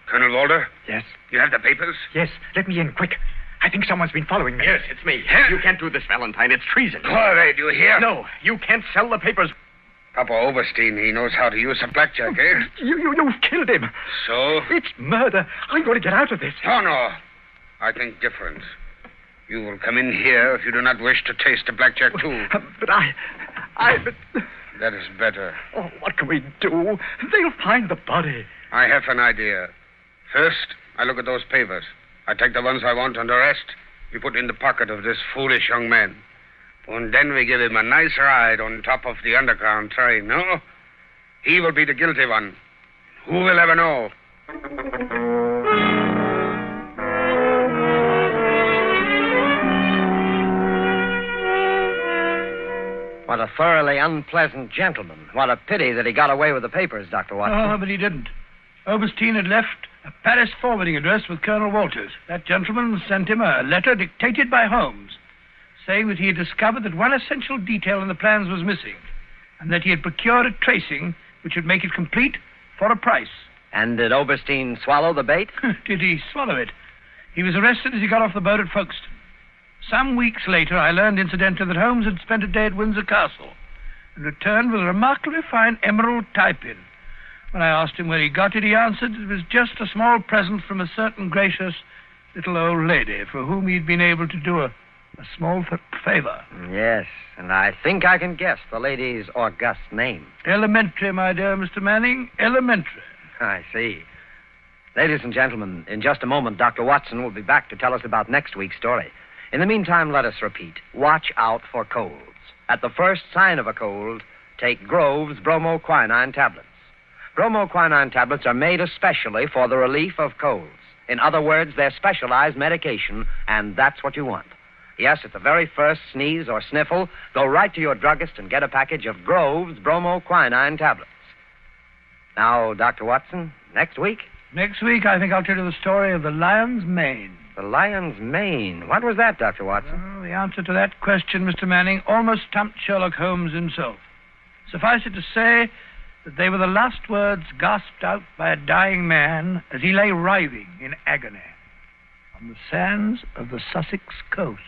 Colonel Walter? Yes? You have the papers? Yes. Let me in, quick. I think someone's been following me. Yes, it's me. You can't do this, Valentine. It's treason. Go away, do you hear? No, you can't sell the papers. Papa Oberstein, he knows how to use a blackjack, eh? You've killed him. So? It's murder. I'm going to get out of this. Oh, no. I think different. You will come in here if you do not wish to taste the blackjack, too. But That is better. Oh, what can we do? They'll find the body. I have an idea. First, I look at those papers. I take the ones I want, and the rest we put in the pocket of this foolish young man. And then we give him a nice ride on top of the underground train, no? He will be the guilty one. Who will ever know? What a thoroughly unpleasant gentleman. What a pity that he got away with the papers, Dr. Watson. Oh, but he didn't. Oberstein had left a Paris forwarding address with Colonel Walters. That gentleman sent him a letter dictated by Holmes, saying that he had discovered that one essential detail in the plans was missing, and that he had procured a tracing which would make it complete for a price. And did Oberstein swallow the bait? Did he swallow it? He was arrested as he got off the boat at Folkestone. Some weeks later, I learned, incidentally, that Holmes had spent a day at Windsor Castle and returned with a remarkably fine emerald tie-pin. When I asked him where he got it, he answered it was just a small present from a certain gracious little old lady for whom he'd been able to do a small favor. Yes, and I think I can guess the lady's august name. Elementary, my dear Mr. Manning, elementary. I see. Ladies and gentlemen, in just a moment, Dr. Watson will be back to tell us about next week's story. In the meantime, let us repeat. Watch out for colds. At the first sign of a cold, take Grove's bromoquinine tablets. Bromoquinine tablets are made especially for the relief of colds. In other words, they're specialized medication, and that's what you want. Yes, at the very first sneeze or sniffle, go right to your druggist and get a package of Grove's bromoquinine tablets. Now, Dr. Watson, next week? Next week, I think I'll tell you the story of the lion's mane. The lion's mane? What was that, Dr. Watson? Well, the answer to that question, Mr. Manning, almost stumped Sherlock Holmes himself. Suffice it to say that they were the last words gasped out by a dying man as he lay writhing in agony on the sands of the Sussex coast.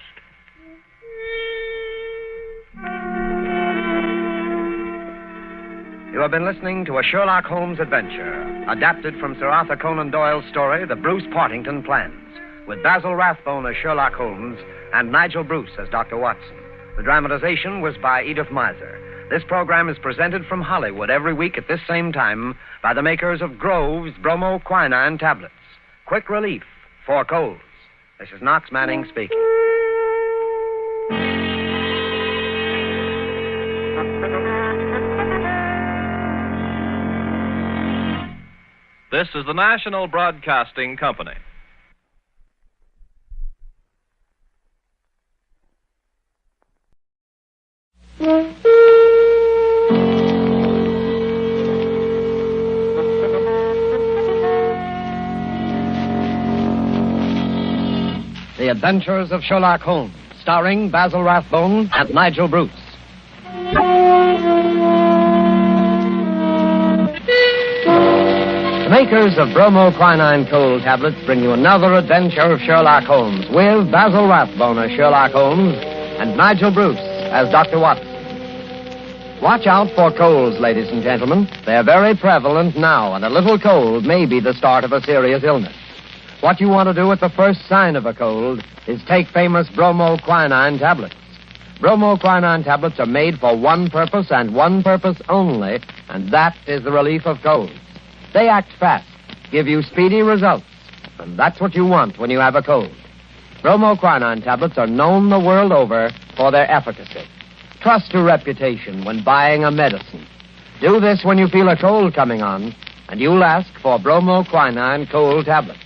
You have been listening to a Sherlock Holmes adventure, adapted from Sir Arthur Conan Doyle's story, The Bruce Partington Plans, with Basil Rathbone as Sherlock Holmes and Nigel Bruce as Dr. Watson. The dramatization was by Edith Miser. This program is presented from Hollywood every week at this same time by the makers of Grove's bromoquinine tablets. Quick relief for colds. This is Knox Manning speaking. This is the National Broadcasting Company. The Adventures of Sherlock Holmes, starring Basil Rathbone and Nigel Bruce. The makers of bromoquinine cold tablets bring you another adventure of Sherlock Holmes with Basil Rathbone as Sherlock Holmes and Nigel Bruce as Dr. Watson. Watch out for colds, ladies and gentlemen. They're very prevalent now, and a little cold may be the start of a serious illness. What you want to do at the first sign of a cold is take famous bromoquinine tablets. Bromoquinine tablets are made for one purpose and one purpose only, and that is the relief of colds. They act fast, give you speedy results, and that's what you want when you have a cold. Bromoquinine tablets are known the world over for their efficacy. Trust your reputation when buying a medicine. Do this when you feel a cold coming on, and you'll ask for bromoquinine cold tablets.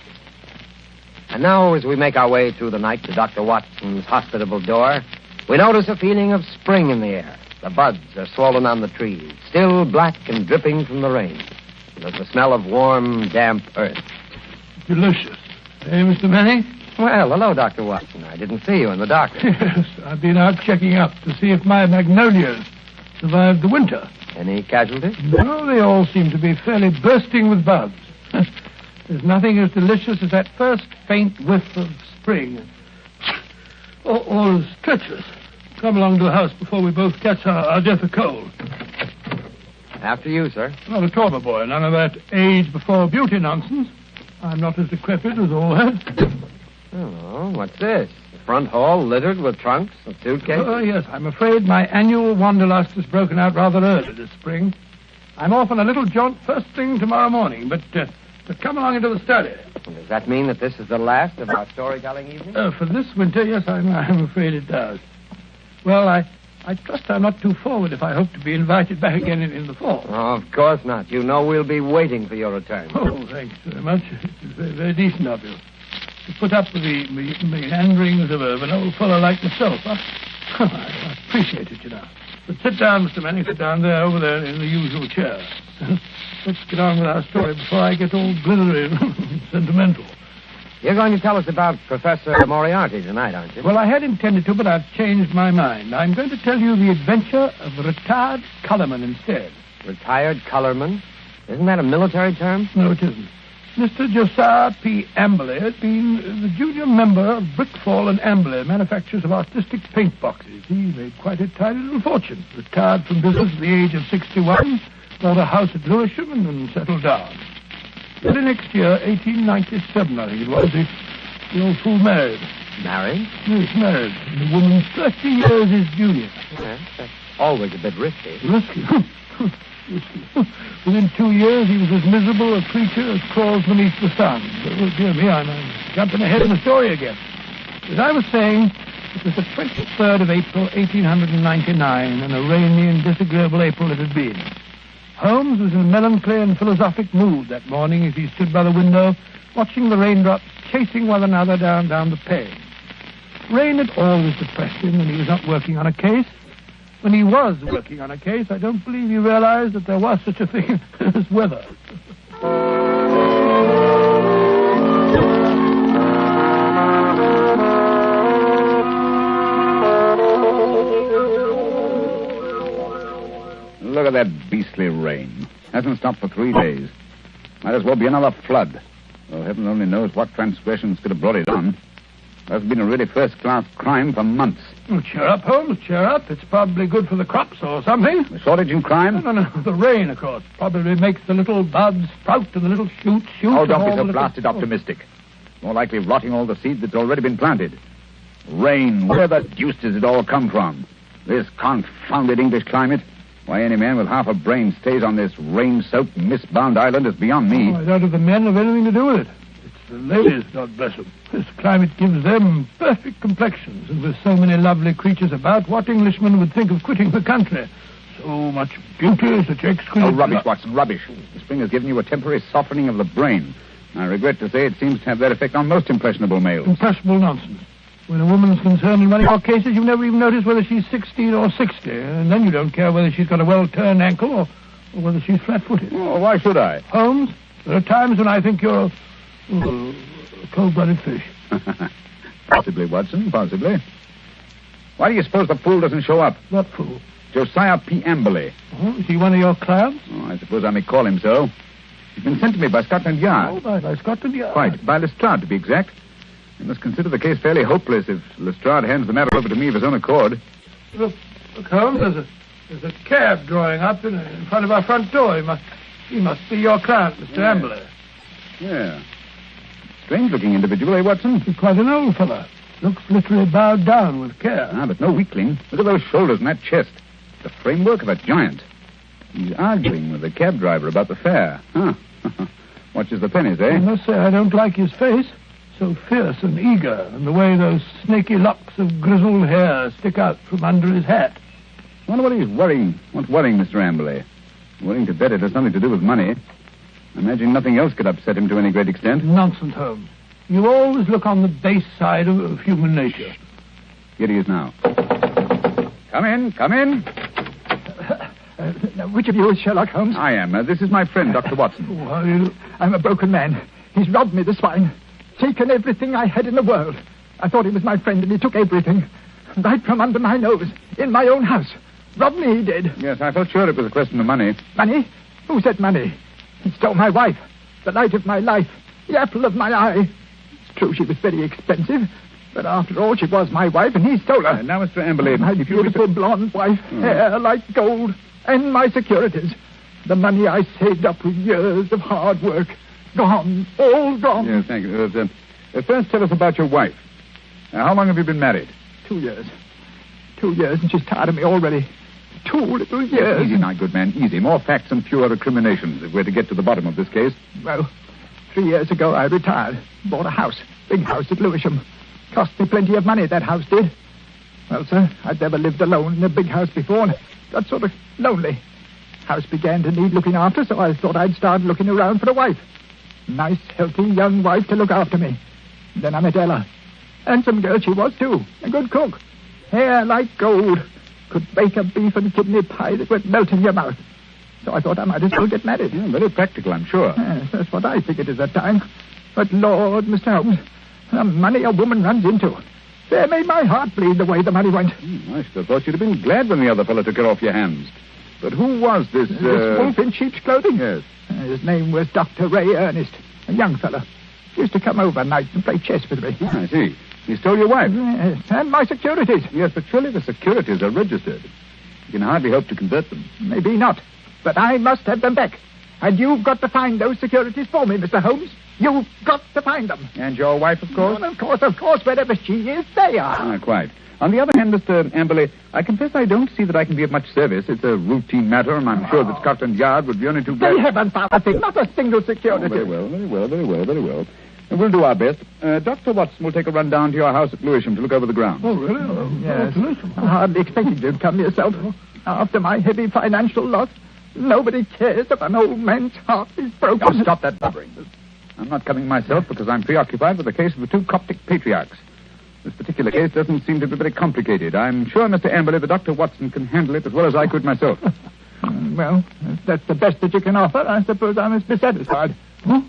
And now, as we make our way through the night to Dr. Watson's hospitable door, we notice a feeling of spring in the air. The buds are swollen on the trees, still black and dripping from the rain. And there's the smell of warm, damp earth. Delicious. Hey, Mr. Manning? Well, hello, Dr. Watson. I didn't see you in the dark. Yes, I've been out checking up to see if my magnolias survived the winter. Any casualties? No, they all seem to be fairly bursting with buds. There's nothing as delicious as that first faint whiff of spring. All is treacherous. Come along to the house before we both catch our death of cold. After you, sir. Not at all, my boy. None of that age before beauty nonsense. I'm not as decrepit as all that. Oh, what's this? The front hall littered with trunks and suitcases? Oh, yes. I'm afraid my annual wanderlust has broken out rather early this spring. I'm off on a little jaunt first thing tomorrow morning, but come along into the study. Does that mean that this is the last of our storytelling evening? For this winter, yes, I'm afraid it does. Well, I trust I'm not too forward if I hope to be invited back again in the fall. Oh, of course not. You know we'll be waiting for your return. Oh, thanks very much. It's very, very decent of you to put up with the meanderings of an old fellow like myself. I appreciate it, you know. But sit down, Mr. Manning. Sit down there, over there, in the usual chair. Let's get on with our story before I get all glittery and sentimental. You're going to tell us about Professor Moriarty tonight, aren't you? Well, I had intended to, but I've changed my mind. I'm going to tell you the adventure of a retired colorman instead. Retired colorman? Isn't that a military term? No, it isn't. Mr. Josiah P. Amberley had been the junior member of Brickfall and Amberley, manufacturers of artistic paint boxes. He made quite a tidy little fortune. Retired from business at the age of 61, bought a house at Lewisham and then settled down. Early next year, 1897, I think it was, the old fool married. Married? Yes, married. And the woman 30 years his junior. Yes, that's always a bit risky. Risky? Within 2 years, he was as miserable a creature as crawls beneath the sun. Oh, dear me, I'm jumping ahead in the story again. As I was saying, it was the 23rd of April, 1899, and a rainy and disagreeable April it had been. Holmes was in a melancholy and philosophic mood that morning as he stood by the window, watching the raindrops chasing one another down the pane. Rain had always depressed him when he was not working on a case. When he was working on a case, I don't believe he realized that there was such a thing as weather. Look at that beastly rain. Hasn't stopped for 3 days. Might as well be another flood. Well, heaven only knows what transgressions could have brought it on. That's been a really first-class crime for months. Oh, cheer up, Holmes, cheer up. It's probably good for the crops or something. The shortage in crime? No. The rain, of course. Probably makes the little buds sprout and the little shoots shoot. Oh, don't be so blasted optimistic. More likely rotting all the seed that's already been planted. Rain, where the deuce does it all come from? This confounded English climate? Why any man with half a brain stays on this rain-soaked, mist-bound island is beyond me. Oh, I doubt if the men have anything to do with it. It's the ladies, God bless them. This climate gives them perfect complexions, and with so many lovely creatures about, what Englishman would think of quitting the country? So much beauty, such exquisite... Oh, rubbish, Watson, rubbish. The spring has given you a temporary softening of the brain. I regret to say it seems to have that effect on most impressionable males. Impressionable nonsense. When a woman's concerned in one of your cases, you never even notice whether she's 16 or 60, and then you don't care whether she's got a well-turned ankle or whether she's flat-footed. Oh, why should I? Holmes, there are times when I think you're a cold-blooded fish. Possibly, Watson, possibly. Why do you suppose the fool doesn't show up? What fool? Josiah P. Amberley. Oh, is he one of your clients? Oh, I suppose I may call him so. He's been sent to me by Scotland Yard. Oh, by Scotland Yard? Quite. By Lestrade, to be exact. You must consider the case fairly hopeless if Lestrade hands the matter over to me of his own accord. Look, Holmes, There's a cab drawing up in front of our front door. He must be your client, Mr. Amberley. Yeah. Strange-looking individual, eh, Watson? He's quite an old fellow. Looks literally bowed down with care. Ah, but no weakling. Look at those shoulders and that chest. The framework of a giant. He's arguing with the cab driver about the fare. Huh. Watches the pennies, eh? I must say I don't like his face. So fierce and eager, and the way those snaky locks of grizzled hair stick out from under his hat. I wonder what he's worrying. What's worrying Mr. Amberley? Willing to bet it has something to do with money. I imagine nothing else could upset him to any great extent. Nonsense, Holmes. You always look on the base side of human nature. Here he is now. Come in, come in. Which of you is Sherlock Holmes? I am. This is my friend, Dr. Watson. Who are you? I'm a broken man. He's robbed me, the swine. Taken everything I had in the world. I thought he was my friend, and he took everything. Right from under my nose, in my own house. Robbed me, he did. Yes, I felt sure it was a question of money. Money? Who said money? He stole my wife, the light of my life, the apple of my eye. It's true she was very expensive, but after all, she was my wife, and he stole her. Now, Mr. Amberley... My beautiful blonde wife, hair like gold, and my securities. The money I saved up with years of hard work. Gone, all gone. Yes, thank you. First, tell us about your wife. How long have you been married? 2 years. 2 years, and she's tired of me already. 2 little years. Easy now, good man, easy. More facts and fewer recriminations if we're to get to the bottom of this case. Well, 3 years ago I retired. Bought a house. Big house at Lewisham. Cost me plenty of money, that house did. Well, sir, I'd never lived alone in a big house before and got sort of lonely. House began to need looking after, so I thought I'd start looking around for a wife. Nice, healthy, young wife to look after me. Then I met Ella. Handsome girl she was, too. A good cook. Hair like gold. Could bake a beef and kidney pie that would melt in your mouth. So I thought I might as well get married. Yeah, very practical, I'm sure. Yes, that's what I figured at that time. But, Lord, Mr. Holmes, the money a woman runs into. They made my heart bleed the way the money went. I should have thought you'd have been glad when the other fellow took it off your hands. But who was this... This wolf in sheep's clothing? Yes. His name was Dr. Ray Ernest, a young fellow. He used to come over nights and play chess with me. I see. He stole your wife? Yes, and my securities. Yes, but surely the securities are registered. You can hardly hope to convert them. Maybe not, but I must have them back. And you've got to find those securities for me, Mr. Holmes. You've got to find them. And your wife, of course? Oh, of course, wherever she is, they are. Ah, quite. On the other hand, Mr. Amberley, I confess I don't see that I can be of much service. It's a routine matter, and I'm sure that Scotland Yard would be only too glad... They haven't found a thing, not a single security. Oh, very well. We'll do our best. Dr. Watson will take a run down to your house at Lewisham to look over the grounds. Oh, really? Yes. I hardly expected you to come yourself. After my heavy financial loss, nobody cares if an old man's heart is broken. Oh, stop that blubbering. I'm not coming myself because I'm preoccupied with the case of the 2 Coptic patriarchs. This particular case doesn't seem to be very complicated. I'm sure, Mr. Amberley, that Dr. Watson can handle it as well as I could myself. Well, if that's the best that you can offer, I suppose I must be satisfied. Huh?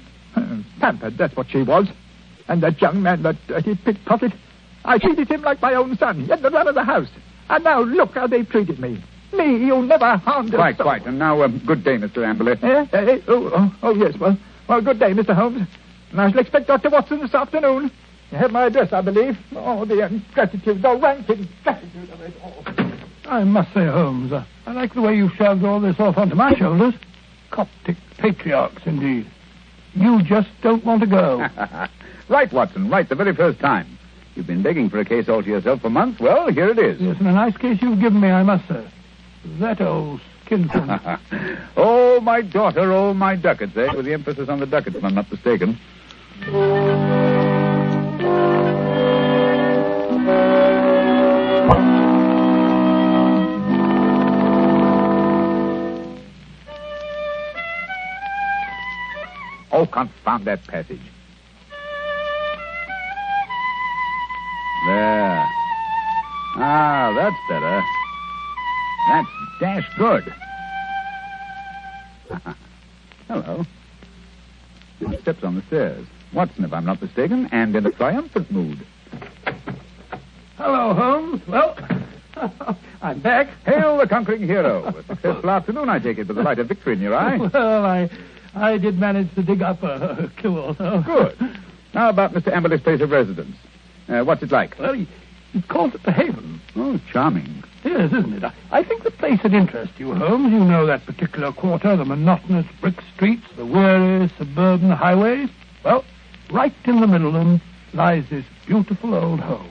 Pampered, that's what she was. And that young man, that dirty pickpocket, I treated him like my own son. He had the run of the house. And now look how they treated me. Me, you never harmed a soul. Quite. And now, good day, Mr. Amberley. Yes. Well, good day, Mr. Holmes. And I shall expect Dr. Watson this afternoon. You have my address, I believe. Oh, the ingratitude, the rank ingratitude of it all. I must say, Holmes, I like the way you've shoved all this off onto my shoulders. Coptic patriarchs, indeed. You just don't want to go. Right, Watson, right, the very first time. You've been begging for a case all to yourself for months. Well, here it is. Yes, and a nice case you've given me, I must say. That old skinflint. Oh, my daughter, oh, my ducats, eh? With the emphasis on the ducats, if I'm not mistaken. Oh, confound that passage. There. Ah, that's better. That's dash good. Hello. Steps on the stairs. Watson, if I'm not mistaken, and in a triumphant mood. Hello, Holmes. Well, I'm back. Hail the conquering hero. A successful afternoon, I take it, with the light of victory in your eye. Well, I did manage to dig up a kill. Good. Now about Mr. Amberley's place of residence. What's it like? Well, he calls it the Haven. Oh, charming. Yes, isn't it? I think the place place that interests you, Holmes. You know that particular quarter, the monotonous brick streets, the weary suburban highways. Well, right in the middle of them lies this beautiful old home,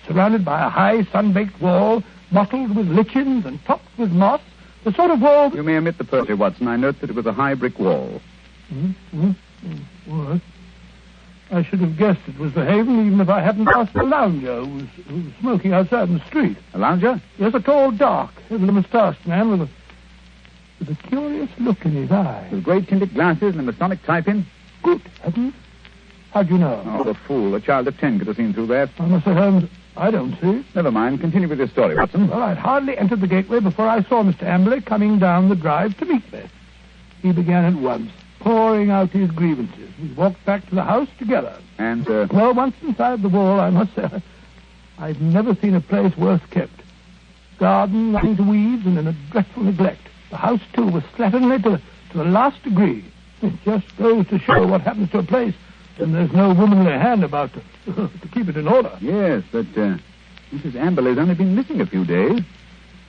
surrounded by a high sun-baked wall, mottled with lichens and topped with moss, the sort of wall... You may omit the Percy, Watson. I note that it was a high brick wall. Well, I should have guessed it was the haven even if I hadn't asked a lounger who was smoking outside in the street. A lounger? Yes, a tall, dark, heavily moustached man with a curious look in his eye. With great tinted glasses and a Masonic type-in? Good heavens. How'd you know? Oh, the fool. A child of 10 could have seen through that. Oh, Mr. Holmes, I don't see. Never mind. Continue with your story, Watson. Well, I'd hardly entered the gateway before I saw Mr. Amberley coming down the drive to meet me. He began at once, pouring out his grievances. We walked back to the house together. And, Well, once inside the wall, I must say, I've never seen a place worse kept. Garden running to weeds and in a dreadful neglect. The house, too, was slatternly to the last degree. It just goes to show what happens to a place when there's no womanly hand about to keep it in order. Yes, but Mrs. Amberley's only been missing a few days.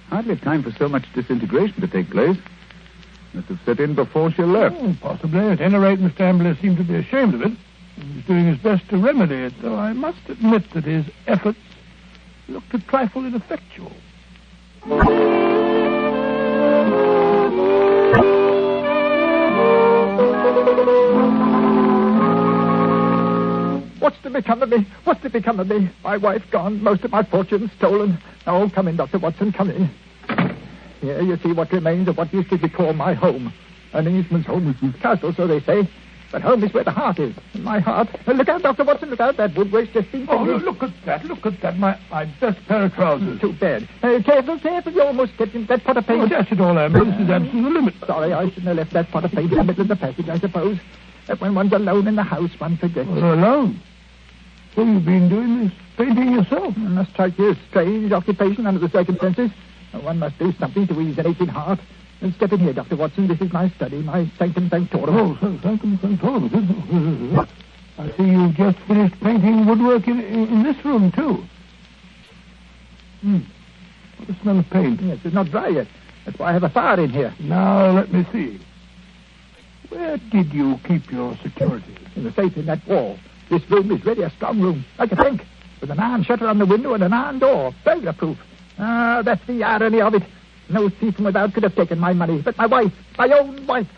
Hardly time for so much disintegration to take place. Must have set in before she left. Oh, possibly. At any rate, Mr. Amberley seemed to be ashamed of it. He was doing his best to remedy it, though I must admit that his efforts looked a trifle ineffectual. What's to become of me? What's to become of me? My wife gone, most of my fortune stolen. Oh, come in, Dr. Watson, come in. Here you see what remains of what used to be called my home. An Englishman's home is his castle, so they say. But home is where the heart is. And my heart... Look out, Dr. Watson, look out. That woodwork's just been... Oh, look at that. My best pair of trousers. Too bad. Careful. You almost kept him that pot of paint. Oh, dash it all, Amber. This is absolutely the limit. Sorry, I shouldn't have left that pot of paint in the middle of the passage, I suppose. That when one's alone in the house, one forgets. Well, alone? So you've been doing this painting yourself? It must strike you a strange occupation under the circumstances. One must do something to ease an aching heart. And step in here, Dr. Watson. This is my study, my sanctum sanctorum. Oh, sanctum sanctorum. I see you've just finished painting woodwork in this room, too. What a smell of paint. Yes, it's not dry yet. That's why I have a fire in here. Now, let me see. Where did you keep your securities? In the safe in that wall. This room is really a strong room, like a bank, with an iron shutter on the window and an iron door, burglar-proof. Ah, that's the irony of it. No thief from without could have taken my money, but my wife, my own wife.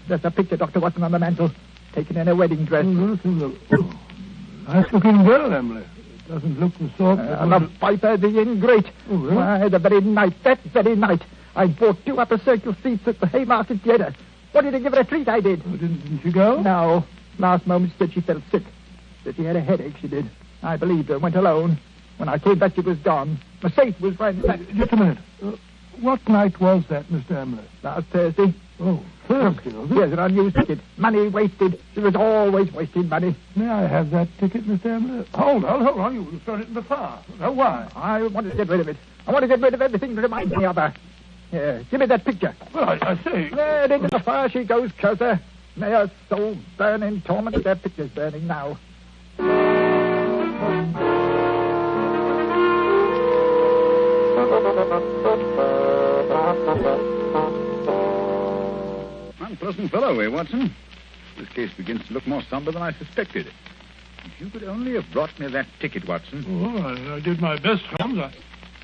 There's a picture, Dr. Watson, on the mantel, taken in a wedding dress. Nice-looking girl, Emily. It doesn't look the sort... the viper, the ingrate. Oh, really? Why, that very night, I bought 2 upper circle seats at the Haymarket Theatre. Wanted to give her a treat, I did. Oh, didn't she go? No. Last moment she said she felt sick. That she had a headache, she did. I believed her, went alone. When I came back, she was gone. The safe was ransacked. Just a minute. What night was that, Mr. Emily? Last Thursday. Oh, Thursday, was it? Yes, an unused ticket. Money wasted. She was always wasting money. May I have that ticket, Mr. Emily? Hold on. You would have thrown it in the fire. No, why? I wanted to get rid of it. I want to get rid of everything that reminds me of her. Here, give me that picture. Well, I say... There, into the fire she goes, Cursor. May her soul burn in torment. That picture's burning now. Unpleasant fellow, eh, Watson? This case begins to look more somber than I suspected. If you could only have brought me that ticket, Watson. Oh, I did my best, Holmes.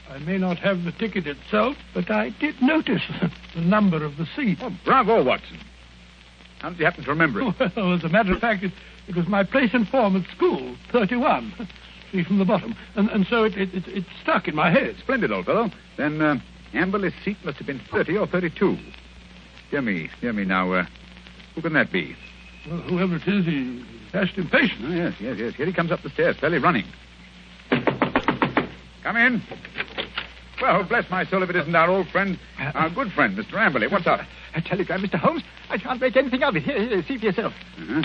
I may not have the ticket itself, but I did notice the number of the seat. Oh, bravo, Watson. How did you happen to remember it? Well, as a matter of fact, it was my place in form at school, 31. See from the bottom. And so it stuck in my head. Splendid, old fellow. Then Amberley's seat must have been 30 or 32. Hear me now. Who can that be? Well, whoever it is, he's dashed impatient. Oh, yes. Here he comes up the stairs, fairly running. Come in. Well, bless my soul if it isn't our old friend, our good friend, Mr. Amberley. What's up? A telegram, Mr. Holmes. I can't make anything of it. Here, see for yourself. Uh-huh.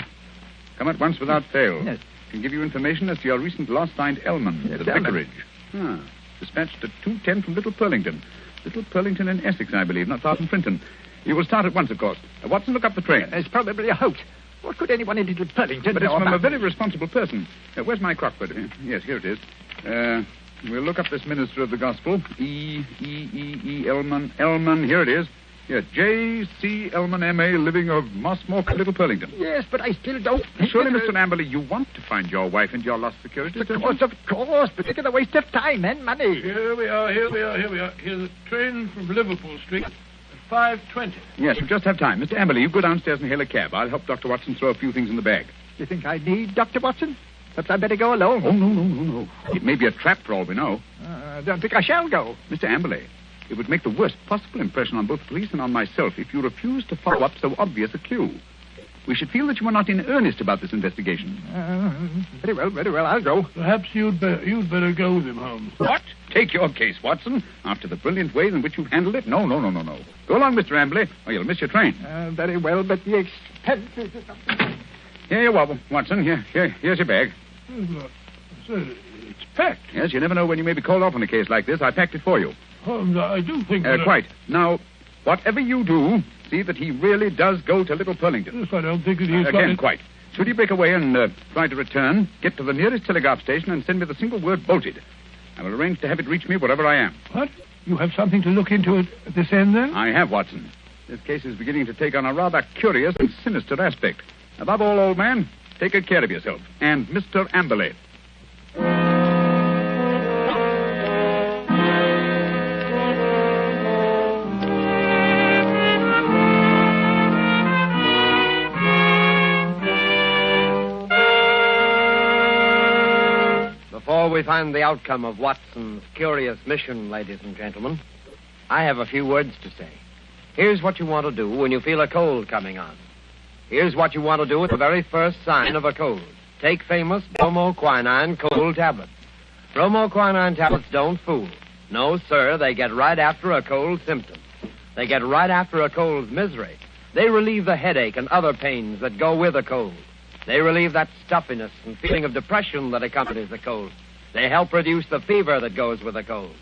Come at once without fail. Yes. Can give you information as to your recent loss signed Elman, Yes, the Elman. vicarage. Dispatched at 2:10 from Little Purlington. Little Purlington in Essex, I believe, not far from Frinton. You will start at once, of course. Watson, look up the train. It's probably a hoax. What could anyone in Little Purlington But know it's from about a very responsible person. Where's my Crockford? Yes, here it is. We'll look up this minister of the gospel. Elman. Here it is. Yes, J.C. Elman, M.A., living of Mossmore, Little Purlington. Yes, but I still don't... Surely, Mr. Amberley, you want to find your wife and your lost security, don't you? Of course, but think of the waste of time and money. Here we are. Here's the train from Liverpool Street at 5:20. Yes, we just have time. Mr. Amberley, you go downstairs and hail a cab. I'll help Dr. Watson throw a few things in the bag. You think I need Dr. Watson? Perhaps I'd better go alone. Oh, no. It may be a trap for all we know. I don't think I shall go. Mr. Amberley, it would make the worst possible impression on both police and on myself if you refused to follow up so obvious a clue. We should feel that you are not in earnest about this investigation. Very well, I'll go. Perhaps you'd better go with him, Holmes. What? Take your case, Watson. After the brilliant way in which you've handled it? No. Go along, Mr. Amberley, or you'll miss your train. Very well, but the expenses or something. Here you are, Watson. Here's your bag. It's packed. Yes, you never know when you may be called off on a case like this. I packed it for you. Holmes, I do think Quite. Now, whatever you do, see that he really does go to Little Purlington. Yes, I don't think that he's Again, quite. Should he break away and try to return, get to the nearest telegraph station and send me the single word bolted. I will arrange to have it reach me wherever I am. What? You have something to look into at this end, then? I have, Watson. This case is beginning to take on a rather curious and sinister aspect. Above all, old man, take good care of yourself. And Mr. Amberley. Before we find the outcome of Watson's curious mission, ladies and gentlemen, I have a few words to say. Here's what you want to do when you feel a cold coming on. Here's what you want to do at the very first sign of a cold. Take famous bromoquinine cold tablets. Bromoquinine tablets don't fool. No, sir, they get right after a cold symptom. They get right after a cold's misery. They relieve the headache and other pains that go with a cold. They relieve that stuffiness and feeling of depression that accompanies a cold. They help reduce the fever that goes with a cold.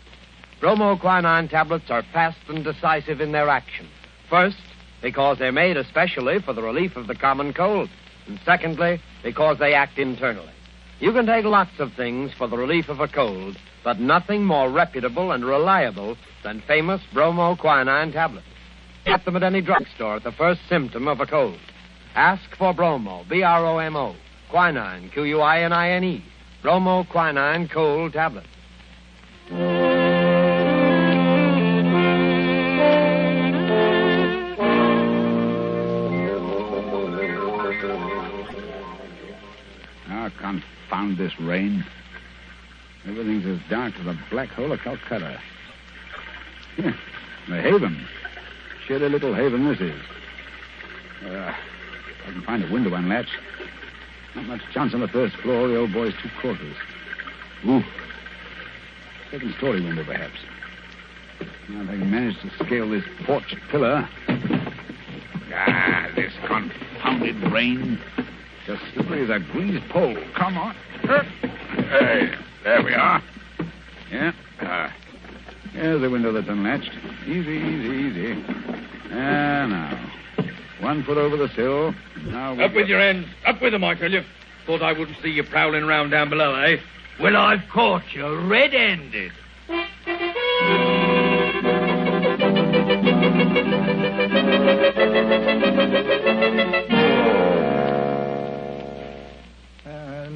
Bromoquinine tablets are fast and decisive in their action. First, because they're made especially for the relief of the common cold. And secondly, because they act internally. You can take lots of things for the relief of a cold, but nothing more reputable and reliable than famous bromoquinine tablets. Get them at any drugstore at the first symptom of a cold. Ask for bromo, B-R-O-M-O, quinine, Q-U-I-N-I-N-E, bromoquinine cold tablets. Oh, confound this rain. Everything's as dark as a black hole of Calcutta. Yeah, the haven. Shitty little haven this is. I can find a window unlatched. Not much chance on the first floor. The old boy's 2 quarters. Ooh. Second-story window, perhaps. Now, if I can manage to scale this porch pillar. This confounded rain. Just slippery as a greased pole. Come on. Hey, there we are. Yeah. Here's the window that's unlatched. Easy. Now. 1 foot over the sill. Now up with your hands. Up with them, I tell you. Thought I wouldn't see you prowling round down below, eh? Well, I've caught you red-handed.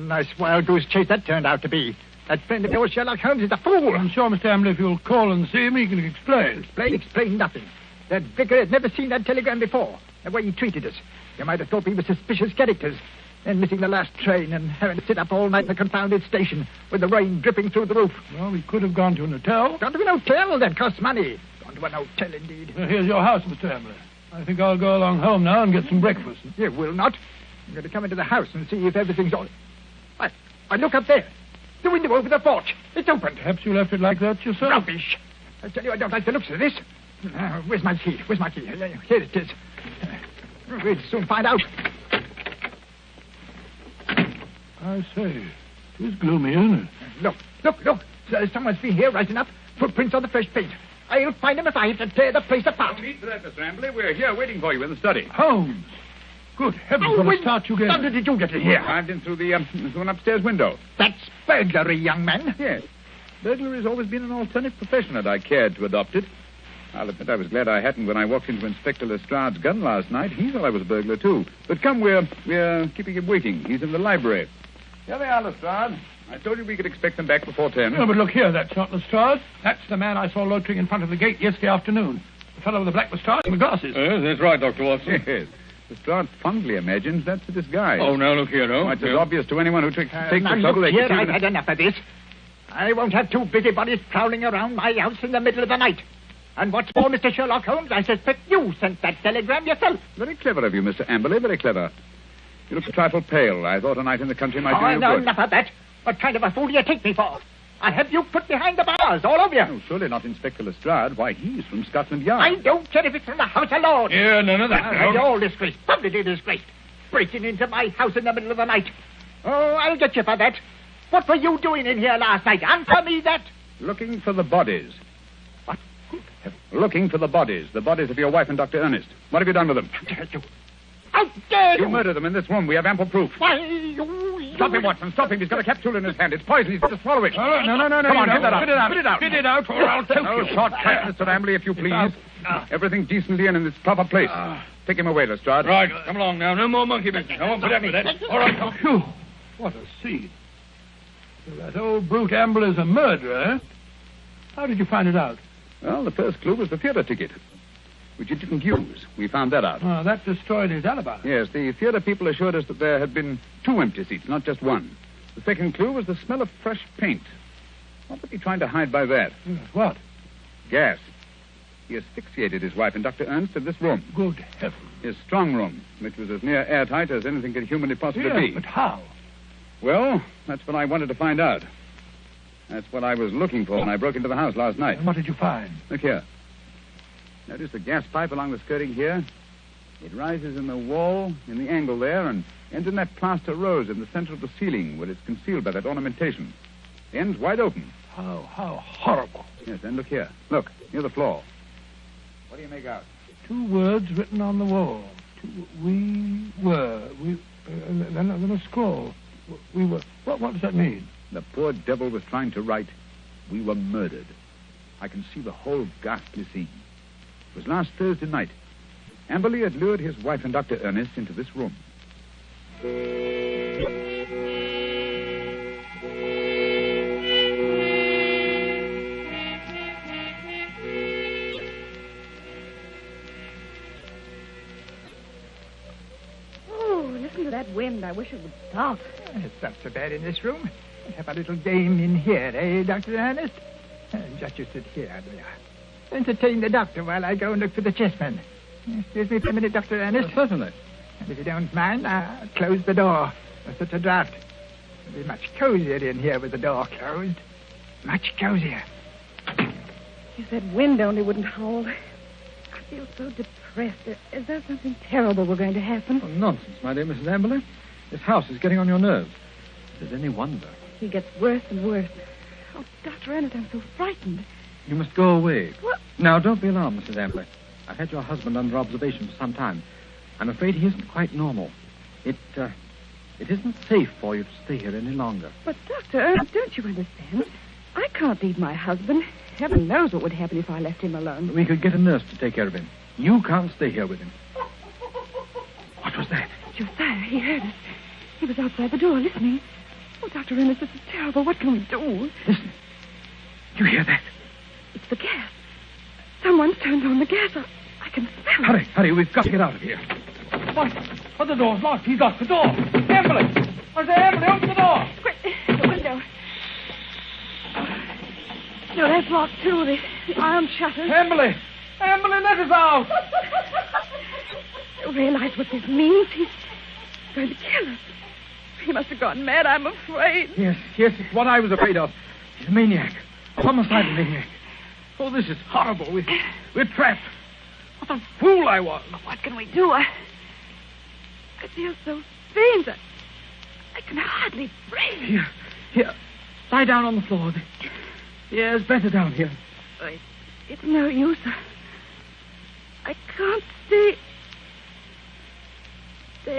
Nice wild goose chase that turned out to be. That friend of yours, Sherlock Holmes, is a fool. I'm sure, Mr. Amberley, if you'll call and see him, he can explain. Explain nothing. That vicar had never seen that telegram before. The way he treated us. You might have thought we were suspicious characters. Then missing the last train and having to sit up all night in the confounded station with the rain dripping through the roof. Well, we could have gone to an hotel. Gone to an hotel? That costs money. Gone to an hotel, indeed. Well, here's your house, Mr. Amberley. I think I'll go along home now and get some breakfast. You will not. I'm going to come into the house and see if everything's all... I look up there. The window over the porch. It's open. Perhaps you left it like that yourself. Rubbish. I tell you, I don't like the looks of this. Where's my key? Here it is. We'll soon find out. I say, it is gloomy, isn't it? Look. Someone's been here right enough. Footprints on the fresh paint. I'll find him if I have to tear the place apart. No need for that, Mr. Amberley. We're here waiting for you in the study. Holmes! Good heavens, what a start you get. How did you get in here? Arrived in through an upstairs window. That's burglary, young man. Yes. Burglary's always been an alternative profession, and I cared to adopt it. I'll admit I was glad I hadn't when I walked into Inspector Lestrade's gun last night. He thought I was a burglar, too. But come, we're keeping him waiting. He's in the library. Here they are, Lestrade. I told you we could expect them back before 10. No, but look here, that's not Lestrade. That's the man I saw loitering in front of the gate yesterday afternoon. The fellow with the black moustache and the glasses. Yes, that's right, Dr. Watson. Yes. Lestrade fondly imagines that's a disguise. Oh, now, look here, no. Why, it's as obvious to anyone who takes the now, trouble. look here, I've had enough of this. I won't have two busybodies prowling around my house in the middle of the night. And what's more, Mr. Sherlock Holmes, I suspect you sent that telegram yourself. Very clever of you, Mr. Amberley, very clever. You look a trifle pale. I thought a night in the country might do you no, good. enough of that. What kind of a fool do you take me for? I'll have you put behind the bars, all of you. Oh, surely not Inspector Lestrade. Why, he's from Scotland Yard. I don't care if it's from the House of Lords. Yeah, none of that. You're all disgraced, publicly disgraced. Breaking into my house in the middle of the night. Oh, I'll get you for that. What were you doing in here last night? Answer me that. Looking for the bodies. What? Looking for the bodies of your wife and Dr. Ernest. What have you done with them? How dare you? You murdered them in this room. We have ample proof. Why, you... Stop him, Watson. Stop him. He's got a capsule in his hand. It's poison. He's got to swallow it. Oh, no. Come on, get that out. Spit it out. Spit it out. Spit it out, or I'll choke you. Short cut, Mr. Amberley, if you please. Everything decently and in its proper place. Take him away, Lestrade. Right, come along now. No more monkey business. I won't put up with that. All right, come. Phew. What a scene. So that old brute Amberley's a murderer, eh? How did you find it out? Well, the first clue was the theater ticket, which he didn't use. We found that out. Oh, that destroyed his alibi. Yes, the theater people assured us that there had been 2 empty seats, not just one. The second clue was the smell of fresh paint. What was he trying to hide by that? Yes, what? Gas. He asphyxiated his wife and Dr. Ernst in this room. Good heavens. His strong room, which was as near airtight as anything could humanly possibly Yes, be. but how? Well, that's what I wanted to find out. That's what I was looking for when I broke into the house last night. And what did you find? Look here. Notice the gas pipe along the skirting here? It rises in the wall, in the angle there, and ends in that plaster rose in the center of the ceiling where it's concealed by that ornamentation. The end's wide open. How horrible. Yes, and look here. Look, near the floor. What do you make out? 2 words written on the wall. We were. Then a scroll. We were. What does that mean? The poor devil was trying to write, "We were murdered." I can see the whole ghastly scene. It was last Thursday night. Amberley had lured his wife and Dr. Ernest into this room. Oh, listen to that wind. I wish it would stop. It's not so bad in this room. Have a little game in here, eh, Dr. Ernest? Just you sit here, do you? Entertain the doctor while I go and look for the chessmen. Excuse me for a minute, Dr. Ernest. Certainly. And if you don't mind, I'll close the door. There's such a draught. It'll be much cozier in here with the door closed. Much cozier. If that wind only wouldn't howl. I feel so depressed. Is there something terrible we're going to happen? Oh, nonsense, my dear Mrs. Amberley. This house is getting on your nerves. Is it any wonder? He gets worse and worse. Oh, Dr. Ernest, I'm so frightened. You must go away. What? Now, don't be alarmed, Mrs. Amberley. I've had your husband under observation for some time. I'm afraid he isn't quite normal. It isn't safe for you to stay here any longer. But, Doctor Ernest, don't you understand? I can't leave my husband. Heaven knows what would happen if I left him alone. We could get a nurse to take care of him. You can't stay here with him. What was that? Josiah, he heard us. He was outside the door listening. Oh, Dr. Ernest, this is terrible. What can we do? Listen. You hear that? It's the gas. Someone's turned on the gas. I can smell it. Hurry. We've got to get out of here. What? Oh, the door's locked. He's locked the door. Amberley! Amberley, open the door! Quick, the window. No, that's locked, too. The iron shutters. Amberley, let us out! You realize what this means? He's going to kill us. He must have gone mad, I'm afraid. Yes, it's what I was afraid of. He's a maniac. A homicidal maniac. Oh, this is horrible. We're trapped. What a fool I was. What can we do? I feel so faint. I can hardly breathe. Here. Lie down on the floor. The air's better down here. It's no use. I can't stay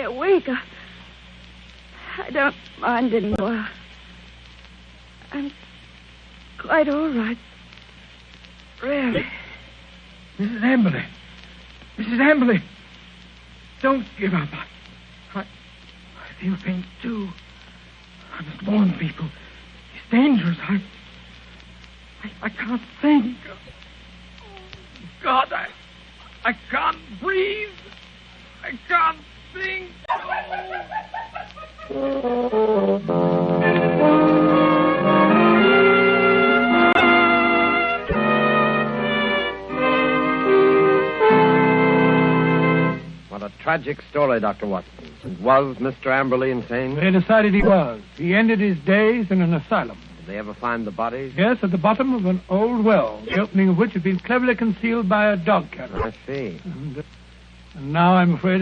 awake. I don't mind anymore. I'm quite all right. Really. Mrs. Amberley. Mrs. Amberley. Don't give up. I feel faint, too. I must warn people. It's dangerous. I can't think. Oh, God, I can't breathe. I can't think. What a tragic story, Dr. Watson. Was Mr. Amberley insane? They decided he was. He ended his days in an asylum. Did they ever find the bodies? Yes, at the bottom of an old well, the opening of which had been cleverly concealed by a dog catcher. I see. And now I'm afraid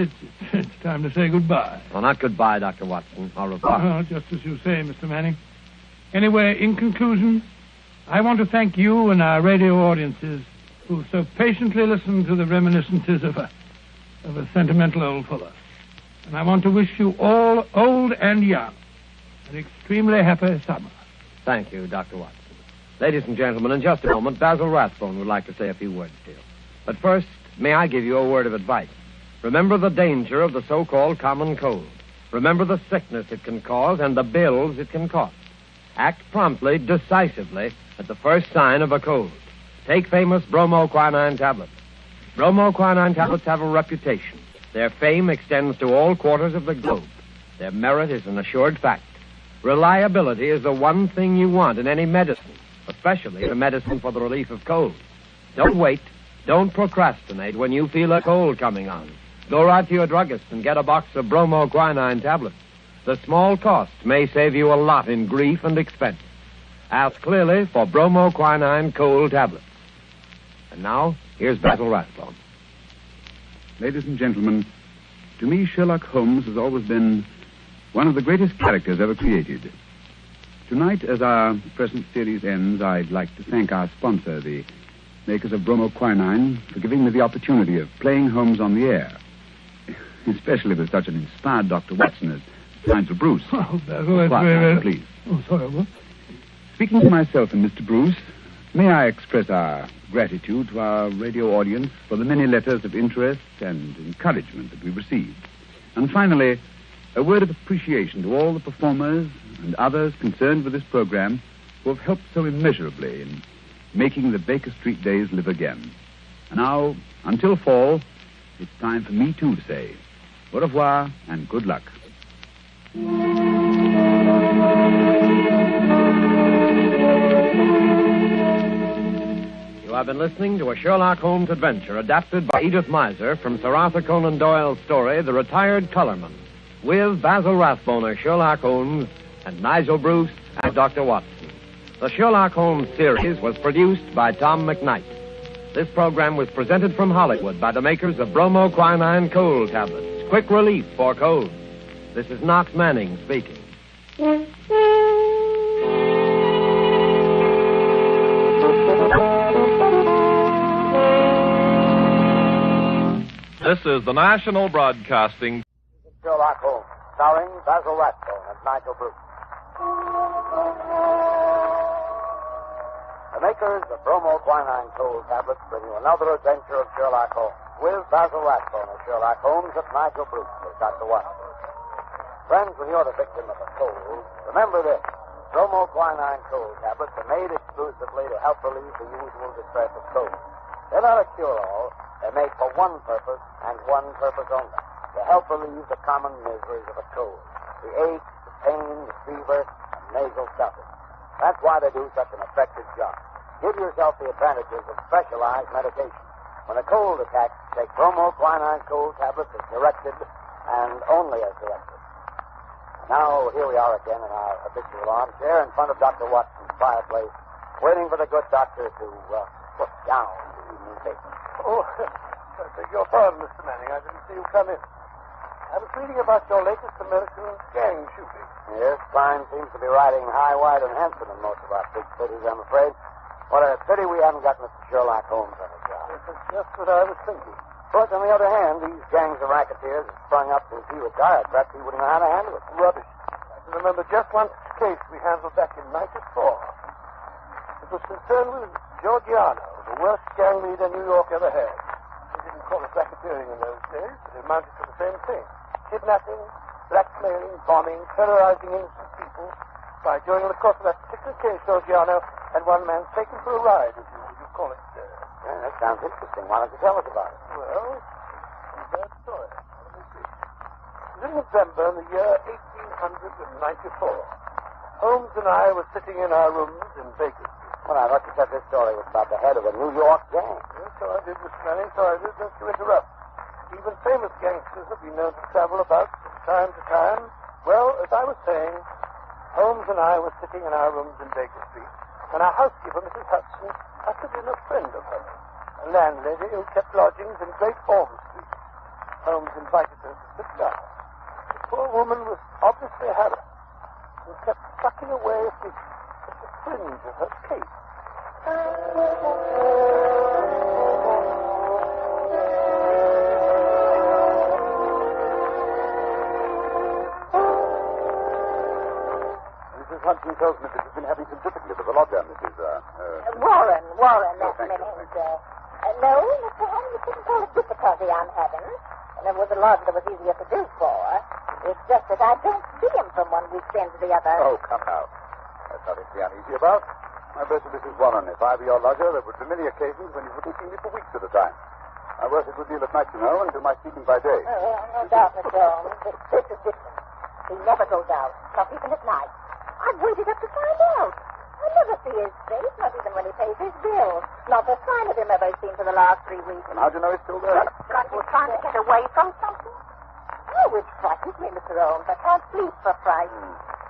it's time to say goodbye. Well, not goodbye, Dr. Watson. Au revoir. Oh, just as you say, Mr. Manning. Anyway, in conclusion, I want to thank you and our radio audiences who so patiently listened to the reminiscences of a sentimental old fellow. And I want to wish you all, old and young, an extremely happy summer. Thank you, Dr. Watson. Ladies and gentlemen, in just a moment, Basil Rathbone would like to say a few words to you. But first, may I give you a word of advice? Remember the danger of the so-called common cold. Remember the sickness it can cause and the bills it can cost. Act promptly, decisively, at the first sign of a cold. Take famous bromoquinine tablets. Bromoquinine tablets have a reputation. Their fame extends to all quarters of the globe. Their merit is an assured fact. Reliability is the one thing you want in any medicine, especially the medicine for the relief of colds. Don't wait. Don't procrastinate when you feel a cold coming on. Go right to your druggist and get a box of bromoquinine tablets. The small cost may save you a lot in grief and expense. Ask clearly for bromoquinine cold tablets. And now, here's Basil Rathbone. Ladies and gentlemen, to me, Sherlock Holmes has always been one of the greatest characters ever created. Tonight, as our present series ends, I'd like to thank our sponsor, the makers of bromoquinine, for giving me the opportunity of playing Holmes on the air, especially with such an inspired Dr. Watson as Nigel Bruce. Oh, Basil, that's very... Please. Oh, sorry, what? Speaking to myself and Mr. Bruce, may I express our gratitude to our radio audience for the many letters of interest and encouragement that we received. And finally, a word of appreciation to all the performers and others concerned with this program who have helped so immeasurably in making the Baker Street days live again. And now, until fall, it's time for me, too, to say au revoir and good luck. You have been listening to a Sherlock Holmes adventure adapted by Edith Miser from Sir Arthur Conan Doyle's story, The Retired Colorman, with Basil Rathbone as Sherlock Holmes and Nigel Bruce as Dr. Watson. The Sherlock Holmes series was produced by Tom McKnight. This program was presented from Hollywood by the makers of bromoquinine cold tablets, quick relief for colds. This is Knox Manning speaking. This is the National Broadcasting. Sherlock Holmes, starring Basil Rathbone and Nigel Bruce. The makers of bromoquinine cold tablets bring you another adventure of Sherlock Holmes, with Basil Rathbone as Sherlock Holmes and Nigel Bruce as Dr. Watson. Friends, when you're the victim of a cold, remember this. Bromoquinine cold tablets are made exclusively to help relieve the usual distress of cold. They're not a cure-all. They're made for one purpose, and one purpose only, to help relieve the common miseries of a cold. The ache, the pain, the fever, and nasal stuffing. That's why they do such an effective job. Give yourself the advantages of specialized medication. When a cold attacks, take bromoquinine cold tablets as directed, and only as directed. Now, here we are again in our habitual armchair in front of Dr. Watson's fireplace, waiting for the good doctor to put down the evening paper. Oh, I beg your pardon, Mr. Manning. I didn't see you come in. I was reading about your latest American gang shooting. Yes, crime seems to be riding high, wide, and handsome in most of our big cities, I'm afraid. What a pity we haven't got Mr. Sherlock Holmes on the job. That's just what I was thinking. But on the other hand, these gangs of racketeers have sprung up since he retired. Perhaps he wouldn't know how to handle it. Rubbish. I can remember just one case we handled back in '94. The was concerned with Georgiano, the worst gang leader New York ever had. They didn't call it racketeering in those days, but it amounted to the same thing. Kidnapping, blackmailing, bombing, terrorizing innocent people. Why, during the course of that particular case, Georgiano had one man taken for a ride, as you call it. Yeah, that sounds interesting. Why don't you tell us about it? Well, it's a bad story. Let me see. It was in November in the year 1894. Holmes and I were sitting in our rooms in Baker Street. Well, I thought you said this story was about the head of a New York gang. Yes, so I did, Mr. Manning, so I did, just to interrupt. Even famous gangsters have been known to travel about from time to time. Well, as I was saying, Holmes and I were sitting in our rooms in Baker Street, and our housekeeper, Mrs. Hudson, ushered in a friend of hers, a landlady who kept lodgings in Great Orm Street. Holmes invited her to sit down. The poor woman was obviously harassed and kept sucking away at the fringe of her cape. Mrs. Hudson tells me that you've been having some difficulty with the lodger, Mrs. Warren, that's thank the you, name, sir. No, Mr. Holmes, you shouldn't call it difficulty I'm having. And it was a lodger that was easier to do for. It's just that I don't see him from one weekend to the other. Oh, come now. That's nothing to be uneasy about. My best to Mrs. Warren, if I were your lodger, there would be many occasions when you wouldn't see me for weeks at a time. I work a good deal at night, you know, and do my sleeping by day. No doubt, Mr. Holmes. But this is different. He never goes out, not even at night. I've waited up to find out. I never see his face, not even when he pays his bills. Not a sign of him ever seen for the last 3 weeks. And how do you know he's still there? Not he trying to get away from something? Oh, it frightens me, Mr. Holmes. I can't sleep for fright.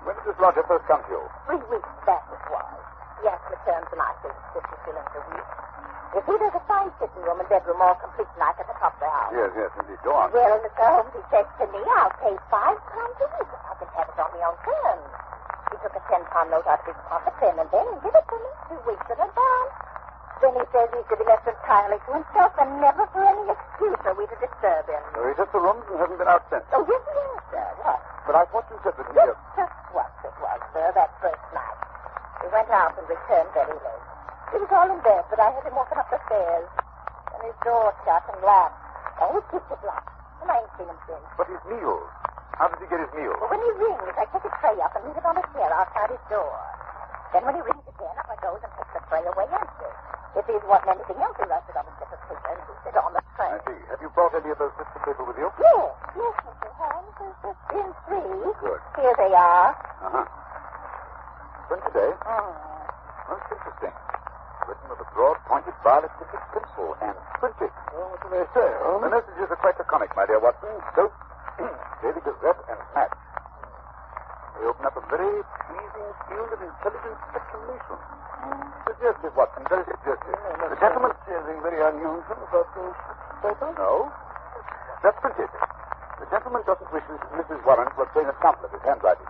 When did this lodger first come to you? 3 weeks back it was. He asked me to return tonight for 50 shillings a week. You see, there's a fine sitting room and bedroom all complete like at the top of the house. Yes, indeed. Go on. Well, Mr. Holmes, he says to me, I'll pay £5 a week if I can have it on my own terms. He took a £10 note out of his pocket then and then and gave it to me 2 weeks in advance. Then he says he's to be left entirely to himself and never for any excuse are we to disturb him. So he took the rooms and hasn't been out since. Oh, yes, sir. What? But I thought you said that he... Just what it was, sir, that first night. He went out and returned very late. He was all in bed, but I heard him walking up the stairs. And his door shut and locked. Oh, he keeps it locked. And I ain't seen him since. But his meals. How does he get his meals? Well, when he rings, I take a tray up and leave it on a chair outside his door. Then when he rings again, up I goes and takes the tray away empty. If he's wanting anything else, he writes it on a slip of paper and puts it on the tray. I see. Have you brought any of those bits of paper with you? Yes, Mr. Holmes. There's just been 3. Good. Here they are. Uh-huh. When today? Most interesting. Written with a broad, pointed, violet tipped pencil and printed. Well, what do they say, Holmes? The messages are quite laconic, my dear Watson. Soap, Daily Gazette, and match. They open up a very pleasing field of intelligent speculation. Suggestive, Watson, very suggestive. The gentleman... Anything very unusual about those papers? No. That's printed. The gentleman doesn't wish Mrs. Warren to obtain a sample of his handwriting.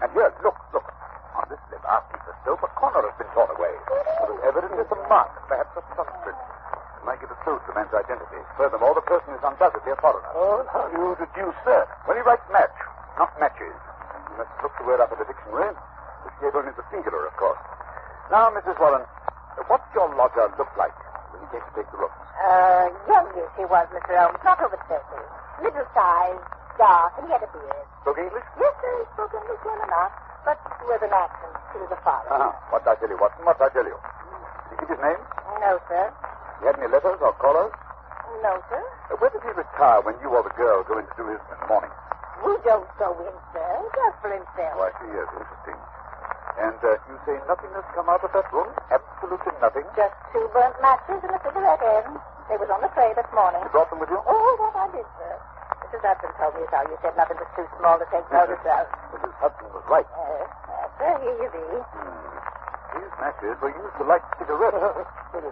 And here, look. On this slip, after the soap, a corner has been torn away. There is evidently some mark, perhaps a thumbprint. It might give a clue to the man's identity. Furthermore, the person is undoubtedly a foreigner. Oh, and how do you deduce that? When he writes match, not matches. You must look the word up in the dictionary, which gave only the singular, of course. Now, Mrs. Warren, what's your lodger look like when he came to take the rooms? Youngish he was, Mr. Holmes, not over 30. Middle-sized, dark, and he had a beard. Spoke English? Yes, sir, he spoke English well enough, but with an accent to the foreign. What did I tell you, Watson? What did I tell you? Did he give his name? No, sir. He had any letters or callers? No, sir. Where did he retire when you or the girl go in to do his in the morning? We don't go in, sir. He does for himself. Oh, I see, yes, interesting. And you say nothing has come out of that room? Absolutely nothing? Just 2 burnt matches and a cigarette end. They was on the tray this morning. You brought them with you? Oh, that I did, sir. Mrs. Hudson told me how you said nothing was too small to take notice of. Mrs. Hudson was right. Sir, here you be. These matches were used to light cigarettes. Steady.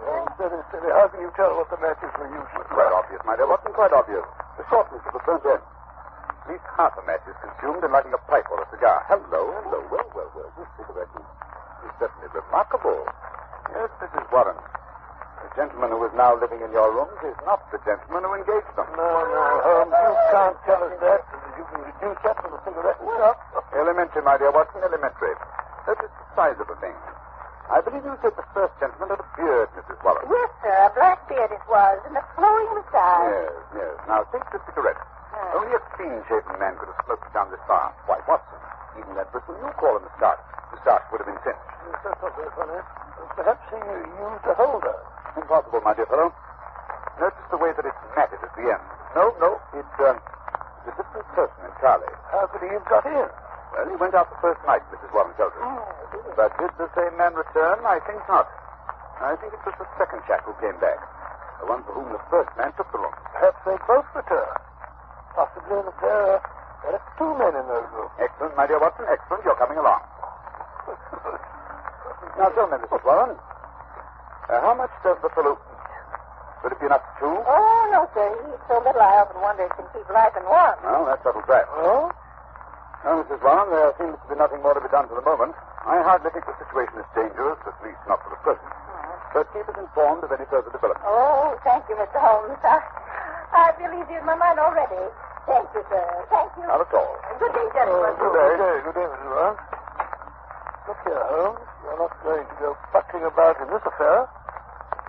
How can you tell what the matches were used for? Quite obvious, my dear Watson, quite obvious. The shortness of the burnt end. At least half a match is consumed in lighting a pipe or a cigar. Hello. Well, this cigarette is certainly remarkable. Yes, Mrs. Warren. The gentleman who is now living in your rooms is not the gentleman who engaged them. No, Holmes, you can't tell us that. You can deduce that from the cigarette itself. Elementary, my dear Watson, elementary. Notice the size of the thing. I believe you said the first gentleman had a beard, Mrs. Warren. Yes, sir. A black beard it was, and a flowing moustache. Yes, yes. Now, take the cigarette. Only a clean-shaven man could have smoked down this far. Why, Watson, even that bristle you call a moustache would have been singed. Yes, that's not very funny. Perhaps he used a holder. Impossible, my dear fellow. Notice the way that it's matted at the end. No, it's a different person entirely. How could he have got in? Well, he went out the first night, Mrs. Warren tells us. But did the same man return? I think not. I think it was the second chap who came back. The one for whom the first man took the room. Perhaps they both returned. Possibly that there are two men in those rooms. Excellent, my dear Watson. Excellent. You're coming along. Now, tell me, Mrs. Warren, how much does the fellow eat? Would it be enough for two? Oh, no, sir. He eats so little I often wonder if he can keep life in warm. Well, that settles that. Oh? Well, Mrs. Warren, there seems to be nothing more to be done for the moment. I hardly think the situation is dangerous, at least not for the present. But keep us informed of any further developments. Oh, thank you, Mr. Holmes. I feel easier in my mind already. Thank you, sir. Thank you. Not at all. Good day, gentlemen. Good day. Good day, Mrs. Warren. Look here, Holmes. You're not going to go fucking about in this affair.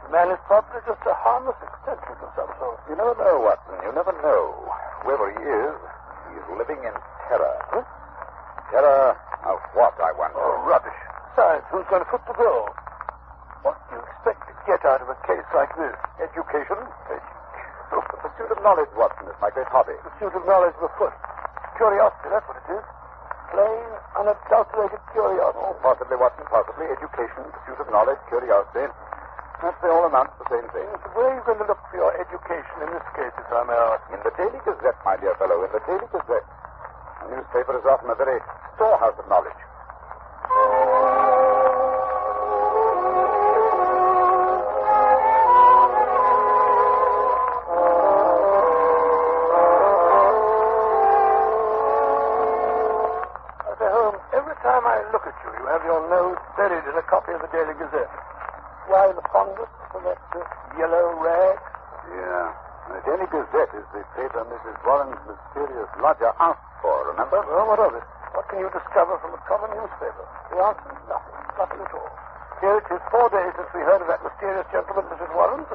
The man is probably just a harmless extension of some sort. You never know, Watson. You never know. Whoever he is, he's living in terror. Huh? Terror of what, I wonder? Oh, rubbish. Besides, who's going to foot the bill? What do you expect to get out of a case like this? Education? The pursuit of knowledge, Watson, is my great hobby. Pursuit of knowledge afoot. Curiosity, that's what it is. Plain, unadulterated curiosity. Oh, possibly, Watson, possibly. Education, pursuit of knowledge, curiosity. Perhaps they all amount to the same thing. So where are you going to look for your education in this case, if I may ask? In the Daily Gazette, my dear fellow, in the Daily Gazette. A newspaper is often a very storehouse of knowledge. Every time I look at you, you have your nose buried in a copy of the Daily Gazette. Why the fondness for that yellow rag? Yeah. The Daily Gazette is the paper Mrs. Warren's mysterious lodger asked for, remember? Well, what of it? What can you discover from a common newspaper? The answer is nothing. Nothing at all. Here it is 4 days since we heard of that mysterious gentleman, Mrs. Warren.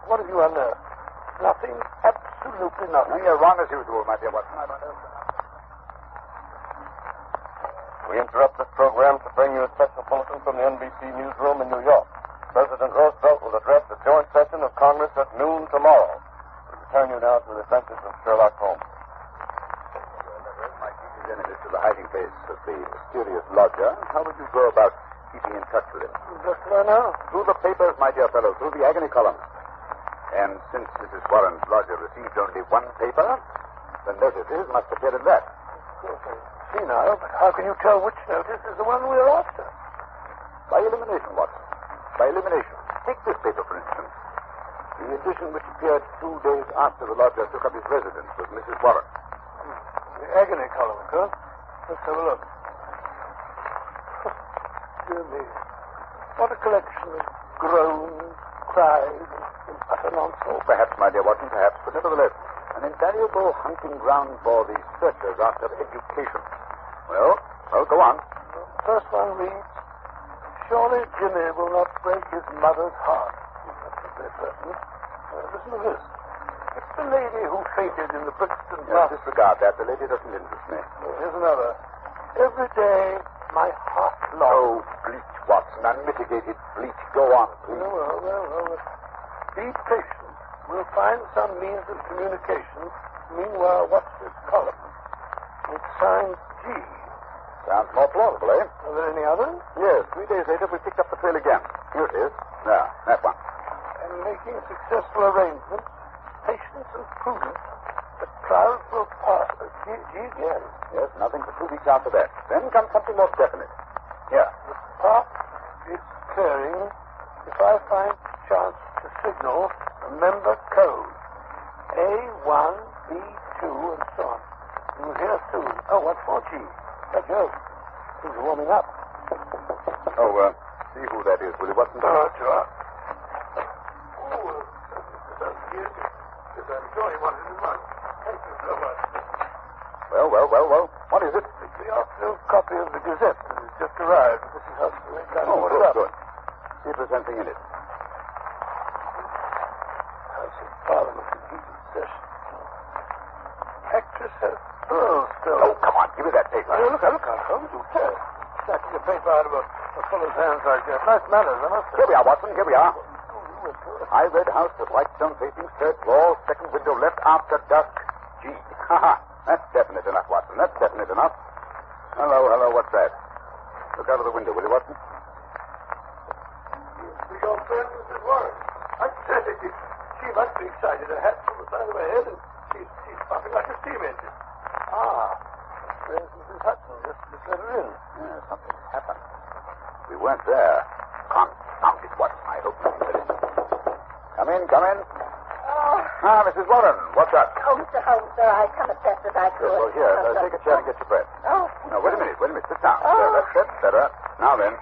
What have you unearthed? Nothing. Absolutely nothing. You're wrong as usual, my dear Watson. We interrupt this program to bring you a special bulletin from the NBC newsroom in New York. President Roosevelt will address the joint session of Congress at noon tomorrow. We return you now to the adventures of Sherlock Holmes. My keep his enemies to the hiding place of the mysterious lodger. How would you go about keeping in touch with him? Just learn now. Through the papers, my dear fellow, through the agony columns. And since Mrs. Warren's lodger received only one paper, the notices must appear in that. See now, but how can you tell which notice is the one we're after? By elimination, Watson. By elimination. Take this paper, for instance. The edition which appeared 2 days after the lodger took up his residence with Mrs. Warren. The agony column, huh? Let's have a look. Dear me. What a collection of groans, cries, and utter nonsense. Oh, perhaps, my dear Watson, perhaps. But nevertheless, an invaluable hunting ground for the searchers after education. Well, go on. The first one reads, surely Jimmy will not break his mother's heart. That's a very certain. Listen to this. It's the lady who fainted in the Brixton bath. Disregard that. The lady doesn't interest me. Here's another. Every day, my heart Oh, long. bleach, Watson. Unmitigated bleach. Go on, please. Well. Be patient. We'll find some means of communication. Meanwhile, watch this column. It's signed G. Sounds more plausible, eh? Are there any others? Yes. 3 days later, we picked up the trail again. Here it is. Now, that one. And making successful arrangements, patience and prudence, the clouds will pass. G again. Yes, nothing for 2 weeks after that. Then comes something more definite. Here. The park is clearing. If I find chance to signal, remember code. A1, B2, and so on. You'll hear soon. Oh, what's for G? By Jove. Things are warming up. Oh, see who that is, will you, Watson? Sure. Yes, I'm sure he wanted his money. Thank you so much. Well. What is it? It's the afternoon copy of the Gazette. It's just arrived. This is how we went down. Oh, good. See if there's anything in it. House of Parliament in heated session. Actress has pearls still. Oh, come on. Give me that paper. Look out, Holmes. You can't. Snatching a paper out of a fellow's hands like that. Nice manners, I must say. Here we are, Watson. Here we are. High red house with white stone facing, third floor, second window left after dusk. G. Ha. That's definite enough, Watson. That's definite enough. Hello. What's that? Look out of the window, will you, Watson? We go first, Mrs. Warren. I said it. She must be excited. Her hat's on the side of her head, and she's puffing like a steam engine. There's Mrs. Hudson. Just let her in. Yeah, something's happened. We weren't there. Confound it, Watson. I hope nothing did it. Come in. Mrs. Warren, what's up? Oh, Mr. Holmes, sir, I come as fast as I could. Well, here, take a chair and get your breath. Oh. No, wait a minute. Sit down. That's better. Now then,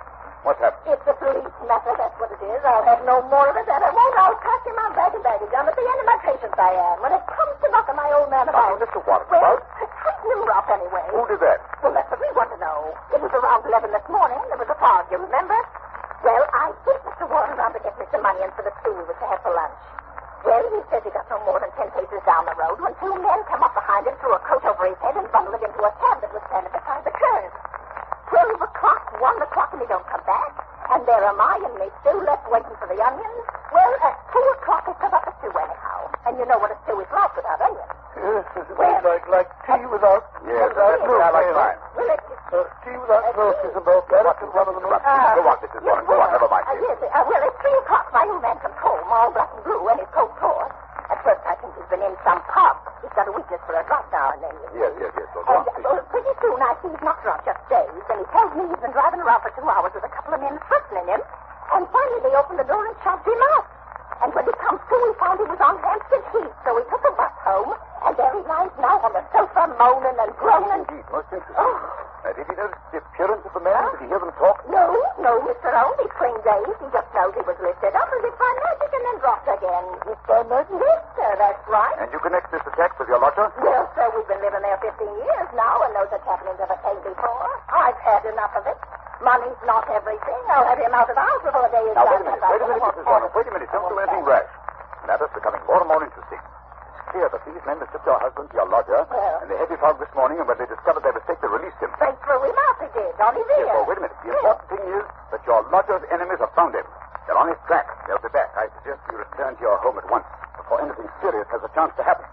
what's happened? It's a police matter, that's what it is. I'll have no more of it, and I won't. I'll pack him on bag and baggage. I'm at the end of my patience, I am. When it comes to knocking my old man about... Mr. Watson, well, tighten him up anyway. Who did that? Well, that's what we want to know. It was around 11 this morning. There was a fog, you remember? Well, I sent Mr. Warren around to get me some money in for the stew we were to have for lunch. Well, he says he got no more than 10 paces down the road when two men come up behind him, threw a coat over his head, and bundled him into a cab that was standing beside the curb. 12 o'clock, 1 o'clock, and he don't come back. And there am I in me stew left waiting for the onions. Well, at 2 o'clock, they come up a stew anyhow. And you know what a stew is like without onions. Yes, it's like tea without... Yes, milk. I like mine. Well, tea without milk is about that. It's one of the most... Go on, Mrs. Warren. Go on, never mind. Yes, well, at 3 o'clock, my old man comes home, all black and blue, and his coat tore. At first, I think he's been in some pub. He's got a weakness for a drunk now and then. Yes. Go on. Pretty soon, I see he's not drunk, just dazed, and he tells me he's been driving around for 2 hours with a couple of men threatening him, and finally they opened the door and shoved him out. And when he comes to, he found he was on Hampstead Heath, so he took a bus home, and there he lies now on the sofa, moaning and groaning. Indeed, most interesting. Did he notice the appearance of the men? Did he hear them talk? No, Mr. Holmes. He's clean dazed. He just knows he was lifted up as if by magic and then dropped again. Yes, sir, that's right. And you connect this attack with your lodger? Well, sir, we've been living there 15 years now, and those happenings ever came before. I've had enough of it. Money's not everything. I'll have him out of the house before the day is now, done. Wait a minute, Mrs. Warren. Wait a minute. Don't do anything rash. Matters becoming more and more interesting. It's clear that these men mistook your husband for your lodger, and the heavy fog this morning, and when they discovered their mistake, they released him. They threw him out, they did, on his ear. Yes, well, wait a minute. The important thing is that your lodger's enemies have found him. They're on his track. They'll be back. I suggest you return to your home at once, before anything serious has a chance to happen.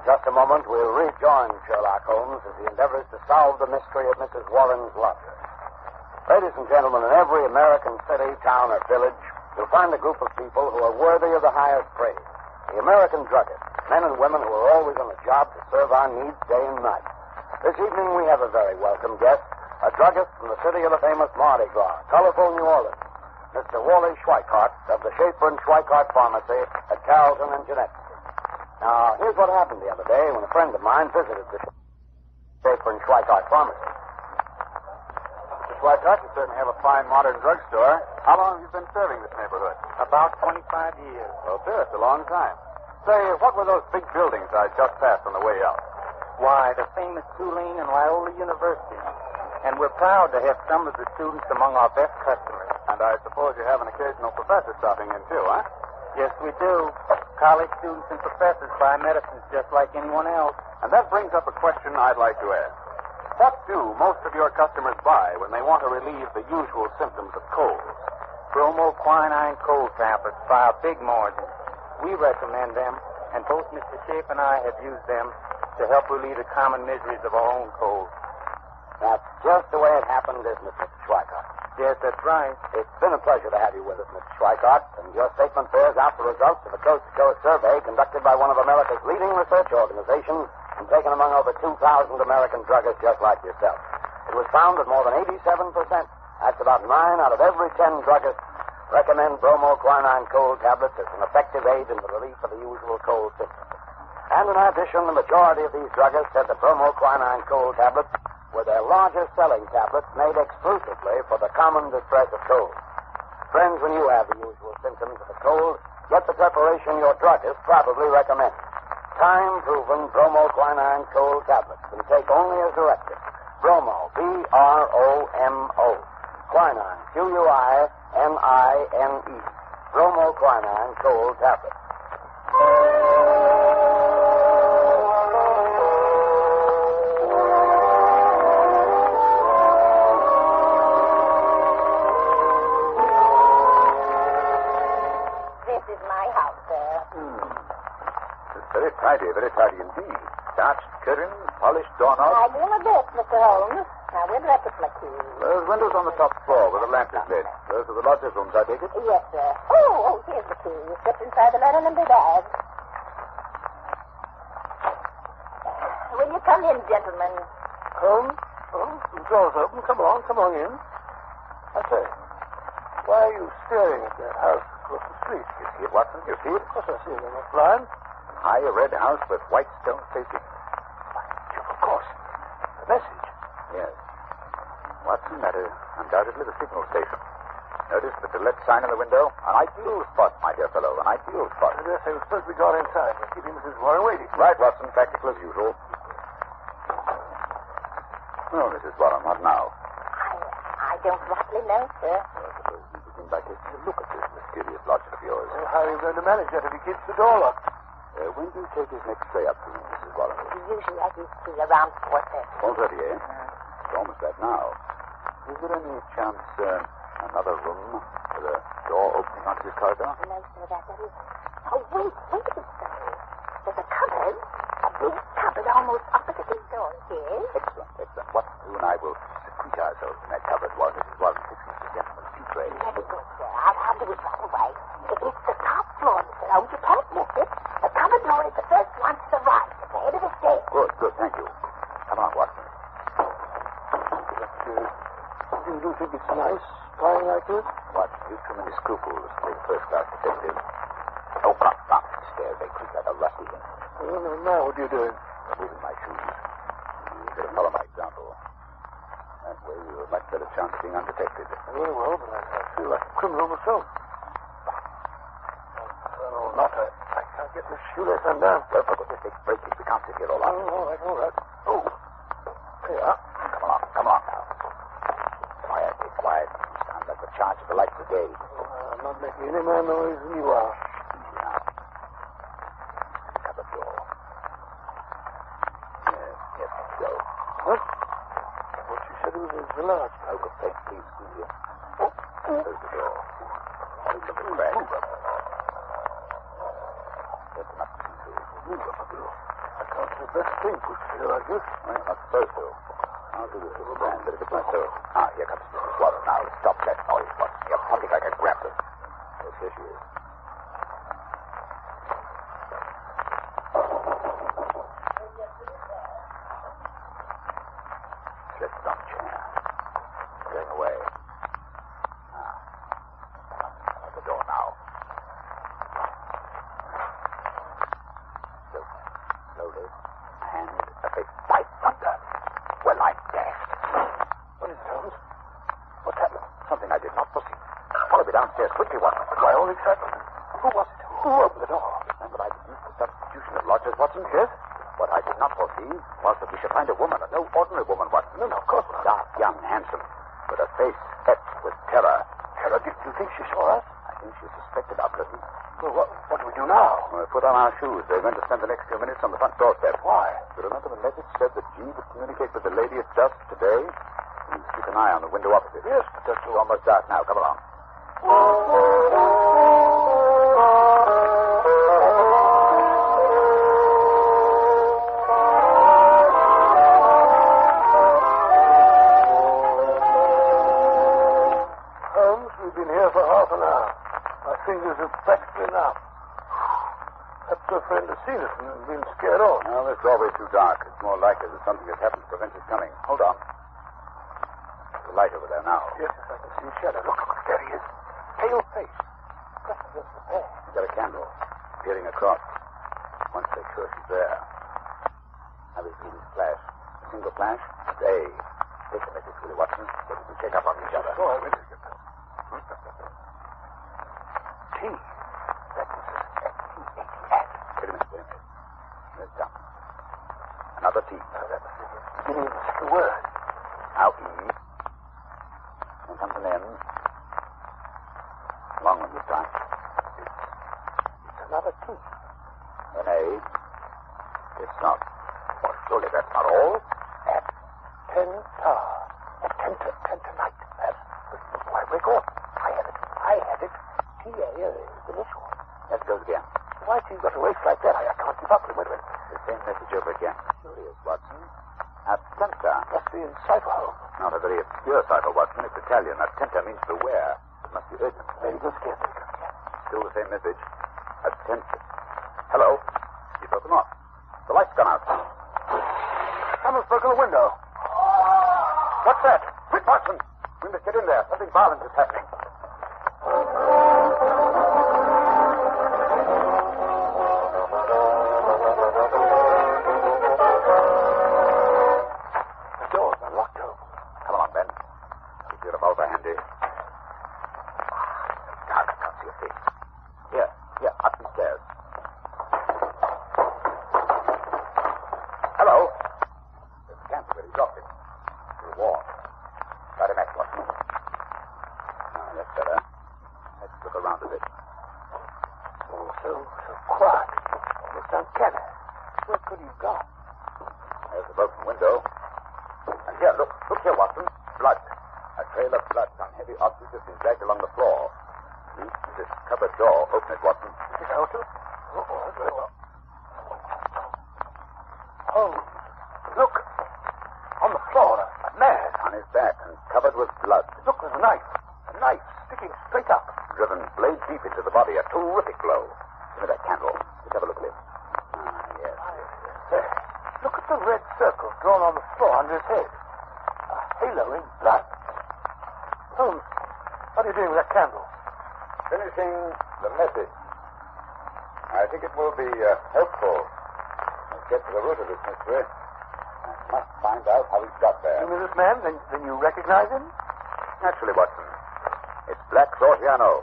Just a moment, we'll rejoin Sherlock Holmes as he endeavors to solve the mystery of Mrs. Warren's lodger. Ladies and gentlemen, in every American city, town, or village, you'll find a group of people who are worthy of the highest praise. The American druggists, men and women who are always on the job to serve our needs day and night. This evening, we have a very welcome guest, a druggist from the city of the famous Mardi Gras, colorful New Orleans, Mr. Wally Schweikart of the Schaefer and Schweikart Pharmacy at Carrollton and Jeanette. Now, here's what happened the other day when a friend of mine visited the Schaefer and Schweikart Pharmacy. Mr. Schweikart, you certainly have a fine modern drugstore. How long have you been serving this neighborhood? About 25 years. Well, sir, it's a long time. Say, what were those big buildings I just passed on the way out? Why, the famous Tulane and Loyola University. And we're proud to have some of the students among our best customers. And I suppose you have an occasional professor stopping in, too, huh? Yes, we do. College students and professors buy medicines just like anyone else. And that brings up a question I'd like to ask. What do most of your customers buy when they want to relieve the usual symptoms of colds? Bromoquinine cold tablets by a big margin. We recommend them, and both Mr. Shape and I have used them to help relieve the common miseries of our own colds. That's just the way it happened, isn't it, Mr. Schweikart? Yes, that's right. It's been a pleasure to have you with us, Mr. Schweikart, and your statement bears out the results of a coast-to-coast survey conducted by one of America's leading research organizations and taken among over 2,000 American druggists just like yourself. It was found that more than 87%, that's about 9 out of every 10 druggists, recommend bromoquinine cold tablets as an effective aid in the relief of the usual cold symptoms. And in addition, the majority of these druggists said that bromoquinine cold tablets were their largest selling tablets made exclusively for the common distress of cold. Friends, when you have the usual symptoms of a cold, get the preparation your druggist probably recommends. Time-proven bromoquinine cold tablets can take only as directed. Bromo, B-R-O-M-O. Quinine, Q-U-I-N-I-N-E. Bromoquinine cold tablets. This is my house, sir. It's very tidy indeed. Starched curtains, polished doorknobs. I do my best, Mr. Holmes. Now, where do I put my keys? Those windows on the top floor where the lamp is lit. Those are the lodgers' rooms, I take it? Yes, sir. Oh, here's the key. You slipped inside the linen and bag. Will you come in, gentlemen? Holmes? The door's open. Come on in. I say, why are you staring at that house across the street? You see it, Watson? You see it? Of course I see it. I'm not blind. High red house with white stone facing. Of course. The message. Yes. Watson, that is undoubtedly the signal station. Notice the to let sign in the window? An ideal spot, my dear fellow. An ideal spot. Yes, I was supposed to be gone inside. We're keeping Mrs. Warren waiting. Right, Watson. Practical as usual. Well, Mrs. Warren, what now? I don't rightly know, sir. Well, suppose we begin by taking a look at this mysterious lodger of yours. Well, how are you going to manage that if he keeps the door locked? When do you take his next tray up to him, Mrs. Warren? Usually I do see around 4:30. 4:30, eh? It's almost that now. Is there any chance, another room with a door opening onto this corridor? No, sir, that is... Oh, wait a bit, sir. There's a cupboard. A big cupboard almost opposite his door, here. Excellent. What you and I will secrete ourselves in that cupboard while Mrs. Warren fixes the gentleman's tea tray. Very good, sir. I'll do it right away. It's the top floor, Mr. Holmes. You can't miss it. The cupboard door is the first one to the right, at the head of the stairs. Good. Thank you. Come on, Watson. You do think it's nice, flying like this? Watson, you've too many scruples to be a first-class detective. Oh, come on. These stairs, they creak like a rusty thing. Now, what are you doing? Removing my shoes. You better follow my example. That way you have a much better chance of being undetected. Very well, but I feel like a criminal myself. Oh, not I can't get this shoelace undone. Well, for goodness sake, break it. We can't sit here all night. All right. Oh, here. Come on now. Quiet. You sound like the charge of the Light Brigade. I'm not making any more noise than you are. Easy now. Cupboard door. Yes, go. What? What you said was a large. Oh, good thanks, please. Easier. Close the door. Look at the crack. That's enough to see through. I can't do the best thing pushed here like this. Well, you're not supposed to. I'll do this little band bit of it myself. Here comes Mrs. Warren now. Stop that noise, Watson. You're pumping like a grappler. Yes, here she is. Slips on the chair. Going away. At the door now. Slowly. A hand, a face. By thunder! Well, I'm dashed. What is it, Holmes? What's happened? Something I did not foresee. Follow me downstairs quickly, Watson. My own excitement. Who was it? Who opened the door? Remember I deduced the substitution of lodgers, Watson? Yes. What I did not foresee was that we should find a woman, and no ordinary woman, Watson. No, of course not. Dark, young, handsome, with a face etched with terror. Terror? Do you think she saw us? I think she suspected our presence. Well, what do we do now? We put on our shoes. We're going to spend the next few minutes on the front doorstep. Why? You remember the message said that G would communicate with the lady at dusk today? Please keep an eye on the window opposite. Yes, but that's all. Almost dark now. Come along. Holmes, we've been here for half an hour. My fingers are practically numb. Perhaps your friend has seen us and been scared off. Well, this doorway's too dark. It's more likely that something has happened to prevent his coming. Hold on. There's a light over there now. Yes, I can see a shadow. Look, there he is. Pale face. That's the pair. He's got a candle. Peering across. Once they're sure she's there. Now we've seen his flash. A single flash. Stay. Take the message, Willie Watson, so we can check up on each other. Go ahead. another T. Beginning of the second word. Now E. Then comes an N. Long one this time. It's another T. An A. It's not. Well, surely that's not all. Tonight. That's why we're going. I had it. T-A, the initial. That goes again. Why you got a waste like that? I can't keep up with it. The same message over again. Curious, Watson. Attenta. Must be in cipher, Holmes. Not a very obscure cipher, Watson. It's Italian. Attenta means beware. It must be urgent. Very good, scared. Still the same message. Attention. Hello. He broke them off. The light's gone out. Someone's broken a window. What's that? Quick, Watson. We must get in there. Something violent is happening. The door's unlocked, Holmes. Come on, Ben. Keep your revolver handy. Dark, I can't see a face. Here, up these stairs. Hello. There's a camp where he dropped it. You're warm. Got him, Watson. That's better. Let's look around a bit. Oh, so quiet. Almost uncanny. What could he have got? There's a broken window. And here, look here, Watson. Blood. A trail of blood. Some heavy object has been dragged along the floor. Use this cupboard door. Open it, Watson. Is it open? Oh, very well. Oh, look. On the floor, a man. On his back and covered with blood. Look, there's a knife. A knife sticking straight up. Driven blade deep into the body. A terrific blow. Give me that candle. Let's have a look at him. Yes. There. Look at the red circle drawn on the floor under his head. A halo in blood. Holmes, what are you doing with that candle? Finishing the message. I think it will be helpful. Let's get to the root of this mystery. I must find out how he got there. You mean this man? Then you recognize him? Naturally, Watson. It's Black Georgiano,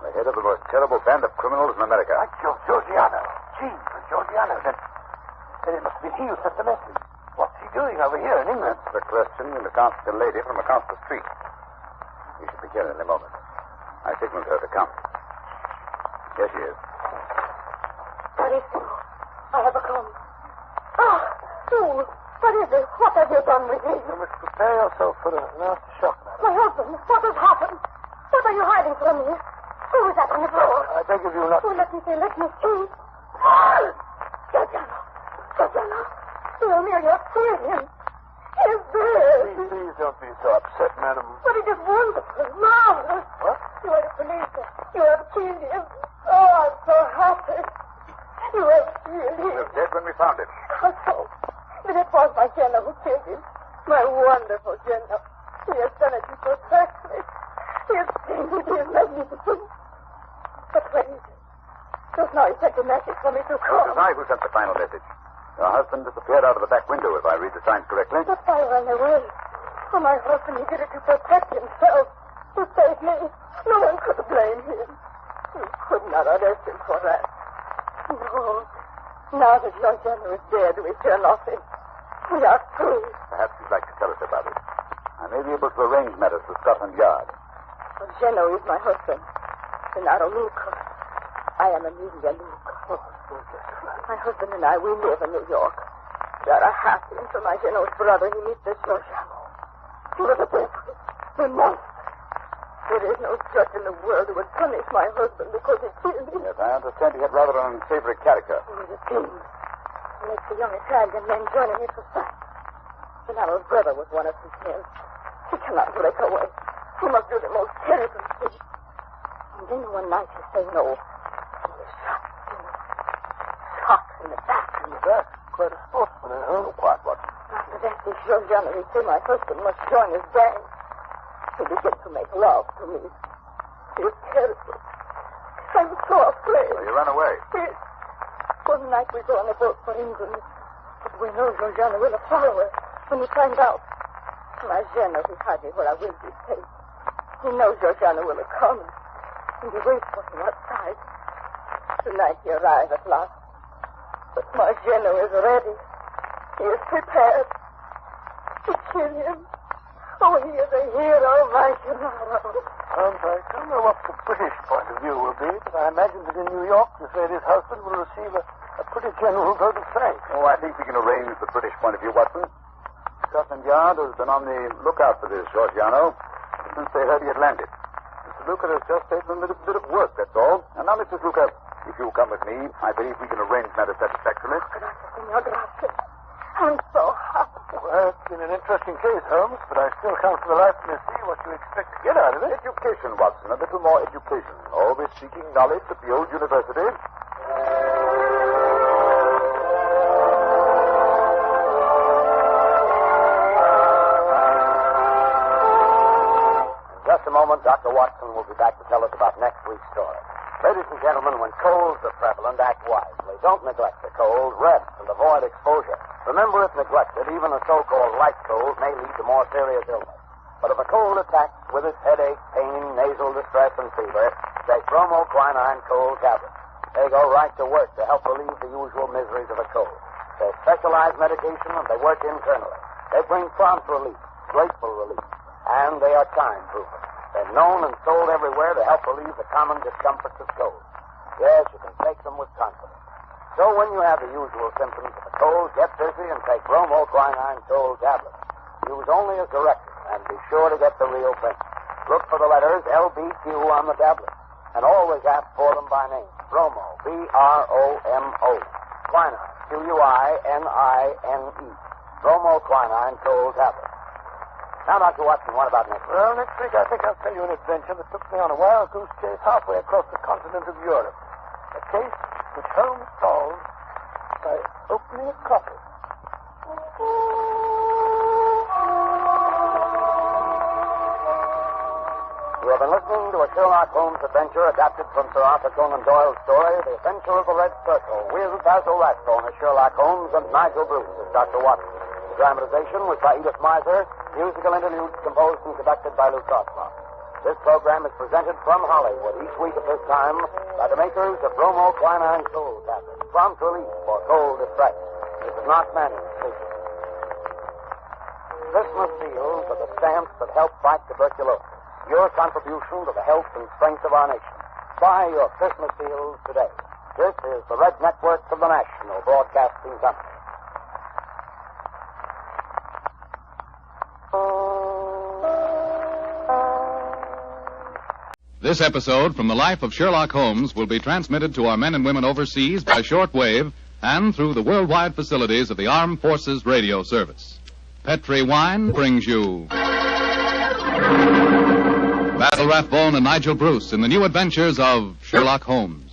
the head of the most terrible band of criminals in America. Like Georgiano. Gee, for Georgiano. Then it must be he who sent the message. What's he doing over here in England? That's the question we must ask the lady from across the street. We should be here in a moment. I signaled her to come. Here she is. Carissimo, I have a come. Ah, fool! What is it? What have you done with me? You must prepare yourself for a nasty shock, madam. My husband, what has happened? What are you hiding from me? Who is that on the floor? I beg of you not... Oh, let me see. Georgiano. Oh, Mary, you have killed him. He is dead. Please don't be so upset, madam. But it is wonderful, marvelous. What? You are a policeman. You have killed him. Oh, I'm so happy. You have killed him. He was dead when we found him. How so? But it was my Jenna who killed him. My wonderful Jenna. He has done it perfectly. He is splendid. He is magnificent. But where is he? Just now he sent a message for me to It come. was I who sent the final message. Your husband disappeared out of the back window, if I read the signs correctly. But I ran away. For my husband, he did it to protect himself. To save me. No one could blame him. You could not arrest him for that. No. Now that your Jenna is dead, we fear nothing. We are free. Perhaps you'd like to tell us about it. I may be able to arrange matters with Scotland Yard. Well, Jenna is my husband. Gennaro Luca. I am Amelia Luca. Oh, my husband and I, we live in New York. We are happy until my Geno's brother, he meets this Georgiano. He was a devil. A monster. There is no judge in the world who would punish my husband because he killed him. Yes, I understand he had rather an unsavory character. He was a king. He makes the young Italian men join in his society. Gennaro's brother was one of his men. He cannot break away. He must do the most terrible thing. And then one night he say no. He was shot. Shot in the back. In the back? Quite a sportsman, huh? Oh, quiet, Watson. After that, this Georgiano, he say my husband must join his gang. He began to make love to me. He was terrible. I'm so afraid. So you ran away? Yes. One night we go on a boat for England. But we know Georgiano will follow us when he finds out. My Jenna, he hide me where I will be safe. He knows Georgiano will come. And he waits for him outside. Tonight he arrives at last. But my Jenna is ready. He is prepared to kill him. Oh, he is a hero, my hero. I don't know what the British point of view will be, but I imagine that in New York, this lady's husband will receive a pretty general vote of thanks. Oh, I think we can arrange the British point of view, Watson. Scotland Yard has been on the lookout for this Georgiano since they heard he had landed. Mr. Luca has just taken a little bit of work, that's all. And now, Mrs. Luca, if you'll come with me, I believe we can arrange matters satisfactorily. Senor, gracias. I'm so happy. Well, it's been an interesting case, Holmes, but I still can't for the life of me see what you expect to get out of it. Education, Watson, a little more education. Always seeking knowledge at the old university. In just a moment, Dr. Watson will be back to tell us about next week's story. Ladies and gentlemen, when colds are prevalent, act wisely. Don't neglect the cold. Rest and avoid exposure. Remember, if neglected, even a so-called light cold may lead to more serious illness. But if a cold attacks with its headache, pain, nasal distress, and fever, take bromoquinine cold tablets. They go right to work to help relieve the usual miseries of a cold. They're specialized medication, and they work internally. They bring prompt relief, grateful relief, and they are time-proven. They're known and sold everywhere to help relieve the common discomforts of cold. Yes, you can take them with confidence. So when you have the usual symptoms of a cold, get busy and take bromoquinine cold tablets. Use only as directed, and be sure to get the real thing. Look for the letters LBQ on the tablet, and always ask for them by name. Bromo, B-R-O-M-O. Quinine, Q-U-I-N-I-N-E. Bromoquinine cold tablets. Now, Dr. Watson, what about next week? Well, next week I think I'll tell you an adventure that took me on a wild goose chase halfway across the continent of Europe. A case which Holmes solved by opening a coffer. You have been listening to a Sherlock Holmes adventure adapted from Sir Arthur Conan Doyle's story, The Adventure of the Red Circle, with Basil Rathbone as Sherlock Holmes and Nigel Bruce as Dr. Watson. The dramatization was by Edith Miser, musical interludes composed and conducted by Lou Crossmark. This program is presented from Hollywood each week at this time by the makers of bromoquinine cold tablets, prompt relief for cold distress. This is not Manning speaking. Christmas seals are the stamps that help fight tuberculosis. Your contribution to the health and strength of our nation. Buy your Christmas seals today. This is the Red Network of the National Broadcasting Company. This episode from the life of Sherlock Holmes will be transmitted to our men and women overseas by shortwave and through the worldwide facilities of the Armed Forces Radio Service. Petri Wine brings you Basil Rathbone and Nigel Bruce in the new adventures of Sherlock Holmes.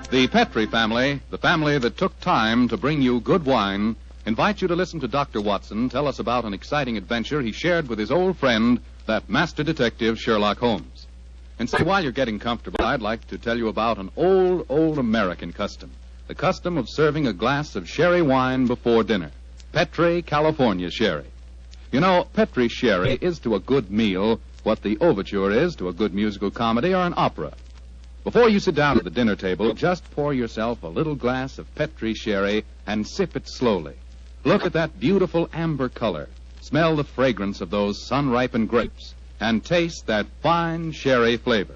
The Petri family, the family that took time to bring you good wine, invite you to listen to Dr. Watson tell us about an exciting adventure he shared with his old friend, that master detective Sherlock Holmes. And so while you're getting comfortable, I'd like to tell you about an old American custom. The custom of serving a glass of sherry wine before dinner. Petri, California sherry. You know, Petri sherry is to a good meal what the overture is to a good musical comedy or an opera. Before you sit down at the dinner table, just pour yourself a little glass of Petri sherry and sip it slowly. Look at that beautiful amber color. Smell the fragrance of those sun-ripened grapes. And taste that fine sherry flavor.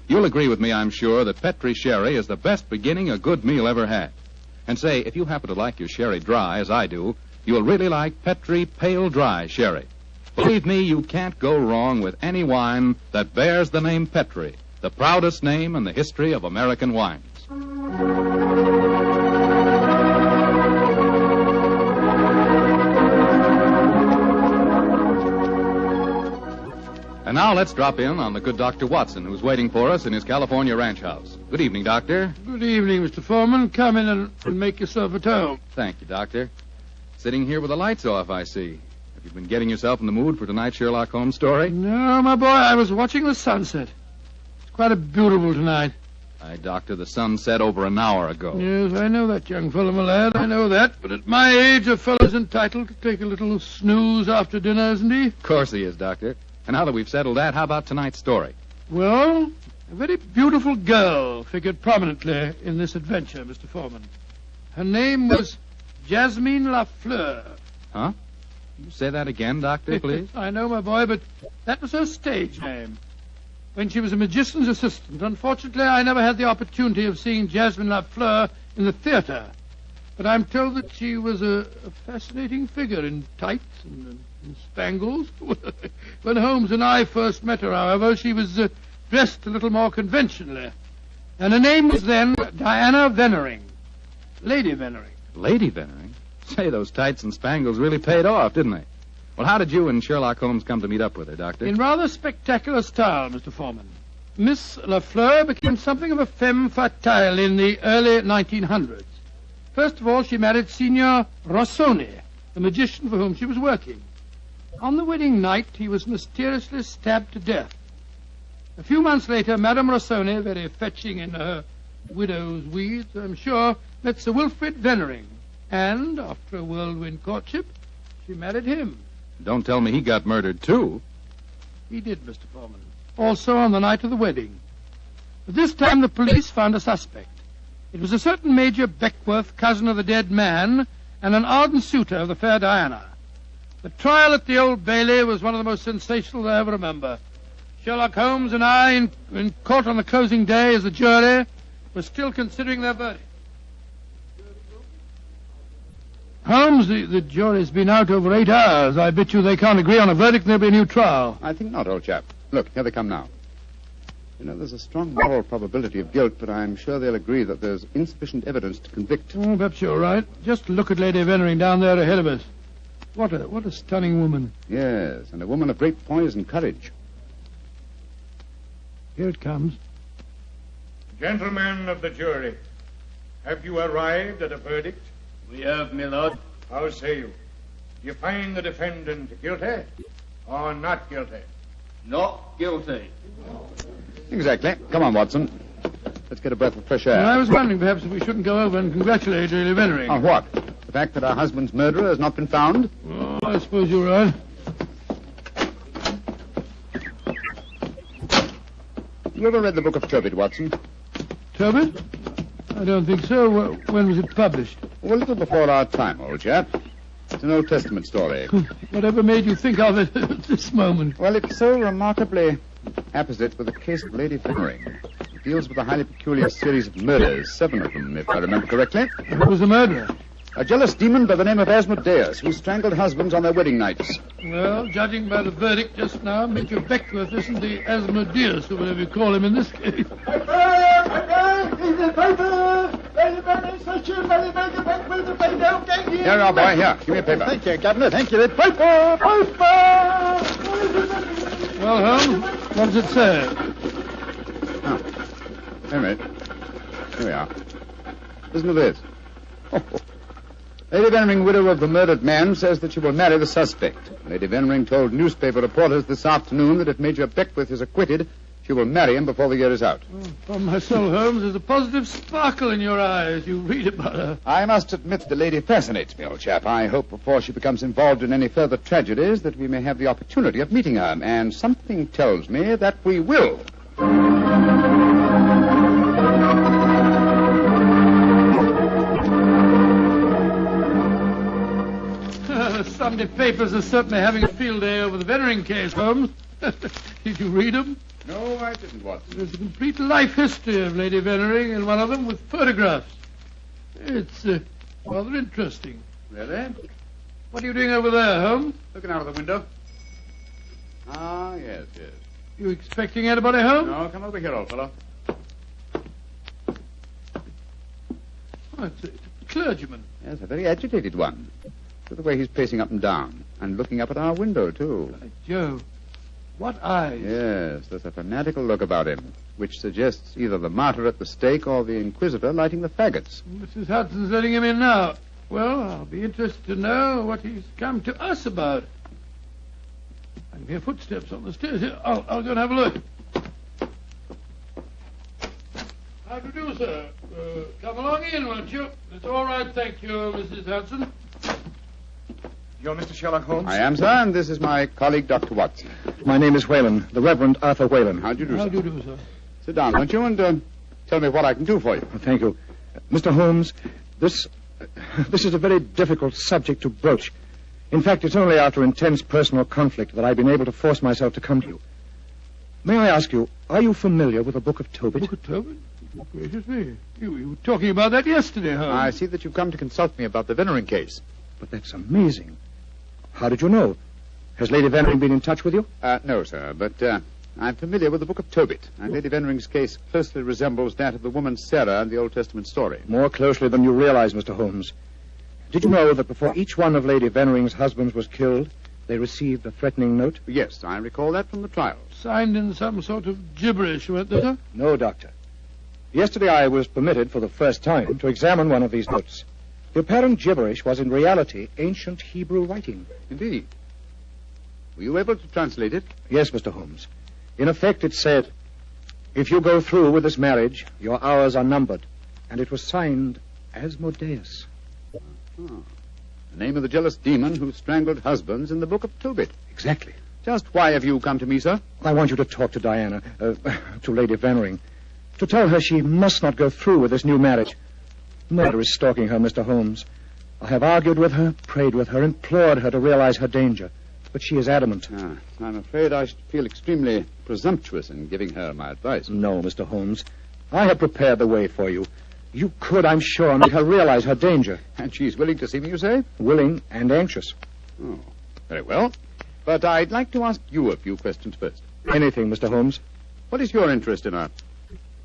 You'll agree with me, I'm sure, that Petri sherry is the best beginning a good meal ever had. And say, if you happen to like your sherry dry, as I do, you'll really like Petri Pale Dry Sherry. Believe me, you can't go wrong with any wine that bears the name Petri, the proudest name in the history of American wines. And now let's drop in on the good Dr. Watson, who's waiting for us in his California ranch house. Good evening, Doctor. Good evening, Mr. Foreman. Come in and make yourself at home. Thank you, Doctor. Sitting here with the lights off, I see. Have you been getting yourself in the mood for tonight's Sherlock Holmes story? No, my boy, I was watching the sunset. It's quite a beautiful tonight. Aye, Doctor, the sun set over an hour ago. Yes, I know that, young fellow, my lad. I know that. But at my age, a fellow's entitled to take a little snooze after dinner, isn't he? Of course he is, Doctor. And now that we've settled that, how about tonight's story? Well, A very beautiful girl figured prominently in this adventure, Mr. Foreman. Her name was Jasmine Lafleur. Huh? You say that again, Doctor, please? I know, my boy, but that was her stage name. When she was a magician's assistant, unfortunately, I never had the opportunity of seeing Jasmine Lafleur in the theater. But I'm told that she was a fascinating figure in tights and spangles. When Holmes and I first met her, however, she was dressed a little more conventionally. And her name was then Diana Vennering. Lady Vennering. Lady Vennering? Say, those tights and spangles really paid off, didn't they? Well, how did you and Sherlock Holmes come to meet up with her, Doctor? In rather spectacular style, Mr. Foreman. Miss Lafleur became something of a femme fatale in the early 1900s. First of all, she married Signor Rossoni, the magician for whom she was working. On the wedding night, he was mysteriously stabbed to death. A few months later, Madame Rossoni, very fetching in her widow's weeds, I'm sure, met Sir Wilfrid Vennering. And, after a whirlwind courtship, she married him. Don't tell me he got murdered, too. He did, Mr. Foreman. Also on the night of the wedding. But this time the police found a suspect. It was a certain Major Beckworth, cousin of the dead man, and an ardent suitor of the fair Diana. The trial at the Old Bailey was one of the most sensational I ever remember. Sherlock Holmes and I, in court on the closing day as a jury, were still considering their verdict. Holmes, the jury's been out over 8 hours. I bet you they can't agree on a verdict and there'll be a new trial. I think not, old chap. Look, here they come now. You know, there's a strong moral probability of guilt, but I'm sure they'll agree that there's insufficient evidence to convict. Oh, perhaps you're right. Just look at Lady Vennering down there ahead of us. What a stunning woman. Yes, and a woman of great poise and courage. Here it comes. Gentlemen of the jury, have you arrived at a verdict? We have, my lord. How say you? Do you find the defendant guilty or not guilty? Not guilty. Exactly. Come on, Watson. Let's get a breath of fresh air. Well, I was wondering perhaps if we shouldn't go over and congratulate Lady Vennering. On what? The fact that our husband's murderer has not been found? Oh, I suppose you're right. You ever read the book of Tobit, Watson? Tobit? I don't think so. When was it published? Oh, a little before our time, old chap. It's an Old Testament story. Whatever made you think of it at this moment? Well, it's so remarkably apposite with the case of Lady Vennering. It deals with a highly peculiar series of murders, 7 of them, if I remember correctly. Who was the murderer? A jealous demon by the name of Asmodeus, who strangled husbands on their wedding nights. Well, judging by the verdict just now, Major Beckworth isn't the Asmodeus, or whatever you call him in this case. Here you are, boy. Here, give me a paper. Thank you, Governor. Thank you. Paper! Well, Holmes, what does it say? Oh, wait a minute. Here we are. Listen to this. Lady Vennering, widow of the murdered man, says that she will marry the suspect. Lady Vennering told newspaper reporters this afternoon that if Major Beckworth is acquitted, she will marry him before the year is out. Oh, upon my soul, Holmes, there's a positive sparkle in your eyes. You read about her. I must admit the lady fascinates me, old chap. I hope before she becomes involved in any further tragedies that we may have the opportunity of meeting her. And something tells me that we will. The Sunday papers are certainly having a field day over the Vennering case, Holmes. Did you read them? No, I didn't, Watson. There's a complete life history of Lady Vennering in one of them with photographs. It's rather interesting. Really? What are you doing over there, Holmes? Looking out of the window. Ah, yes. You expecting anybody home? No, come over here, old fellow. Oh, it's a clergyman. Yes, a very agitated one. Look at the way he's pacing up and down. And looking up at our window, too. By Joe. What eyes? Yes, there's a fanatical look about him, which suggests either the martyr at the stake or the inquisitor lighting the faggots. Mrs. Hudson's letting him in now. Well, I'll be interested to know what he's come to us about. I can hear footsteps on the stairs here. I'll go and have a look. How do you do, sir? Come along in, won't you? It's all right, thank you, Mrs. Hudson. You're Mr. Sherlock Holmes? I am, sir, and this is my colleague, Dr. Watson. My name is Whalen, the Reverend Arthur Whalen. How do you do, How sir? do you do, sir? Sit down, won't you, and tell me what I can do for you. Thank you. Mr. Holmes, this is a very difficult subject to broach. In fact, it's only after intense personal conflict that I've been able to force myself to come to you. May I ask you, are you familiar with the Book of Tobit? Book of Tobit? Oh, gracious me. You were talking about that yesterday, Holmes. I see that you've come to consult me about the Vennering case. But that's amazing. How did you know? Has Lady Vennering been in touch with you? No, sir, but I'm familiar with the Book of Tobit, and Lady Vennering's case closely resembles that of the woman Sarah in the Old Testament story. More closely than you realize, Mr. Holmes. Did you know that before each one of Lady Vennering's husbands was killed, they received a threatening note? Yes, I recall that from the trial. Signed in some sort of gibberish, weren't they, sir? No, Doctor. Yesterday I was permitted for the first time to examine one of these notes. The apparent gibberish was in reality ancient Hebrew writing. Indeed. Were you able to translate it? Yes, Mr. Holmes. In effect, it said, "If you go through with this marriage, your hours are numbered." And it was signed Asmodeus. Oh. The name of the jealous demon who strangled husbands in the Book of Tobit. Exactly. Just why have you come to me, sir? I want you to talk to Diana, to Lady Vennering, to tell her she must not go through with this new marriage. Murder is stalking her, Mr. Holmes. I have argued with her, prayed with her, implored her to realize her danger. But she is adamant. I'm afraid I should feel extremely presumptuous in giving her my advice. No, Mr. Holmes. I have prepared the way for you. You could, I'm sure, make her realize her danger. And she's willing to see me, you say? Willing and anxious. Oh, very well. But I'd like to ask you a few questions first. Anything, Mr. Holmes. What is your interest in her?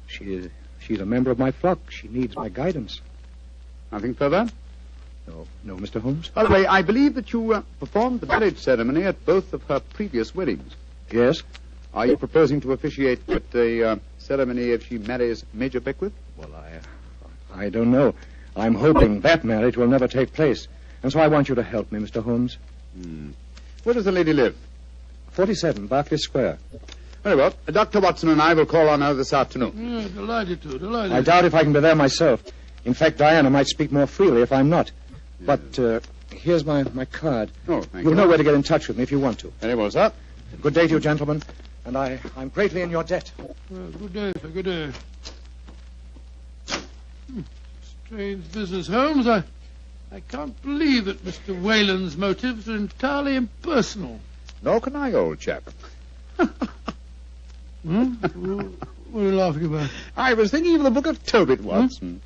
She's a member of my flock. She needs my guidance. Nothing further? No, Mr. Holmes. By the way, I believe that you performed the marriage ceremony at both of her previous weddings. Yes. Are you proposing to officiate at the ceremony if she marries Major Beckwith? Well, I don't know. I'm hoping that marriage will never take place. And so I want you to help me, Mr. Holmes. Where does the lady live? 47, Berkeley Square. Very well. Dr. Watson and I will call on her this afternoon. Yeah, delighted to. I doubt if I can be there myself. In fact, Diana might speak more freely if I'm not. But here's my card. Oh, thank you. You'll know where to get in touch with me if you want to. Very well, sir. Good day to you, gentlemen. And I'm greatly in your debt. Well, good day, sir. Good day. Strange business, Holmes. I can't believe that Mr. Whalen's motives are entirely impersonal. Nor can I, old chap. What are you laughing about? I was thinking of the Book of Tobit, Watson.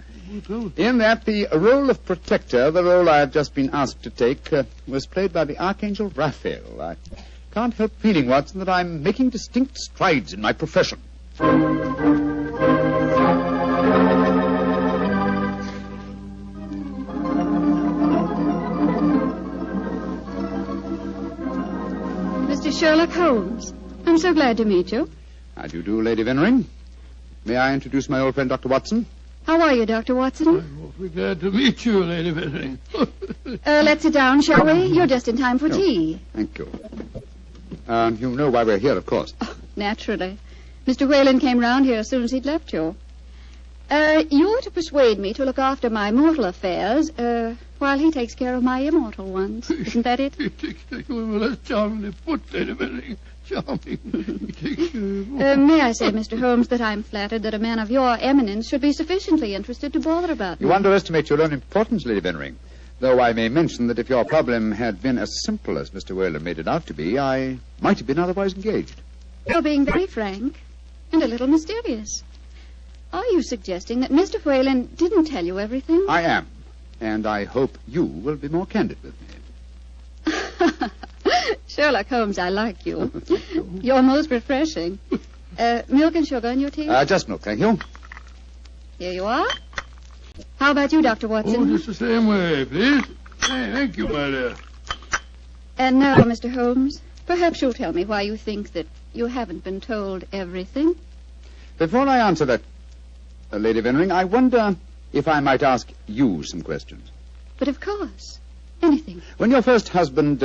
In that the role of protector, the role I have just been asked to take, was played by the Archangel Raphael. I can't help feeling, Watson, that I'm making distinct strides in my profession. Mr. Sherlock Holmes. I'm so glad to meet you. How do you do, Lady Vennering? May I introduce my old friend, Dr. Watson? How are you, Dr. Watson? I'm awfully glad to meet you, Lady Vennering. Let's sit down, shall we? You're just in time for tea. Thank you. You know why we're here, of course. Oh, naturally. Mr. Whalen came round here as soon as he'd left you. You're to persuade me to look after my mortal affairs, while he takes care of my immortal ones. Isn't that it? Well, that's charmingly put, Lady Vennering. Charming. May I say, Mr. Holmes, that I'm flattered that a man of your eminence should be sufficiently interested to bother about me. You underestimate your own importance, Lady Vennering. Though I may mention that if your problem had been as simple as Mr. Whalen made it out to be, I might have been otherwise engaged. You're being very frank and a little mysterious. Are you suggesting that Mr. Whalen didn't tell you everything? I am. And I hope you will be more candid with me. Sherlock Holmes, I like you. You're most refreshing. Milk and sugar in your tea? Just milk, thank you. Here you are. How about you, Dr. Watson? Oh, just the same way, please. Hey, thank you, my dear. And now, Mr. Holmes, perhaps you'll tell me why you think that you haven't been told everything. Before I answer that, Lady Vennering, I wonder if I might ask you some questions. But of course. Anything. When your first husband,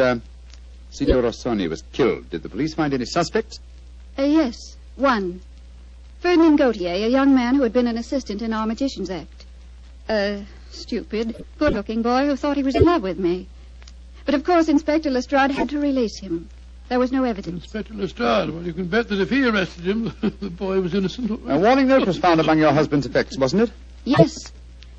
Signor Rossoni, was killed, did the police find any suspects? Yes, one. Ferdinand Gautier, a young man who had been an assistant in our Magician's Act. A stupid, good-looking boy who thought he was in love with me. But of course Inspector Lestrade had to release him. There was no evidence. Inspector Lestrade, well, you can bet that if he arrested him, the boy was innocent. A warning note was found among your husband's effects, wasn't it? Yes,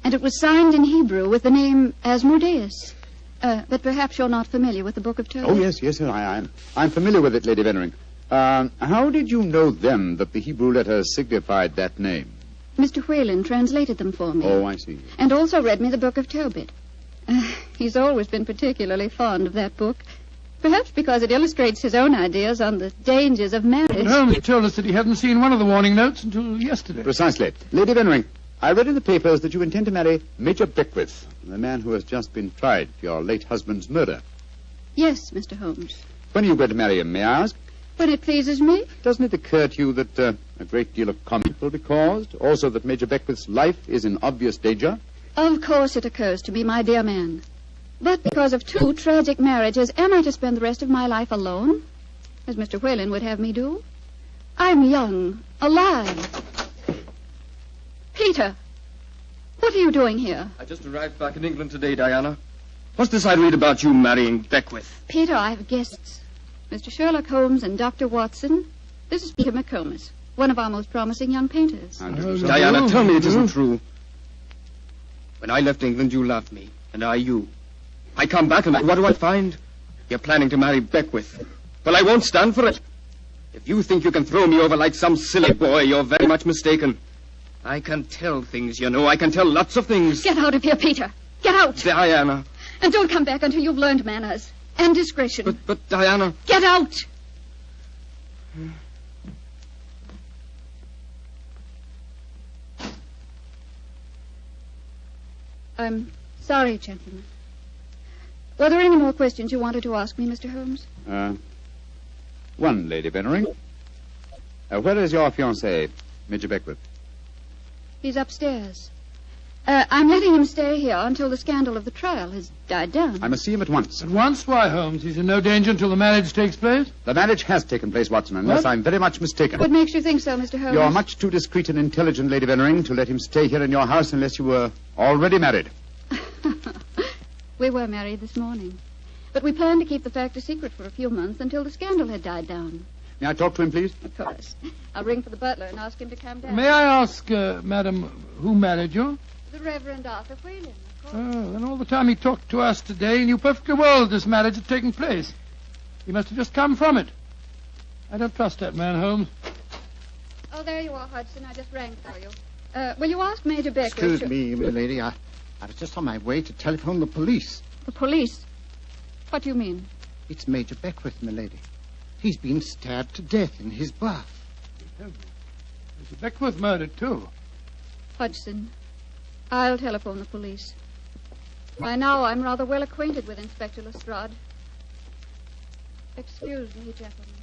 and it was signed in Hebrew with the name Asmodeus. But perhaps you're not familiar with the Book of Tobit. Oh, yes, sir, I am. I'm familiar with it, Lady Vennering. How did you know then that the Hebrew letters signified that name? Mr. Whalen translated them for me. Oh, I see. And also read me the Book of Tobit. He's always been particularly fond of that book. Perhaps because it illustrates his own ideas on the dangers of marriage. Holmes told us that he hadn't seen one of the warning notes until yesterday. Precisely. Lady Vennering, I read in the papers that you intend to marry Major Beckwith, the man who has just been tried for your late husband's murder. Yes, Mr. Holmes. When are you going to marry him, may I ask? When it pleases me. Doesn't it occur to you that a great deal of comment will be caused? Also that Major Beckwith's life is in obvious danger? Of course it occurs to me, my dear man. But because of 2 tragic marriages, am I to spend the rest of my life alone? As Mr. Whalen would have me do? I'm young, alive. Peter, what are you doing here? I just arrived back in England today, Diana. What's this I read about you marrying Beckwith? Peter, I have guests. Mr. Sherlock Holmes and Dr. Watson. This is Peter McComas, one of our most promising young painters. Diana, tell me it isn't true. When I left England, you loved me, and I you. I come back, and what do I find? You're planning to marry Beckwith. Well, I won't stand for it. If you think you can throw me over like some silly boy, you're very much mistaken. I can tell things, you know. I can tell lots of things. Get out of here, Peter. Get out. Diana. And don't come back until you've learned manners and discretion. But Diana. Get out. I'm sorry, gentlemen. Were there any more questions you wanted to ask me, Mr. Holmes? One, Lady Vennering. Where is your fiancé, Major Beckwith? He's upstairs. I'm letting him stay here until the scandal of the trial has died down. I must see him at once. At once? Why, Holmes? He's in no danger until the marriage takes place? The marriage has taken place, Watson, unless I'm very much mistaken. What makes you think so, Mr. Holmes? You're much too discreet and intelligent, Lady Vennering, to let him stay here in your house unless you were already married. We were married this morning. But we planned to keep the fact a secret for a few months until the scandal had died down. May I talk to him, please? Of course. I'll ring for the butler and ask him to come down. May I ask, madam, who married you? The Reverend Arthur Whalen, of course. Oh, and all the time he talked to us today, he knew perfectly well that this marriage had taken place. He must have just come from it. I don't trust that man, Holmes. Oh, there you are, Hudson. I just rang for you. Will you ask Major Beckwith? Excuse me, milady. I was just on my way to telephone the police. The police? What do you mean? It's Major Beckwith, milady. He's been stabbed to death in his bath. Mr. Beckwith murdered, too. Hudson, I'll telephone the police. By now, I'm rather well acquainted with Inspector Lestrade. Excuse me, gentlemen.